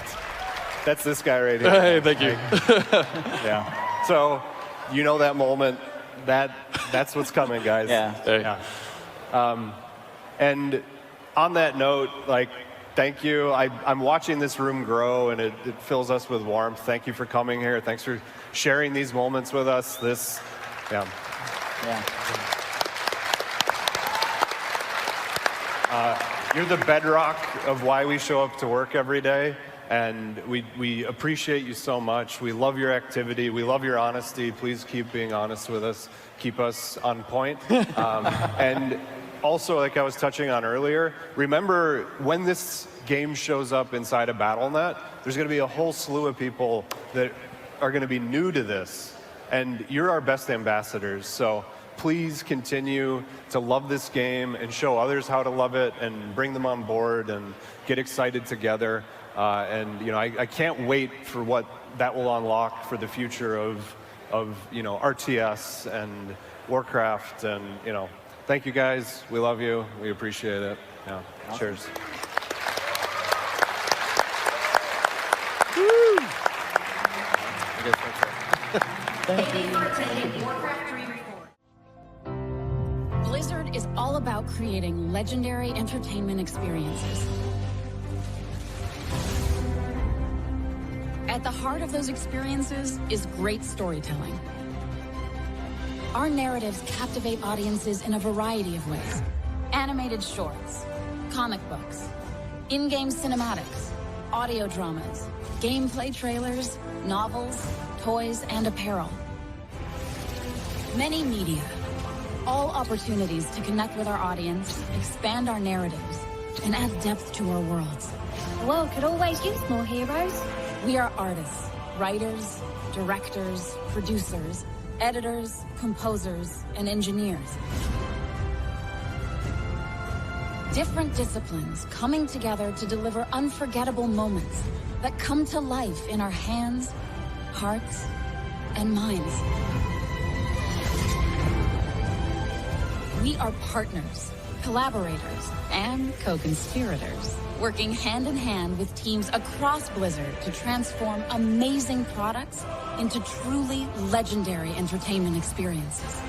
That's this guy right here. Hey, thank you. Yeah. So, that moment, that's what's coming, guys. Yeah. And on that note, thank you. I'm watching this room grow, and it fills us with warmth. Thank you for coming here. Thanks for sharing these moments with us. You're the bedrock of why we show up to work every day, and we appreciate you so much. We love your activity. We love your honesty. Please keep being honest with us. Keep us on point. And also, like I was touching on earlier, remember when this game shows up inside a BattleNet, there's going to be a whole slew of people that are going to be new to this, and you're our best ambassadors. So please continue to love this game and show others how to love it and bring them on board and get excited together. I can't wait for what that will unlock for the future of RTS and Warcraft. And, thank you guys. We love you. We appreciate it. Yeah. Awesome. Cheers. Woo! Thank you for attending Warcraft 3 Blizzard is all about creating legendary entertainment experiences. At the heart of those experiences is great storytelling. Our narratives captivate audiences in a variety of ways. Animated shorts, comic books, in-game cinematics, audio dramas, gameplay trailers, novels, toys, and apparel. Many media. All opportunities to connect with our audience, expand our narratives, and add depth to our worlds. The world could always use more heroes. We are artists, writers, directors, producers, editors, composers, and engineers. Different disciplines coming together to deliver unforgettable moments that come to life in our hands, hearts, and minds. We are partners, collaborators, and co-conspirators, working hand in hand with teams across Blizzard to transform amazing products into truly legendary entertainment experiences.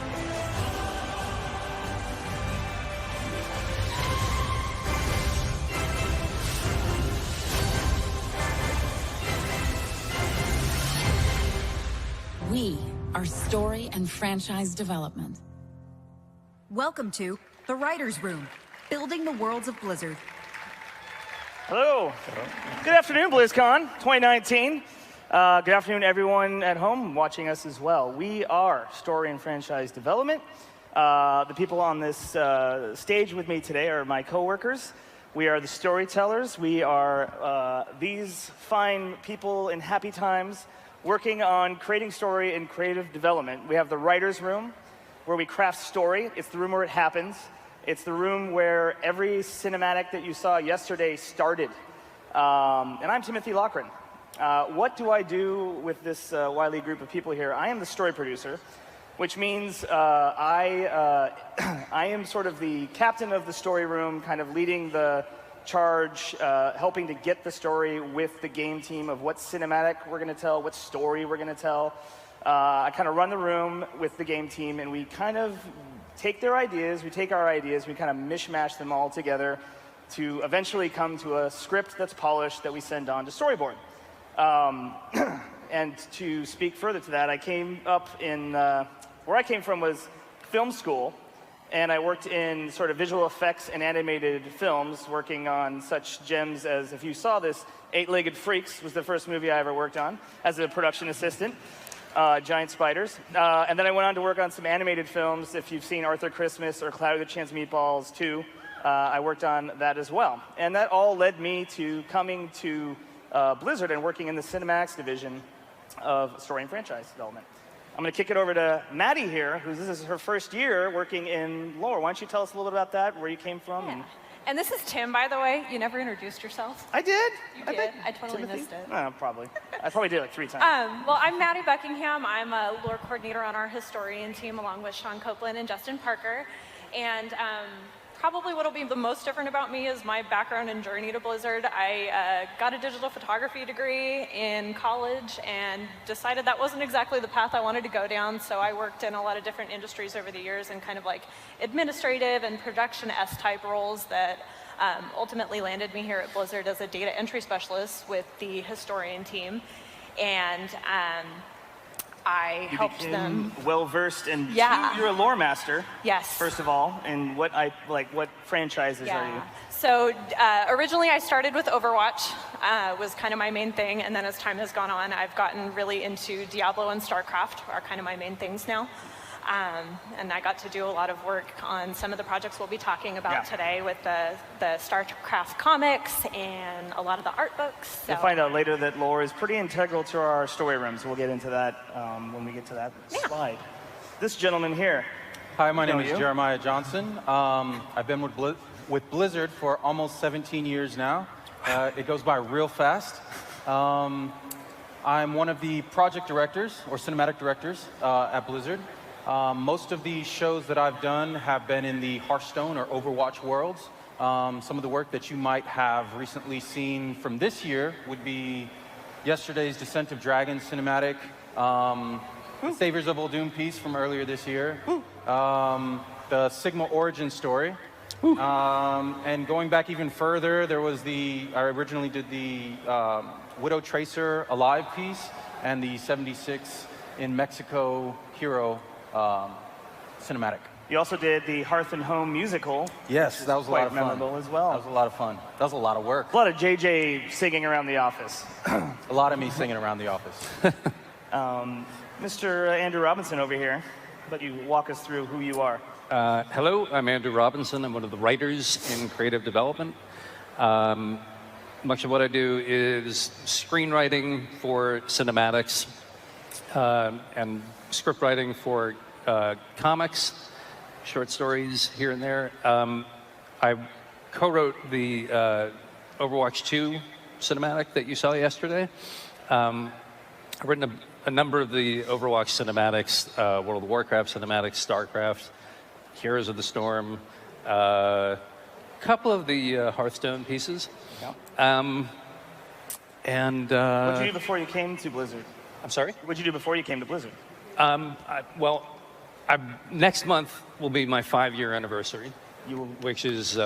We are story and franchise development. Welcome to the Writer's Room, building the worlds of Blizzard. Hello. Good afternoon, BlizzCon 2019. Good afternoon, everyone at home watching us as well. We are story and franchise development. The people on this stage with me today are my coworkers. We are the storytellers. We are these fine people in happy times working on creating story and creative development. We have the writer's room, where we craft story. It's the room where it happens. It's the room where every cinematic that you saw yesterday started. And I'm Timothy Loughran. What do I do with this wily group of people here? I am the story producer, which means I am sort of the captain of the story room, kind of leading the charge, helping to get the story with the game team of what cinematic we're going to tell, what story we're going to tell. I kind of run the room with the game team, and we kind of take their ideas, we take our ideas, we kind of mishmash them all together to eventually come to a script that's polished that we send on to storyboard. And to speak further to that, I came up in, where I came from was film school, and I worked in sort of visual effects and animated films, working on such gems as, if you saw this, Eight-Legged Freaks was the first movie I ever worked on as a production assistant, Giant Spiders. And then I went on to work on some animated films. If you've seen Arthur Christmas or Cloudy with a Chance of Meatballs 2, I worked on that as well. And that all led me to coming to Blizzard and working in the cinematics division of story and franchise development. I'm going to kick it over to Maddie here, who this is her first year working in lore. Why don't you tell us a little bit about that, where you came from? Yeah. And this is Tim, by the way. You never introduced yourself. I did. You did. I totally missed it. Probably. I probably did like 3 times. Well, I'm Maddie Buckingham. I'm a lore coordinator on our historian team, along with Sean Copeland and Justin Parker. And probably what'll be the most different about me is my background and journey to Blizzard. I got a digital photography degree in college and decided that wasn't exactly the path I wanted to go down, so I worked in a lot of different industries over the years and kind of like administrative and production-esque type roles that ultimately landed me here at Blizzard as a data entry specialist with the historian team. And I helped them. Well-versed and Yeah. you're a lore master. Yes. First of all, and what franchises are you? So originally I started with Overwatch, was kind of my main thing, and then as time has gone on, I've gotten really into Diablo and StarCraft, are kind of my main things now. And I got to do a lot of work on some of the projects we'll be talking about today with the StarCraft comics and a lot of the art books. So. You'll find out later that lore is pretty integral to our story rooms. We'll get into that when we get to that slide. This gentleman here. Hi, my name is Jeremiah Johnson. I've been with Blizzard for almost 17 years now. It goes by real fast. I'm one of the project directors or cinematic directors at Blizzard. Most of the shows that I've done have been in the Hearthstone or Overwatch worlds. Some of the work that you might have recently seen from this year would be yesterday's Descent of Dragons cinematic, Saviors of Uldum piece from earlier this year, the Sigma origin story, and going back even further, there was I originally did the Widow Tracer Alive piece and the 76 in Mexico hero cinematic. You also did the Hearth and Home musical. Yes, that was a lot of fun. Quite memorable as well. That was a lot of fun. That was a lot of work. A lot of JJ singing around the office. A lot of me singing around the office. Mr. Andrew Robinson over here, let you walk us through who you are. Hello, I'm Andrew Robinson. I'm one of the writers in creative development. Much of what I do is screenwriting for cinematics and script writing for comics, short stories here and there. I co-wrote the Overwatch 2 cinematic that you saw yesterday. I've written a number of the Overwatch cinematics, World of Warcraft cinematics, StarCraft, Heroes of the Storm, a couple of the Hearthstone pieces. What did you do before you came to Blizzard? I'm sorry? What did you do before you came to Blizzard? Next month will be my 5-year anniversary, which is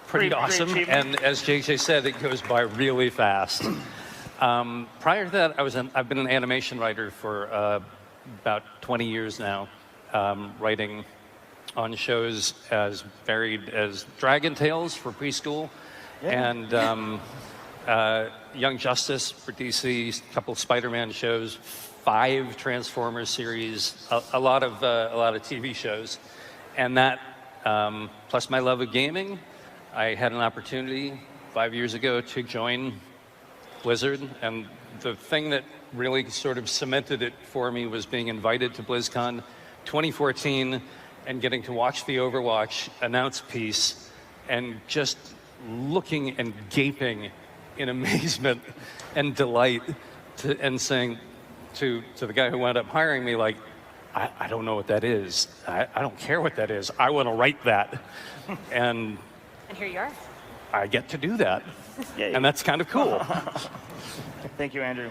pretty awesome. And as JJ said, it goes by really fast. Prior to that, I've been an animation writer for about 20 years now, writing on shows as varied as Dragon Tales for preschool and Young Justice for DC, a couple of Spider-Man shows, 5 Transformers series, a lot of TV shows, and that plus my love of gaming I had an opportunity 5 years ago to join Blizzard, and the thing that really sort of cemented it for me was being invited to BlizzCon 2014 and getting to watch the Overwatch announce piece and just looking and gaping in amazement and delight and saying to the guy who wound up hiring me, like, I don't know what that is. I don't care what that is. I want to write that. And here you are. I get to do that. Yay. And that's kind of cool. Thank you, Andrew.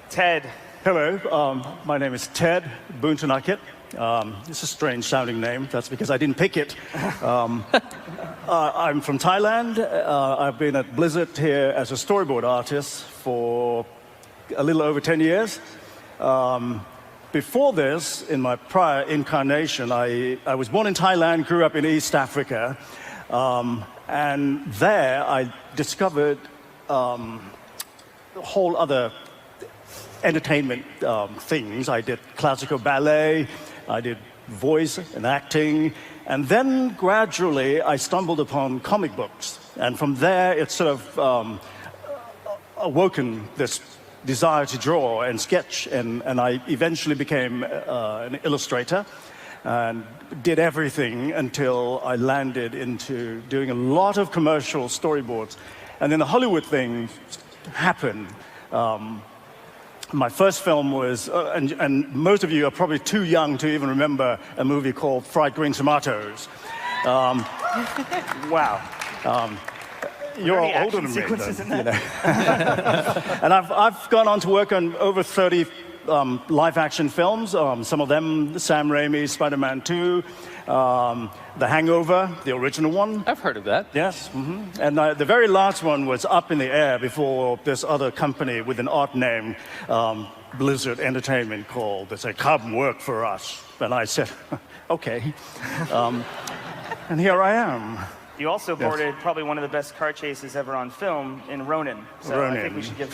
Ted. Hello, my name is Ted Boontonakit. It's a strange sounding name. That's because I didn't pick it. I'm from Thailand. I've been at Blizzard here as a storyboard artist for a little over 10 years. Before this, in my prior incarnation, I was born in Thailand, grew up in East Africa, and there I discovered a whole other entertainment things. I did classical ballet, I did voice and acting, and then gradually I stumbled upon comic books. And from there, it sort of awoken this desire to draw and sketch, and I eventually became an illustrator and did everything until I landed into doing a lot of commercial storyboards. And then the Hollywood thing happened. My first film was, and most of you are probably too young to even remember a movie called Fried Green Tomatoes. Wow. You're all older than me, then, And I've gone on to work on over 30 live-action films. Some of them, Sam Raimi's Spider-Man 2, The Hangover, the original one. I've heard of that. Yes. And the very last one was up in the air before this other company with an odd name, Blizzard Entertainment, called. They said, "Come work for us." And I said, "Okay." And here I am. You also boarded probably one of the best car chases ever on film in Ronin. So Ronin. I think we should give,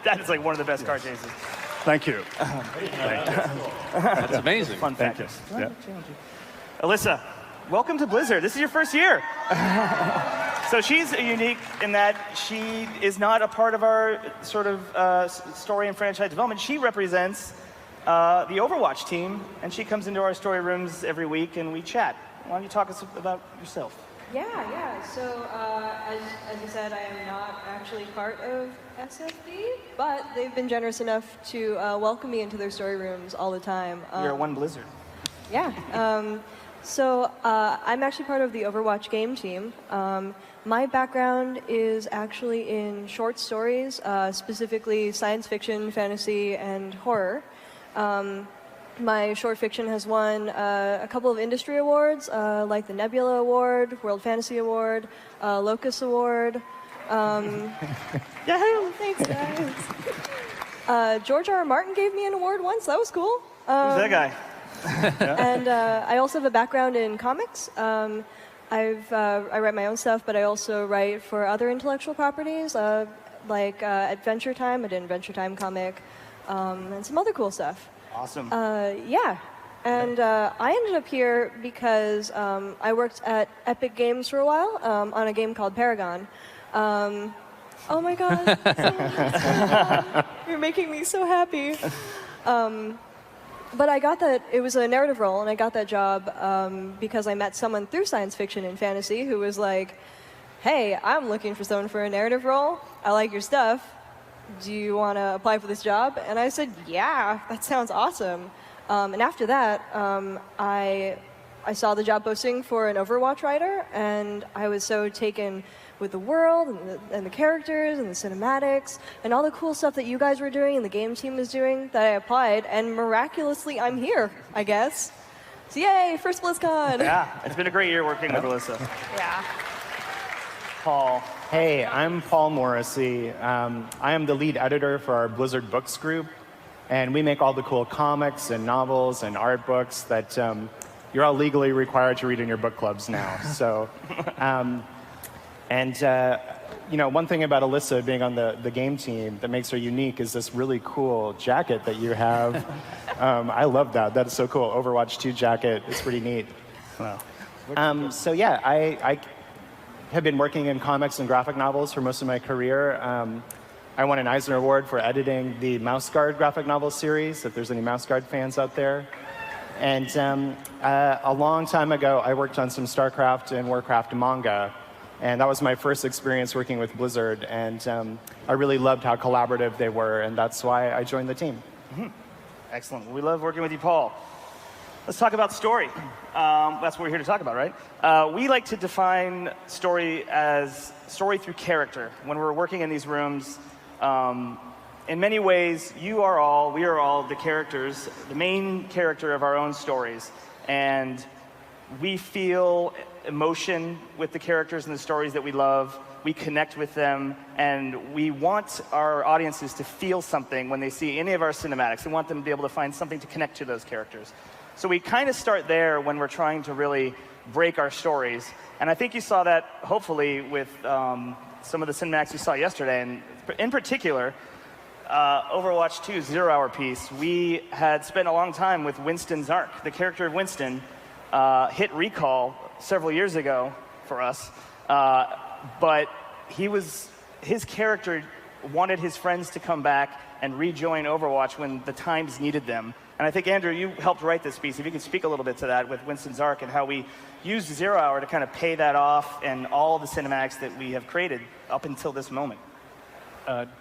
that is like one of the best car chases. Thank you. That's amazing. Fun fact. Thank you. Alyssa, welcome to Blizzard. This is your first year. So she's unique in that she is not a part of our sort of story and franchise development. She represents the Overwatch team, and she comes into our story rooms every week and we chat. Why don't you talk us about yourself? Yeah. So, as you said, I am not actually part of SFB, but they've been generous enough to welcome me into their story rooms all the time. You're one Blizzard. Yeah. So, I'm actually part of the Overwatch game team. My background is actually in short stories, specifically science fiction, fantasy, and horror. My short fiction has won a couple of industry awards, like the Nebula Award, World Fantasy Award, Locus Award. Yeah, thanks, guys. George R.R. Martin gave me an award once. That was cool. Who's that guy? And I also have a background in comics. I write my own stuff, but I also write for other intellectual properties, like Adventure Time. I did an Adventure Time comic, and some other cool stuff. Awesome. Yeah. And I ended up here because I worked at Epic Games for a while on a game called Paragon. Oh my God. You're making me so happy. But I got that, it was a narrative role, and I got that job because I met someone through science fiction and fantasy who was like, "Hey, I'm looking for someone for a narrative role. I like your stuff. Do you want to apply for this job?" And I said, "Yeah, that sounds awesome." And after that, I saw the job posting for an Overwatch writer, and I was so taken with the world and the characters and the cinematics and all the cool stuff that you guys were doing and the game team was doing that I applied, and miraculously I'm here, I guess. So yay, first BlizzCon! Yeah, it's been a great year working with Alyssa. Yeah. Paul. Hey, I'm Paul Morrissey. I am the lead editor for our Blizzard Books group, and we make all the cool comics and novels and art books that you're all legally required to read in your book clubs now. So, you know, one thing about Alyssa being on the game team that makes her unique is this really cool jacket that you have. I love that. That is so cool. Overwatch 2 jacket. It's pretty neat. Wow. So yeah, have been working in comics and graphic novels for most of my career. I won an Eisner Award for editing the Mouse Guard graphic novel series, if there's any Mouse Guard fans out there. And a long time ago, I worked on some StarCraft and Warcraft manga. And that was my first experience working with Blizzard. And I really loved how collaborative they were, and that's why I joined the team. Excellent. Well, we love working with you, Paul. Let's talk about story. That's what we're here to talk about, right? We like to define story as story through character. When we're working in these rooms, in many ways, we are all the characters, the main character of our own stories. And we feel emotion with the characters and the stories that we love. We connect with them, and we want our audiences to feel something when they see any of our cinematics. We want them to be able to find something to connect to those characters. So we kind of start there when we're trying to really break our stories. And I think you saw that, hopefully, with some of the cinematics you saw yesterday. And in particular, Overwatch 2's 0 Hour piece, we had spent a long time with Winston's arc. The character of Winston hit recall several years ago for us. But his character wanted his friends to come back and rejoin Overwatch when the times needed them. And I think, Andrew, you helped write this piece. If you could speak a little bit to that with Winston's arc and how we used 0 Hour to kind of pay that off and all the cinematics that we have created up until this moment.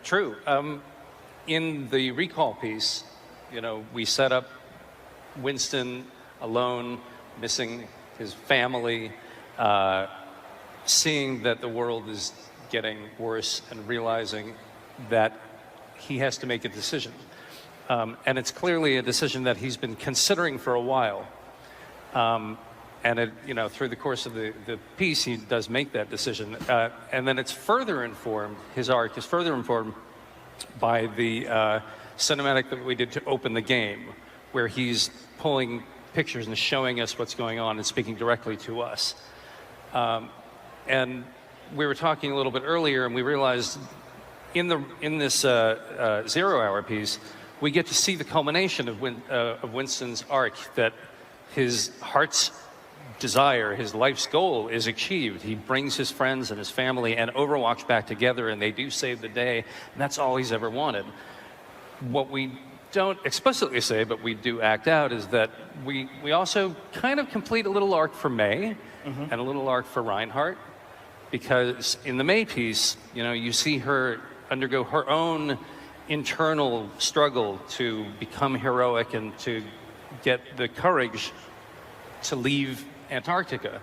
True. In the recall piece, we set up Winston alone, missing his family, seeing that the world is getting worse and realizing that he has to make a decision. And it's clearly a decision that he's been considering for a while. And through the course of the piece, he does make that decision. And then it's further informed, his arc is further informed by the cinematic that we did to open the game, where he's pulling pictures and showing us what's going on and speaking directly to us. And we were talking a little bit earlier, and we realized in this 0 Hour piece, we get to see the culmination of Winston's arc, that his heart's desire, his life's goal is achieved. He brings his friends and his family and Overwatch back together, and they do save the day, and that's all he's ever wanted. What we don't explicitly say, but we do act out, is that we also kind of complete a little arc for May and a little arc for Reinhardt, because in the May piece, you see her undergo her own internal struggle to become heroic and to get the courage to leave Antarctica.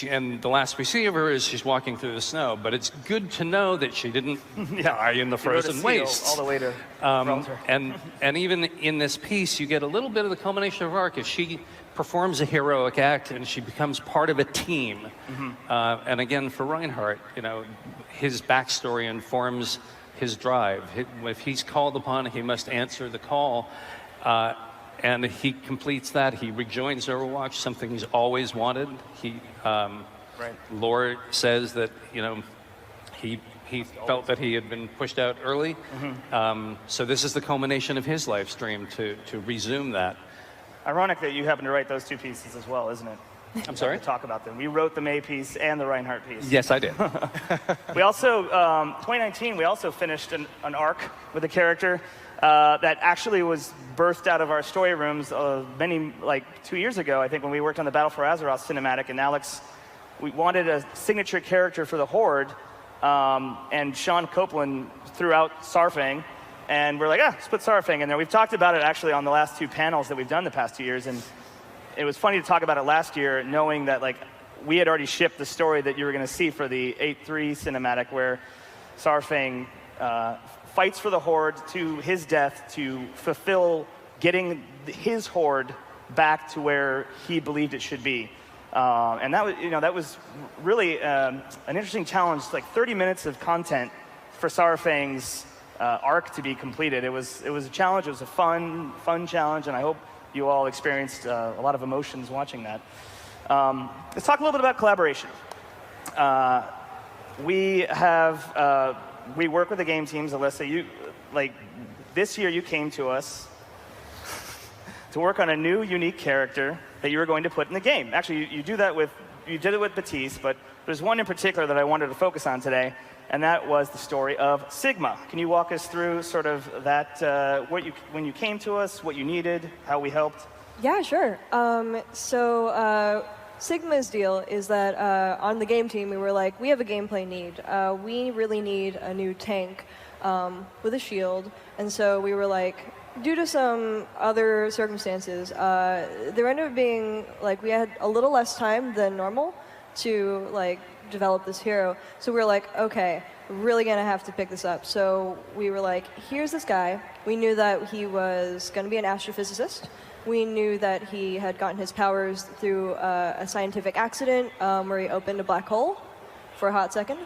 And the last we see of her is she's walking through the snow, but it's good to know that she didn't die in the frozen wastes. All the way to and even in this piece, you get a little bit of the culmination of her arc as she performs a heroic act and she becomes part of a team. And again, for Reinhardt, his backstory informs his drive. If he's called upon, he must answer the call. And he completes that. He rejoins Overwatch, something he's always wanted. Lore says that he felt that he had been pushed out early. So this is the culmination of his life stream to resume that. Ironic that you happen to write those two pieces as well, isn't it? I'm sorry? To talk about them. We wrote the May piece and the Reinhardt piece. Yes, I did. We also, 2019, we also finished an arc with a character that actually was birthed out of our story rooms like 2 years ago, I think, when we worked on the Battle for Azeroth cinematic. And Alex, we wanted a signature character for the Horde, and Sean Copeland threw out Sarfang, and we're like, let's put Sarfang in there. We've talked about it actually on the last 2 panels that we've done the past 2 years, and it was funny to talk about it last year, knowing that we had already shipped the story that you were going to see for the 8.3 cinematic, where Sarfang fights for the Horde to his death to fulfill getting his Horde back to where he believed it should be. And that was really an interesting challenge. Like 30 minutes of content for Sarfang's arc to be completed. It was a challenge. It was a fun challenge, and I hope you all experienced a lot of emotions watching that. Let's talk a little bit about collaboration. We work with the game teams. Alyssa, this year you came to us to work on a new, unique character that you were going to put in the game. Actually, you did it with Batiste, but There's one in particular that I wanted to focus on today, and that was the story of Sigma. Can you walk us through sort of that, when you came to us, what you needed, how we helped? Yeah, sure. Sigma's deal is that on the game team, we were like, we have a gameplay need. We really need a new tank with a shield. And so we were like, due to some other circumstances, there ended up being, like, we had a little less time than normal to, like, develop this hero. So we were like, okay, we're really going to have to pick this up. So we were like, here's this guy. We knew that he was going to be an astrophysicist. We knew that he had gotten his powers through a scientific accident where he opened a black hole for a hot second.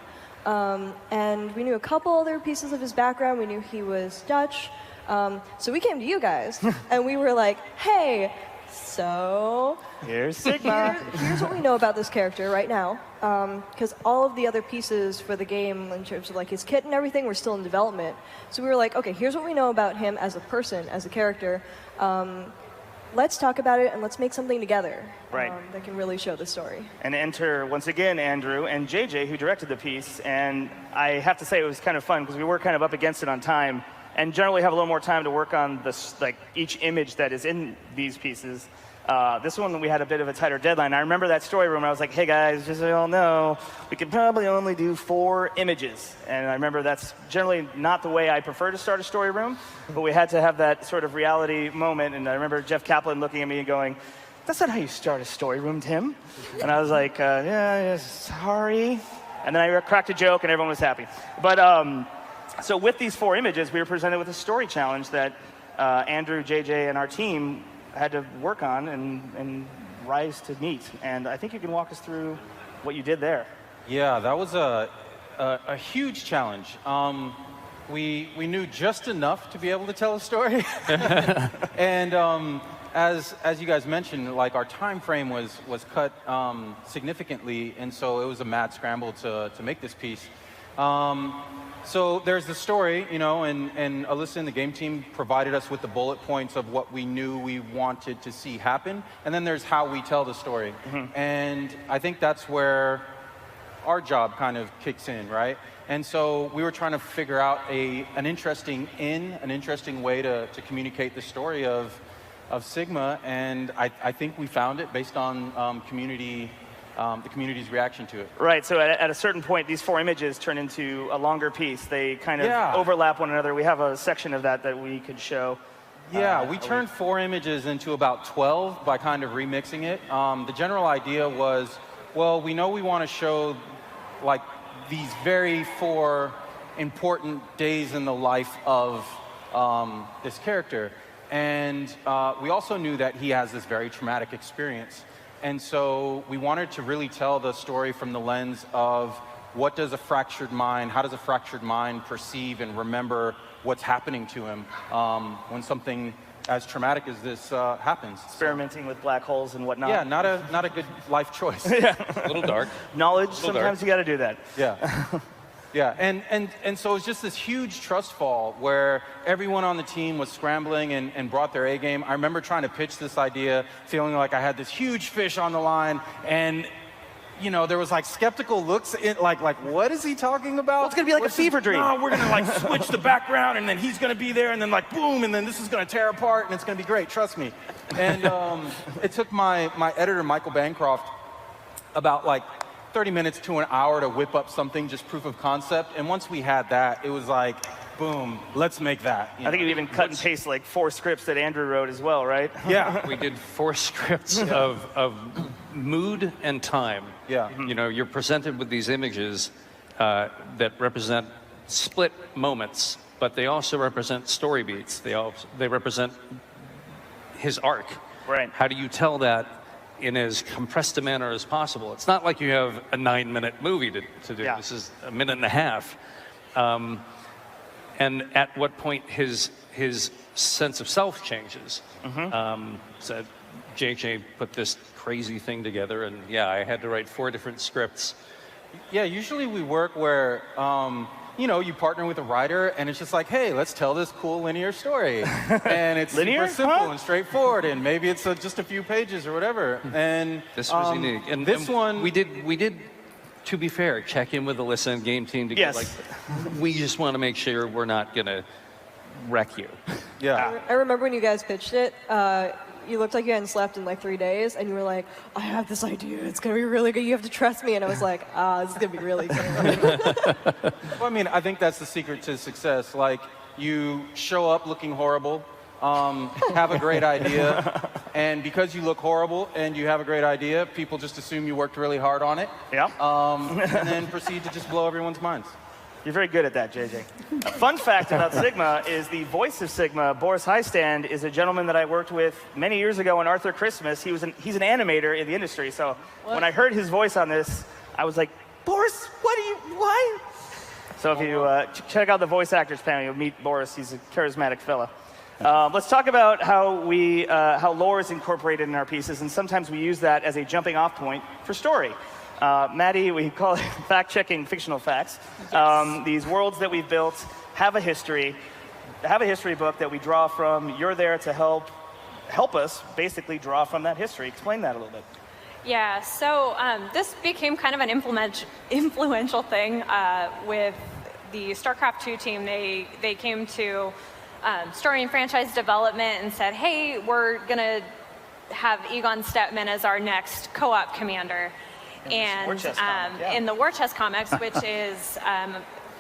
And we knew a couple other pieces of his background. We knew he was Dutch. So we came to you guys, and we were like, hey, so here's Sigma. Here's what we know about this character right now. Because all of the other pieces for the game, in terms of like his kit and everything, were still in development. So we were like, okay, here's what we know about him as a person, as a character. Let's talk about it, and let's make something together that can really show the story. And enter, once again, Andrew and JJ, who directed the piece. And I have to say it was kind of fun, because we were kind of up against it on time, and generally have a little more time to work on this, like, each image that is in these pieces. This one, we had a bit of a tighter deadline. I remember that story room, I was like, hey guys, just so you all know, we could probably only do 4 images. And I remember that's generally not the way I prefer to start a story room, but we had to have that sort of reality moment. And I remember Jeff Kaplan looking at me and going, that's not how you start a story room, Tim. And I was like, yeah, sorry. And then I cracked a joke and everyone was happy. But so with these 4 images, we were presented with a story challenge that Andrew, JJ, and our team had to work on and rise to meet. And I think you can walk us through what you did there. Yeah, that was a huge challenge. We knew just enough to be able to tell a story. And as you guys mentioned, like, our time frame was cut significantly, and so it was a mad scramble to make this piece. So there's the story, you know, and Alyssa and the game team provided us with the bullet points of what we knew we wanted to see happen. And then there's how we tell the story. And I think that's where our job kind of kicks in, right? And so we were trying to figure out an interesting way to communicate the story of Sigma. And I think we found it based on the community's reaction to it. Right, so at a certain point, these 4 images turn into a longer piece. They kind of overlap one another. We have a section of that we could show. Yeah, we turned 4 images into about 12 by kind of remixing it. The general idea was, well, we know we want to show, like, these very 4 important days in the life of this character. And we also knew that he has this very traumatic experience. And so we wanted to really tell the story from the lens of how does a fractured mind perceive and remember what's happening to him when something as traumatic as this happens. Experimenting with black holes and whatnot. Yeah, not a good life choice. Yeah. A little dark. Knowledge, sometimes you got to do that. Yeah. Yeah, and so it was just this huge trust fall where everyone on the team was scrambling and brought their A game. I remember trying to pitch this idea, feeling like I had this huge fish on the line, and you know, there was like skeptical looks, like what is he talking about? Well, it's gonna be like a fever dream. No, we're gonna like switch the background, and then he's gonna be there, and then like boom, and then this is gonna tear apart, and it's gonna be great. Trust me. And it took my editor Michael Bancroft about like 30 minutes to an hour to whip up something, just proof of concept. And once we had that, it was like, boom, let's make that. I think you even cut and paste like 4 scripts that Andrew wrote as well, right? Yeah. We did 4 scripts of mood and time. Yeah. You know, you're presented with these images that represent split moments, but they also represent story beats. They represent his arc. Right. How do you tell that in as compressed a manner as possible? It's not like you have a 9-minute movie to do. Yeah. This is a minute and a half. And at what point his sense of self changes. So JJ put this crazy thing together, and yeah, I had to write 4 different scripts. Yeah, usually we work where, you know, you partner with a writer, and it's just like, hey, let's tell this cool linear story. And it's Linear? super simple Huh? and straightforward, and maybe it's just a few pages or whatever. And This was unique. And this one... we did to be fair, check in with the Listen game team to Yes. get like, we just want to make sure we're not going to wreck you. Yeah. I remember when you guys pitched it, you looked like you hadn't slept in like 3 days, and you were like, I have this idea, it's going to be really good, you have to trust me. And I was like, this is going to be really good. Well, I mean, I think that's the secret to success. Like, you show up looking horrible, have a great idea, and because you look horrible and you have a great idea, people just assume you worked really hard on it. Yeah. And then proceed to just blow everyone's minds. You're very good at that, JJ. A fun fact about Sigma is the voice of Sigma, Boris Heistand, is a gentleman that I worked with many years ago on Arthur Christmas. He's an animator in the industry, so when I heard his voice on this, I was like, Boris, why? So if you check out the voice actors panel, you'll meet Boris. He's a charismatic fella. Let's talk about how lore is incorporated in our pieces, and sometimes we use that as a jumping off point for story. Maddie, we call it fact-checking fictional facts. Yes. These worlds that we've built have a history book that we draw from. You're there to help us basically draw from that history. Explain that a little bit. Yeah, so this became kind of an influential thing with the StarCraft 2 team. They came to story and franchise development and said, hey, we're going to have Egon Stepman as our next co-op commander. And in the War Chest comics, which is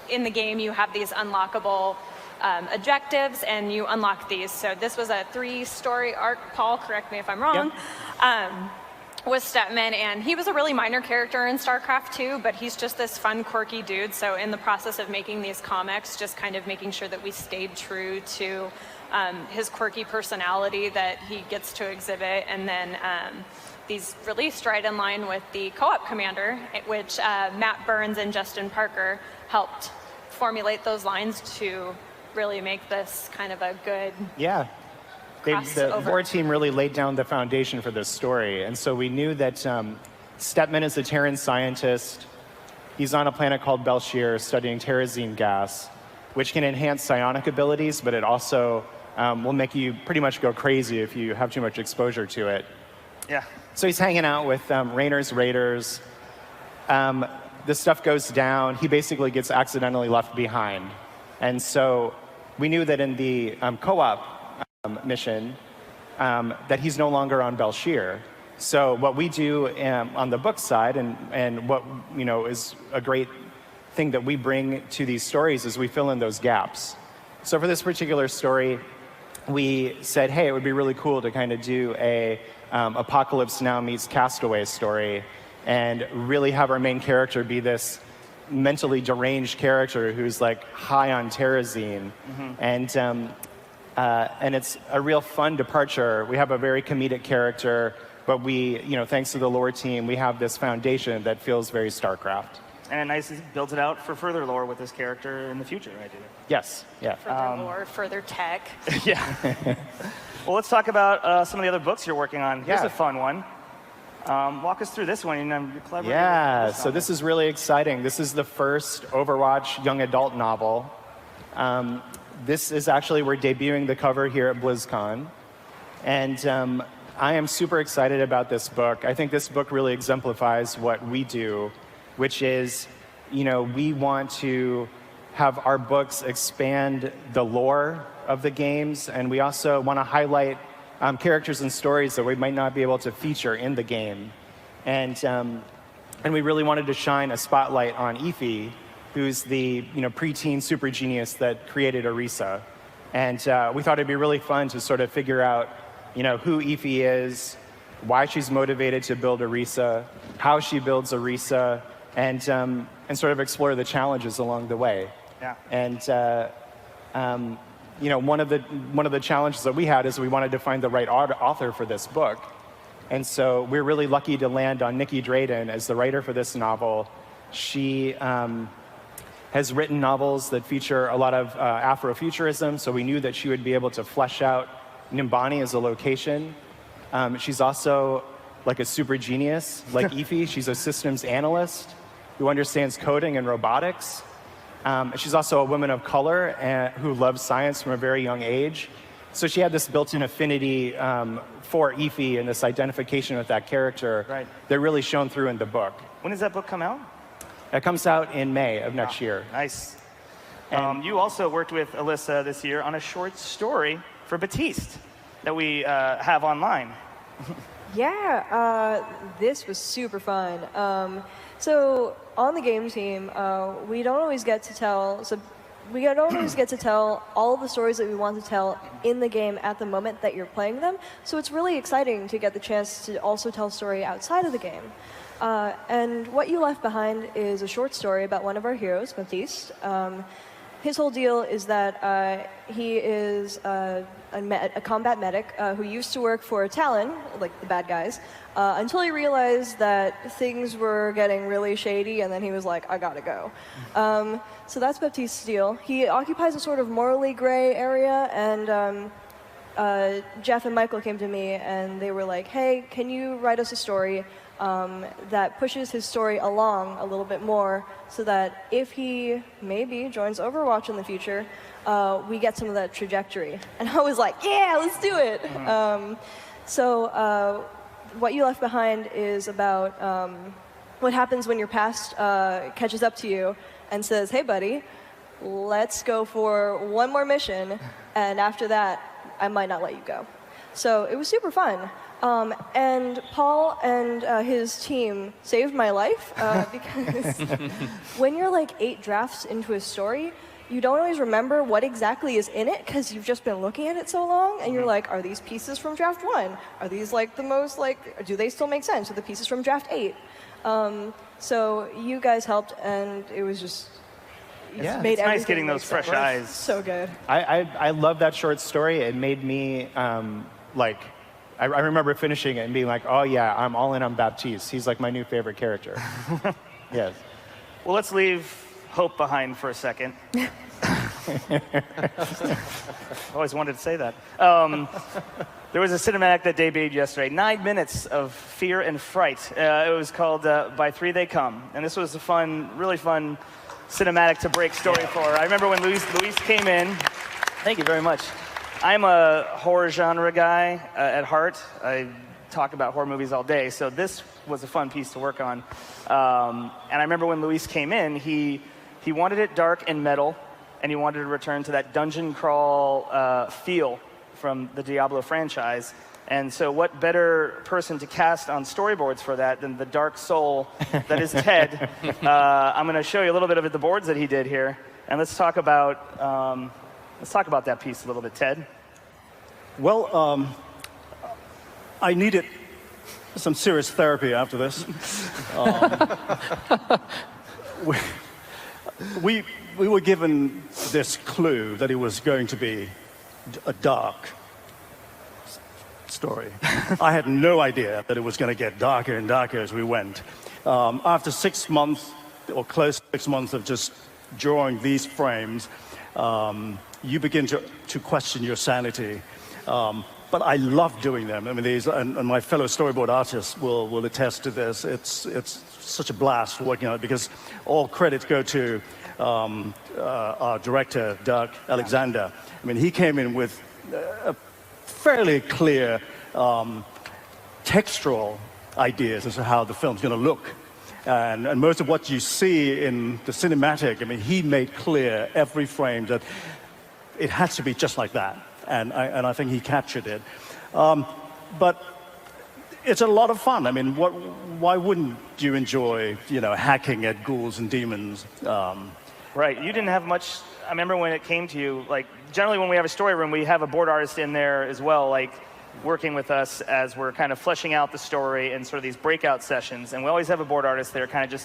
in the game, you have these unlockable objectives, and you unlock these. So this was a 3-story arc. Paul, correct me if I'm wrong. With Stepman, and he was a really minor character in StarCraft 2, but he's just this fun, quirky dude. So in the process of making these comics, just kind of making sure that we stayed true to his quirky personality that he gets to exhibit, and then these released right in line with the co-op commander, which Matt Burns and Justin Parker helped formulate those lines to really make this kind of a good The War team really laid down the foundation for this story, and so we knew that Stepman is a Terran scientist. He's on a planet called Belshir studying terrazine gas, which can enhance psionic abilities, but it also will make you pretty much go crazy if you have too much exposure to it. Yeah. So he's hanging out with Raynor's Raiders. This stuff goes down. He basically gets accidentally left behind. And so we knew that in the co-op mission that he's no longer on Belshir. So what we do on the book side, and what is a great thing that we bring to these stories, is we fill in those gaps. So for this particular story, we said, hey, it would be really cool to kind of do a Apocalypse Now meets Castaway story, and really have our main character be this mentally deranged character who's like high on terrazine. And it's a real fun departure. We have a very comedic character, but we, thanks to the lore team, we have this foundation that feels very StarCraft. And nice builds it out for further lore with this character in the future, I do. Yes, yeah. Further lore, further tech. Yeah. Well, let's talk about some of the other books you're working on. Here's a fun one. Walk us through this one. You're collaborating with so this is really exciting. This is the first Overwatch young adult novel. This is actually, we're debuting the cover here at BlizzCon. And I am super excited about this book. I think this book really exemplifies what we do, which is, we want to have our books expand the lore of the games, and we also want to highlight characters and stories that we might not be able to feature in the game. And we really wanted to shine a spotlight on Efi, who's the preteen super genius that created Orisa. And we thought it'd be really fun to sort of figure out who Efi is, why she's motivated to build Orisa, how she builds Orisa, and sort of explore the challenges along the way. Yeah. And one of the challenges that we had is we wanted to find the right author for this book. And so we're really lucky to land on Nikki Drayden as the writer for this novel. She has written novels that feature a lot of Afrofuturism, so we knew that she would be able to flesh out Nimbani as a location. She's also like a super genius, like Efi. She's a systems analyst who understands coding and robotics. She's also a woman of color who loves science from a very young age. So she had this built-in affinity for Efi and this identification with that character that really shone through in the book. When does that book come out? It comes out in May of next year. Nice. You also worked with Alyssa this year on a short story for Batiste that we have online. Yeah, this was super fun. So on the game team, we don't always get to tell. We don't always get to tell all the stories that we want to tell in the game at the moment that you're playing them. So it's really exciting to get the chance to also tell a story outside of the game. And What You Left Behind is a short story about one of our heroes, Baptiste. His whole deal is that he is a combat medic who used to work for Talon, like the bad guys, until he realized that things were getting really shady, and then he was like, I gotta go. So that's Baptiste's deal. He occupies a sort of morally gray area, and Jeff and Michael came to me, and they were like, hey, can you write us a story that pushes his story along a little bit more so that if he maybe joins Overwatch in the future, we get some of that trajectory. And I was like, yeah, let's do it. So What You Left Behind is about what happens when your past catches up to you and says, hey, buddy, let's go for one more mission, and after that, I might not let you go. So it was super fun. And Paul and his team saved my life because when you're like 8 drafts into a story, you don't always remember what exactly is in it because you've just been looking at it so long, and you're like, are these pieces from draft 1? Are these like the most like, do they still make sense? Are the pieces from draft 8? So you guys helped, and it was just made it's nice getting those fresh eyes. So good. I love that short story. It made me like, I remember finishing it and being like, oh yeah, I'm all in on Baptiste. He's like my new favorite character. Yes. Well, let's leave hope behind for a second. Always wanted to say that. There was a cinematic that debuted yesterday, 9 minutes of fear and fright. It was called By 3 They Come. And this was a fun, really fun cinematic to break story for. I remember when Luis came in. Thank you very much. I'm a horror genre guy at heart. I talk about horror movies all day, so this was a fun piece to work on. And I remember when Luis came in, he wanted it dark and metal, and he wanted to return to that dungeon crawl feel from the Diablo franchise. And so what better person to cast on storyboards for that than the dark soul that is Ted. I'm going to show you a little bit of the boards that he did here, and let's talk about that piece a little bit, Ted. Well, I needed some serious therapy after this. We were given this clue that it was going to be a dark story. I had no idea that it was going to get darker and darker as we went. After 6 months, or close to 6 months of just drawing these frames, you begin to question your sanity. But I love doing them. I mean, and my fellow storyboard artists will attest to this. It's such a blast working on it because all credits go to our director, Doug Alexander. I mean, he came in with a fairly clear textural ideas as to how the film's going to look. And most of what you see in the cinematic, I mean, he made clear every frame that it has to be just like that. And I think he captured it. But it's a lot of fun. I mean, why wouldn't you enjoy, hacking at ghouls and demons? Right. You didn't have much. I remember when it came to you, like, generally when we have a story room, we have a board artist in there as well, like, working with us as we're kind of fleshing out the story in sort of these breakout sessions. And we always have a board artist there kind of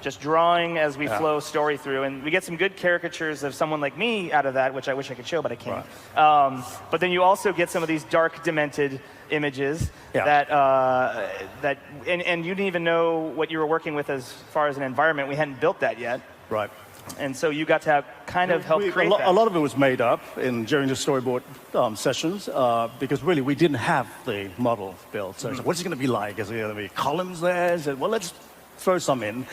just drawing as we flow story through. And we get some good caricatures of someone like me out of that, which I wish I could show, but I can't. Right. But then you also get some of these dark, demented images that and you didn't even know what you were working with as far as an environment. We hadn't built that yet. Right. And so you got to kind of help create that. A lot of it was made up during the storyboard sessions because really we didn't have the model built. So what's it going to be like? Is there going to be columns there? Well, let's throw some in.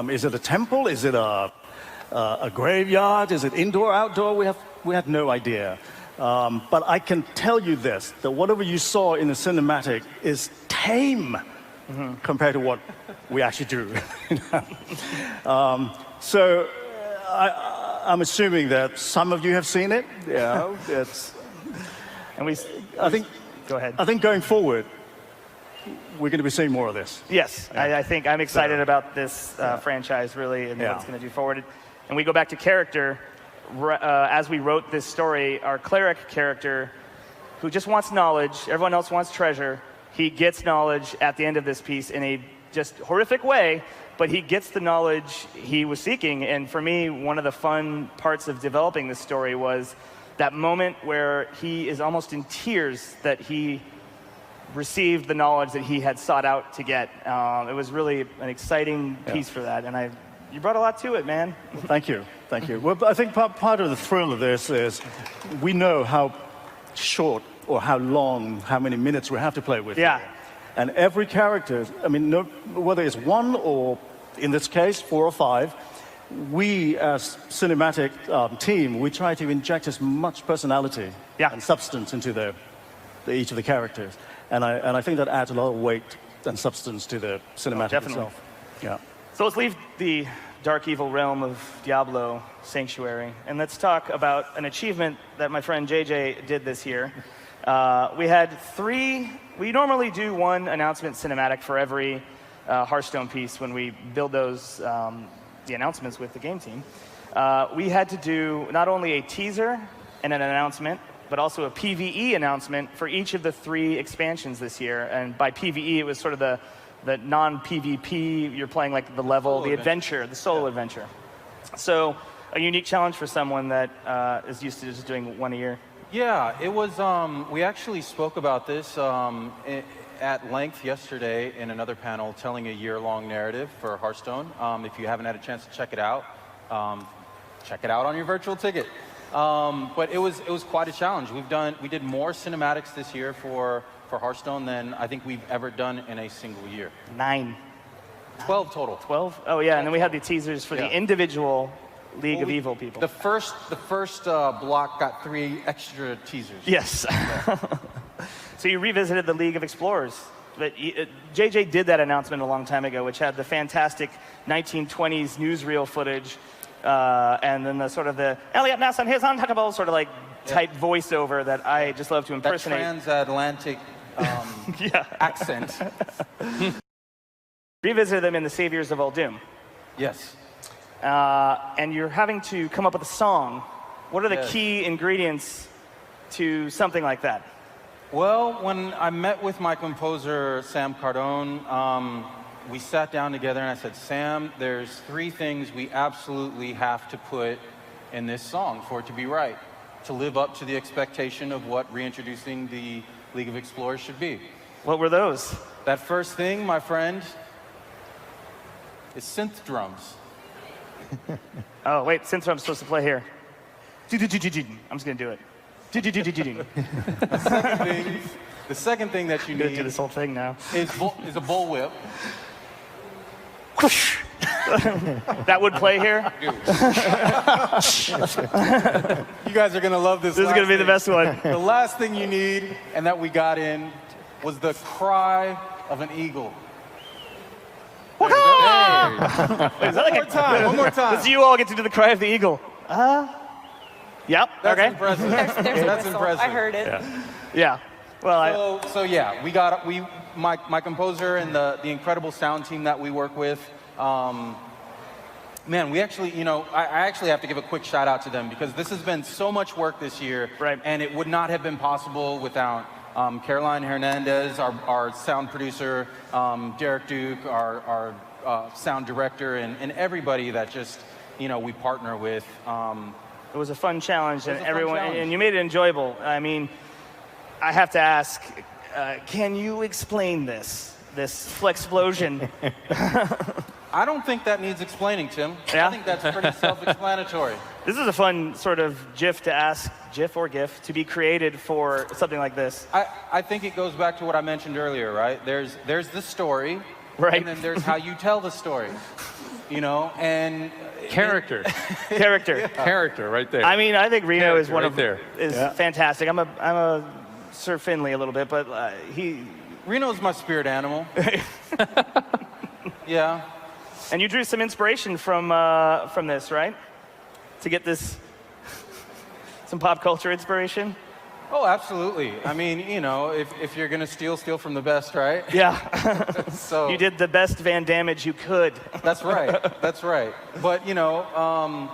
Is it a temple? Is it a graveyard? Is it indoor, outdoor? We had no idea. But I can tell you this, that whatever you saw in the cinematic is tame compared to what we actually do. So I'm assuming that some of you have seen it. Yeah, it's. And I think. Go ahead. I think going forward, we're going to be seeing more of this. Yes, I think I'm excited about this franchise, really, and what it's going to do forward. And we go back to character. As we wrote this story, our cleric character, who just wants knowledge, everyone else wants treasure, he gets knowledge at the end of this piece in a just horrific way, but he gets the knowledge he was seeking. And for me, one of the fun parts of developing this story was that moment where he is almost in tears that he received the knowledge that he had sought out to get. It was really an exciting piece for that, and you brought a lot to it, man. Well, thank you. Thank you. Well, I think part of the thrill of this is we know how short or how long, how many minutes we have to play with. Yeah. And every character, I mean, whether it's one or, in this case, 4 or 5, we as cinematic team, we try to inject as much personality and substance into each of the characters. And I think that adds a lot of weight and substance to the cinematic itself. Yeah. So let's leave the dark evil realm of Diablo Sanctuary, and let's talk about an achievement that my friend JJ did this year. We had 3. We normally do 1 announcement cinematic for every Hearthstone piece when we build those the announcements with the game team. We had to do not only a teaser and an announcement, but also a PvE announcement for each of the 3 expansions this year. And by PvE, it was sort of the non-PvP, you're playing like the level, the adventure, the solo adventure. So a unique challenge for someone that is used to just doing 1 a year. Yeah, it was, we actually spoke about this at length yesterday in another panel, telling a year-long narrative for Hearthstone. If you haven't had a chance to check it out on your virtual ticket. But it was quite a challenge. We did more cinematics this year for Hearthstone than I think we've ever done in a single year. 9. 12 total. 12? Oh yeah, and then we had the teasers for the individual League of Evil people. The first block got 3 extra teasers. Yes. So you revisited the League of Explorers. But JJ did that announcement a long time ago, which had the fantastic 1920s newsreel footage, and then the sort of the Elliot Ness and his untouchable sort of like type voiceover that I just love to impersonate. That transatlantic accent. Revisited them in the Saviors of Uldum. Yes. And you're having to come up with a song. What are the key ingredients to something like that? Well, when I met with my composer, Sam Cardone, we sat down together and I said, Sam, there's 3 things we absolutely have to put in this song for it to be right, to live up to the expectation of what reintroducing the League of Explorers should be. What were those? That first thing, my friend, is synth drums. Oh, wait, synth drums supposed to play here. I'm just going to do it. The second thing that you need do this whole thing now is a bullwhip. That would play here. You guys are gonna love this. This is gonna be the best one. The last thing you need, and that we got in, was the cry of an eagle. Wait, is that like One more time. So you all get to do the cry of the eagle. Yep. That's okay. impressive. There's That's a whistle. impressive. I heard it. Yeah. Well, so yeah, my composer and the incredible sound team that we work with. Man, we actually, I actually have to give a quick shout out to them because this has been so much work this year, and it would not have been possible without Caroline Hernandez, our sound producer, Derek Duke, our sound director, and everybody that just, we partner with. It was a fun challenge, and and you made it enjoyable. I mean, I have to ask, can you explain this Flexplosion? I don't think that needs explaining, Tim. Yeah? I think that's pretty self-explanatory. This is a fun sort of GIF or GIF to be created for something like this. I think it goes back to what I mentioned earlier, right? There's the story, right? And then there's how you tell the story, and character, character, right there. I mean, I think Reno is one right there. Fantastic. I'm a Sir Finley a little bit, but Reno's my spirit animal. Yeah. And you drew some inspiration from this, right? To get this, some pop culture inspiration? Oh, absolutely. I mean, you know, if you're going to steal from the best, right? Yeah. So you did the best Van Damage you could. That's right. That's right. But, you know,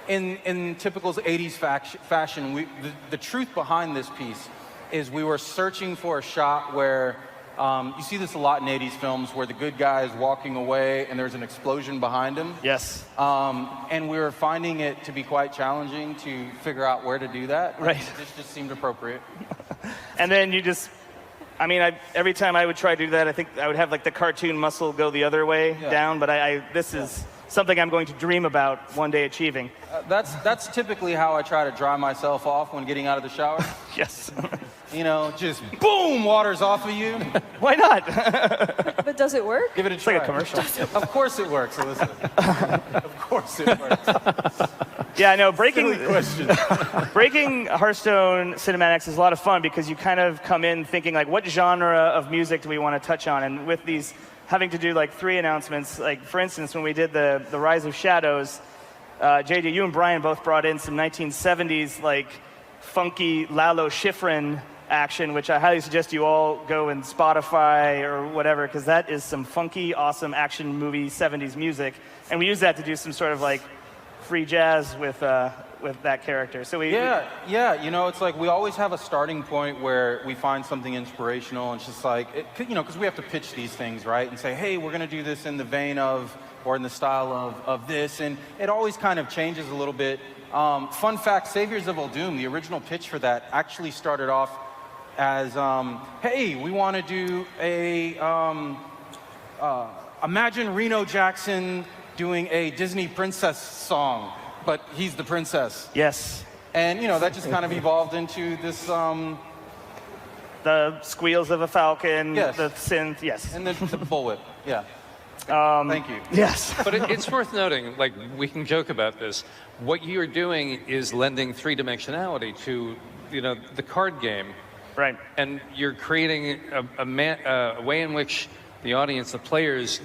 in typical 80s fashion, the truth behind this piece is we were searching for a shot where you see this a lot in 80s films where the good guy is walking away and there's an explosion behind him. Yes. And we were finding it to be quite challenging to figure out where to do that. Right. This just seemed appropriate. And then you just, I mean, every time I would try to do that, I think I would have like the cartoon muscle go the other way down, but this is something I'm going to dream about one day achieving. That's typically how I try to dry myself off when getting out of the shower. Yes. You know, just boom, water's off of you. Why not? But does it work? Give it a try. It's like a commercial. Of course it works, Alyssa. Of course it works. Yeah, I know. Breaking Hearthstone cinematics is a lot of fun because you kind of come in thinking like, what genre of music do we want to touch on? And with these having to do like 3 announcements, like for instance, when we did the Rise of Shadows, JJ, you and Brian both brought in some 1970s like funky Lalo Schifrin action, which I highly suggest you all go and Spotify or whatever, because that is some funky, awesome action movie 70s music. And we use that to do some sort of like free jazz with that character. So yeah. You know, it's like we always have a starting point where we find something inspirational, and it's just like, you know, because we have to pitch these things, right? And say, hey, we're going to do this in the vein of, or in the style of this, and it always kind of changes a little bit. Fun fact, Saviors of Uldum, the original pitch for that actually started off as, hey, we want to do imagine Reno Jackson doing a Disney princess song, but he's the princess. Yes. And, you know, that just kind of evolved into this... the squeals of a falcon, yes. The synth, yes. And the bullwhip, yeah. Thank you. Yes. But it's worth noting, like, we can joke about this. What you're doing is lending 3-dimensionality to, you know, the card game. Right. And you're creating a way in which the audience, the players,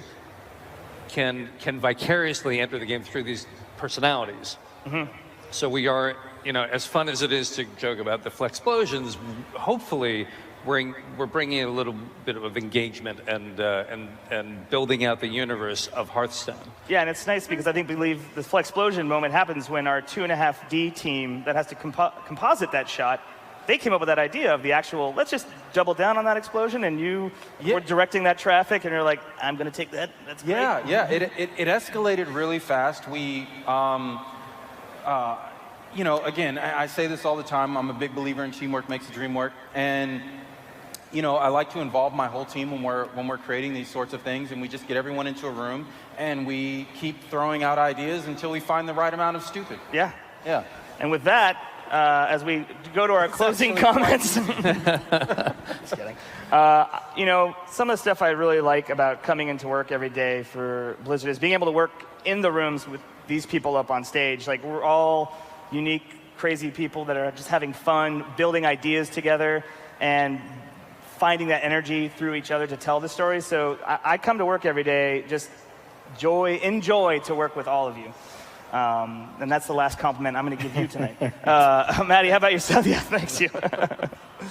can vicariously enter the game through these personalities. Mm-hmm. So we are, you know, as fun as it is to joke about the Flexplosions, hopefully we're bringing a little bit of engagement and building out the universe of Hearthstone. Yeah, and it's nice because I believe the Flexplosion moment happens when our 2.5D team that has to composite that shot, they came up with that idea of the actual, let's just double down on that explosion, and you were directing that traffic, and you're like, I'm going to take that. That's great. Yeah. It escalated really fast. We, you know, again, I say this all the time. I'm a big believer in teamwork makes the dream work, and you know, I like to involve my whole team when we're creating these sorts of things, and we just get everyone into a room, and we keep throwing out ideas until we find the right amount of stupid. Yeah. Yeah. And with that, as we go to our closing comments, just kidding. You know, some of the stuff I really like about coming into work every day for Blizzard is being able to work in the rooms with these people up on stage. Like, we're all unique, crazy people that are just having fun, building ideas together, and finding that energy through each other to tell the story. So I come to work every day just enjoy to work with all of you. And that's the last compliment I'm going to give you tonight. Maddie, how about yourself? Yeah, thanks you.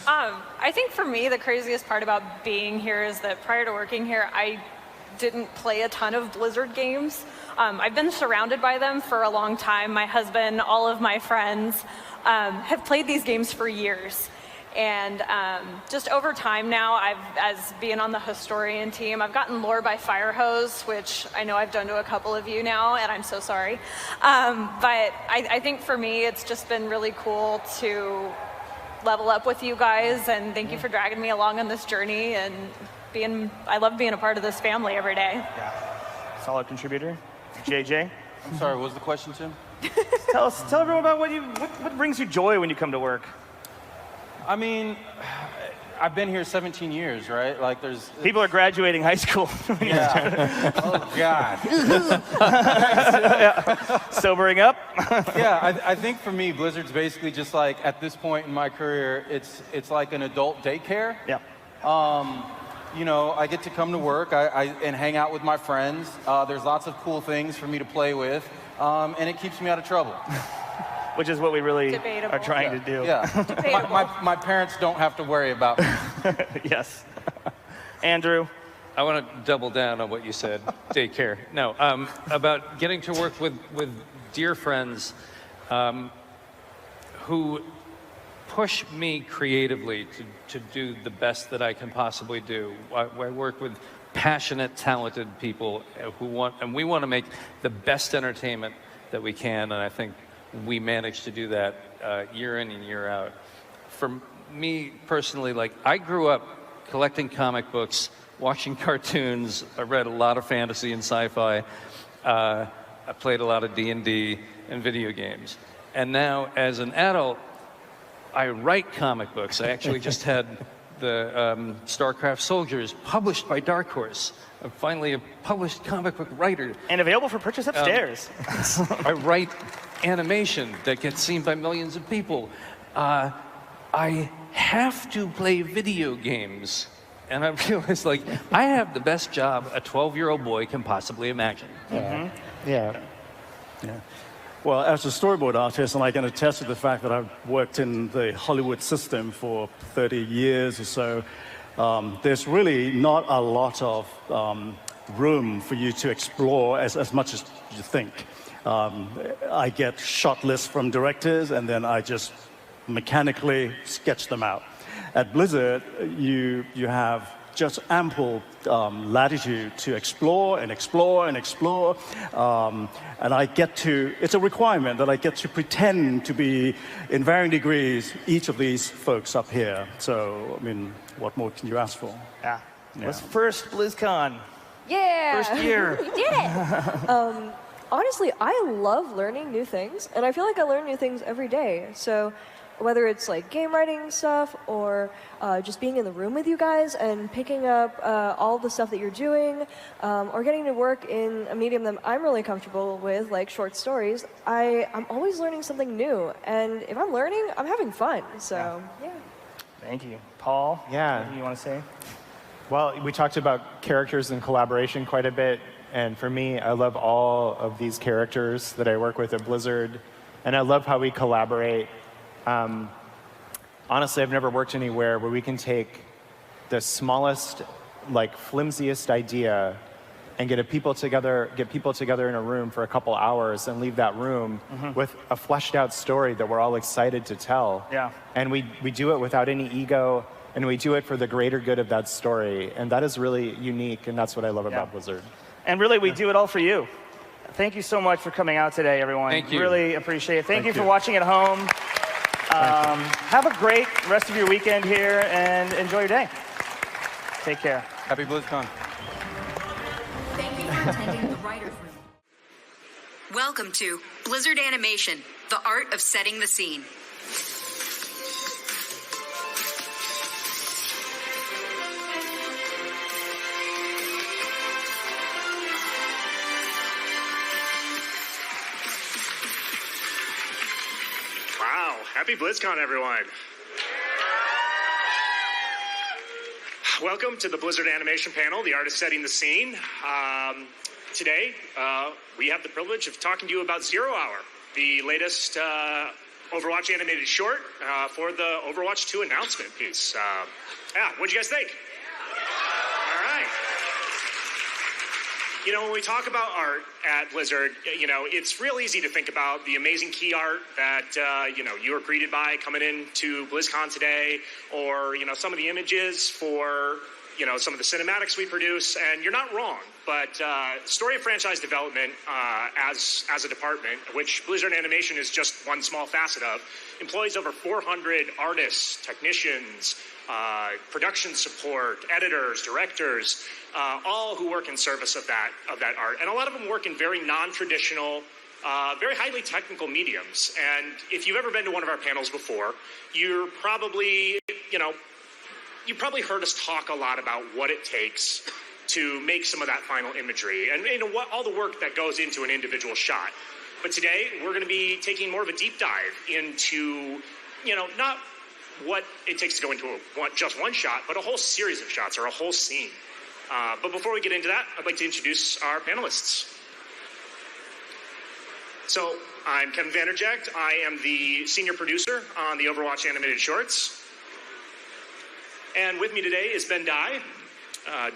I think for me, the craziest part about being here is that prior to working here, I didn't play a ton of Blizzard games. I've been surrounded by them for a long time. My husband, all of my friends have played these games for years. And just over time now, as being on the historian team, I've gotten lore by Firehose, which I know I've done to a couple of you now, and I'm so sorry. But I think for me, it's just been really cool to level up with you guys, and thank you for dragging me along on this journey. And I love being a part of this family every day. Yeah. Solid contributor. JJ? I'm sorry, what was the question, Tim? Tell everyone about what brings you joy when you come to work. I mean, I've been here 17 years, right? Like, people are graduating high school. Yeah. Oh God. Sobering up. Yeah, I think for me, Blizzard's basically just like, at this point in my career, it's like an adult daycare. Yeah. you know, I get to come to work and hang out with my friends. There's lots of cool things for me to play with, and it keeps me out of trouble. Which is what we really Debatable. are trying to do. Yeah. my parents don't have to worry about me. Yes. Andrew? I want to double down on what you said. Take care. No, about getting to work with dear friends who push me creatively to do the best that I can possibly do. I work with passionate, talented people we want to make the best entertainment that we can, and I think we manage to do that year in and year out. For me personally, like, I grew up collecting comic books, watching cartoons. I read a lot of fantasy and sci-fi. I played a lot of D&D and video games. And now, as an adult, I write comic books. I actually just had the StarCraft Soldiers published by Dark Horse. I'm finally a published comic book writer. And available for purchase upstairs. I write animation that gets seen by millions of people. I have to play video games. And I realized, like, I have the best job a 12-year-old boy can possibly imagine. Yeah. Well, as a storyboard artist, and I can attest to the fact that I've worked in the Hollywood system for 30 years or so, there's really not a lot of room for you to explore as much as you think. I get shot lists from directors, and then I just mechanically sketch them out. At Blizzard, you have just ample latitude to explore and explore and explore. And I get to, it's a requirement that I get to pretend to be, in varying degrees, each of these folks up here. So, I mean, what more can you ask for? Yeah. What's first BlizzCon? Yeah. First year. We did it. Honestly, I love learning new things, and I feel like I learn new things every day. So whether it's like game writing stuff or just being in the room with you guys and picking up all the stuff that you're doing, or getting to work in a medium that I'm really comfortable with, like short stories, I'm always learning something new. And if I'm learning, I'm having fun. So, yeah. Thank you. Paul? Yeah. What do you want to say? Well, we talked about characters and collaboration quite a bit. And for me, I love all of these characters that I work with at Blizzard. And I love how we collaborate. Honestly, I've never worked anywhere where we can take the smallest, like flimsiest idea and get people together in a room for a couple hours and leave that room with a fleshed out story that we're all excited to tell. Yeah. And we do it without any ego, and we do it for the greater good of that story. And that is really unique, and that's what I love about Blizzard. And really, we do it all for you. Thank you so much for coming out today, everyone. Thank you. Really appreciate it. Thank you for watching at home. Have a great rest of your weekend here and enjoy your day. Take care. Happy BlizzCon. Thank you for attending the Writers Room. Welcome to Blizzard Animation, the art of setting the scene. Wow, happy BlizzCon, everyone. Welcome to the Blizzard Animation panel, the art of setting the scene. Today, we have the privilege of talking to you about Zero Hour, the latest Overwatch animated short for the Overwatch 2 announcement piece. What'd you guys think? All right. You know, when we talk about art at Blizzard, you know, it's real easy to think about the amazing key art that, you know, you were greeted by coming into BlizzCon today, or, you know, some of the images for, you know, some of the cinematics we produce, and you're not wrong. But story and franchise development as a department, which Blizzard Animation is just one small facet of, employs over 400 artists, technicians, production support, editors, directors, all who work in service of that art. And a lot of them work in very non-traditional, very highly technical mediums. And if you've ever been to one of our panels before, you're probably, you probably heard us talk a lot about what it takes to make some of that final imagery and what all the work that goes into an individual shot. But today we're going to be taking more of a deep dive into, not what it takes to go into just one shot, but a whole series of shots or a whole scene. But before we get into that, I'd like to introduce our panelists. So I'm Kevin Vanderjagt. I am the senior producer on the Overwatch animated shorts. And with me today is Ben Dye,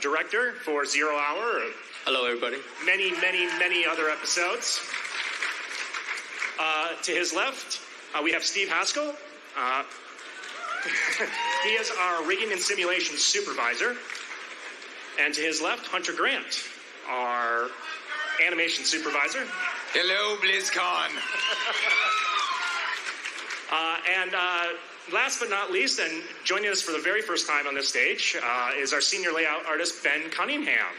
director for 0 Hour. Hello, everybody. Many, many, many other episodes. To his left, we have Steve Haskell. He is our rigging and simulation supervisor. And to his left, Hunter Grant, our animation supervisor. Hello, BlizzCon. Last but not least, and joining us for the very first time on this stage, is our senior layout artist, Ben Cunningham.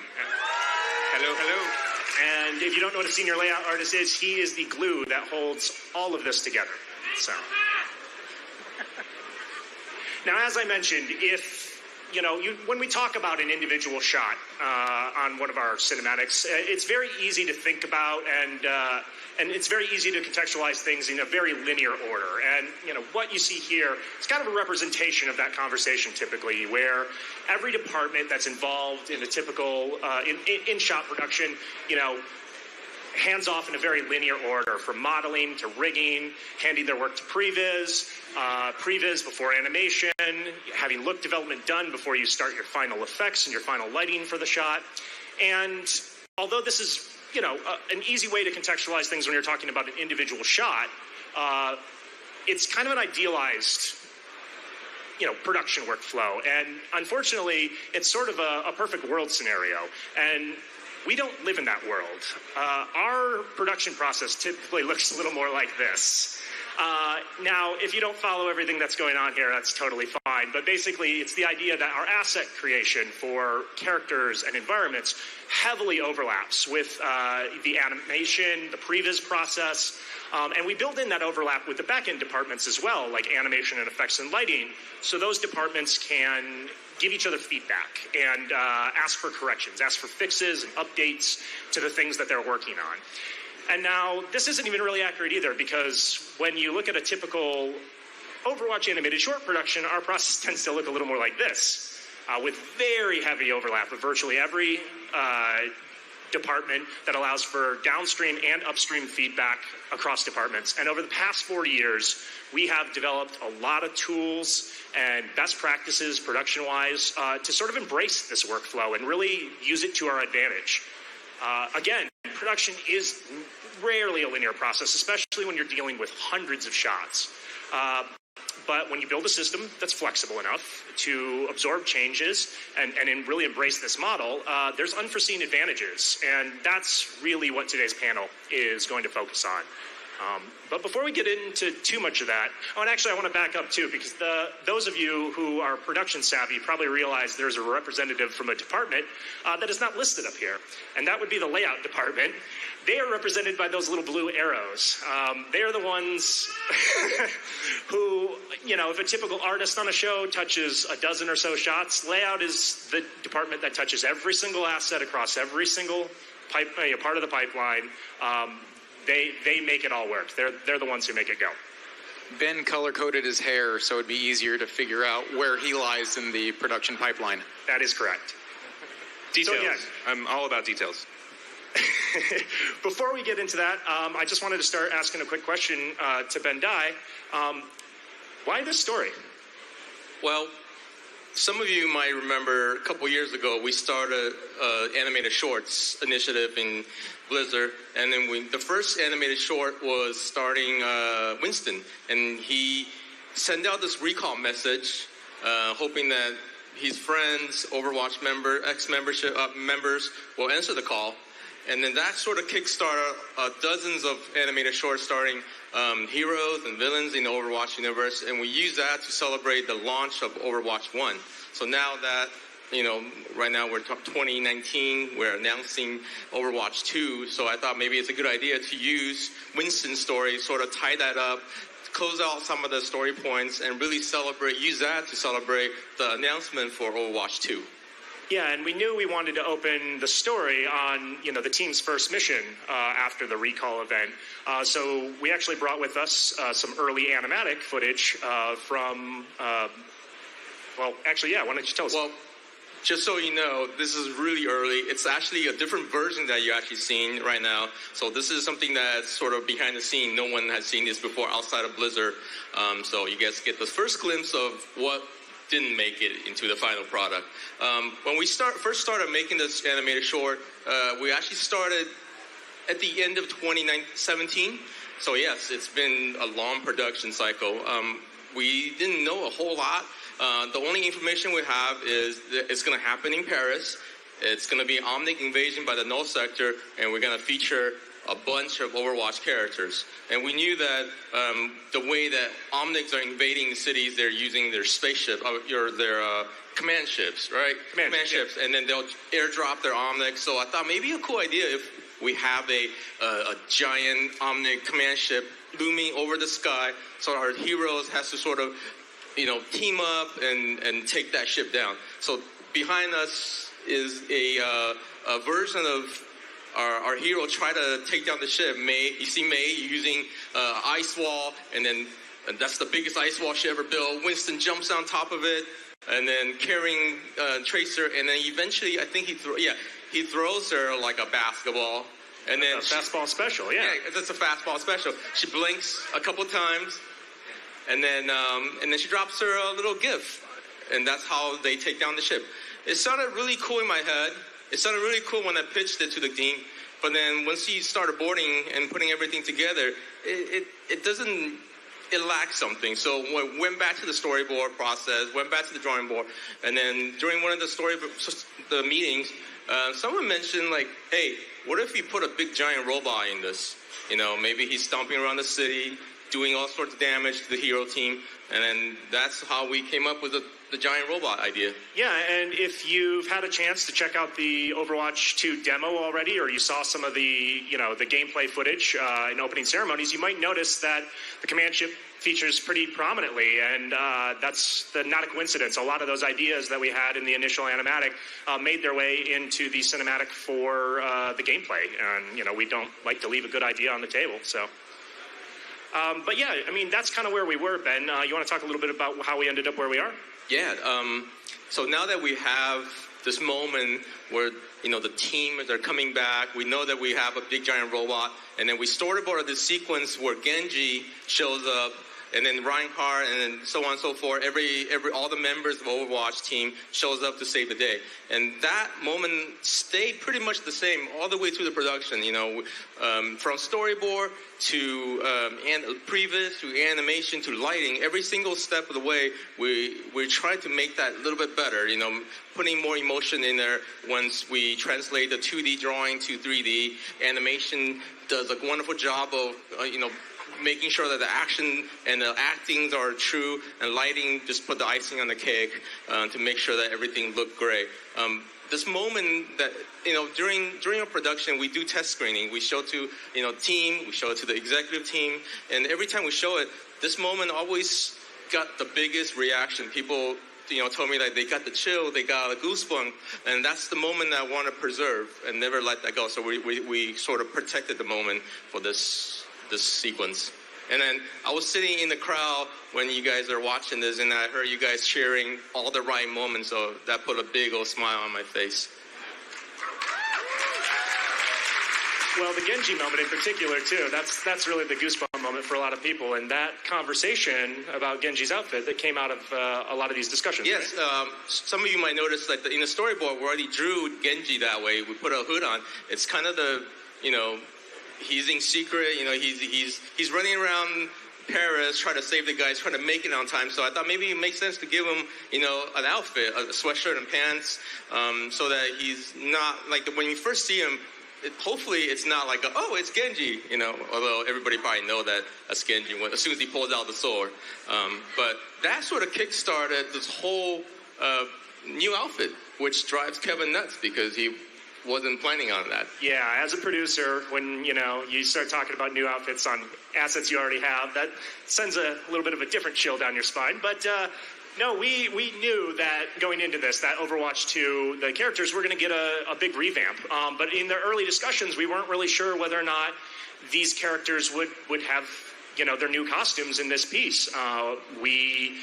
Hello, hello. And if you don't know what a senior layout artist is, he is the glue that holds all of this together. So, now, as I mentioned, when we talk about an individual shot on one of our cinematics, it's very easy to think about, and it's very easy to contextualize things in a very linear order. And what you see here is kind of a representation of that conversation, typically, where every department that's involved in a typical in-shot production, hands off in a very linear order, from modeling to rigging, handing their work to previs, previs before animation, having look development done before you start your final effects and your final lighting for the shot. And although this is, an easy way to contextualize things when you're talking about an individual shot, it's kind of an idealized production workflow. And unfortunately, it's sort of a perfect world scenario. And we don't live in that world. Our production process typically looks a little more like this. Now, if you don't follow everything that's going on here, that's totally fine. But basically, it's the idea that our asset creation for characters and environments heavily overlaps with the animation, the previs process. And we build in that overlap with the back-end departments as well, like animation and effects and lighting, so those departments can give each other feedback and ask for corrections, ask for fixes and updates to the things that they're working on. And now, this isn't even really accurate either, because when you look at a typical Overwatch animated short production, our process tends to look a little more like this, with very heavy overlap with virtually every department that allows for downstream and upstream feedback across departments. And over the past 4 years, we have developed a lot of tools and best practices production-wise to sort of embrace this workflow and really use it to our advantage. Again, production is rarely a linear process, especially when you're dealing with hundreds of shots. But when you build a system that's flexible enough to absorb changes and really embrace this model, there's unforeseen advantages. And that's really what today's panel is going to focus on. But before we get into too much of that, and actually I want to back up too, because those of you who are production savvy probably realize there's a representative from a department that is not listed up here, and that would be the layout department. They are represented by those little blue arrows. They are the ones who, if a typical artist on a show touches a dozen or so shots, layout is the department that touches every single asset across every single part of the pipeline. They make it all work. They're the ones who make it go. Ben color-coded his hair so it'd be easier to figure out where he lies in the production pipeline. That is correct. Details. So, yeah. I'm all about details. Before we get into that, I just wanted to start asking a quick question to Ben Dye. Why this story? Well, some of you might remember a couple years ago, we started an animated shorts initiative in Blizzard, and then the first animated short was starring Winston, and he sent out this recall message, hoping that his friends, Overwatch members will answer the call. And then that sort of kickstarted dozens of animated shorts starring heroes and villains in the Overwatch universe, and we used that to celebrate the launch of Overwatch 1. So now that, right now we're 2019, we're announcing Overwatch 2, so I thought maybe it's a good idea to use Winston's story, sort of tie that up, close out some of the story points, and really use that to celebrate the announcement for Overwatch 2. Yeah, and we knew we wanted to open the story on, the team's first mission after the recall event. So we actually brought with us some early animatic footage from, why don't you tell us? Well, just so you know, this is really early. It's actually a different version that you're actually seeing right now. So this is something that's sort of behind the scene. No one has seen this before outside of Blizzard. So you guys get the first glimpse of what didn't make it into the final product. When we first started making this animated short, we actually started at the end of 2017. So yes, it's been a long production cycle. We didn't know a whole lot. The only information we have is that it's going to happen in Paris. It's going to be an Omnic invasion by the Null Sector, and we're going to feature a bunch of Overwatch characters. And we knew that the way that Omnics are invading the cities, they're using their spaceship, or their command ships, right? Command ships. And then they'll airdrop their Omnics. So I thought maybe a cool idea if we have a giant Omnic command ship looming over the sky, so our heroes has to sort of, team up and take that ship down. So behind us is a version of our hero try to take down the ship. May, you see May using ice wall, and that's the biggest ice wall she ever built. Winston jumps on top of it, and then carrying Tracer, and then eventually I think he throws her like a basketball. And then fastball special, yeah. That's a fastball special. She blinks a couple times, and then she drops her a little gift, and that's how they take down the ship. It sounded really cool in my head. It sounded really cool when I pitched it to the team, but then once he started boarding and putting everything together, it lacks something. So we went back to the storyboard process, went back to the drawing board, and then during one of the meetings, someone mentioned like, hey, what if you put a big giant robot in this? Maybe he's stomping around the city, doing all sorts of damage to the hero team, and then that's how we came up with the giant robot idea. Yeah, and if you've had a chance to check out the Overwatch 2 demo already, or you saw some of the gameplay footage in opening ceremonies, you might notice that the command ship features pretty prominently, and that's not a coincidence. A lot of those ideas that we had in the initial animatic made their way into the cinematic for the gameplay, and we don't like to leave a good idea on the table, so. But yeah, that's kind of where we were, Ben. You want to talk a little bit about how we ended up where we are? Yeah, so now that we have this moment where, the team, they're coming back, we know that we have a big giant robot, and then we storyboarded this sequence where Genji shows up, and then Reinhardt, and then so on and so forth. All the members of the Overwatch team shows up to save the day. And that moment stayed pretty much the same all the way through the production, from storyboard to previs to animation to lighting. Every single step of the way, we tried to make that a little bit better, putting more emotion in there once we translate the 2D drawing to 3D. Animation does a wonderful job of, making sure that the action and the actings are true, and lighting just put the icing on the cake to make sure that everything looked great. This moment that, during our production, we do test screening. We show to, team, we show it to the executive team, and every time we show it, this moment always got the biggest reaction. People, told me that they got the chill, they got a goosebump, and that's the moment that I want to preserve and never let that go. So we sort of protected the moment for this sequence. And then I was sitting in the crowd when you guys are watching this, and I heard you guys cheering all the right moments, so that put a big old smile on my face. Well, the Genji moment in particular, too, that's really the goosebump moment for a lot of people, and that conversation about Genji's outfit that came out of a lot of these discussions. Yes, right? Some of you might notice that in the storyboard, we already drew Genji that way. We put a hood on. It's kind of the, he's in secret, he's running around Paris trying to save the guys, trying to make it on time. So I thought maybe it makes sense to give him, an outfit, a sweatshirt and pants, so that he's not, like, when you first see him, hopefully it's not like, oh, it's Genji, although everybody probably know that that's Genji as soon as he pulls out the sword. But that sort of kickstarted this whole new outfit, which drives Kevin nuts because he wasn't planning on that. Yeah, as a producer, when you start talking about new outfits on assets you already have, that sends a little bit of a different chill down your spine. But No, we knew that going into this, that Overwatch 2, the characters were going to get a big revamp. But in the early discussions, we weren't really sure whether or not these characters would have, their new costumes in this piece. We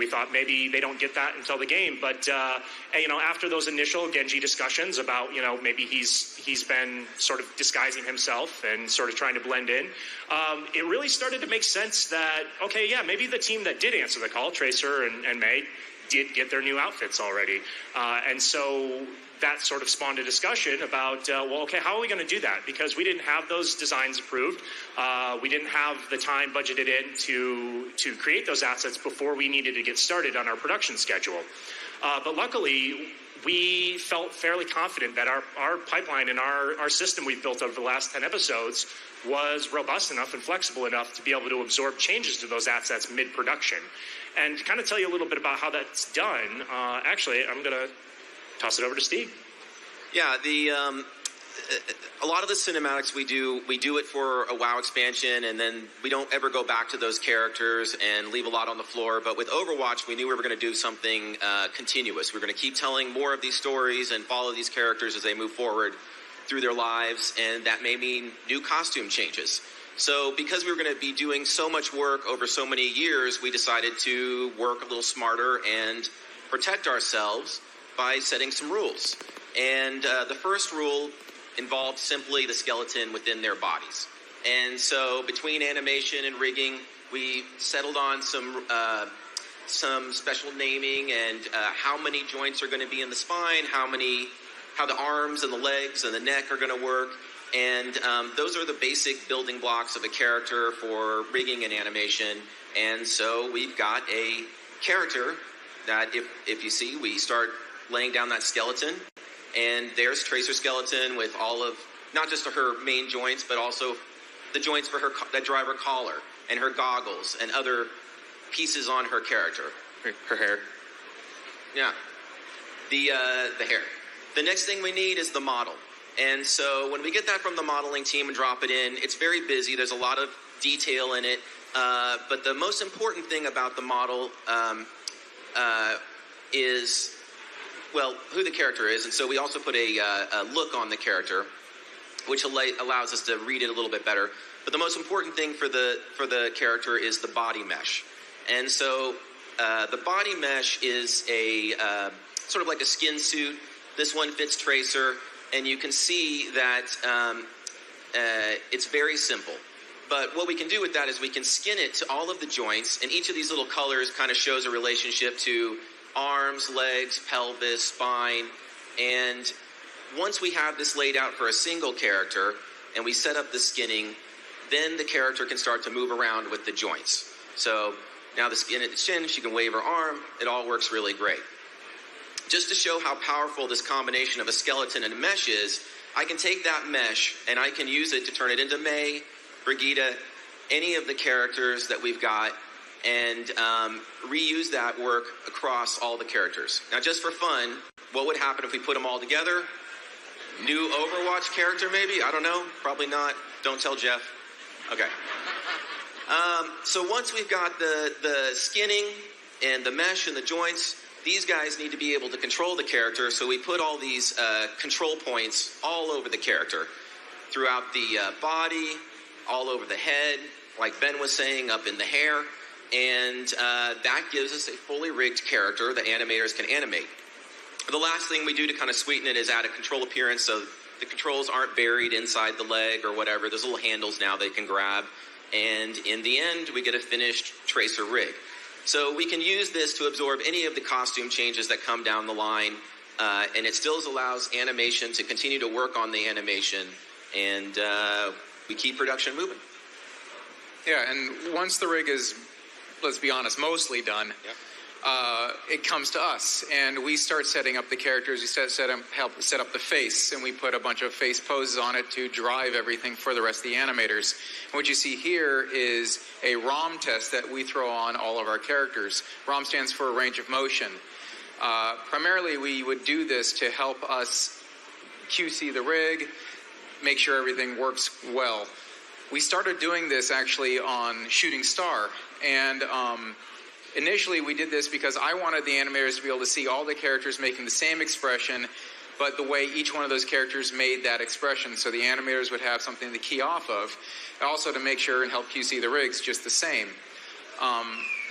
thought maybe they don't get that until the game. But, after those initial Genji discussions about, maybe he's been sort of disguising himself and sort of trying to blend in, it really started to make sense that, okay, yeah, maybe the team that did answer the call, Tracer and May, did get their new outfits already. And so that sort of spawned a discussion about, how are we going to do that? Because we didn't have those designs approved. We didn't have the time budgeted in to create those assets before we needed to get started on our production schedule. But luckily, we felt fairly confident that our pipeline and our system we've built over the last 10 episodes was robust enough and flexible enough to be able to absorb changes to those assets mid-production. And to kind of tell you a little bit about how that's done, actually, I'm going to toss it over to Steve. Yeah, a lot of the cinematics we do it for a WoW expansion, and then we don't ever go back to those characters and leave a lot on the floor. But with Overwatch, we knew we were going to do something continuous. We were going to keep telling more of these stories and follow these characters as they move forward through their lives, and that may mean new costume changes. So because we were going to be doing so much work over so many years, we decided to work a little smarter and protect ourselves by setting some rules. And the first rule involved simply the skeleton within their bodies. And so between animation and rigging, we settled on some special naming and how many joints are going to be in the spine, how the arms and the legs and the neck are going to work. And those are the basic building blocks of a character for rigging and animation. And so we've got a character that if you see, we start laying down that skeleton, and there's Tracer skeleton with all of, not just her main joints, but also the joints for that drive her collar and her goggles and other pieces on her character. Her hair. Yeah. The hair. The next thing we need is the model. And so when we get that from the modeling team and drop it in, it's very busy. There's a lot of detail in it. But the most important thing about the model is, well, who the character is. And so we also put a look on the character, which allows us to read it a little bit better. But the most important thing for the character is the body mesh. And so the body mesh is a sort of like a skin suit. This one fits Tracer, and you can see that it's very simple. But what we can do with that is we can skin it to all of the joints, and each of these little colors kind of shows a relationship to arms, legs, pelvis, spine. And once we have this laid out for a single character and we set up the skinning, then the character can start to move around with the joints. So now the skin at the chin, she can wave her arm. It all works really great. Just to show how powerful this combination of a skeleton and a mesh is, I can take that mesh and I can use it to turn it into May, Brigitte, any of the characters that we've got, and reuse that work across all the characters. Now, just for fun, what would happen if we put them all together? New Overwatch character, maybe? I don't know. Probably not. Don't tell Jeff. Okay. So once we've got the skinning and the mesh and the joints, these guys need to be able to control the character, so we put all these control points all over the character, throughout the body, all over the head, like Ben was saying, up in the hair. And that gives us a fully rigged character that animators can animate. The last thing we do to kind of sweeten it is add a control appearance, so the controls aren't buried inside the leg or whatever. There's little handles now they can grab. And in the end, we get a finished Tracer rig. So we can use this to absorb any of the costume changes that come down the line. And it still allows animation to continue to work on the animation. And we keep production moving. Yeah, and once the rig is, let's be honest, mostly done, it comes to us, and we start setting up the characters. We help set up the face, and we put a bunch of face poses on it to drive everything for the rest of the animators. And what you see here is a ROM test that we throw on all of our characters. ROM stands for range of motion. Primarily, we would do this to help us QC the rig, make sure everything works well. We started doing this actually on Shooting Star, and initially we did this because I wanted the animators to be able to see all the characters making the same expression, but the way each one of those characters made that expression, so the animators would have something to key off of, also to make sure and help QC the rigs just the same.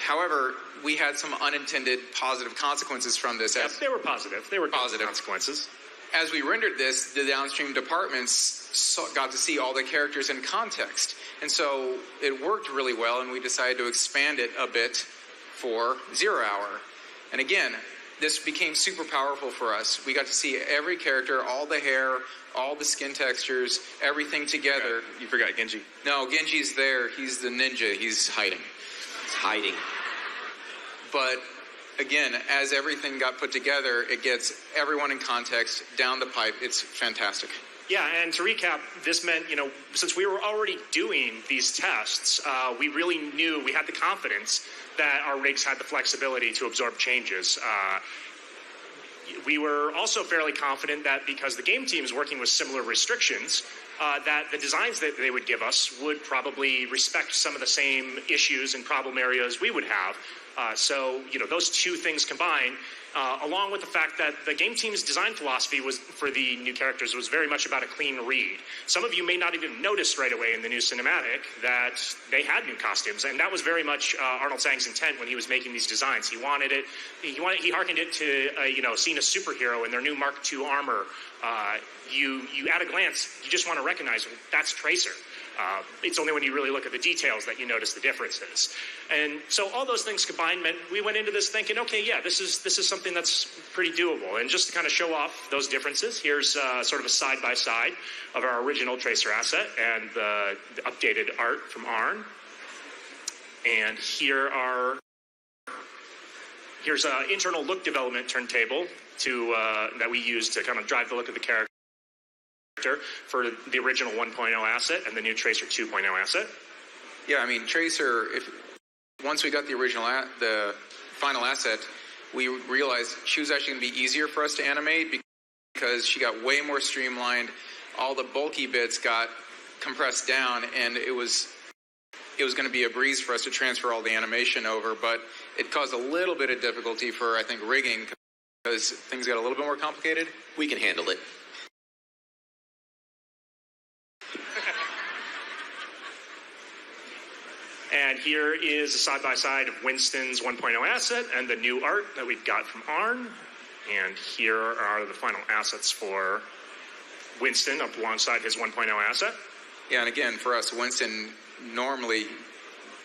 However, we had some unintended positive consequences from this. Yes, they were positive. They were positive consequences. As we rendered this, the downstream departments got to see all the characters in context. And so it worked really well, and we decided to expand it a bit for 0 Hour. And again, this became super powerful for us. We got to see every character, all the hair, all the skin textures, everything together. You forgot Genji. No, Genji's there. He's the ninja. He's hiding. He's hiding. But again, as everything got put together, it gets everyone in context, down the pipe. It's fantastic. Yeah, and to recap, this meant, since we were already doing these tests, we really knew, we had the confidence that our rigs had the flexibility to absorb changes. We were also fairly confident that because the game team is working with similar restrictions, that the designs that they would give us would probably respect some of the same issues and problem areas we would have. So, those two things combined, along with the fact that the game team's design philosophy was for the new characters was very much about a clean read. Some of you may not even notice right away in the new cinematic that they had new costumes, and that was very much Arnold Tsang's intent when he was making these designs. He wanted it. He hearkened it to seeing a superhero in their new Mark II armor. You at a glance, you just want to recognize that's Tracer. It's only when you really look at the details that you notice the differences. And so all those things combined meant we went into this thinking, okay, yeah, this is something that's pretty doable. And just to kind of show off those differences, here's sort of a side-by-side of our original Tracer asset and the updated art from Arn. And here's an internal look development turntable that we use to kind of drive the look of the character for the original 1.0 asset and the new Tracer 2.0 asset. Yeah, I mean, Tracer, once we got the final asset, we realized she was actually going to be easier for us to animate because she got way more streamlined. All the bulky bits got compressed down, and it was going to be a breeze for us to transfer all the animation over, but it caused a little bit of difficulty for, I think, rigging because things got a little bit more complicated. We can handle it. And here is a side-by-side of Winston's 1.0 asset and the new art that we got from Arn. And here are the final assets for Winston up alongside his 1.0 asset. Yeah, and again, for us, Winston, normally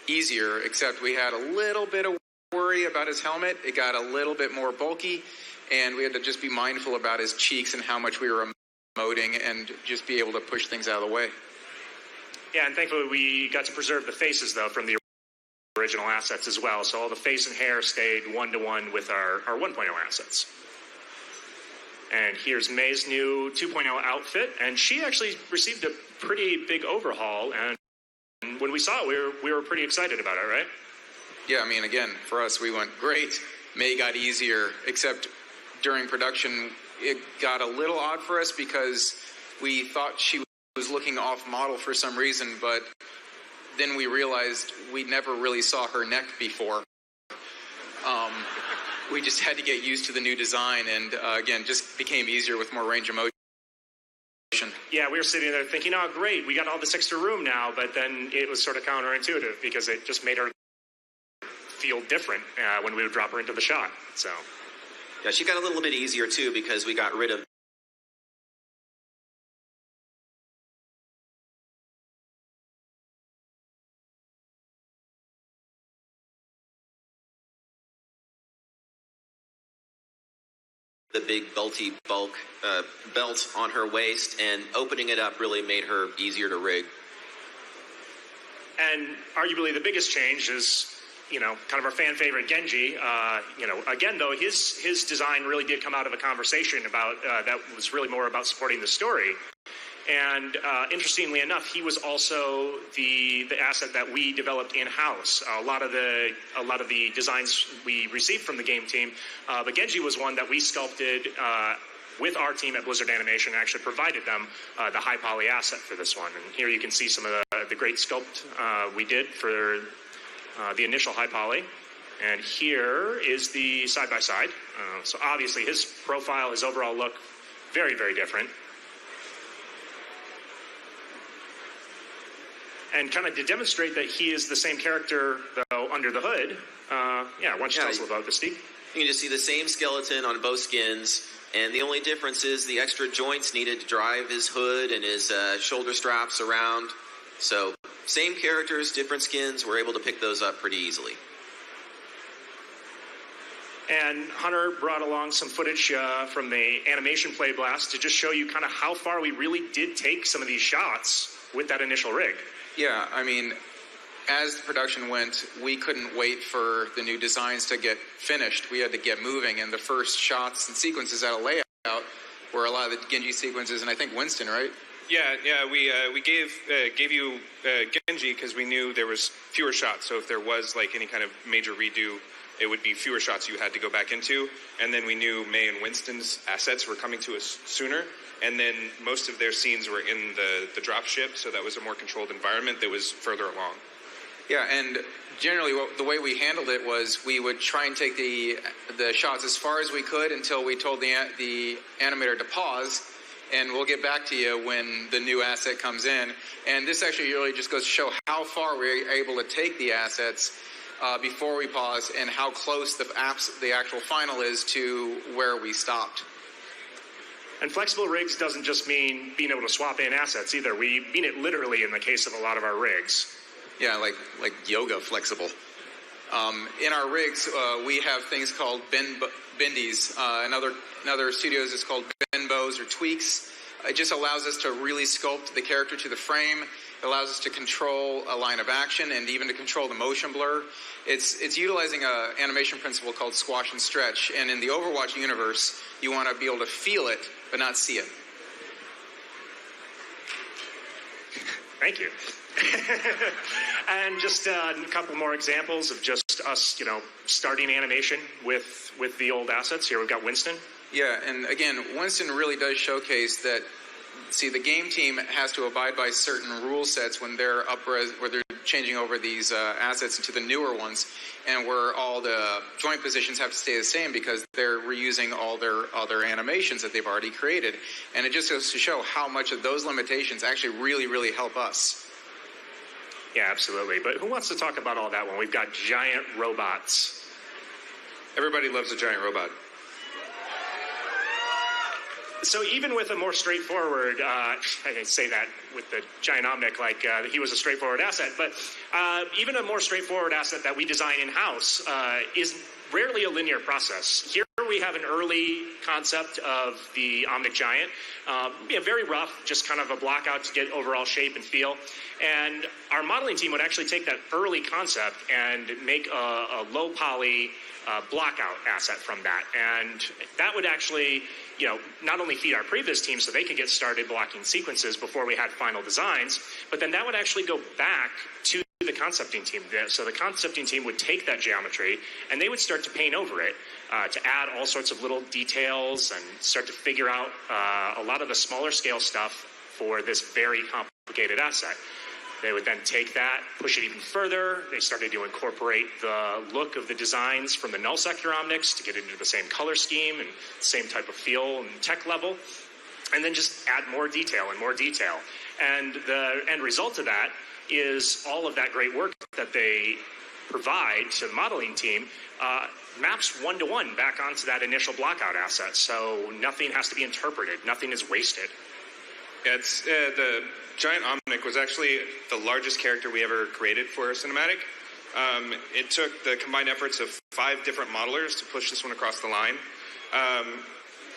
easier, except we had a little bit of worry about his helmet. It got a little bit more bulky, and we had to just be mindful about his cheeks and how much we were emoting and just be able to push things out of the way. Yeah, and thankfully we got to preserve the faces, though, from the original assets as well. So all the face and hair stayed one-to-one with our 1.0 assets. And here's May's new 2.0 outfit, and she actually received a pretty big overhaul, and when we saw it, we were pretty excited about it, right? Yeah, I mean, again, for us, we went great. May got easier, except during production, it got a little odd for us because we thought she was looking off model for some reason, but then we realized we never really saw her neck before. We just had to get used to the new design, and again, just became easier with more range of motion. Yeah, we were sitting there thinking, oh, great, we got all this extra room now, but then it was sort of counterintuitive because it just made her feel different when we would drop her into the shot. So, yeah, she got a little bit easier too because we got rid of the big belty belt on her waist, and opening it up really made her easier to rig. And arguably the biggest change is, kind of our fan favorite Genji. Again, though, his design really did come out of a conversation about that was really more about supporting the story. And interestingly enough, he was also the asset that we developed in-house. A lot of the designs we received from the game team, but Genji was one that we sculpted with our team at Blizzard Animation and actually provided them the high poly asset for this one. And here you can see some of the great sculpt we did for the initial high poly. And here is the side-by-side. So obviously his profile, his overall look, very, very different. And kind of to demonstrate that he is the same character, though, under the hood, why don't you tell us about this, Steve? You can just see the same skeleton on both skins, and the only difference is the extra joints needed to drive his hood and his shoulder straps around. So, same characters, different skins. We're able to pick those up pretty easily. And Hunter brought along some footage from the animation play blast to just show you kind of how far we really did take some of these shots with that initial rig. Yeah, I mean, as the production went, we couldn't wait for the new designs to get finished. We had to get moving, and the first shots and sequences out of layout were a lot of the Genji sequences, and I think Winston, right? Yeah, we gave you Genji because we knew there was fewer shots. So if there was like any kind of major redo, it would be fewer shots you had to go back into. And then we knew May and Winston's assets were coming to us sooner. And then most of their scenes were in the dropship, so that was a more controlled environment that was further along. Yeah, and generally the way we handled it was we would try and take the shots as far as we could until we told the animator to pause, and we'll get back to you when the new asset comes in. And this actually really just goes to show how far we're able to take the assets before we pause, and how close the actual final is to where we stopped. And flexible rigs doesn't just mean being able to swap in assets either. We mean it literally in the case of a lot of our rigs. Yeah, like yoga flexible. In our rigs, we have things called bendies. In other studios, it's called benbows or tweaks. It just allows us to really sculpt the character to the frame. It allows us to control a line of action and even to control the motion blur. It's utilizing an animation principle called squash and stretch. And in the Overwatch universe, you want to be able to feel it, but not see it. Thank you. And just a couple more examples of just us, starting animation with the old assets. Here we've got Winston. Yeah, and again, Winston really does showcase that. See, the game team has to abide by certain rule sets when they're where they're changing over these assets into the newer ones, and where all the joint positions have to stay the same because they're reusing all their other animations that they've already created. And it just goes to show how much of those limitations actually really, really help us. Yeah, absolutely. But who wants to talk about all that when we've got giant robots? Everybody loves a giant robot. So even with a more straightforward, I say that with the giant Omnic like he was a straightforward asset, but even a more straightforward asset that we design in-house is rarely a linear process. Here we have an early concept of the Omnic Giant, very rough, just kind of a block out to get overall shape and feel. And our modeling team would actually take that early concept and make a low poly blockout asset from that. And that would actually, not only feed our previous team so they could get started blocking sequences before we had final designs, but then that would actually go back to the concepting team. So the concepting team would take that geometry and they would start to paint over it to add all sorts of little details and start to figure out a lot of the smaller scale stuff for this very complicated asset. They would then take that, push it even further. They started to incorporate the look of the designs from the null sector Omnics to get into the same color scheme and same type of feel and tech level, and then just add more detail and more detail. And the end result of that is all of that great work that they provide to the modeling team maps one-to-one back onto that initial blockout asset. So nothing has to be interpreted. Nothing is wasted. Yeah, it's the giant Omnic was actually the largest character we ever created for a cinematic. It took the combined efforts of 5 different modelers to push this one across the line.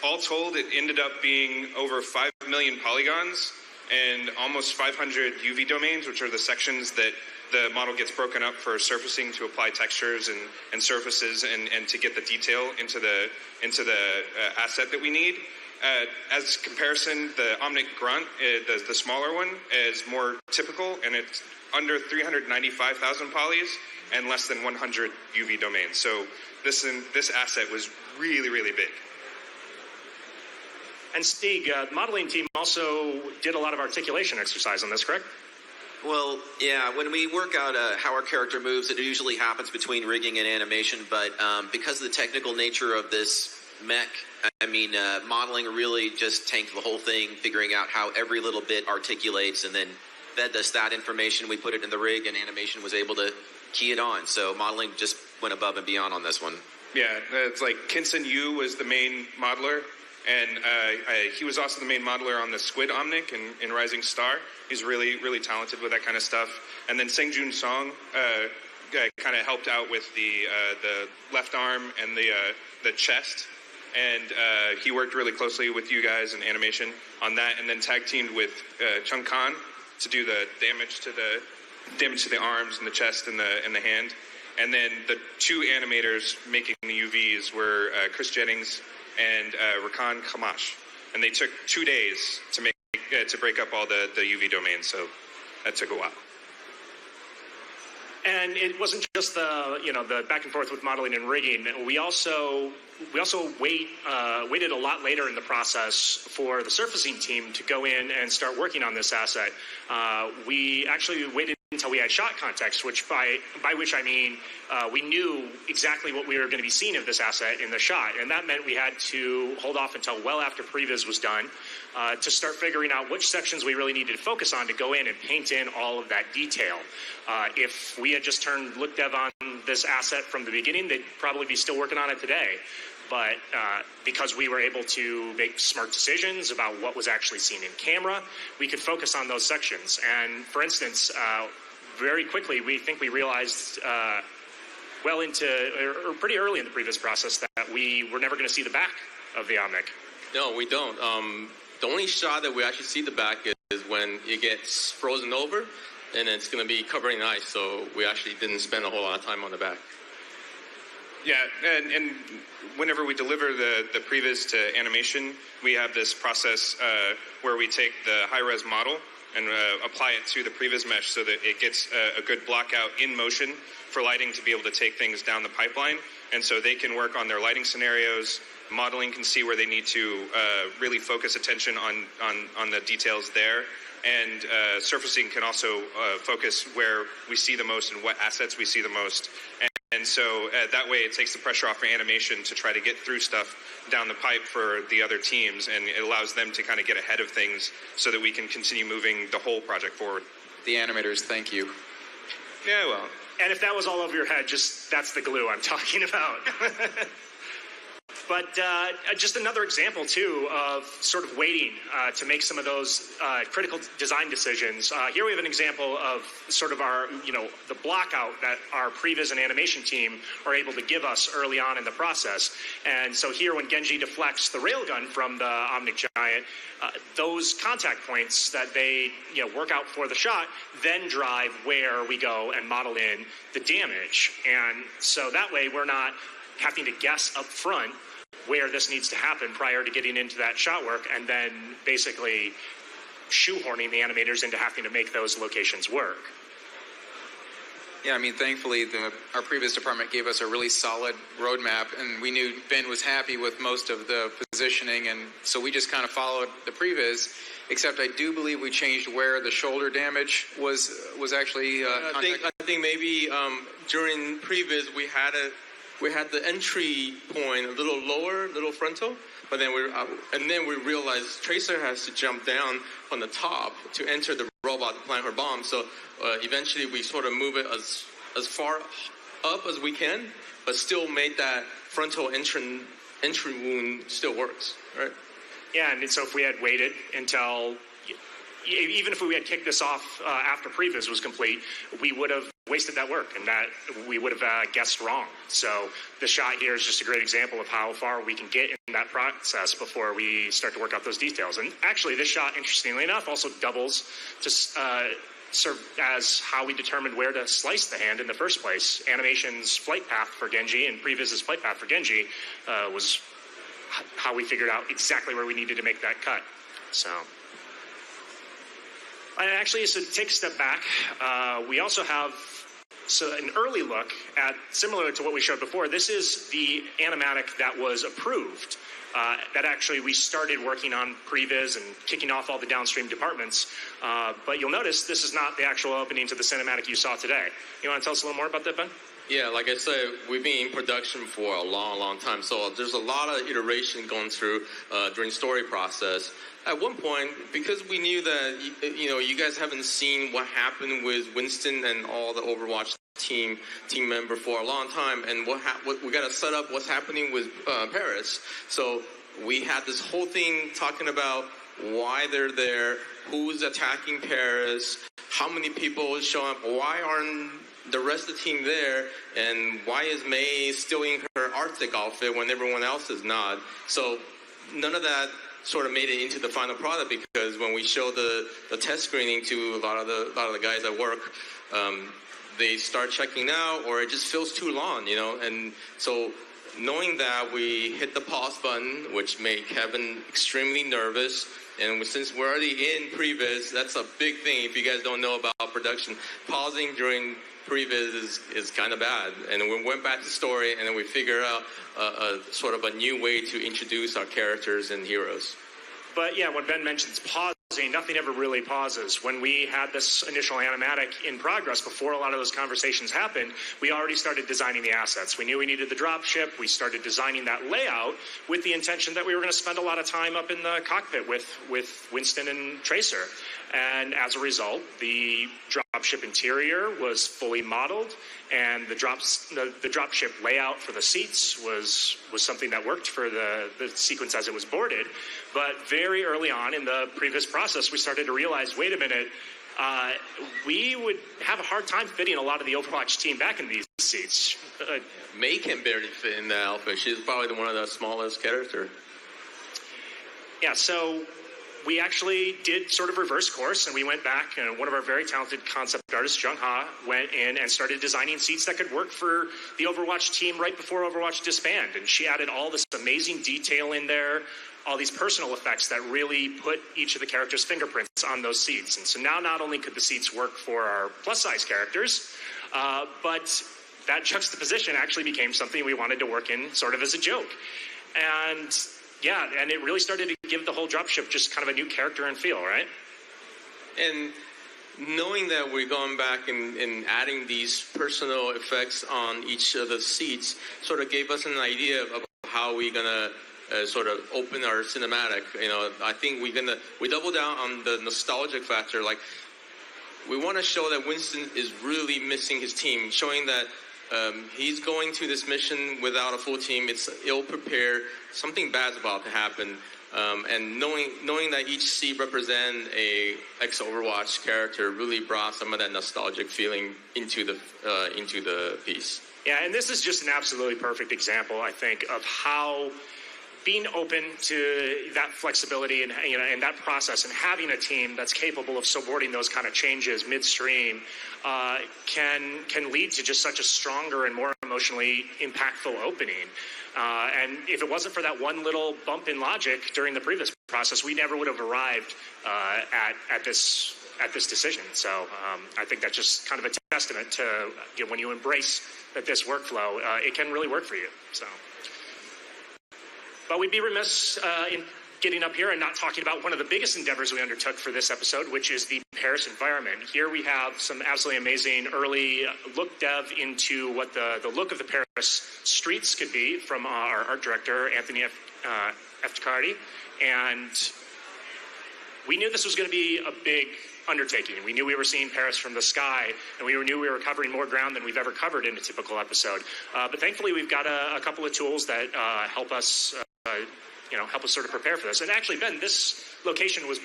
All told, it ended up being over 5 million polygons and almost 500 UV domains, which are the sections that the model gets broken up for surfacing to apply textures and surfaces and to get the detail into the asset that we need. As comparison, the Omnic Grunt, the smaller one, is more typical, and it's under 395,000 polys and less than 100 UV domains. So this asset was really, really big. And Stieg, the modeling team also did a lot of articulation exercise on this, correct? Well, yeah, when we work out how our character moves, it usually happens between rigging and animation, but because of the technical nature of this mech, I mean, modeling really just tanked the whole thing, figuring out how every little bit articulates, and then fed us that information. We put it in the rig, and animation was able to key it on. So modeling just went above and beyond on this one. Yeah, it's like Kinson Yu was the main modeler, and he was also the main modeler on the Squid Omnic in Rising Star. He's really, really talented with that kind of stuff. And then Sengjun Song kind of helped out with the left arm and the chest. And he worked really closely with you guys in animation on that, and then tag teamed with Chung Kan to do the damage to the arms and the chest and the hand. And then the two animators making the UVs were Chris Jennings and Rakan Kamash, and they took 2 days to break up all the UV domains. So that took a while. And it wasn't just the back and forth with modeling and rigging. We also waited a lot later in the process for the surfacing team to go in and start working on this asset. We actually waited until we had shot context, which by which I mean we knew exactly what we were going to be seeing of this asset in the shot, and that meant we had to hold off until well after previs was done to start figuring out which sections we really needed to focus on to go in and paint in all of that detail. If we had just turned look dev on this asset from the beginning, they'd probably be still working on it today. But because we were able to make smart decisions about what was actually seen in camera, we could focus on those sections. And for instance, very quickly, we realized or pretty early in the previous process that we were never going to see the back of the Omnic. No, we don't. The only shot that we actually see the back is when it gets frozen over, and it's going to be covering ice. So we actually didn't spend a whole lot of time on the back. Yeah, and whenever we deliver the previs to animation, we have this process where we take the high-res model and apply it to the previs mesh so that it gets a good block out in motion for lighting to be able to take things down the pipeline. And so they can work on their lighting scenarios. Modeling can see where they need to really focus attention on the details there. And surfacing can also focus where we see the most and what assets we see the most. And so that way it takes the pressure off for animation to try to get through stuff down the pipe for the other teams, and it allows them to kind of get ahead of things so that we can continue moving the whole project forward. The animators, thank you. Yeah, well. And if that was all over your head, that's the glue I'm talking about. But just another example, too, of sort of waiting to make some of those critical design decisions. Here we have an example of sort of our, the blockout that our previs and animation team are able to give us early on in the process. And so here, when Genji deflects the railgun from the Omnic Giant, those contact points that they work out for the shot then drive where we go and model in the damage. And so that way, we're not having to guess up front where this needs to happen prior to getting into that shot work, and then basically shoehorning the animators into having to make those locations work. Yeah, I mean, thankfully, our previous department gave us a really solid roadmap, and we knew Ben was happy with most of the positioning, and so we just kind of followed the previs, except I do believe we changed where the shoulder damage was actually... I think maybe during previs we had the entry point a little lower, a little frontal, but then we realized Tracer has to jump down on the top to enter the robot to plant her bomb. So eventually we sort of move it as far up as we can, but still made that frontal entry wound still works, right? Yeah, and so if we had waited until, even if we had kicked this off after previs was complete, we would have wasted that work, and that we would have guessed wrong. So the shot here is just a great example of how far we can get in that process before we start to work out those details. And actually, this shot, interestingly enough, also doubles to serve as how we determined where to slice the hand in the first place. Animation's flight path for Genji and Previs's flight path for Genji was how we figured out exactly where we needed to make that cut. So... And actually, so to take a step back, we also have So an early look at, similar to what we showed before, this is the animatic that was approved. That actually we started working on previs and kicking off all the downstream departments. But you'll notice this is not the actual opening to the cinematic you saw today. You want to tell us a little more about that, Ben? Yeah, like I said, we've been in production for a long, long time. So there's a lot of iteration going through during story process. At one point, because we knew that, you guys haven't seen what happened with Winston and all the Overwatch team member for a long time, and what we got to set up what's happening with Paris. So we had this whole thing talking about why they're there, who's attacking Paris, how many people show up, why aren't the rest of the team there, and why is May still in her Arctic outfit when everyone else is not? So none of that sort of made it into the final product, because when we showed the test screening to a lot of the guys at work, they start checking out, or it just feels too long, and so knowing that, we hit the pause button, which made Kevin extremely nervous. And since we're already in previs, that's a big thing. If you guys don't know about production, pausing during previs is kind of bad. And we went back to story, and then we figured out sort of a new way to introduce our characters and heroes. But yeah, when Ben mentions pausing, nothing ever really pauses. When we had this initial animatic in progress, before a lot of those conversations happened, we already started designing the assets. We knew we needed the dropship. We started designing that layout with the intention that we were going to spend a lot of time up in the cockpit with Winston and Tracer. And as a result, the dropship interior was fully modeled, and the dropship layout for the seats was something that worked for the sequence as it was boarded. But very early on in the previous process, we started to realize, wait a minute, we would have a hard time fitting a lot of the Overwatch team back in these seats. May can barely fit in the outfit. She's probably one of the smallest characters. Yeah, so we actually did sort of reverse course, and we went back, and one of our very talented concept artists, Jung Ha, went in and started designing seats that could work for the Overwatch team right before Overwatch disbanded. And she added all this amazing detail in there, all these personal effects that really put each of the characters' fingerprints on those seats. And so now not only could the seats work for our plus-size characters, but that juxtaposition actually became something we wanted to work in sort of as a joke. And yeah, and it really started to give the whole dropship just kind of a new character and feel, right? And knowing that we're going back and adding these personal effects on each of the seats sort of gave us an idea of how we're going to sort of open our cinematic. I think we double down on the nostalgic factor. Like, we want to show that Winston is really missing his team, showing that he's going to this mission without a full team. It's ill-prepared. Something bad's about to happen. And knowing that each seat represents a ex-Overwatch character really brought some of that nostalgic feeling into the piece. Yeah, and this is just an absolutely perfect example, I think, of how being open to that flexibility and and that process, and having a team that's capable of supporting those kind of changes midstream can lead to just such a stronger and more emotionally impactful opening. And if it wasn't for that one little bump in logic during the previous process, we never would have arrived at this decision. So I think that's just kind of a testament to when you embrace that this workflow, it can really work for you. So. But we'd be remiss in getting up here and not talking about one of the biggest endeavors we undertook for this episode, which is the Paris environment. Here we have some absolutely amazing early look dev into what the look of the Paris streets could be from our art director, Anthony Efticardi. And we knew this was going to be a big undertaking. We knew we were seeing Paris from the sky, and we knew we were covering more ground than we've ever covered in a typical episode. But thankfully, we've got a couple of tools that help us sort of prepare for this. And actually, Ben, this location was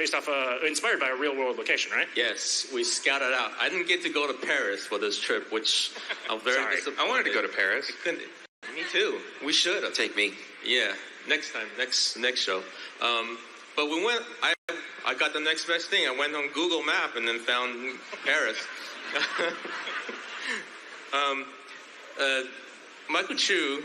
inspired by a real-world location, right? Yes, we scouted out. I didn't get to go to Paris for this trip, which I'm very disappointed. I wanted to go to Paris. Me too. We should have. Take me. Yeah, next time, next show. But we went. I got the next best thing. I went on Google Map and then found Paris. Michael Chu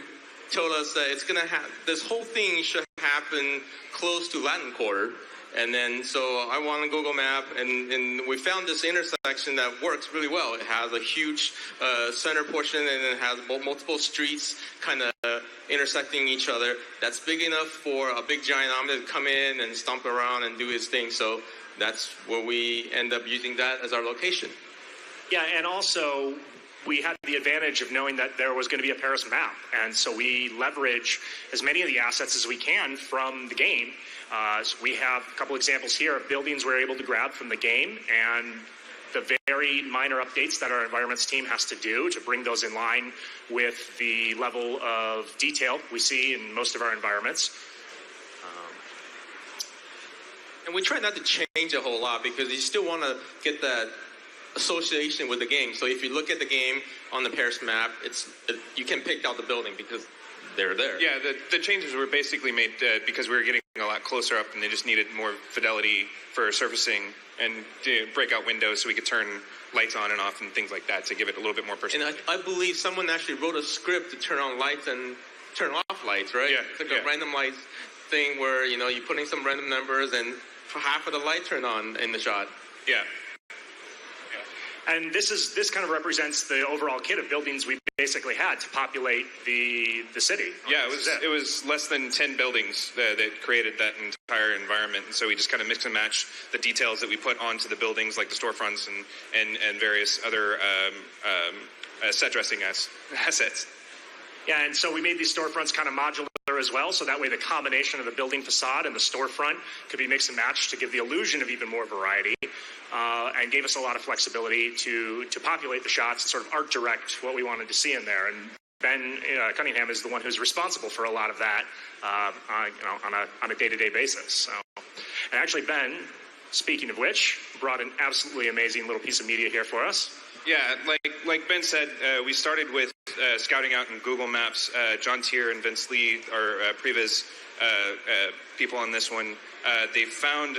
told us that it's gonna this whole thing should happen close to Latin Quarter, And then, so I went on Google Map, and we found this intersection that works really well. It has a huge center portion, and it has multiple streets kind of intersecting each other. That's big enough for a big giant omni to come in and stomp around and do his thing. So that's where we end up using that as our location. Yeah, and also we had the advantage of knowing that there was going to be a Paris map, and so we leverage as many of the assets as we can from the game. So we have a couple examples here of buildings we're able to grab from the game, and the very minor updates that our environments team has to do to bring those in line with the level of detail we see in most of our environments. And we try not to change a whole lot because you still want to get that association with the game. So if you look at the game on the Paris map, you can pick out the building because they're there. Yeah, the changes were basically made because we were getting a lot closer up, and they just needed more fidelity for surfacing and breakout windows so we could turn lights on and off and things like that to give it a little bit more perspective. And I believe someone actually wrote a script to turn on lights and turn off lights, right? Yeah. It's like a random lights thing where, you put in some random numbers and half of the light turned on in the shot. Yeah. And this kind of represents the overall kit of buildings we basically had to populate the city. Yeah, it was less than 10 buildings that created that entire environment, and so we just kind of mix and match the details that we put onto the buildings, like the storefronts and various other set dressing assets. Yeah, and so we made these storefronts kind of modular as well, so that way the combination of the building facade and the storefront could be mixed and matched to give the illusion of even more variety, and gave us a lot of flexibility to populate the shots and sort of art direct what we wanted to see in there. And Ben Cunningham is the one who's responsible for a lot of that on a day-to-day basis. So, and actually, Ben, speaking of which, brought an absolutely amazing little piece of media here for us. Yeah, like Ben said, we started with scouting out in Google Maps. John Tier and Vince Lee are previous people on this one. They found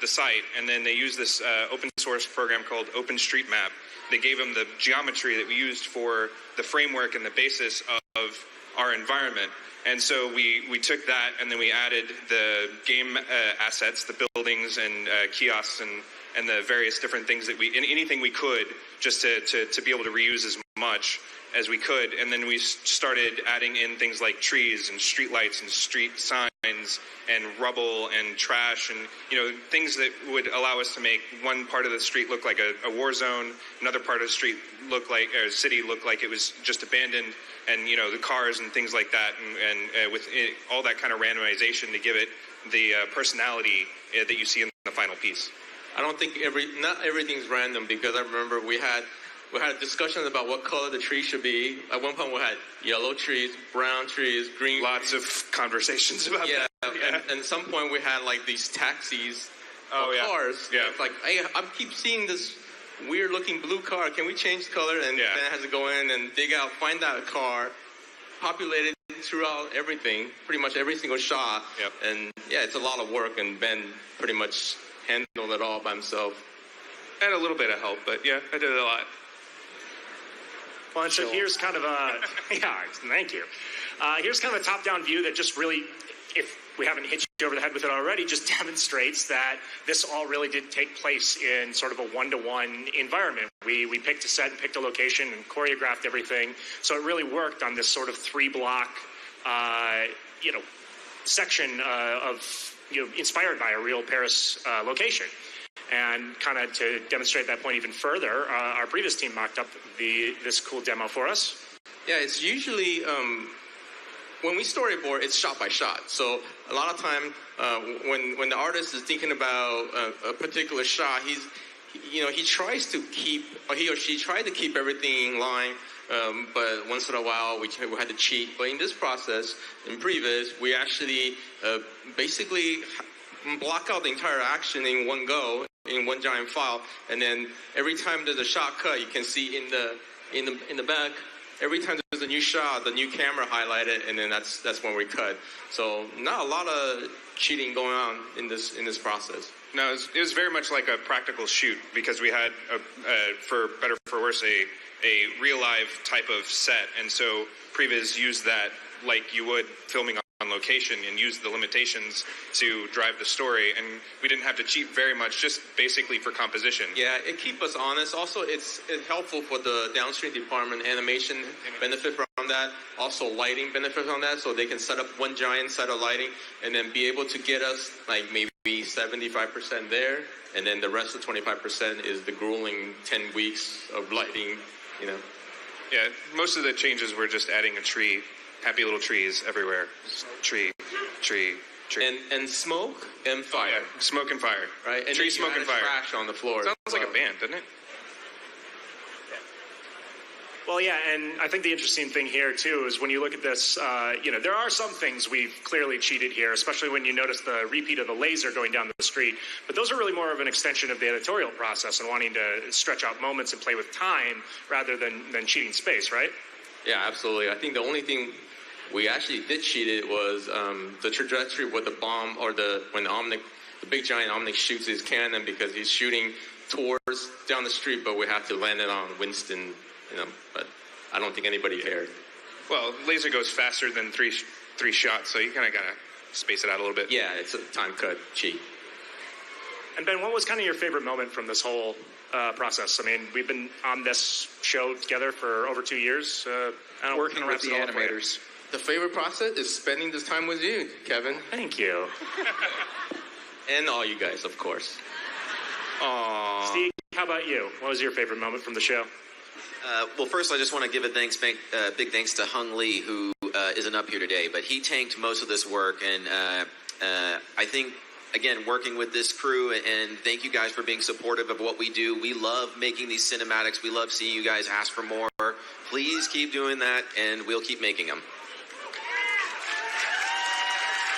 the site, and then they used this open source program called OpenStreetMap. They gave them the geometry that we used for the framework and the basis of our environment. And so we took that, and then we added the game assets, the buildings and kiosks and the various different things that anything we could, just to be able to reuse as much as we could. And then we started adding in things like trees and street lights and street signs and rubble and trash and things that would allow us to make one part of the street look like a war zone, another part of the street look like, or city look like it was just abandoned, and the cars and things like that, and with all that kind of randomization to give it the personality that you see in the final piece. I don't think not everything's random, because I remember we had discussions about what color the tree should be. At one point we had yellow trees, brown trees, green. Lots of conversations about that. Yeah. And at some point we had like these taxis cars. Yeah. It's like, hey, I keep seeing this weird looking blue car. Can we change the color? And then it has to go in and dig out, find that car, populate it throughout everything, pretty much every single shot. Yep. And it's a lot of work, and Ben pretty much handled it all by himself. I had a little bit of help, but yeah, I did it a lot. Well, so here's kind of thank you. Here's kind of a top-down view that just really, if we haven't hit you over the head with it already, just demonstrates that this all really did take place in sort of a one-to-one environment. We picked a set and picked a location and choreographed everything, so it really worked on this sort of three-block, section of, inspired by a real Paris location. And kind of to demonstrate that point even further, our previous team mocked up this cool demo for us. Yeah, it's usually, when we storyboard, it's shot by shot. So a lot of time when the artist is thinking about a particular shot, he tries to keep, or he or she tried to keep everything in line, but once in a while we had to cheat. But in this process, in previous, we actually basically block out the entire action in one go, in one giant file, and then every time there's a shot cut, you can see in the back, every time there's a new shot, the new camera highlighted, and then that's when we cut. So not a lot of cheating going on in this process. No, it was very much like a practical shoot, because we had, for better or for worse, a real live type of set, and so Previs used that like you would filming on location and use the limitations to drive the story. And we didn't have to cheat very much, just basically for composition. Yeah, it keeps us honest. Also, it's helpful for the downstream department. Animation benefit from that. Also, lighting benefit from that. So they can set up one giant set of lighting and then be able to get us like maybe 75% there. And then the rest of 25% is the grueling 10 weeks of lighting, you know. Yeah, most of the changes were just adding a tree. Happy little trees everywhere. Tree. And smoke and fire. Oh, yeah. Smoke and fire. Right? And tree, smoke, and fire. Trash on the floor. Sounds like a band, doesn't it? Well, yeah, and I think the interesting thing here, too, is when you look at this, there are some things we've clearly cheated here, especially when you notice the repeat of the laser going down the street. But those are really more of an extension of the editorial process and wanting to stretch out moments and play with time rather than cheating space, right? Yeah, absolutely. I think the only thing we actually did cheat it was the trajectory with the bomb or when the big giant Omnic shoots his cannon because he's shooting towards down the street, but we have to land it on Winston. But I don't think anybody cared. Well, laser goes faster than three shots, so you kind of got to space it out a little bit. Yeah, it's a time cut cheat. And Ben, what was kind of your favorite moment from this whole process? I mean, we've been on this show together for over 2 years. Working with the animators. The favorite process is spending this time with you, Kevin. Thank you. And all you guys, of course. Aww. Steve, how about you? What was your favorite moment from the show? Well, first, I just want to give a big thanks to Hung Lee, who isn't up here today, but he tanked most of this work, and I think, again, working with this crew, and thank you guys for being supportive of what we do. We love making these cinematics. We love seeing you guys ask for more. Please keep doing that, and we'll keep making them.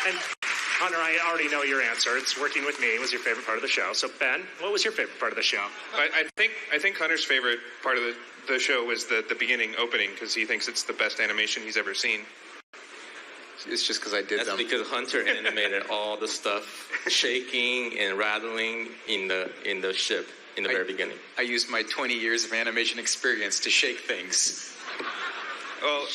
And Hunter, I already know your answer. It's working with me was your favorite part of the show. So Ben, what was your favorite part of the show? I think Hunter's favorite part of the show was the beginning opening because he thinks it's the best animation he's ever seen. It's just because I did That's them. because Hunter animated all the stuff shaking and rattling in the ship in the very beginning. I used my 20 years of animation experience to shake things. Well,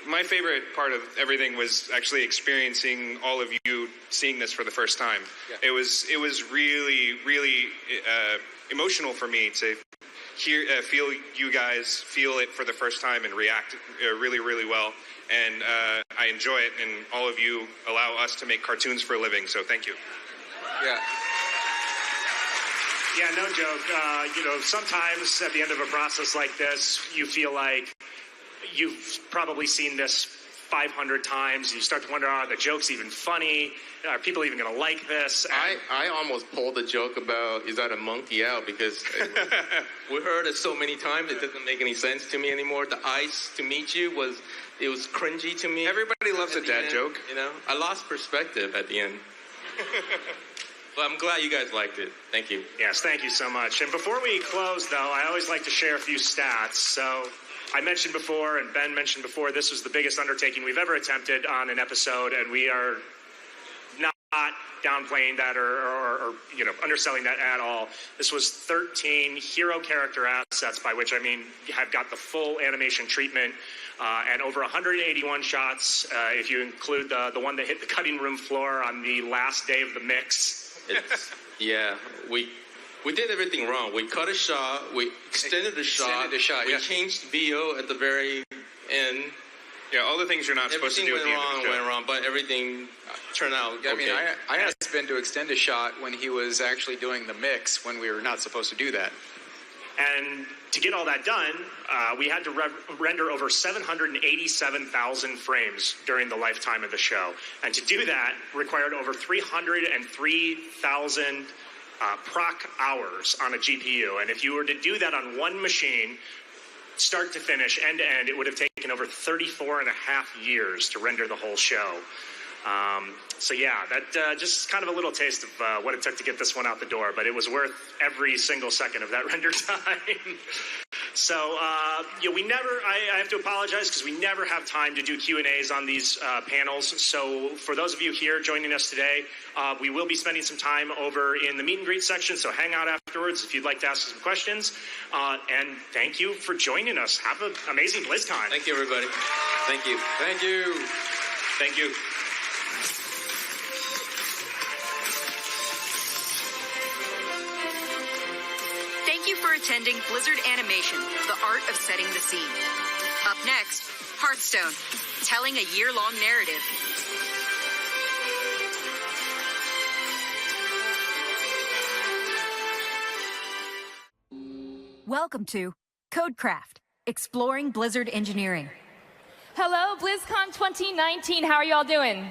my favorite part of everything was actually experiencing all of you seeing this for the first time. Yeah. It was really, really emotional for me to feel you guys feel it for the first time and react really, really well. And I enjoy it, and all of you allow us to make cartoons for a living, so thank you. Yeah. Yeah, no joke. Sometimes at the end of a process like this, you feel like you've probably seen this 500 times. You start to wonder, are the jokes even funny? Are people even going to like this? I almost pulled a joke about, is that a monkey out? Because we heard it so many times, it doesn't make any sense to me anymore. The ice to meet you was cringy to me. Everybody loves a dad joke. I lost perspective at the end. But I'm glad you guys liked it. Thank you. Yes, thank you so much. And before we close, though, I always like to share a few stats. So I mentioned before, and Ben mentioned before, this was the biggest undertaking we've ever attempted on an episode, and we are not downplaying that or underselling that at all. This was 13 hero character assets, by which I mean have got the full animation treatment, and over 181 shots, if you include the one that hit the cutting room floor on the last day of the mix. We did everything wrong. We cut a shot, we extended the shot, we changed VO at the very end. Yeah, all the things you're not supposed to do at the end of the show. Went wrong, but everything turned out okay. I mean, I asked Ben to extend a shot when he was actually doing the mix when we were not supposed to do that. And to get all that done, we had to render over 787,000 frames during the lifetime of the show. And to do that required over 303,000 proc hours on a GPU. And if you were to do that on one machine, start to finish, end to end, it would have taken over 34 and a half years to render the whole show. So yeah, that just kind of a little taste of what it took to get this one out the door, but it was worth every single second of that render time. So I have to apologize because we never have time to do Q&As on these panels. So for those of you here joining us today, we will be spending some time over in the meet and greet section, so hang out afterwards if you'd like to ask some questions. And thank you for joining us. Have an amazing BlizzCon. Thank you, everybody. Thank you. Thank you. Thank you. attending Blizzard Animation, the art of setting the scene. Up next, Hearthstone, telling a year-long narrative. Welcome to CodeCraft, exploring Blizzard engineering. Hello, BlizzCon 2019. How are you all doing?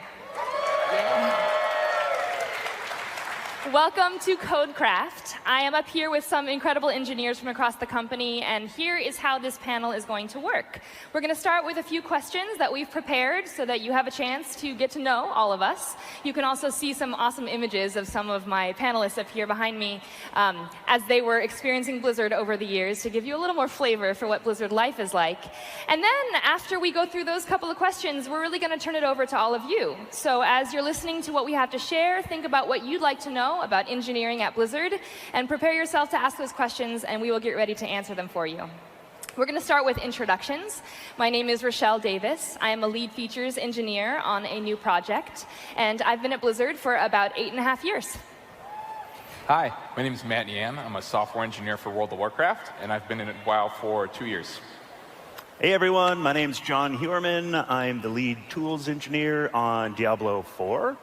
Welcome to CodeCraft. I am up here with some incredible engineers from across the company, and here is how this panel is going to work. We're going to start with a few questions that we've prepared so that you have a chance to get to know all of us. You can also see some awesome images of some of my panelists up here behind me as they were experiencing Blizzard over the years to give you a little more flavor for what Blizzard life is like. And then after we go through those couple of questions, we're really going to turn it over to all of you. So as you're listening to what we have to share, think about what you'd like to know about engineering at Blizzard, and prepare yourself to ask those questions, and we will get ready to answer them for you. We're going to start with introductions. My name is Rochelle Davis. I am a lead features engineer on a new project, and I've been at Blizzard for about 8.5 years. Hi, my name is Matt Yan. I'm a software engineer for World of Warcraft, and I've been in WoW for 2 years. Hey everyone, my name's John Hewerman. I'm the lead tools engineer on Diablo 4.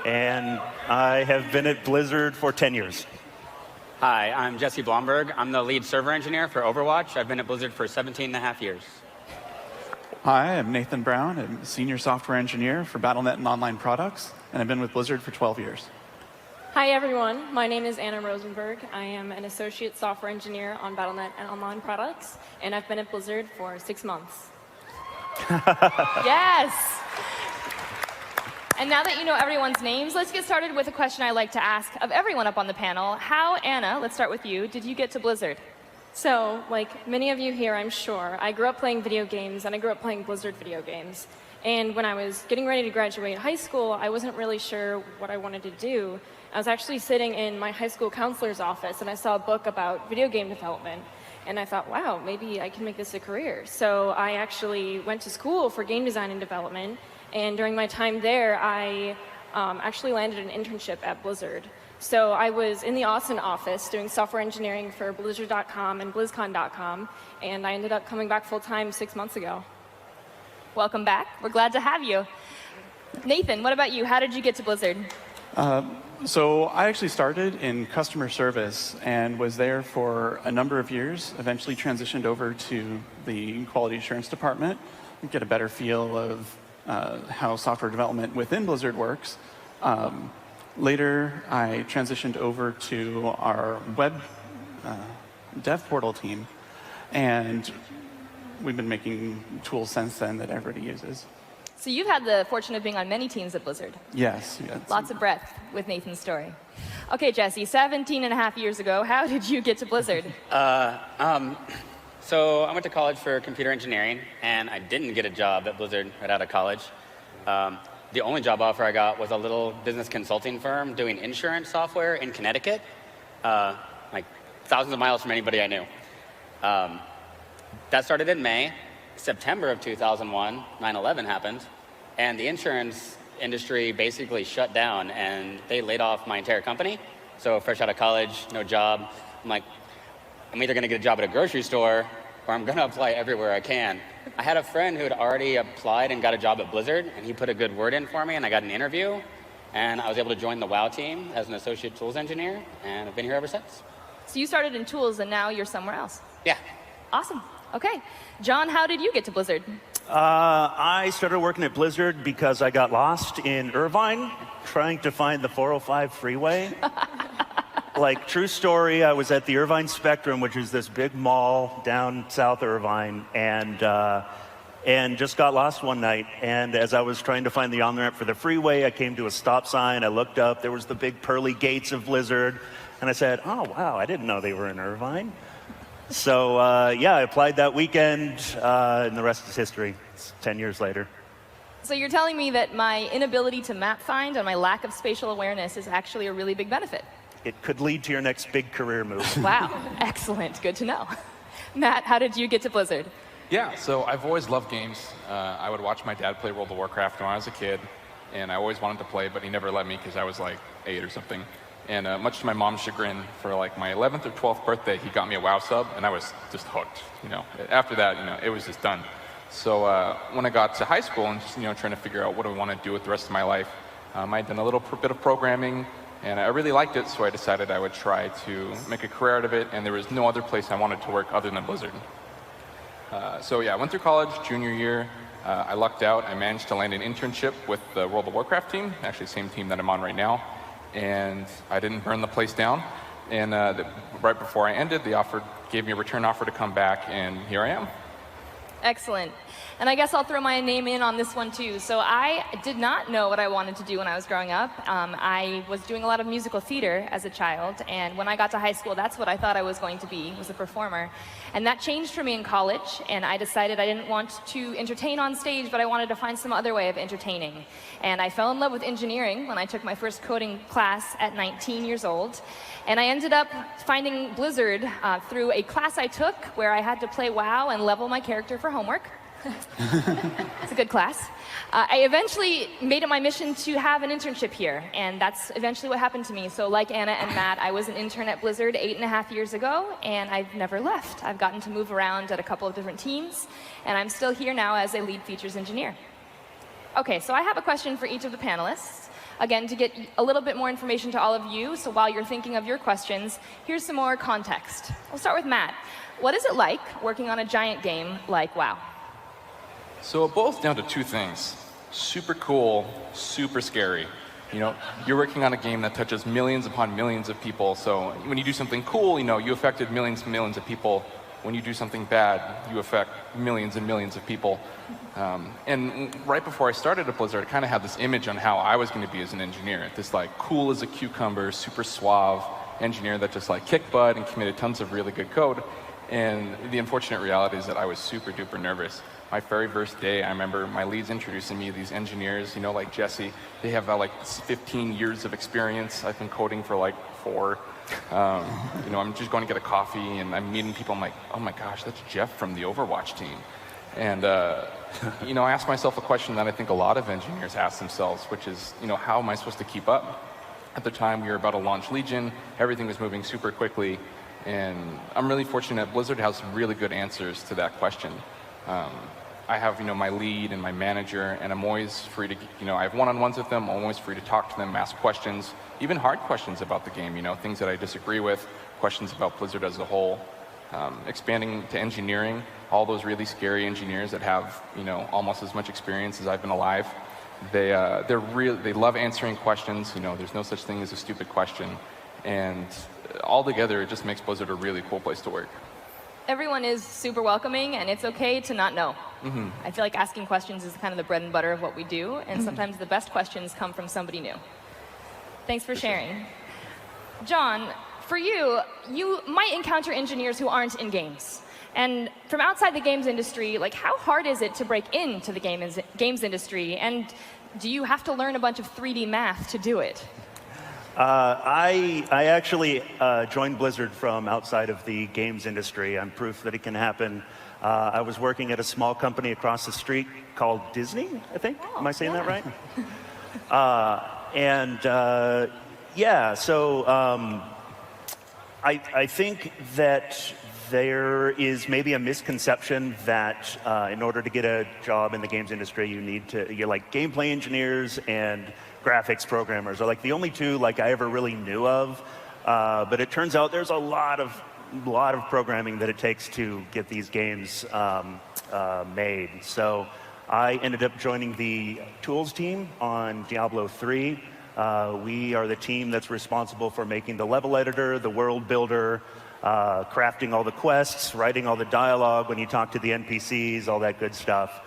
And I have been at Blizzard for 10 years. Hi, I'm Jesse Blomberg. I'm the lead server engineer for Overwatch. I've been at Blizzard for 17.5 years. Hi, I'm Nathan Brown. I'm a senior software engineer for Battle.net and online products, and I've been with Blizzard for 12 years. Hi, everyone. My name is Anna Rosenberg. I am an associate software engineer on Battle.net and online products, and I've been at Blizzard for 6 months. Yes! And now that you know everyone's names, let's get started with a question I like to ask of everyone up on the panel. How, Anna, let's start with you, did you get to Blizzard? So, like many of you here, I'm sure, I grew up playing video games, and I grew up playing Blizzard video games. And when I was getting ready to graduate high school, I wasn't really sure what I wanted to do. I was actually sitting in my high school counselor's office, and I saw a book about video game development. And I thought, wow, maybe I can make this a career. So I actually went to school for game design and development. And during my time there, I actually landed an internship at Blizzard. So I was in the Austin office doing software engineering for Blizzard.com and BlizzCon.com, and I ended up coming back full-time 6 months ago. Welcome back. We're glad to have you. Nathan, what about you? How did you get to Blizzard? So I actually started in customer service and was there for a number of years, eventually transitioned over to the quality assurance department, get a better feel of how software development within Blizzard works. Later, I transitioned over to our web dev portal team, and we've been making tools since then that everybody uses. So you've had the fortune of being on many teams at Blizzard. Yes. Lots of breadth with Nathan's story. Okay, Jesse, 17.5 years ago, how did you get to Blizzard? So I went to college for computer engineering, and I didn't get a job at Blizzard right out of college. The only job offer I got was a little business consulting firm doing insurance software in Connecticut, like thousands of miles from anybody I knew. That started in May. September of 2001, 9/11 happened, and the insurance industry basically shut down, and they laid off my entire company. So fresh out of college, no job, I'm like, I'm either going to get a job at a grocery store or I'm going to apply everywhere I can. I had a friend who had already applied and got a job at Blizzard, and he put a good word in for me, and I got an interview, and I was able to join the WoW team as an associate tools engineer, and I've been here ever since. So you started in tools, and now you're somewhere else. Yeah. Awesome. Okay. John, how did you get to Blizzard? I started working at Blizzard because I got lost in Irvine trying to find the 405 freeway. Like, true story, I was at the Irvine Spectrum, which is this big mall down South Irvine, and just got lost one night. And as I was trying to find the on-ramp for the freeway, I came to a stop sign. I looked up. There was the big pearly gates of Blizzard. And I said, oh, wow, I didn't know they were in Irvine. So, yeah, I applied that weekend, and the rest is history. It's 10 years later. So you're telling me that my inability to map find and my lack of spatial awareness is actually a really big benefit? It could lead to your next big career move. Wow, excellent, good to know. Matt, how did you get to Blizzard? Yeah, so I've always loved games. I would watch my dad play World of Warcraft when I was a kid, and I always wanted to play, but he never let me because I was like 8 or something. And much to my mom's chagrin, for like my 11th or 12th birthday, he got me a WoW sub, and I was just hooked. After that, it was just done. So when I got to high school and just, trying to figure out what do I want to do with the rest of my life, I'd done a little bit of programming, and I really liked it, so I decided I would try to make a career out of it, and there was no other place I wanted to work other than Blizzard. So yeah, I went through college, junior year. I lucked out. I managed to land an internship with the World of Warcraft team, actually the same team that I'm on right now, and I didn't burn the place down. And right before I ended, they gave me a return offer to come back, and here I am. Excellent. And I guess I'll throw my name in on this one too. So I did not know what I wanted to do when I was growing up. I was doing a lot of musical theater as a child, and when I got to high school, that's what I thought I was going to be, was a performer. And that changed for me in college, and I decided I didn't want to entertain on stage, but I wanted to find some other way of entertaining. And I fell in love with engineering when I took my first coding class at 19 years old. And I ended up finding Blizzard through a class I took where I had to play WoW and level my character for homework. It's a good class. I eventually made it my mission to have an internship here, and that's eventually what happened to me. So like Anna and Matt, I was an intern at Blizzard 8.5 years ago, and I've never left. I've gotten to move around at a couple of different teams, and I'm still here now as a lead features engineer. Okay, so I have a question for each of the panelists. Again, to get a little bit more information to all of you, so while you're thinking of your questions, here's some more context. We'll start with Matt. What is it like working on a giant game like WoW? So it boils down to two things. Super cool, super scary. You're working on a game that touches millions upon millions of people, so when you do something cool, you affected millions and millions of people. When you do something bad, you affect millions and millions of people. And right before I started at Blizzard, I kind of had this image on how I was going to be as an engineer. This cool as a cucumber, super suave engineer that just kicked butt and committed tons of really good code. And the unfortunate reality is that I was super duper nervous. My very first day, I remember my leads introducing me to these engineers, like Jesse. They have 15 years of experience. I've been coding for 4. I'm just going to get a coffee, and I'm meeting people. I'm like, oh my gosh, that's Jeff from the Overwatch team. And I asked myself a question that I think a lot of engineers ask themselves, which is, how am I supposed to keep up? At the time, we were about to launch Legion. Everything was moving super quickly. And I'm really fortunate Blizzard has really good answers to that question. I have, my lead and my manager, and I'm always free to, I have one-on-ones with them. I'm always free to talk to them, ask questions, even hard questions about the game, things that I disagree with, questions about Blizzard as a whole. Expanding to engineering, all those really scary engineers that have, almost as much experience as I've been alive. They love answering questions. There's no such thing as a stupid question. And altogether, it just makes Blizzard a really cool place to work. Everyone is super welcoming, and it's okay to not know. Mm-hmm. I feel like asking questions is kind of the bread and butter of what we do, and sometimes the best questions come from somebody new. Thanks for sharing. John, for you, you might encounter engineers who aren't in games. And from outside the games industry, how hard is it to break into the games industry? And do you have to learn a bunch of 3D math to do it? I actually joined Blizzard from outside of the games industry. I'm proof that it can happen. I was working at a small company across the street called Disney, I think. Am I saying that right? I think that there is maybe a misconception that in order to get a job in the games industry, you're like gameplay engineers and graphics programmers are the only two I ever really knew of. But it turns out there's a lot of programming that it takes to get these games made. So I ended up joining the tools team on Diablo 3. We are the team that's responsible for making the level editor, the world builder, crafting all the quests, writing all the dialogue when you talk to the NPCs, all that good stuff.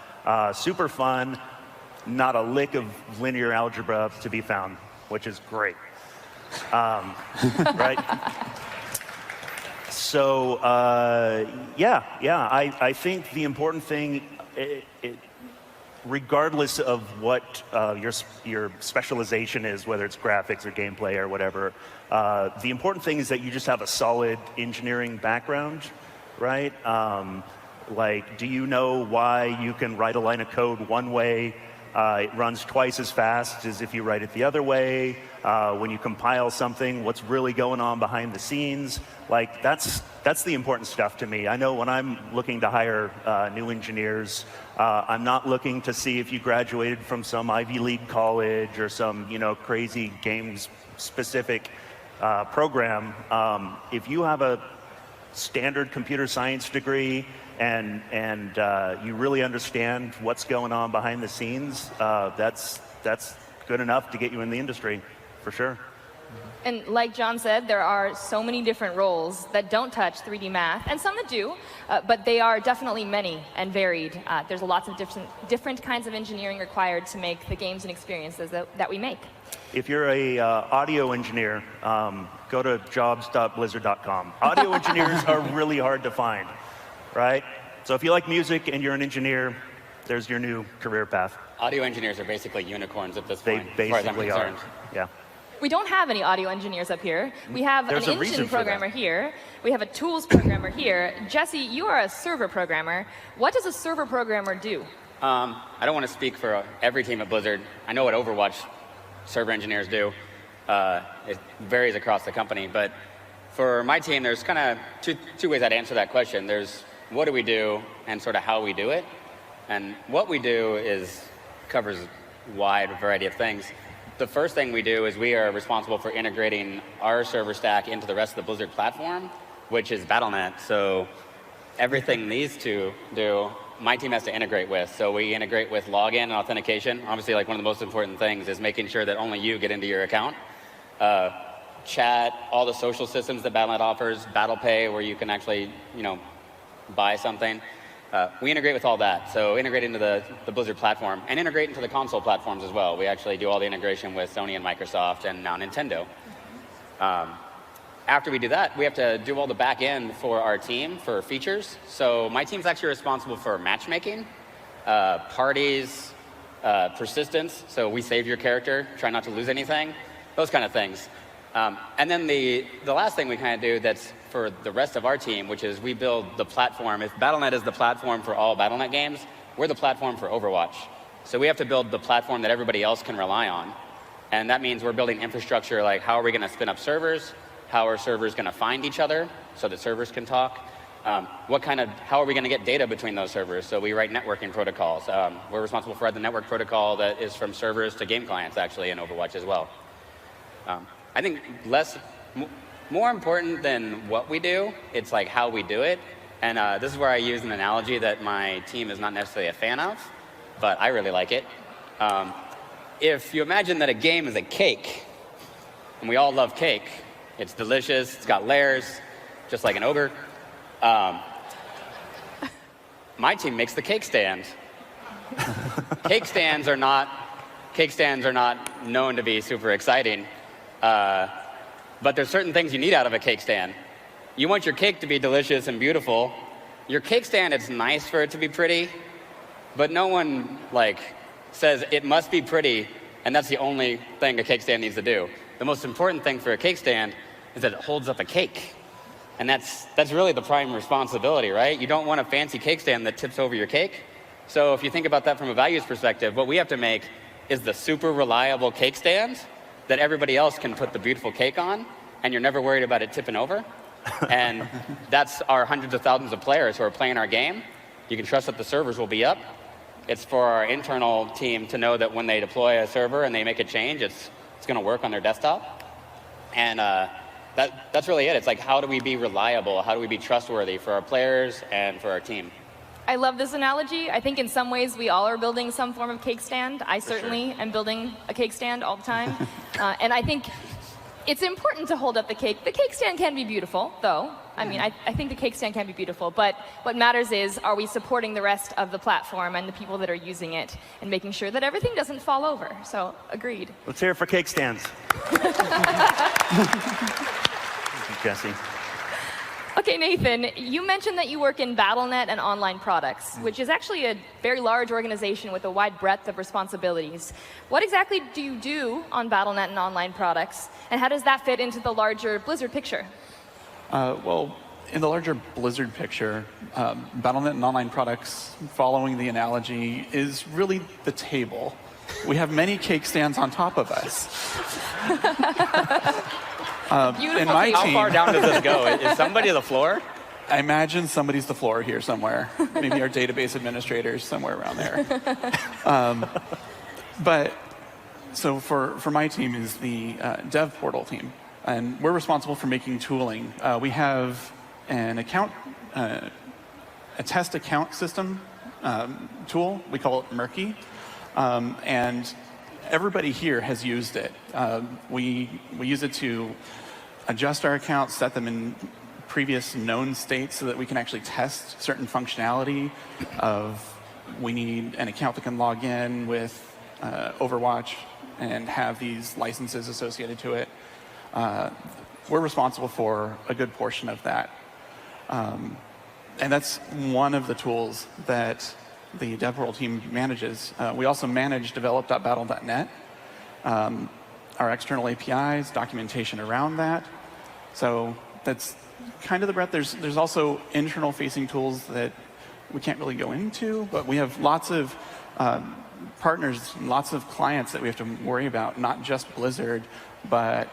Super fun. Not a lick of linear algebra to be found, which is great. Right? So, I think the important thing, regardless of what your specialization is, whether it's graphics or gameplay or whatever, the important thing is that you just have a solid engineering background, right? Do you know why you can write a line of code one way It runs twice as fast as if you write it the other way. When you compile something, what's really going on behind the scenes? Like, that's the important stuff to me. I know when I'm looking to hire new engineers, I'm not looking to see if you graduated from some Ivy League college or some, crazy games-specific program. If you have a standard computer science degree and you really understand what's going on behind the scenes, that's good enough to get you in the industry, for sure. And like John said, there are so many different roles that don't touch 3D math, and some that do, but they are definitely many and varied. There's lots of different kinds of engineering required to make the games and experiences that we make. If you're a audio engineer, go to jobs.blizzard.com. Audio engineers are really hard to find, right? So if you like music and you're an engineer, there's your new career path. Audio engineers are basically unicorns at this point. They basically are. Yeah. We don't have any audio engineers up here. We have There's an a reason engine for that. programmer here. We have a tools programmer here. Jesse, you are a server programmer. What does a server programmer do? I don't want to speak for every team at Blizzard. I know what Overwatch server engineers do. It varies across the company, but for my team, there's kind of two ways I'd answer that question. There's what do we do and sort of how we do it. And what we do covers a wide variety of things. The first thing we do is we are responsible for integrating our server stack into the rest of the Blizzard platform, which is Battle.net. So everything these two do, my team has to integrate with. So we integrate with login and authentication. Obviously, like one of the most important things is making sure that only you get into your account. Chat, all the social systems that Battle.net offers, Battle Pay, where you can actually, buy something. We integrate with all that. So integrate into the Blizzard platform and integrate into the console platforms as well. We actually do all the integration with Sony and Microsoft and now Nintendo. After we do that, we have to do all the back end for our team for features. So my team's actually responsible for matchmaking, parties, persistence. So we save your character, try not to lose anything, those kind of things. And then the last thing we kind of do that's for the rest of our team, which is we build the platform. If Battle.net is the platform for all Battle.net games, we're the platform for Overwatch. So we have to build the platform that everybody else can rely on. And that means we're building infrastructure like how are we going to spin up servers? How are servers going to find each other so that servers can talk? How are we going to get data between those servers? So we write networking protocols. We're responsible for the network protocol that is from servers to game clients actually in Overwatch as well. I think more important than what we do, it's like how we do it. And this is where I use an analogy that my team is not necessarily a fan of, but I really like it. If you imagine that a game is a cake, and we all love cake, it's delicious, it's got layers, just like an ogre. My team makes the cake stand. Cake stands are not known to be super exciting. But there's certain things you need out of a cake stand. You want your cake to be delicious and beautiful. Your cake stand, it's nice for it to be pretty, but no one says it must be pretty, and that's the only thing a cake stand needs to do. The most important thing for a cake stand is that it holds up a cake. And that's really the prime responsibility, right? You don't want a fancy cake stand that tips over your cake. So if you think about that from a values perspective, what we have to make is the super reliable cake stand that everybody else can put the beautiful cake on, and you're never worried about it tipping over. And that's our hundreds of thousands of players who are playing our game. You can trust that the servers will be up. It's for our internal team to know that when they deploy a server and they make a change, it's going to work on their desktop. And that's really it. It's like, how do we be reliable? How do we be trustworthy for our players and for our team? I love this analogy. I think in some ways we all are building some form of cake stand. I certainly am building a cake stand all the time. And I think it's important to hold up the cake. The cake stand can be beautiful, though. I mean, I think the cake stand can be beautiful. But what matters is, are we supporting the rest of the platform and the people that are using it and making sure that everything doesn't fall over? So, agreed. Let's hear it for cake stands. Thank you, Jesse. Okay, Nathan, you mentioned that you work in Battle.net and online products, which is actually a very large organization with a wide breadth of responsibilities. What exactly do you do on Battle.net and online products, and how does that fit into the larger Blizzard picture? Well, in the larger Blizzard picture, Battle.net and online products, following the analogy, is really the table. We have many cake stands on top of us. In my How team, far down does this go? Is somebody the floor? I imagine somebody's the floor here somewhere. Maybe our database administrators somewhere around there. But so for my team is the dev portal team, and we're responsible for making tooling. We have an account, a test account system tool. We call it Murky, and everybody here has used it. We use it to adjust our accounts, set them in previous known states so that we can actually test certain functionality of we need an account that can log in with Overwatch and have these licenses associated to it. We're responsible for a good portion of that. And that's one of the tools that the DevWorld team manages. We also manage develop.battle.net, our external APIs, documentation around that. So that's kind of the breadth. There's also internal facing tools that we can't really go into, but we have lots of partners, lots of clients that we have to worry about, not just Blizzard, but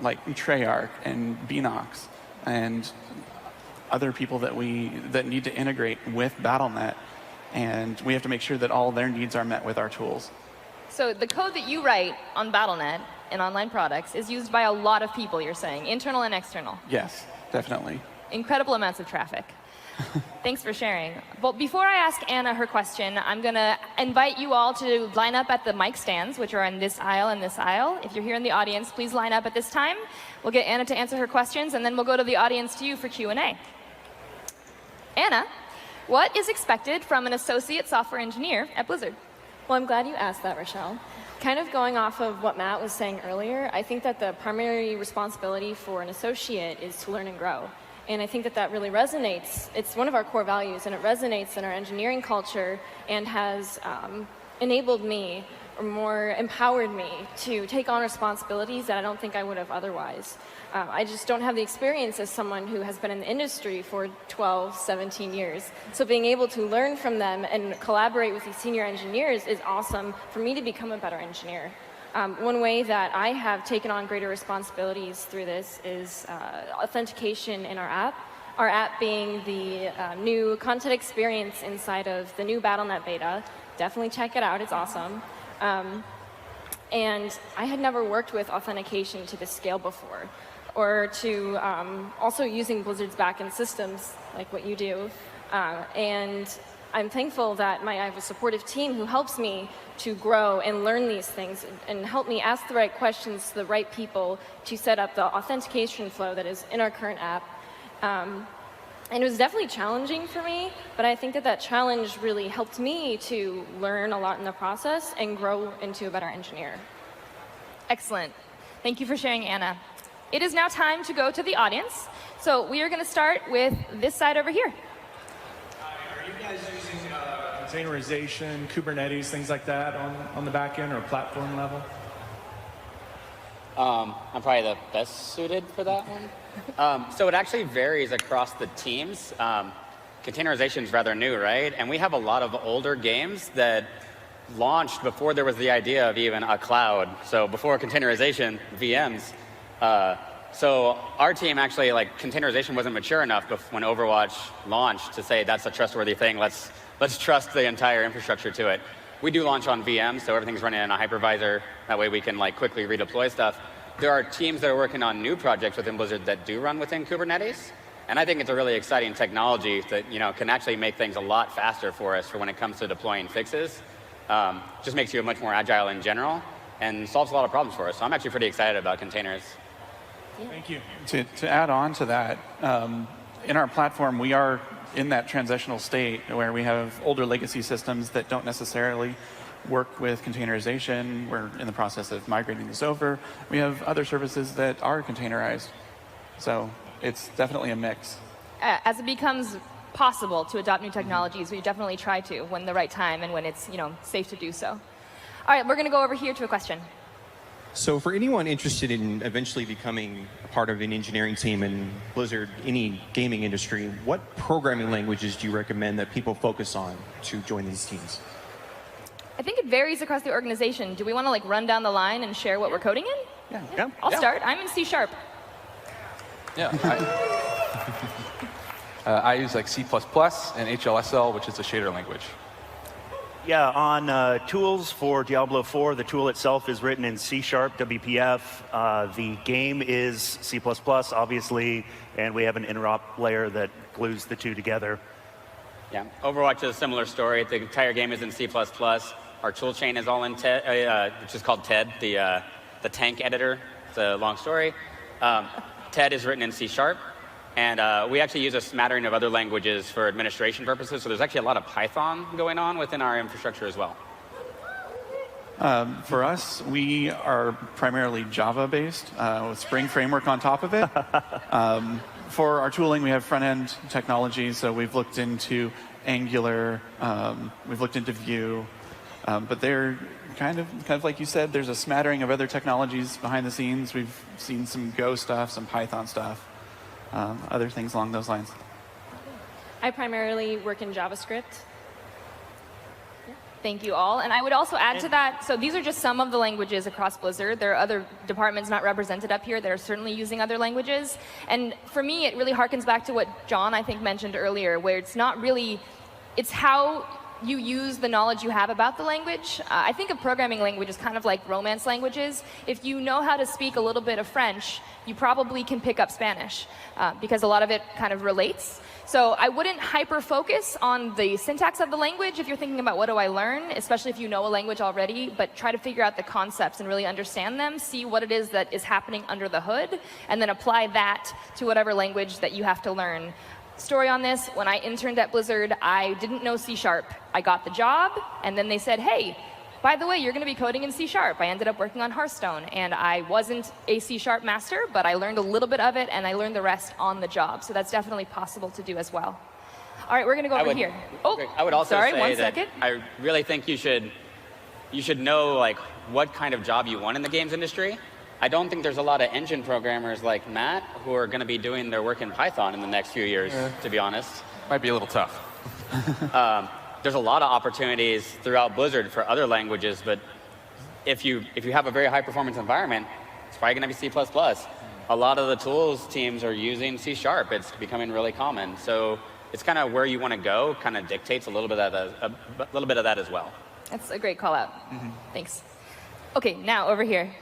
like Treyarch and Beanox and other people that need to integrate with Battle.net, and we have to make sure that all their needs are met with our tools. So the code that you write on Battle.net and online products is used by a lot of people, you're saying, internal and external. Yes, definitely. Incredible amounts of traffic. Thanks for sharing. But before I ask Anna her question, I'm going to invite you all to line up at the mic stands, which are in this aisle and this aisle. If you're here in the audience, please line up at this time. We'll get Anna to answer her questions, and then we'll go to the audience to you for Q&A. Anna, what is expected from an associate software engineer at Blizzard? Well, I'm glad you asked that, Rochelle. Kind of going off of what Matt was saying earlier, I think that the primary responsibility for an associate is to learn and grow. And I think that that really resonates. It's one of our core values, and it resonates in our engineering culture and has enabled me, or more empowered me, to take on responsibilities that I don't think I would have otherwise. I just don't have the experience as someone who has been in the industry for 12, 17 years. So being able to learn from them and collaborate with these senior engineers is awesome for me to become a better engineer. One way that I have taken on greater responsibilities through this is authentication in our app. Our app being the new content experience inside of the new Battle.net beta. Definitely check it out, it's awesome. And I had never worked with authentication to this scale before, or to also using Blizzard's backend systems, like what you do. And I'm thankful that I have a supportive team who helps me to grow and learn these things and help me ask the right questions to the right people to set up the authentication flow that is in our current app. And it was definitely challenging for me, but I think that that challenge really helped me to learn a lot in the process and grow into a better engineer. Excellent. Thank you for sharing, Anna. It is now time to go to the audience. So we are going to start with this side over here. Are you guys using containerization, Kubernetes, things like that on the back end or platform level? I'm probably the best suited for that one. So it actually varies across the teams. Containerization is rather new, right? And we have a lot of older games that launched before there was the idea of even a cloud. So before containerization, VMs. So our team actually, like, containerization wasn't mature enough when Overwatch launched to say that's a trustworthy thing. Let's trust the entire infrastructure to it. We do launch on VMs, so everything's running in a hypervisor. That way we can quickly redeploy stuff. There are teams that are working on new projects within Blizzard that do run within Kubernetes. And I think it's a really exciting technology that can actually make things a lot faster for us for when it comes to deploying fixes. Just makes you much more agile in general and solves a lot of problems for us. So I'm actually pretty excited about containers. Thank you. To add on to that, in our platform, we are in that transitional state where we have older legacy systems that don't necessarily work with containerization. We're in the process of migrating this over. We have other services that are containerized. So it's definitely a mix. As it becomes possible to adopt new technologies, we definitely try to when the right time and when it's safe to do so. All right, we're going to go over here to a question. So for anyone interested in eventually becoming a part of an engineering team in Blizzard, any gaming industry, what programming languages do you recommend that people focus on to join these teams? I think it varies across the organization. Do we want to like run down the line and share what we're coding in? Yeah. I'll start. I'm in C#. Yeah. I use like C++ and HLSL, which is a shader language. Yeah, on tools for Diablo 4, the tool itself is written in C#, WPF. The game is C++, obviously, and we have an interop layer that glues the two together. Yeah, Overwatch is a similar story. The entire game is in C++. Our tool chain is all in TED, which is called TED, the tank editor. It's a long story. TED is written in C#. And we actually use a smattering of other languages for administration purposes. So there's actually a lot of Python going on within our infrastructure as well. For us, we are primarily Java-based with Spring Framework on top of it. For our tooling, we have front-end technology. So we've looked into Angular, we've looked into Vue, but they're kind of like you said, there's a smattering of other technologies behind the scenes. We've seen some Go stuff, some Python stuff. Other things along those lines. I primarily work in JavaScript. Thank you all. And I would also add to that, so these are just some of the languages across Blizzard. There are other departments not represented up here that are certainly using other languages. And for me, it really harkens back to what John, I think, mentioned earlier, where it's not really, it's how you use the knowledge you have about the language. I think of programming language as kind of like romance languages. If you know how to speak a little bit of French, you probably can pick up Spanish because a lot of it kind of relates. So I wouldn't hyper-focus on the syntax of the language if you're thinking about what do I learn, especially if you know a language already, but try to figure out the concepts and really understand them, see what it is that is happening under the hood, and then apply that to whatever language that you have to learn. Story on this, when I interned at Blizzard, I didn't know C#. I got the job, and then they said, hey, by the way, you're going to be coding in C#. I ended up working on Hearthstone, and I wasn't a C# master, but I learned a little bit of it, and I learned the rest on the job. So that's definitely possible to do as well. All right, we're going to go over here. Oh, I would also sorry, say 1 that second. I really think you should know like what kind of job you want in the games industry. I don't think there's a lot of engine programmers like Matt who are going to be doing their work in Python in the next few years, to be honest. Might be a little tough. There's a lot of opportunities throughout Blizzard for other languages, but if you have a very high-performance environment, it's probably going to be C++. A lot of the tools teams are using C#. It's becoming really common. So it's kind of where you want to go, kind of dictates a little bit of that as well. That's a great call out. Thanks. OK, now over here.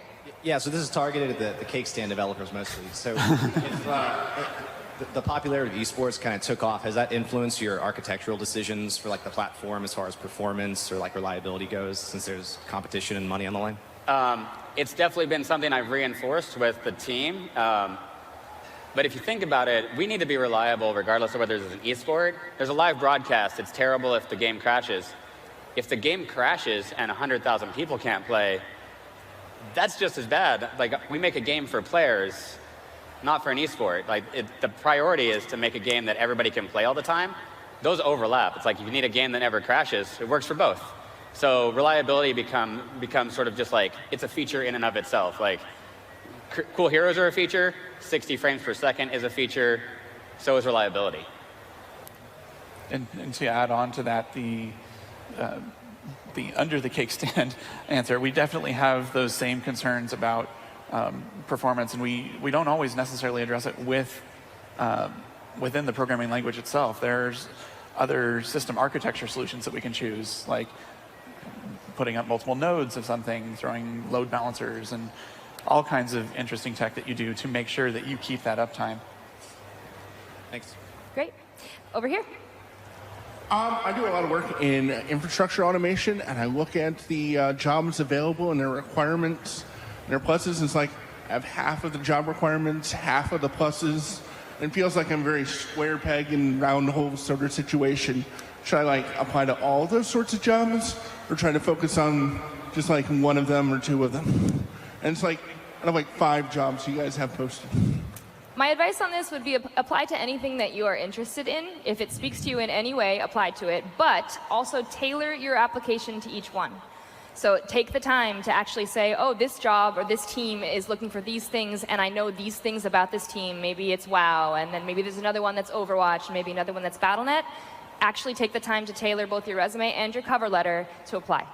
Yeah, so this is targeted at the cake stand developers mostly. So if the popularity of esports kind of took off, has that influenced your architectural decisions for like the platform as far as performance or like reliability goes, since there's competition and money on the line? It's definitely been something I've reinforced with the team. But if you think about it, we need to be reliable regardless of whether it's an esport. There's a live broadcast. It's terrible if the game crashes. If the game crashes and 100,000 people can't play, that's just as bad. Like, we make a game for players, not for an esport. Like, the priority is to make a game that everybody can play all the time. Those overlap. It's like if you need a game that never crashes, it works for both. So reliability becomes sort of just like, it's a feature in and of itself. Like, cool heroes are a feature, 60 frames per second is a feature, so is reliability. And to add on to that, the under the cake stand answer, we definitely have those same concerns about performance, and we don't always necessarily address it within the programming language itself. There's other system architecture solutions that we can choose, like putting up multiple nodes of something, throwing load balancers, and all kinds of interesting tech that you do to make sure that you keep that uptime. Thanks. Great. Over here. I do a lot of work in infrastructure automation, and I look at the jobs available and their requirements and their pluses. It's like I have half of the job requirements, half of the pluses, and it feels like I'm very square peg and round hole sort of situation. Should I like apply to all those sorts of jobs, or try to focus on just like one of them or two of them? And it's like I have like 5 jobs you guys have posted. My advice on this would be apply to anything that you are interested in. If it speaks to you in any way, apply to it, but also tailor your application to each one. So take the time to actually say, oh, this job or this team is looking for these things, and I know these things about this team. Maybe it's WoW, and then maybe there's another one that's Overwatch, and maybe another one that's Battle.net. Actually take the time to tailor both your resume and your cover letter to apply.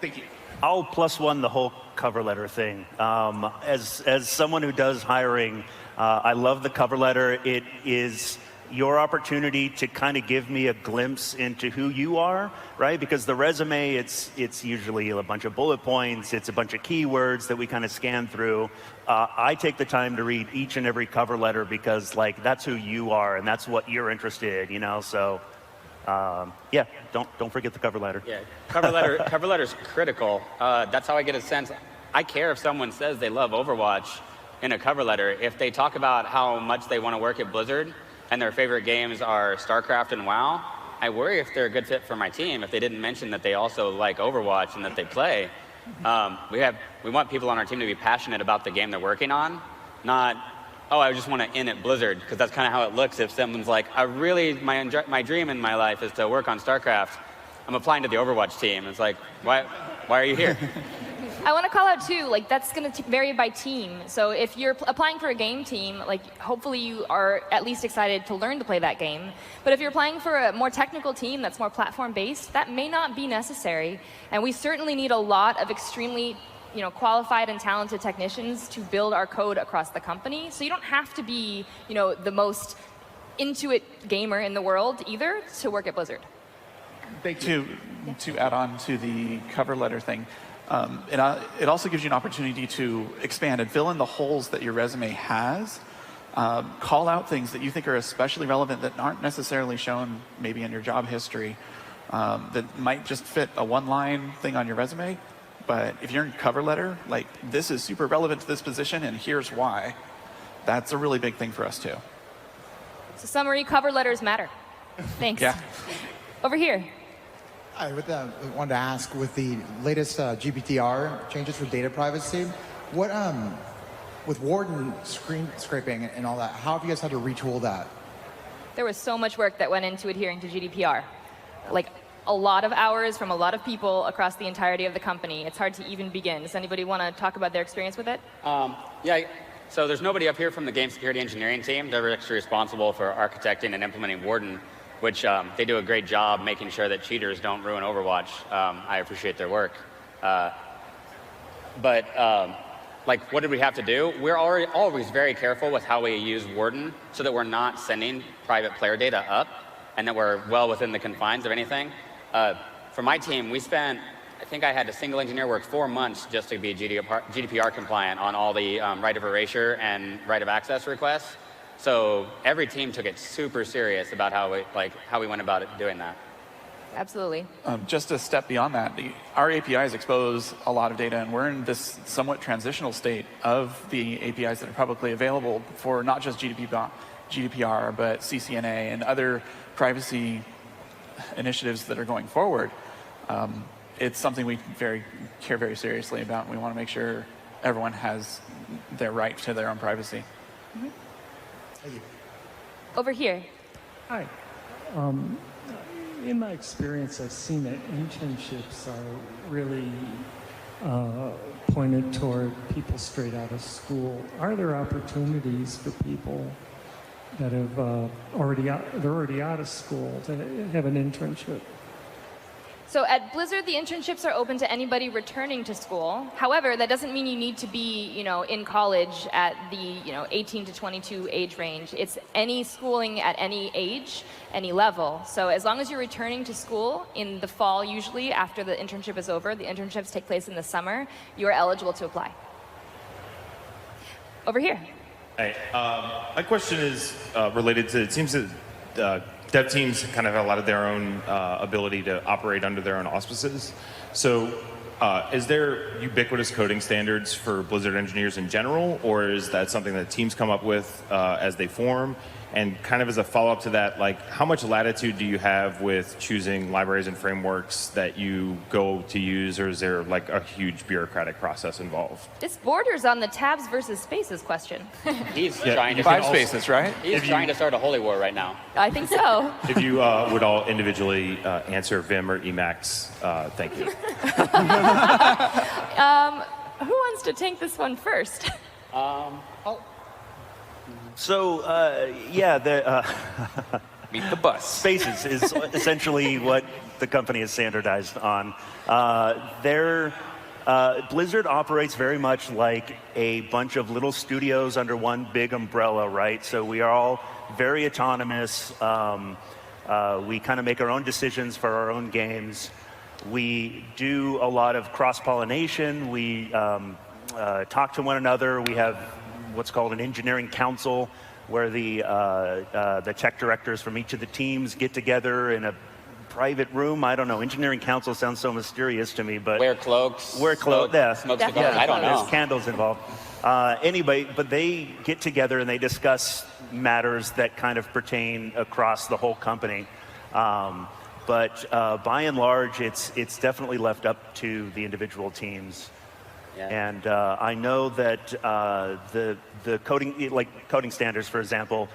Thank you. I'll +1 the whole cover letter thing. As someone who does hiring, I love the cover letter. It is your opportunity to kind of give me a glimpse into who you are, right? Because the resume, it's usually a bunch of bullet points, it's a bunch of keywords that we kind of scan through. I take the time to read each and every cover letter because, like, that's who you are and that's what you're interested, you know. So, yeah, don't forget the cover letter. Yeah, cover letter's critical. That's how I get a sense. I care if someone says they love Overwatch in a cover letter. If they talk about how much they want to work at Blizzard and their favorite games are StarCraft and WoW, I worry if they're a good fit for my team if they didn't mention that they also like Overwatch and that they play. We want people on our team to be passionate about the game they're working on, not, oh, I just want to in at Blizzard, because that's kind of how it looks if someone's like, my dream in my life is to work on StarCraft. I'm applying to the Overwatch team. It's like, why are you here? I want to call out too, like that's going to vary by team. So if you're applying for a game team, like hopefully you are at least excited to learn to play that game. But if you're applying for a more technical team that's more platform-based, that may not be necessary. And we certainly need a lot of extremely qualified and talented technicians to build our code across the company. So you don't have to be the most into-it gamer in the world either to work at Blizzard. Thank you. To add on to the cover letter thing, it also gives you an opportunity to expand and fill in the holes that your resume has. Call out things that you think are especially relevant that aren't necessarily shown maybe in your job history, that might just fit a one-line thing on your resume. But if you're in cover letter, like this is super relevant to this position and here's why, that's a really big thing for us too. So summary, cover letters matter. Thanks. Yeah. Over here. I wanted to ask, with the latest GDPR changes for data privacy, with Warden screen scraping and all that, how have you guys had to retool that? There was so much work that went into adhering to GDPR. Like a lot of hours from a lot of people across the entirety of the company. It's hard to even begin. Does anybody want to talk about their experience with it? Yeah, so there's nobody up here from the game security engineering team. They're actually responsible for architecting and implementing Warden, which they do a great job making sure that cheaters don't ruin Overwatch. I appreciate their work. Like, what did we have to do? We're always very careful with how we use Warden so that we're not sending private player data up and that we're well within the confines of anything. For my team, we spent, I think I had a single engineer work 4 months just to be GDPR compliant on all the right of erasure and right of access requests. So every team took it super serious about how we went about it doing that. Absolutely. Just a step beyond that, our APIs expose a lot of data, and we're in this somewhat transitional state of the APIs that are publicly available for not just GDPR, but CCNA and other privacy initiatives that are going forward. It's something we care very seriously about, and we want to make sure everyone has their right to their own privacy. Mm-hmm. Over here. Hi. In my experience, I've seen that internships are really pointed toward people straight out of school. Are there opportunities for people that have already out of school to have an internship? So at Blizzard, the internships are open to anybody returning to school. However, that doesn't mean you need to be, in college at the, 18 to 22 age range. It's any schooling at any age, any level. So as long as you're returning to school in the fall, usually after the internship is over, the internships take place in the summer, you are eligible to apply. Over here. Hey, my question is related to, it seems that dev teams kind of have a lot of their own ability to operate under their own auspices. So is there ubiquitous coding standards for Blizzard engineers in general, or is that something that teams come up with as they form? And kind of as a follow-up to that, like, how much latitude do you have with choosing libraries and frameworks that you go to use, or is there like a huge bureaucratic process involved? This borders on the tabs versus spaces question. He's trying to 5 spaces, right? He's trying to start a holy war right now. I think so. If you would all individually answer Vim or Emacs, thank you. Who wants to take this one first? So, yeah, meet the bus. Spaces is essentially what the company is standardized on. Blizzard operates very much like a bunch of little studios under one big umbrella, right? So we are all very autonomous. We kind of make our own decisions for our own games. We do a lot of cross-pollination. We talk to one another. We have what's called an engineering council, where the tech directors from each of the teams get together in a private room. I don't know. Engineering council sounds so mysterious to me, but wear cloaks. Wear cloaks. Yeah. Smoke cigars. I don't know. There's candles involved. Anyway, but they get together and they discuss matters that kind of pertain across the whole company. But by and large, it's definitely left up to the individual teams. Yeah. And I know that the coding standards, for example,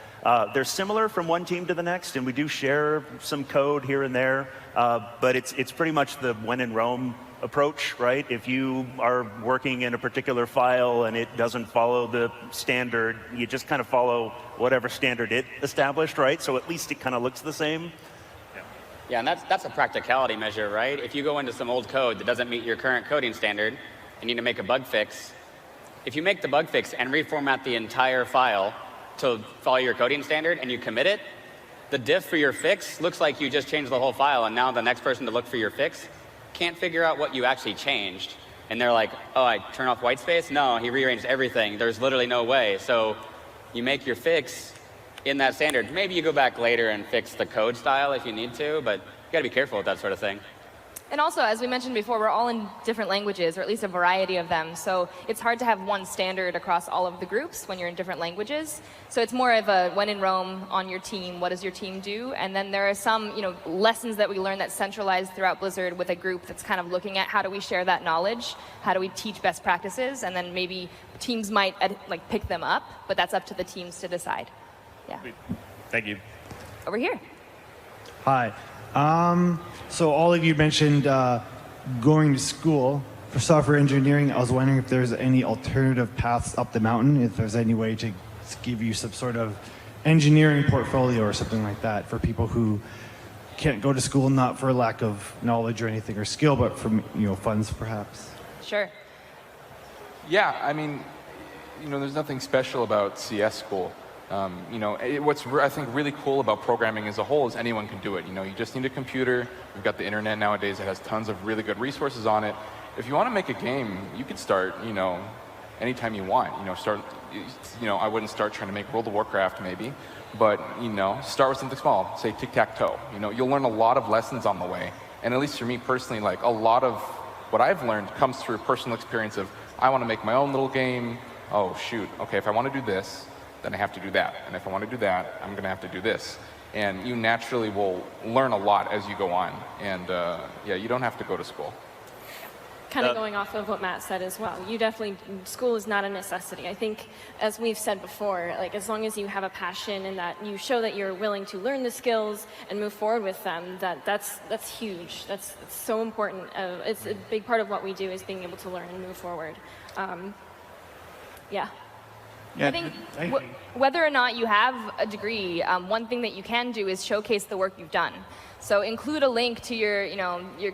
they're similar from one team to the next, and we do share some code here and there. But it's pretty much the when in Rome approach, right? If you are working in a particular file and it doesn't follow the standard, you just kind of follow whatever standard it established, right? So at least it kind of looks the same. Yeah, and that's a practicality measure, right? If you go into some old code that doesn't meet your current coding standard, and you need to make a bug fix, if you make the bug fix and reformat the entire file to follow your coding standard and you commit it, the diff for your fix looks like you just changed the whole file, and now the next person to look for your fix can't figure out what you actually changed. And they're like, oh, I turn off white space? No, he rearranged everything. There's literally no way. So you make your fix in that standard. Maybe you go back later and fix the code style if you need to, but you got to be careful with that sort of thing. And also, as we mentioned before, we're all in different languages, or at least a variety of them. So it's hard to have one standard across all of the groups when you're in different languages. So it's more of a when in Rome on your team, what does your team do? And then there are some lessons that we learn that's centralized throughout Blizzard with a group that's kind of looking at how do we share that knowledge, how do we teach best practices, and then maybe teams might pick them up, but that's up to the teams to decide. Yeah. Thank you. Over here. Hi. So all of you mentioned going to school for software engineering. I was wondering if there's any alternative paths up the mountain, if there's any way to give you some sort of engineering portfolio or something like that for people who can't go to school, not for lack of knowledge or anything or skill, but from funds perhaps. Sure. Yeah, I mean, there's nothing special about CS school. What's I think really cool about programming as a whole is anyone can do it. You just need a computer. We've got the internet nowadays that has tons of really good resources on it. If you want to make a game, you could start, anytime you want. I wouldn't start trying to make World of Warcraft maybe, but start with something small. Say tic-tac-toe. You'll learn a lot of lessons on the way. And at least for me personally, like a lot of what I've learned comes through personal experience of I want to make my own little game. Oh shoot, okay, if I want to do this, then I have to do that. And if I want to do that, I'm going to have to do this. And you naturally will learn a lot as you go on. And you don't have to go to school. Kind of going off of what Matt said as well. School is not a necessity. I think, as we've said before, as long as you have a passion and that you show that you're willing to learn the skills and move forward with them, that's huge. That's so important. It's a big part of what we do is being able to learn and move forward. Yeah. I think whether or not you have a degree, one thing that you can do is showcase the work you've done. So include a link to your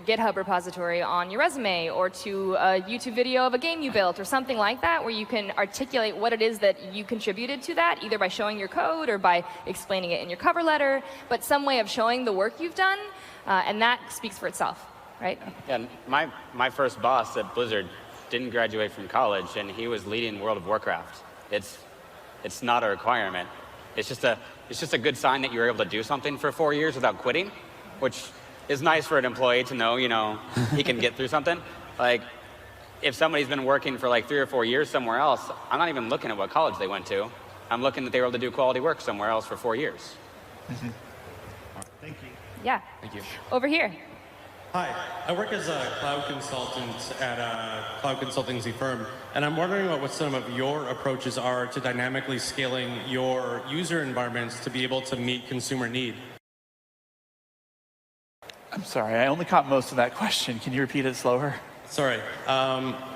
GitHub repository on your resume, or to a YouTube video of a game you built, or something like that, where you can articulate what it is that you contributed to that, either by showing your code or by explaining it in your cover letter, but some way of showing the work you've done, and that speaks for itself, right? Yeah, my first boss at Blizzard didn't graduate from college, and he was leading World of Warcraft. It's not a requirement. It's just a good sign that you were able to do something for 4 years without quitting, which is nice for an employee to know, he can get through something. Like, if somebody's been working for 3 or 4 years somewhere else, I'm not even looking at what college they went to. I'm looking that they were able to do quality work somewhere else for 4 years. Thank you. Yeah. Thank you. Over here. Hi, I work as a cloud consultant at a cloud consultancy firm, and I'm wondering what some of your approaches are to dynamically scaling your user environments to be able to meet consumer need. I'm sorry, I only caught most of that question. Can you repeat it slower? Sorry.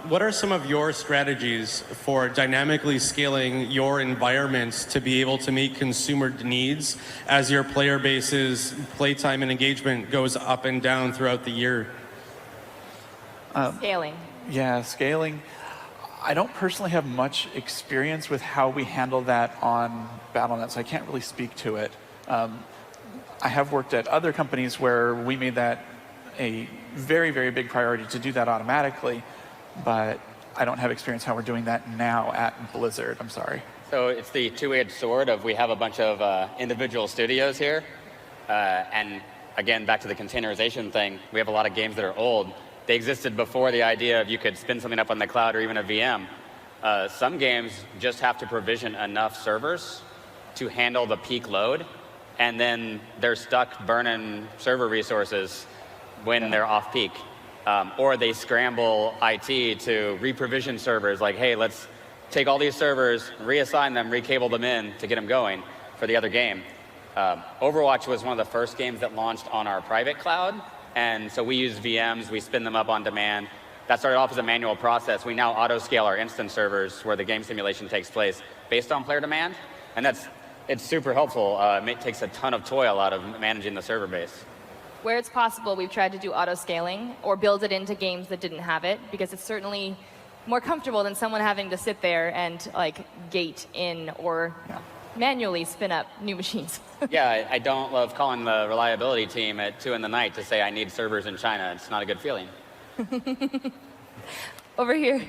What are some of your strategies for dynamically scaling your environments to be able to meet consumer needs as your player base's playtime and engagement goes up and down throughout the year? Scaling. Yeah, scaling. I don't personally have much experience with how we handle that on Battle.net, so I can't really speak to it. I have worked at other companies where we made that a very, very big priority to do that automatically, but I don't have experience how we're doing that now at Blizzard. I'm sorry. So it's the two-edged sword of we have a bunch of individual studios here, and again, back to the containerization thing, we have a lot of games that are old. They existed before the idea of you could spin something up on the cloud or even a VM. Some games just have to provision enough servers to handle the peak load, and then they're stuck burning server resources when they're off peak. Or they scramble IT to reprovision servers, like, hey, let's take all these servers, reassign them, recable them in to get them going for the other game. Overwatch was one of the first games that launched on our private cloud, and so we use VMs, we spin them up on demand. That started off as a manual process. We now auto-scale our instance servers where the game simulation takes place based on player demand, and it's super helpful. It takes a ton of toil out of managing the server base. Where it's possible, we've tried to do auto-scaling or build it into games that didn't have it, because it's certainly more comfortable than someone having to sit there and like gate in or manually spin up new machines. Yeah, I don't love calling the reliability team at 2 in the night to say I need servers in China. It's not a good feeling. Over here.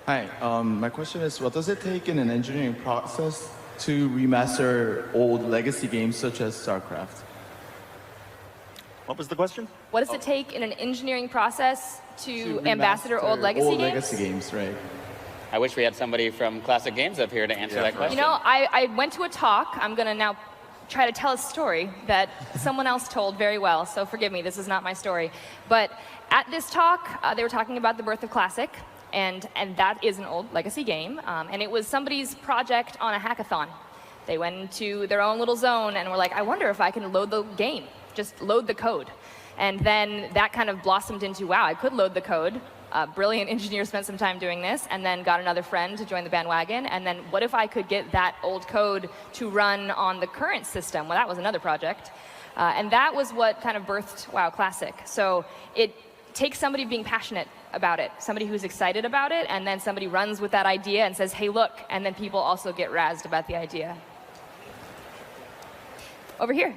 Hi, my question is, what does it take in an engineering process to remaster old legacy games such as StarCraft? What was the question? What does it take in an engineering process to ambassador old legacy games? Legacy games, right. I wish we had somebody from Classic Games up here to answer that question. You know, I went to a talk. I'm going to now try to tell a story that someone else told very well, so forgive me, this is not my story. But at this talk, they were talking about the birth of Classic, and that is an old legacy game, and it was somebody's project on a hackathon. They went into their own little zone and were like, I wonder if I can load the game. Just load the code. And then that kind of blossomed into, wow, I could load the code. Brilliant engineer spent some time doing this, and then got another friend to join the bandwagon. And then what if I could get that old code to run on the current system? Well, that was another project. And that was what kind of birthed WoW Classic. So it takes somebody being passionate about it, somebody who's excited about it, and then somebody runs with that idea and says, hey, look, and then people also get razzed about the idea. Over here.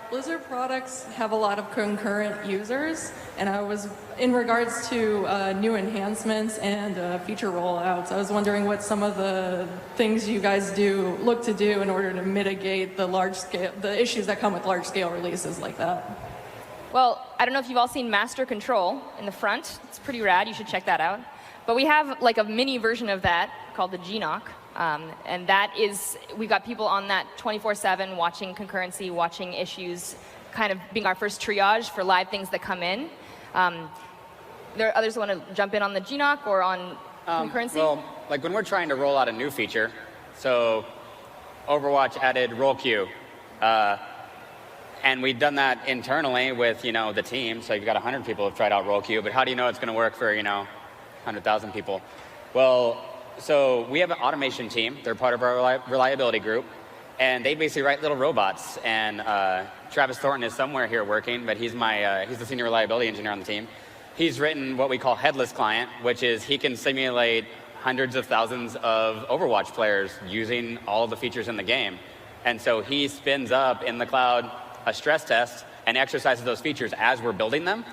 Blizzard products have a lot of concurrent users, and in regards to new enhancements and feature rollouts, I was wondering what some of the things you guys look to do in order to mitigate the issues that come with large-scale releases like that. Well, I don't know if you've all seen Master Control in the front. It's pretty rad. You should check that out. But we have like a mini version of that called the GNOC. And that is, we've got people on that 24/7 watching concurrency, watching issues, kind of being our first triage for live things that come in. There are others who want to jump in on the GNOC or on concurrency? Well, like when we're trying to roll out a new feature, so Overwatch added roll queue. And we've done that internally with, the team. So you've got 100 people who've tried out roll queue, but how do you know it's going to work for, 100,000 people? Well, so we have an automation team. They're part of our reliability group, and they basically write little robots. And Travis Thornton is somewhere here working, but he's the senior reliability engineer on the team. He's written what we call headless client, which is he can simulate hundreds of thousands of Overwatch players using all of the features in the game. And so he spins up in the cloud a stress test and exercises those features as we're building them,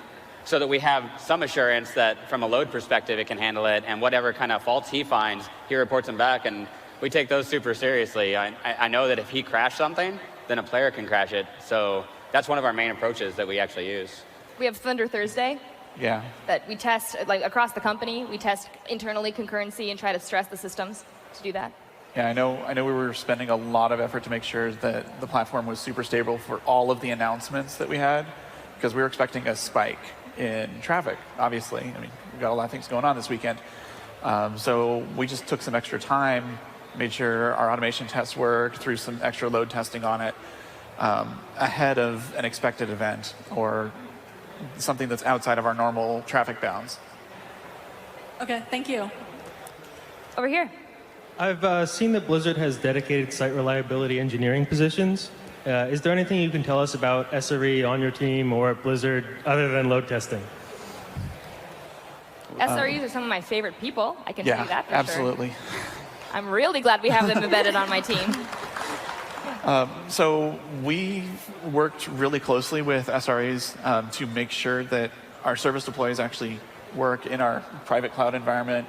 so that we have some assurance that from a load perspective it can handle it, and whatever kind of faults he finds, he reports them back, and we take those super seriously. I know that if he crashed something, then a player can crash it. So that's one of our main approaches that we actually use. We have Thunder Thursday. Yeah. That we test, like across the company, we test internally concurrency and try to stress the systems to do that. Yeah, I know we were spending a lot of effort to make sure that the platform was super stable for all of the announcements that we had, because we were expecting a spike in traffic, obviously. I mean, we've got a lot of things going on this weekend. So we just took some extra time, made sure our automation tests worked, threw some extra load testing on it ahead of an expected event or something that's outside of our normal traffic bounds. Okay, thank you. Over here. I've seen that Blizzard has dedicated site reliability engineering positions. Is there anything you can tell us about SRE on your team or at Blizzard other than load testing? SREs are some of my favorite people. I can tell you that for absolutely. sure. I'm really glad we have them embedded on my team. So we worked really closely with SREs to make sure that our service deploys actually work in our private cloud environment,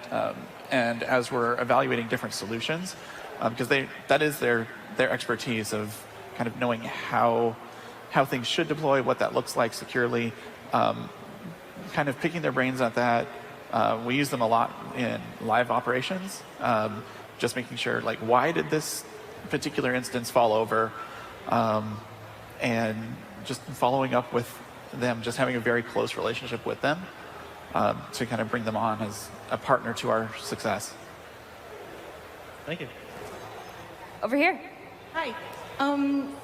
and as we're evaluating different solutions, because that is their expertise of kind of knowing how things should deploy, what that looks like securely, kind of picking their brains at that. We use them a lot in live operations, just making sure, like, why did this particular instance fall over, and just following up with them, just having a very close relationship with them to kind of bring them on as a partner to our success. Thank you. Over here. Hi.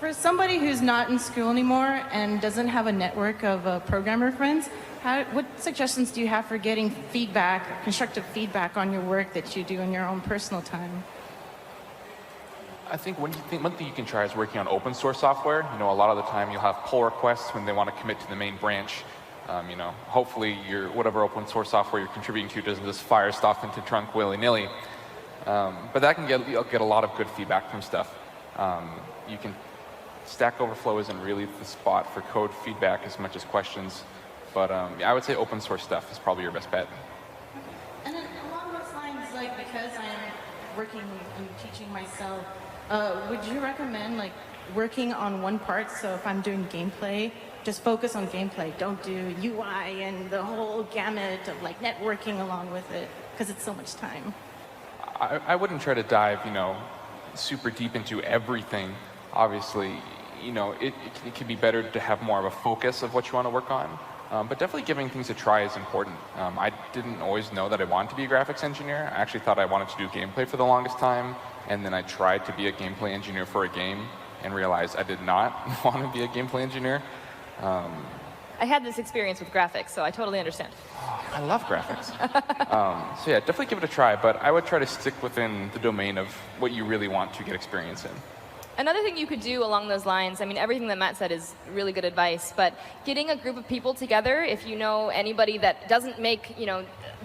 For somebody who's not in school anymore and doesn't have a network of programmer friends, what suggestions do you have for getting feedback, constructive feedback on your work that you do in your own personal time? I think one thing you can try is working on open source software. You know, a lot of the time you'll have pull requests when they want to commit to the main branch. You know, hopefully whatever open source software you're contributing to doesn't just fire stuff into trunk willy-nilly. But that can get a lot of good feedback from stuff. Stack Overflow isn't really the spot for code feedback as much as questions. But I would say open source stuff is probably your best bet. And then along those lines, like, because I'm working and teaching myself, would you recommend like working on one part? So if I'm doing gameplay, just focus on gameplay. Don't do UI and the whole gamut of like networking along with it, because it's so much time. I wouldn't try to dive, super deep into everything. Obviously, it can be better to have more of a focus of what you want to work on. But definitely giving things a try is important. I didn't always know that I wanted to be a graphics engineer. I actually thought I wanted to do gameplay for the longest time, and then I tried to be a gameplay engineer for a game and realized I did not want to be a gameplay engineer. I had this experience with graphics, so I totally understand. I love graphics. So yeah, definitely give it a try, but I would try to stick within the domain of what you really want to get experience in. Another thing you could do along those lines, I mean, everything that Matt said is really good advice, but getting a group of people together, if you know anybody that doesn't make,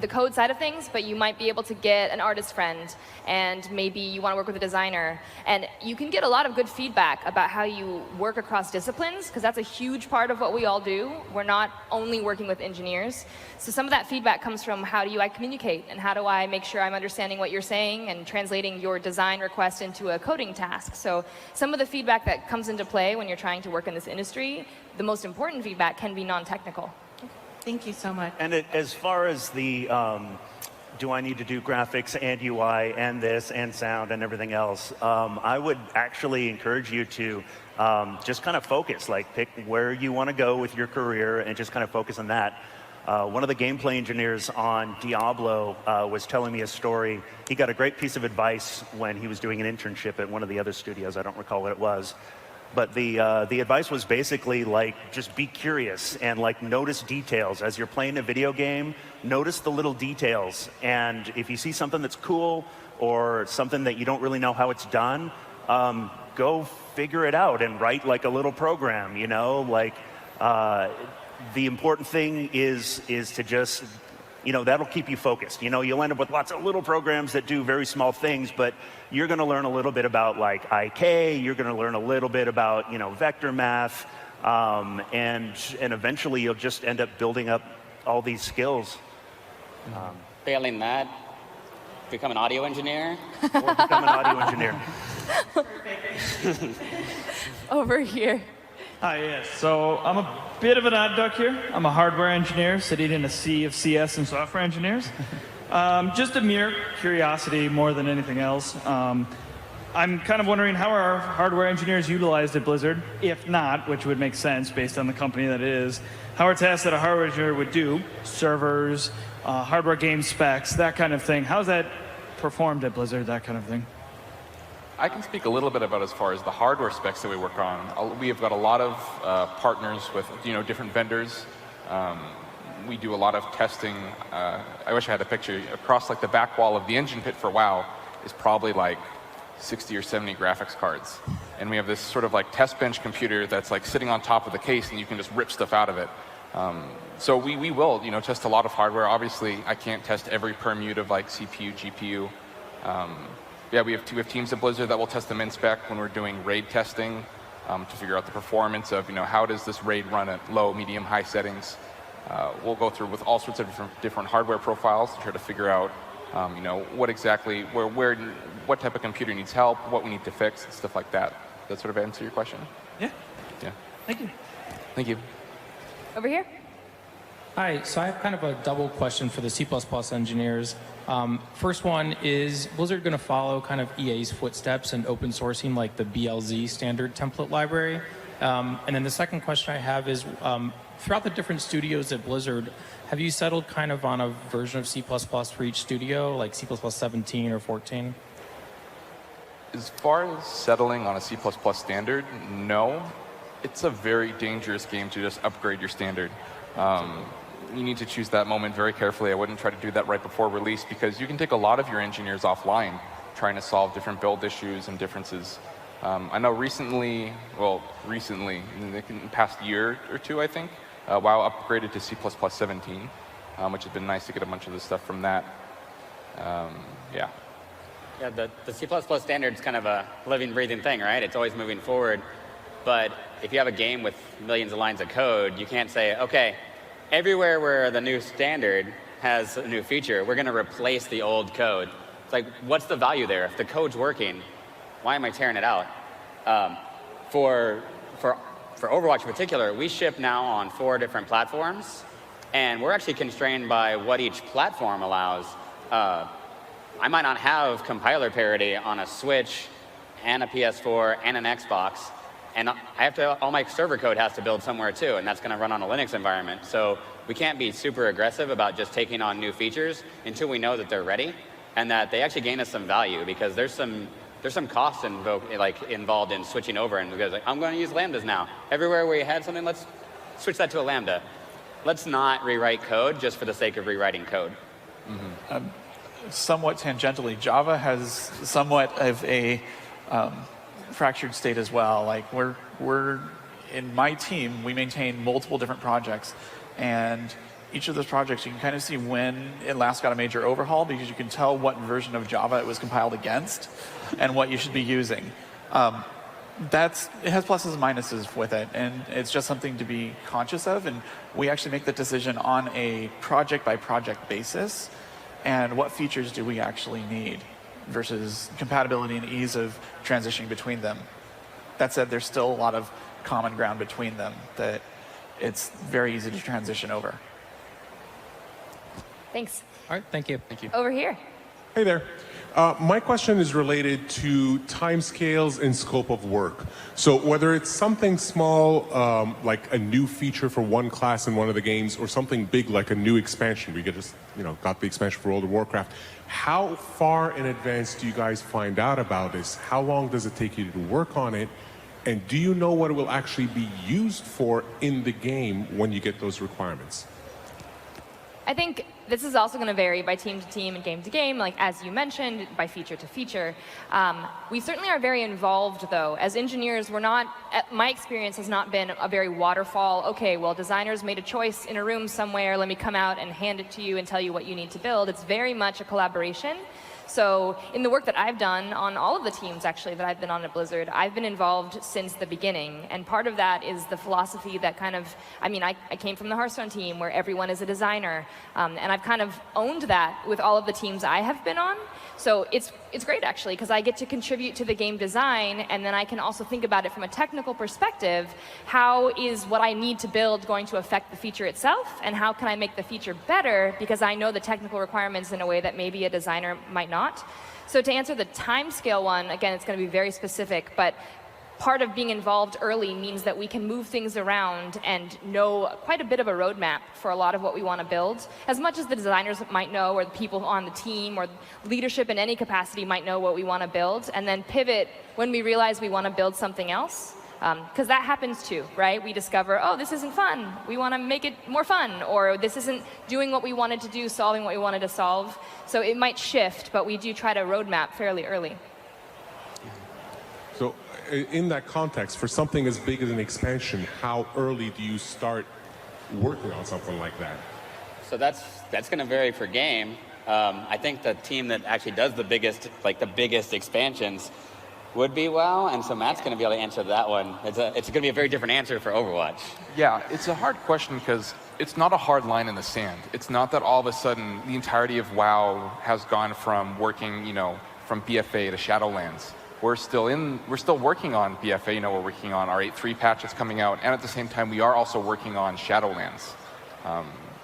the code side of things, but you might be able to get an artist friend, and maybe you want to work with a designer, and you can get a lot of good feedback about how you work across disciplines, because that's a huge part of what we all do. We're not only working with engineers. So some of that feedback comes from how do I communicate, and how do I make sure I'm understanding what you're saying and translating your design request into a coding task. So some of the feedback that comes into play when you're trying to work in this industry, the most important feedback can be non-technical. Thank you so much. And as far as the, do I need to do graphics and UI and this and sound and everything else, I would actually encourage you to just kind of focus, like pick where you want to go with your career and just kind of focus on that. One of the gameplay engineers on Diablo was telling me a story. He got a great piece of advice when he was doing an internship at one of the other studios. I don't recall what it was. But the advice was basically like, just be curious and like notice details. As you're playing a video game, notice the little details. And if you see something that's cool or something that you don't really know how it's done, go figure it out and write like a little program, like the important thing is to just, that'll keep you focused. You'll end up with lots of little programs that do very small things, but you're going to learn a little bit about like IK, you're going to learn a little bit about, vector math, and eventually you'll just end up building up all these skills. Failing that, become an audio engineer. Or become an audio engineer. Over here. Hi, yes. So I'm a bit of an odd duck here. I'm a hardware engineer sitting in a sea of CS and software engineers. Just a mere curiosity more than anything else. I'm kind of wondering how are hardware engineers utilized at Blizzard? If not, which would make sense based on the company that it is, how are tasks that a hardware engineer would do, servers, hardware game specs, that kind of thing. How's that performed at Blizzard, that kind of thing? I can speak a little bit about as far as the hardware specs that we work on. We have got a lot of partners with different vendors. We do a lot of testing. I wish I had a picture. Across like the back wall of the engine pit for WoW is probably like 60 or 70 graphics cards. And we have this sort of like test bench computer that's like sitting on top of the case and you can just rip stuff out of it. So we will test a lot of hardware. Obviously, I can't test every permute of like CPU, GPU. Yeah, we have teams at Blizzard that will test them in spec when we're doing raid testing to figure out the performance of how does this raid run at low, medium, high settings. We'll go through with all sorts of different hardware profiles to try to figure out what exactly, what type of computer needs help, what we need to fix, and stuff like that. That sort of answer your question? Yeah. Yeah. Thank you. Thank you. Over here. Hi, so I have kind of a double question for the C++ engineers. First one, is Blizzard going to follow kind of EA's footsteps in open sourcing like the BLZ standard template library? And then the second question I have is, throughout the different studios at Blizzard, have you settled kind of on a version of C++ for each studio, like C++ 17 or 14? As far as settling on a C++ standard, no. It's a very dangerous game to just upgrade your standard. You need to choose that moment very carefully. I wouldn't try to do that right before release because you can take a lot of your engineers offline trying to solve different build issues and differences. I know recently, in the past year or two, I think, WoW upgraded to C++ 17, which has been nice to get a bunch of the stuff from that. Yeah. Yeah, the C++ standard is kind of a living, breathing thing, right? It's always moving forward. But if you have a game with millions of lines of code, you can't say, okay, everywhere where the new standard has a new feature, we're going to replace the old code. It's like, what's the value there? If the code's working, why am I tearing it out? For Overwatch in particular, we ship now on 4 different platforms, and we're actually constrained by what each platform allows. I might not have compiler parity on a Switch and a PS4 and an Xbox, and I have to, all my server code has to build somewhere too, and that's going to run on a Linux environment. So we can't be super aggressive about just taking on new features until we know that they're ready and that they actually gain us some value, because there's some costs involved in switching over, and because I'm going to use lambdas now. Everywhere we had something, let's switch that to a lambda. Let's not rewrite code just for the sake of rewriting code. Mm-hmm. Somewhat tangentially, Java has somewhat of a fractured state as well. Like we're in my team, we maintain multiple different projects, and each of those projects you can kind of see when it last got a major overhaul, because you can tell what version of Java it was compiled against and what you should be using. It has pluses and minuses with it, and it's just something to be conscious of. And we actually make the decision on a project by project basis, and what features do we actually need versus compatibility and ease of transitioning between them. That said, there's still a lot of common ground between them that it's very easy to transition over. Thanks. All right, thank you. Thank you. Over here. Hey there. My question is related to timescales and scope of work. So whether it's something small, like a new feature for one class in one of the games, or something big like a new expansion, we just got the expansion for World of Warcraft. How far in advance do you guys find out about this? How long does it take you to work on it? And do you know what it will actually be used for in the game when you get those requirements? I think this is also going to vary by team to team and game to game, like as you mentioned, by feature to feature. We certainly are very involved, though. As engineers, we're not, my experience has not been a very waterfall, okay, well, designers made a choice in a room somewhere, let me come out and hand it to you and tell you what you need to build. It's very much a collaboration. So in the work that I've done on all of the teams, actually, that I've been on at Blizzard, I've been involved since the beginning. And part of that is the philosophy that kind of, I came from the Hearthstone team where everyone is a designer. And And I've kind of owned that with all of the teams I have been on. So it's great, actually, because I get to contribute to the game design, and then I can also think about it from a technical perspective. How is what I need to build going to affect the feature itself, and how can I make the feature better because I know the technical requirements in a way that maybe a designer might not? So to answer the timescale one, again, it's going to be very specific, but part of being involved early means that we can move things around and know quite a bit of a roadmap for a lot of what we want to build, as much as the designers might know, or the people on the team, or leadership in any capacity might know what we want to build, and then pivot when we realize we want to build something else. Because that happens too, right? We discover, oh, this isn't fun. We want to make it more fun. Or this isn't doing what we wanted to do, solving what we wanted to solve. So it might shift, but we do try to roadmap fairly early. So in that context, for something as big as an expansion, how early do you start working on something like that? So that's going to vary per game. I think the team that actually does the biggest expansions would be WoW, and so Matt's going to be able to answer that one. It's going to be a very different answer for Overwatch. Yeah, it's a hard question because it's not a hard line in the sand. It's not that all of a sudden the entirety of WoW has gone from working, from BFA to Shadowlands. We're still working on BFA. We're working on our 8.3 patch that's coming out, and at the same time, we are also working on Shadowlands.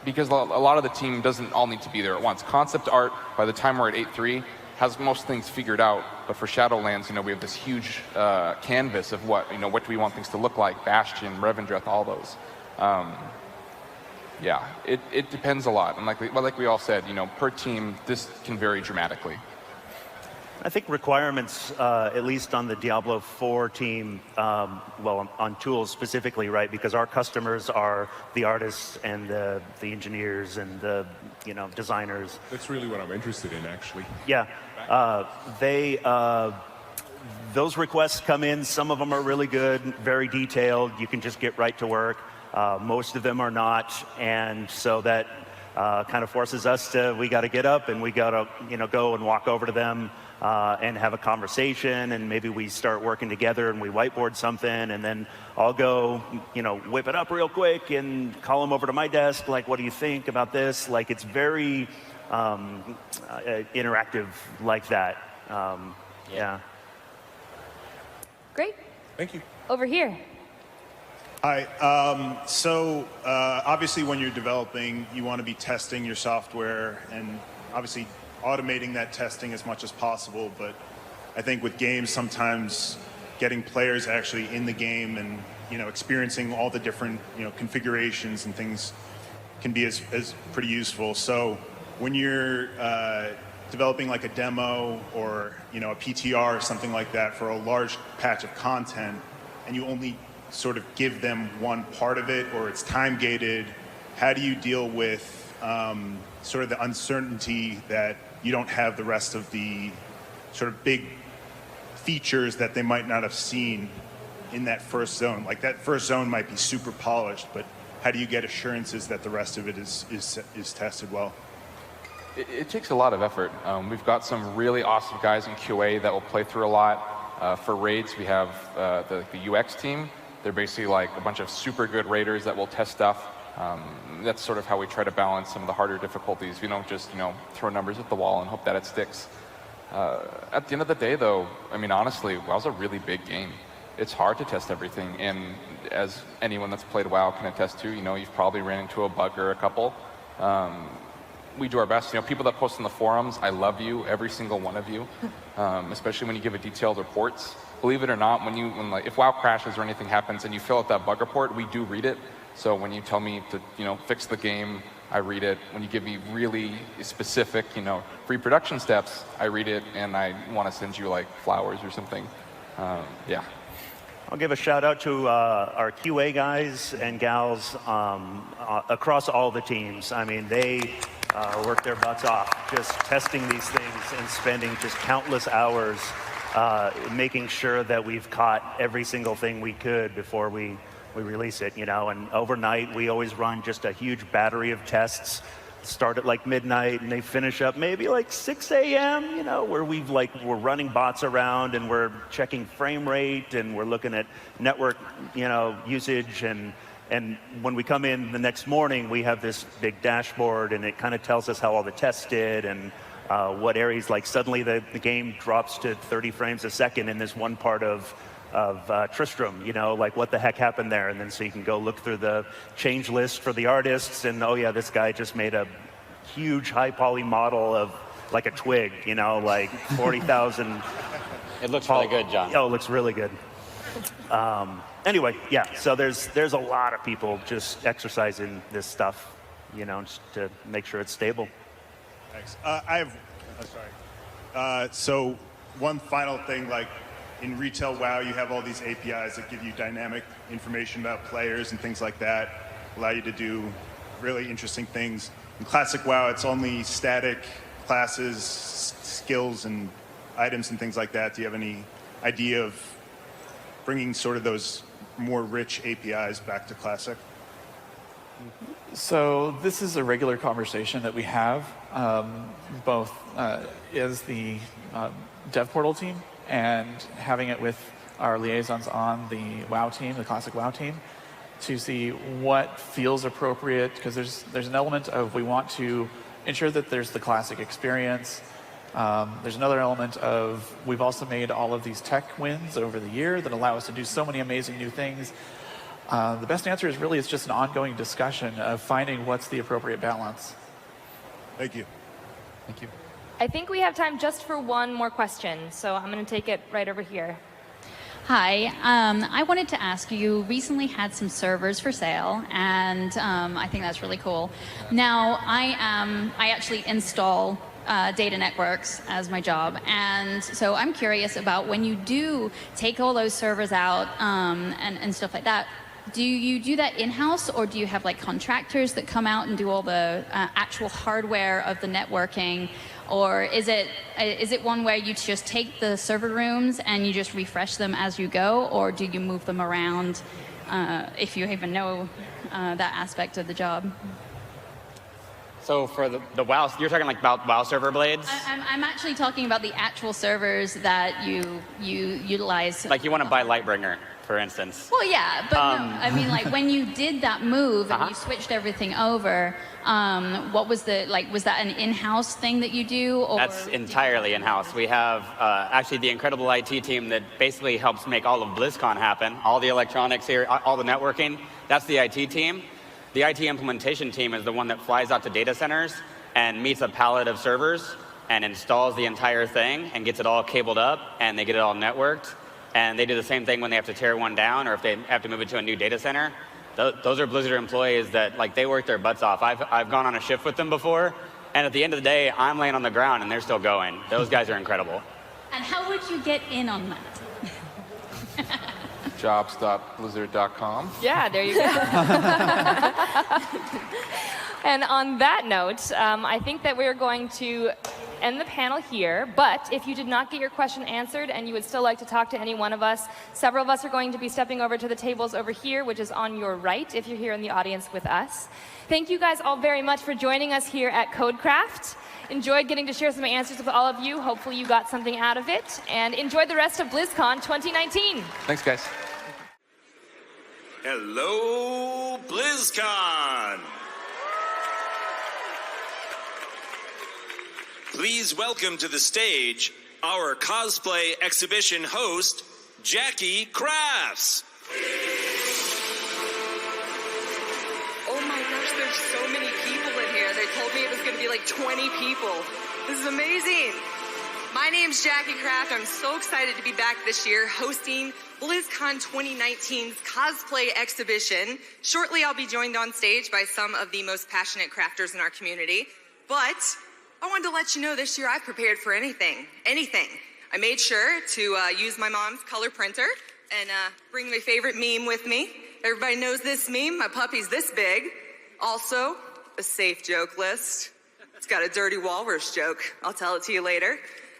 Because a lot of the team doesn't all need to be there at once. Concept art, by the time we're at 8.3, has most things figured out, but for Shadowlands, we have this huge canvas of what do we want things to look like, Bastion, Revendreth, all those. Yeah, it depends a lot, and like we all said, per team, this can vary dramatically. I think requirements, at least on the Diablo 4 team, well, on tools specifically, right? Because our customers are the artists and the engineers and the designers. That's really what I'm interested in, actually. Yeah, those requests come in. Some of them are really good, very detailed. You can just get right to work. Most of them are not, and so that kind of forces us to. We got to get up and we got to go and walk over to them. And have a conversation, and maybe we start working together and we whiteboard something, and then I'll go, whip it up real quick and call them over to my desk, like, what do you think about this? Like, it's very interactive like that. Yeah. Great. Thank you. Over here. Hi. Obviously, when you're developing, you want to be testing your software and obviously automating that testing as much as possible, but I think with games, sometimes getting players actually in the game and experiencing all the different configurations and things can be as pretty useful. So when you're developing like a demo or a PTR or something like that for a large patch of content, and you only sort of give them one part of it, or it's time gated, how do you deal with sort of the uncertainty that you don't have the rest of the sort of big features that they might not have seen in that first zone? Like, that first zone might be super polished, but how do you get assurances that the rest of it is tested well? It takes a lot of effort. We've got some really awesome guys in QA that will play through a lot. For raids, we have the UX team. They're basically like a bunch of super good raiders that will test stuff. That's sort of how we try to balance some of the harder difficulties. We don't just, throw numbers at the wall and hope that it sticks. At the end of the day, though, I mean, honestly, WoW's a really big game. It's hard to test everything, and as anyone that's played WoW can attest to, you've probably ran into a bug or a couple. We do our best. People that post in the forums, I love you, every single one of you, especially when you give a detailed reports. Believe it or not, if WoW crashes or anything happens and you fill out that bug report, we do read it. So when you tell me to, fix the game, I read it. When you give me really specific, pre-production steps, I read it, and I want to send you like flowers or something. Yeah. I'll give a shout out to our QA guys and gals across all the teams. I mean, they work their butts off just testing these things and spending just countless hours making sure that we've caught every single thing we could before we release it, and overnight we always run just a huge battery of tests, start at like midnight and they finish up maybe like 6 a.m., where we're running bots around and we're checking frame rate and we're looking at network, usage, and And when we come in the next morning, we have this big dashboard, and it kind of tells us how all the tests did and what areas, like suddenly the game drops to 30 frames a second in this one part of Tristram, you know, like what the heck happened there? And then so you can go look through the change list for the artists, and oh yeah, this guy just made a huge high poly model of like a twig, you know, like 40,000. It looks really good, John. Oh, it looks really good. Anyway, yeah, so there's a lot of people just exercising this stuff, you know, just to make sure it's stable. Thanks. So one final thing, like in retail WoW, you have all these APIs that give you dynamic information about players and things like that, allow you to do really interesting things. In classic WoW, it's only static classes, skills, and items and things like that. Do you have any idea of bringing sort of those more rich APIs back to classic? So this is a regular conversation that we have, both as the dev portal team and having it with our liaisons on the WoW team, the classic WoW team, to see what feels appropriate, because there's an element of we want to ensure that there's the classic experience. There's another element of we've also made all of these tech wins over the year that allow us to do so many amazing new things. The best answer is really it's just an ongoing discussion of finding what's the appropriate balance. Thank you. Thank you. I think we have time just for one more question, so I'm going to take it right over here. Hi, I wanted to ask you recently had some servers for sale, and I think that's really cool. Now, I actually install data networks as my job, and so I'm curious about when you do take all those servers out and stuff like that. Do you do that in-house, or do you have like contractors that come out and do all the actual hardware of the networking? Or is it one where you just take the server rooms and you just refresh them as you go, or do you move them around, if you even know that aspect of the job? So for the WoW, you're talking like about WoW server blades? I'm actually talking about the actual servers that you utilize. Like you want to buy Lightbringer, for instance. Well, yeah, but no, I mean, like when you did that move and you switched everything over, what was was that an in-house thing that you do? Or That's entirely in-house. We have actually the incredible IT team that basically helps make all of Blizzcon happen. All the electronics here, all the networking, that's the IT team. The IT implementation team is the one that flies out to data centers and meets a pallet of servers and installs the entire thing and gets it all cabled up, and they get it all networked. And they do the same thing when they have to tear one down or if they have to move it to a new data center. Those are Blizzard employees that like they work their butts off. I've gone on a shift with them before, and at the end of the day, I'm laying on the ground and they're still going. Those guys are incredible. And how would you get in on that? Jobs.blizzard.com. Yeah, there you go. And on that note, I think that we're going to end the panel here, but if you did not get your question answered and you would still like to talk to any one of us, several of us are going to be stepping over to the tables over here, which is on your right if you're here in the audience with us. Thank you guys all very much for joining us here at CodeCraft. Enjoyed getting to share some answers with all of you. Hopefully you got something out of it, and enjoy the rest of BlizzCon 2019. Thanks, guys. Hello, BlizzCon! Please welcome to the stage our Cosplay Exhibition host, Jackie Crafts. Oh my gosh, there's so many people in here. They told me it was going to be like 20 people. This is amazing. My name's Jackie Craft. I'm so excited to be back this year hosting BlizzCon 2019's Cosplay Exhibition. Shortly, I'll be joined on stage by some of the most passionate crafters in our community. But I wanted to let you know this year I've prepared for anything. I made sure to use my mom's color printer and bring my favorite meme with me. Everybody knows this meme. My puppy's this big. Also, a safe joke list. It's got a dirty walrus joke. I'll tell it to you later.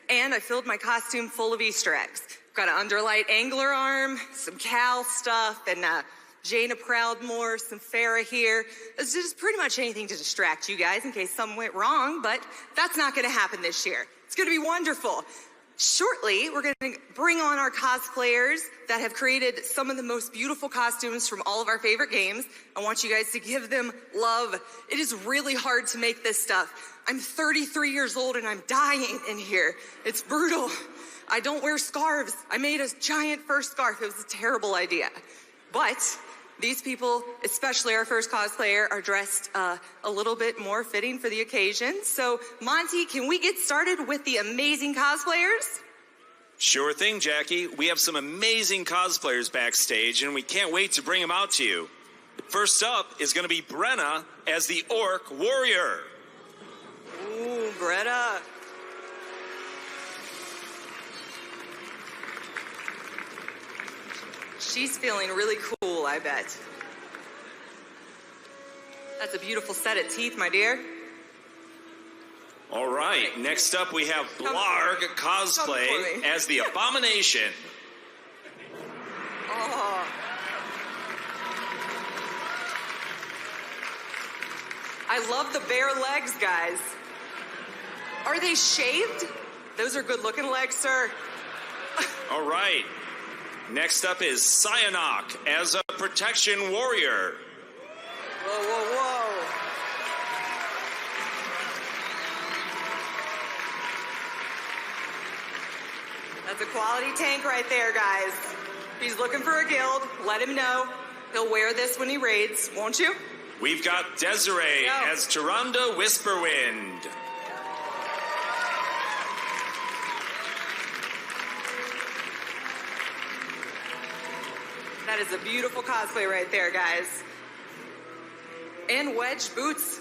And I filled my costume full of Easter eggs. Got an underlight angler arm, some Cal stuff, and Jaina Proudmore, some Farah here. It's just pretty much anything to distract you guys in case something went wrong, but that's not going to happen this year. It's going to be wonderful. Shortly, we're going to bring on our cosplayers that have created some of the most beautiful costumes from all of our favorite games. I want you guys to give them love. It is really hard to make this stuff. I'm 33 years old and I'm dying in here. It's brutal. I don't wear scarves. I made a giant fur scarf. It was a terrible idea. But these people, especially our first cosplayer, are dressed a little bit more fitting for the occasion. So, Monty, can we get started with the amazing cosplayers? Sure thing, Jackie. We have some amazing cosplayers backstage, and we can't wait to bring them out to you. First up is going to be Brenna as the Orc Warrior. Ooh, Brenna. She's feeling really cool, I bet. That's a beautiful set of teeth, my dear. All right, next up we have Blarg cosplay as the Abomination. Oh. I love the bare legs, guys. Are they shaved? Those are good-looking legs, sir. All right. Next up is Cyanok as a Protection Warrior. Whoa, whoa, whoa. That's a quality tank right there, guys. If he's looking for a guild, let him know. He'll wear this when he raids, won't you? We've got Desiree as Tyrande Whisperwind. That is a beautiful cosplay right there, guys. And wedge boots.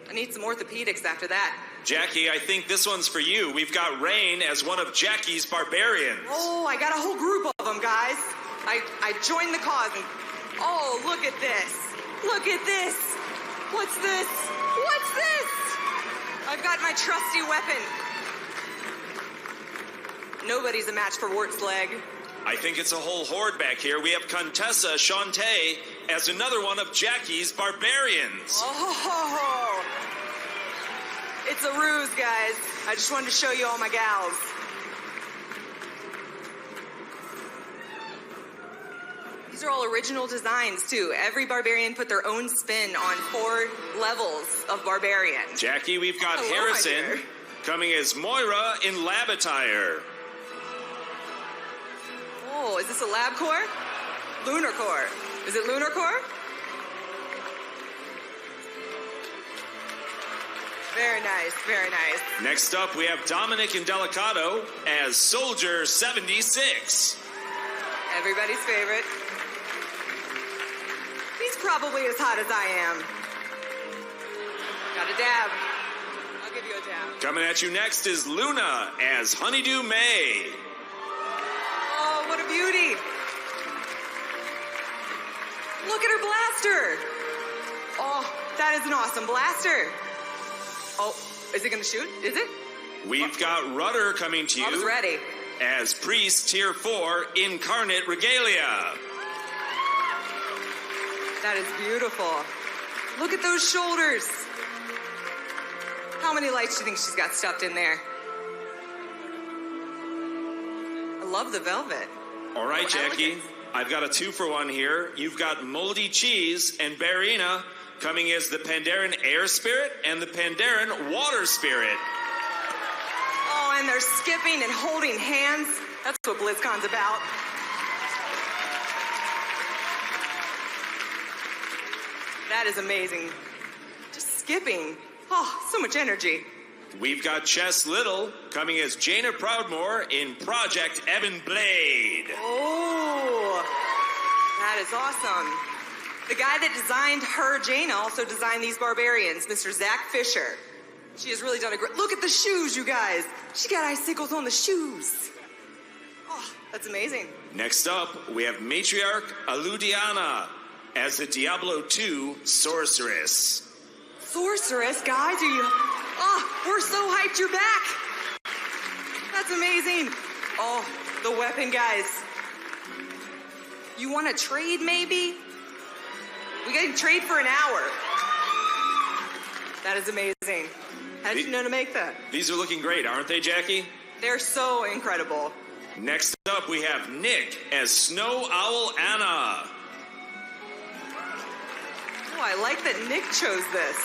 I need some orthopedics after that. Jackie, I think this one's for you. We've got Rain as one of Jackie's barbarians. Oh, I got a whole group of them, guys. I joined the cause and... Oh, look at this. Look at this. What's this? What's this? I've got my trusty weapon. Nobody's a match for Wart's leg. I think it's a whole horde back here. We have Contessa Shantae as another one of Jackie's barbarians. Oh, it's a ruse, guys. I just wanted to show you all my gals. These are all original designs, too. Every barbarian put their own spin on 4 levels of barbarian. Jackie, we've got Harrison coming as Moira in lab attire. Oh, is this a lab core? Lunar core. Is it lunar core? Very nice, very nice. Next up, we have Dominic and Delicato as Soldier 76. Everybody's favorite. He's probably as hot as I am. Got a dab. I'll give you a dab. Coming at you next is Luna as Honeydew May. Oh, what a beauty. Look at her blaster. Oh, that is an awesome blaster. Oh, is it going to shoot? Is it? We've got Rudder coming to you. I was ready. As Priest Tier 4 Incarnate Regalia. That is beautiful. Look at those shoulders. How many lights do you think she's got stuffed in there? I love the velvet. All right, Jackie. I've got a 2-for-1 here. You've got Moldy Cheese and Barina coming as the Pandaren Air Spirit and the Pandaren Water Spirit. Oh, and they're skipping and holding hands. That's what BlizzCon's about. That is amazing. Just skipping. Oh, so much energy. We've got Chess Little coming as Jaina Proudmoore in Project Ebon Blade. Oh, that is awesome. The guy that designed her, Jaina, also designed these barbarians, Mr. Zach Fisher. She has really done a great... Look at the shoes, you guys. She got icicles on the shoes. Oh, that's amazing. Next up, we have Matriarch Aludiana as the Diablo 2 Sorceress. Sorceress, guys, are you... Oh, we're so hyped you're back. That's amazing. Oh, the weapon, guys. You want to trade, maybe? We got to trade for an hour. That is amazing. How did you know to make that? These are looking great, aren't they, Jackie? They're so incredible. Next up, we have Nick as Snow Owl Anna. Oh, I like that Nick chose this.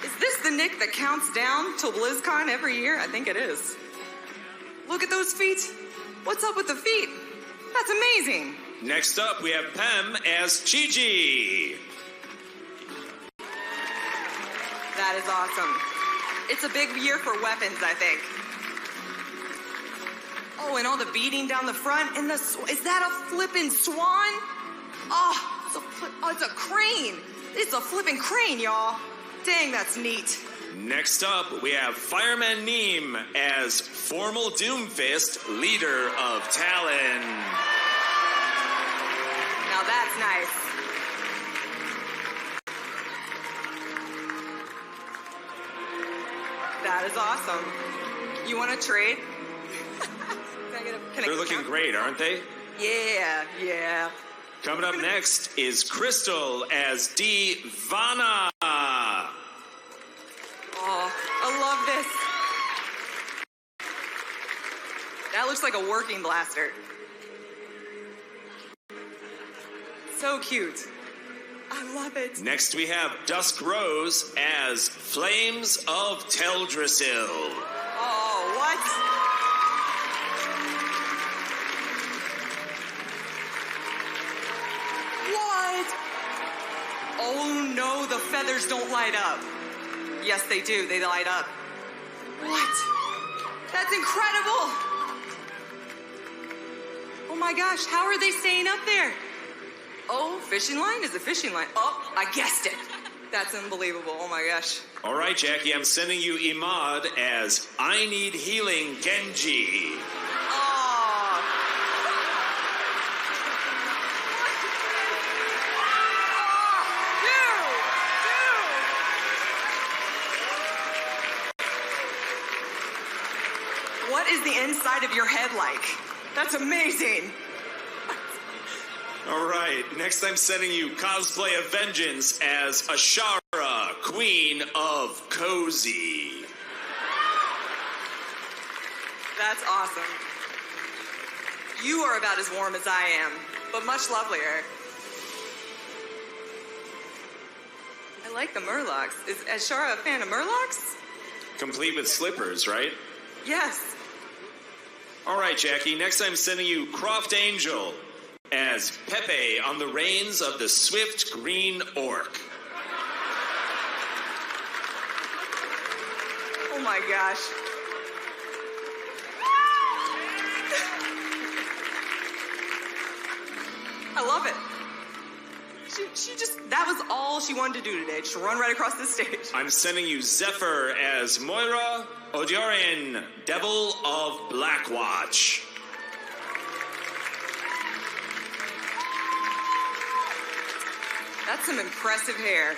Is this the Nick that counts down till BlizzCon every year? I think it is. Look at those feet. What's up with the feet? That's amazing. Next up, we have Pem as Chi-Chi. That is awesome. It's a big year for weapons, I think. Oh, and all the beating down the front. And is that a flippin' swan? Oh, it's a crane. It's a flippin' crane, y'all. Dang, that's neat. Next up, we have Fireman Neem as Formal Doomfist, leader of Talon. Now that's nice. That is awesome. You want to trade? They're looking great, aren't they? Yeah. Coming up next is Crystal as Divana. Oh, I love this. That looks like a working blaster. So cute. I love it. Next we have Dusk Rose as Flames of Teldrassil. Oh, what? Oh no, the feathers don't light up. Yes, they do. They light up. What? That's incredible. Oh my gosh, how are they staying up there? Oh, fishing line is a fishing line. Oh, I guessed it. That's unbelievable. Oh my gosh. All right, Jackie, I'm sending you Imad as I Need Healing Genji. What is the inside of your head like? That's amazing. All right, next I'm sending you Cosplay of Vengeance as Ashara, Queen of Cozy. That's awesome. You are about as warm as I am, but much lovelier. I like the Murlocs. Is Ashara a fan of Murlocs? Complete with slippers, right? Yes. All right, Jackie, next I'm sending you Croft Angel as Pepe on the reins of the Swift Green Orc. Oh my gosh. I love it. She just, that was all she wanted to do today, just run right across the stage. I'm sending you Zephyr as Moira Odiorin, Devil of Blackwatch. That's some impressive hair.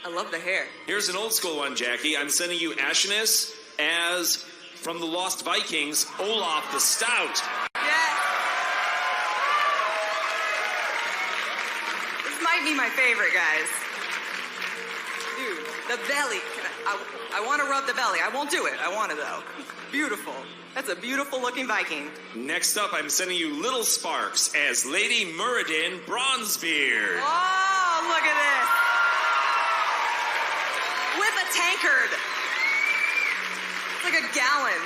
I love the hair. Here's an old school one, Jackie. I'm sending you Ashness as, from the Lost Vikings, Olaf the Stout. Yes. This might be my favorite, guys. Dude, the belly. I want to rub the belly. I won't do it. I want to, though. Beautiful. That's a beautiful looking Viking. Next up, I'm sending you Little Sparks as Lady Muradin Bronzebeard. Oh, look at this. With a tankard. It's like a gallon.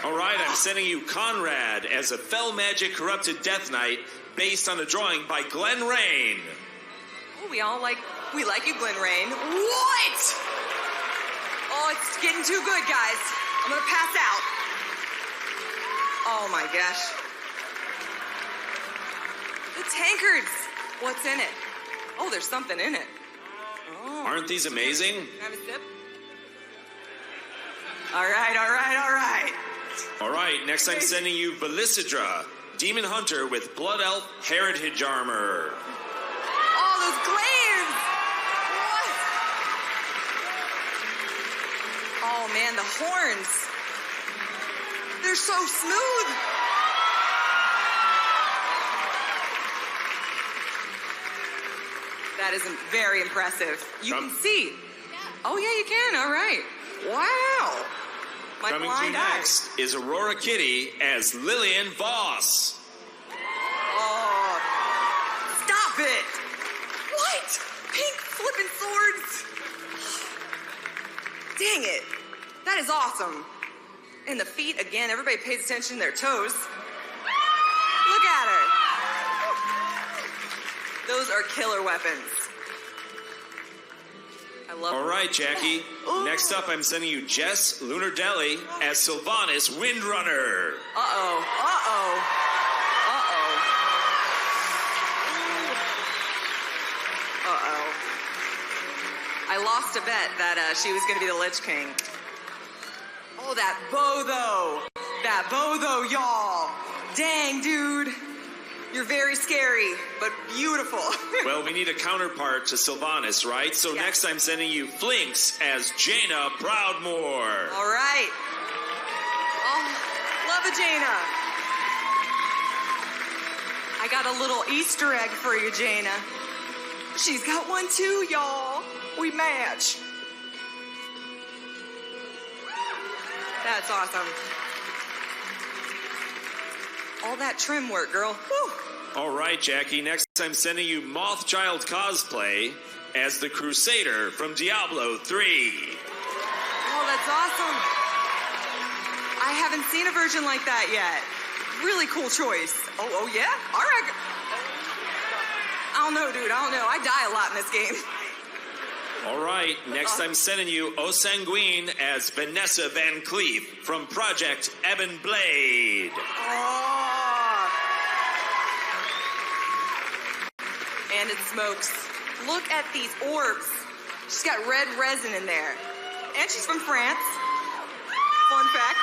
All right, I'm sending you Conrad as a Fell Magic Corrupted Death Knight based on a drawing by Glenn Rain. Oh, we like you, Glenn Rain. What? Oh, it's getting too good, guys. I'm gonna pass out. Oh my gosh. The tankards. What's in it? Oh, there's something in it. Oh. Aren't these amazing? Can I have a sip? All right. All right, next I'm sending you Bellicidra, Demon Hunter with Blood Elf Heritage Armor. Oh, those glaives! What? Oh man, the horns. They're so smooth. That is very impressive. You can see. Oh, yeah, you can. All right. Wow. My Coming to you blind eye. next is Aurora Kitty as Lillian Voss. Oh, stop it. What? Pink flipping swords. Dang it. That is awesome. And the feet, again, everybody pays attention to their toes. Look at her. Those are killer weapons. I love All them. right, Jackie. Next up, I'm sending you Jess Lunardelli as Sylvanas Windrunner. Uh-oh. Uh-oh. Uh-oh. Uh-oh. I lost a bet that she was going to be the Lich King. Oh, that bow, though. That bow, though, y'all. Dang, dude. You're very scary, but beautiful. Well, we need a counterpart to Sylvanas, right? So next, I'm sending you Flinks as Jaina Proudmoore. All right. Oh, love a Jaina. I got a little Easter egg for you, Jaina. She's got one too, y'all. We match. That's awesome. All that trim work, girl. Whew. All right, Jackie. Next, I'm sending you Mothchild cosplay as the Crusader from Diablo 3. Oh, that's awesome. I haven't seen a version like that yet. Really cool choice. Oh yeah? All right. I don't know, dude. I don't know. I die a lot in this game. All right, next I'm sending you Osanguine as Vanessa Van Cleef from Project Ebon Blade. Oh. And it smokes. Look at these orbs. She's got red resin in there. And she's from France. Fun fact.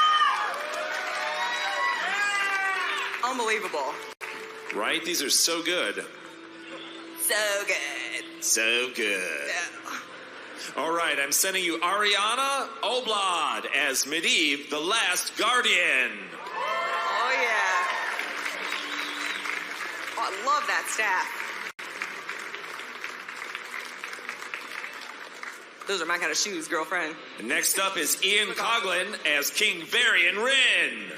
Unbelievable. Right? These are so good. So good. So good. All right, I'm sending you Ariana Oblad as Medivh, the Last Guardian. Oh, yeah. Oh, I love that staff. Those are my kind of shoes, girlfriend. Next up is Ian Coughlin as King Varian Rin.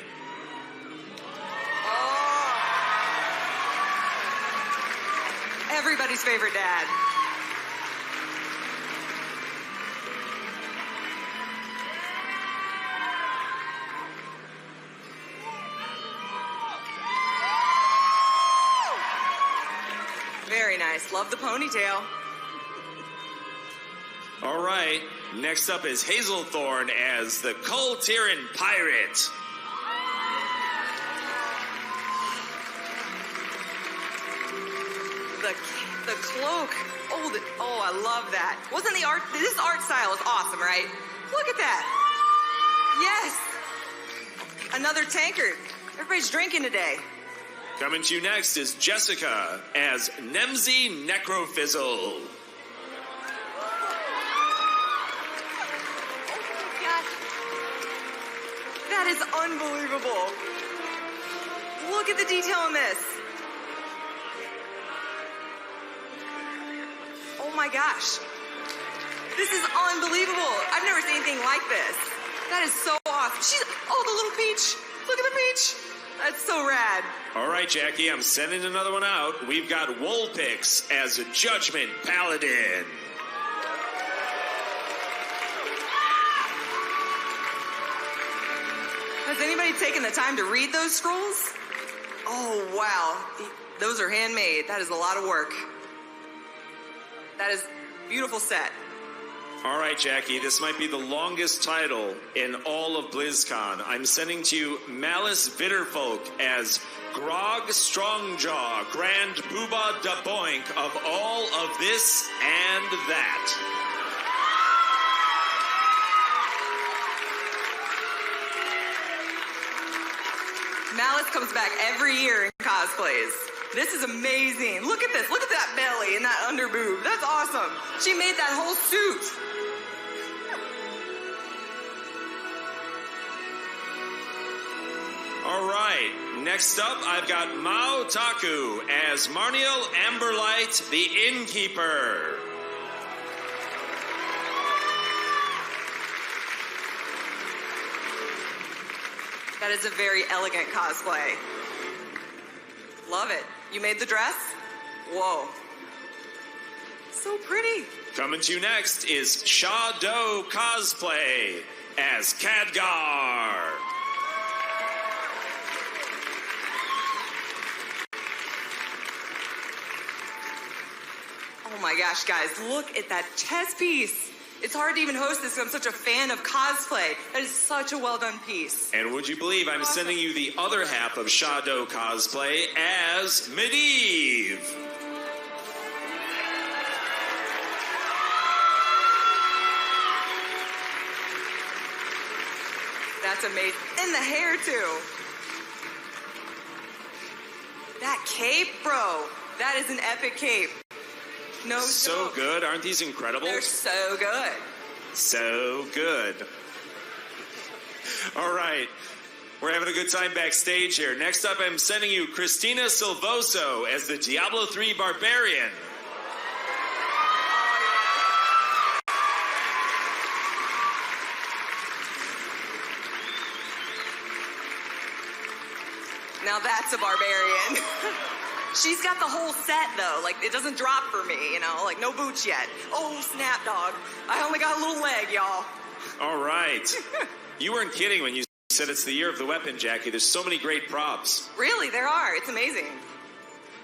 Everybody's favorite dad. Very nice. Love the ponytail. All right, next up is Hazelthorn as the Kul Tiran Pirate. The cloak. Oh, I love that. Wasn't the art? This art style is awesome, right? Look at that. Yes. Another tankard. Everybody's drinking today. Coming to you next is Jessica as Nemzi Necrofizzle. That is unbelievable. Look at the detail in this. Oh my gosh. This is unbelievable. I've never seen anything like this. That is so awesome. The little peach. Look at the peach. That's so rad. All right, Jackie, I'm sending another one out. We've got Wolpix as a Judgment Paladin. Has anybody taken the time to read those scrolls? Oh, wow. Those are handmade. That is a lot of work. That is a beautiful set. All right, Jackie, this might be the longest title in all of BlizzCon. I'm sending to you Malice Bitterfolk as Grog Strongjaw, Grand Poobah da Boink of all of this and that. Malice comes back every year in cosplays. This is amazing. Look at this. Look at that belly and that underboob. That's awesome. She made that whole suit. All right, next up, I've got Mao Taku as Marniel Amberlight, the Innkeeper. That is a very elegant cosplay. Love it. You made the dress? Whoa. So pretty. Coming to you next is Shadow Cosplay as Khadgar. Oh my gosh, guys, look at that chess piece. It's hard to even host this because I'm such a fan of cosplay. That is such a well done piece. And would you believe I'm sending you the other half of Shadow Cosplay as Medivh. That's amazing. And the hair, too. That cape, bro. That is an epic cape. No So joke. good. Aren't these incredible? They're so good. So good. All right. We're having a good time backstage here. Next up, I'm sending you Christina Silvoso as the Diablo 3 Barbarian. Now that's a barbarian. She's got the whole set, though. Like, it doesn't drop for me, you know? Like, no boots yet. Oh, snap, dog. I only got a little leg, y'all. All right. You weren't kidding when you said it's the year of the weapon, Jackie. There's so many great props. Really, there are. It's amazing.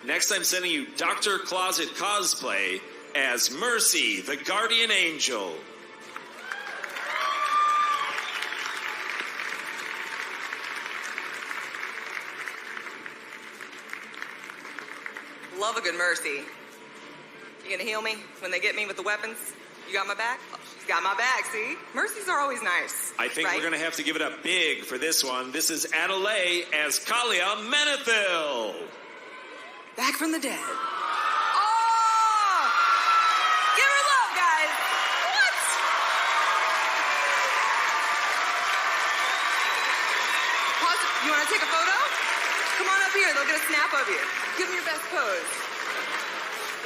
Next, I'm sending you Dr. Closet Cosplay as Mercy, the Guardian Angel. Love a good Mercy. You gonna heal me when they get me with the weapons? You got my back? Oh, she's got my back, see? Mercies are always nice. I think right? we're going to have to give it up big for this one. This is Adelaide as Kalia Menethil. Back from the dead. Oh! Give her love, guys. What? Pause. You want to take a photo? Come on up here. They'll get a snap of you. Give them your best pose.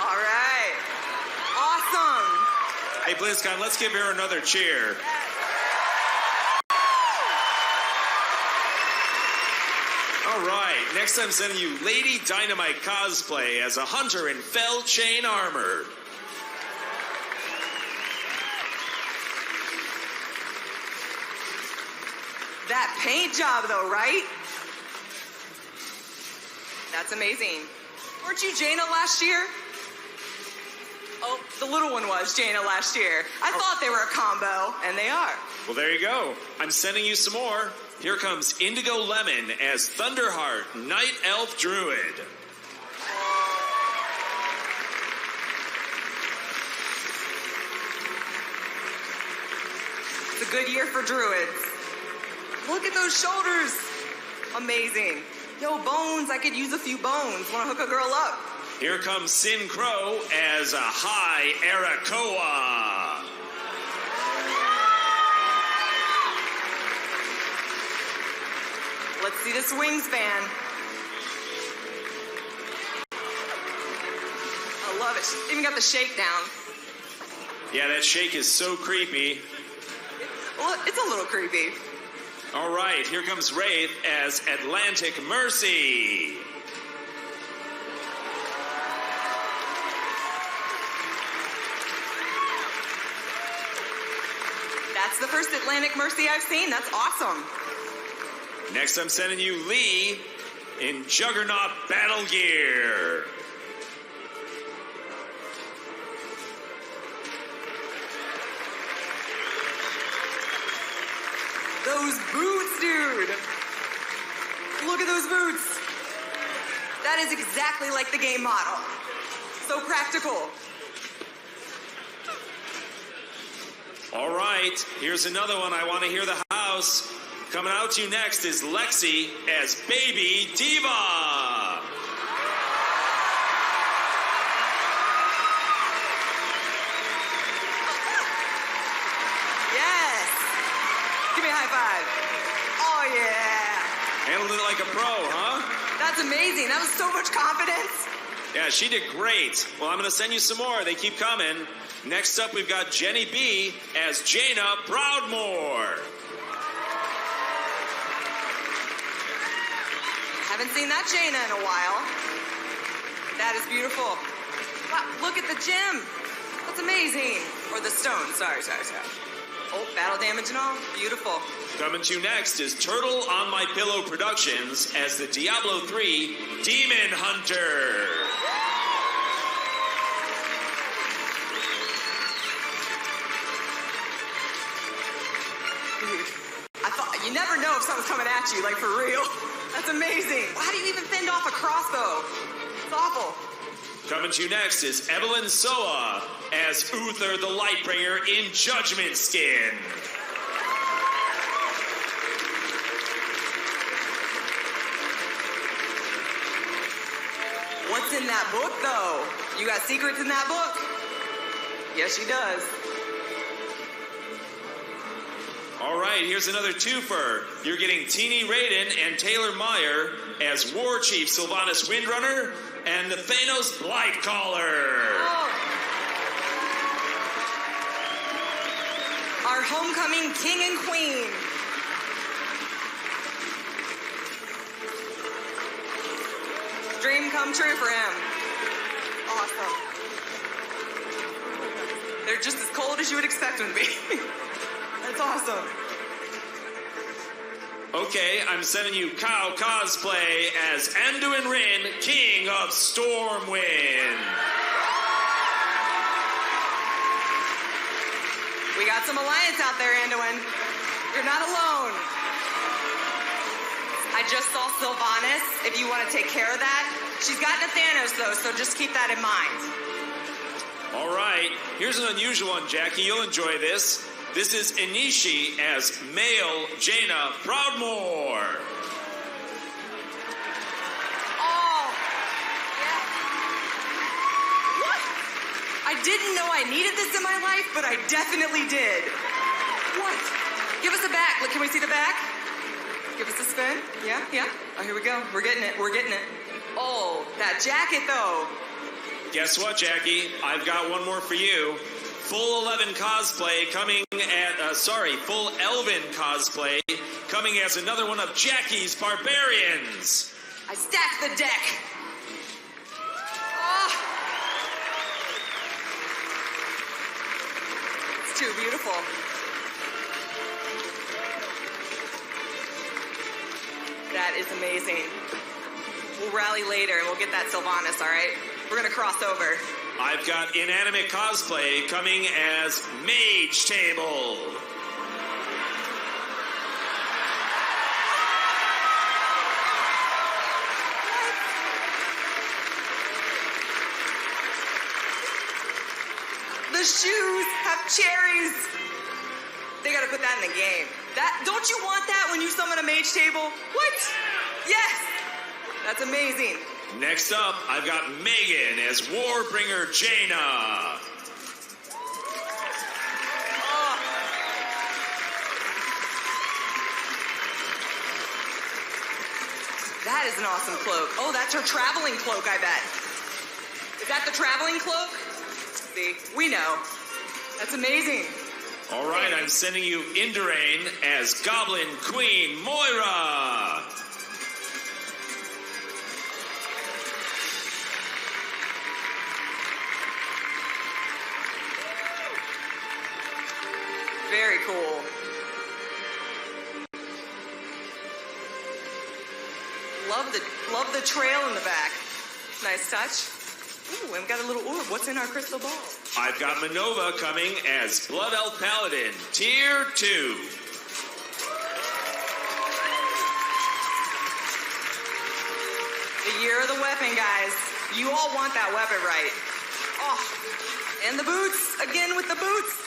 All right. Awesome. Hey, Blizzcon, let's give her another cheer. All right, next I'm sending you Lady Dynamite Cosplay as a hunter in fell chain armor. That paint job, though, right? That's amazing. Weren't you Jaina last year? Oh, the little one was Jaina last year. I thought they were a combo, and they are. Well, there you go. I'm sending you some more. Here comes Indigo Lemon as Thunderheart, Night Elf Druid. It's a good year for druids. Look at those shoulders. Amazing. Yo, bones, I could use a few bones. Want to hook a girl up? Here comes Sin Crow as a High Arakoa. Let's see this wingspan. I love it. She's even got the shakedown. Yeah, that shake is so creepy. Well, it's a little creepy. All right, here comes Wraith as Atlantic Mercy. That's the first Atlantic Mercy I've seen. That's awesome. Next, I'm sending you Lee in Juggernaut Battle Gear. Those boots, dude. Look at those boots. That is exactly like the game model. So practical. All right, here's another one. I want to hear the house. Coming out to you next is Lexi as Baby Diva. Yes. Give me a high five. Oh, yeah. Handled it like a pro, huh? That's amazing. That was so much confidence. Yeah, she did great. Well, I'm going to send you some more. They keep coming. Next up, we've got Jenny B as Jaina Proudmore. Haven't seen that Jaina in a while. That is beautiful. Wow, look at the gem. That's amazing. Or the stone. Sorry. Oh, battle damage and all. Beautiful. Coming to you next is Turtle on My Pillow Productions as the Diablo 3 Demon Hunter. Dude, I thought you never know if something's coming at you, like for real. That's amazing. How do you even fend off a crossbow? It's awful. Coming to you next is Evelyn Soa as Uther the Lightbringer in Judgment Skin. What's in that book, though? You got secrets in that book? Yes, she does. All right, here's another twofer. You're getting Teeny Raiden and Taylor Meyer as War Chief Sylvanas Windrunner and the Thanos Blightcaller. Oh. Our homecoming king and queen. Dream come true for him. Awesome. They're just as cold as you would expect them to be. That's awesome. Okay, I'm sending you Cow Cosplay as Anduin Rin, King of Stormwind. We got some alliance out there, Anduin. You're not alone. I just saw Sylvanas, if you want to take care of that. She's got Nathanos, though, so just keep that in mind. All right, here's an unusual one, Jackie. You'll enjoy this. This is Inishi as male Jaina Proudmore. Oh, yeah. What? I didn't know I needed this in my life, but I definitely did. What? Give us a back. Look, can we see the back? Give us a spin. Yeah. Oh, here we go. We're getting it. Oh, that jacket, though. Guess what, Jackie? I've got one more for you. Full 11 cosplay coming at, full Elven cosplay coming as another one of Jackie's Barbarians. I stacked the deck. Oh. It's too beautiful. That is amazing. We'll rally later and we'll get that Sylvanas, all right? We're going to cross over. I've got inanimate cosplay coming as Mage Table. The shoes have cherries. They got to put that in the game. Don't you want that when you summon a Mage Table? What? Yes. That's amazing. Next up, I've got Megan as Warbringer Jaina. Oh. That is an awesome cloak. Oh, that's her traveling cloak, I bet. Is that the traveling cloak? See, we know. That's amazing. All right, I'm sending you Indurain as Goblin Queen Moira. Very cool. Love the trail in the back. Nice touch. Ooh, and we got a little orb. What's in our crystal ball? I've got Manova coming as Blood Elf Paladin, Tier 2. The year of the weapon, guys. You all want that weapon, right? Oh, and the boots. Again with the boots.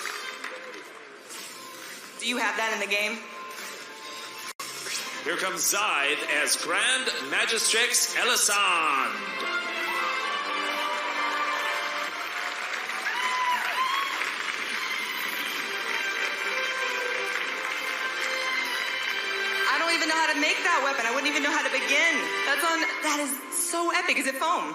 Do you have that in the game? Here comes Zyde as Grand Magistrix Elisand. I don't even know how to can't make that weapon. I wouldn't even know how to begin. That is so epic. Is it foam?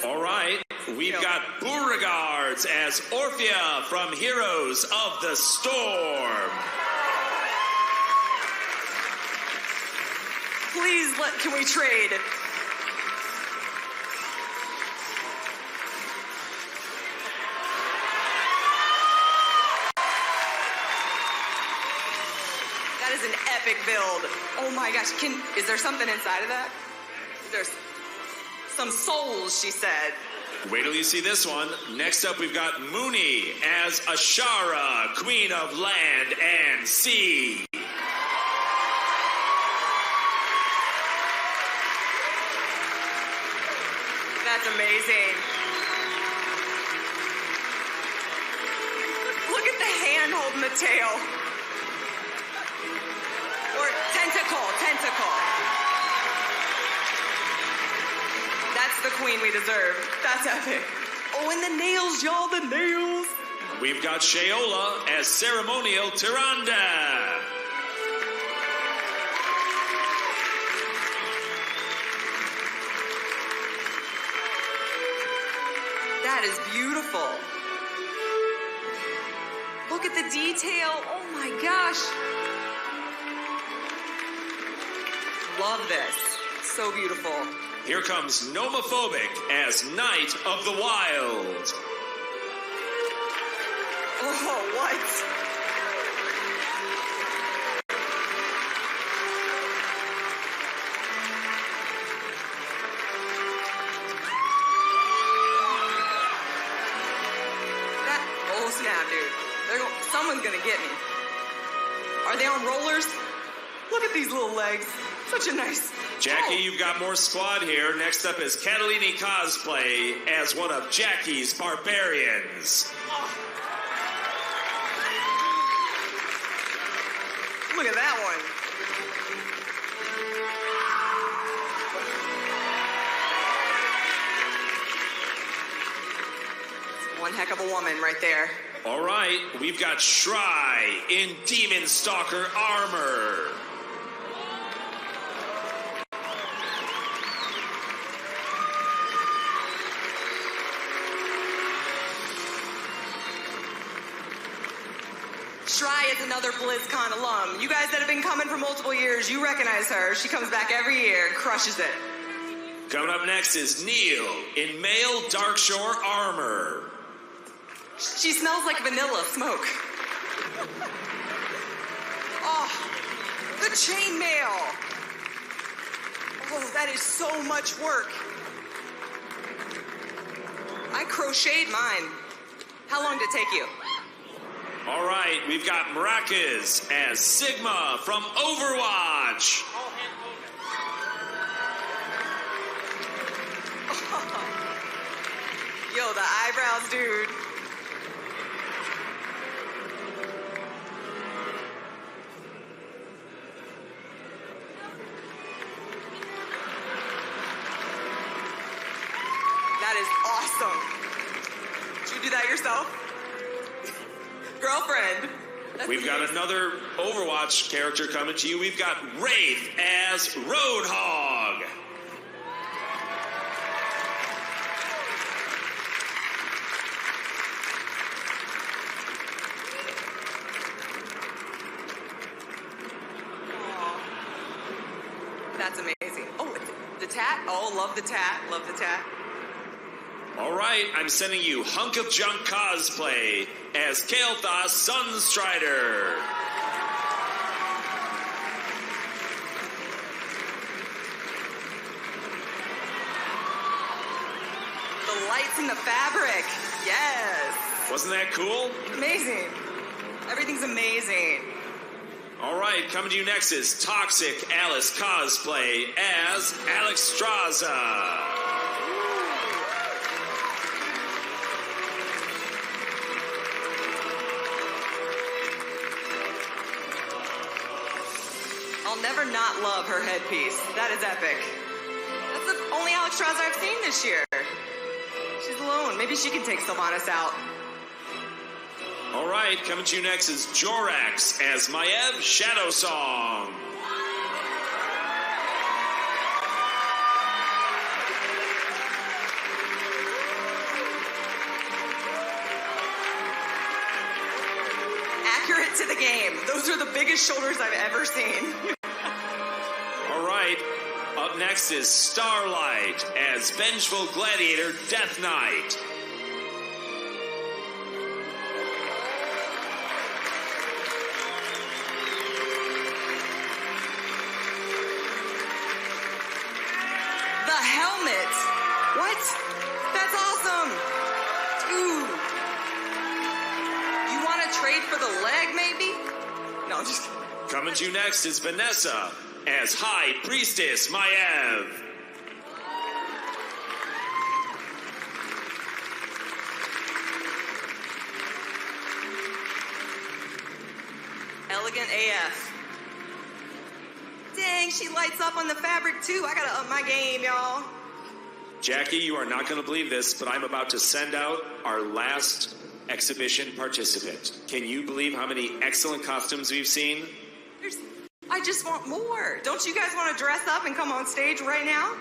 All right, we've got Beauregards as Orphea from Heroes of the Storm. Please, can we trade? That is an epic build. Oh my gosh, is there something inside of that? There's some souls, she said. Wait till you see this one. Next up, we've got Mooney as Ashara, Queen of Land and Sea. That's amazing. Look at the hand holding the tail. Or tentacle. That's the queen we deserve. That's epic. Oh, and the nails, y'all, the nails. We've got Sheola as Ceremonial Tyrande. That is beautiful. Look at the detail. Oh my gosh. Love this. So beautiful. Here comes Nomophobic as Knight of the Wild. Oh, what? Oh snap, dude. Someone's gonna get me. Are they on rollers? Look at these little legs. Such a nice... Jackie, you've got more squad here. Next up is Catalini Cosplay as one of Jackie's barbarians. Look at that one. One heck of a woman right there. All right, we've got Shry in Demon Stalker armor. Shry is another Blizzcon alum. You guys that have been coming for multiple years, you recognize her. She comes back every year and crushes it. Coming up next is Neil in male Darkshore armor. She smells like vanilla smoke. Oh, the chainmail. Oh, that is so much work. I crocheted mine. How long did it take you? All right, we've got Maracas as Sigma from Overwatch. Yo, the eyebrows, dude. That is awesome. Did you do that yourself? Girlfriend. We've got another Overwatch character coming to you. We've got Wraith as Roadhog. That's amazing. Oh, the tat. Oh, love the tat. Love the tat. All right, I'm sending you Hunk of Junk Cosplay as Kael'thas Sunstrider. The lights in the fabric. Yes. Wasn't that cool? Amazing. Everything's amazing. All right, coming to you next is Toxic Alice Cosplay as Alexstrasza. I'll never not love her headpiece. That is epic. That's the only Alexstrasza I've seen this year. She's alone. Maybe she can take Sylvanas out. All right, coming to you next is Jorax as Maiev Shadowsong. game. Those are the biggest shoulders I've ever seen. All right, up next is Starlight as Vengeful Gladiator Death Knight. The helmet. What? That's awesome. Dude. You want to trade for the leg, maybe? No, I'm just kidding. Coming to you next is Vanessa as High Priestess Maiev. Elegant AF. Dang, she lights up on the fabric too. I gotta up my game, y'all. Jackie, you are not going to believe this, but I'm about to send out our last exhibition participant. Can you believe how many excellent costumes we've seen? I just want more. Don't you guys want to dress up and come on stage right now?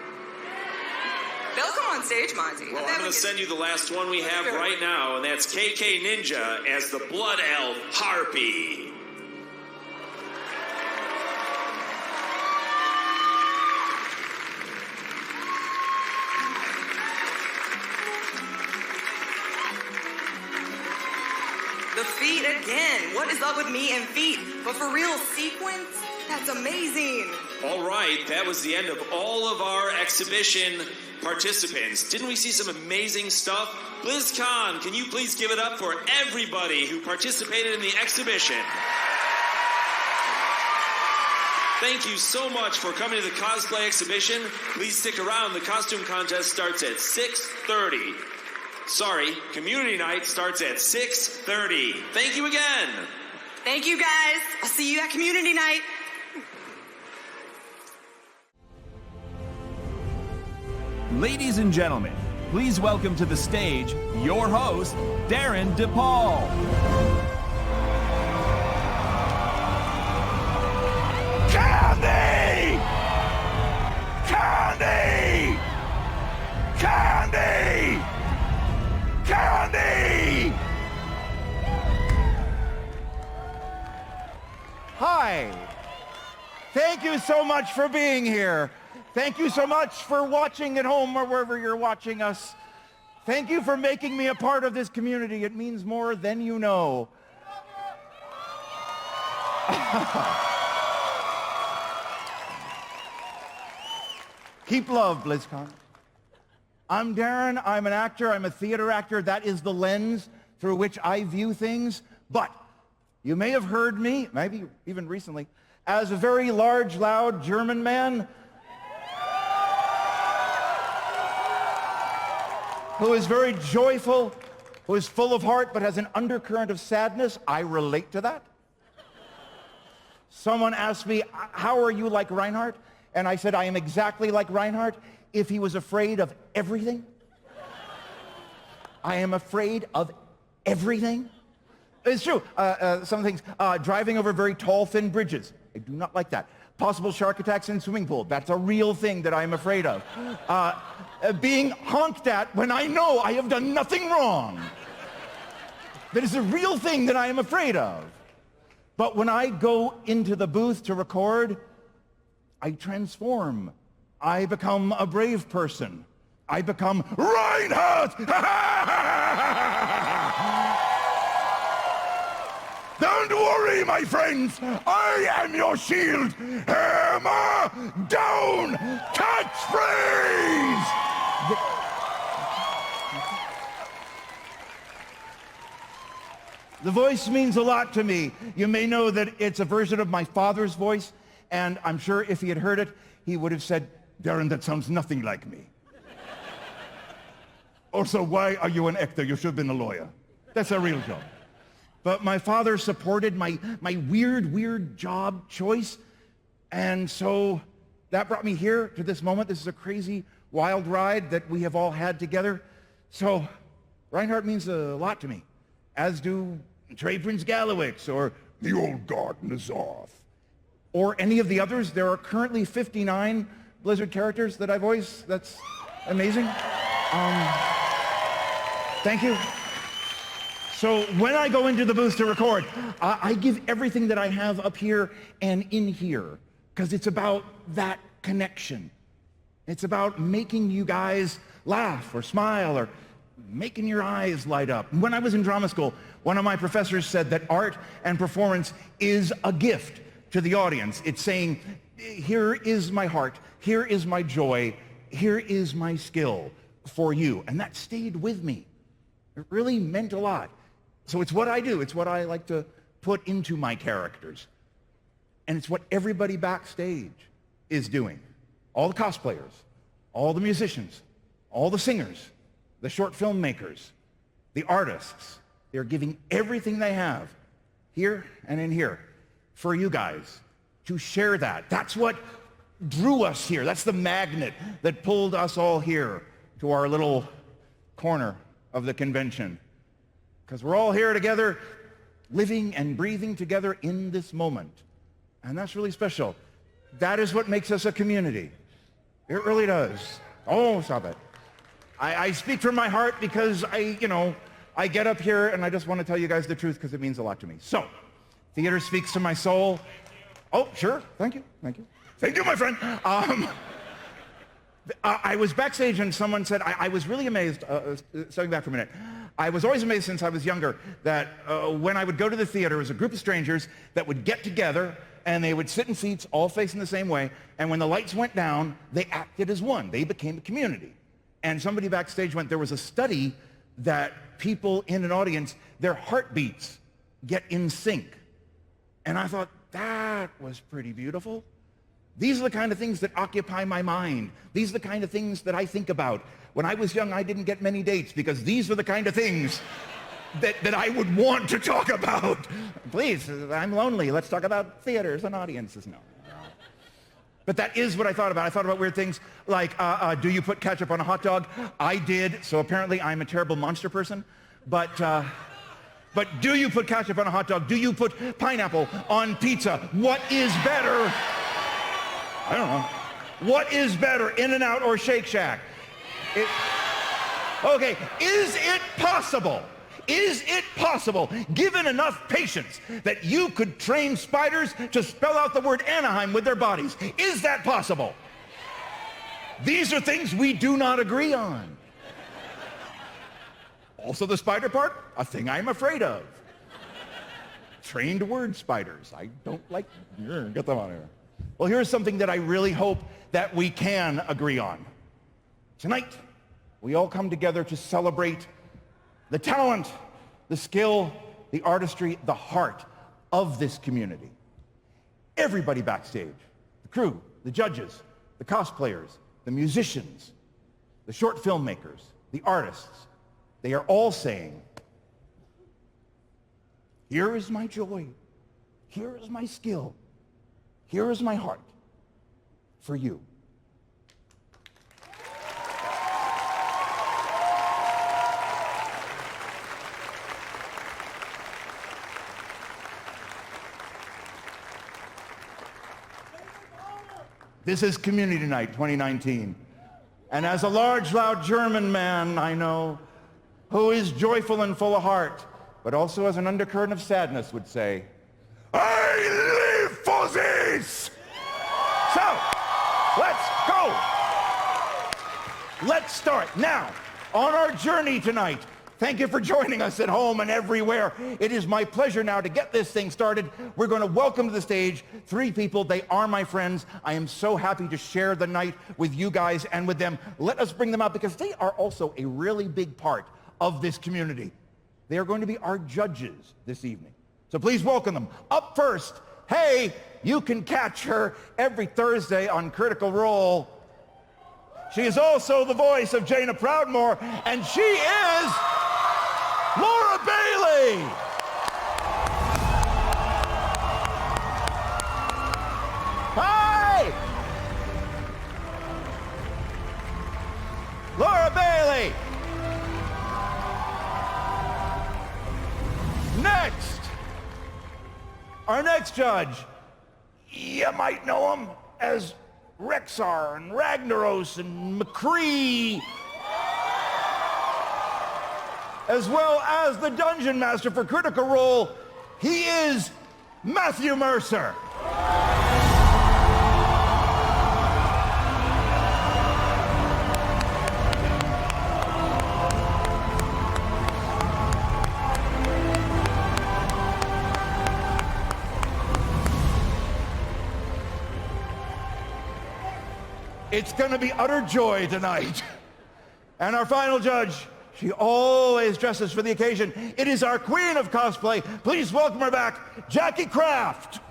They'll come on stage, Monty. Well, I'm going to send you the last one we have right now, and that's KK Ninja as the Blood Elf Harpy. The feet again. What is up with me and feet? But for real, sequence? That's amazing. All right, that was the end of all of our exhibition participants. Didn't we see some amazing stuff? BlizzCon, can you please give it up for everybody who participated in the exhibition? Thank you so much for coming to the Cosplay Exhibition. Please stick around. The costume contest starts at 6:30. Sorry, community night starts at 6:30. Thank you again. Thank you, guys. I'll see you at community night. Ladies and gentlemen, please welcome to the stage your host, Darren DePaul. Candy! Candy! Candy! Candy! Hi. Thank you so much for being here. Thank you so much for watching at home or wherever you're watching us. Thank you for making me a part of this community. It means more than you know. Keep love, BlizzCon. I'm Darren. I'm an actor. I'm a theater actor. That is the lens through which I view things. But you may have heard me, maybe even recently, as a very large, loud German man who is very joyful, who is full of heart, but has an undercurrent of sadness. I relate to that. Someone asked me, how are you like Reinhardt? And I said, I am exactly like Reinhardt if he was afraid of everything. I am afraid of everything. It's true. Some things, driving over very tall, thin bridges. I do not like that. Possible shark attacks in swimming pool. That's a real thing that I'm afraid of. Being honked at when I know I have done nothing wrong. That is a real thing that I am afraid of. But when I go into the booth to record, I transform. I become a brave person. I become Reinhardt! Don't worry, my friends. I am your shield. Hammer down! Catchphrase! The voice means a lot to me. You may know that it's a version of my father's voice, and I'm sure if he had heard it, he would have said, Darren, that sounds nothing like me. Also, why are you an actor? You should have been a lawyer. That's a real job. But my father supported my weird job choice, and so that brought me here to this moment. This is a crazy, wild ride that we have all had together. So Reinhardt means a lot to me, as do Trey Prince Gallowix, or the old garden is off, or any of the others. There are currently 59 Blizzard characters that I voice. That's amazing. Thank you. So when I go into the booth to record, I give everything that I have up here and in here, because it's about that connection. It's about making you guys laugh or smile or making your eyes light up. When I was in drama school, one of my professors said that art and performance is a gift to the audience. It's saying, here is my heart, here is my joy, here is my skill for you. And that stayed with me. It really meant a lot. So it's what I do. It's what I like to put into my characters. And it's what everybody backstage is doing. All the cosplayers, all the musicians, all the singers, the short filmmakers, the artists. They're giving everything they have here and in here for you guys to share that. That's what drew us here. That's the magnet that pulled us all here to our little corner of the convention. Because we're all here together, living and breathing together in this moment. And that's really special. That is what makes us a community. It really does. Oh, stop it. I speak from my heart because I get up here and I just want to tell you guys the truth because it means a lot to me. So, theater speaks to my soul. Oh, sure. Thank you. Thank you. Thank you, my friend. I was backstage and someone said, I was really amazed, stepping back for a minute. I was always amazed since I was younger that when I would go to the theater, it was a group of strangers that would get together and they would sit in seats all facing the same way. And when the lights went down, they acted as one. They became a community. And somebody backstage went, there was a study that people in an audience, their heartbeats get in sync. And I thought, that was pretty beautiful. These are the kind of things that occupy my mind. These are the kind of things that I think about. When I was young, I didn't get many dates because these were the kind of things that I would want to talk about. Please, I'm lonely. Let's talk about theaters and audiences. No. But that is what I thought about. I thought about weird things like, do you put ketchup on a hot dog? I did, so apparently I'm a terrible monster person. But do you put ketchup on a hot dog? Do you put pineapple on pizza? What is better? I don't know. What is better, In-N-Out or Shake Shack? Okay, is it possible, given enough patience, that you could train spiders to spell out the word Anaheim with their bodies? Is that possible? These are things we do not agree on. Also the spider part, a thing I'm afraid of. Trained word spiders. I don't like, get them out of here. Well, here's something that I really hope that we can agree on. Tonight, we all come together to celebrate the talent, the skill, the artistry, the heart of this community. Everybody backstage, the crew, the judges, the cosplayers, the musicians, the short filmmakers, the artists, they are all saying, here is my joy, here is my skill, here is my heart for you. This is Community Night 2019. And as a large, loud German man I know, who is joyful and full of heart, but also has an undercurrent of sadness, would say, I live for this! So, let's go! Let's start now on our journey tonight. Thank you for joining us at home and everywhere. It is my pleasure now to get this thing started. We're going to welcome to the stage 3 people. They are my friends. I am so happy to share the night with you guys and with them. Let us bring them out because they are also a really big part of this community. They are going to be our judges this evening. So please welcome them. Up first, hey, you can catch her every Thursday on Critical Role. She is also the voice of Jaina Proudmoore, and she is Laura Bailey. Hi! Laura Bailey. Next, our next judge, you might know him as Rexar and Ragnaros and McCree. as well as the Dungeon Master for Critical Role. He is Matthew Mercer. It's going to be utter joy tonight. And our final judge, she always dresses for the occasion. It is our queen of cosplay. Please welcome her back, Jackie Kraft.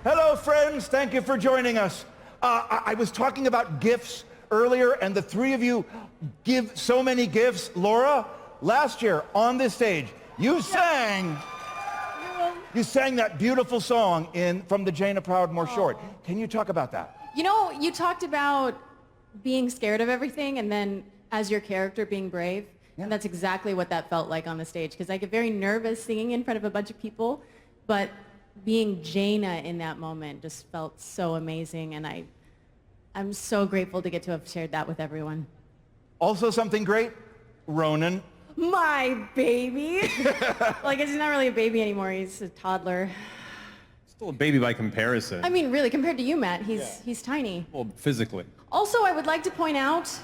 Hello, friends. Thank you for joining us. I was talking about gifts earlier, and the three of you give so many gifts. Laura, last year on this stage, you sang that beautiful song from the Jane of Proudmoore short. Can you talk about that? You know, you talked about being scared of everything and then as your character being brave. Yeah. And that's exactly what that felt like on the stage, because I get very nervous singing in front of a bunch of people, but being Jaina in that moment just felt so amazing, and I'm so grateful to get to have shared that with everyone. Also something great, Ronan. My baby. Like, he's not really a baby anymore, he's a toddler. Still a baby by comparison. I mean, really, compared to you, Matt, he's tiny. Well, physically. Also, I would like to point out,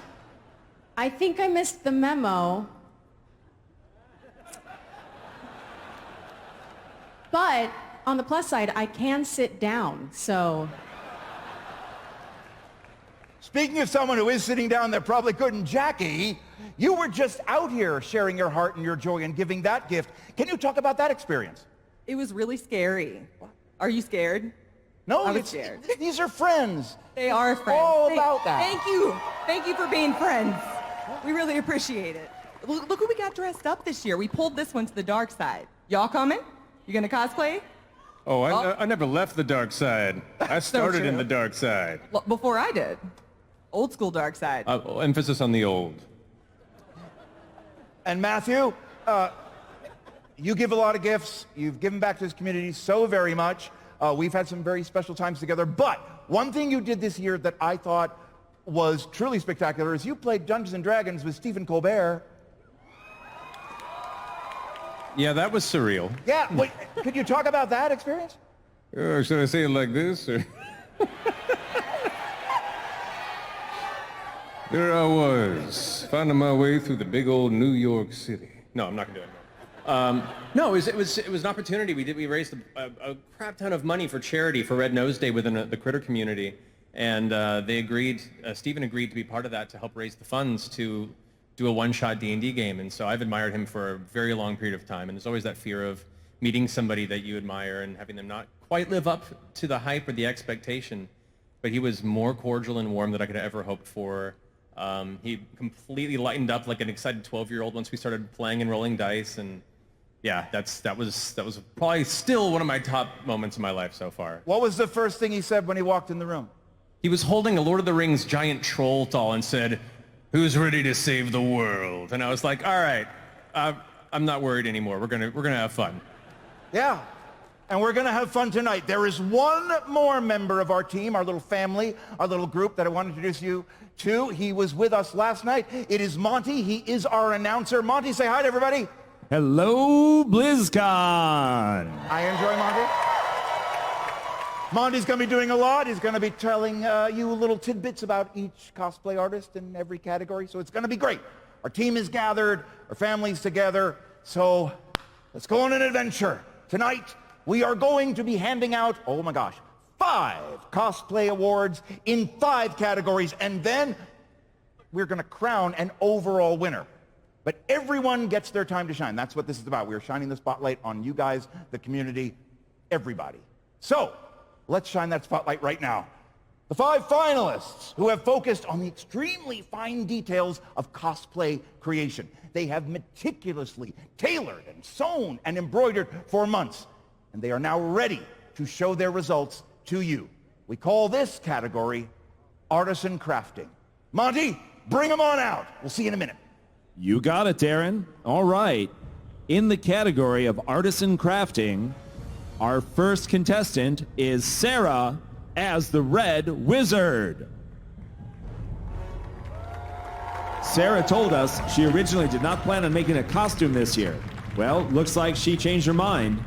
I think I missed the memo. But on the plus side, I can sit down, so. Speaking of someone who is sitting down that probably couldn't, Jackie, you were just out here sharing your heart and your joy and giving that gift. Can you talk about that experience? It was really scary. Are you scared? No, I was scared. These are friends. They are friends. All about that. Thank you. Thank you for being friends. We really appreciate it. Look who we got dressed up this year. We pulled this one to the dark side. Y'all coming? You gonna cosplay? Oh, I never left the dark side. I started in the dark side. Before I did. Old school dark side. Emphasis on the old. And Matthew, you give a lot of gifts. You've given back to this community so very much. We've had some very special times together. But one thing you did this year that I thought was truly spectacular is you played Dungeons & Dragons with Stephen Colbert. Yeah, that was surreal. Yeah, wait, could you talk about that experience? Should I say it like this? Or? There I was, finding my way through the big old New York City. No, I'm not gonna do it. No, it was an opportunity. We raised a crap ton of money for charity for Red Nose Day within the critter community, and they agreed. Stephen agreed to be part of that to help raise the funds to do a one-shot D&D game. And so I've admired him for a very long period of time. And there's always that fear of meeting somebody that you admire and having them not quite live up to the hype or the expectation. But he was more cordial and warm than I could have ever hoped for. He completely lightened up like an excited 12-year-old once we started playing and rolling dice. And yeah, that was probably still one of my top moments in my life so far. What was the first thing he said when he walked in the room? He was holding a Lord of the Rings giant troll doll and said, "Who's ready to save the world?" And I was like, all right, I'm not worried anymore. We're gonna have fun. Yeah, and we're gonna have fun tonight. There is one more member of our team, our little family, our little group that I want to introduce you to. He was with us last night. It is Monty. He is our announcer. Monty, say hi to everybody. Hello, BlizzCon. I enjoy Monty. Monty's going to be doing a lot. He's going to be telling you little tidbits about each cosplay artist in every category, so it's going to be great. Our team is gathered, our family's together, so let's go on an adventure. Tonight, we are going to be handing out, oh my gosh, 5 cosplay awards in 5 categories, and then we're going to crown an overall winner. But everyone gets their time to shine. That's what this is about. We're shining the spotlight on you guys, the community, everybody. So, let's shine that spotlight right now. The 5 finalists who have focused on the extremely fine details of cosplay creation. They have meticulously tailored and sewn and embroidered for months, and they are now ready to show their results to you. We call this category artisan crafting. Monty, bring them on out. We'll see you in a minute. You got it, Darren. All right. In the category of artisan crafting, Our first contestant is Sarah as the Red Wizard. Sarah told us she originally did not plan on making a costume this year. Well, looks like she changed her mind.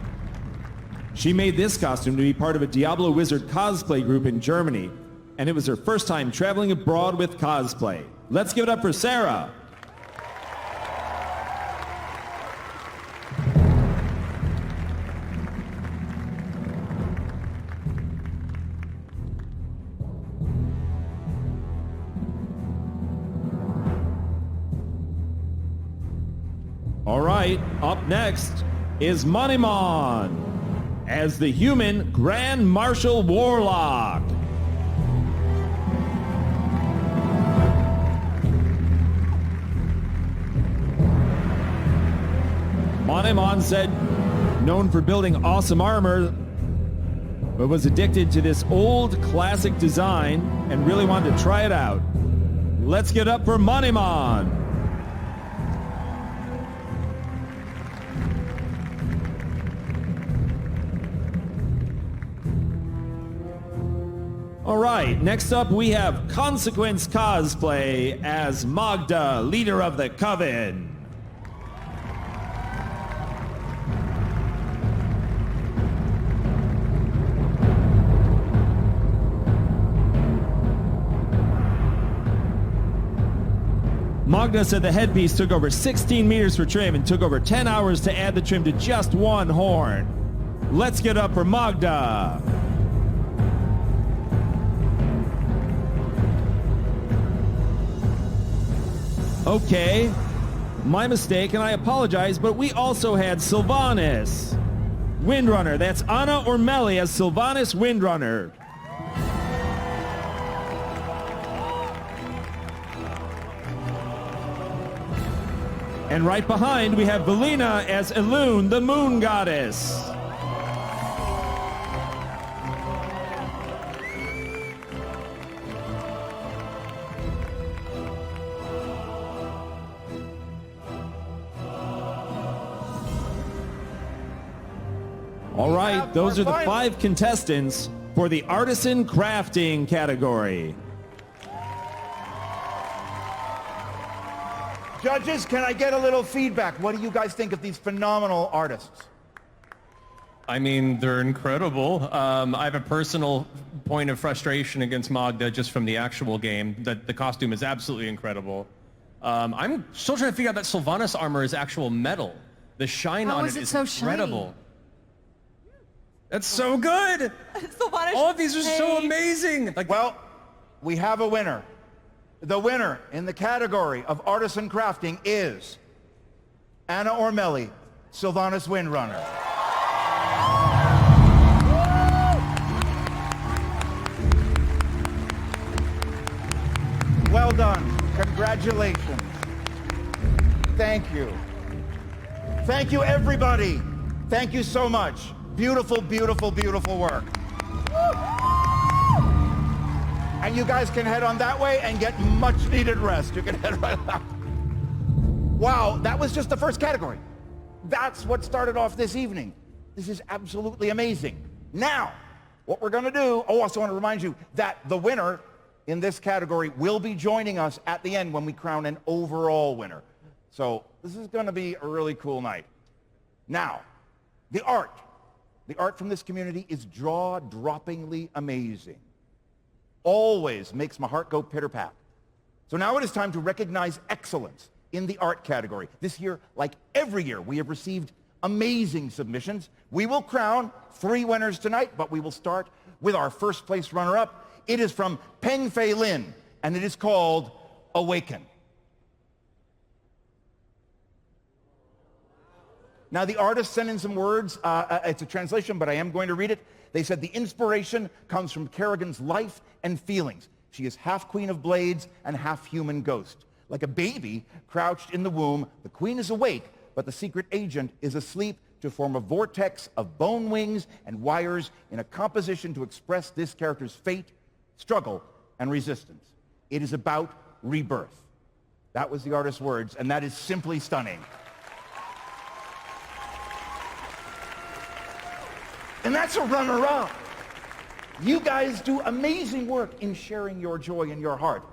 She made this costume to be part of a Diablo Wizard cosplay group in Germany, and it was her first time traveling abroad with cosplay. Let's give it up for Sarah. All right, up next is Monimon as the human Grand Marshal Warlock. Monimon said, known for building awesome armor, but was addicted to this old classic design and really wanted to try it out. Let's get up for Monimon. All right, next up we have Consequence Cosplay as Magda, leader of the Coven. Magda said the headpiece took over 16 meters for trim and took over 10 hours to add the trim to just one horn. Let's get up for Magda. Okay, my mistake, and I apologize, but we also had Sylvanas Windrunner. That's Anna Ormelli as Sylvanas Windrunner. And right behind, we have Valina as Elune, the Moon Goddess. All right, those are the 5 contestants for the Artisan Crafting category. Judges, can I get a little feedback? What do you guys think of these phenomenal artists? I mean, they're incredible. I have a personal point of frustration against Magda just from the actual game, that the costume is absolutely incredible. I'm still trying to figure out that Sylvanas armor is actual metal. The shine on it is so incredible. shiny? That's so good! All of these are so amazing! Like, well, we have a winner. The winner in the category of Artisan Crafting is Anna Ormelli, Sylvanas Windrunner. Well done. Congratulations. Thank you. Thank you, everybody. Thank you so much. Beautiful, beautiful, beautiful work. And you guys can head on that way and get much needed rest. You can head right out. Wow, that was just the first category. That's what started off this evening. This is absolutely amazing. Now, what we're gonna do, I also want to remind you that the winner in this category will be joining us at the end when we crown an overall winner. So this is gonna be a really cool night. Now, the art. The art from this community is jaw-droppingly amazing. Always makes my heart go pitter-pat. So now it is time to recognize excellence in the art category. This year, like every year, we have received amazing submissions. We will crown 3 winners tonight, but we will start with our first place runner-up. It is from Peng Fei Lin, and it is called Awaken. Now, the artist sent in some words. It's a translation, but I am going to read it. They said, the inspiration comes from Kerrigan's life and feelings. She is half Queen of Blades and half human ghost. Like a baby crouched in the womb, the queen is awake, but the secret agent is asleep to form a vortex of bone wings and wires in a composition to express this character's fate, struggle, and resistance. It is about rebirth. That was the artist's words, and that is simply stunning. And that's a runner-up. You guys do amazing work in sharing your joy in your heart.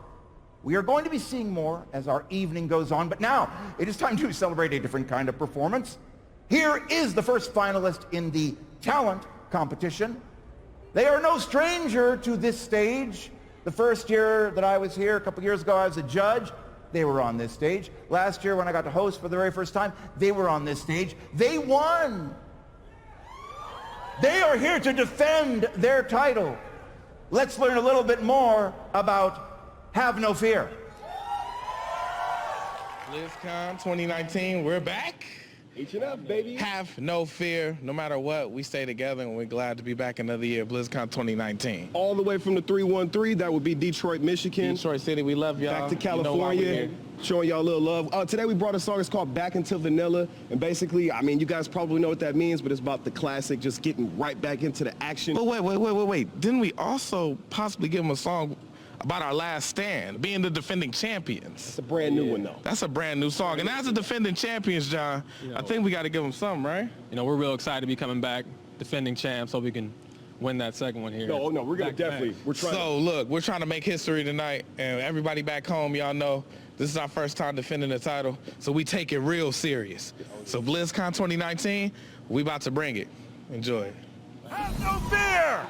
We are going to be seeing more as our evening goes on, but now it is time to celebrate a different kind of performance. Here is the first finalist in the talent competition. They are no stranger to this stage. The first year that I was here, a couple years ago, I was a judge. They were on this stage. Last year when I got to host for the very first time, they were on this stage. They won. They are here to defend their title. Let's learn a little bit more about Have No Fear. BlizzCon 2019, we're back. Eating up, baby. Have no fear. No matter what, we stay together, and we're glad to be back another year at BlizzCon 2019. All the way from the 313, that would be Detroit, Michigan. Detroit City, we love y'all. Back to California, showing y'all a little love. Today we brought a song, it's called Back Into Vanilla. And basically, I mean, you guys probably know what that means, but it's about the classic, just getting right back into the action. But wait. Didn't we also possibly give them a song about our last stand, being the defending champions? It's a brand new one, though. That's a brand new song. And as the defending champions, John, I think we got to give them something, right? You know, we're real excited to be coming back, defending champs, so we can win that second one here. No, we're going to definitely. Look, we're trying to make history tonight, and everybody back home, y'all know, this is our first time defending the title, so we take it real serious. So BlizzCon 2019, we about to bring it. Enjoy it. Have no fear!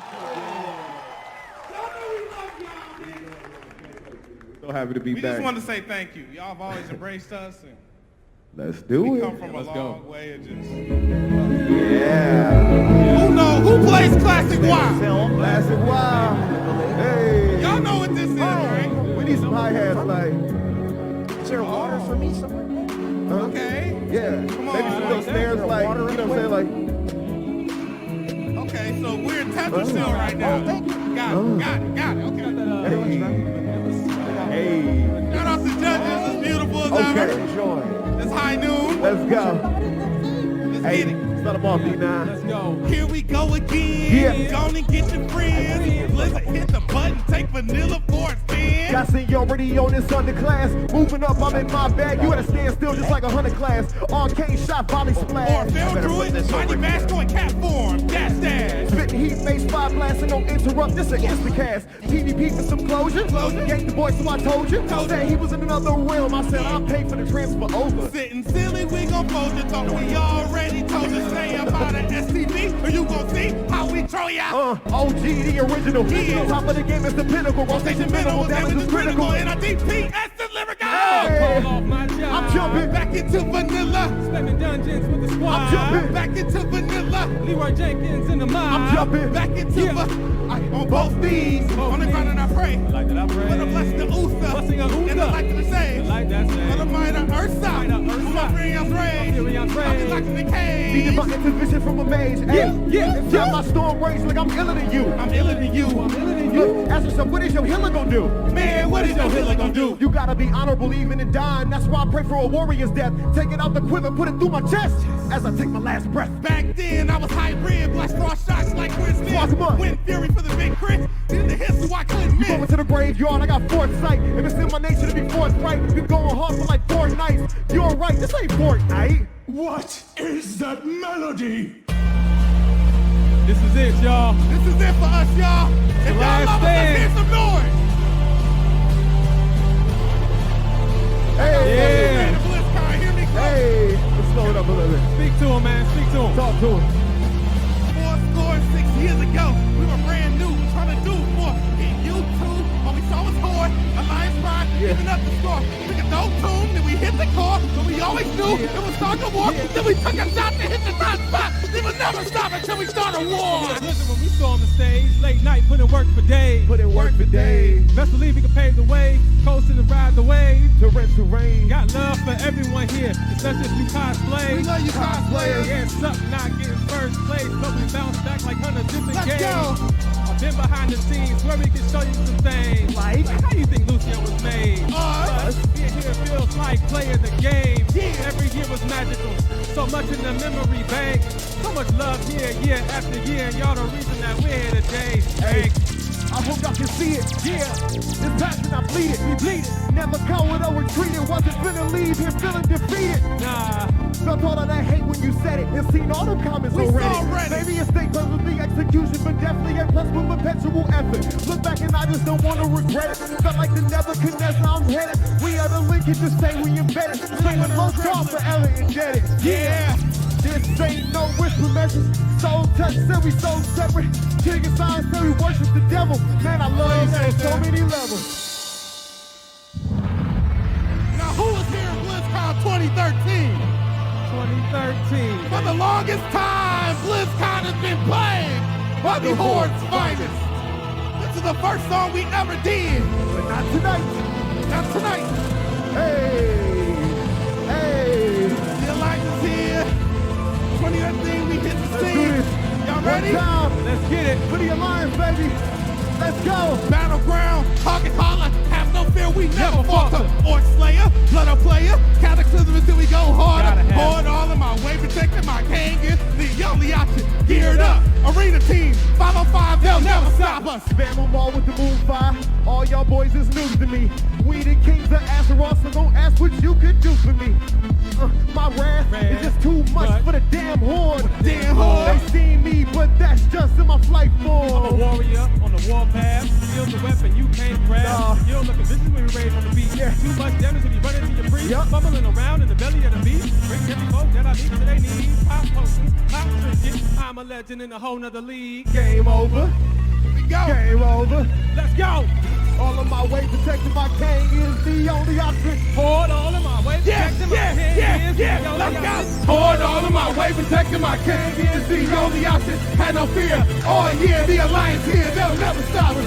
So happy to be We back. just want to say thank you. Y'all have always embraced us, and Let's do we it. come from a long way. And just Yeah. Who plays Classic WoW? Classic WoW. Hey. Y'all know what this is, right? We need some hi-hats, like. Is there water for me somewhere? Okay. Yeah. Come on. Maybe some little snares, like, you know what I'm saying, like. Okay, so we're in Tetrisville right now. Oh, thank you. Got it. Okay. Hey. Shout out to judges. It's beautiful as ever. Enjoy. It's high noon. Let's go. Let's Hey, get it. start them off, D9. Let's go. Here we go again. Yeah. Go and get your friends. Blizzard, hit the button. Take vanilla for a spin. Got seniority on this underclass. Moving up, I'm in my bag. You gotta stand still just like 100 class. Arcane shot, volley Or splash. fell through it. Mighty Bash going cat form. Dash. Spitting heat, face, fire blasting, don't interrupt. This an instant cast. PvP for some closure. Gave the boy, so I told you. Said he was in another realm. I said I'll pay for the transfer over. Sitting silly, we gon' fold you. Thought we already told you. Say about an STV, or you gon' see how we throw ya. OG, the original. Yeah. Top of the game is the pinnacle. Rotation minimal, damage is critical. And our DPS the lyrical. Hey. Call off my job. I'm jumping. Back into vanilla. Spending dungeons with the squad. I'm jumping. Back into vanilla. Leroy Jenkins in the mob. I'm jumping. Back into on both knees. On the ground and I pray. I like that I pray. For the blessing of Usa. Blessing of Usa. And the light of the sage. I like that sage. For the might of Ursa. Might of Ursa. For my Furious rage. Furious rage. I'm just like in the cage. Needed my intervention from a mage. Hey, yeah. My storm rage like I'm iller than you. I'm iller than you. Look, ask yourself, what is your healer gonna do? Man, what is your healer gonna do? You gotta be honorable even in dying. That's why I pray for a warrior's death. Take it out the quiver, put it through my chest as I take my last breath. Back then, I was hybrid, blast cross shots like Chris Walk 'em up. Wind fury for the big crit. Did the hits so I couldn't You miss. going to the graveyard, I got foresight. If it's in my nature to be forthright, been going hard for like 4 nights. You're right, this ain't Fortnite. What is that melody? This is it, y'all. This is it for us, y'all. If y'all last love us, let's stand. hear some noise. Hey, BlizzCon, hear me close. hey, let's slow it up a little bit. Speak to him, man. Speak to him. Talk to him. 4 years ago, we were brand new, trying to do more. In YouTube, all we saw was horde, Alliance Pride, giving up the score. We could no tune, then we hit the core, but we always knew it was start a war. Then we took a shot to hit the top spot. We would never stop until we start a war. Listen, when we saw on the stage, late night, putting work for days. Put in work for days. Best believe we can pave the way, coasting and ride the wave. To rent to rain. Got love for everyone here, especially if you cosplay. We love you cosplayers. Yeah, it sucked not getting first place, but we bounce back like hunters different Let's games. go. I've been behind the scenes where we can show you some things. Like how you think Lucio was made? Us. Being here feels like playing the game. Every year was magical, so much in the memory bank. So much love here, year after year, and y'all the reason that we're here today. Hey, I hope y'all can see it. Yeah, this passion I bleed it. We bleed it. Never coward or retreated. Wasn't finna leave here feeling defeated. Nah. Felt all of that hate when you said it. And seen all them comments We already. saw Reddit. Maybe it's think, but with me, I A plus with perpetual effort. Look back and I just don't want to regret it. Felt like the Nebuchadnezzar, I'm headed. We are the link, it just say we embedded. Playing low cost forever indebted. Yeah. This ain't no whisper message. Soul touch said we so separate. King and signs said we worship the devil. Man, I love that on so many levels. Now, who was here in BlizzCon 2013? 2013. For the longest time, BlizzCon has been played by the Horde's finest. This is the first song we ever did. But not tonight. Not tonight. Hey. Hey. The Alliance is here. 2013, we hit the scene. Y'all ready? Let's get it. For the Alliance, baby. Let's go. Battleground, target holler, have no fear, we never falter. Orc Slayer, Blood of Player, Cataclysm until we go harder. Horde all in my way, protecting my Kangas. The only option, geared up. Arena team, 505, they'll never stop us. Spam them all with the moon fire. All y'all boys is new to me. We the kings of Azeroth, so don't ask what you could do for me. My wrath is just too much for the damn Horde. Damn Horde. They see me, but that's just in my flight form. I'm a warrior on the warpath. Wield the weapon you can't grab. You don't look vicious when we raise on the beat. Too much damage when you run into your breeze. Bumbling around in the belly of the beast. Bring every folk that I need to they need. Pop potions, pop trinket. I'm a legend in a whole nother league. Game over. Here we go. Game over. Let's go. All of my way protecting my king is the only option. Horde all in my way protecting my king is the only let's option. go. Horde all in my way protecting my king is the only option. Had no fear. All year the Alliance here, they'll never stop us.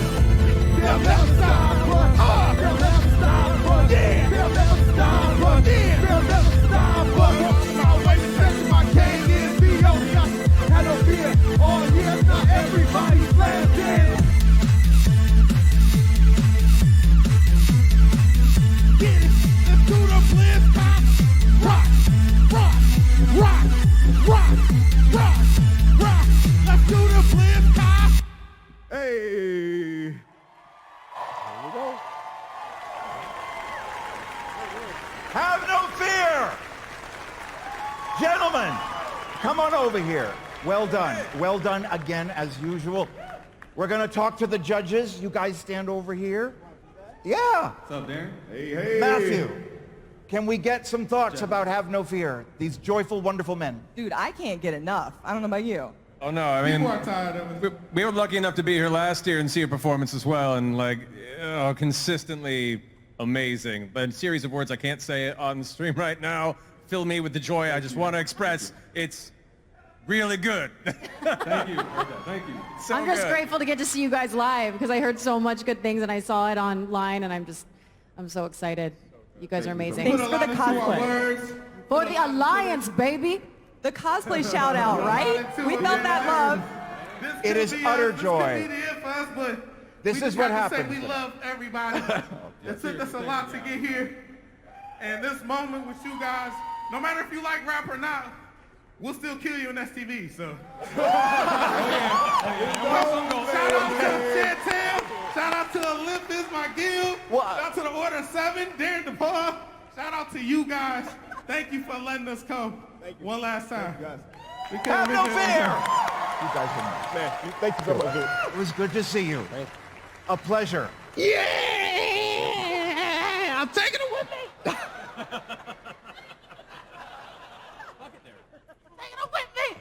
They'll never stop us. They'll never stop us. Yeah. They'll never stop us. Yeah. They'll never stop us. My way protecting my king is the only option. Had no fear. All year, not everybody's landing. Get it. Let's do the BlizzCon. Rock, rock, rock, rock, rock, rock. Let's do the BlizzCon. Hey. Here we go. Have no fear! Gentlemen, come on over here. Well done. Well done again, as usual. We're going to talk to the judges. You guys stand over here. Yeah. What's up, Darren? Hey, hey. Matthew, can we get some thoughts about Have No Fear, these joyful, wonderful men? Dude, I can't get enough. I don't know about you. Oh no, I mean, People are tired of it. we were lucky enough to be here last year and see a performance as well, and like, consistently amazing. A series of words I can't say on the stream right now fill me with the joy I just want to express. It's really good. Thank you. Thank you. So I'm just good. grateful to get to see you guys live because I heard so much good things and I saw it online and I'm so excited. You guys are amazing. Thanks for the cosplay. Words. For the Alliance, baby. The cosplay shout out, right? We felt that love. It is utter joy. This could be the end for us, but This we is just what have to say happens. we love everybody. It took us a lot to get here. And this moment with you guys, no matter if you like rap or not, we'll still kill you on STV, so. Shout out to Chantel. Shout out to Olympus, my guild. Shout out to the Order 7, Darren DePaul. Shout out to you guys. Thank you for letting us come. One last time. We couldn't Have no make it fear! on You guys are Man, thank you so much. It was good to see you. A pleasure. Yeah! I'm taking it with me.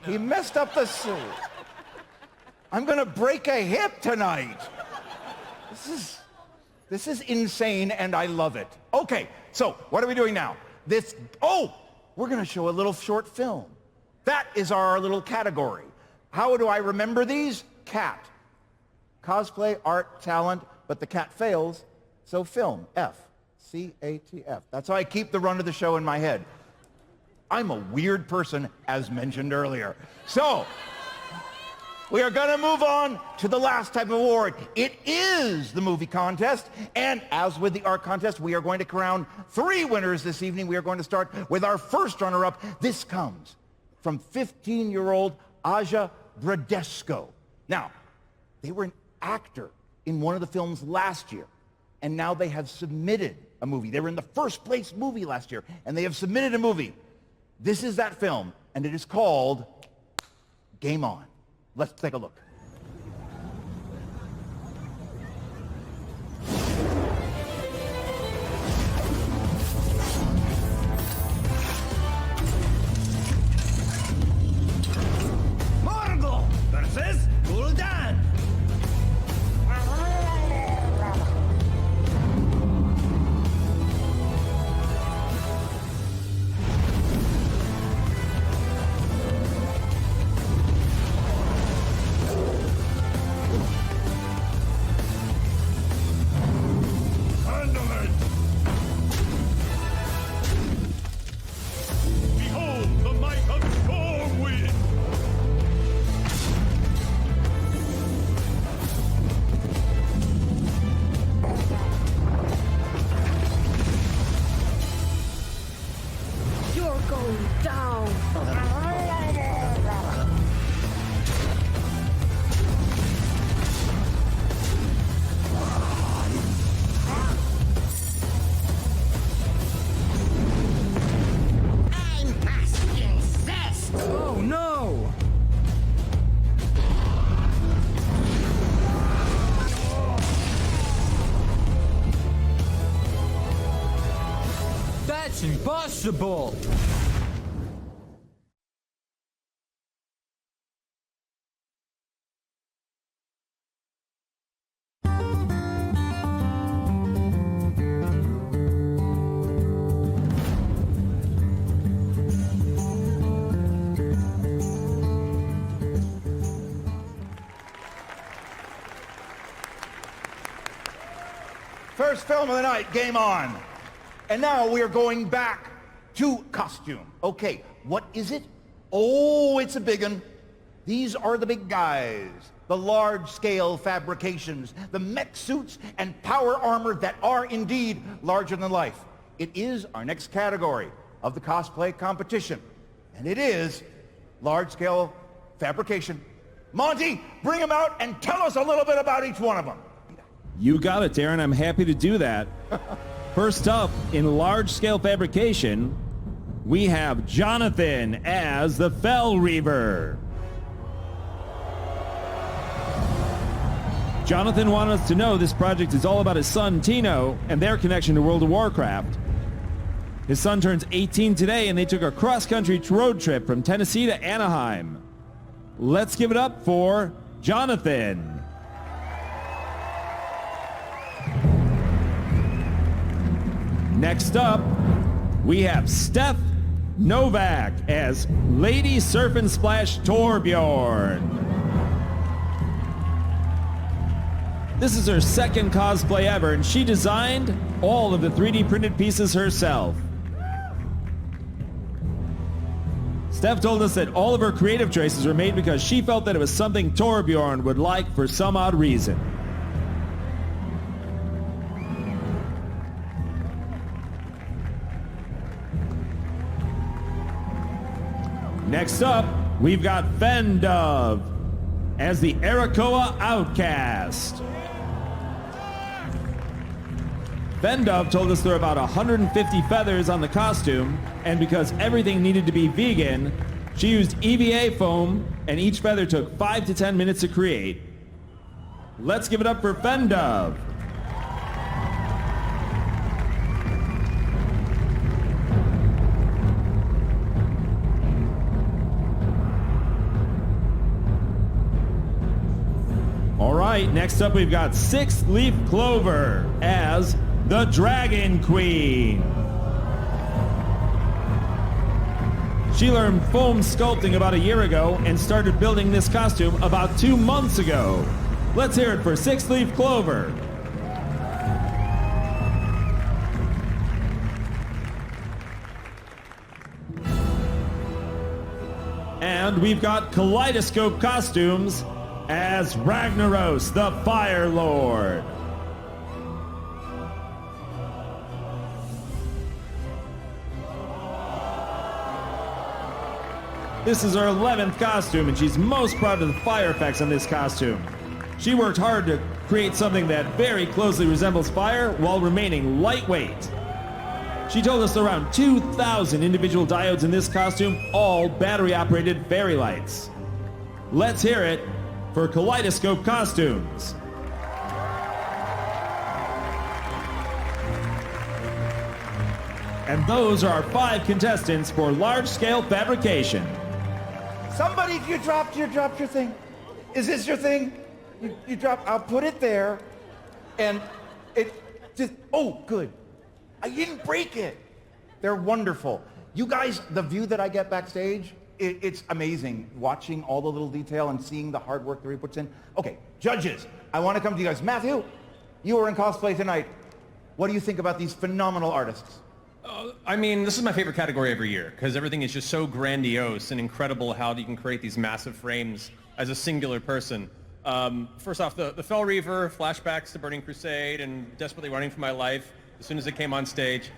He messed up the suit. I'm gonna break a hip tonight. This is insane and I love it. Okay, so what are we doing now? We're gonna show a little short film. That is our little category. How do I remember these? CAT. Cosplay, art, talent, but the CAT fails, so film, F. C-A-T-F. That's how I keep the run of the show in my head. I'm a weird person, as mentioned earlier. So, we are gonna move on to the last type of award. It is the movie contest, and as with the art contest, we are going to crown 3 winners this evening. We are going to start with our first runner-up. This comes from 15-year-old Aja Bradesco. Now, they were an actor in one of the films last year, and now they have submitted a movie. They were in the first place movie last year, and they have submitted a movie. This is that film, and it is called Game On. Let's take a look. Crucible. First film of the night, game on. And now we are going back to costume. Okay, what is it? Oh, it's a big one. These are the big guys. The large-scale fabrications, the mech suits and power armor that are indeed larger than life. It is our next category of the cosplay competition. And it is large-scale fabrication. Monty, bring them out and tell us a little bit about each one of them. You got it, Darren. I'm happy to do that. First up, in large-scale fabrication, we have Jonathan as the Fell Reaver. Jonathan wanted us to know this project is all about his son, Tino, and their connection to World of Warcraft. His son turns 18 today, and they took a cross-country road trip from Tennessee to Anaheim. Let's give it up for Jonathan. Next up, we have Steph Novak as Lady Surf and Splash Torbjorn. This is her second cosplay ever, and she designed all of the 3D printed pieces herself. Steph told us that all of her creative choices were made because she felt that it was something Torbjorn would like for some odd reason. Next up, we've got Fendove as the Arakoa Outcast. Fendove told us there are about 150 feathers on the costume, and because everything needed to be vegan, she used EVA foam, and each feather took 5 to 10 minutes to create. Let's give it up for Fendove. All right, next up we've got Six Leaf Clover as the Dragon Queen. She learned foam sculpting about a year ago and started building this costume about 2 months ago. Let's hear it for Six Leaf Clover. And we've got Kaleidoscope Costumes as Ragnaros, the Fire Lord. This is her 11th costume, and she's most proud of the fire effects on this costume. She worked hard to create something that very closely resembles fire while remaining lightweight. She told us around 2,000 individual diodes in this costume, all battery-operated fairy lights. Let's hear it for Kaleidoscope Costumes. And those are our 5 contestants for large-scale fabrication. Somebody, you dropped your thing. Is this your thing? You dropped, I'll put it there. And it just, oh, good. I didn't break it. They're wonderful. You guys, the view that I get backstage, it's amazing watching all the little detail and seeing the hard work that he puts in. Okay, judges, I want to come to you guys. Matthew, you were in cosplay tonight. What do you think about these phenomenal artists? I mean, this is my favorite category every year because everything is just so grandiose and incredible how you can create these massive frames as a singular person. First off, the Fell Reaver, flashbacks to Burning Crusade and desperately running for my life as soon as it came on stage.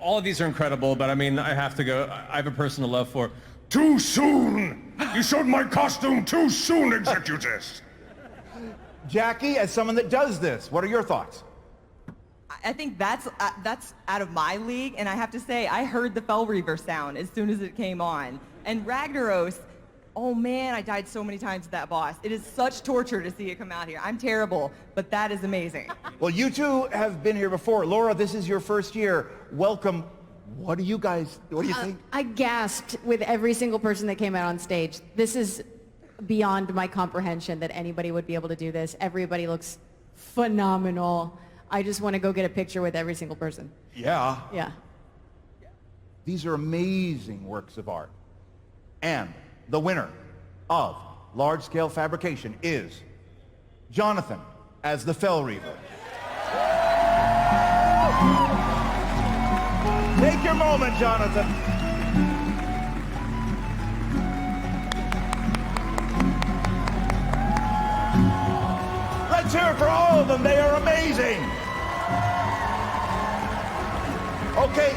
All of these are incredible, but I mean, I have to go. I have a personal love for Too soon! You showed my costume too soon, Executus! Jackie, as someone that does this, what are your thoughts? I think that's out of my league, and I have to say, I heard the Fell Reaver sound as soon as it came on. And Ragnaros, oh man, I died so many times with that boss. It is such torture to see it come out here. I'm terrible, but that is amazing. Well, you two have been here before. Laura, this is your first year. Welcome. What do you think? I gasped with every single person that came out on stage. This is beyond my comprehension that anybody would be able to do this. Everybody looks phenomenal. I just want to go get a picture with every single person. Yeah. Yeah. These are amazing works of art. And the winner of large-scale fabrication is Jonathan as the Fell Reaver. Take your moment, Jonathan. Let's hear it for all of them. They are amazing. Okay,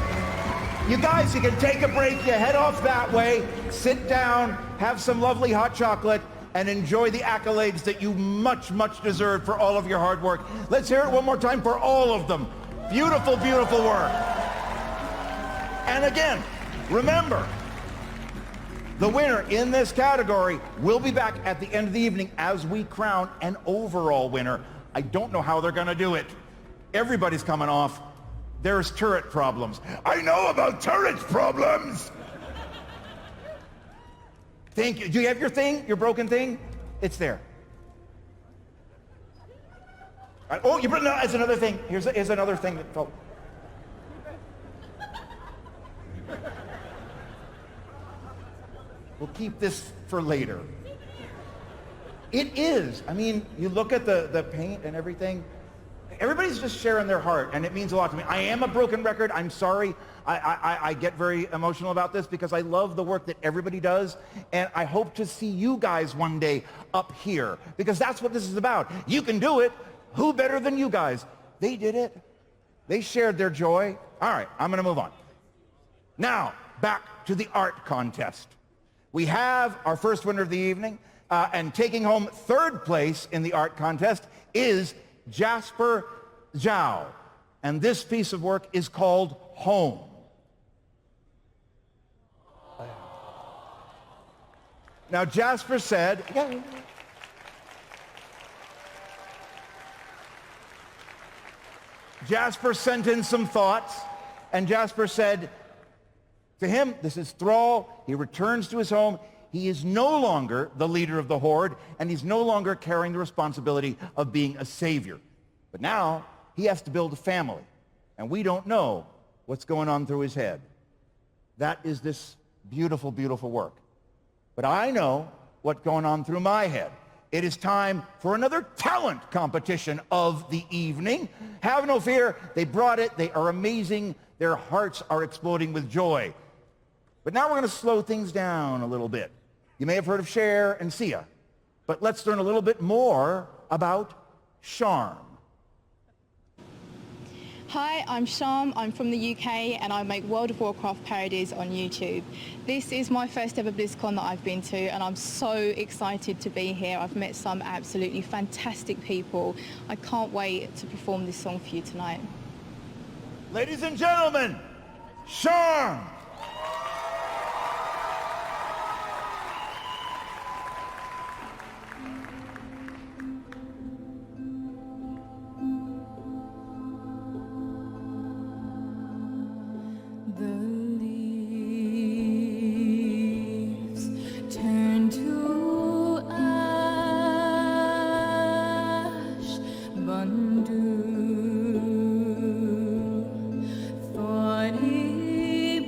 you guys, you can take a break. You head off that way, sit down, have some lovely hot chocolate, and enjoy the accolades that you much, much deserve for all of your hard work. Let's hear it one more time for all of them. Beautiful, beautiful work. And again, remember, the winner in this category will be back at the end of the evening as we crown an overall winner. I don't know how they're going to do it. Everybody's coming off. There's turret problems. I know about turret problems. Thank you. Do you have your thing? Your broken thing? It's there. Oh, you brought, no, it's another thing. Here's another thing that fell. We'll keep this for later. It is. I mean, you look at the paint and everything. Everybody's just sharing their heart, and it means a lot to me. I am a broken record. I'm sorry. I get very emotional about this because I love the work that everybody does, and I hope to see you guys one day up here because that's what this is about. You can do it. Who better than you guys? They did it. They shared their joy. All right, I'm going to move on. Now, back to the art contest. We have our first winner of the evening, and taking home third place in the art contest is Jasper Zhao. And this piece of work is called Home. Now, Jasper said, Jasper sent in some thoughts, and Jasper said, to him, this is Thrall. He returns to his home. He is no longer the leader of the Horde, and he's no longer carrying the responsibility of being a savior. But now, he has to build a family, and we don't know what's going on through his head. That is this beautiful, beautiful work. But I know what's going on through my head. It is time for another talent competition of the evening. Have no fear. They brought it. They are amazing. Their hearts are exploding with joy. But now we're going to slow things down a little bit. You may have heard of Cher and Sia, but let's learn a little bit more about Charm. Hi, I'm Charm. I'm from the UK and I make World of Warcraft parodies on YouTube. This is my first ever BlizzCon that I've been to and I'm so excited to be here. I've met some absolutely fantastic people. I can't wait to perform this song for you tonight. Ladies and gentlemen, Charm! Thought he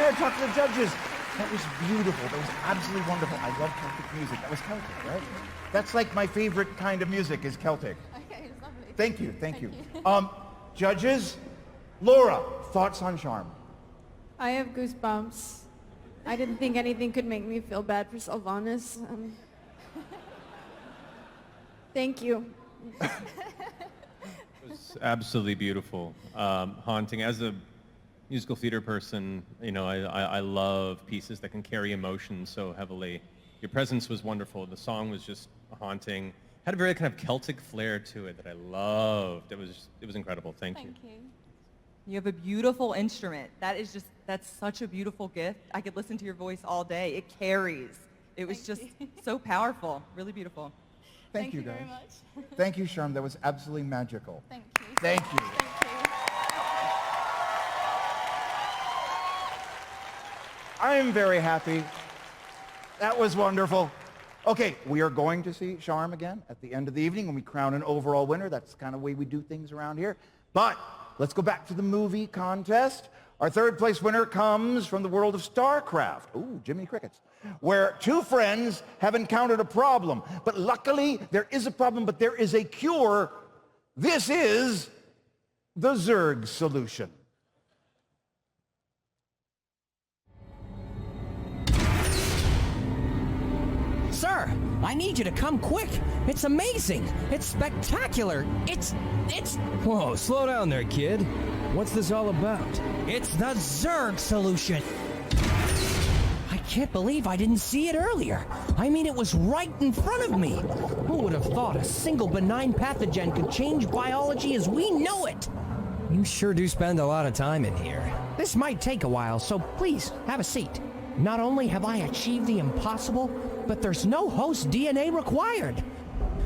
Yeah, talk to the judges. That was beautiful. That was absolutely wonderful. I love Celtic music. That was Celtic, right? That's like my favorite kind of music is Celtic. Okay, it's lovely. Thank you, thank you. Judges, Laura, thoughts on Charm? I have goosebumps. I didn't think anything could make me feel bad for Sylvanas. Thank you. It was absolutely beautiful, haunting. As a musical theater person, you know, I love pieces that can carry emotion so heavily. Your presence was wonderful. The song was just haunting. Had a very kind of Celtic flair to it that I loved. It was incredible. Thank you. Thank you. You have a beautiful instrument. That's such a beautiful gift. I could listen to your voice all day. It carries. It was just so powerful. Really beautiful. Thank you, guys. very much. Thank you, Charm. That was absolutely magical. Thank you. Thank you. I'm very happy. That was wonderful. Okay, we are going to see Charm again at the end of the evening when we crown an overall winner. That's the kind of way we do things around here. But let's go back to the movie contest. Our third place winner comes from the world of StarCraft. Ooh, Jiminy Crickets. Where two friends have encountered a problem. But luckily, there is a problem, but there is a cure. This is the Zerg solution. Sir, I need you to come quick. It's amazing. It's spectacular. It's... Whoa, slow down there, kid. What's this all about? It's the Zerg solution. I can't believe I didn't see it earlier. I mean, it was right in front of me. Who would have thought a single benign pathogen could change biology as we know it? You sure do spend a lot of time in here. This might take a while, so please, have a seat. Not only have I achieved the impossible, but there's no host DNA required.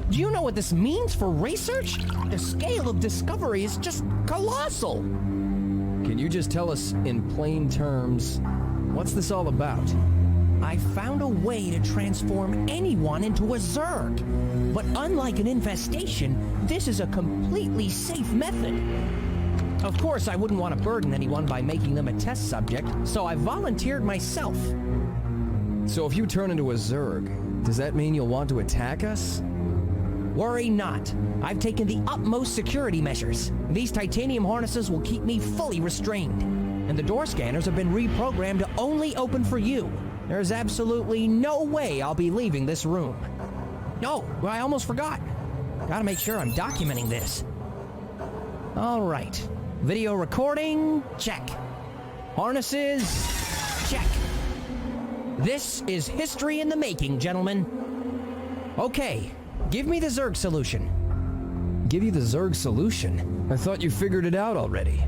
Do you know what this means for research? The scale of discovery is just colossal. Can you just tell us in plain terms, what's this all about? I found a way to transform anyone into a Zerg. But unlike an infestation, this is a completely safe method. Of course, I wouldn't want to burden anyone by making them a test subject, so I volunteered myself. So if you turn into a Zerg, does that mean you'll want to attack us? Worry not. I've taken the utmost security measures. These titanium harnesses will keep me fully restrained. And the door scanners have been reprogrammed to only open for you. There's absolutely no way I'll be leaving this room. Oh, I almost forgot. Gotta make sure I'm documenting this. All right. Video recording, check. Harnesses, check. This is history in the making, gentlemen. Okay, give me the Zerg solution. Give you the Zerg solution? I thought you figured it out already.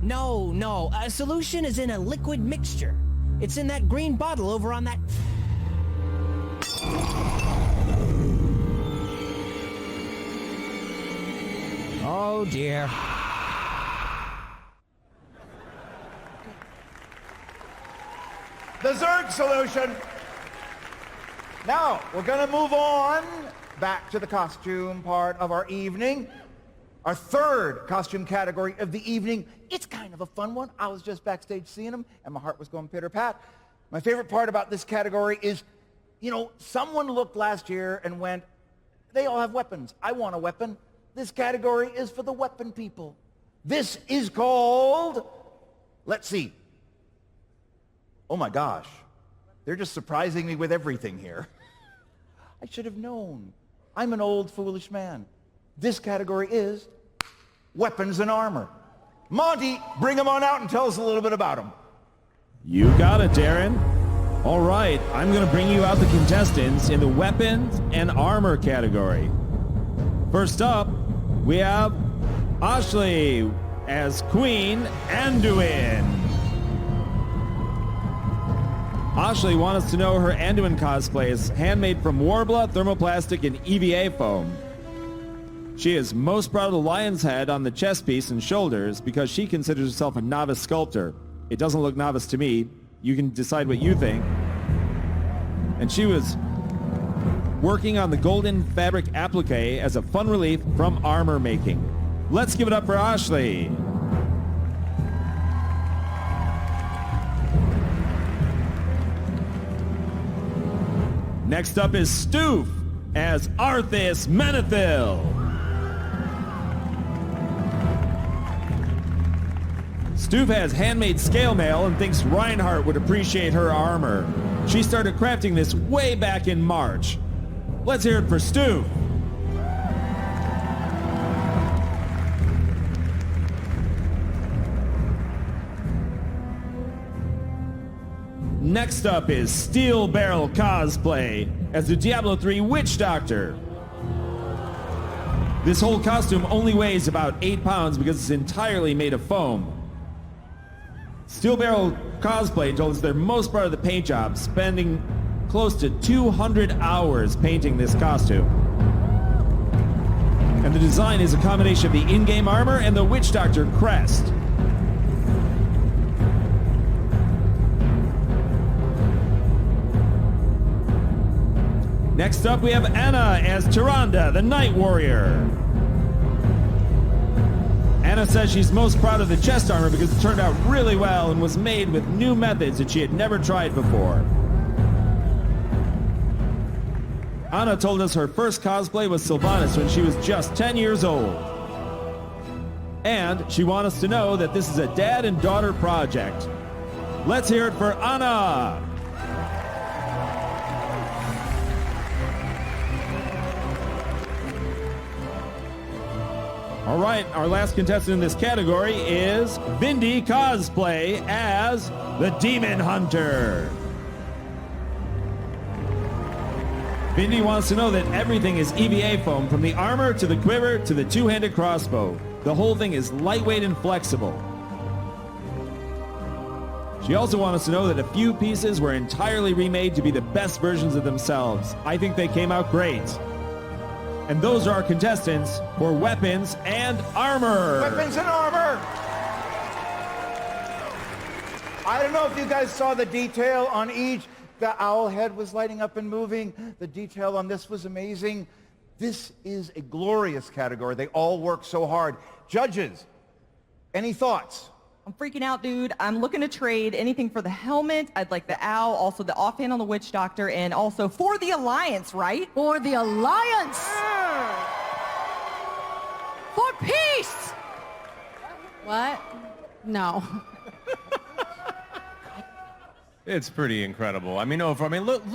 No, a solution is in a liquid mixture. It's in that green bottle over on that... Oh dear. The Zerg solution. Now, we're going to move on back to the costume part of our evening. Our third costume category of the evening. It's kind of a fun one. I was just backstage seeing them, and my heart was going pitter-pat. My favorite part about this category is, you know, someone looked last year and went, they all have weapons. I want a weapon. This category is for the weapon people. This is called, let's see. Oh my gosh, they're just surprising me with everything here. I should have known. I'm an old, foolish man. This category is weapons and armor. Monty, bring them on out and tell us a little bit about them. You got it, Darren. All right, I'm going to bring you out the contestants in the weapons and armor category. First up, we have Ashley as Queen Anduin. Ashley wants us to know her Anduin cosplay is handmade from Warbler, thermoplastic, and EVA foam. She is most proud of the lion's head on the chest piece and shoulders because she considers herself a novice sculptor. It doesn't look novice to me. You can decide what you think. And she was working on the golden fabric applique as a fun relief from armor making. Let's give it up for Ashley. Next up is Stoof as Arthas Menethil. Stoof has handmade scale mail and thinks Reinhardt would appreciate her armor. She started crafting this way back in March. Let's hear it for Stoof. Next up is Steel Barrel Cosplay as the Diablo 3 Witch Doctor. This whole costume only weighs about 8 pounds because it's entirely made of foam. Steel Barrel Cosplay told us they're most proud of the paint job, spending close to 200 hours painting this costume. And the design is a combination of the in-game armor and the Witch Doctor crest. Next up, we have Anna as Tyrande, the Night Warrior. Anna says she's most proud of the chest armor because it turned out really well and was made with new methods that she had never tried before. Anna told us her first cosplay was Sylvanas when she was just 10 years old. And she wants us to know that this is a dad and daughter project. Let's hear it for Anna! All right, our last contestant in this category is Vindy Cosplay as the Demon Hunter. Vindy wants to know that everything is EVA foam, from the armor to the quiver to the two-handed crossbow. The whole thing is lightweight and flexible. She also wants us to know that a few pieces were entirely remade to be the best versions of themselves. I think they came out great. And those are our contestants for weapons and armor. Weapons and armor. I don't know if you guys saw the detail on each. The owl head was lighting up and moving. The detail on this was amazing. This is a glorious category. They all work so hard. Judges, any thoughts? I'm freaking out, dude. I'm looking to trade anything for the helmet. I'd like the owl, also the offhand on the Witch Doctor, and also for the Alliance, right? For the Alliance! For peace! What? No. It's pretty incredible. I mean, look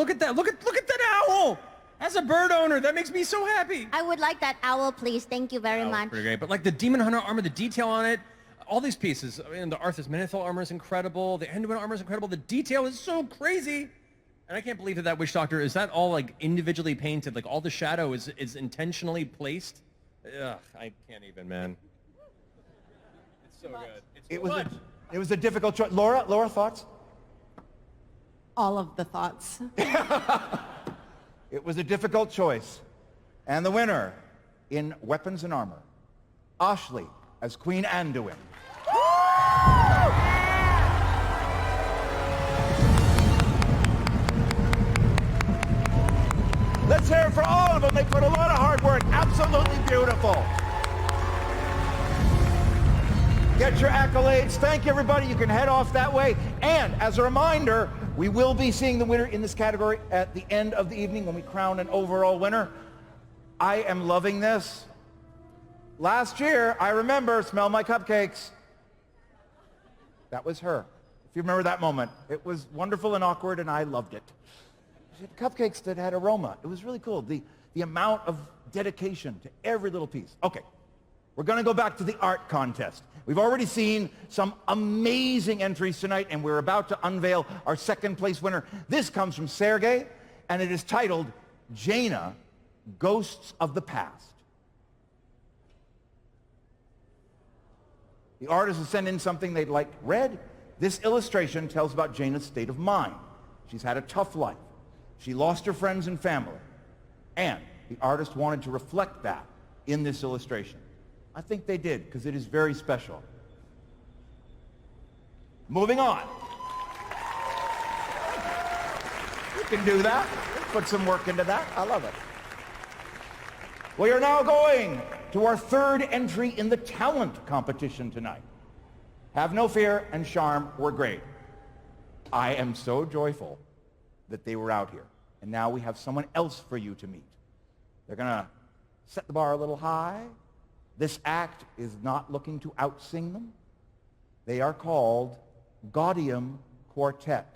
at that. Look at that owl. As a bird owner, that makes me so happy. I would like that owl, please. Thank you very much. Pretty great. But like the Demon Hunter armor, the detail on it, all these pieces. I mean, the Arthas Menethil armor is incredible. The Anduin armor is incredible. The detail is so crazy. And I can't believe that Witch Doctor, is that all like individually painted? Like all the shadow is intentionally placed? Ugh, I can't even, man. It's so good. It was a difficult choice. Laura, thoughts? All of the thoughts. It was a difficult choice. And the winner in weapons and armor, Ashley as Queen Anduin. Let's hear it for all of them. They put a lot of hard work. Absolutely beautiful. Get your accolades. Thank you, everybody. You can head off that way. And as a reminder, we will be seeing the winner in this category at the end of the evening when we crown an overall winner. I am loving this. Last year, I remember, smell my cupcakes. That was her. If you remember that moment. It was wonderful and awkward, and I loved it. She had cupcakes that had aroma. It was really cool. The amount of dedication to every little piece. Okay, we're going to go back to the art contest. We've already seen some amazing entries tonight, and we're about to unveil our second place winner. This comes from Sergey, and it is titled Jaina, Ghosts of the Past. The artist has sent in something they'd like read. This illustration tells about Jaina's state of mind. She's had a tough life. She lost her friends and family. And the artist wanted to reflect that in this illustration. I think they did, because it is very special. Moving on. You can do that. Put some work into that. I love it. We are now going to our third entry in the talent competition tonight. Have no fear and charm were great. I am so joyful that they were out here. And now we have someone else for you to meet. They're going to set the bar a little high. This act is not looking to out-sing them. They are called Gaudium Quartet.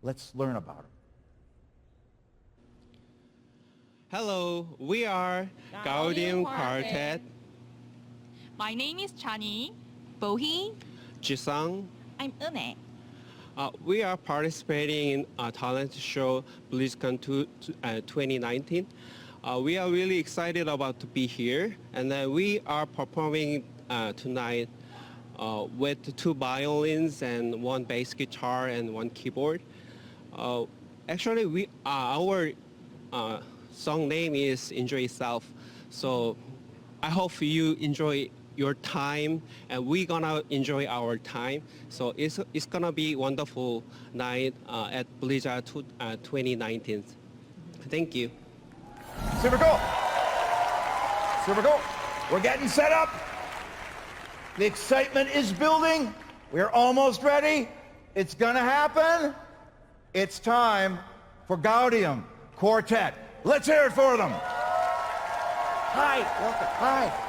Let's learn about it. Hello, we are Gaudium Quartet. My name is Chani, Bohi, Jisung. I'm Une. We are participating in a talent show Blizzcon 2019. We are really excited about to be here, and we are performing tonight with 2 violins and 1 bass guitar and 1 keyboard. Actually, our song name is Enjoy Yourself. So I hope you enjoy your time, and we're gonna enjoy our time. So it's gonna be wonderful night at Blizzard 2019. Thank you. Super cool. Super cool. We're getting set up. The excitement is building. We're almost ready. It's gonna happen. It's time for Gaudium Quartet. Let's hear it for them. Hi, welcome. Hi.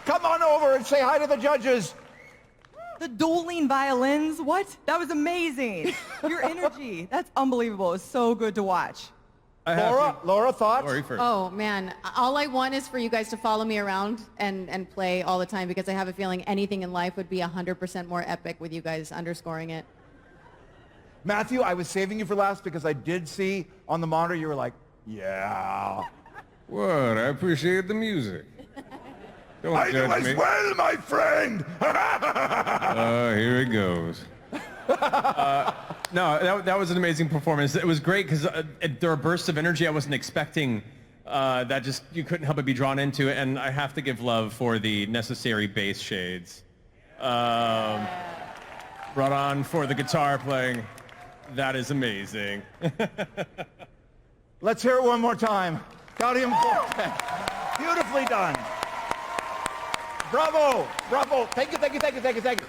Come on over and say hi to the judges. The dueling violins, what? That was amazing. Your energy, that's unbelievable. It's so good to watch. Laura, thoughts? Lori first. Oh man, all I want is for you guys to follow me around and play all the time, because I have a feeling anything in life would be 100% more epic with you guys underscoring it. Matthew, I was saving you for last because I did see on the monitor you were like, yeah. What? I appreciate the music. Don't I do judge as me. well, my friend. Here it goes. No, that was an amazing performance. It was great because there were bursts of energy I wasn't expecting that just you couldn't help but be drawn into. And I have to give love for the necessary bass shades. Brought on for the guitar playing. That is amazing. Let's hear it one more time. Gaudium Quartet. Beautifully done. Bravo, bravo. Thank you, thank you, thank you, thank you, thank you.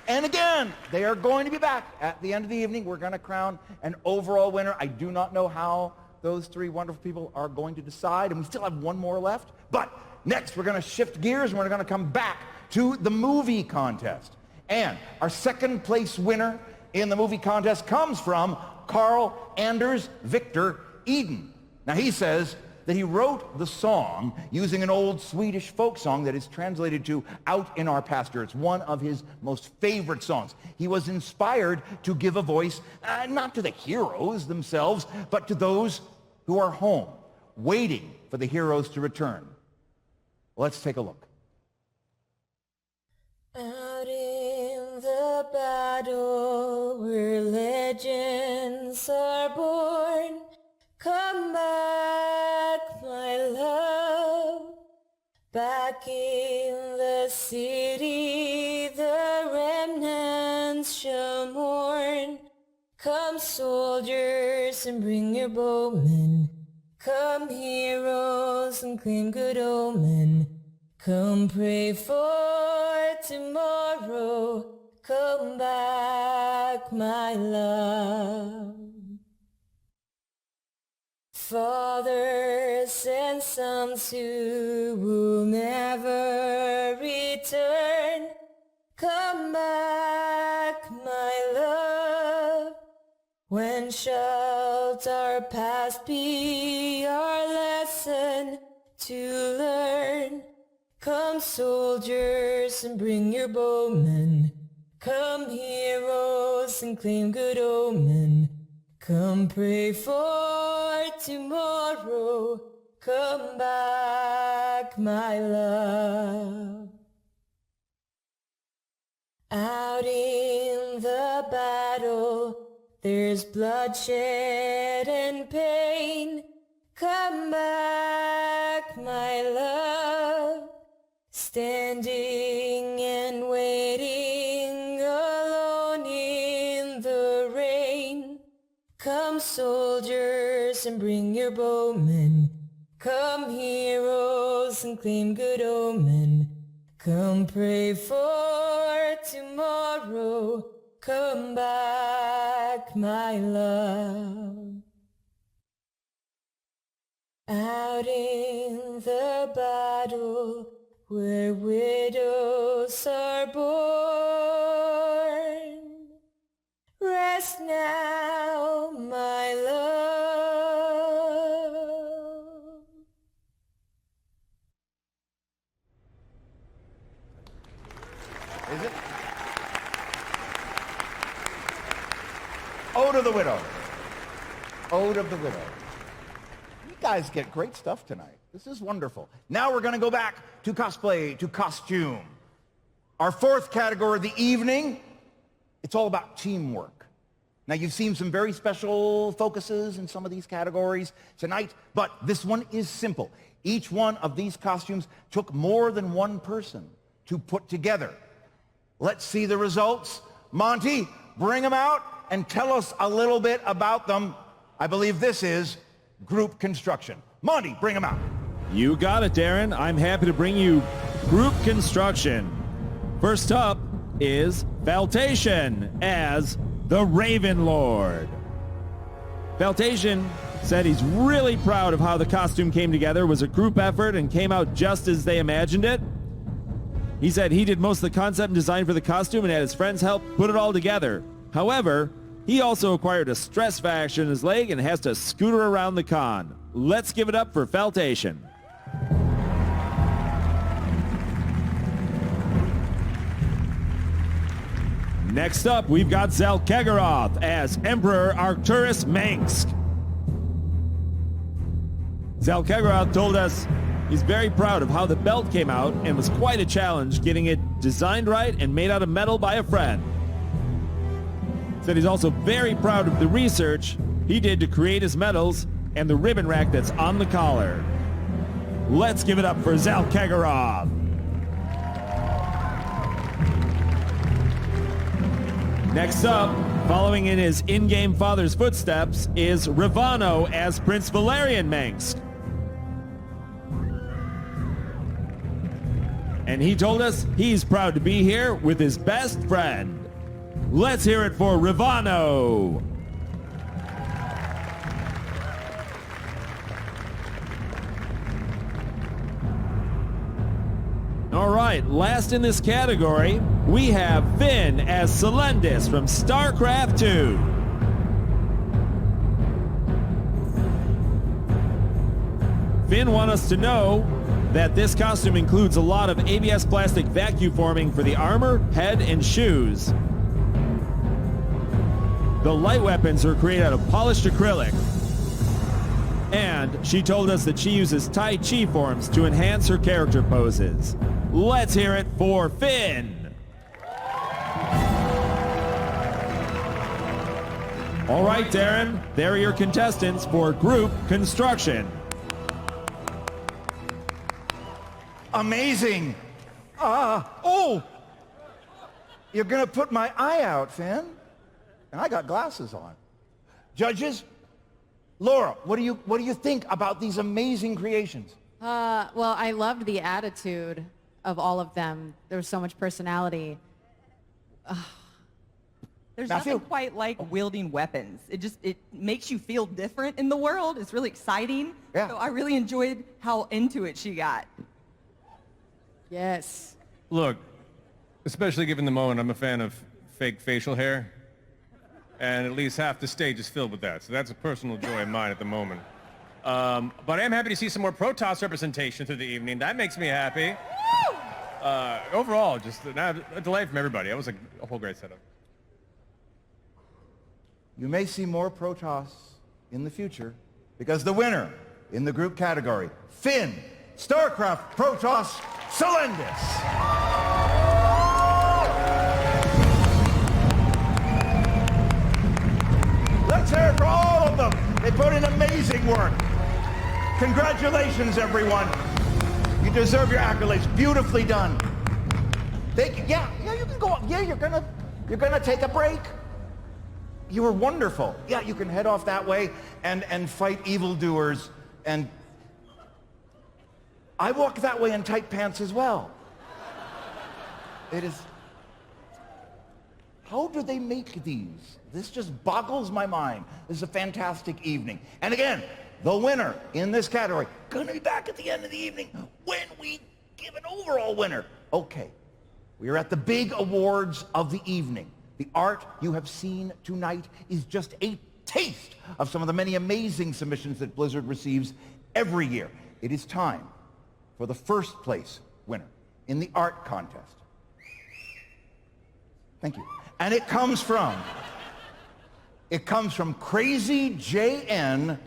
And again, they are going to be back at the end of the evening. We're going to crown an overall winner. I do not know how those three wonderful people are going to decide, and we still have one more left. But next, we're going to shift gears, and we're going to come back to the movie contest. And our second place winner in the movie contest comes from Carl Anders Victor Eden. Now, he says that he wrote the song using an old Swedish folk song that is translated to Out in Our Pasture. It's one of his most favorite songs. He was inspired to give a voice, not to the heroes themselves, but to those who are home, waiting for the heroes to return. Let's take a look. Out in the battle where legends are born, come back, my love. Back in the city, the remnants shall mourn. Come, soldiers, and bring your bowmen. Come, heroes, and claim good omen. Come, pray for tomorrow. Come back, my love. Fathers and sons who will never return, come back, my love. When shall our past be our lesson to learn? Come, soldiers, and bring your bowmen. Come, heroes, and claim good omen. Come, pray for tomorrow. Come back, my love. Out in the battle, there's bloodshed and pain. Come back, my love. Standing and waiting alone in the rain. Come, soldiers, and bring your bowmen. Come, heroes, and claim good omen. Come, pray for tomorrow. Come back, my love. Out in the battle where widows are born, rest now, my love. Is it? Ode of the Widow. Ode of the Widow. You guys get great stuff tonight. This is wonderful. Now we're going to go back to cosplay, to costume. Our fourth category of the evening, it's all about teamwork. Now, you've seen some very special focuses in some of these categories tonight, but this one is simple. Each one of these costumes took more than one person to put together. Let's see the results. Monty, bring them out and tell us a little bit about them. I believe this is group construction. Monty, bring them out. You got it, Darren. I'm happy to bring you group construction. First up is Feltation as the Raven Lord. Feltation said he's really proud of how the costume came together. It was a group effort and came out just as they imagined it. He said he did most of the concept and design for the costume and had his friends help put it all together. However, he also acquired a stress fracture in his leg and has to scooter around the con. Let's give it up for Feltation. Next up, we've got Zelkegaroth as Emperor Arcturus Mengsk. Zelkegaroth told us he's very proud of how the belt came out and was quite a challenge getting it designed right and made out of metal by a friend. Said he's also very proud of the research he did to create his medals and the ribbon rack that's on the collar. Let's give it up for Zelkegaroth. Next up, following in his in-game father's footsteps, is Ravano as Prince Valerian Mengsk. And he told us he's proud to be here with his best friend. Let's hear it for Ravano. All right, last in this category, we have Finn as Selendis from StarCraft 2. Finn wants us to know that this costume includes a lot of ABS plastic vacuum forming for the armor, head, and shoes. The light weapons are created out of polished acrylic. And she told us that she uses Tai Chi forms to enhance her character poses. Let's hear it for Finn. All right, Darren, there are your contestants for group construction. Amazing. Oh, you're gonna put my eye out, Finn. And I got glasses on. Judges, Laura, what do you think about these amazing creations? Well, I loved the attitude of all of them. There was so much personality. There's nothing quite like wielding weapons. It makes you feel different in the world. It's really exciting. Yeah. So I really enjoyed how into it she got. Yes. Look, especially given the moment, I'm a fan of fake facial hair. And at least half the stage is filled with that. So that's a personal joy of mine at the moment. But I am happy to see some more Protoss representation through the evening. That makes me happy. Overall, just a delight from everybody. It was a whole great setup. You may see more Protoss in the future because the winner in the group category, Finn, StarCraft Protoss Selendis. Let's hear it for all of them. They put in amazing work. Congratulations, everyone. You deserve your accolades. Beautifully done. Yeah, you can go. Yeah, you're gonna take a break. You were wonderful. Yeah, you can head off that way and fight evildoers. And I walk that way in tight pants as well. It is. How do they make these? This just boggles my mind. This is a fantastic evening. And again, the winner in this category, gonna be back at the end of the evening when we give an overall winner. Okay, we are at the big awards of the evening. The art you have seen tonight is just a taste of some of the many amazing submissions that Blizzard receives every year. It is time for the first place winner in the art contest. Thank you. And it comes from Crazy JN,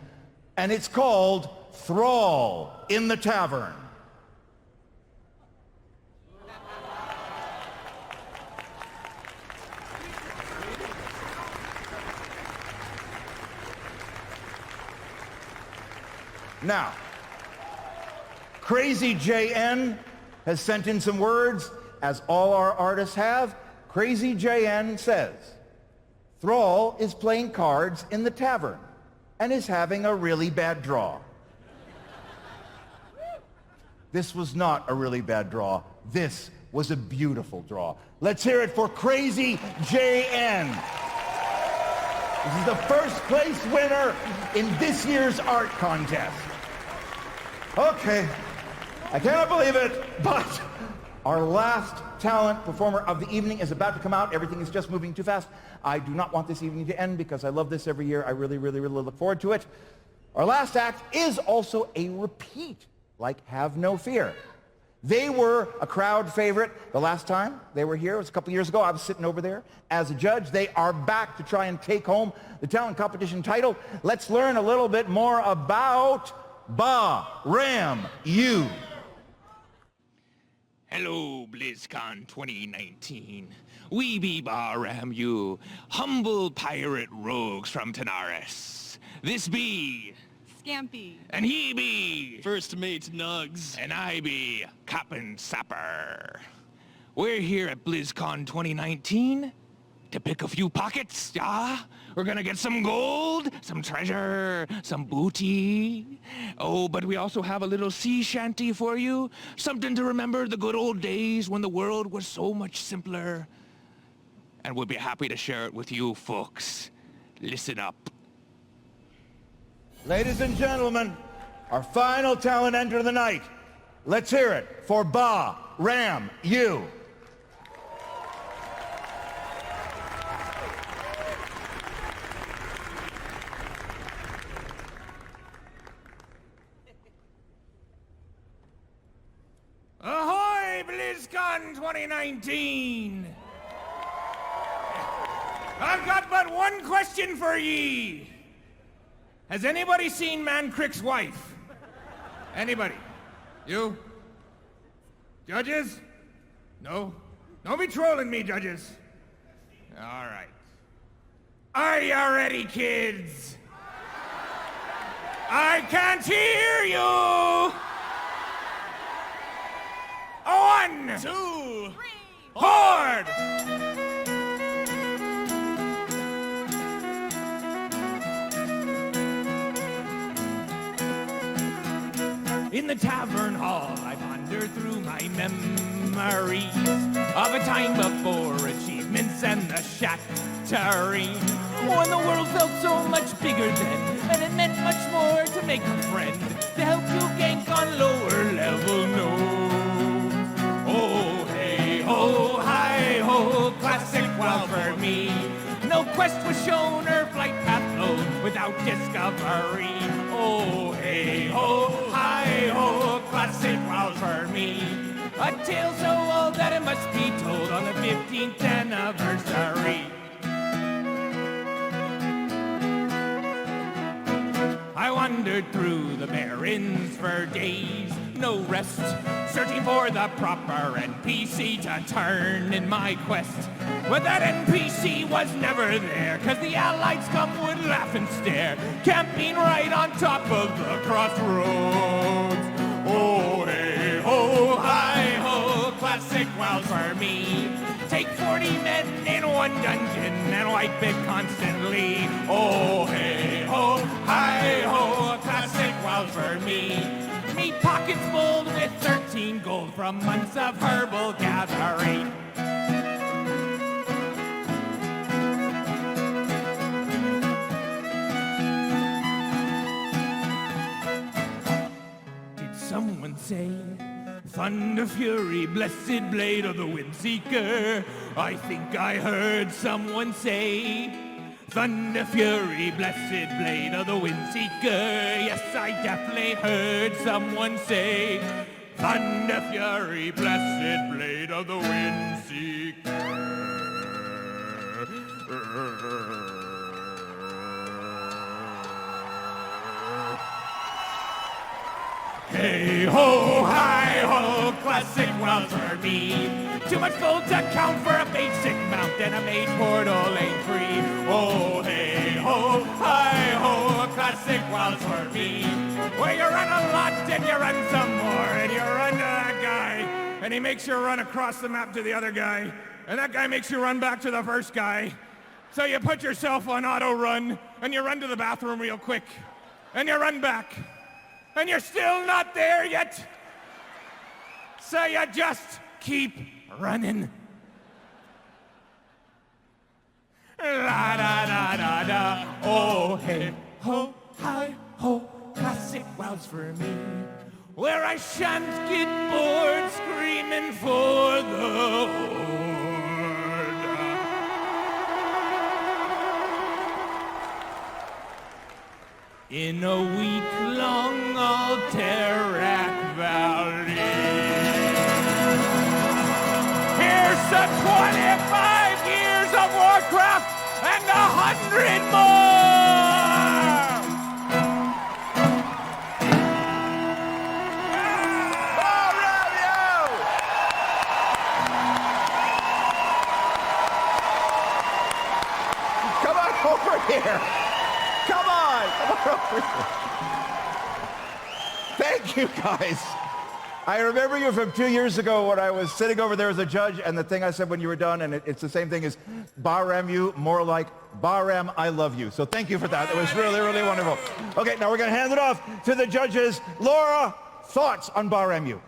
and it's called Thrall in the Tavern. Now, Crazy JN has sent in some words, as all our artists have. Crazy JN says, Thrall is playing cards in the tavern and is having a really bad draw. This was not a really bad draw. This was a beautiful draw. Let's hear it for Crazy JN. This is the first place winner in this year's art contest. Okay, I cannot believe it, but our last talent performer of the evening is about to come out. Everything is just moving too fast. I do not want this evening to end because I love this every year. I really, really, really look forward to it. Our last act is also a repeat, like Have No Fear. They were a crowd favorite the last time they were here. It was a couple years ago. I was sitting over there as a judge. They are back to try and take home the talent competition title. Let's learn a little bit more about Ba Ram You. Hello, BlizzCon 2019. We be Ba Ram You, humble pirate rogues from Tanaris. This be Scampy. and he be First Mate Nugs. and I be Captain Sapper. We're here at BlizzCon 2019 to pick a few pockets, yeah? We're gonna get some gold, some treasure, some booty. Oh, but we also have a little sea shanty for you. Something to remember the good old days when the world was so much simpler. And we'll be happy to share it with you folks. Listen up. Ladies and gentlemen, our final talent enter of the night. Let's hear it for Ba Ram You. Ahoy, BlizzCon 2019! I've got but one question for ye. Has anybody seen Man Crick's wife? Anybody? You? Judges? No? Don't be trolling me, judges. All right. Are you ready, kids? I can't hear you! 1, 2, 3, horde! In the tavern hall, I wander through my memories of a time before achievements and the shattering. When the world felt so much bigger then, and it meant much more to make a friend, to help you gank on lower level nodes. Oh, hey, ho, hi, ho, classic WoW for me. No quest was shown or flight path flowed without discovery. Oh, hey, ho, hi, ho, classic WoW for me. A tale so old that it must be told on the 15th anniversary. I wandered through the barrens for days, no rest, searching for the proper NPC to turn in my quest. But that NPC was never there, 'cause the allied scum would laugh and stare, camping right on top of the crossroads. Oh, hey, ho, hi, ho, classic WoW for me. Take 40 men in one dungeon and wipe it constantly. Oh, hey, ho, hi, ho, classic WoW for me. Me pockets full with 13 gold from months of herbal gathering. Did someone say Thunder Fury, blessed blade of the Windseeker? I think I heard someone say Thunder Fury, blessed blade of the Windseeker. Yes, I definitely heard someone say Thunder Fury, blessed blade of the Windseeker. Hey ho, hi ho, classic WoW for me. Too much gold to count for a basic mount and a mage portal ain't free. Oh hey ho, hi ho, classic WoW for me. Where you run a lot and you run some more and you run to that guy and he makes you run across the map to the other guy and that guy makes you run back to the first guy. So you put yourself on auto run and you run to the bathroom real quick and you run back. And you're still not there yet. So you just keep running. La da da da da. Oh hey ho, hi ho, classic Wilds for me. Where I shan't get bored screaming for the horde. In a week-long Alterac Valley. Here's the 25 years of Warcraft and 100 more! Come on over here. Come on over here. Thank you, guys. I remember you from 2 years ago when I was sitting over there as a judge, and the thing I said when you were done, and it's the same thing as Bahram you, more like Bahram, I love you. So thank you for that. It was really, really wonderful. Okay, now we're going to hand it off to the judges. Laura, thoughts on Bahram you?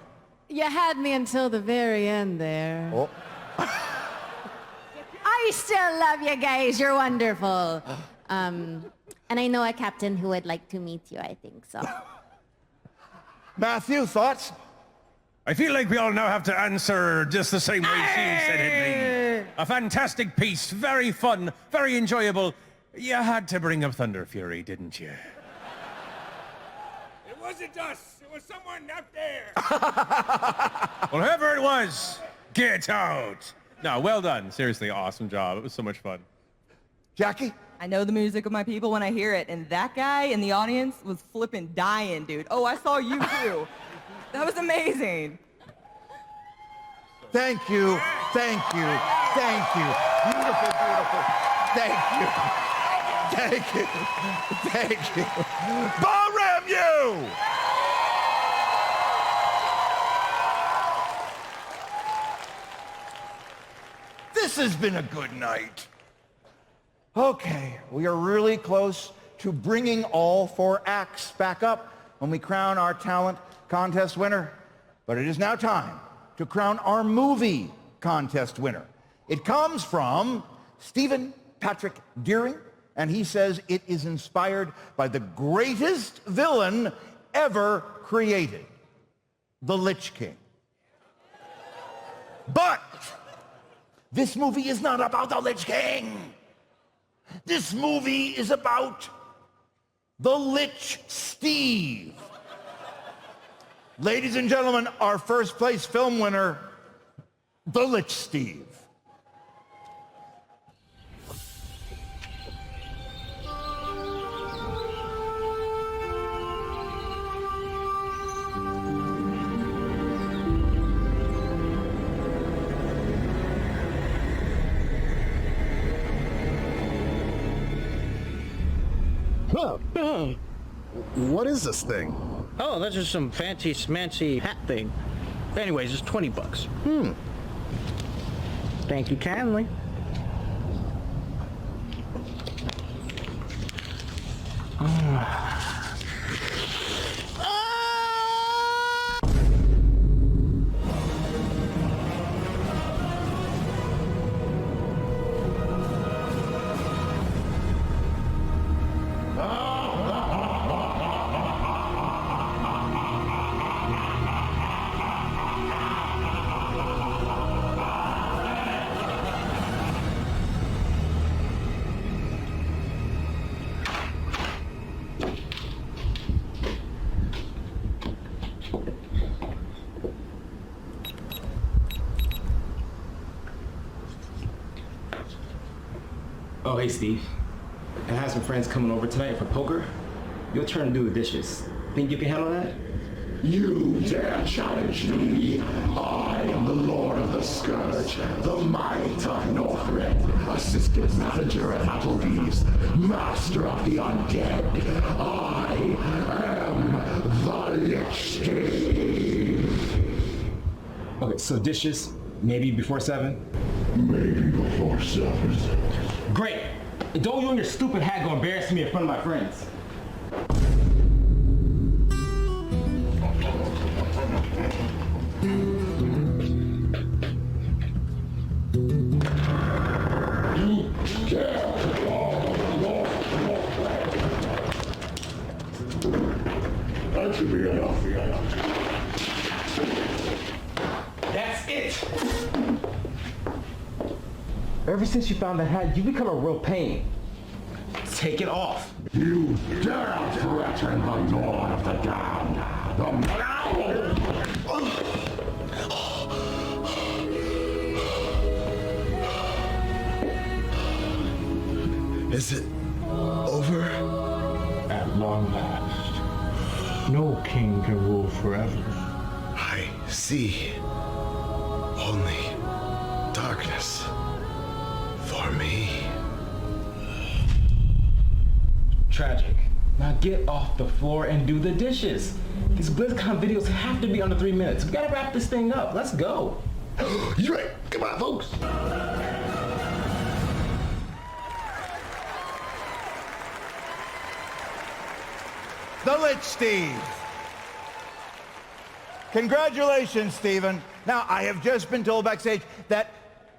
You had me until the very end there. Oh. I still love you guys. You're wonderful. And I know a captain who would like to meet you, I think so. Matthew, thoughts? I feel like we all now have to answer just the same way she said it. A fantastic piece, very fun, very enjoyable. You had to bring up Thunder Fury, didn't you? It wasn't us. It was someone up there. Well, whoever it was, get out. No, well done. Seriously, awesome job. It was so much fun. Jackie? I know the music of my people when I hear it, and that guy in the audience was flipping dying, dude. Oh, I saw you too. That was amazing. Thank you, thank you, thank you. Beautiful, beautiful. Thank you. Thank you. Thank you. Bahram you! This has been a good night. Okay, we are really close to bringing all 4 acts back up when we crown our talent contest winner. But it is now time to crown our movie contest winner. It comes from Stephen Patrick Deering, and he says it is inspired by the greatest villain ever created, the Lich King. But this movie is not about the Lich King. This movie is about the Lich Steve. Ladies and gentlemen, our first place film winner, the Lich Steve. What is this thing? Oh, that's just some fancy smancy hat thing. Anyways, it's $20. Thank you kindly. Oh, hey, Steve. I have some friends coming over tonight for poker. Your turn to do the dishes. Think you can handle that? You dare challenge me? I am the Lord of the Scourge, the Might of Northrend, assistant manager at Applebee's, master of the undead. I am the Lich Steve. Okay, so dishes, maybe before 7? Maybe before 7. Great! And don't you and your stupid hat go embarrass me in front of my friends. You dare Ever since you found that hat, you become a real pain. Take it off. You dare threaten the Lord of the Damned. Is it over? At long last, no king can rule forever. I see only darkness for me. Tragic. Now get off the floor and do the dishes. These Blizzcon videos have to be under 3 minutes. We gotta wrap this thing up. Let's go. You're right. Come on, folks. The Lich Steve. Congratulations, Stephen. Now, I have just been told backstage that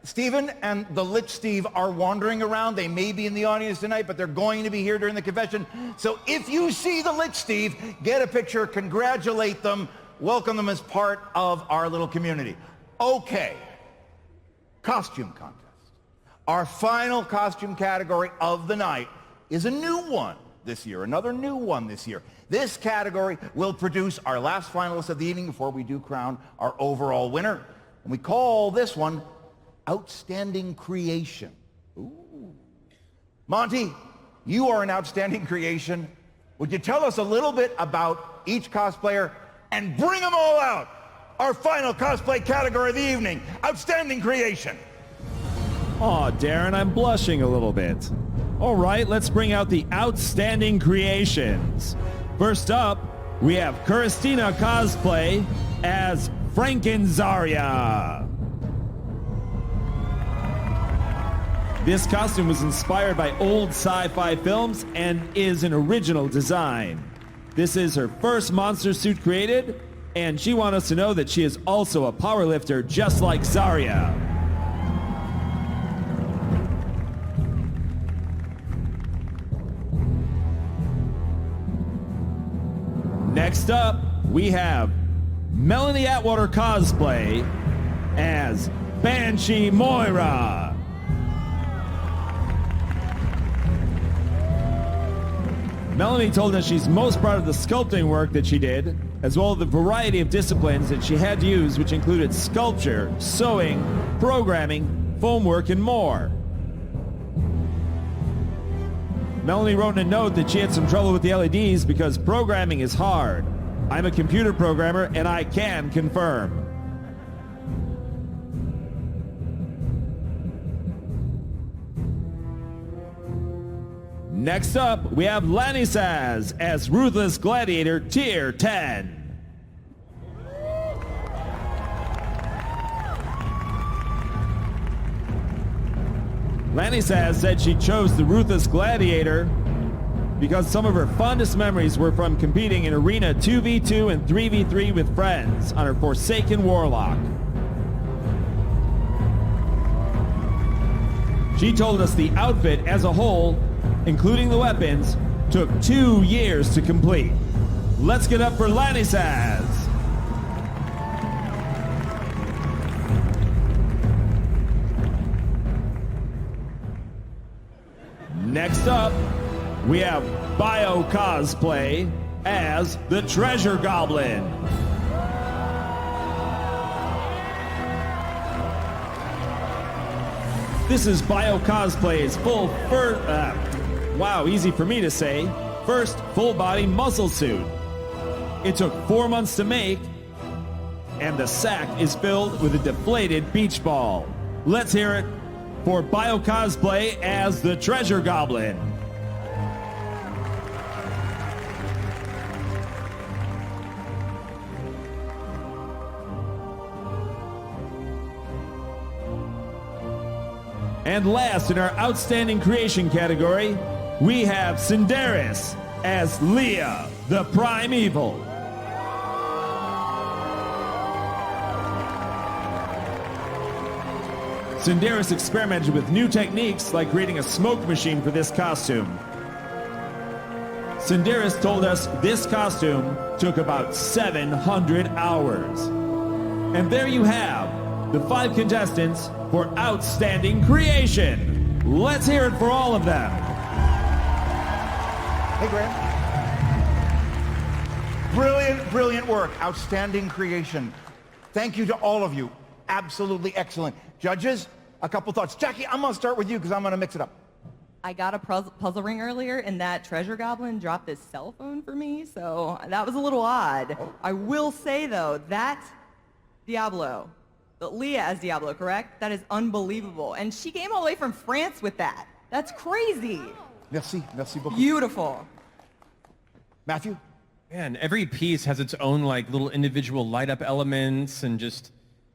Stephen and the Lich Steve are wandering around. They may be in the audience tonight, but they're going to be here during the convention. So if you see the Lich Steve, get a picture, congratulate them, welcome them as part of our little community. Okay, costume contest. Our final costume category of the night is a new one this year, another new one this year. This category will produce our last finalist of the evening before we do crown our overall winner. And we call this one Outstanding Creation. Ooh. Monty, you are an outstanding creation. Would you tell us a little bit about each cosplayer and bring them all out? Our final cosplay category of the evening, Outstanding Creation. Aw, Darren, I'm blushing a little bit. All right, let's bring out the Outstanding Creations. First up, we have Christina cosplay as Frankenzaria. This costume was inspired by old sci-fi films and is an original design. This is her first monster suit created, and she wants us to know that she is also a powerlifter just like Zarya. Next up, we have Melanie Atwater cosplay as Banshee Moira. Melanie told us she's most proud of the sculpting work that she did, as well as the variety of disciplines that she had to use, which included sculpture, sewing, programming, foam work, and more. Melanie wrote in a note that she had some trouble with the LEDs because programming is hard. I'm a computer programmer and I can confirm. Next up, we have Lanny Saz as Ruthless Gladiator Tier 10. Lanny Saz said she chose the Ruthless Gladiator because some of her fondest memories were from competing in Arena 2v2 and 3v3 with friends on her Forsaken Warlock. She told us the outfit as a whole, including the weapons, took 2 years to complete. Let's get up for Lanny Saz. Next up, we have Bio cosplay as the Treasure Goblin. This is Bio cosplay's wow, easy for me to say, first full body muscle suit. It took 4 months to make, and the sack is filled with a deflated beach ball. Let's hear it for Bio cosplay as the Treasure Goblin. And last in our Outstanding Creation category, we have Cinderis as Leah, the Primeval. Cinderis experimented with new techniques like creating a smoke machine for this costume. Cinderis told us this costume took about 700 hours. And there you have the 5 contestants for Outstanding Creation. Let's hear it for all of them. Hey, Graham. Brilliant, brilliant work. Outstanding creation. Thank you to all of you. Absolutely excellent. Judges, a couple thoughts. Jackie, I'm going to start with you because I'm going to mix it up. I got a puzzle ring earlier, and that treasure goblin dropped his cell phone for me, so that was a little odd. I will say, though, that Diablo, Leah as Diablo, correct? That is unbelievable. And she came all the way from France with that. That's crazy. Merci beaucoup. Beautiful. Matthew? Man, every piece has its own like little individual light up elements and just,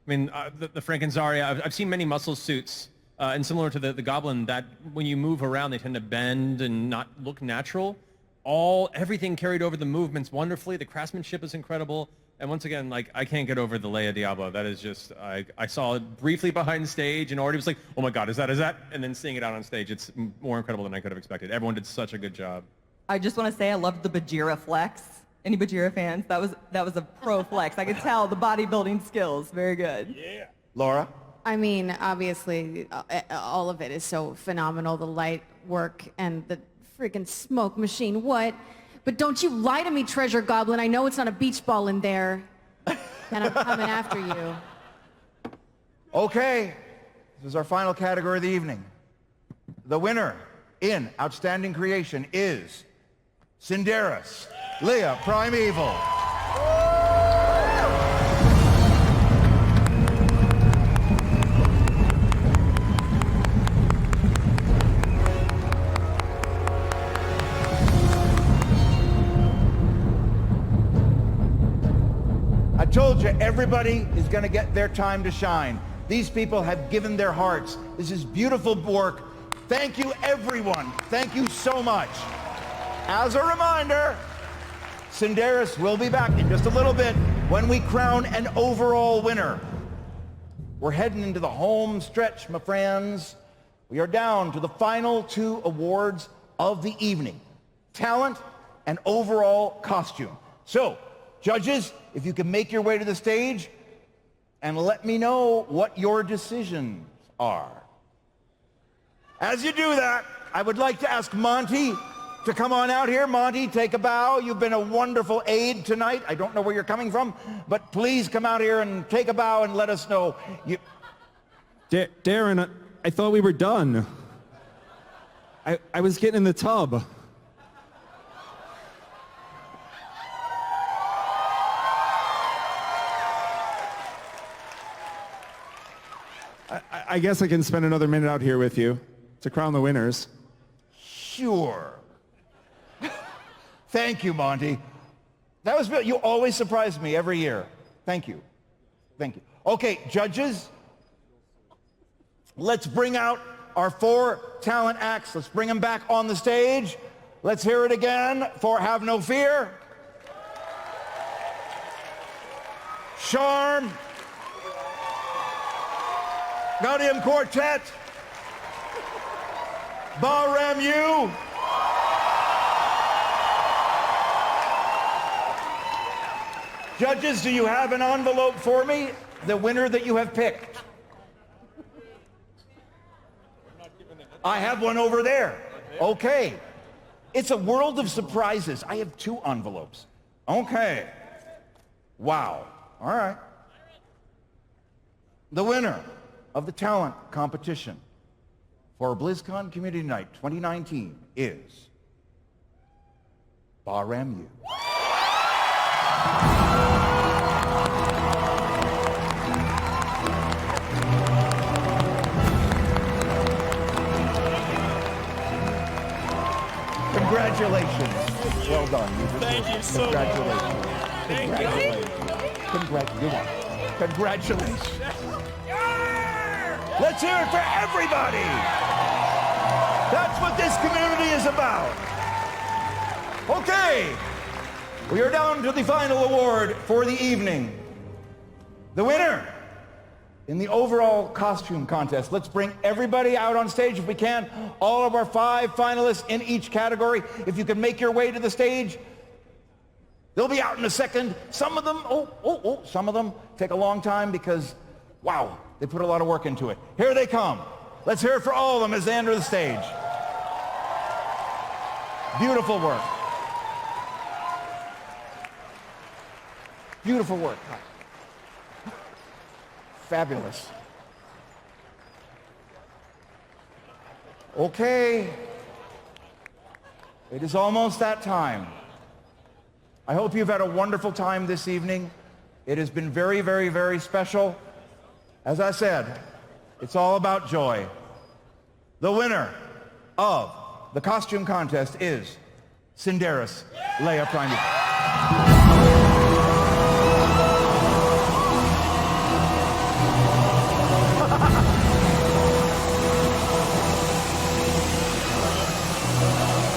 I mean, the Frankenzaria, I've seen many muscle suits and similar to the goblin that when you move around, they tend to bend and not look natural. Everything carried over the movements wonderfully. The craftsmanship is incredible. And once again, like, I can't get over the Leia Diablo. That is just, I saw it briefly behind stage and already was like, oh my God, is that? And then seeing it out on stage, it's more incredible than I could have expected. Everyone did such a good job. I just want to say I loved the Bajira flex. Any Bajira fans? That was a pro flex. I could tell the bodybuilding skills. Very good. Yeah. Laura? I mean, obviously, all of it is so phenomenal. The light work and the freaking smoke machine. What? But don't you lie to me, Treasure Goblin. I know it's not a beach ball in there. And I'm coming after you. Okay. This is our final category of the evening. The winner in Outstanding Creation is Cinderis, Leah Primeval. I told you, everybody is going to get their time to shine. These people have given their hearts. This is beautiful work. Thank you, everyone. Thank you so much. As a reminder, Cinderis will be back in just a little bit when we crown an overall winner. We're heading into the home stretch, my friends. We are down to the final 2 awards of the evening: talent and overall costume. So, judges, if you can make your way to the stage and let me know what your decisions are. As you do that, I would like to ask Monty to come on out here. Monty, take a bow. You've been a wonderful aid tonight. I don't know where you're coming from, but please come out here and take a bow and let us know. Darren, I thought we were done. I was getting in the tub. I guess I can spend another minute out here with you to crown the winners. Sure. Thank you, Monty. That was, you always surprise me every year. Thank you. Thank you. Okay, judges, let's bring out our 4 talent acts. Let's bring them back on the stage. Let's hear it again for Have No Fear, Charm, Gaudium Quartet, Bahram. Judges, do you have an envelope for me? The winner that you have picked. I have one over there. Okay. It's a world of surprises. I have 2 envelopes. Okay. Wow. All right. The winner of the talent competition for Blizzcon Community Night 2019 is Bahram. Congratulations. Well done. Thank you so much. Congratulations. Thank you. Congratulations. Let's hear it for everybody. That's what this community is about. Okay. We are down to the final award for the evening. The winner in the overall costume contest. Let's bring everybody out on stage if we can. All of our 5 finalists in each category. If you can make your way to the stage, they'll be out in a second. Some of them, some of them take a long time because, wow, They put a lot of work into it. Here they come. Let's hear it for all of them as they enter the stage. Beautiful work. Beautiful work. Fabulous. Okay. It is almost that time. I hope you've had a wonderful time this evening. It has been very, very, very special. As I said, it's all about joy. The winner of the costume contest is Cinderis Leia Primeval.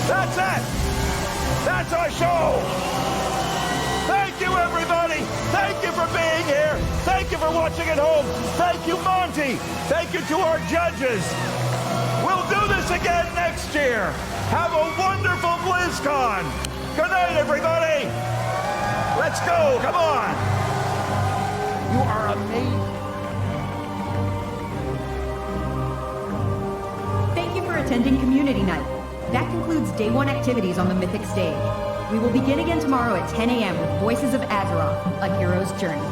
That's it! That's our show! Thank you, everybody! Thank you for being here! Thank you for watching at home! Thank you, Monty! Thank you to our judges! We'll do this again next year! Have a wonderful BlizzCon! Good night, everybody! Let's go! Come on! You are amazing! Thank you for attending Community Night. That concludes Day 1 activities on the Mythic stage. We will begin again tomorrow at 10 a.m. with Voices of Azeroth, A Hero's Journey.